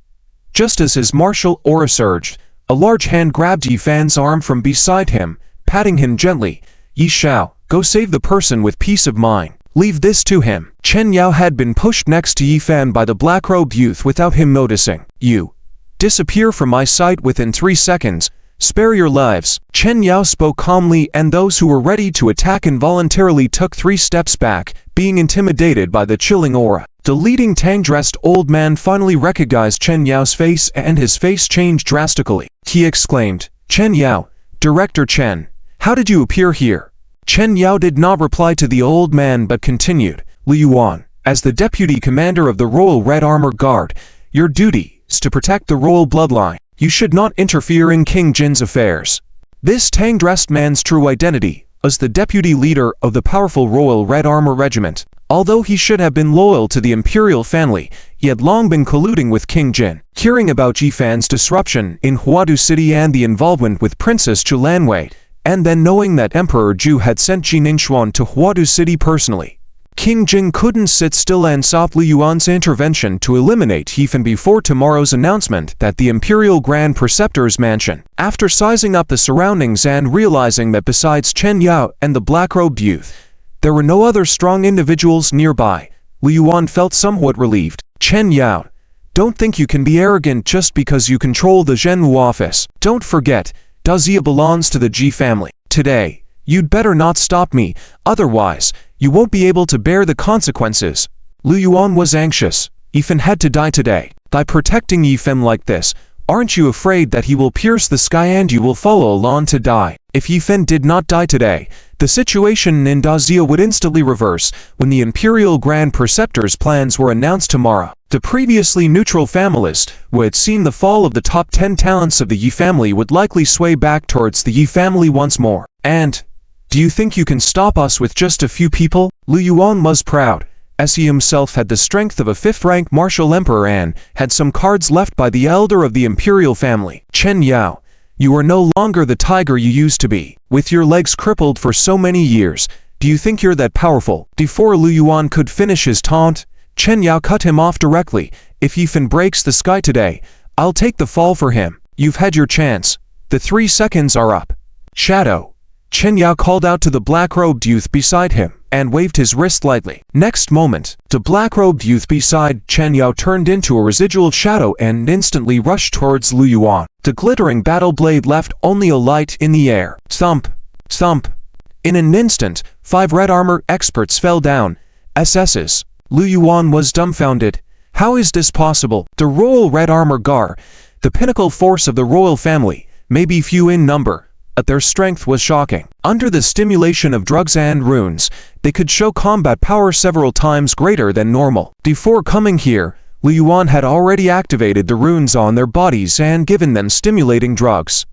A: just as his martial aura surged, a large hand grabbed Yifan's arm from beside him, patting him gently. Yi Xiao, go save the person with peace of mind. Leave this to him. Chen Yao had been pushed next to Yi Fan by the black-robed youth without him noticing. You disappear from my sight within 3 seconds. Spare your lives. Chen Yao spoke calmly, and those who were ready to attack involuntarily took 3 steps back, being intimidated by the chilling aura. The leading tang-dressed old man finally recognized Chen Yao's face, and his face changed drastically. He exclaimed, "Chen Yao, Director Chen, how did you appear here?" Chen Yao did not reply to the old man but continued, "Liu Yuan, as the deputy commander of the Royal Red Armor Guard, your duty is to protect the royal bloodline. You should not interfere in King Jin's affairs." This tang-dressed man's true identity was the deputy leader of the powerful Royal Red Armor Regiment. Although he should have been loyal to the imperial family, he had long been colluding with King Jin. Hearing about Yi Fan's disruption in Huadu City and the involvement with Princess Chulanwei, and then knowing that Emperor Zhu had sent Ji Ningxuan to Huadu City personally, King Jin couldn't sit still and sought Liu Yuan's intervention to eliminate Yi Fan before tomorrow's announcement at the Imperial Grand Preceptor's mansion. After sizing up the surroundings and realizing that besides Chen Yao and the black-robed youth, there were no other strong individuals nearby, Liu Yuan felt somewhat relieved. "Chen Yao, don't think you can be arrogant just because you control the Zhenwu office. Don't forget, DRIZZLE belongs to the Ji family. Today, you'd better not stop me, otherwise, you won't be able to bear the consequences." Liu Yuan was anxious. Yi Fan had to die today. By protecting Yi Fan like this, aren't you afraid that he will pierce the sky and you will follow along to die? If Yi Fan did not die today, the situation in DRIZZLE would instantly reverse when the Imperial Grand Preceptor's plans were announced tomorrow. The previously neutral familist who had seen the fall of the top 10 talents of the Yi family would likely sway back towards the Yi family once more. And, do you think you can stop us with just a few people? Liu Yuan was proud, as he himself had the strength of a 5th-rank martial emperor and had some cards left by the elder of the imperial family. "Chen Yao, you are no longer the tiger you used to be. With your legs crippled for so many years, do you think you're that powerful?" Before Liu Yuan could finish his taunt, Chen Yao cut him off directly. "If Yi Fan breaks the sky today, I'll take the fall for him. You've had your chance. The 3 seconds are up." "Shadow," Chen Yao called out to the black-robed youth beside him, and waved his wrist lightly. Next moment, the black-robed youth beside Chen Yao turned into a residual shadow and instantly rushed towards Liu Yuan. The glittering battle blade left only a light in the air. Thump! Thump! In an instant, 5 red armor experts fell down. SS's. Liu Yuan was dumbfounded. How is this possible? The Royal Red Armor Guard, the pinnacle force of the royal family, may be few in number, but their strength was shocking. Under the stimulation of drugs and runes, they could show combat power several times greater than normal. Before coming here, Liu Yuan had already activated the runes on their bodies and given them stimulating drugs.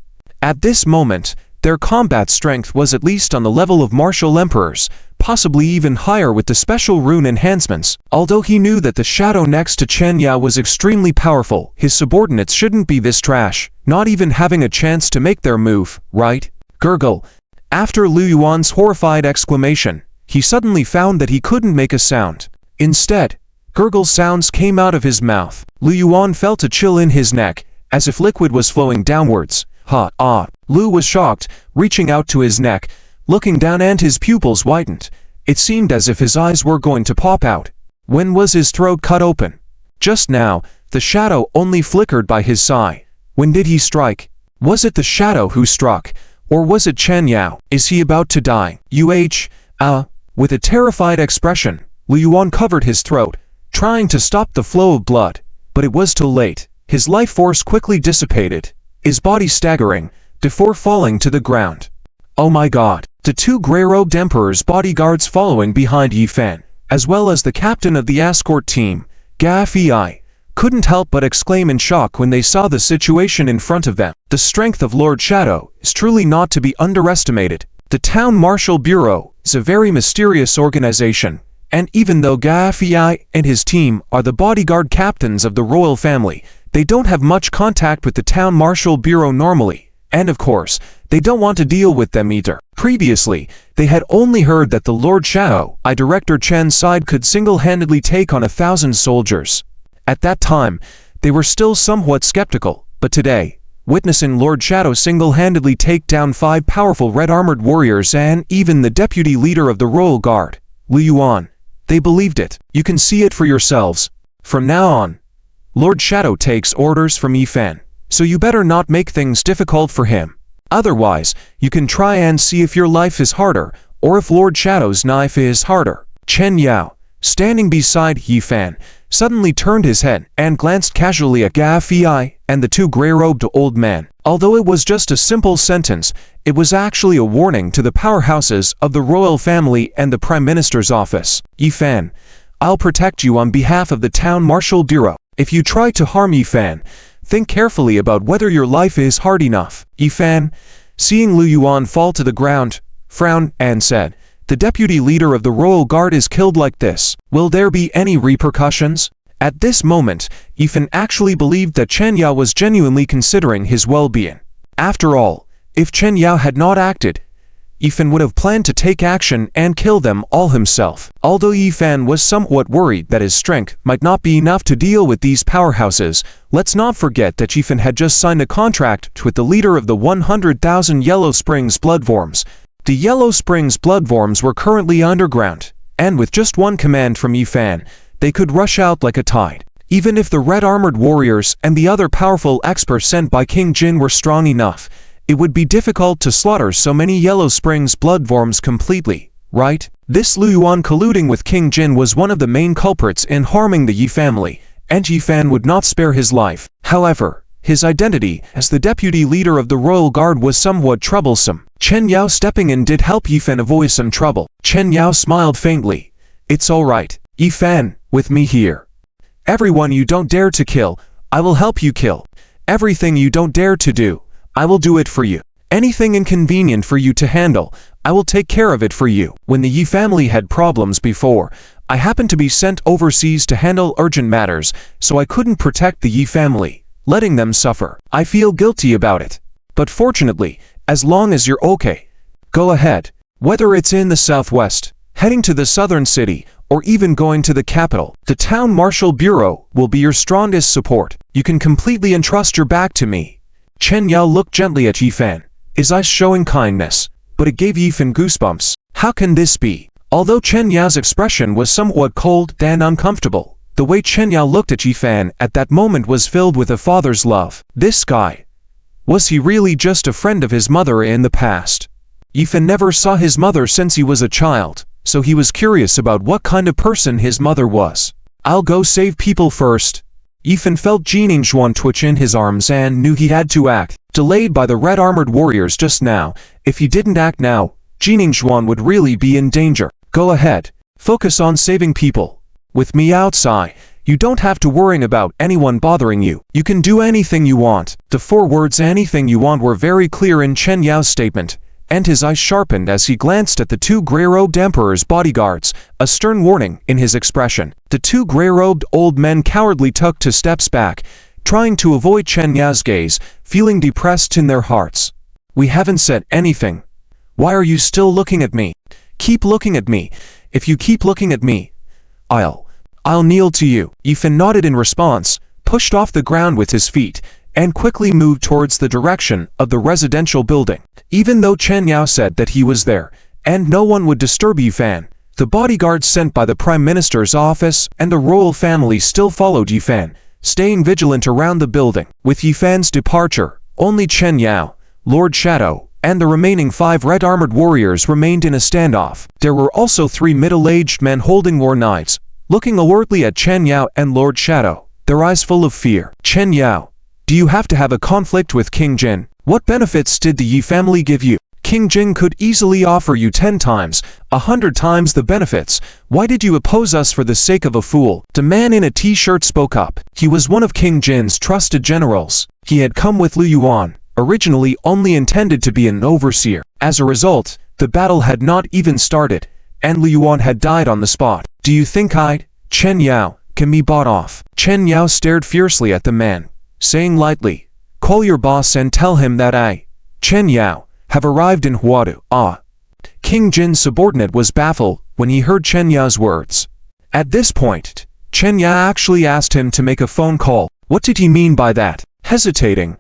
A: At this moment, their combat strength was at least on the level of martial emperors, possibly even higher with the special rune enhancements. Although he knew that the shadow next to Chen Yao was extremely powerful, his subordinates shouldn't be this trash, not even having a chance to make their move, right? Gurgle. After Liu Yuan's horrified exclamation, he suddenly found that he couldn't make a sound. Instead, gurgle sounds came out of his mouth. Liu Yuan felt a chill in his neck, as if liquid was flowing downwards. Liu was shocked, reaching out to his neck, looking down, and his pupils widened. It seemed as if his eyes were going to pop out. When was his throat cut open? Just now, the shadow only flickered by his side. When did he strike? Was it the shadow who struck? Or was it Chen Yao? Is he about to die? With a terrified expression, Liu Yuan covered his throat, trying to stop the flow of blood. But it was too late. His life force quickly dissipated, his body staggering, before falling to the ground. Oh my god! The 2 grey-robed emperor's bodyguards following behind Yi Fan, as well as the captain of the escort team, Ga Fei, couldn't help but exclaim in shock when they saw the situation in front of them. The strength of Lord Shadow is truly not to be underestimated. The Town Martial Bureau is a very mysterious organization, and even though Ga Fei and his team are the bodyguard captains of the royal family, they don't have much contact with the Town Martial Bureau normally, and of course, they don't want to deal with them either. Previously, they had only heard that the Lord Shadow, Director Chen's side, could single-handedly take on 1,000 soldiers. At that time, they were still somewhat skeptical, but today, witnessing Lord Shadow single-handedly take down 5 powerful red-armored warriors and even the deputy leader of the Royal Guard, Liu Yuan, They believed it. You can see it for yourselves. From now on, Lord Shadow takes orders from Yifan, so you better not make things difficult for him. Otherwise, you can try and see if your life is harder, or if Lord Shadow's knife is harder. Chen Yao, standing beside Yifan, suddenly turned his head and glanced casually at Ga Fei and the two gray-robed old men. Although it was just a simple sentence, it was actually a warning to the powerhouses of the royal family and the Prime Minister's office. Yifan, I'll protect you on behalf of the Town Martial Bureau. If you try to harm Yifan, think carefully about whether your life is hard enough. Yifan, seeing Lu Yuan fall to the ground, frowned and said, "The deputy leader of the royal guard is killed like this. Will there be any repercussions?" At this moment, Yifan actually believed that Chen Yao was genuinely considering his well-being. After all, if Chen Yao had not acted, Yifan would have planned to take action and kill them all himself. Although Yifan was somewhat worried that his strength might not be enough to deal with these powerhouses, let's not forget that Yifan had just signed a contract with the leader of the 100,000 Yellow Springs Bloodworms. The Yellow Springs Bloodworms were currently underground, and with just one command from Yifan, they could rush out like a tide. Even if the red armored warriors and the other powerful experts sent by King Jin were strong enough, it would be difficult to slaughter so many Yellow Springs Bloodworms completely, right? This Lu Yuan colluding with King Jin was one of the main culprits in harming the Yi family, and Yifan would not spare his life. However, his identity as the deputy leader of the royal guard was somewhat troublesome. Chen Yao stepping in did help Yifan avoid some trouble. Chen Yao smiled faintly. "It's all right, Yifan, with me here. Everyone you don't dare to kill, I will help you kill. Everything you don't dare to do, I will do it for you. Anything inconvenient for you to handle, I will take care of it for you." When the Yi family had problems before, I happened to be sent overseas to handle urgent matters, so I couldn't protect the Yi family, letting them suffer. I feel guilty about it. But fortunately, as long as you're okay, go ahead. Whether it's in the southwest, heading to the southern city, or even going to the capital, the Town Martial Bureau will be your strongest support. You can completely entrust your back to me. Chen Yao looked gently at Yifan, his eyes showing kindness, but it gave Yifan goosebumps. How can this be? Although Chen Yao's expression was somewhat cold and uncomfortable, the way Chen Yao looked at Yifan at that moment was filled with a father's love. This guy, was he really just a friend of his mother in the past? Yifan never saw his mother since he was a child, so he was curious about what kind of person his mother was. "I'll go save people first." Yifan felt Jining Zhuan twitch in his arms and knew he had to act. Delayed by the red-armored warriors just now, if he didn't act now, Jining Zhuan would really be in danger. "Go ahead, focus on saving people. With me outside, you don't have to worry about anyone bothering you. You can do anything you want." The 4 words "anything you want" were very clear in Chen Yao's statement, and his eyes sharpened as he glanced at the 2 gray-robed emperor's bodyguards, a stern warning in his expression. The 2 gray-robed old men cowardly took 2 steps back, trying to avoid Chen Yao's gaze, feeling depressed in their hearts. "We haven't said anything. Why are you still looking at me? Keep looking at me. If you keep looking at me, I'll kneel to you." Yifan nodded in response, pushed off the ground with his feet, and quickly moved towards the direction of the residential building. Even though Chen Yao said that he was there, and no one would disturb Yifan, the bodyguards sent by the Prime Minister's office and the royal family still followed Yifan, staying vigilant around the building. With Yifan's departure, only Chen Yao, Lord Shadow, and the remaining 5 red-armored warriors remained in a standoff. There were also 3 middle-aged men holding war knives, looking alertly at Chen Yao and Lord Shadow, their eyes full of fear. "Chen Yao, do you have to have a conflict with King Jin? What benefits did the Yi family give you? King Jin could easily offer you 10 times, 100 times the benefits. Why did you oppose us for the sake of a fool?" The man in a t-shirt spoke up. He was one of King Jin's trusted generals. He had come with Lu Yuan, originally only intended to be an overseer. As a result, the battle had not even started, and Lu Yuan had died on the spot. "Do you think Chen Yao, can be bought off?" Chen Yao stared fiercely at the man, saying lightly, "Call your boss and tell him that Chen Yao, have arrived in Huadu." King Jin's subordinate was baffled when he heard Chen Yao's words. At this point, Chen Yao actually asked him to make a phone call. What did he mean by that? Hesitating,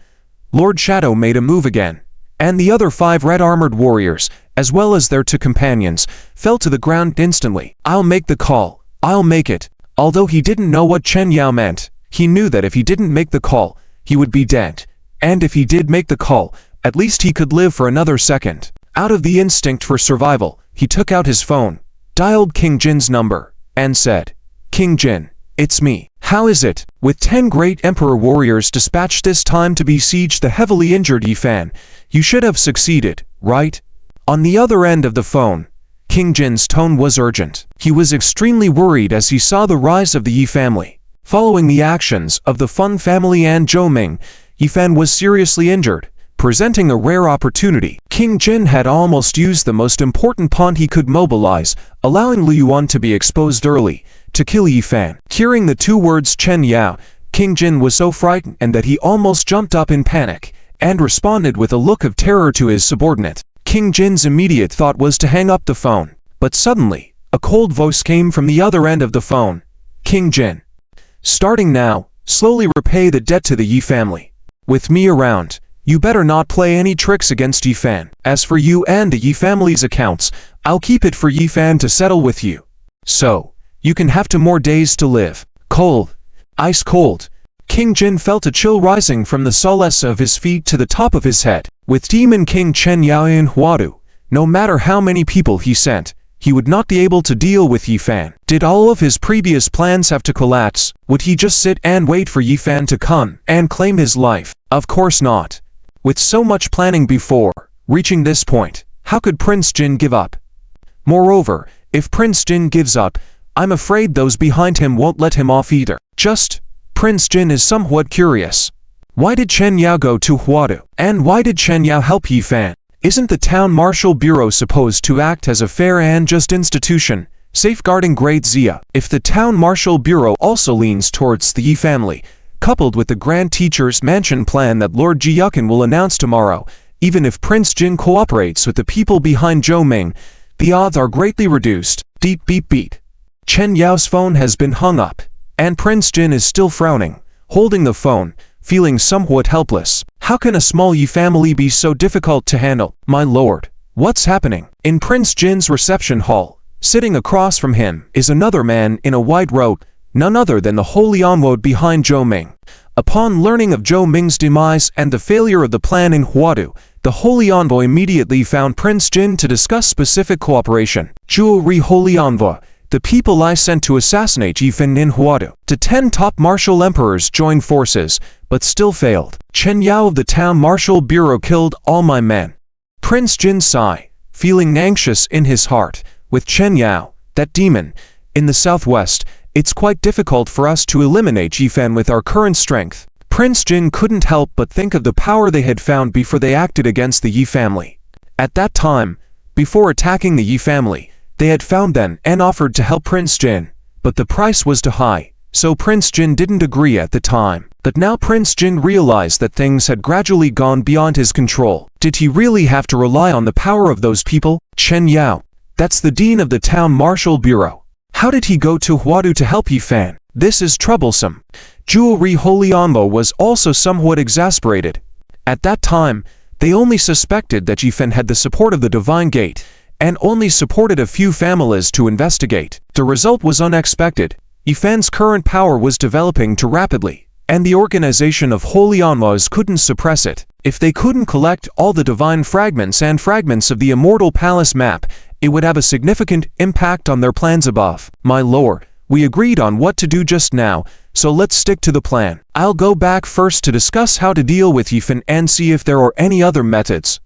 A: Lord Shadow made a move again, and the other 5 red-armored warriors, as well as their 2 companions, fell to the ground instantly. "I'll make the call," I'll make it. Although he didn't know what Chen Yao meant, he knew that if he didn't make the call, he would be dead. And if he did make the call, at least he could live for another second. Out of the instinct for survival, he took out his phone, dialed King Jin's number, and said, "King Jin, it's me. How is it? With 10 great emperor warriors dispatched this time to besiege the heavily injured Yi Fan, you should have succeeded, right?" On the other end of the phone, King Jin's tone was urgent. He was extremely worried as he saw the rise of the Yi family. Following the actions of the Fun family and Zhou Ming, Yi Fan was seriously injured, presenting a rare opportunity. King Jin had almost used the most important pawn he could mobilize, allowing Liu Yuan to be exposed early, to kill Yi Fan. Hearing the 2 words Chen Yao, King Jin was so frightened that he almost jumped up in panic, and responded with a look of terror to his subordinate. King Jin's immediate thought was to hang up the phone, but suddenly, a cold voice came from the other end of the phone. "King Jin, starting now, slowly repay the debt to the Yi family. With me around, you better not play any tricks against Yi Fan. As for you and the Yi family's accounts, I'll keep it for Yi Fan to settle with you. So, you can have 2 more days to live." Cold. Ice cold. King Jin felt a chill rising from the soles of his feet to the top of his head. With Demon King Chen Yao in Huadu, no matter how many people he sent, he would not be able to deal with Yi Fan. Did all of his previous plans have to collapse? Would he just sit and wait for Yi Fan to come and claim his life? Of course not. With so much planning before reaching this point, how could Prince Jin give up? Moreover, if Prince Jin gives up, I'm afraid those behind him won't let him off either. Prince Jin is somewhat curious. Why did Chen Yao go to Huadu? And why did Chen Yao help Yi Fan? Isn't the Town Martial Bureau supposed to act as a fair and just institution, safeguarding Great Xia? If the Town Martial Bureau also leans towards the Yi family, coupled with the Grand Teacher's Mansion plan that Lord Jiyukin will announce tomorrow, even if Prince Jin cooperates with the people behind Zhou Ming, the odds are greatly reduced. Beep beep beep. Chen Yao's phone has been hung up, and Prince Jin is still frowning, holding the phone, feeling somewhat helpless. How can a small Yi family be so difficult to handle? My lord, what's happening? In Prince Jin's reception hall, sitting across from him is another man in a white robe, none other than the holy envoy behind Zhou Ming. Upon learning of Zhou Ming's demise and the failure of the plan in Huadu, the holy envoy immediately found Prince Jin to discuss specific cooperation. Jewelry Holy Envoy, the people I sent to assassinate Yi Fan in Huadu. The 10 top martial emperors joined forces, but still failed. Chen Yao of the Town Martial Bureau killed all my men. Prince Jin sighed, feeling anxious in his heart. With Chen Yao, that demon, in the southwest, it's quite difficult for us to eliminate Yi Fan with our current strength. Prince Jin couldn't help but think of the power they had found before they acted against the Yi family. At that time, before attacking the Yi family, they had found them and offered to help Prince Jin, but the price was too high, so Prince Jin didn't agree at the time. But now Prince Jin realized that things had gradually gone beyond his control. Did he really have to rely on the power of those people? Chen Yao, that's the dean of the Town Martial Bureau. How did he go to Huadu to help Yi Fan? This is troublesome. Jewelry Holy Envoy was also somewhat exasperated. At that time, they only suspected that Yi Fan had the support of the Divine Gate, and only supported a few families to investigate. The result was unexpected. Yi Fan's current power was developing too rapidly, and the organization of Holy Envoys couldn't suppress it. If they couldn't collect all the divine fragments and fragments of the Immortal Palace map, it would have a significant impact on their plans above. My lord, we agreed on what to do just now, so let's stick to the plan. I'll go back first to discuss how to deal with Yi Fan and see if there are any other methods.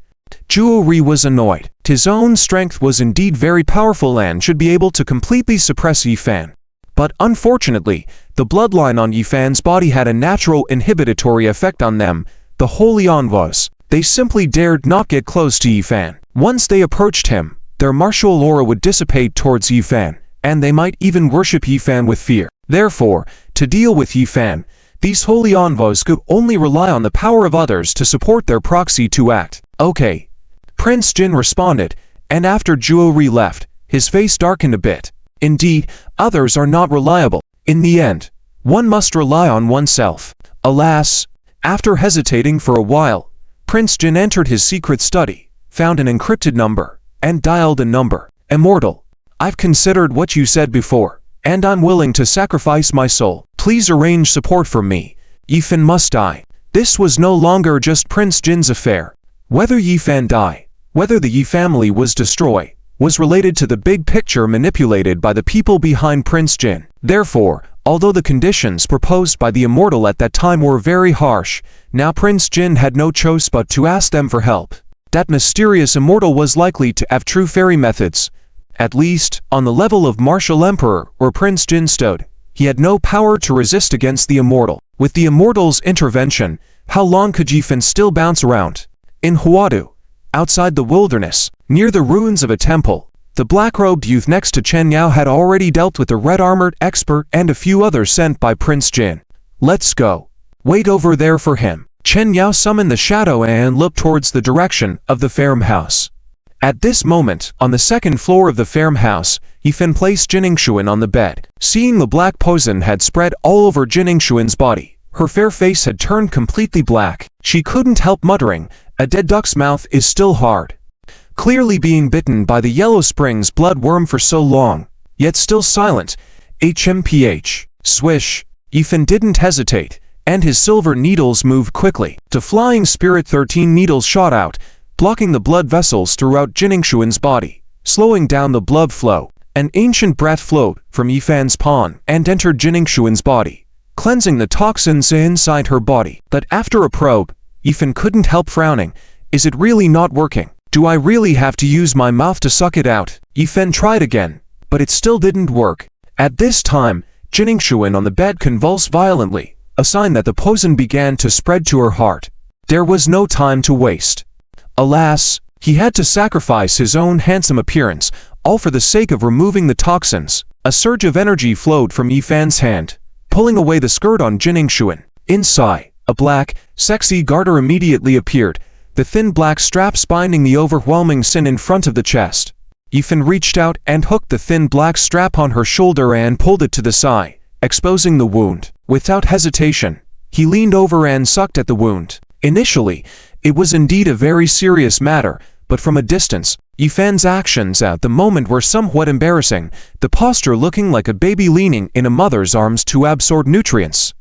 A: Zhuo Ri was annoyed. His own strength was indeed very powerful and should be able to completely suppress Yi Fan. But unfortunately, the bloodline on Yi Fan's body had a natural inhibitory effect on them, the holy envoys. They simply dared not get close to Yi Fan. Once they approached him, their martial aura would dissipate towards Yi Fan, and they might even worship Yi Fan with fear. Therefore, to deal with Yi Fan, these holy envoys could only rely on the power of others to support their proxy to act. Okay. Prince Jin responded, and after Zhuo Ri left, his face darkened a bit. Indeed, others are not reliable. In the end, one must rely on oneself. Alas, after hesitating for a while, Prince Jin entered his secret study, found an encrypted number, and dialed a number. Immortal, I've considered what you said before. and I'm willing to sacrifice my soul. Please arrange support for me. Yifan must die. This was no longer just Prince Jin's affair. Whether Yifan die, whether the Yi family was destroyed, was related to the big picture manipulated by the people behind Prince Jin. Therefore, although the conditions proposed by the immortal at that time were very harsh, now Prince Jin had no choice but to ask them for help. That mysterious immortal was likely to have true fairy methods. At least, on the level of martial emperor where Prince Jin stood, he had no power to resist against the immortal. With the immortal's intervention, how long could Yifan still bounce around? In Huadu, outside the wilderness, near the ruins of a temple, the black-robed youth next to Chen Yao had already dealt with the red-armored expert and a few others sent by Prince Jin. Let's go. Wait over there for him. Chen Yao summoned the shadow and looked towards the direction of the farmhouse. At this moment, on the second floor of the farmhouse, Yifan placed Jin Yingshuan on the bed. Seeing the black poison had spread all over Jin Yingshuan's body, her fair face had turned completely black. She couldn't help muttering, "A dead duck's mouth is still hard." Clearly being bitten by the Yellow Springs bloodworm for so long, yet still silent. HMPH. Swish. Yifan didn't hesitate, and his silver needles moved quickly. The flying spirit 13 needles shot out, blocking the blood vessels throughout Jin Yingshuan's body, slowing down the blood flow. An ancient breath flowed from Yifan's palm and entered Jin Yingshuan's body, cleansing the toxins inside her body. But after a probe, Yifan couldn't help frowning. Is it really not working? Do I really have to use my mouth to suck it out? Yifan tried again, but it still didn't work. At this time, Jin Yingshuan on the bed convulsed violently, a sign that the poison began to spread to her heart. There was no time to waste. Alas, he had to sacrifice his own handsome appearance, all for the sake of removing the toxins. A surge of energy flowed from Yifan's hand, pulling away the skirt on Jin Yingshuan. Inside, a black, sexy garter immediately appeared, the thin black straps binding the overwhelming sin in front of the chest. Yifan reached out and hooked the thin black strap on her shoulder and pulled it to the side, exposing the wound. Without hesitation, he leaned over and sucked at the wound. Initially, it was indeed a very serious matter, but from a distance, Yifan's actions at the moment were somewhat embarrassing, the posture looking like a baby leaning in a mother's arms to absorb nutrients.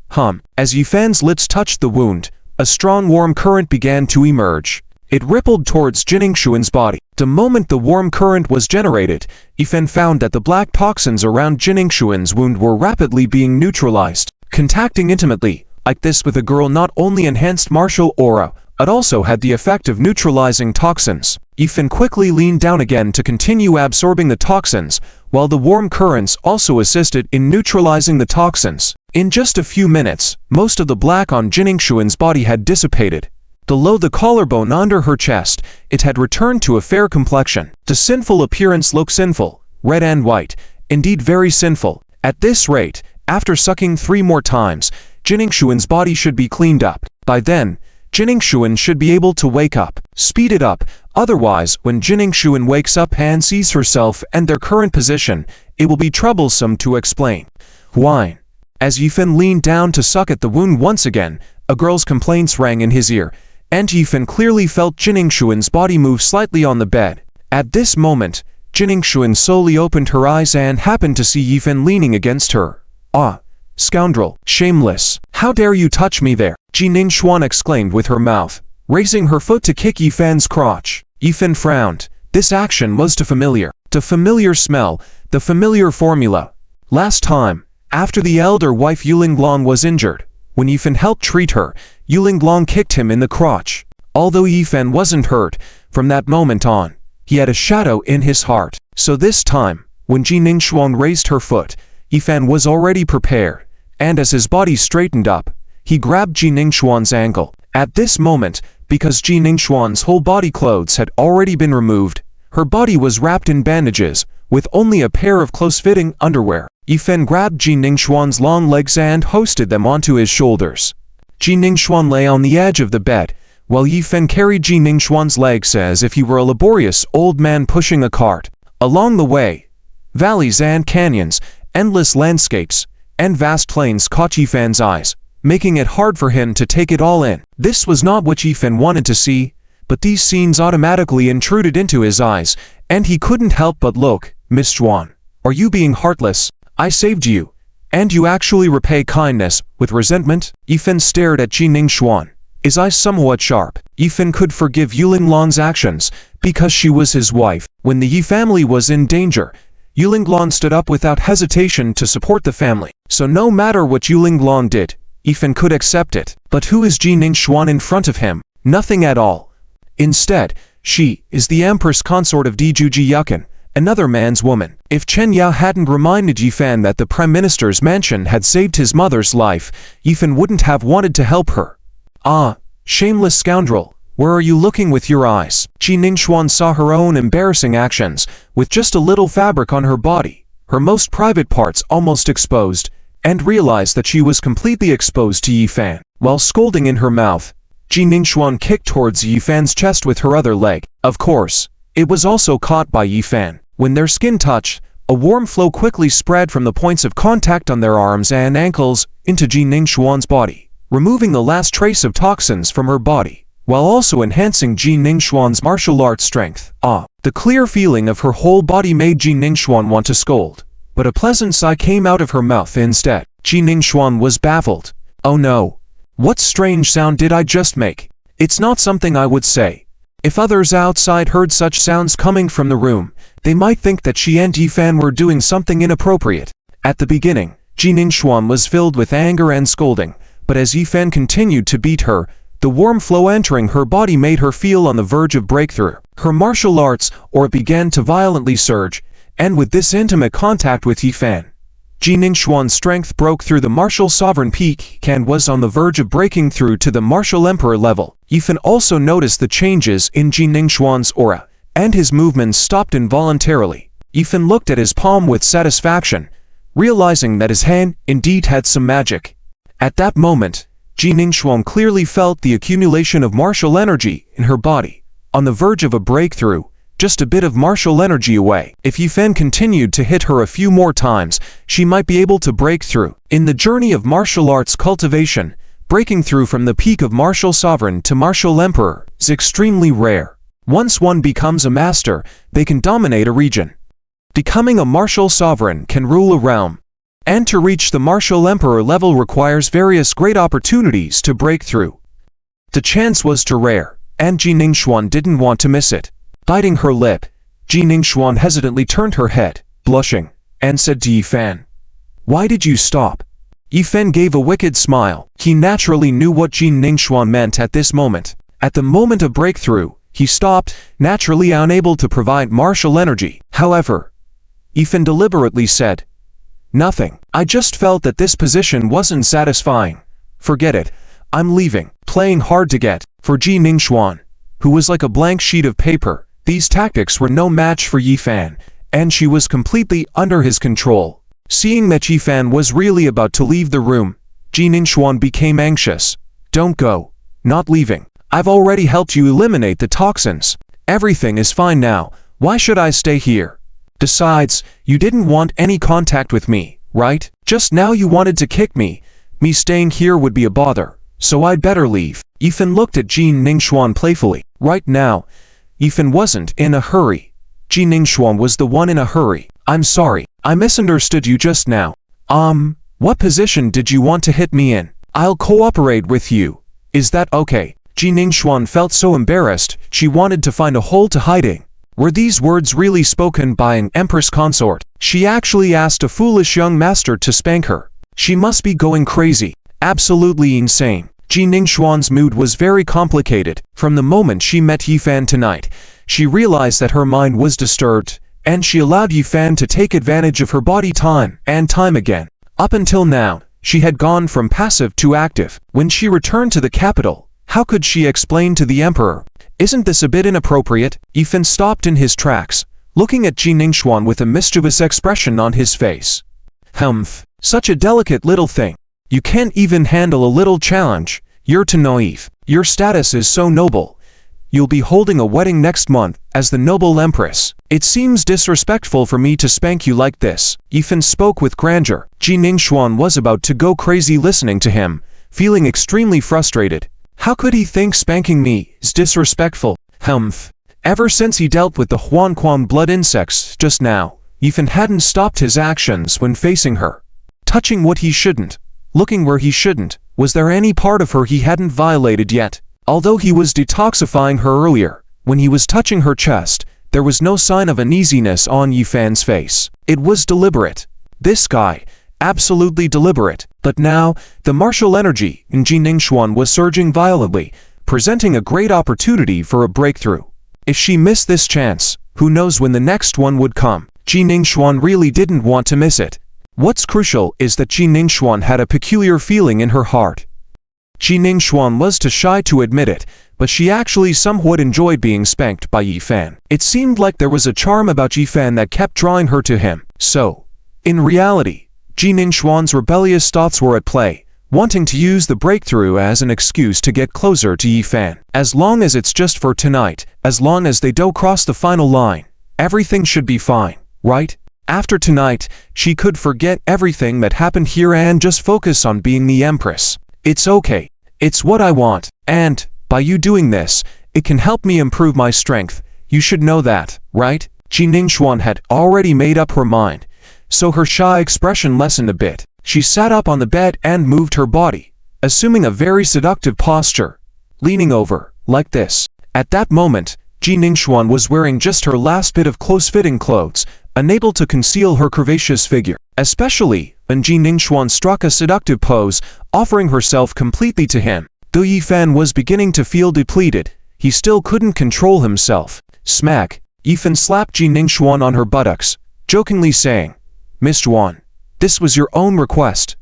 A: As Yifan's lips touched the wound, a strong warm current began to emerge. It rippled towards Jin Yingshuan's body. The moment the warm current was generated, Yifan found that the black toxins around Jin Yingshuan's wound were rapidly being neutralized. Contacting intimately, like this with a girl not only enhanced martial aura, it also had the effect of neutralizing toxins. Yifan quickly leaned down again to continue absorbing the toxins, while the warm currents also assisted in neutralizing the toxins. In just a few minutes, most of the black on Jin Yingshuan's body had dissipated. Below the collarbone under her chest, it had returned to a fair complexion. The sinful appearance looked sinful, red and white, indeed very sinful. At this rate, after sucking 3 more times, Jin Yingshuan's body should be cleaned up. By then, Jin Yingshuan should be able to wake up. Speed it up, otherwise when Jin Yingshuan wakes up and sees herself and their current position, it will be troublesome to explain. Whine. As Yifan leaned down to suck at the wound once again, a girl's complaints rang in his ear, and Yifan clearly felt Jin Yingshuan's body move slightly on the bed. At this moment, Jin Yingshuan slowly opened her eyes and happened to see Yifan leaning against her. "Ah, scoundrel, shameless, how dare you touch me there?" Jin Yingshuan exclaimed with her mouth, raising her foot to kick Yifan's crotch. Yifan frowned. This action was too familiar. The familiar smell, the familiar formula. Last time, after the elder wife Yulinglong was injured, when Yifan helped treat her, Yulinglong kicked him in the crotch. Although Yifan wasn't hurt, from that moment on, he had a shadow in his heart. So this time, when Jin Yingshuan raised her foot, Yifan was already prepared, and as his body straightened up, he grabbed Jin Yingshuan's ankle. At this moment, because Jin Yingshuan's whole body clothes had already been removed, her body was wrapped in bandages, with only a pair of close-fitting underwear. Yifan grabbed Jin Yingshuan's long legs and hoisted them onto his shoulders. Jin Yingshuan lay on the edge of the bed, while Yifan carried Jin Yingshuan's legs as if he were a laborious old man pushing a cart. Along the way, valleys and canyons, endless landscapes, and vast plains caught Yifan's eyes, making it hard for him to take it all in. This was not what Yifan wanted to see, but these scenes automatically intruded into his eyes, and he couldn't help but look. "Miss Xuan, are you being heartless? I saved you. And you actually repay kindness with resentment? Yifan stared at Ji Ningxuan, his eyes somewhat sharp. Yifan could forgive Yulinglang's actions because she was his wife. When the Yi family was in danger, Yulinglang stood up without hesitation to support the family. So no matter what Yulinglang did, Yifan could accept it. But who is Ji Ningxuan in front of him? Nothing at all. Instead, she is the Empress Consort of Dijuji Yukan, another man's woman. If Chen Yao hadn't reminded Yifan that the Prime Minister's mansion had saved his mother's life, Yifan wouldn't have wanted to help her. Ah, shameless scoundrel, where are you looking with your eyes? Ji Ningxuan saw her own embarrassing actions, with just a little fabric on her body, her most private parts almost exposed, and realized that she was completely exposed to Yifan. While scolding in her mouth, Ji Ningxuan kicked towards Yifan's chest with her other leg. Of course, it was also caught by Yifan. When their skin touched, a warm flow quickly spread from the points of contact on their arms and ankles into Ji Ningxuan's body, removing the last trace of toxins from her body, while also enhancing Ji Ningxuan's martial arts strength. The clear feeling of her whole body made Ji Ningxuan want to scold, but a pleasant sigh came out of her mouth instead. Ji Ningxuan was baffled. Oh no! What strange sound did I just make? It's not something I would say. If others outside heard such sounds coming from the room, they might think that she and Yifan were doing something inappropriate. At the beginning, Ji Ningxuan was filled with anger and scolding, but as Yifan continued to beat her, the warm flow entering her body made her feel on the verge of breakthrough. Her martial arts aura began to violently surge, and with this intimate contact with Yifan, Ji Ningxuan's strength broke through the martial sovereign peak and was on the verge of breaking through to the martial emperor level. Yifan also noticed the changes in Ji Ningxuan's aura, and his movements stopped involuntarily. Yifan looked at his palm with satisfaction, realizing that his hand indeed had some magic. At that moment, Ji Ningxuan clearly felt the accumulation of martial energy in her body, on the verge of a breakthrough, just a bit of martial energy away. If Yifan continued to hit her a few more times, she might be able to break through. In the journey of martial arts cultivation, breaking through from the peak of martial sovereign to martial emperor is extremely rare. Once one becomes a master, they can dominate a region. Becoming a martial sovereign can rule a realm. And to reach the martial emperor level requires various great opportunities to break through. The chance was too rare, and Ji Ningxuan didn't want to miss it. Biting her lip, Ji Ningxuan hesitantly turned her head, blushing, and said to Yifan, "Why did you stop?" Yifan gave a wicked smile. He naturally knew what Ji Ningxuan meant at this moment. At the moment of breakthrough, he stopped, naturally unable to provide martial energy. However, Yifan deliberately said, "Nothing. I just felt that this position wasn't satisfying. Forget it. I'm leaving." Playing hard to get. For Ji Ningxuan, who was like a blank sheet of paper, these tactics were no match for Yifan, and she was completely under his control. Seeing that Yifan was really about to leave the room, Ji Ningxuan became anxious. "Don't go. Not leaving. I've already helped you eliminate the toxins. Everything is fine now. Why should I stay here? Besides, you didn't want any contact with me, right? Just now you wanted to kick me. Me staying here would be a bother, so I'd better leave." Yifan looked at Ji Ningxuan playfully. Right now, Yifan wasn't in a hurry. Ji Ningxuan was the one in a hurry. "I'm sorry, I misunderstood you just now. What position did you want to hit me in? I'll cooperate with you. Is that okay?" Ji Ningxuan felt so embarrassed, she wanted to find a hole to hide in. Were these words really spoken by an Empress consort? She actually asked a foolish young master to spank her. She must be going crazy. Absolutely insane. Ji Ningxuan's mood was very complicated. From the moment she met Yifan tonight, she realized that her mind was disturbed, and she allowed Yifan to take advantage of her body time and time again. Up until now, she had gone from passive to active. When she returned to the capital, how could she explain to the emperor? "Isn't this a bit inappropriate?" Yifan stopped in his tracks, looking at Ji Ningxuan with a mischievous expression on his face. "Humph, such a delicate little thing. You can't even handle a little challenge. You're too naive. Your status is so noble. You'll be holding a wedding next month as the noble empress. It seems disrespectful for me to spank you like this." Yifan spoke with grandeur. Ji Ningxuan was about to go crazy listening to him, feeling extremely frustrated. How could he think spanking me is disrespectful? Humph. Ever since he dealt with the Huanquan blood insects just now, Yifan hadn't stopped his actions when facing her. Touching what he shouldn't, looking where he shouldn't, was there any part of her he hadn't violated yet? Although he was detoxifying her earlier, when he was touching her chest, there was no sign of uneasiness on Yifan's face. It was deliberate. This guy, absolutely deliberate. But now, the martial energy in Ji Ningxuan was surging violently, presenting a great opportunity for a breakthrough. If she missed this chance, who knows when the next one would come? Ji Ningxuan really didn't want to miss it. What's crucial is that Ji Ningxuan had a peculiar feeling in her heart. Ji Ningxuan was too shy to admit it, but she actually somewhat enjoyed being spanked by Yifan. It seemed like there was a charm about Yifan that kept drawing her to him. So, in reality, Ji Ningxuan's rebellious thoughts were at play, wanting to use the breakthrough as an excuse to get closer to Yifan. As long as it's just for tonight, as long as they don't cross the final line, everything should be fine, right? After tonight, she could forget everything that happened here and just focus on being the Empress. It's okay. It's what I want. And, by you doing this, it can help me improve my strength. You should know that, right? Ji Ningxuan had already made up her mind, so her shy expression lessened a bit. She sat up on the bed and moved her body, assuming a very seductive posture, leaning over, like this. At that moment, Ji Ningxuan was wearing just her last bit of close-fitting clothes, unable to conceal her curvaceous figure. Especially when Ji Ningxuan struck a seductive pose, offering herself completely to him. Though Yifan was beginning to feel depleted, he still couldn't control himself. Smack! Yifan slapped Ji Ningxuan on her buttocks, jokingly saying, "Miss Juan, this was your own request.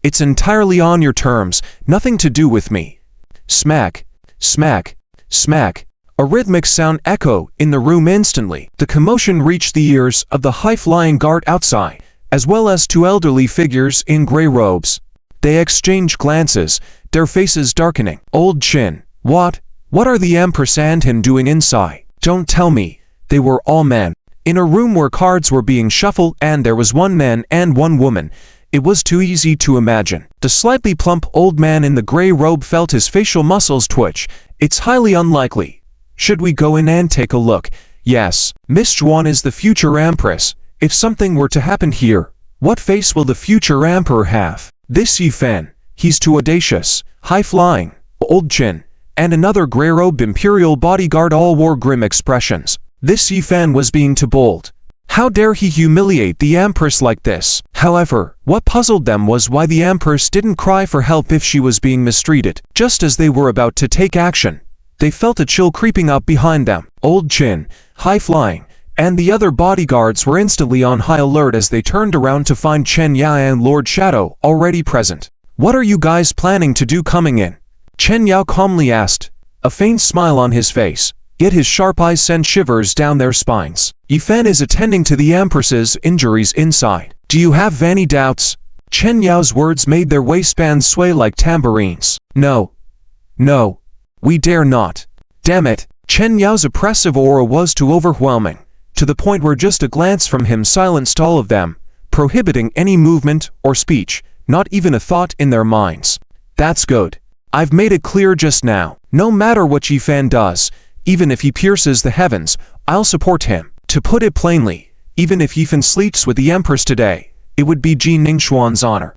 A: It's entirely on your terms, nothing to do with me." Smack! Smack! Smack! A rhythmic sound echoed in the room instantly. The commotion reached the ears of the high-flying guard outside, as well as two elderly figures in gray robes. They exchanged glances, their faces darkening. Old Qin, what are the Empress and him doing inside? Don't tell me, they were all men. In a room where cards were being shuffled and there was one man and one woman, it was too easy to imagine. The slightly plump old man in the gray robe felt his facial muscles twitch. It's highly unlikely. Should we go in and take a look? Yes. Miss Juan is the future Empress. If something were to happen here, what face will the future Emperor have? This Yifan, he's too audacious, high-flying. Old Qin, and another gray-robed imperial bodyguard all wore grim expressions. This Yifan was being too bold. How dare he humiliate the Empress like this? However, what puzzled them was why the Empress didn't cry for help if she was being mistreated. Just as they were about to take action, they felt a chill creeping up behind them. Old Qin, high-flying, and the other bodyguards were instantly on high alert as they turned around to find Chen Yao and Lord Shadow already present. "What are you guys planning to do coming in?" Chen Yao calmly asked, a faint smile on his face, yet his sharp eyes sent shivers down their spines. "Yifan is attending to the Empress's injuries inside. Do you have any doubts?" Chen Yao's words made their waistbands sway like tambourines. No. No. We dare not. Damn it. Chen Yao's oppressive aura was too overwhelming, to the point where just a glance from him silenced all of them, prohibiting any movement or speech, not even a thought in their minds. That's good. I've made it clear just now. No matter what Yifan does, even if he pierces the heavens, I'll support him. To put it plainly, even if Yifan sleeps with the Empress today, it would be Ji Ningxuan's honor.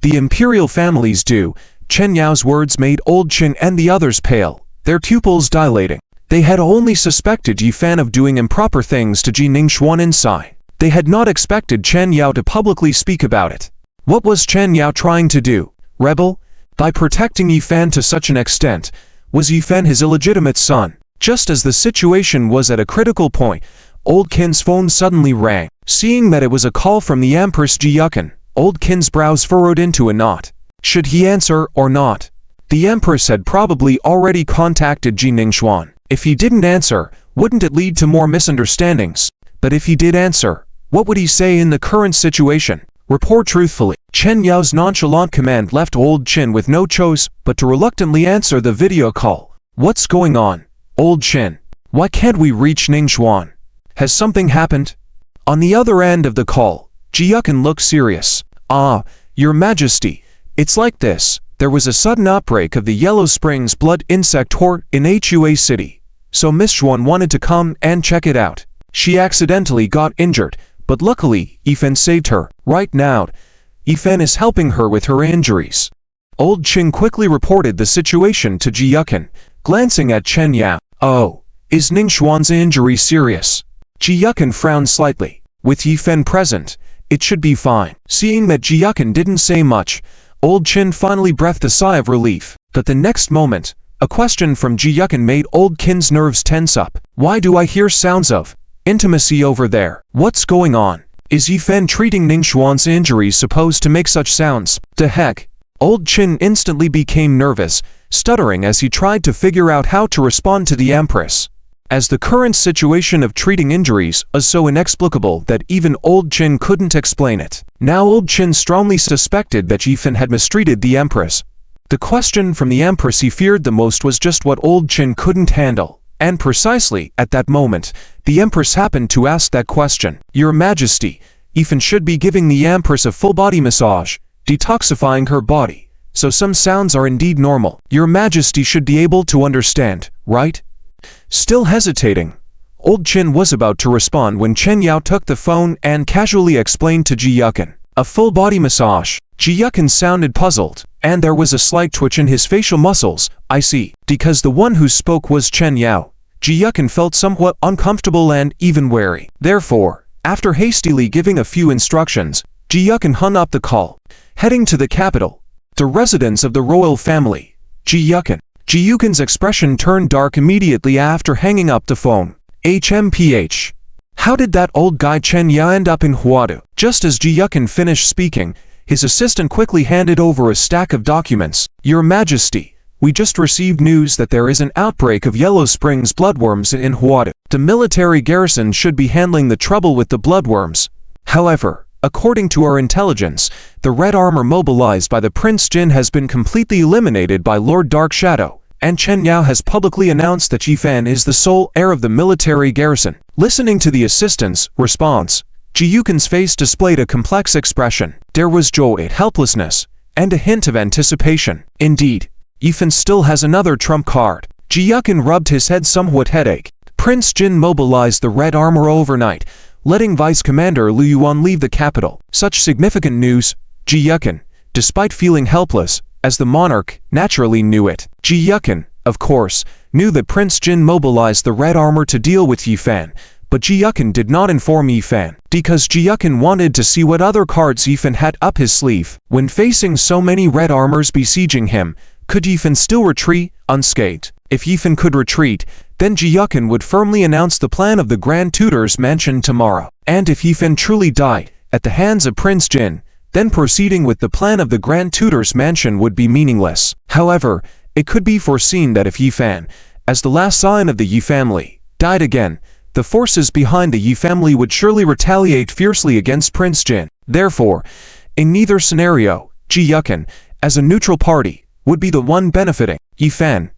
A: The imperial families do. Chen Yao's words made Old Qin and the others pale, their pupils dilating. They had only suspected Yifan of doing improper things to Ji Ningxuan inside. They had not expected Chen Yao to publicly speak about it. What was Chen Yao trying to do? Rebel? By protecting Yifan to such an extent, was Yifan his illegitimate son? Just as the situation was at a critical point, Old Qin's phone suddenly rang. Seeing that it was a call from the Empress Ji Yukin, Old Qin's brows furrowed into a knot. Should he answer or not? The Empress had probably already contacted Ji Ningxuan. If he didn't answer, wouldn't it lead to more misunderstandings? But if he did answer, what would he say in the current situation? Report truthfully. Chen Yao's nonchalant command left Old Qin with no choice but to reluctantly answer the video call. What's going on? Old Qin, why can't we reach Ningxuan? Has something happened? On the other end of the call, Ji Yukin looked serious. Ah, Your Majesty, it's like this. There was a sudden outbreak of the Yellow Springs blood insect horde in Hua City. So Miss Juan wanted to come and check it out. She accidentally got injured, but luckily, Yifen saved her. Right now, Yifen is helping her with her injuries. Old Qin quickly reported the situation to Ji Yukin, glancing at Chen Yao. Oh, is Ningxuan's injury serious? Ji Yukin frowned slightly. With Yifen present, it should be fine. Seeing that Ji Yukin didn't say much, Old Qin finally breathed a sigh of relief. But the next moment, a question from Ji Yukin made Old Qin's nerves tense up. Why do I hear sounds of intimacy over there? What's going on? Is Yifen treating Ningxuan's injuries supposed to make such sounds? The heck? Old Qin instantly became nervous, stuttering as he tried to figure out how to respond to the Empress. As the current situation of treating injuries is so inexplicable that even Old Qin couldn't explain it. Now Old Qin strongly suspected that Yifen had mistreated the Empress. The question from the Empress he feared the most was just what Old Qin couldn't handle. And precisely at that moment, the Empress happened to ask that question. Your Majesty, Yifen should be giving the Empress a full-body massage, detoxifying her body. So some sounds are indeed normal. Your Majesty should be able to understand, right? Still hesitating, Old Qin was about to respond when Chen Yao took the phone and casually explained to Ji Yukin. A full-body massage. Ji Yukin sounded puzzled, and there was a slight twitch in his facial muscles. I see. Because the one who spoke was Chen Yao, Ji Yukin felt somewhat uncomfortable and even wary. Therefore, after hastily giving a few instructions, Ji Yukin hung up the call. Heading to the capital, the residence of the royal family, Ji Yukin's expression turned dark immediately after hanging up the phone. HMPH. How did that old guy Chen Ya end up in Huadu? Just as Ji Yukin finished speaking, his assistant quickly handed over a stack of documents. Your Majesty, we just received news that there is an outbreak of Yellow Springs bloodworms in Huadu. The military garrison should be handling the trouble with the bloodworms. However, according to our intelligence, the red armor mobilized by the Prince Jin has been completely eliminated by Lord Dark Shadow, and Chen Yao has publicly announced that Yifen is the sole heir of the military garrison. Listening to the assistant's response, Ji Yukin's face displayed a complex expression. There was joy, helplessness, and a hint of anticipation. Indeed, Yifen still has another trump card. Ji Yukin rubbed his head somewhat headache. Prince Jin mobilized the red armor overnight, letting Vice Commander Liu Yuan leave the capital. Such significant news, Ji Yukin, despite feeling helpless, as the monarch, naturally knew it. Ji Yukin, of course, knew that Prince Jin mobilized the red armor to deal with Yifen, but Ji Yukin did not inform Yifen, because Ji Yukin wanted to see what other cards Yifen had up his sleeve. When facing so many red armors besieging him, could Yifen still retreat unscathed? If Yifen could retreat, then Ji Yukin would firmly announce the plan of the Grand Tutor's mansion tomorrow. And if Yifen truly died at the hands of Prince Jin, then proceeding with the plan of the Grand Tutor's mansion would be meaningless. However, it could be foreseen that if Yifen, as the last scion of the Yi family, died again, the forces behind the Yi family would surely retaliate fiercely against Prince Jin. Therefore, in neither scenario, Ji Yukin, as a neutral party, would be the one benefiting. Yifen,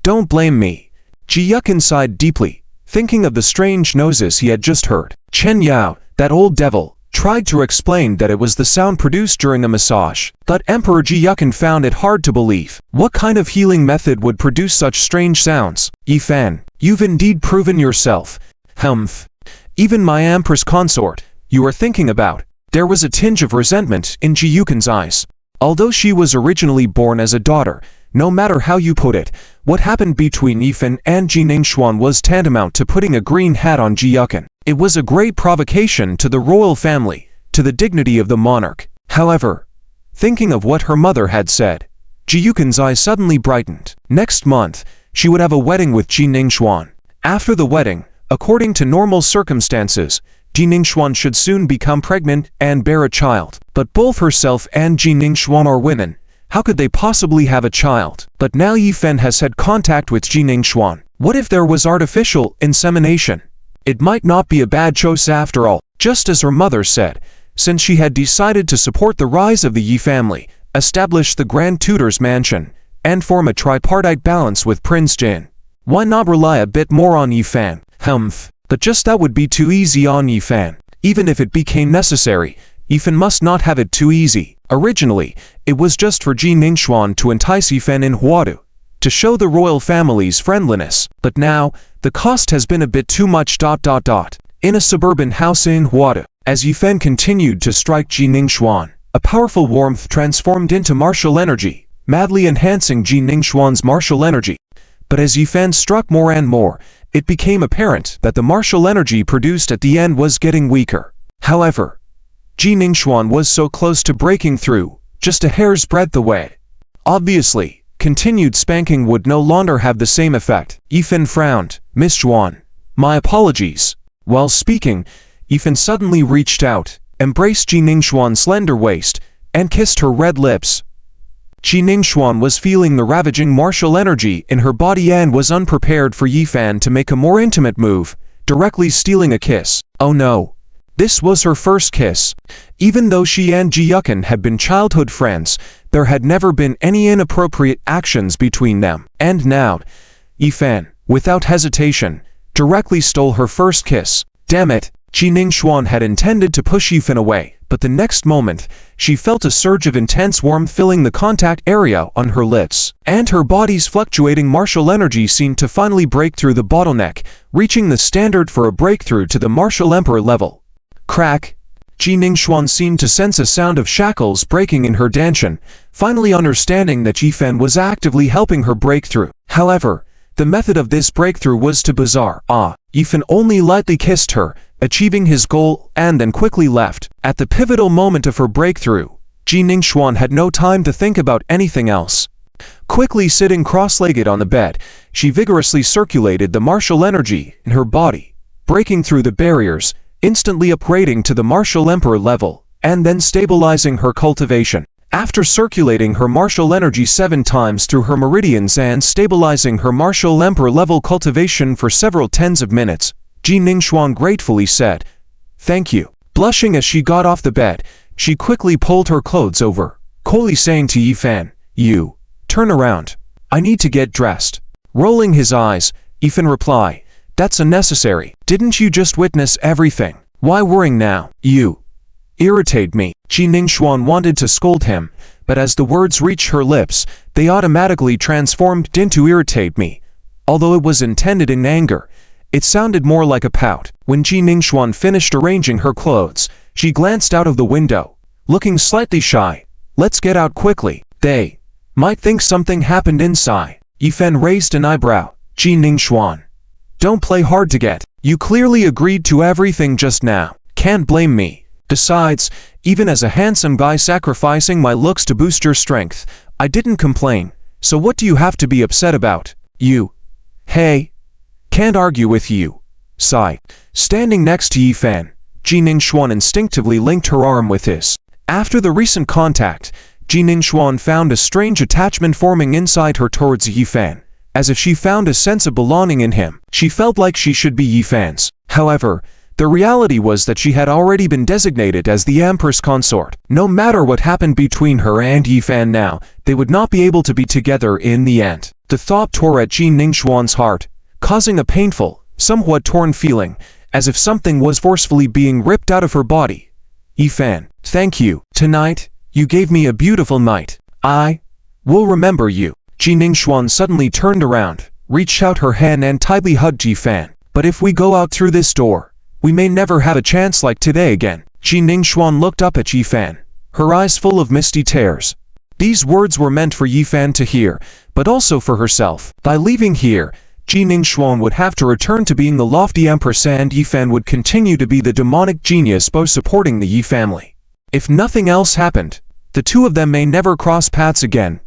A: don't blame me. Ji Yukin sighed deeply, thinking of the strange noises he had just heard. Chen Yao, that old devil, tried to explain that it was the sound produced during a massage, but Emperor Ji Yukin found it hard to believe. What kind of healing method would produce such strange sounds? Yifen, you've indeed proven yourself. Humph. Even my Empress consort, you are thinking about. There was a tinge of resentment in Ji Yukin's eyes. Although she was originally born as a daughter, no matter how you put it, what happened between Yifen and Ji Ningxuan was tantamount to putting a green hat on Ji Yukin. It was a great provocation to the royal family, to the dignity of the monarch. However, thinking of what her mother had said, Ji Yukin's eyes suddenly brightened. Next month, she would have a wedding with Ji Ningxuan. After the wedding, according to normal circumstances, Ji Ningxuan should soon become pregnant and bear a child. But both herself and Ji Ningxuan are women. How could they possibly have a child? But now Yifen has had contact with Ji Ningxuan. What if there was artificial insemination? It might not be a bad choice after all. Just as her mother said, since she had decided to support the rise of the Yi family, establish the Grand Tutor's mansion, and form a tripartite balance with Prince Jin, why not rely a bit more on Yifen? Humph. But just that would be too easy on Yifen. Even if it became necessary, Yifen must not have it too easy. Originally, it was just for Ji Ningxuan to entice Yifen in Huadu, to show the royal family's friendliness. But now, the cost has been a bit too much. In a suburban house in Huada, as Yifan continued to strike Ji Ningxuan, a powerful warmth transformed into martial energy, madly enhancing Ji Ningxuan's martial energy. But as Yifan struck more and more, it became apparent that the martial energy produced at the end was getting weaker. However, Ji Ningxuan was so close to breaking through, just a hair's breadth away. Obviously, continued spanking would no longer have the same effect. Yifan frowned. Miss Zhuan, my apologies. While speaking, Yifan suddenly reached out, embraced Ji Ningxuan's slender waist, and kissed her red lips. Ji Ningxuan was feeling the ravaging martial energy in her body and was unprepared for Yifan to make a more intimate move, directly stealing a kiss. Oh no. This was her first kiss. Even though she and Ji Yukan had been childhood friends, there had never been any inappropriate actions between them. And now, Yifan, without hesitation, directly stole her first kiss. Damn it! Ji Ningxuan had intended to push Yifan away, but the next moment, she felt a surge of intense warmth filling the contact area on her lips, and her body's fluctuating martial energy seemed to finally break through the bottleneck, reaching the standard for a breakthrough to the martial emperor level. Crack! Ji Ningxuan seemed to sense a sound of shackles breaking in her danshan, finally understanding that Yifan was actively helping her break through. However, the method of this breakthrough was too bizarre. Yifan only lightly kissed her, achieving his goal, and then quickly left. At the pivotal moment of her breakthrough, Ji Ningxuan had no time to think about anything else. Quickly sitting cross-legged on the bed, she vigorously circulated the martial energy in her body, breaking through the barriers, instantly upgrading to the martial emperor level, and then stabilizing her cultivation. After circulating her martial energy 7 times through her meridians and stabilizing her martial emperor level cultivation for several tens of minutes, Ji Ningxuan gratefully said, "Thank you." Blushing as she got off the bed, she quickly pulled her clothes over, coolly saying to Yifan, "You, turn around. I need to get dressed." Rolling his eyes, Yifan replied, "That's unnecessary. Didn't you just witness everything? Why worrying now? You irritate me." Ji Ningxuan wanted to scold him, but as the words reached her lips, they automatically transformed into irritate me. Although it was intended in anger, it sounded more like a pout. When Ji Ningxuan finished arranging her clothes, she glanced out of the window, looking slightly shy. "Let's get out quickly. They might think something happened inside." Yifan raised an eyebrow. "Ji Ningxuan, don't play hard to get. You clearly agreed to everything just now. Can't blame me. Besides, even as a handsome guy sacrificing my looks to boost your strength, I didn't complain. So what do you have to be upset about? You. Hey. Can't argue with you." Sigh. Standing next to Yifan, Ji Ningxuan instinctively linked her arm with his. After the recent contact, Ji Ningxuan found a strange attachment forming inside her towards Yifan, as if she found a sense of belonging in him. She felt like she should be Yifan's. However, the reality was that she had already been designated as the Empress Consort. No matter what happened between her and Yifan now, they would not be able to be together in the end. The thought tore at Ji Ningxuan's heart, causing a painful, somewhat torn feeling, as if something was forcefully being ripped out of her body. "Yifan, thank you. Tonight, you gave me a beautiful night. I will remember you." Ji Ningxuan suddenly turned around, reached out her hand and tightly hugged Yifan. "But if we go out through this door, we may never have a chance like today again." Ji Ningxuan looked up at Yifan, her eyes full of misty tears. These words were meant for Yifan to hear, but also for herself. By leaving here, Ji Ningxuan would have to return to being the lofty empress and Yifan would continue to be the demonic genius both supporting the Yi family. If nothing else happened, the two of them may never cross paths again.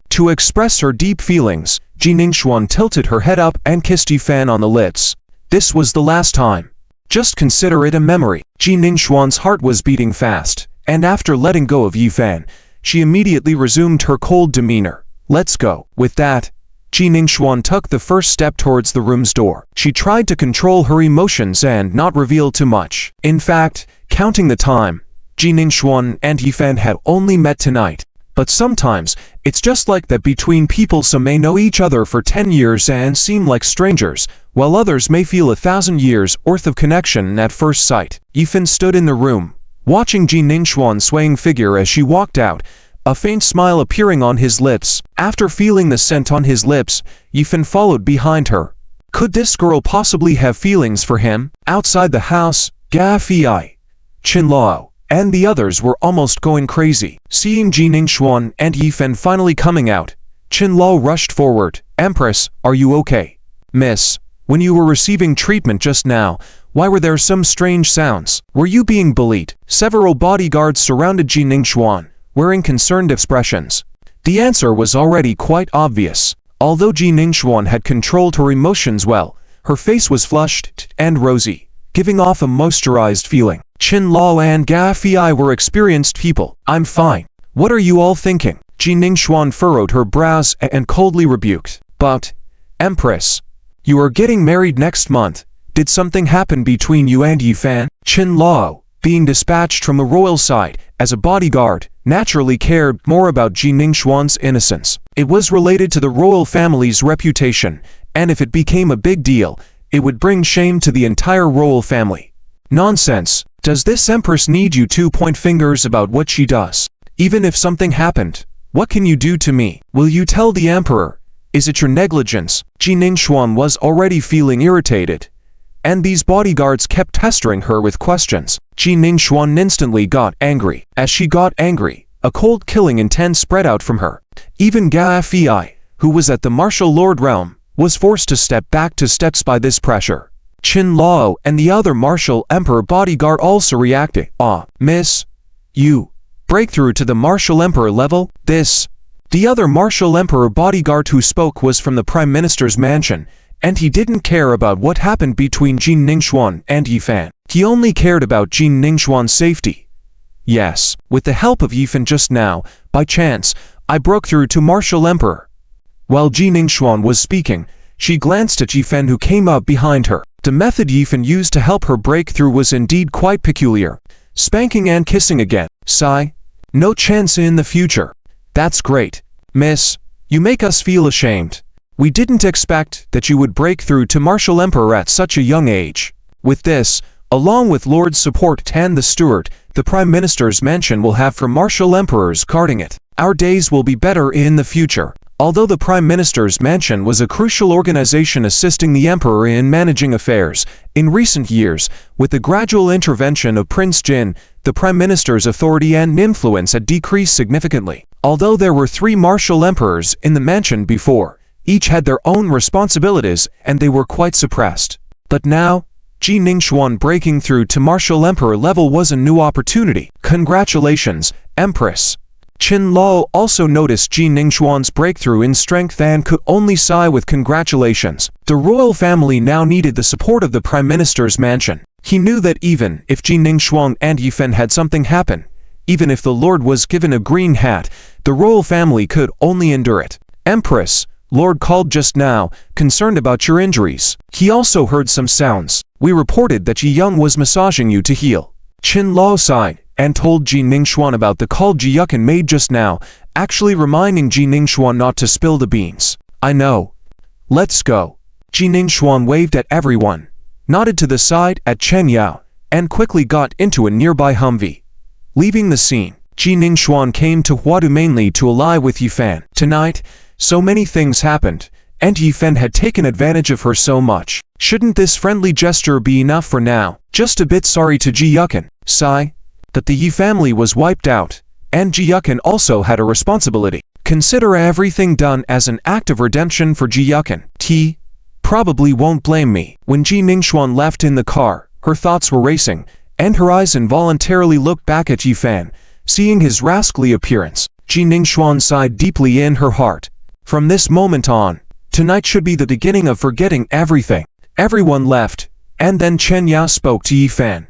A: To express her deep feelings, Ji Ningxuan tilted her head up and kissed Yifan on the lips. This was the last time. Just consider it a memory. Ji Ningxuan's heart was beating fast, and after letting go of Yifan, she immediately resumed her cold demeanor. "Let's go." With that, Ji Ningxuan took the first step towards the room's door. She tried to control her emotions and not reveal too much. In fact, counting the time, Ji Ningxuan and Yifan had only met tonight. But sometimes, it's just like that between people. Some may know each other for 10 years and seem like strangers, while others may feel 1,000 years worth of connection at first sight. Yifan stood in the room, watching Ji Ningxuan's swaying figure as she walked out, a faint smile appearing on his lips. After feeling the scent on his lips, Yifan followed behind her. Could this girl possibly have feelings for him? Outside the house, Ga Fei, Qin Lao, and the others were almost going crazy. Seeing Ji Ningxuan and Yifen finally coming out, Qin Lao rushed forward. Empress, are you okay? Miss, when you were receiving treatment just now, why were there some strange sounds? Were you being bullied? Several bodyguards surrounded Ji Ningxuan, wearing concerned expressions. The answer was already quite obvious. Although Ji Ningxuan had controlled her emotions well, her face was flushed and rosy, giving off a moisturized feeling. Qin Lao and Ga Fei were experienced people. I'm fine. What are you all thinking? Ji Ningxuan furrowed her brows and coldly rebuked. But, Empress, you are getting married next month. Did something happen between you and Yifan? Qin Lao, being dispatched from the royal side as a bodyguard, naturally cared more about Ji Ningxuan's innocence. It was related to the royal family's reputation, and if it became a big deal, it would bring shame to the entire royal family. Nonsense. Does this empress need you to point fingers about what she does? Even if something happened, what can you do to me? Will you tell the emperor? Is it your negligence? Ji Ningxuan was already feeling irritated, and these bodyguards kept pestering her with questions. Ji Ningxuan instantly got angry. As she got angry, a cold killing intent spread out from her. Even Ga Fei, who was at the martial lord realm, was forced to step back to steps by this pressure. Qin Lao and the other martial emperor bodyguard also reacted. Miss, you breakthrough to the martial emperor level? The other martial emperor bodyguard who spoke was from the prime minister's mansion, and he didn't care about what happened between Ji Ningxuan and Yifan. He only cared about Ji Ningxuan's safety. Yes, with the help of Yifan just now, by chance, I broke through to martial emperor. While Ji Ningxuan was speaking, she glanced at Yifan who came up behind her. The method Yifan used to help her break through was indeed quite peculiar. Spanking and kissing again. Sigh. No chance in the future. That's great. Miss, you make us feel ashamed. We didn't expect that you would break through to martial emperor at such a young age. With this, along with Lord's support and the steward, the Prime Minister's mansion will have for martial emperors guarding it. Our days will be better in the future. Although the Prime Minister's mansion was a crucial organization assisting the emperor in managing affairs, in recent years, with the gradual intervention of Prince Jin, the Prime Minister's authority and influence had decreased significantly. Although there were 3 martial emperors in the mansion before, each had their own responsibilities and they were quite suppressed. But now, Ji Ningxuan breaking through to martial emperor level was a new opportunity. Congratulations, Empress. Qin Lao also noticed Ji Ningxuan's breakthrough in strength and could only sigh with congratulations. The royal family now needed the support of the Prime Minister's mansion. He knew that even if Ji Ningxuan and Yifan had something happen, even if the Lord was given a green hat, the royal family could only endure it. Empress, Lord called just now, concerned about your injuries. He also heard some sounds. We reported that Ji Young was massaging you to heal. Qin Lao sighed and told Ji Ningxuan about the call Ji Yukin made just now, actually reminding Ji Ningxuan not to spill the beans. I know. Let's go. Ji Ningxuan waved at everyone, nodded to the side at Chen Yao, and quickly got into a nearby Humvee. Leaving the scene, Ji Ningxuan came to Huadu mainly to ally with Yifan. Tonight, so many things happened, and Yifan had taken advantage of her so much. Shouldn't this friendly gesture be enough for now? Just a bit sorry to Ji Yukin. Sigh. That the Yi family was wiped out, and Ji Yukin also had a responsibility. Consider everything done as an act of redemption for Ji Yukin. T probably won't blame me. When Ji Ningxuan left in the car, her thoughts were racing, and her eyes involuntarily looked back at Yifan. Seeing his rascally appearance, Ji Ningxuan sighed deeply in her heart. From this moment on, tonight should be the beginning of forgetting everything. Everyone left, and then Chen Yao spoke to Yifan.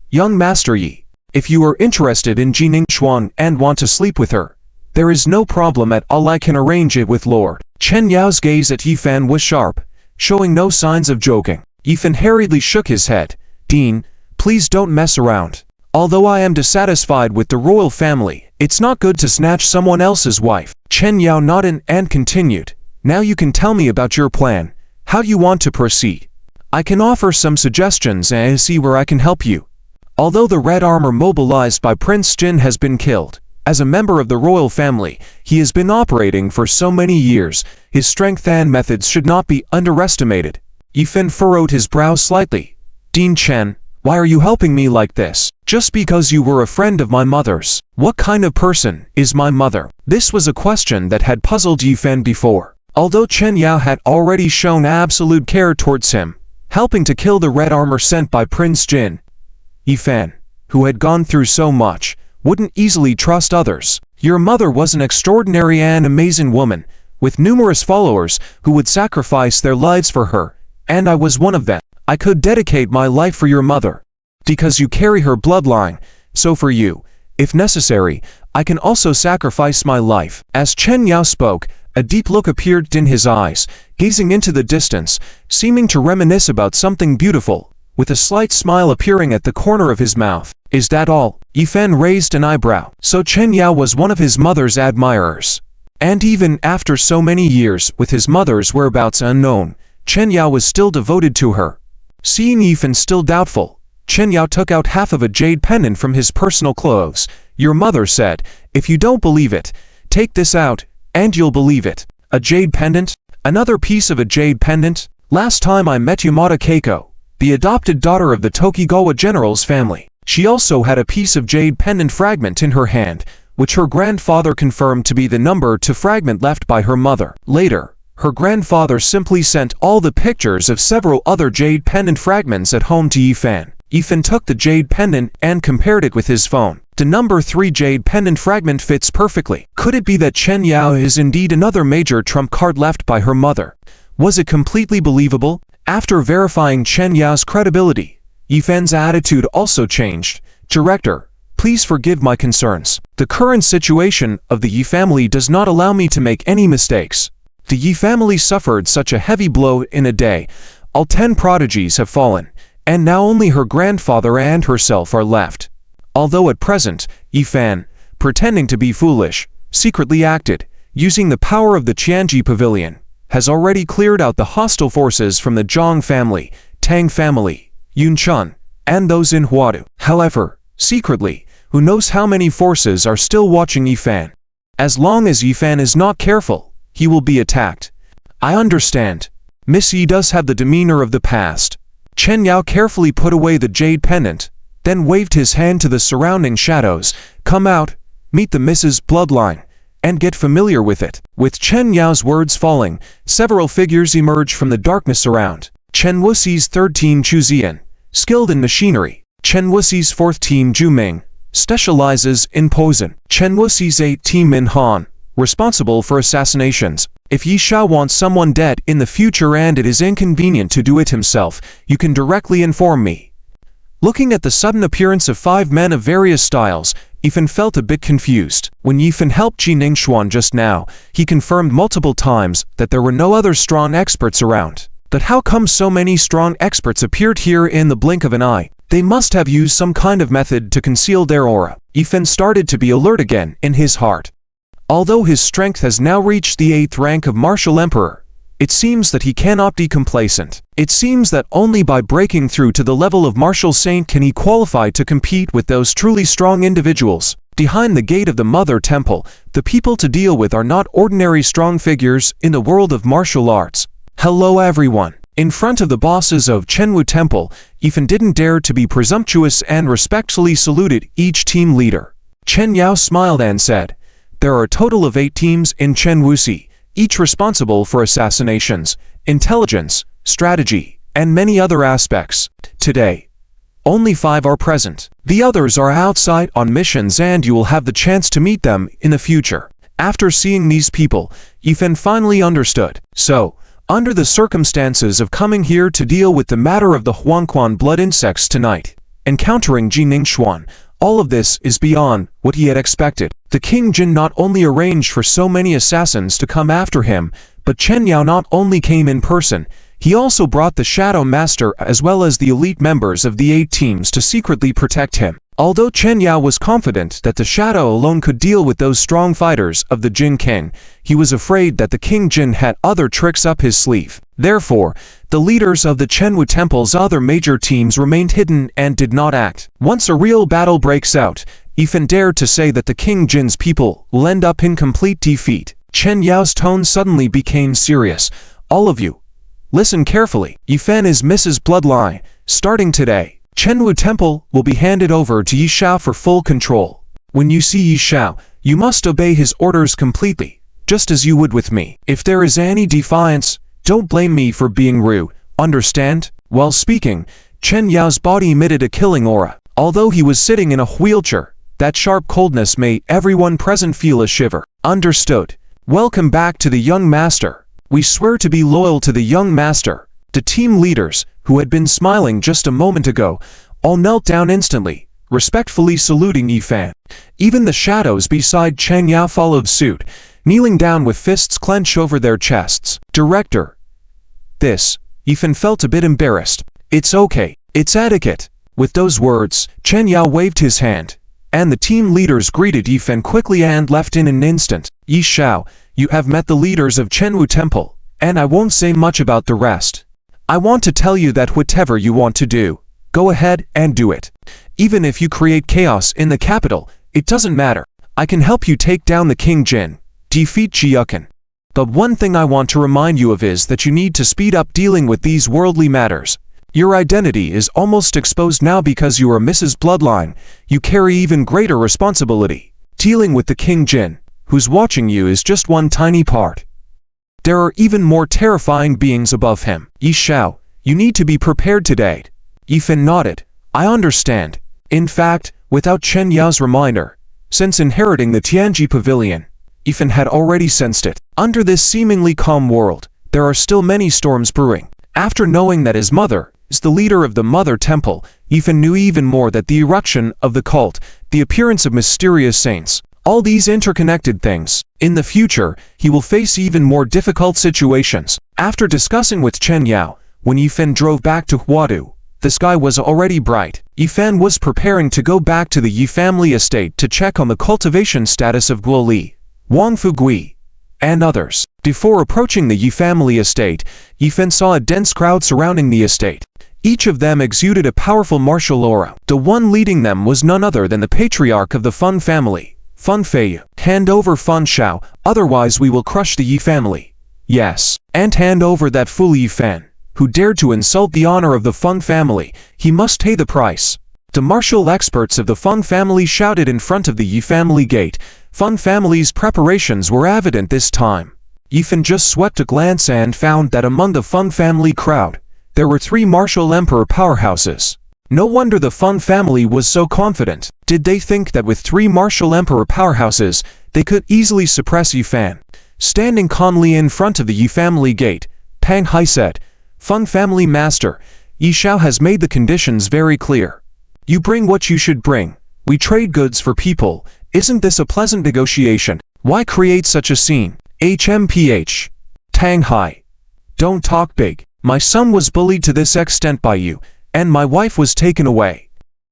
A: Young Master Yi, if you are interested in Ji Ningxuan and want to sleep with her, there is no problem at all. I can arrange it with Lord. Chen Yao's gaze at Yifan was sharp, showing no signs of joking. Yifan hurriedly shook his head. Dean, please don't mess around. Although I am dissatisfied with the royal family, it's not good to snatch someone else's wife. Chen Yao nodded and continued. Now you can tell me about your plan. How do you want to proceed? I can offer some suggestions and see where I can help you. Although the red armor mobilized by Prince Jin has been killed, as a member of the royal family, he has been operating for so many years, his strength and methods should not be underestimated. Yifan furrowed his brow slightly. Dean Chen, why are you helping me like this? Just because you were a friend of my mother's. What kind of person is my mother? This was a question that had puzzled Yifan before. Although Chen Yao had already shown absolute care towards him, helping to kill the red armor sent by Prince Jin, Yifan, who had gone through so much, wouldn't easily trust others. Your mother was an extraordinary and amazing woman, with numerous followers who would sacrifice their lives for her, and I was one of them. I could dedicate my life for your mother, because you carry her bloodline, so for you, if necessary, I can also sacrifice my life. As Chen Yao spoke, a deep look appeared in his eyes, gazing into the distance, seeming to reminisce about something beautiful, with a slight smile appearing at the corner of his mouth. Is that all? Yifan raised an eyebrow. So Chen Yao was one of his mother's admirers. And even after so many years with his mother's whereabouts unknown, Chen Yao was still devoted to her. Seeing Yifan still doubtful, Chen Yao took out half of a jade pendant from his personal clothes. Your mother said, if you don't believe it, take this out, and you'll believe it. A jade pendant? Another piece of a jade pendant? Last time I met Yamada Keiko, the adopted daughter of the Tokigawa general's family. She also had a piece of jade pendant fragment in her hand, which her grandfather confirmed to be the number 2 fragment left by her mother. Later, her grandfather simply sent all the pictures of several other jade pendant fragments at home to Yifan. Yifan took the jade pendant and compared it with his phone. The number 3 jade pendant fragment fits perfectly. Could it be that Chen Yao is indeed another major trump card left by her mother? Was it completely believable? After verifying Chen Yao's credibility, Yifan's attitude also changed. Director, please forgive my concerns. The current situation of the Yi family does not allow me to make any mistakes. The Yi family suffered such a heavy blow in a day. All 10 prodigies have fallen, and now only her grandfather and herself are left. Although at present, Yifan, pretending to be foolish, secretly acted, using the power of the Qianji Pavilion, has already cleared out the hostile forces from the Zhang family, Tang family, Yunchun, and those in Huadu. However, secretly, who knows how many forces are still watching Yifan. As long as Yifan is not careful, he will be attacked. I understand. Miss Yi does have the demeanor of the past. Chen Yao carefully put away the jade pendant, then waved his hand to the surrounding shadows. Come out, meet the Mrs. Bloodline, and get familiar with it. With Chen Yao's words falling, several figures emerge from the darkness around. Chen Wuxi's 3rd team Chuzian, skilled in machinery. Chen Wuxi's 4th team Juming, specializes in poison. Chen Wuxi's 8th team Min Han, responsible for assassinations. If Yi Shao wants someone dead in the future and it is inconvenient to do it himself, you can directly inform me. Looking at the sudden appearance of 5 men of various styles, Yifan felt a bit confused. When Yifan helped Ji Ningxuan just now, he confirmed multiple times that there were no other strong experts around. But how come so many strong experts appeared here in the blink of an eye? They must have used some kind of method to conceal their aura. Yifan started to be alert again in his heart. Although his strength has now reached the 8th rank of Martial Emperor, it seems that he cannot be complacent. It seems that only by breaking through to the level of Martial Saint can he qualify to compete with those truly strong individuals. Behind the gate of the Mother Temple, the people to deal with are not ordinary strong figures in the world of martial arts. Hello everyone. In front of the bosses of Chenwu Temple, Yifan didn't dare to be presumptuous and respectfully saluted each team leader. Chen Yao smiled and said, there are a total of 8 teams in Chen Wuxi, each responsible for assassinations, intelligence, strategy, and many other aspects. Today, only 5 are present. The others are outside on missions and you will have the chance to meet them in the future. After seeing these people, Yifan finally understood. So, under the circumstances of coming here to deal with the matter of the Huangquan blood insects tonight, encountering Ji Ningxuan, all of this is beyond what he had expected. The King Jin not only arranged for so many assassins to come after him, but Chen Yao not only came in person, he also brought the Shadow Master as well as the elite members of the 8 teams to secretly protect him. Although Chen Yao was confident that the Shadow alone could deal with those strong fighters of the Jin King, he was afraid that the King Jin had other tricks up his sleeve. Therefore, the leaders of the Chenwu Temple's other major teams remained hidden and did not act. Once a real battle breaks out, Yifan dared to say that the King Jin's people will end up in complete defeat. Chen Yao's tone suddenly became serious. All of you, Listen carefully. Yifan is Mrs. Bloodline. Starting today, Chenwu Temple will be handed over to Yi Xiao for full control. When you see Yi Xiao, you must obey his orders completely, just as you would with me. If there is any defiance, don't blame me for being rude, understand? While speaking, Chen Yao's body emitted a killing aura. Although he was sitting in a wheelchair, that sharp coldness made everyone present feel a shiver. Understood. Welcome back to the young master. We swear to be loyal to the young master. The team leaders, who had been smiling just a moment ago, all knelt down instantly, respectfully saluting Yifan. Even the shadows beside Chen Yao followed suit, kneeling down with fists clenched over their chests. Director. Yifan felt a bit embarrassed. It's okay. It's etiquette. With those words, Chen Yao waved his hand, and the team leaders greeted Yifan quickly and left in an instant. Yi Xiao, you have met the leaders of Chenwu Temple, and I won't say much about the rest. I want to tell you that whatever you want to do, go ahead and do it. Even if you create chaos in the capital, it doesn't matter. I can help you take down the King Jin, defeat Jiuken. But one thing I want to remind you of is that you need to speed up dealing with these worldly matters. Your identity is almost exposed now because you are Mrs. Bloodline. You carry even greater responsibility. Dealing with the King Jin, who's watching you, is just one tiny part. There are even more terrifying beings above him. Yi Xiao, you need to be prepared today. Yifan nodded. I understand. In fact, without Chen Yao's reminder, since inheriting the Tianji Pavilion, Yifan had already sensed it. Under this seemingly calm world, there are still many storms brewing. After knowing that his mother is the leader of the Mother Temple, Yifan knew even more that the eruption of the cult, the appearance of mysterious saints, all these interconnected things. In the future, he will face even more difficult situations. After discussing with Chen Yao, when Yifan drove back to Huadu, the sky was already bright. Yifan was preparing to go back to the Yi family estate to check on the cultivation status of Guo Li, Wang Fugui, and others. Before approaching the Yi family estate, Yifan saw a dense crowd surrounding the estate. Each of them exuded a powerful martial aura. The one leading them was none other than the patriarch of the Fun family, Fun Feiyu. Hand over Fun Shao, otherwise we will crush the Yi family. Yes, and hand over that fool Yifan, who dared to insult the honor of the Fun family. He must pay the price. The martial experts of the Fun family shouted in front of the Yi family gate. Fun family's preparations were evident this time. Yifan just swept a glance and found that among the Fun family crowd, there were 3 martial emperor powerhouses. No wonder the Fun family was so confident. Did they think that with 3 martial emperor powerhouses, they could easily suppress Yifan? Standing calmly in front of the Yi family gate, Pang Hai said, Fun family master, Yi Xiao has made the conditions very clear. You bring what you should bring. We trade goods for people. Isn't this a pleasant negotiation? Why create such a scene? HMPH. Tang Hai. Don't talk big. My son was bullied to this extent by you, and my wife was taken away.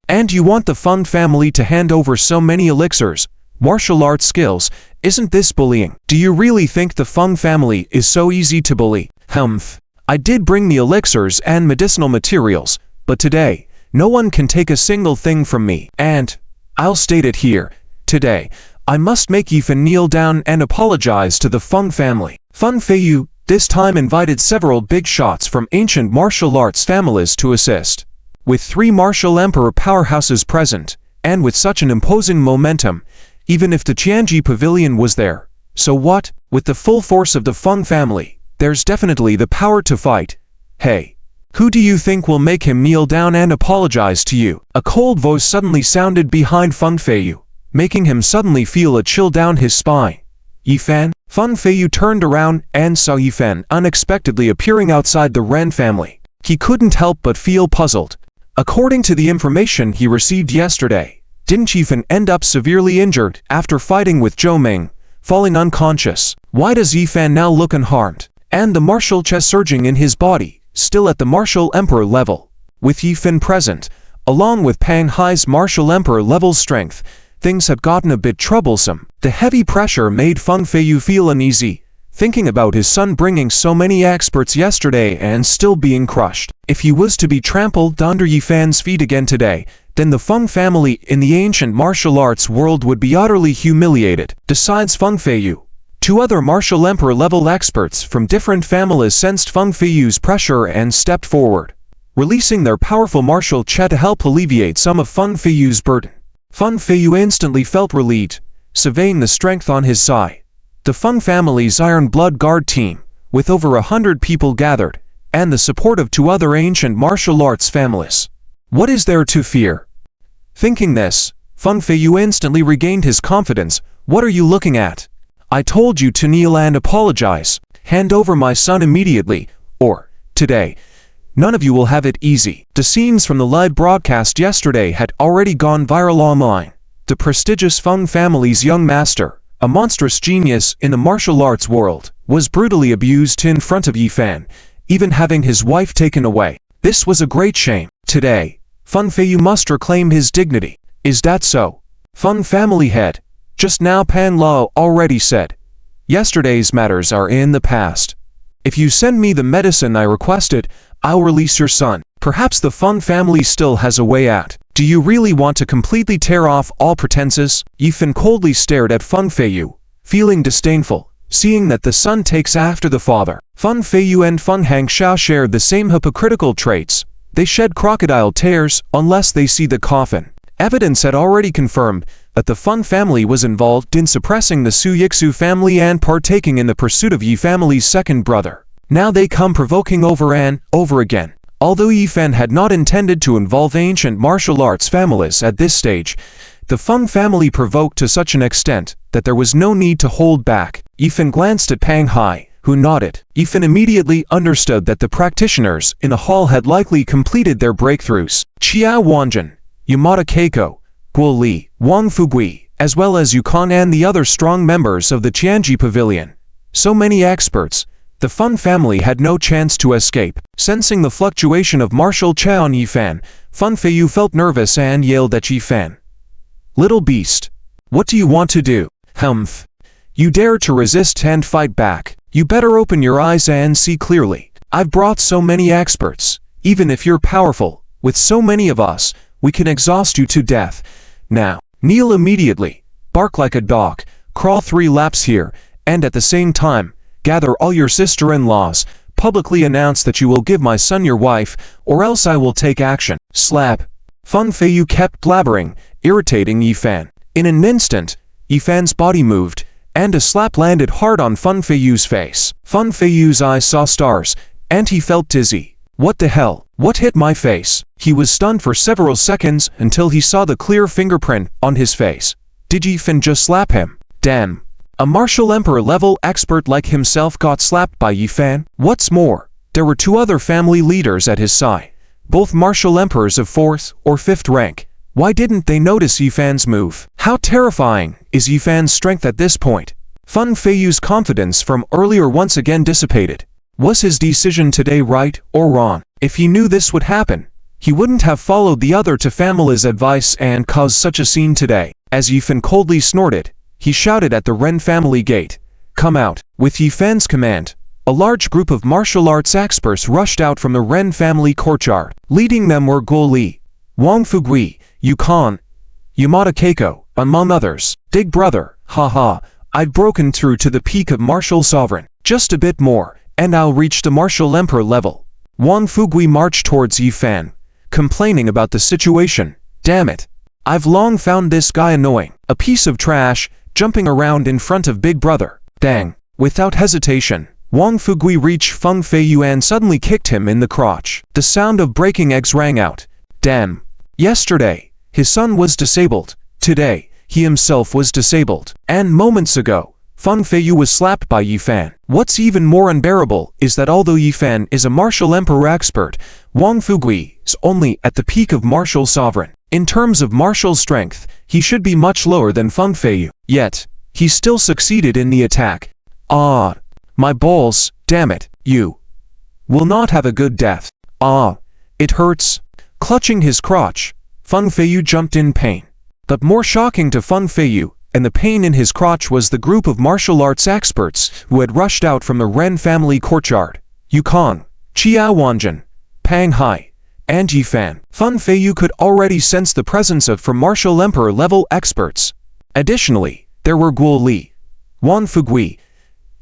A: And you want the Fun family to hand over so many elixirs, martial arts skills. Isn't this bullying? Do you really think the Fun family is so easy to bully? Humph. I did bring the elixirs and medicinal materials, but today, no one can take a single thing from me. And, I'll state it here, today, I must make Yifan kneel down and apologize to the Fun family. Fun Feiyu this time invited several big shots from ancient martial arts families to assist. With 3 martial emperor powerhouses present, and with such an imposing momentum, even if the Tianji Pavilion was there, so what? With the full force of the Fun family, there's definitely the power to fight. Hey, who do you think will make him kneel down and apologize to you? A cold voice suddenly sounded behind Fun Feiyu, making him suddenly feel a chill down his spine. Yifan? Fun Feiyu turned around and saw Yifan unexpectedly appearing outside the Ren family. He couldn't help but feel puzzled. According to the information he received yesterday, didn't Yifan end up severely injured after fighting with Zhou Ming, falling unconscious? Why does Yifan now look unharmed? And the martial chess surging in his body, still at the martial emperor level. With Yifan present, along with Pang Hai's martial emperor level strength, things had gotten a bit troublesome. The heavy pressure made Fun Feiyu feel uneasy, thinking about his son bringing so many experts yesterday and still being crushed. If he was to be trampled under Yifan's feet again today, then the Fun family in the ancient martial arts world would be utterly humiliated. Besides Fun Feiyu, Two other martial emperor-level experts from different families sensed Feng Feiyu's pressure and stepped forward, releasing their powerful martial cha to help alleviate some of Feng Feiyu's burden. Feng Feiyu instantly felt relieved, surveying the strength on his side. The Feng family's Iron Blood Guard team, with over 100 people gathered, and the support of two other ancient martial arts families. What is there to fear? Thinking this, Feng Feiyu instantly regained his confidence. What are you looking at? I told you to kneel and apologize. Hand over my son immediately, or, today, none of you will have it easy. The scenes from the live broadcast yesterday had already gone viral online. The prestigious Feng family's young master, a monstrous genius in the martial arts world, was brutally abused in front of Yifan, even having his wife taken away. This was a great shame. Today, Feng Feiyu must reclaim his dignity. Is that so? Feng family head. Just now Pan Lao already said, yesterday's matters are in the past. If you send me the medicine I requested, I'll release your son. Perhaps the Feng family still has a way out. Do you really want to completely tear off all pretenses? Yifan coldly stared at Feng Feiyu, feeling disdainful, seeing that the son takes after the father. Feng Feiyu and Feng Hangshao shared the same hypocritical traits. They shed crocodile tears unless they see the coffin. Evidence had already confirmed that the Feng family was involved in suppressing the Su Yixu family and partaking in the pursuit of Yi family's second brother. Now they come provoking over and over again. Although Yifan had not intended to involve ancient martial arts families at this stage, the Feng family provoked to such an extent that there was no need to hold back. Yifan glanced at Pang Hai, who nodded. Yifan immediately understood that the practitioners in the hall had likely completed their breakthroughs. Qiao Wanjun, Yamada Keiko, Guo Li, Wang Fugui, as well as Yukon and the other strong members of the Tianji Pavilion. So many experts. The Feng family had no chance to escape. Sensing the fluctuation of martial cha on Yifan, Feng Feiyu felt nervous and yelled at Yifan. Little beast. What do you want to do? Humph. You dare to resist and fight back. You better open your eyes and see clearly. I've brought so many experts. Even if you're powerful, with so many of us, we can exhaust you to death. Now, kneel immediately, bark like a dog, crawl 3 laps here, and at the same time, gather all your sister-in-laws, publicly announce that you will give my son your wife, or else I will take action. Slap. Feng Feiyu kept blabbering, irritating Yifan. In an instant, Yifan's body moved, and a slap landed hard on Feng Feiyu's face. Feng Feiyu's eyes saw stars, and he felt dizzy. What the hell? What hit my face? He was stunned for several seconds until he saw the clear fingerprint on his face. Did Yifan just slap him? Damn. A martial emperor-level expert like himself got slapped by Yifan. What's more, there were 2 other family leaders at his side, both martial emperors of 4th or 5th rank. Why didn't they notice Yifan's move? How terrifying is Yifan's strength at this point? Feng Feiyu's confidence from earlier once again dissipated. Was his decision today right or wrong? If he knew this would happen, he wouldn't have followed the other 2 families' advice and caused such a scene today. As Yifan coldly snorted, he shouted at the Ren family gate, "Come out." With Yifan's command, a large group of martial arts experts rushed out from the Ren family courtyard. Leading them were Guo Li, Wang Fugui, Yukon, Yamada Keiko, among others. Big brother, haha, I've broken through to the peak of martial sovereign. Just a bit more, and I'll reach the martial emperor level. Wang Fugui marched towards Yifan, complaining about the situation. Damn it. I've long found this guy annoying. A piece of trash, jumping around in front of Big Brother. Dang. Without hesitation, Wang Fugui reached Feng Feiyu and suddenly kicked him in the crotch. The sound of breaking eggs rang out. Damn. Yesterday, his son was disabled. Today, he himself was disabled. And moments ago, Feng Feiyu was slapped by Yifan. What's even more unbearable is that although Yifan is a martial emperor expert, Wang Fugui is only at the peak of martial sovereign. In terms of martial strength, he should be much lower than Feng Feiyu. Yet, he still succeeded in the attack. Ah, my balls, damn it, you will not have a good death. Ah, it hurts. Clutching his crotch, Feng Feiyu jumped in pain. But more shocking to Feng Feiyu, and the pain in his crotch, was the group of martial arts experts who had rushed out from the Ren family courtyard. Yukon, Qiao Wanjun, Pang Hai, and Yifan. Feng Feiyu could already sense the presence of martial emperor-level experts. Additionally, there were Guo Li, Wang Fugui,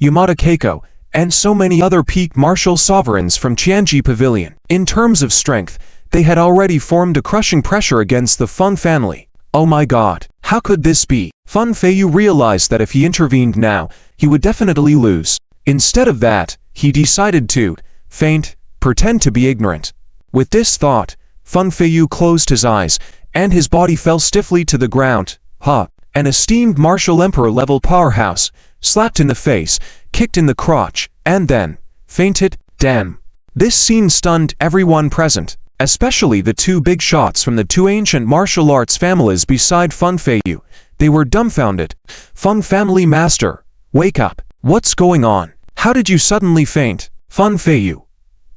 A: Yamada Keiko, and so many other peak martial sovereigns from Qianji Pavilion. In terms of strength, they had already formed a crushing pressure against the Feng family. Oh my god, how could this be? Feng Feiyu realized that if he intervened now, he would definitely lose. Instead of that, he decided to faint, pretend to be ignorant. With this thought, Feng Feiyu closed his eyes, and his body fell stiffly to the ground. An esteemed martial emperor-level powerhouse, slapped in the face, kicked in the crotch, and then fainted. Damn. This scene stunned everyone present, especially the two big shots from the two ancient martial arts families beside Feng Feiyu. They were dumbfounded. Feng family master, wake up. What's going on? How did you suddenly faint? Feng Feiyu,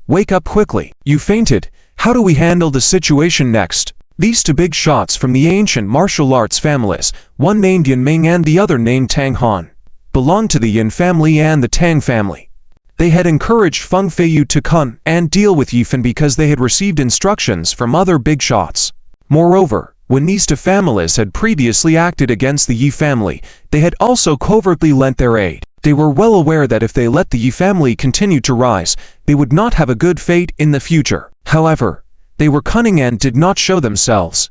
A: wake up quickly. You fainted. How do we handle the situation next? These two big shots from the ancient martial arts families, one named Yan Ming and the other named Tang Han, belonged to the Yan family and the Tang family. They had encouraged Feng Feiyu to come and deal with Yifan because they had received instructions from other big shots. Moreover, when these two families had previously acted against the Yi family, they had also covertly lent their aid. They were well aware that if they let the Yi family continue to rise, they would not have a good fate in the future. However, they were cunning and did not show themselves.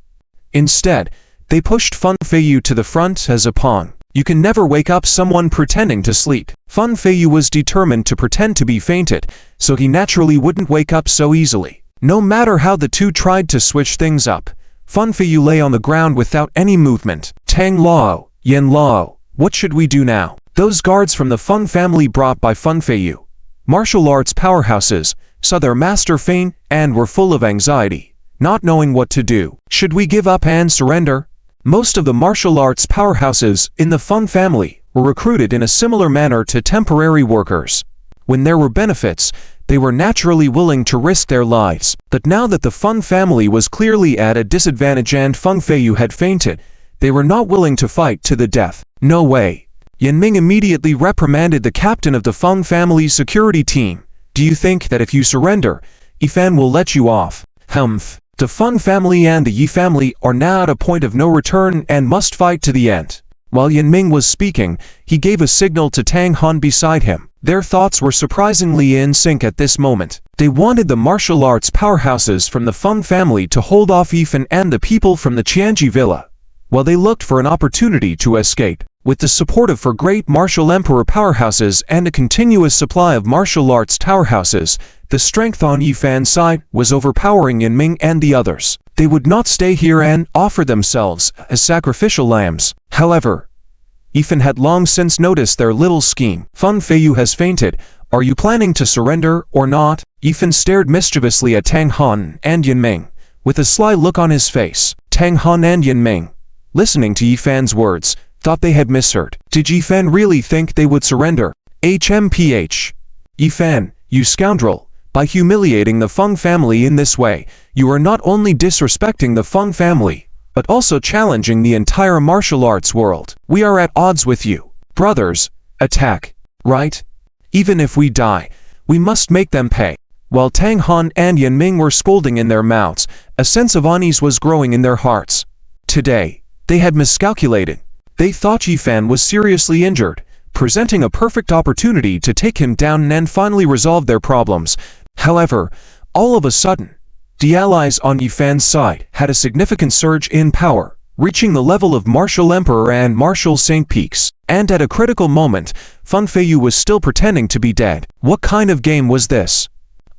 A: Instead, they pushed Feng Feiyu to the front as a pawn. You can never wake up someone pretending to sleep. Feng Feiyu was determined to pretend to be fainted, so he naturally wouldn't wake up so easily. No matter how the two tried to switch things up, Feng Feiyu lay on the ground without any movement. Tang Lao, Yan Lao, what should we do now? Those guards from the Feng family brought by Feng Feiyu, martial arts powerhouses, saw their master faint and were full of anxiety, not knowing what to do. Should we give up and surrender? Most of the martial arts powerhouses in the Feng family were recruited in a similar manner to temporary workers. When there were benefits, they were naturally willing to risk their lives. But now that the Feng family was clearly at a disadvantage and Feng Feiyu had fainted, they were not willing to fight to the death. No way. Yan Ming immediately reprimanded the captain of the Feng family's security team. Do you think that if you surrender, Yifan will let you off? Humph. The Feng family and the Yi family are now at a point of no return and must fight to the end. While Yan Ming was speaking, he gave a signal to Tang Han beside him. Their thoughts were surprisingly in sync at this moment. They wanted the martial arts powerhouses from the Feng family to hold off Yifan and the people from the Qianji villa, while they looked for an opportunity to escape. With the support of four great martial emperor powerhouses and a continuous supply of martial arts towerhouses, the strength on Yifan's side was overpowering Yan Ming and the others. They would not stay here and offer themselves as sacrificial lambs. However, Yifan had long since noticed their little scheme. Feng Feiyu has fainted. Are you planning to surrender or not? Yifan stared mischievously at Tang Han and Yan Ming, with a sly look on his face. Tang Han and Yan Ming, listening to Yifan's words, thought they had misheard. Did Yifan really think they would surrender? HMPH. Yifan, you scoundrel, by humiliating the Feng family in this way, you are not only disrespecting the Feng family, but also challenging the entire martial arts world. We are at odds with you. Brothers, attack. Right? Even if we die, we must make them pay. While Tang Han and Yan Ming were scolding in their mouths, a sense of unease was growing in their hearts. Today, they had miscalculated. They thought Yifan was seriously injured, presenting a perfect opportunity to take him down and finally resolve their problems. However, all of a sudden, the allies on Yifan's side had a significant surge in power, reaching the level of Martial Emperor and Martial Saint peaks. And at a critical moment, Feng Feiyu was still pretending to be dead. What kind of game was this?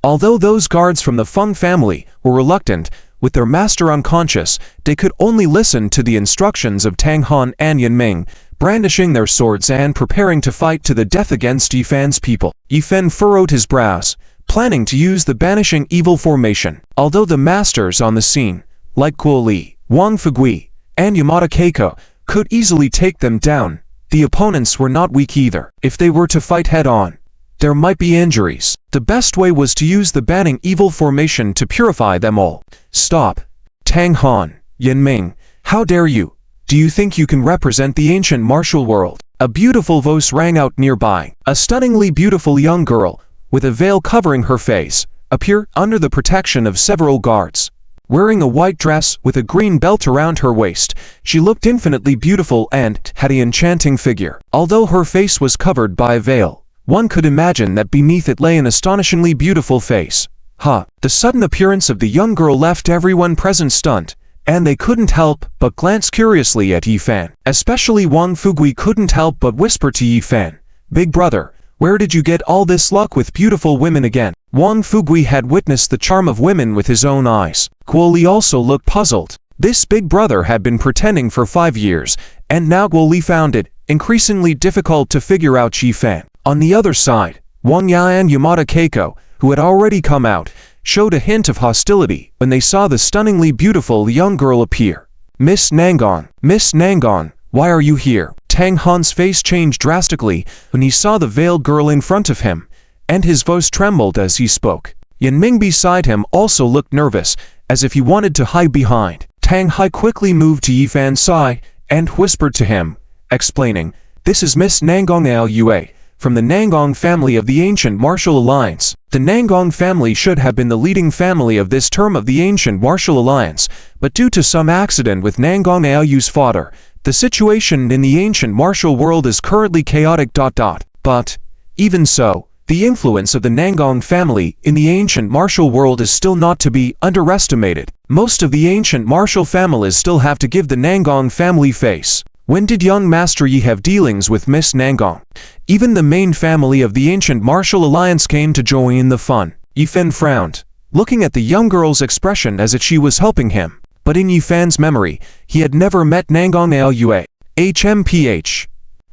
A: Although those guards from the Feng family were reluctant, with their master unconscious, they could only listen to the instructions of Tang Han and Yan Ming, brandishing their swords and preparing to fight to the death against Yifan's people. Yifan furrowed his brows, planning to use the banishing evil formation. Although the masters on the scene, like Guo Li, Wang Fugui, and Yamada Keiko, could easily take them down, the opponents were not weak either. If they were to fight head-on, there might be injuries. The best way was to use the banning evil formation to purify them all. Stop. Tang Han, Yan Ming, how dare you? Do you think you can represent the ancient martial world? A beautiful voice rang out nearby. A stunningly beautiful young girl, with a veil covering her face, appeared under the protection of several guards. Wearing a white dress with a green belt around her waist, she looked infinitely beautiful and had an enchanting figure. Although her face was covered by a veil, one could imagine that beneath it lay an astonishingly beautiful face. The sudden appearance of the young girl left everyone present stunned, and they couldn't help but glance curiously at Yifan. Especially Wang Fugui couldn't help but whisper to Yifan, "Big brother, where did you get all this luck with beautiful women again?" Wang Fugui had witnessed the charm of women with his own eyes. Guo Li also looked puzzled. This big brother had been pretending for 5 years, and now Guo Li found it increasingly difficult to figure out Yifan. On the other side, Wang Ya and Yamada Keiko, who had already come out, showed a hint of hostility when they saw the stunningly beautiful young girl appear. Miss Nangon, why are you here?" Tang Han's face changed drastically when he saw the veiled girl in front of him, and his voice trembled as he spoke. Yan Ming beside him also looked nervous, as if he wanted to hide behind. Tang Hai quickly moved to Yifan's side and whispered to him, explaining, "This is Miss Nangon Lua, from the Nangon family of the Ancient Martial Alliance." The Nangon family should have been the leading family of this term of the Ancient Martial Alliance, but due to some accident with Nangon Lu's father, the situation in the ancient martial world is currently chaotic. But, even so, the influence of the Nangon family in the ancient martial world is still not to be underestimated. Most of the ancient martial families still have to give the Nangon family face. When did young Master Yi have dealings with Miss Nangon? Even the main family of the Ancient Martial Alliance came to join in the fun. Yifan frowned, looking at the young girl's expression as if she was helping him. But in Yifan's memory, he had never met Nangon Lua. HMPH.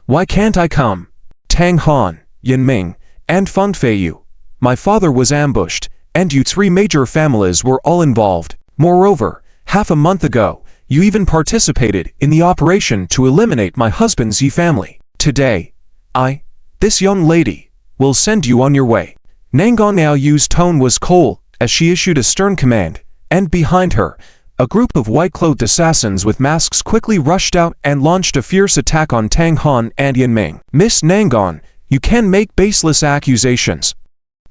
A: Why can't I come? Tang Han, Yan Ming, and Feng Feiyu. My father was ambushed, and you 3 major families were all involved. Moreover, half a month ago, you even participated in the operation to eliminate my husband's Yi family. Today, this young lady, will send you on your way." Nangon Lu's tone was cold as she issued a stern command, and behind her, a group of white-clothed assassins with masks quickly rushed out and launched a fierce attack on Tang Han and Yan Ming. "Miss Nangon, you can make baseless accusations.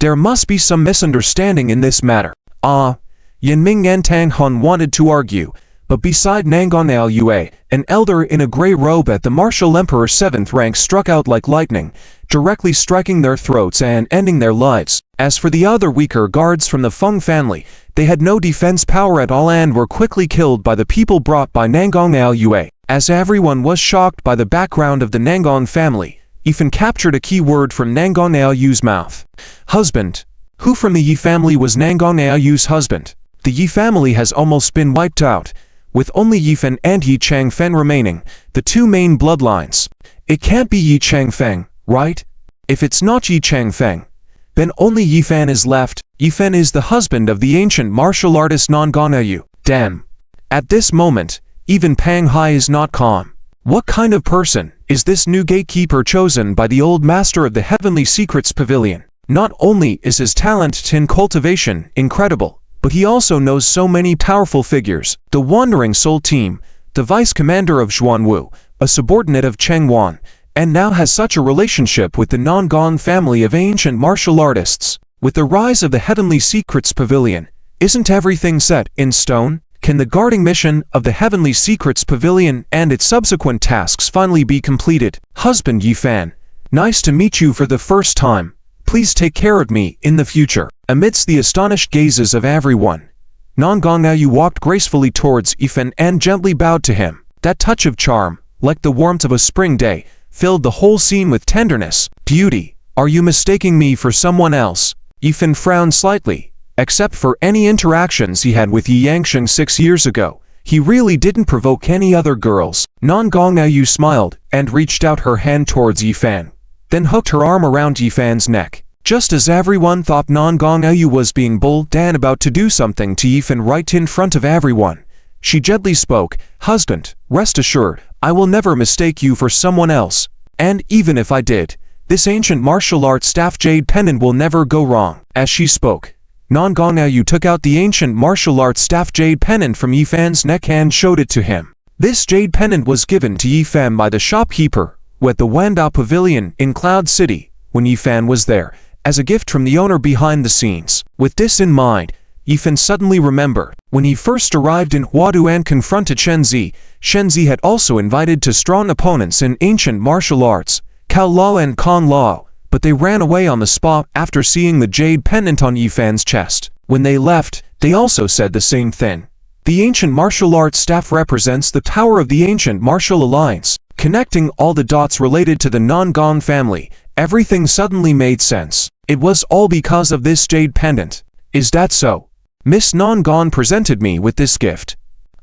A: There must be some misunderstanding in this matter." Yan Ming and Tang Han wanted to argue, but beside Nangon Lua, an elder in a gray robe at the Martial Emperor's 7th rank struck out like lightning, directly striking their throats and ending their lives. As for the other weaker guards from the Feng family, they had no defense power at all and were quickly killed by the people brought by Nangon Lua. As everyone was shocked by the background of the Nangon family, Yifan captured a key word from Nangon Lu's mouth. "Husband. Who from the Yi family was Nangon Lu's husband?" The Yi family has almost been wiped out, with only Yifan and Yi Changfeng remaining, the 2 main bloodlines. It can't be Yi Changfeng, right? If it's not Yi Changfeng, then only Yifan is left. Yifan is the husband of the ancient martial artist Nangon Lu. Damn. At this moment, even Pang Hai is not calm. What kind of person is this new gatekeeper chosen by the old master of the Heavenly Secrets Pavilion? Not only is his talent in cultivation incredible, but he also knows so many powerful figures. The Wandering Soul Team, the vice commander of Zhuanwu, a subordinate of Cheng Wan, and now has such a relationship with the Nangon family of ancient martial artists. With the rise of the Heavenly Secrets Pavilion, isn't everything set in stone? Can the guarding mission of the Heavenly Secrets Pavilion and its subsequent tasks finally be completed? Husband Yifan, nice to meet you for the first time. Please take care of me in the future. Amidst the astonished gazes of everyone, Nangon Lu walked gracefully towards Yifan and gently bowed to him. That touch of charm, like the warmth of a spring day, filled the whole scene with tenderness. "Beauty, are you mistaking me for someone else?" Yifan frowned slightly. Except for any interactions he had with Yi Yangsheng 6 years ago, he really didn't provoke any other girls. Nangon Lu smiled and reached out her hand towards Yifan, then hooked her arm around Yifan's neck. Just as everyone thought Nangon Lu was being bold and about to do something to Yifan right in front of everyone, she gently spoke, "Husband, rest assured, I will never mistake you for someone else. And even if I did, this ancient martial arts staff jade pendant will never go wrong." As she spoke, Nangon Lu took out the ancient martial arts staff jade pendant from Yifan's neck and showed it to him. This jade pendant was given to Yifan by the shopkeeper at the Wanda Pavilion in Cloud City when Yifan was there, as a gift from the owner behind the scenes. With this in mind, Yifan suddenly remembered. When he first arrived in Huadu and confronted Shenzi had also invited to strong opponents in ancient martial arts, Cao Lao and Kong Lao, but they ran away on the spot after seeing the jade pendant on Yifan's chest. When they left, they also said the same thing. The ancient martial arts staff represents the tower of the ancient martial alliance, connecting all the dots related to the Non-Gong family. Everything suddenly made sense. It was all because of this jade pendant. Is that so? Miss Non-Gong presented me with this gift.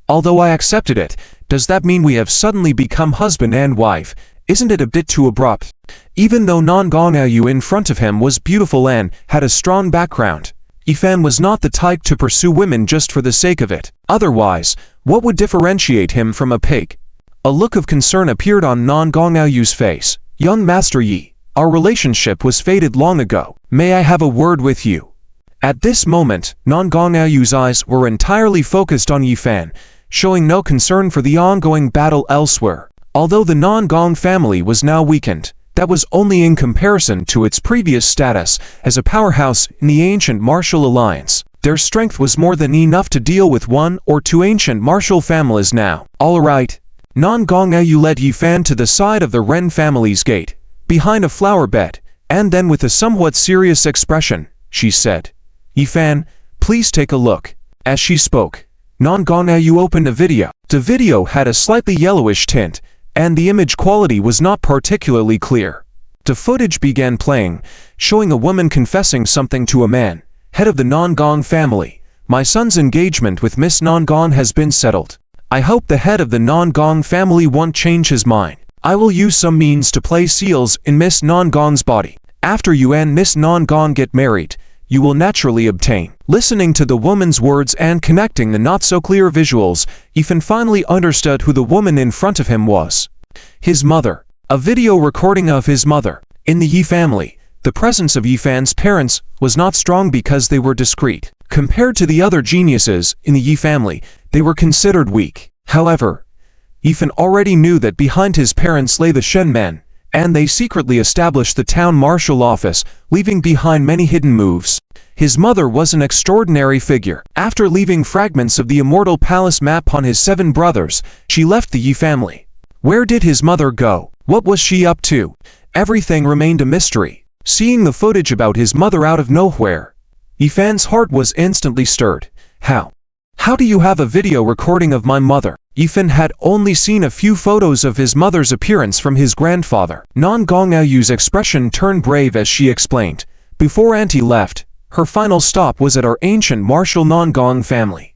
A: Although I accepted it, does that mean we have suddenly become husband and wife? Isn't it a bit too abrupt? Even though Non-Gong Yu in front of him was beautiful and had a strong background, Yifan was not the type to pursue women just for the sake of it. Otherwise, what would differentiate him from a pig? A look of concern appeared on Non-Gong Yu's face. Young Master Yi, our relationship was fated long ago. May I have a word with you? At this moment, Non-Gong Yu's eyes were entirely focused on Yifan, showing no concern for the ongoing battle elsewhere. Although the Non-Gong family was now weakened, that was only in comparison to its previous status as a powerhouse in the ancient martial alliance. Their strength was more than enough to deal with 1 or 2 ancient martial families now. Alright. Non-Gong Yu led Yifan to the side of the Ren family's gate, behind a flower bed, and then with a somewhat serious expression, she said, "Yifan, please take a look." As she spoke, Non-Gong Yu opened a video. The video had a slightly yellowish tint, and the image quality was not particularly clear. The footage began playing, showing a woman confessing something to a man, head of the Non-Gong family. "My son's engagement with Miss Non-Gong has been settled. I hope the head of the Non-Gong family won't change his mind. I will use some means to place seals in Miss Non-Gong's body. After you and Miss Non-Gong get married, you will naturally obtain." Listening to the woman's words and connecting the not-so-clear visuals, Yifan finally understood who the woman in front of him was. His mother. A video recording of his mother. In the Yi family, the presence of Yifan's parents was not strong because they were discreet. Compared to the other geniuses in the Yi family, they were considered weak. However, Yifan already knew that behind his parents lay the Shen men, and they secretly established the town martial office, leaving behind many hidden moves. His mother was an extraordinary figure. After leaving fragments of the Immortal Palace map on his 7 brothers, she left the Yi family. Where did his mother go? What was she up to? Everything remained a mystery. Seeing the footage about his mother out of nowhere, Yifan's heart was instantly stirred. How do you have a video recording of my mother? Yifan had only seen a few photos of his mother's appearance from his grandfather. Non-Gong Yu's expression turned brave as she explained. Before Auntie left, her final stop was at our ancient martial Non-Gong family.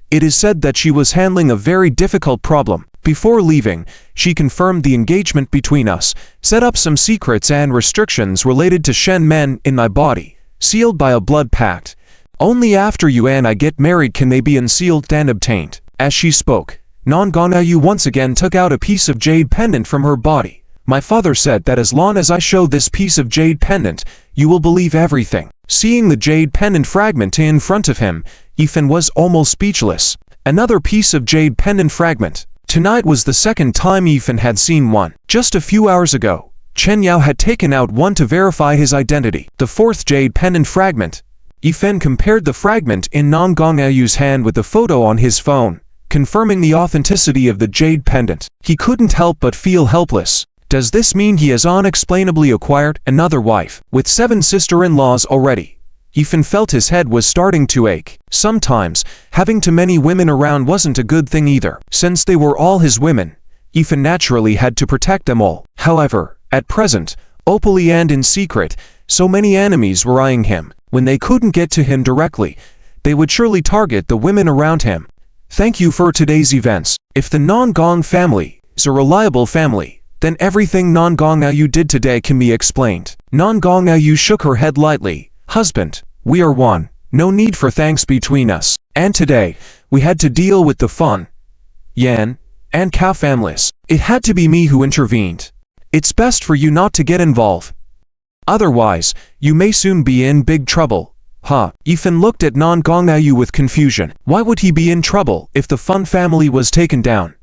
A: It is said that she was handling a very difficult problem. Before leaving, she confirmed the engagement between us, set up some secrets and restrictions related to Shen men in my body, sealed by a blood pact. Only after you and I get married can they be unsealed and obtained. As she spoke, Non-Gong Yu once again took out a piece of jade pendant from her body. My father said that as long as I show this piece of jade pendant, you will believe everything. Seeing the jade pendant fragment in front of him, Yifan was almost speechless. Another piece of jade pendant fragment. Tonight was the second time Yifan had seen one. Just a few hours ago, Chen Yao had taken out one to verify his identity. The 4th jade pendant fragment. Yifan compared the fragment in Non-Gong Yu's hand with the photo on his phone, confirming the authenticity of the jade pendant. He couldn't help but feel helpless. Does this mean he has unexplainably acquired another wife? With 7 sister-in-laws already, Yifan felt his head was starting to ache. Sometimes, having too many women around wasn't a good thing either. Since they were all his women, Yifan naturally had to protect them all. However, at present, openly and in secret, so many enemies were eyeing him. When they couldn't get to him directly, they would surely target the women around him. Thank you for today's events. If the Non-Gong family is a reliable family, then everything Non-Gong Yu did today can be explained. Non-Gong Yu shook her head lightly. Husband, we are one. No need for thanks between us. And today, we had to deal with the Fun, Yan, and Cao families. It had to be me who intervened. It's best for you not to get involved. Otherwise, you may soon be in big trouble. Yifan looked at Non-Gong Yu with confusion. Why would he be in trouble if the Fun family was taken down?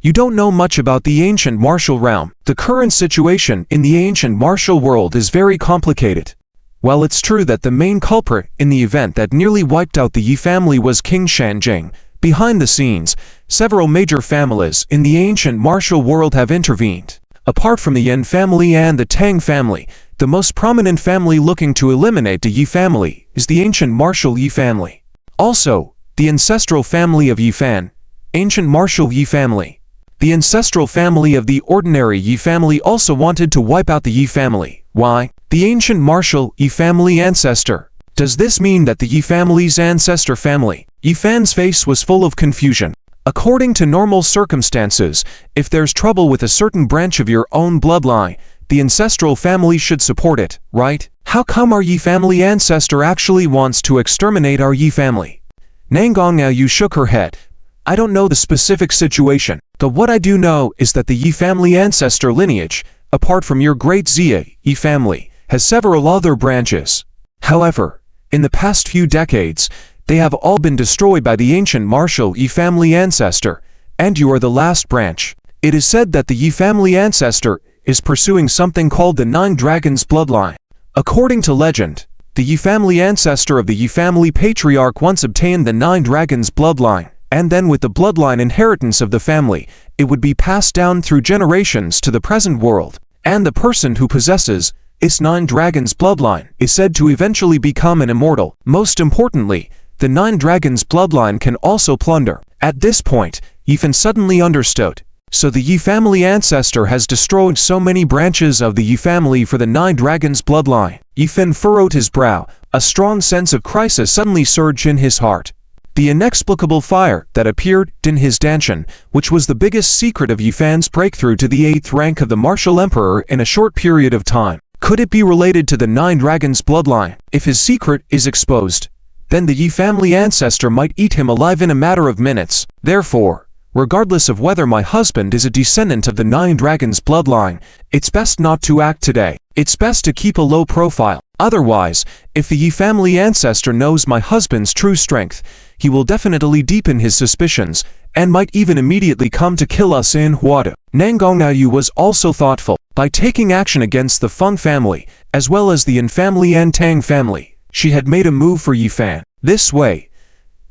A: You don't know much about the ancient martial realm. The current situation in the ancient martial world is very complicated. While it's true that the main culprit in the event that nearly wiped out the Yi family was King Shanjing, behind the scenes, several major families in the ancient martial world have intervened. Apart from the Yan family and the Tang family, the most prominent family looking to eliminate the Yi family is the ancient martial Yi family. Also, the ancestral family of Yi Fan, ancient martial Yi family. The ancestral family of the ordinary Yi family also wanted to wipe out the Yi family. Why? The ancient martial Yi family ancestor. Does this mean that the Yi family's ancestor family? Yi Fan's face was full of confusion. According to normal circumstances, if there's trouble with a certain branch of your own bloodline, the ancestral family should support it, right? How come our Yi family ancestor actually wants to exterminate our Yi family? Nangongyao shook her head. I don't know the specific situation, but what I do know is that the Yi family ancestor lineage, apart from your great Xia Yi family, has several other branches. However, in the past few decades, they have all been destroyed by the ancient martial Yi family ancestor, and you are the last branch. It is said that the Yi family ancestor is pursuing something called the Nine Dragons bloodline. According to legend, the Yi family ancestor of the Yi family patriarch once obtained the Nine Dragons bloodline, and then with the bloodline inheritance of the family, it would be passed down through generations to the present world, and the person who possesses its Nine Dragons bloodline is said to eventually become an immortal. Most importantly, the Nine Dragons bloodline can also plunder. At this point, Yi Fan suddenly understood. So the Yi family ancestor has destroyed so many branches of the Yi family for the Nine Dragons bloodline. Yi Fan furrowed his brow. A strong sense of crisis suddenly surged in his heart. The inexplicable fire that appeared in his danshan, which was the biggest secret of Yi Fan's breakthrough to the 8th rank of the martial emperor in a short period of time. Could it be related to the Nine Dragons bloodline? If his secret is exposed, then the Yi family ancestor might eat him alive in a matter of minutes. Therefore, regardless of whether my husband is a descendant of the Nine Dragons bloodline, it's best not to act today. It's best to keep a low profile. Otherwise, if the Yi family ancestor knows my husband's true strength, he will definitely deepen his suspicions, and might even immediately come to kill us in Huadu. Nangongyao was also thoughtful. By taking action against the Feng family, as well as the Yan family and Tang family, she had made a move for Yi Fan. This way,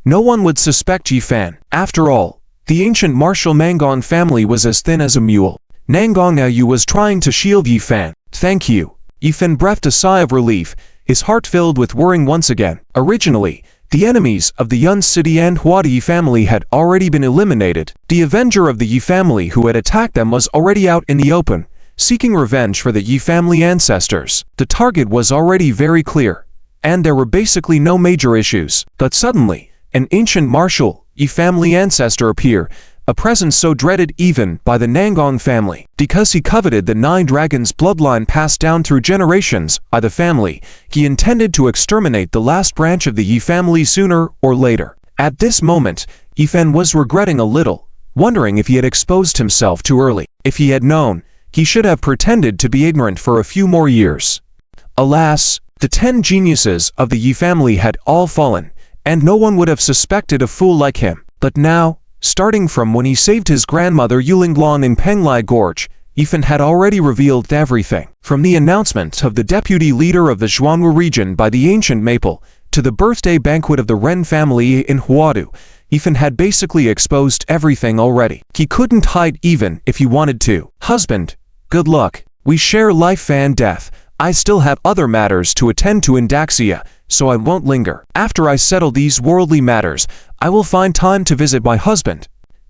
A: no one would suspect Yi Fan. After all, the ancient martial Mangon family was as thin as a mule. Nangongyao was trying to shield Yi Fan. Thank you. Yi Fan breathed a sigh of relief, his heart filled with worrying once again. Originally, the enemies of the Yun City and Huadu Yi family had already been eliminated. The avenger of the Yi family who had attacked them was already out in the open, seeking revenge for the Yi family ancestors. The target was already very clear, and there were basically no major issues. But suddenly, an ancient martial Yi family ancestor appeared, a presence so dreaded even by the Nangong family. Because he coveted the Nine Dragons bloodline passed down through generations by the family, he intended to exterminate the last branch of the Yi family sooner or later. At this moment, Yi Fan was regretting a little, wondering if he had exposed himself too early. If he had known, he should have pretended to be ignorant for a few more years. Alas, the 10 geniuses of the Yi family had all fallen, and no one would have suspected a fool like him. But now, starting from when he saved his grandmother Yulinglong in Penglai Gorge, Yi Fan had already revealed everything. From the announcement of the deputy leader of the Zhuangwu region by the ancient Maple, to the birthday banquet of the Ren family in Huadu, Yi Fan had basically exposed everything already. He couldn't hide even if he wanted to. Husband, good luck. We share life and death. I still have other matters to attend to in Daxia, so I won't linger. After I settle these worldly matters, I will find time to visit my husband.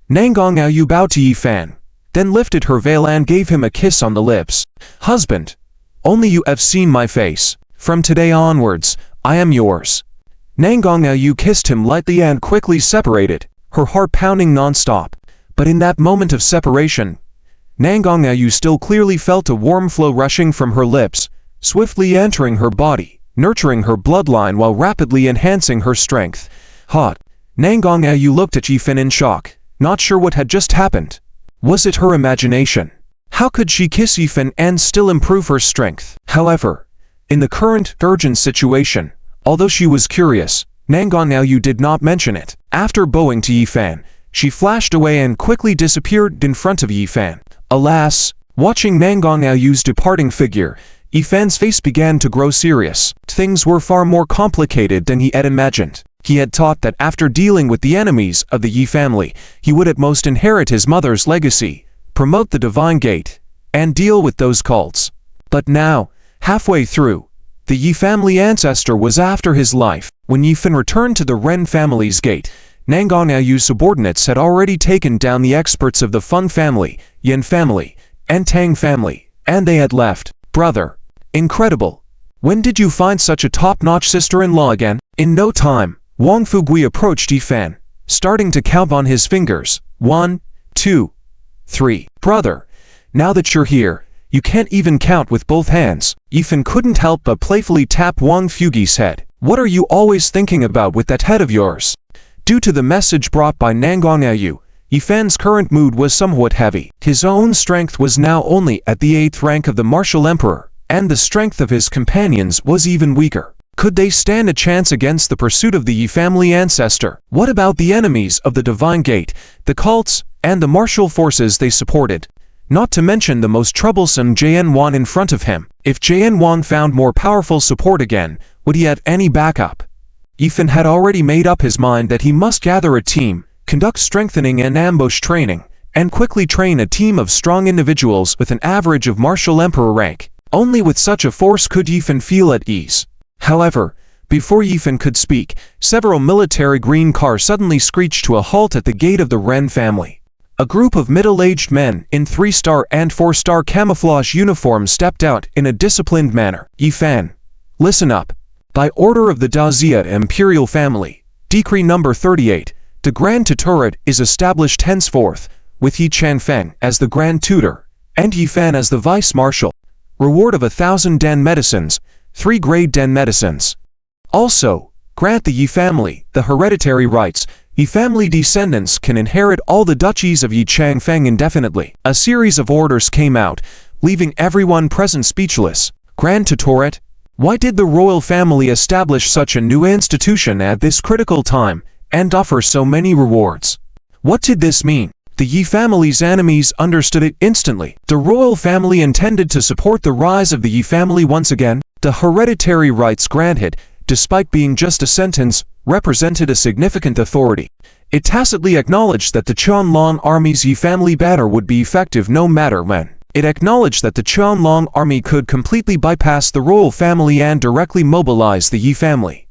A: Nangongyao bowed to Yi Fan, then lifted her veil and gave him a kiss on the lips. Husband, only you have seen my face. From today onwards, I am yours. Nangongyao kissed him lightly and quickly separated, her heart pounding non-stop. But in that moment of separation, Nangongyao still clearly felt a warm flow rushing from her lips, swiftly entering her body, nurturing her bloodline while rapidly enhancing her strength. Hot. Nangongyao looked at Yi Fan in shock, not sure what had just happened. Was it her imagination? How could she kiss Yi Fan and still improve her strength? However, in the current urgent situation, although she was curious, Nangongyao did not mention it. After bowing to Yi Fan, she flashed away and quickly disappeared in front of Yi Fan. Alas, watching Nangongao's departing figure, Yifan's face began to grow serious. Things were far more complicated than he had imagined. He had thought that after dealing with the enemies of the Yi family, he would at most inherit his mother's legacy, promote the Divine Gate, and deal with those cults. But now, halfway through, the Yi family ancestor was after his life. When Yifan returned to the Ren family's gate, Nangongyu's subordinates had already taken down the experts of the Feng family, Yin family, and Tang family, and they had left. Brother, incredible. When did you find such a top-notch sister-in-law again? In no time, Wang Fugui approached Yifan, starting to count on his fingers. 1, 2, 3. Brother, now that you're here, you can't even count with both hands. Yifan couldn't help but playfully tap Wang Fugui's head. What are you always thinking about with that head of yours? Due to the message brought by Nangongyou, Yifan's current mood was somewhat heavy. His own strength was now only at the 8th rank of the martial emperor, and the strength of his companions was even weaker. Could they stand a chance against the pursuit of the Yi family ancestor? What about the enemies of the Divine Gate, the cults, and the martial forces they supported? Not to mention the most troublesome JN Wan in front of him. If JN Wan found more powerful support again, would he have any backup? Yifan had already made up his mind that he must gather a team, conduct strengthening and ambush training, and quickly train a team of strong individuals with an average of martial emperor rank. Only with such a force could Yifan feel at ease. However, before Yifan could speak, several military green cars suddenly screeched to a halt at the gate of the Ren family. A group of middle-aged men in 3-star and 4-star camouflage uniforms stepped out in a disciplined manner. Yifan, listen up. By order of the Dazia imperial family, Decree number 38, the Grand Tutorate is established henceforth, with Yi Changfeng as the Grand Tutor, and Yifan as the Vice Marshal. Reward of 1,000 Den medicines, 3 grade Den medicines. Also, grant the Yi family the hereditary rights. Yi family descendants can inherit all the duchies of Yi Changfeng indefinitely. A series of orders came out, leaving everyone present speechless. Grand Tutorate? Why did the royal family establish such a new institution at this critical time, and offer so many rewards? What did this mean? The Yi family's enemies understood it instantly. The royal family intended to support the rise of the Yi family once again. The hereditary rights granted, despite being just a sentence, represented a significant authority. It tacitly acknowledged that the Qianlong army's Yi family banner would be effective no matter when. It acknowledged that the Qianlong army could completely bypass the royal family and directly mobilize the Yi family.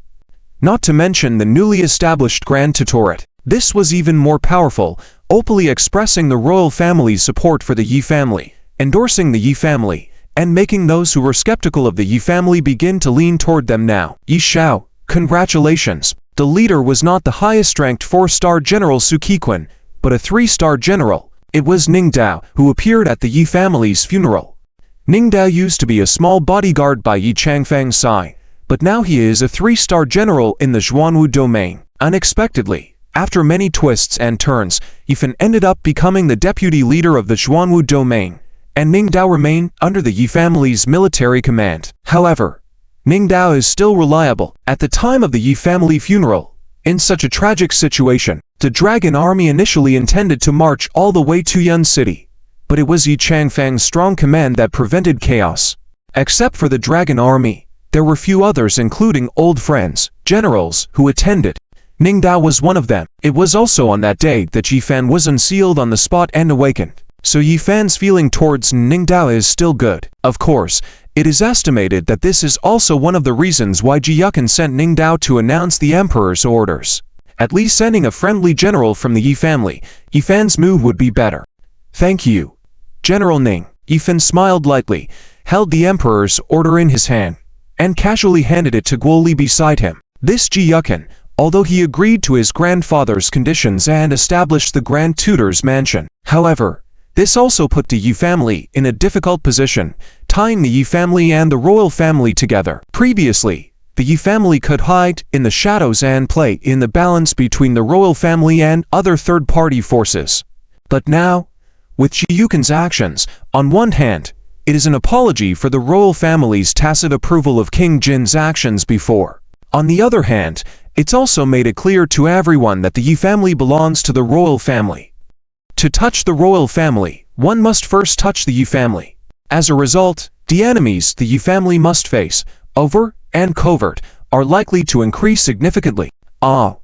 A: Not to mention the newly established Grand Tutorate. This was even more powerful, openly expressing the royal family's support for the Yi family, endorsing the Yi family, and making those who were skeptical of the Yi family begin to lean toward them now. Yi Xiao, congratulations. The leader was not the highest-ranked 4-star General Su Kequan, but a 3-star general. It was Ning Dao, who appeared at the Yi family's funeral. Ning Dao used to be a small bodyguard by Yi Changfeng's side, but now he is a 3-star general in the Zhuanwu domain. Unexpectedly, after many twists and turns, Yifan ended up becoming the deputy leader of the Zhuanwu domain, and Ning Dao remained under the Yi family's military command. However, Ning Dao is still reliable. At the time of the Yi family funeral, in such a tragic situation, the Dragon Army initially intended to march all the way to Yun City, but it was Yi Changfeng's strong command that prevented chaos. Except for the Dragon Army, there were few others including old friends, generals, who attended. Ning Dao was one of them. It was also on that day that Yifan was unsealed on the spot and awakened. So Yifan's feeling towards Ning Dao is still good. Of course, it is estimated that this is also one of the reasons why Ji Yukan sent Ning Dao to announce the emperor's orders. At least sending a friendly general from the Yi family, Yifan's mood would be better. Thank you, General Ning. Yifan smiled lightly, held the emperor's order in his hand, and casually handed it to Guo Li beside him. This Ji Yukan, although he agreed to his grandfather's conditions and established the Grand Tutor's mansion. However, this also put the Yi family in a difficult position, tying the Yi family and the royal family together. Previously, the Yi family could hide in the shadows and play in the balance between the royal family and other third-party forces. But now, with Ji Yukan's actions, on one hand, it is an apology for the royal family's tacit approval of King Jin's actions before. On the other hand, it's also made it clear to everyone that the Yi family belongs to the royal family. To touch the royal family, one must first touch the Yi family. As a result, The enemies the Yi family must face, overt and covert, are likely to increase significantly. I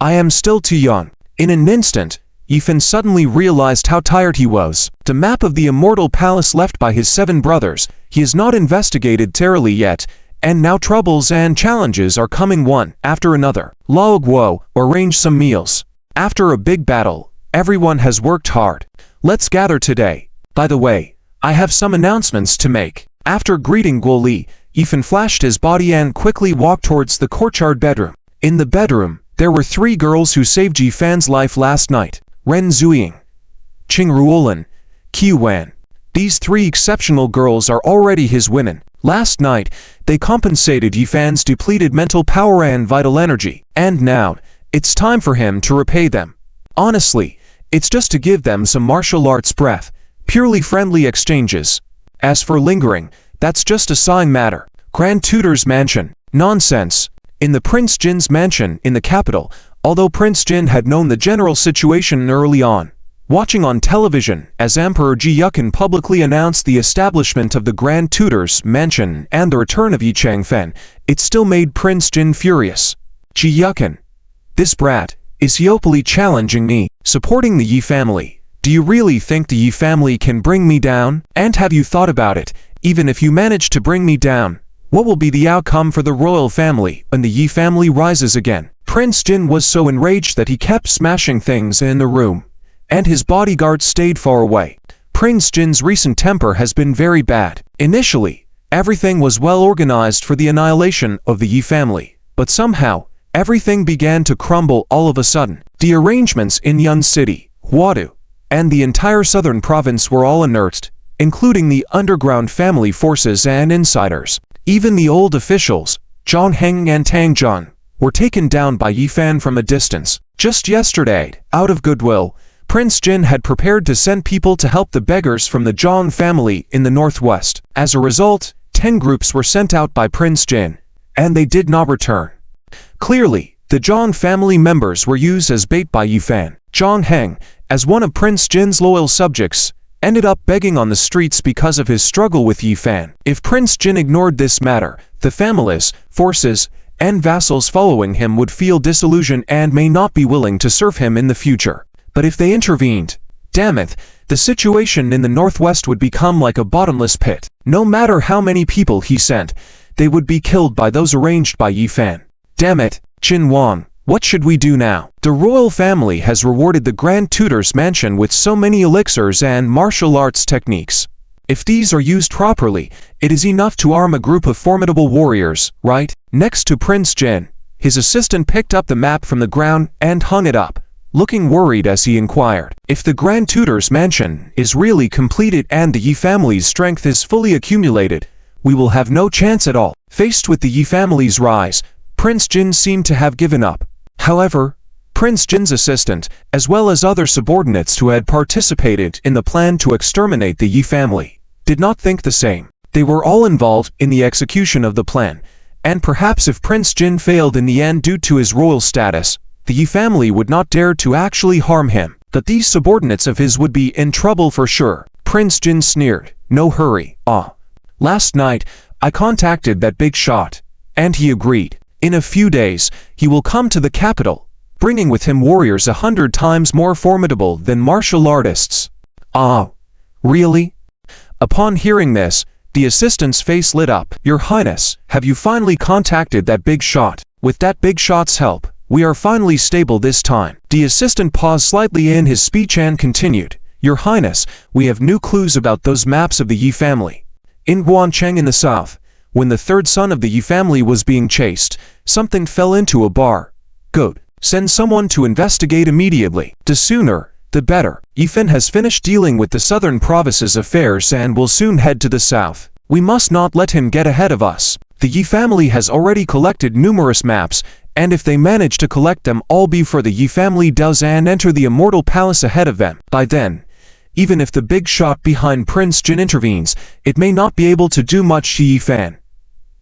A: am still too young. In an instant, Yifan suddenly realized how tired he was. The map of the immortal palace left by his 7 brothers, he has not investigated thoroughly yet, and now troubles and challenges are coming one after another. Lao Guo arranged some meals. After a big battle, everyone has worked hard. Let's gather today. By the way, I have some announcements to make. After greeting Guo Li, Yifan flashed his body and quickly walked towards the courtyard bedroom. In the bedroom, there were 3 girls who saved Yifan's life last night: Ren Zuying, Qing Ruolan, Qi Wan. These 3 exceptional girls are already his women. Last night, they compensated Yifan's depleted mental power and vital energy, and now, it's time for him to repay them. Honestly, it's just to give them some martial arts breath, purely friendly exchanges. As for lingering, that's just a side matter. Grand Tutor's mansion. Nonsense. In the Prince Jin's mansion in the capital, although Prince Jin had known the general situation early on, watching on television as Emperor Ji Yukin publicly announced the establishment of the Grand Tutor's mansion and the return of Yi Changfen, it still made Prince Jin furious. Ji Yukin, this brat, is he openly challenging me, supporting the Yi family? Do you really think the Yi family can bring me down? And have you thought about it, even if you manage to bring me down, what will be the outcome for the royal family when the Yi family rises again? Prince Jin was so enraged that he kept smashing things in the room, and his bodyguards stayed far away. Prince Jin's recent temper has been very bad. Initially, everything was well organized for the annihilation of the Yi family, but somehow, everything began to crumble all of a sudden. The arrangements in Yun City, Huadu, and the entire southern province were all unearthed, including the underground family forces and insiders. Even the old officials, Zhang Heng and Tang Zhan, were taken down by Yifan from a distance. Just yesterday, out of goodwill, Prince Jin had prepared to send people to help the beggars from the Zhang family in the northwest. As a result, 10 groups were sent out by Prince Jin, and they did not return. Clearly, the Zhang family members were used as bait by Yifan. Zhang Heng, as one of Prince Jin's loyal subjects, ended up begging on the streets because of his struggle with Yifan. If Prince Jin ignored this matter, the families, forces, and vassals following him would feel disillusioned and may not be willing to serve him in the future. But if they intervened, damn it, the situation in the northwest would become like a bottomless pit. No matter how many people he sent, they would be killed by those arranged by Yifan. Damn it, Qin Wang. What should we do now? The royal family has rewarded the Grand Tutor's mansion with so many elixirs and martial arts techniques. If these are used properly, it is enough to arm a group of formidable warriors, right? Next to Prince Jin, his assistant picked up the map from the ground and hung it up, looking worried as he inquired. If the Grand Tutor's mansion is really completed and the Yi family's strength is fully accumulated, we will have no chance at all. Faced with the Yi family's rise, Prince Jin seemed to have given up. However, Prince Jin's assistant, as well as other subordinates who had participated in the plan to exterminate the Yi family, did not think the same. They were all involved in the execution of the plan, and perhaps if Prince Jin failed in the end due to his royal status, the Yi family would not dare to actually harm him. But these subordinates of his would be in trouble for sure. Prince Jin sneered, "No hurry, Last night, I contacted that big shot, and he agreed. In a few days, he will come to the capital, bringing with him warriors 100 times more formidable than martial artists." Really? Upon hearing this, the assistant's face lit up. "Your Highness, have you finally contacted that big shot? With that big shot's help, we are finally stable this time." The assistant paused slightly in his speech and continued, "Your Highness, we have new clues about those maps of the Yi family. In Guancheng in the south, when the 3rd son of the Yi family was being chased, something fell into a bar. Good. Send someone to investigate immediately. The sooner, the better. Yifan has finished dealing with the southern provinces' affairs and will soon head to the south. We must not let him get ahead of us. The Yi family has already collected numerous maps, and if they manage to collect them all before the Yi family does and enter the immortal palace ahead of them, by then, even if the big shot behind Prince Jin intervenes, it may not be able to do much to Yifan."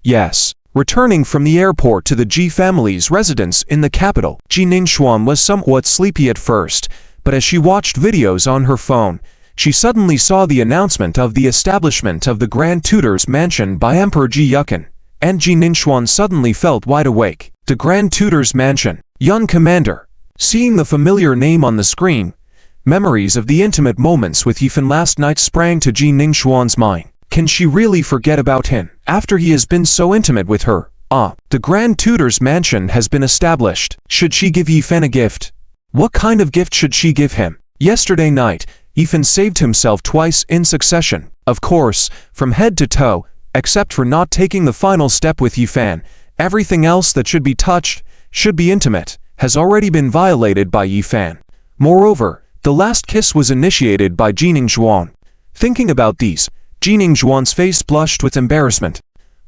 A: Yes. Returning from the airport to the Ji family's residence in the capital, Ji Ningxuan was somewhat sleepy at first, but as she watched videos on her phone, she suddenly saw the announcement of the establishment of the Grand Tutor's mansion by Emperor Ji Yukin, and Ji Ningxuan suddenly felt wide awake. The Grand Tutor's mansion. Young Commander. Seeing the familiar name on the screen, memories of the intimate moments with Yifan last night sprang to Ji Ningxuan's mind. Can she really forget about him, after he has been so intimate with her? The Grand Tutor's mansion has been established. Should she give Yifan a gift? What kind of gift should she give him? Yesterday night, Yifan saved himself twice in succession. Of course, from head to toe, except for not taking the final step with Yifan, everything else that should be touched, should be intimate, has already been violated by Yifan. Moreover, the last kiss was initiated by Ji Ningxuan. Thinking about these, Ji Ningxuan's face blushed with embarrassment.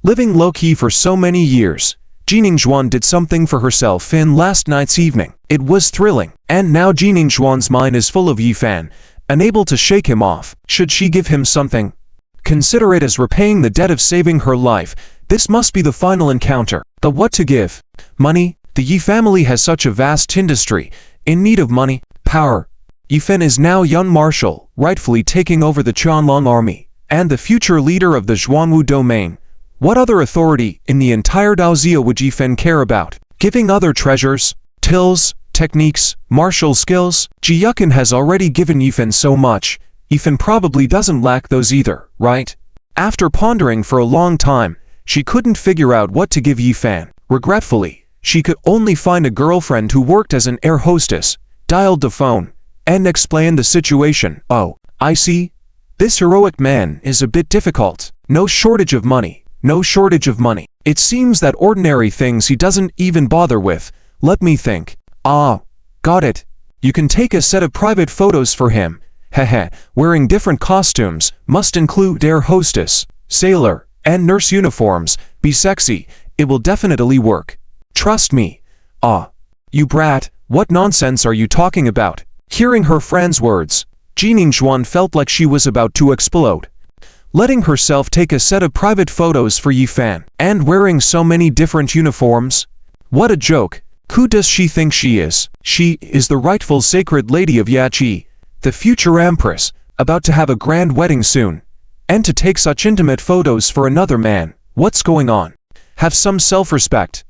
A: Living low-key for so many years, Ji Ningxuan did something for herself in last night's evening. It was thrilling, and now Ji Ningxuan's mind is full of Yifan, unable to shake him off. Should she give him something? Consider it as repaying the debt of saving her life. This must be the final encounter. But what to give? Money? The Yi family has such a vast industry, in need of money, power. Yifan is now young marshal, rightfully taking over the Qianlong army, and the future leader of the Zhuangwu domain. What other authority in the entire Daoxia would Yifan care about? Giving other treasures, tills, techniques, martial skills? Ji Yukin has already given Yifan so much. Yifan probably doesn't lack those either, right? After pondering for a long time, she couldn't figure out what to give Yifan. Regretfully, she could only find a girlfriend who worked as an air hostess, dialed the phone, and explained the situation. Oh, I see. This heroic man is a bit difficult. No shortage of money. No shortage of money. It seems that ordinary things he doesn't even bother with. Let me think. Got it. You can take a set of private photos for him. Heh, wearing different costumes, must include air hostess, sailor, and nurse uniforms. Be sexy, it will definitely work. Trust me. You brat, what nonsense are you talking about? Hearing her friend's words, Ji Ningxuan felt like she was about to explode. Letting herself take a set of private photos for Yifan, and wearing so many different uniforms? What a joke. Who does she think she is? She is the rightful sacred lady of Yachi, the future empress, about to have a grand wedding soon. And to take such intimate photos for another man, what's going on? Have some self-respect.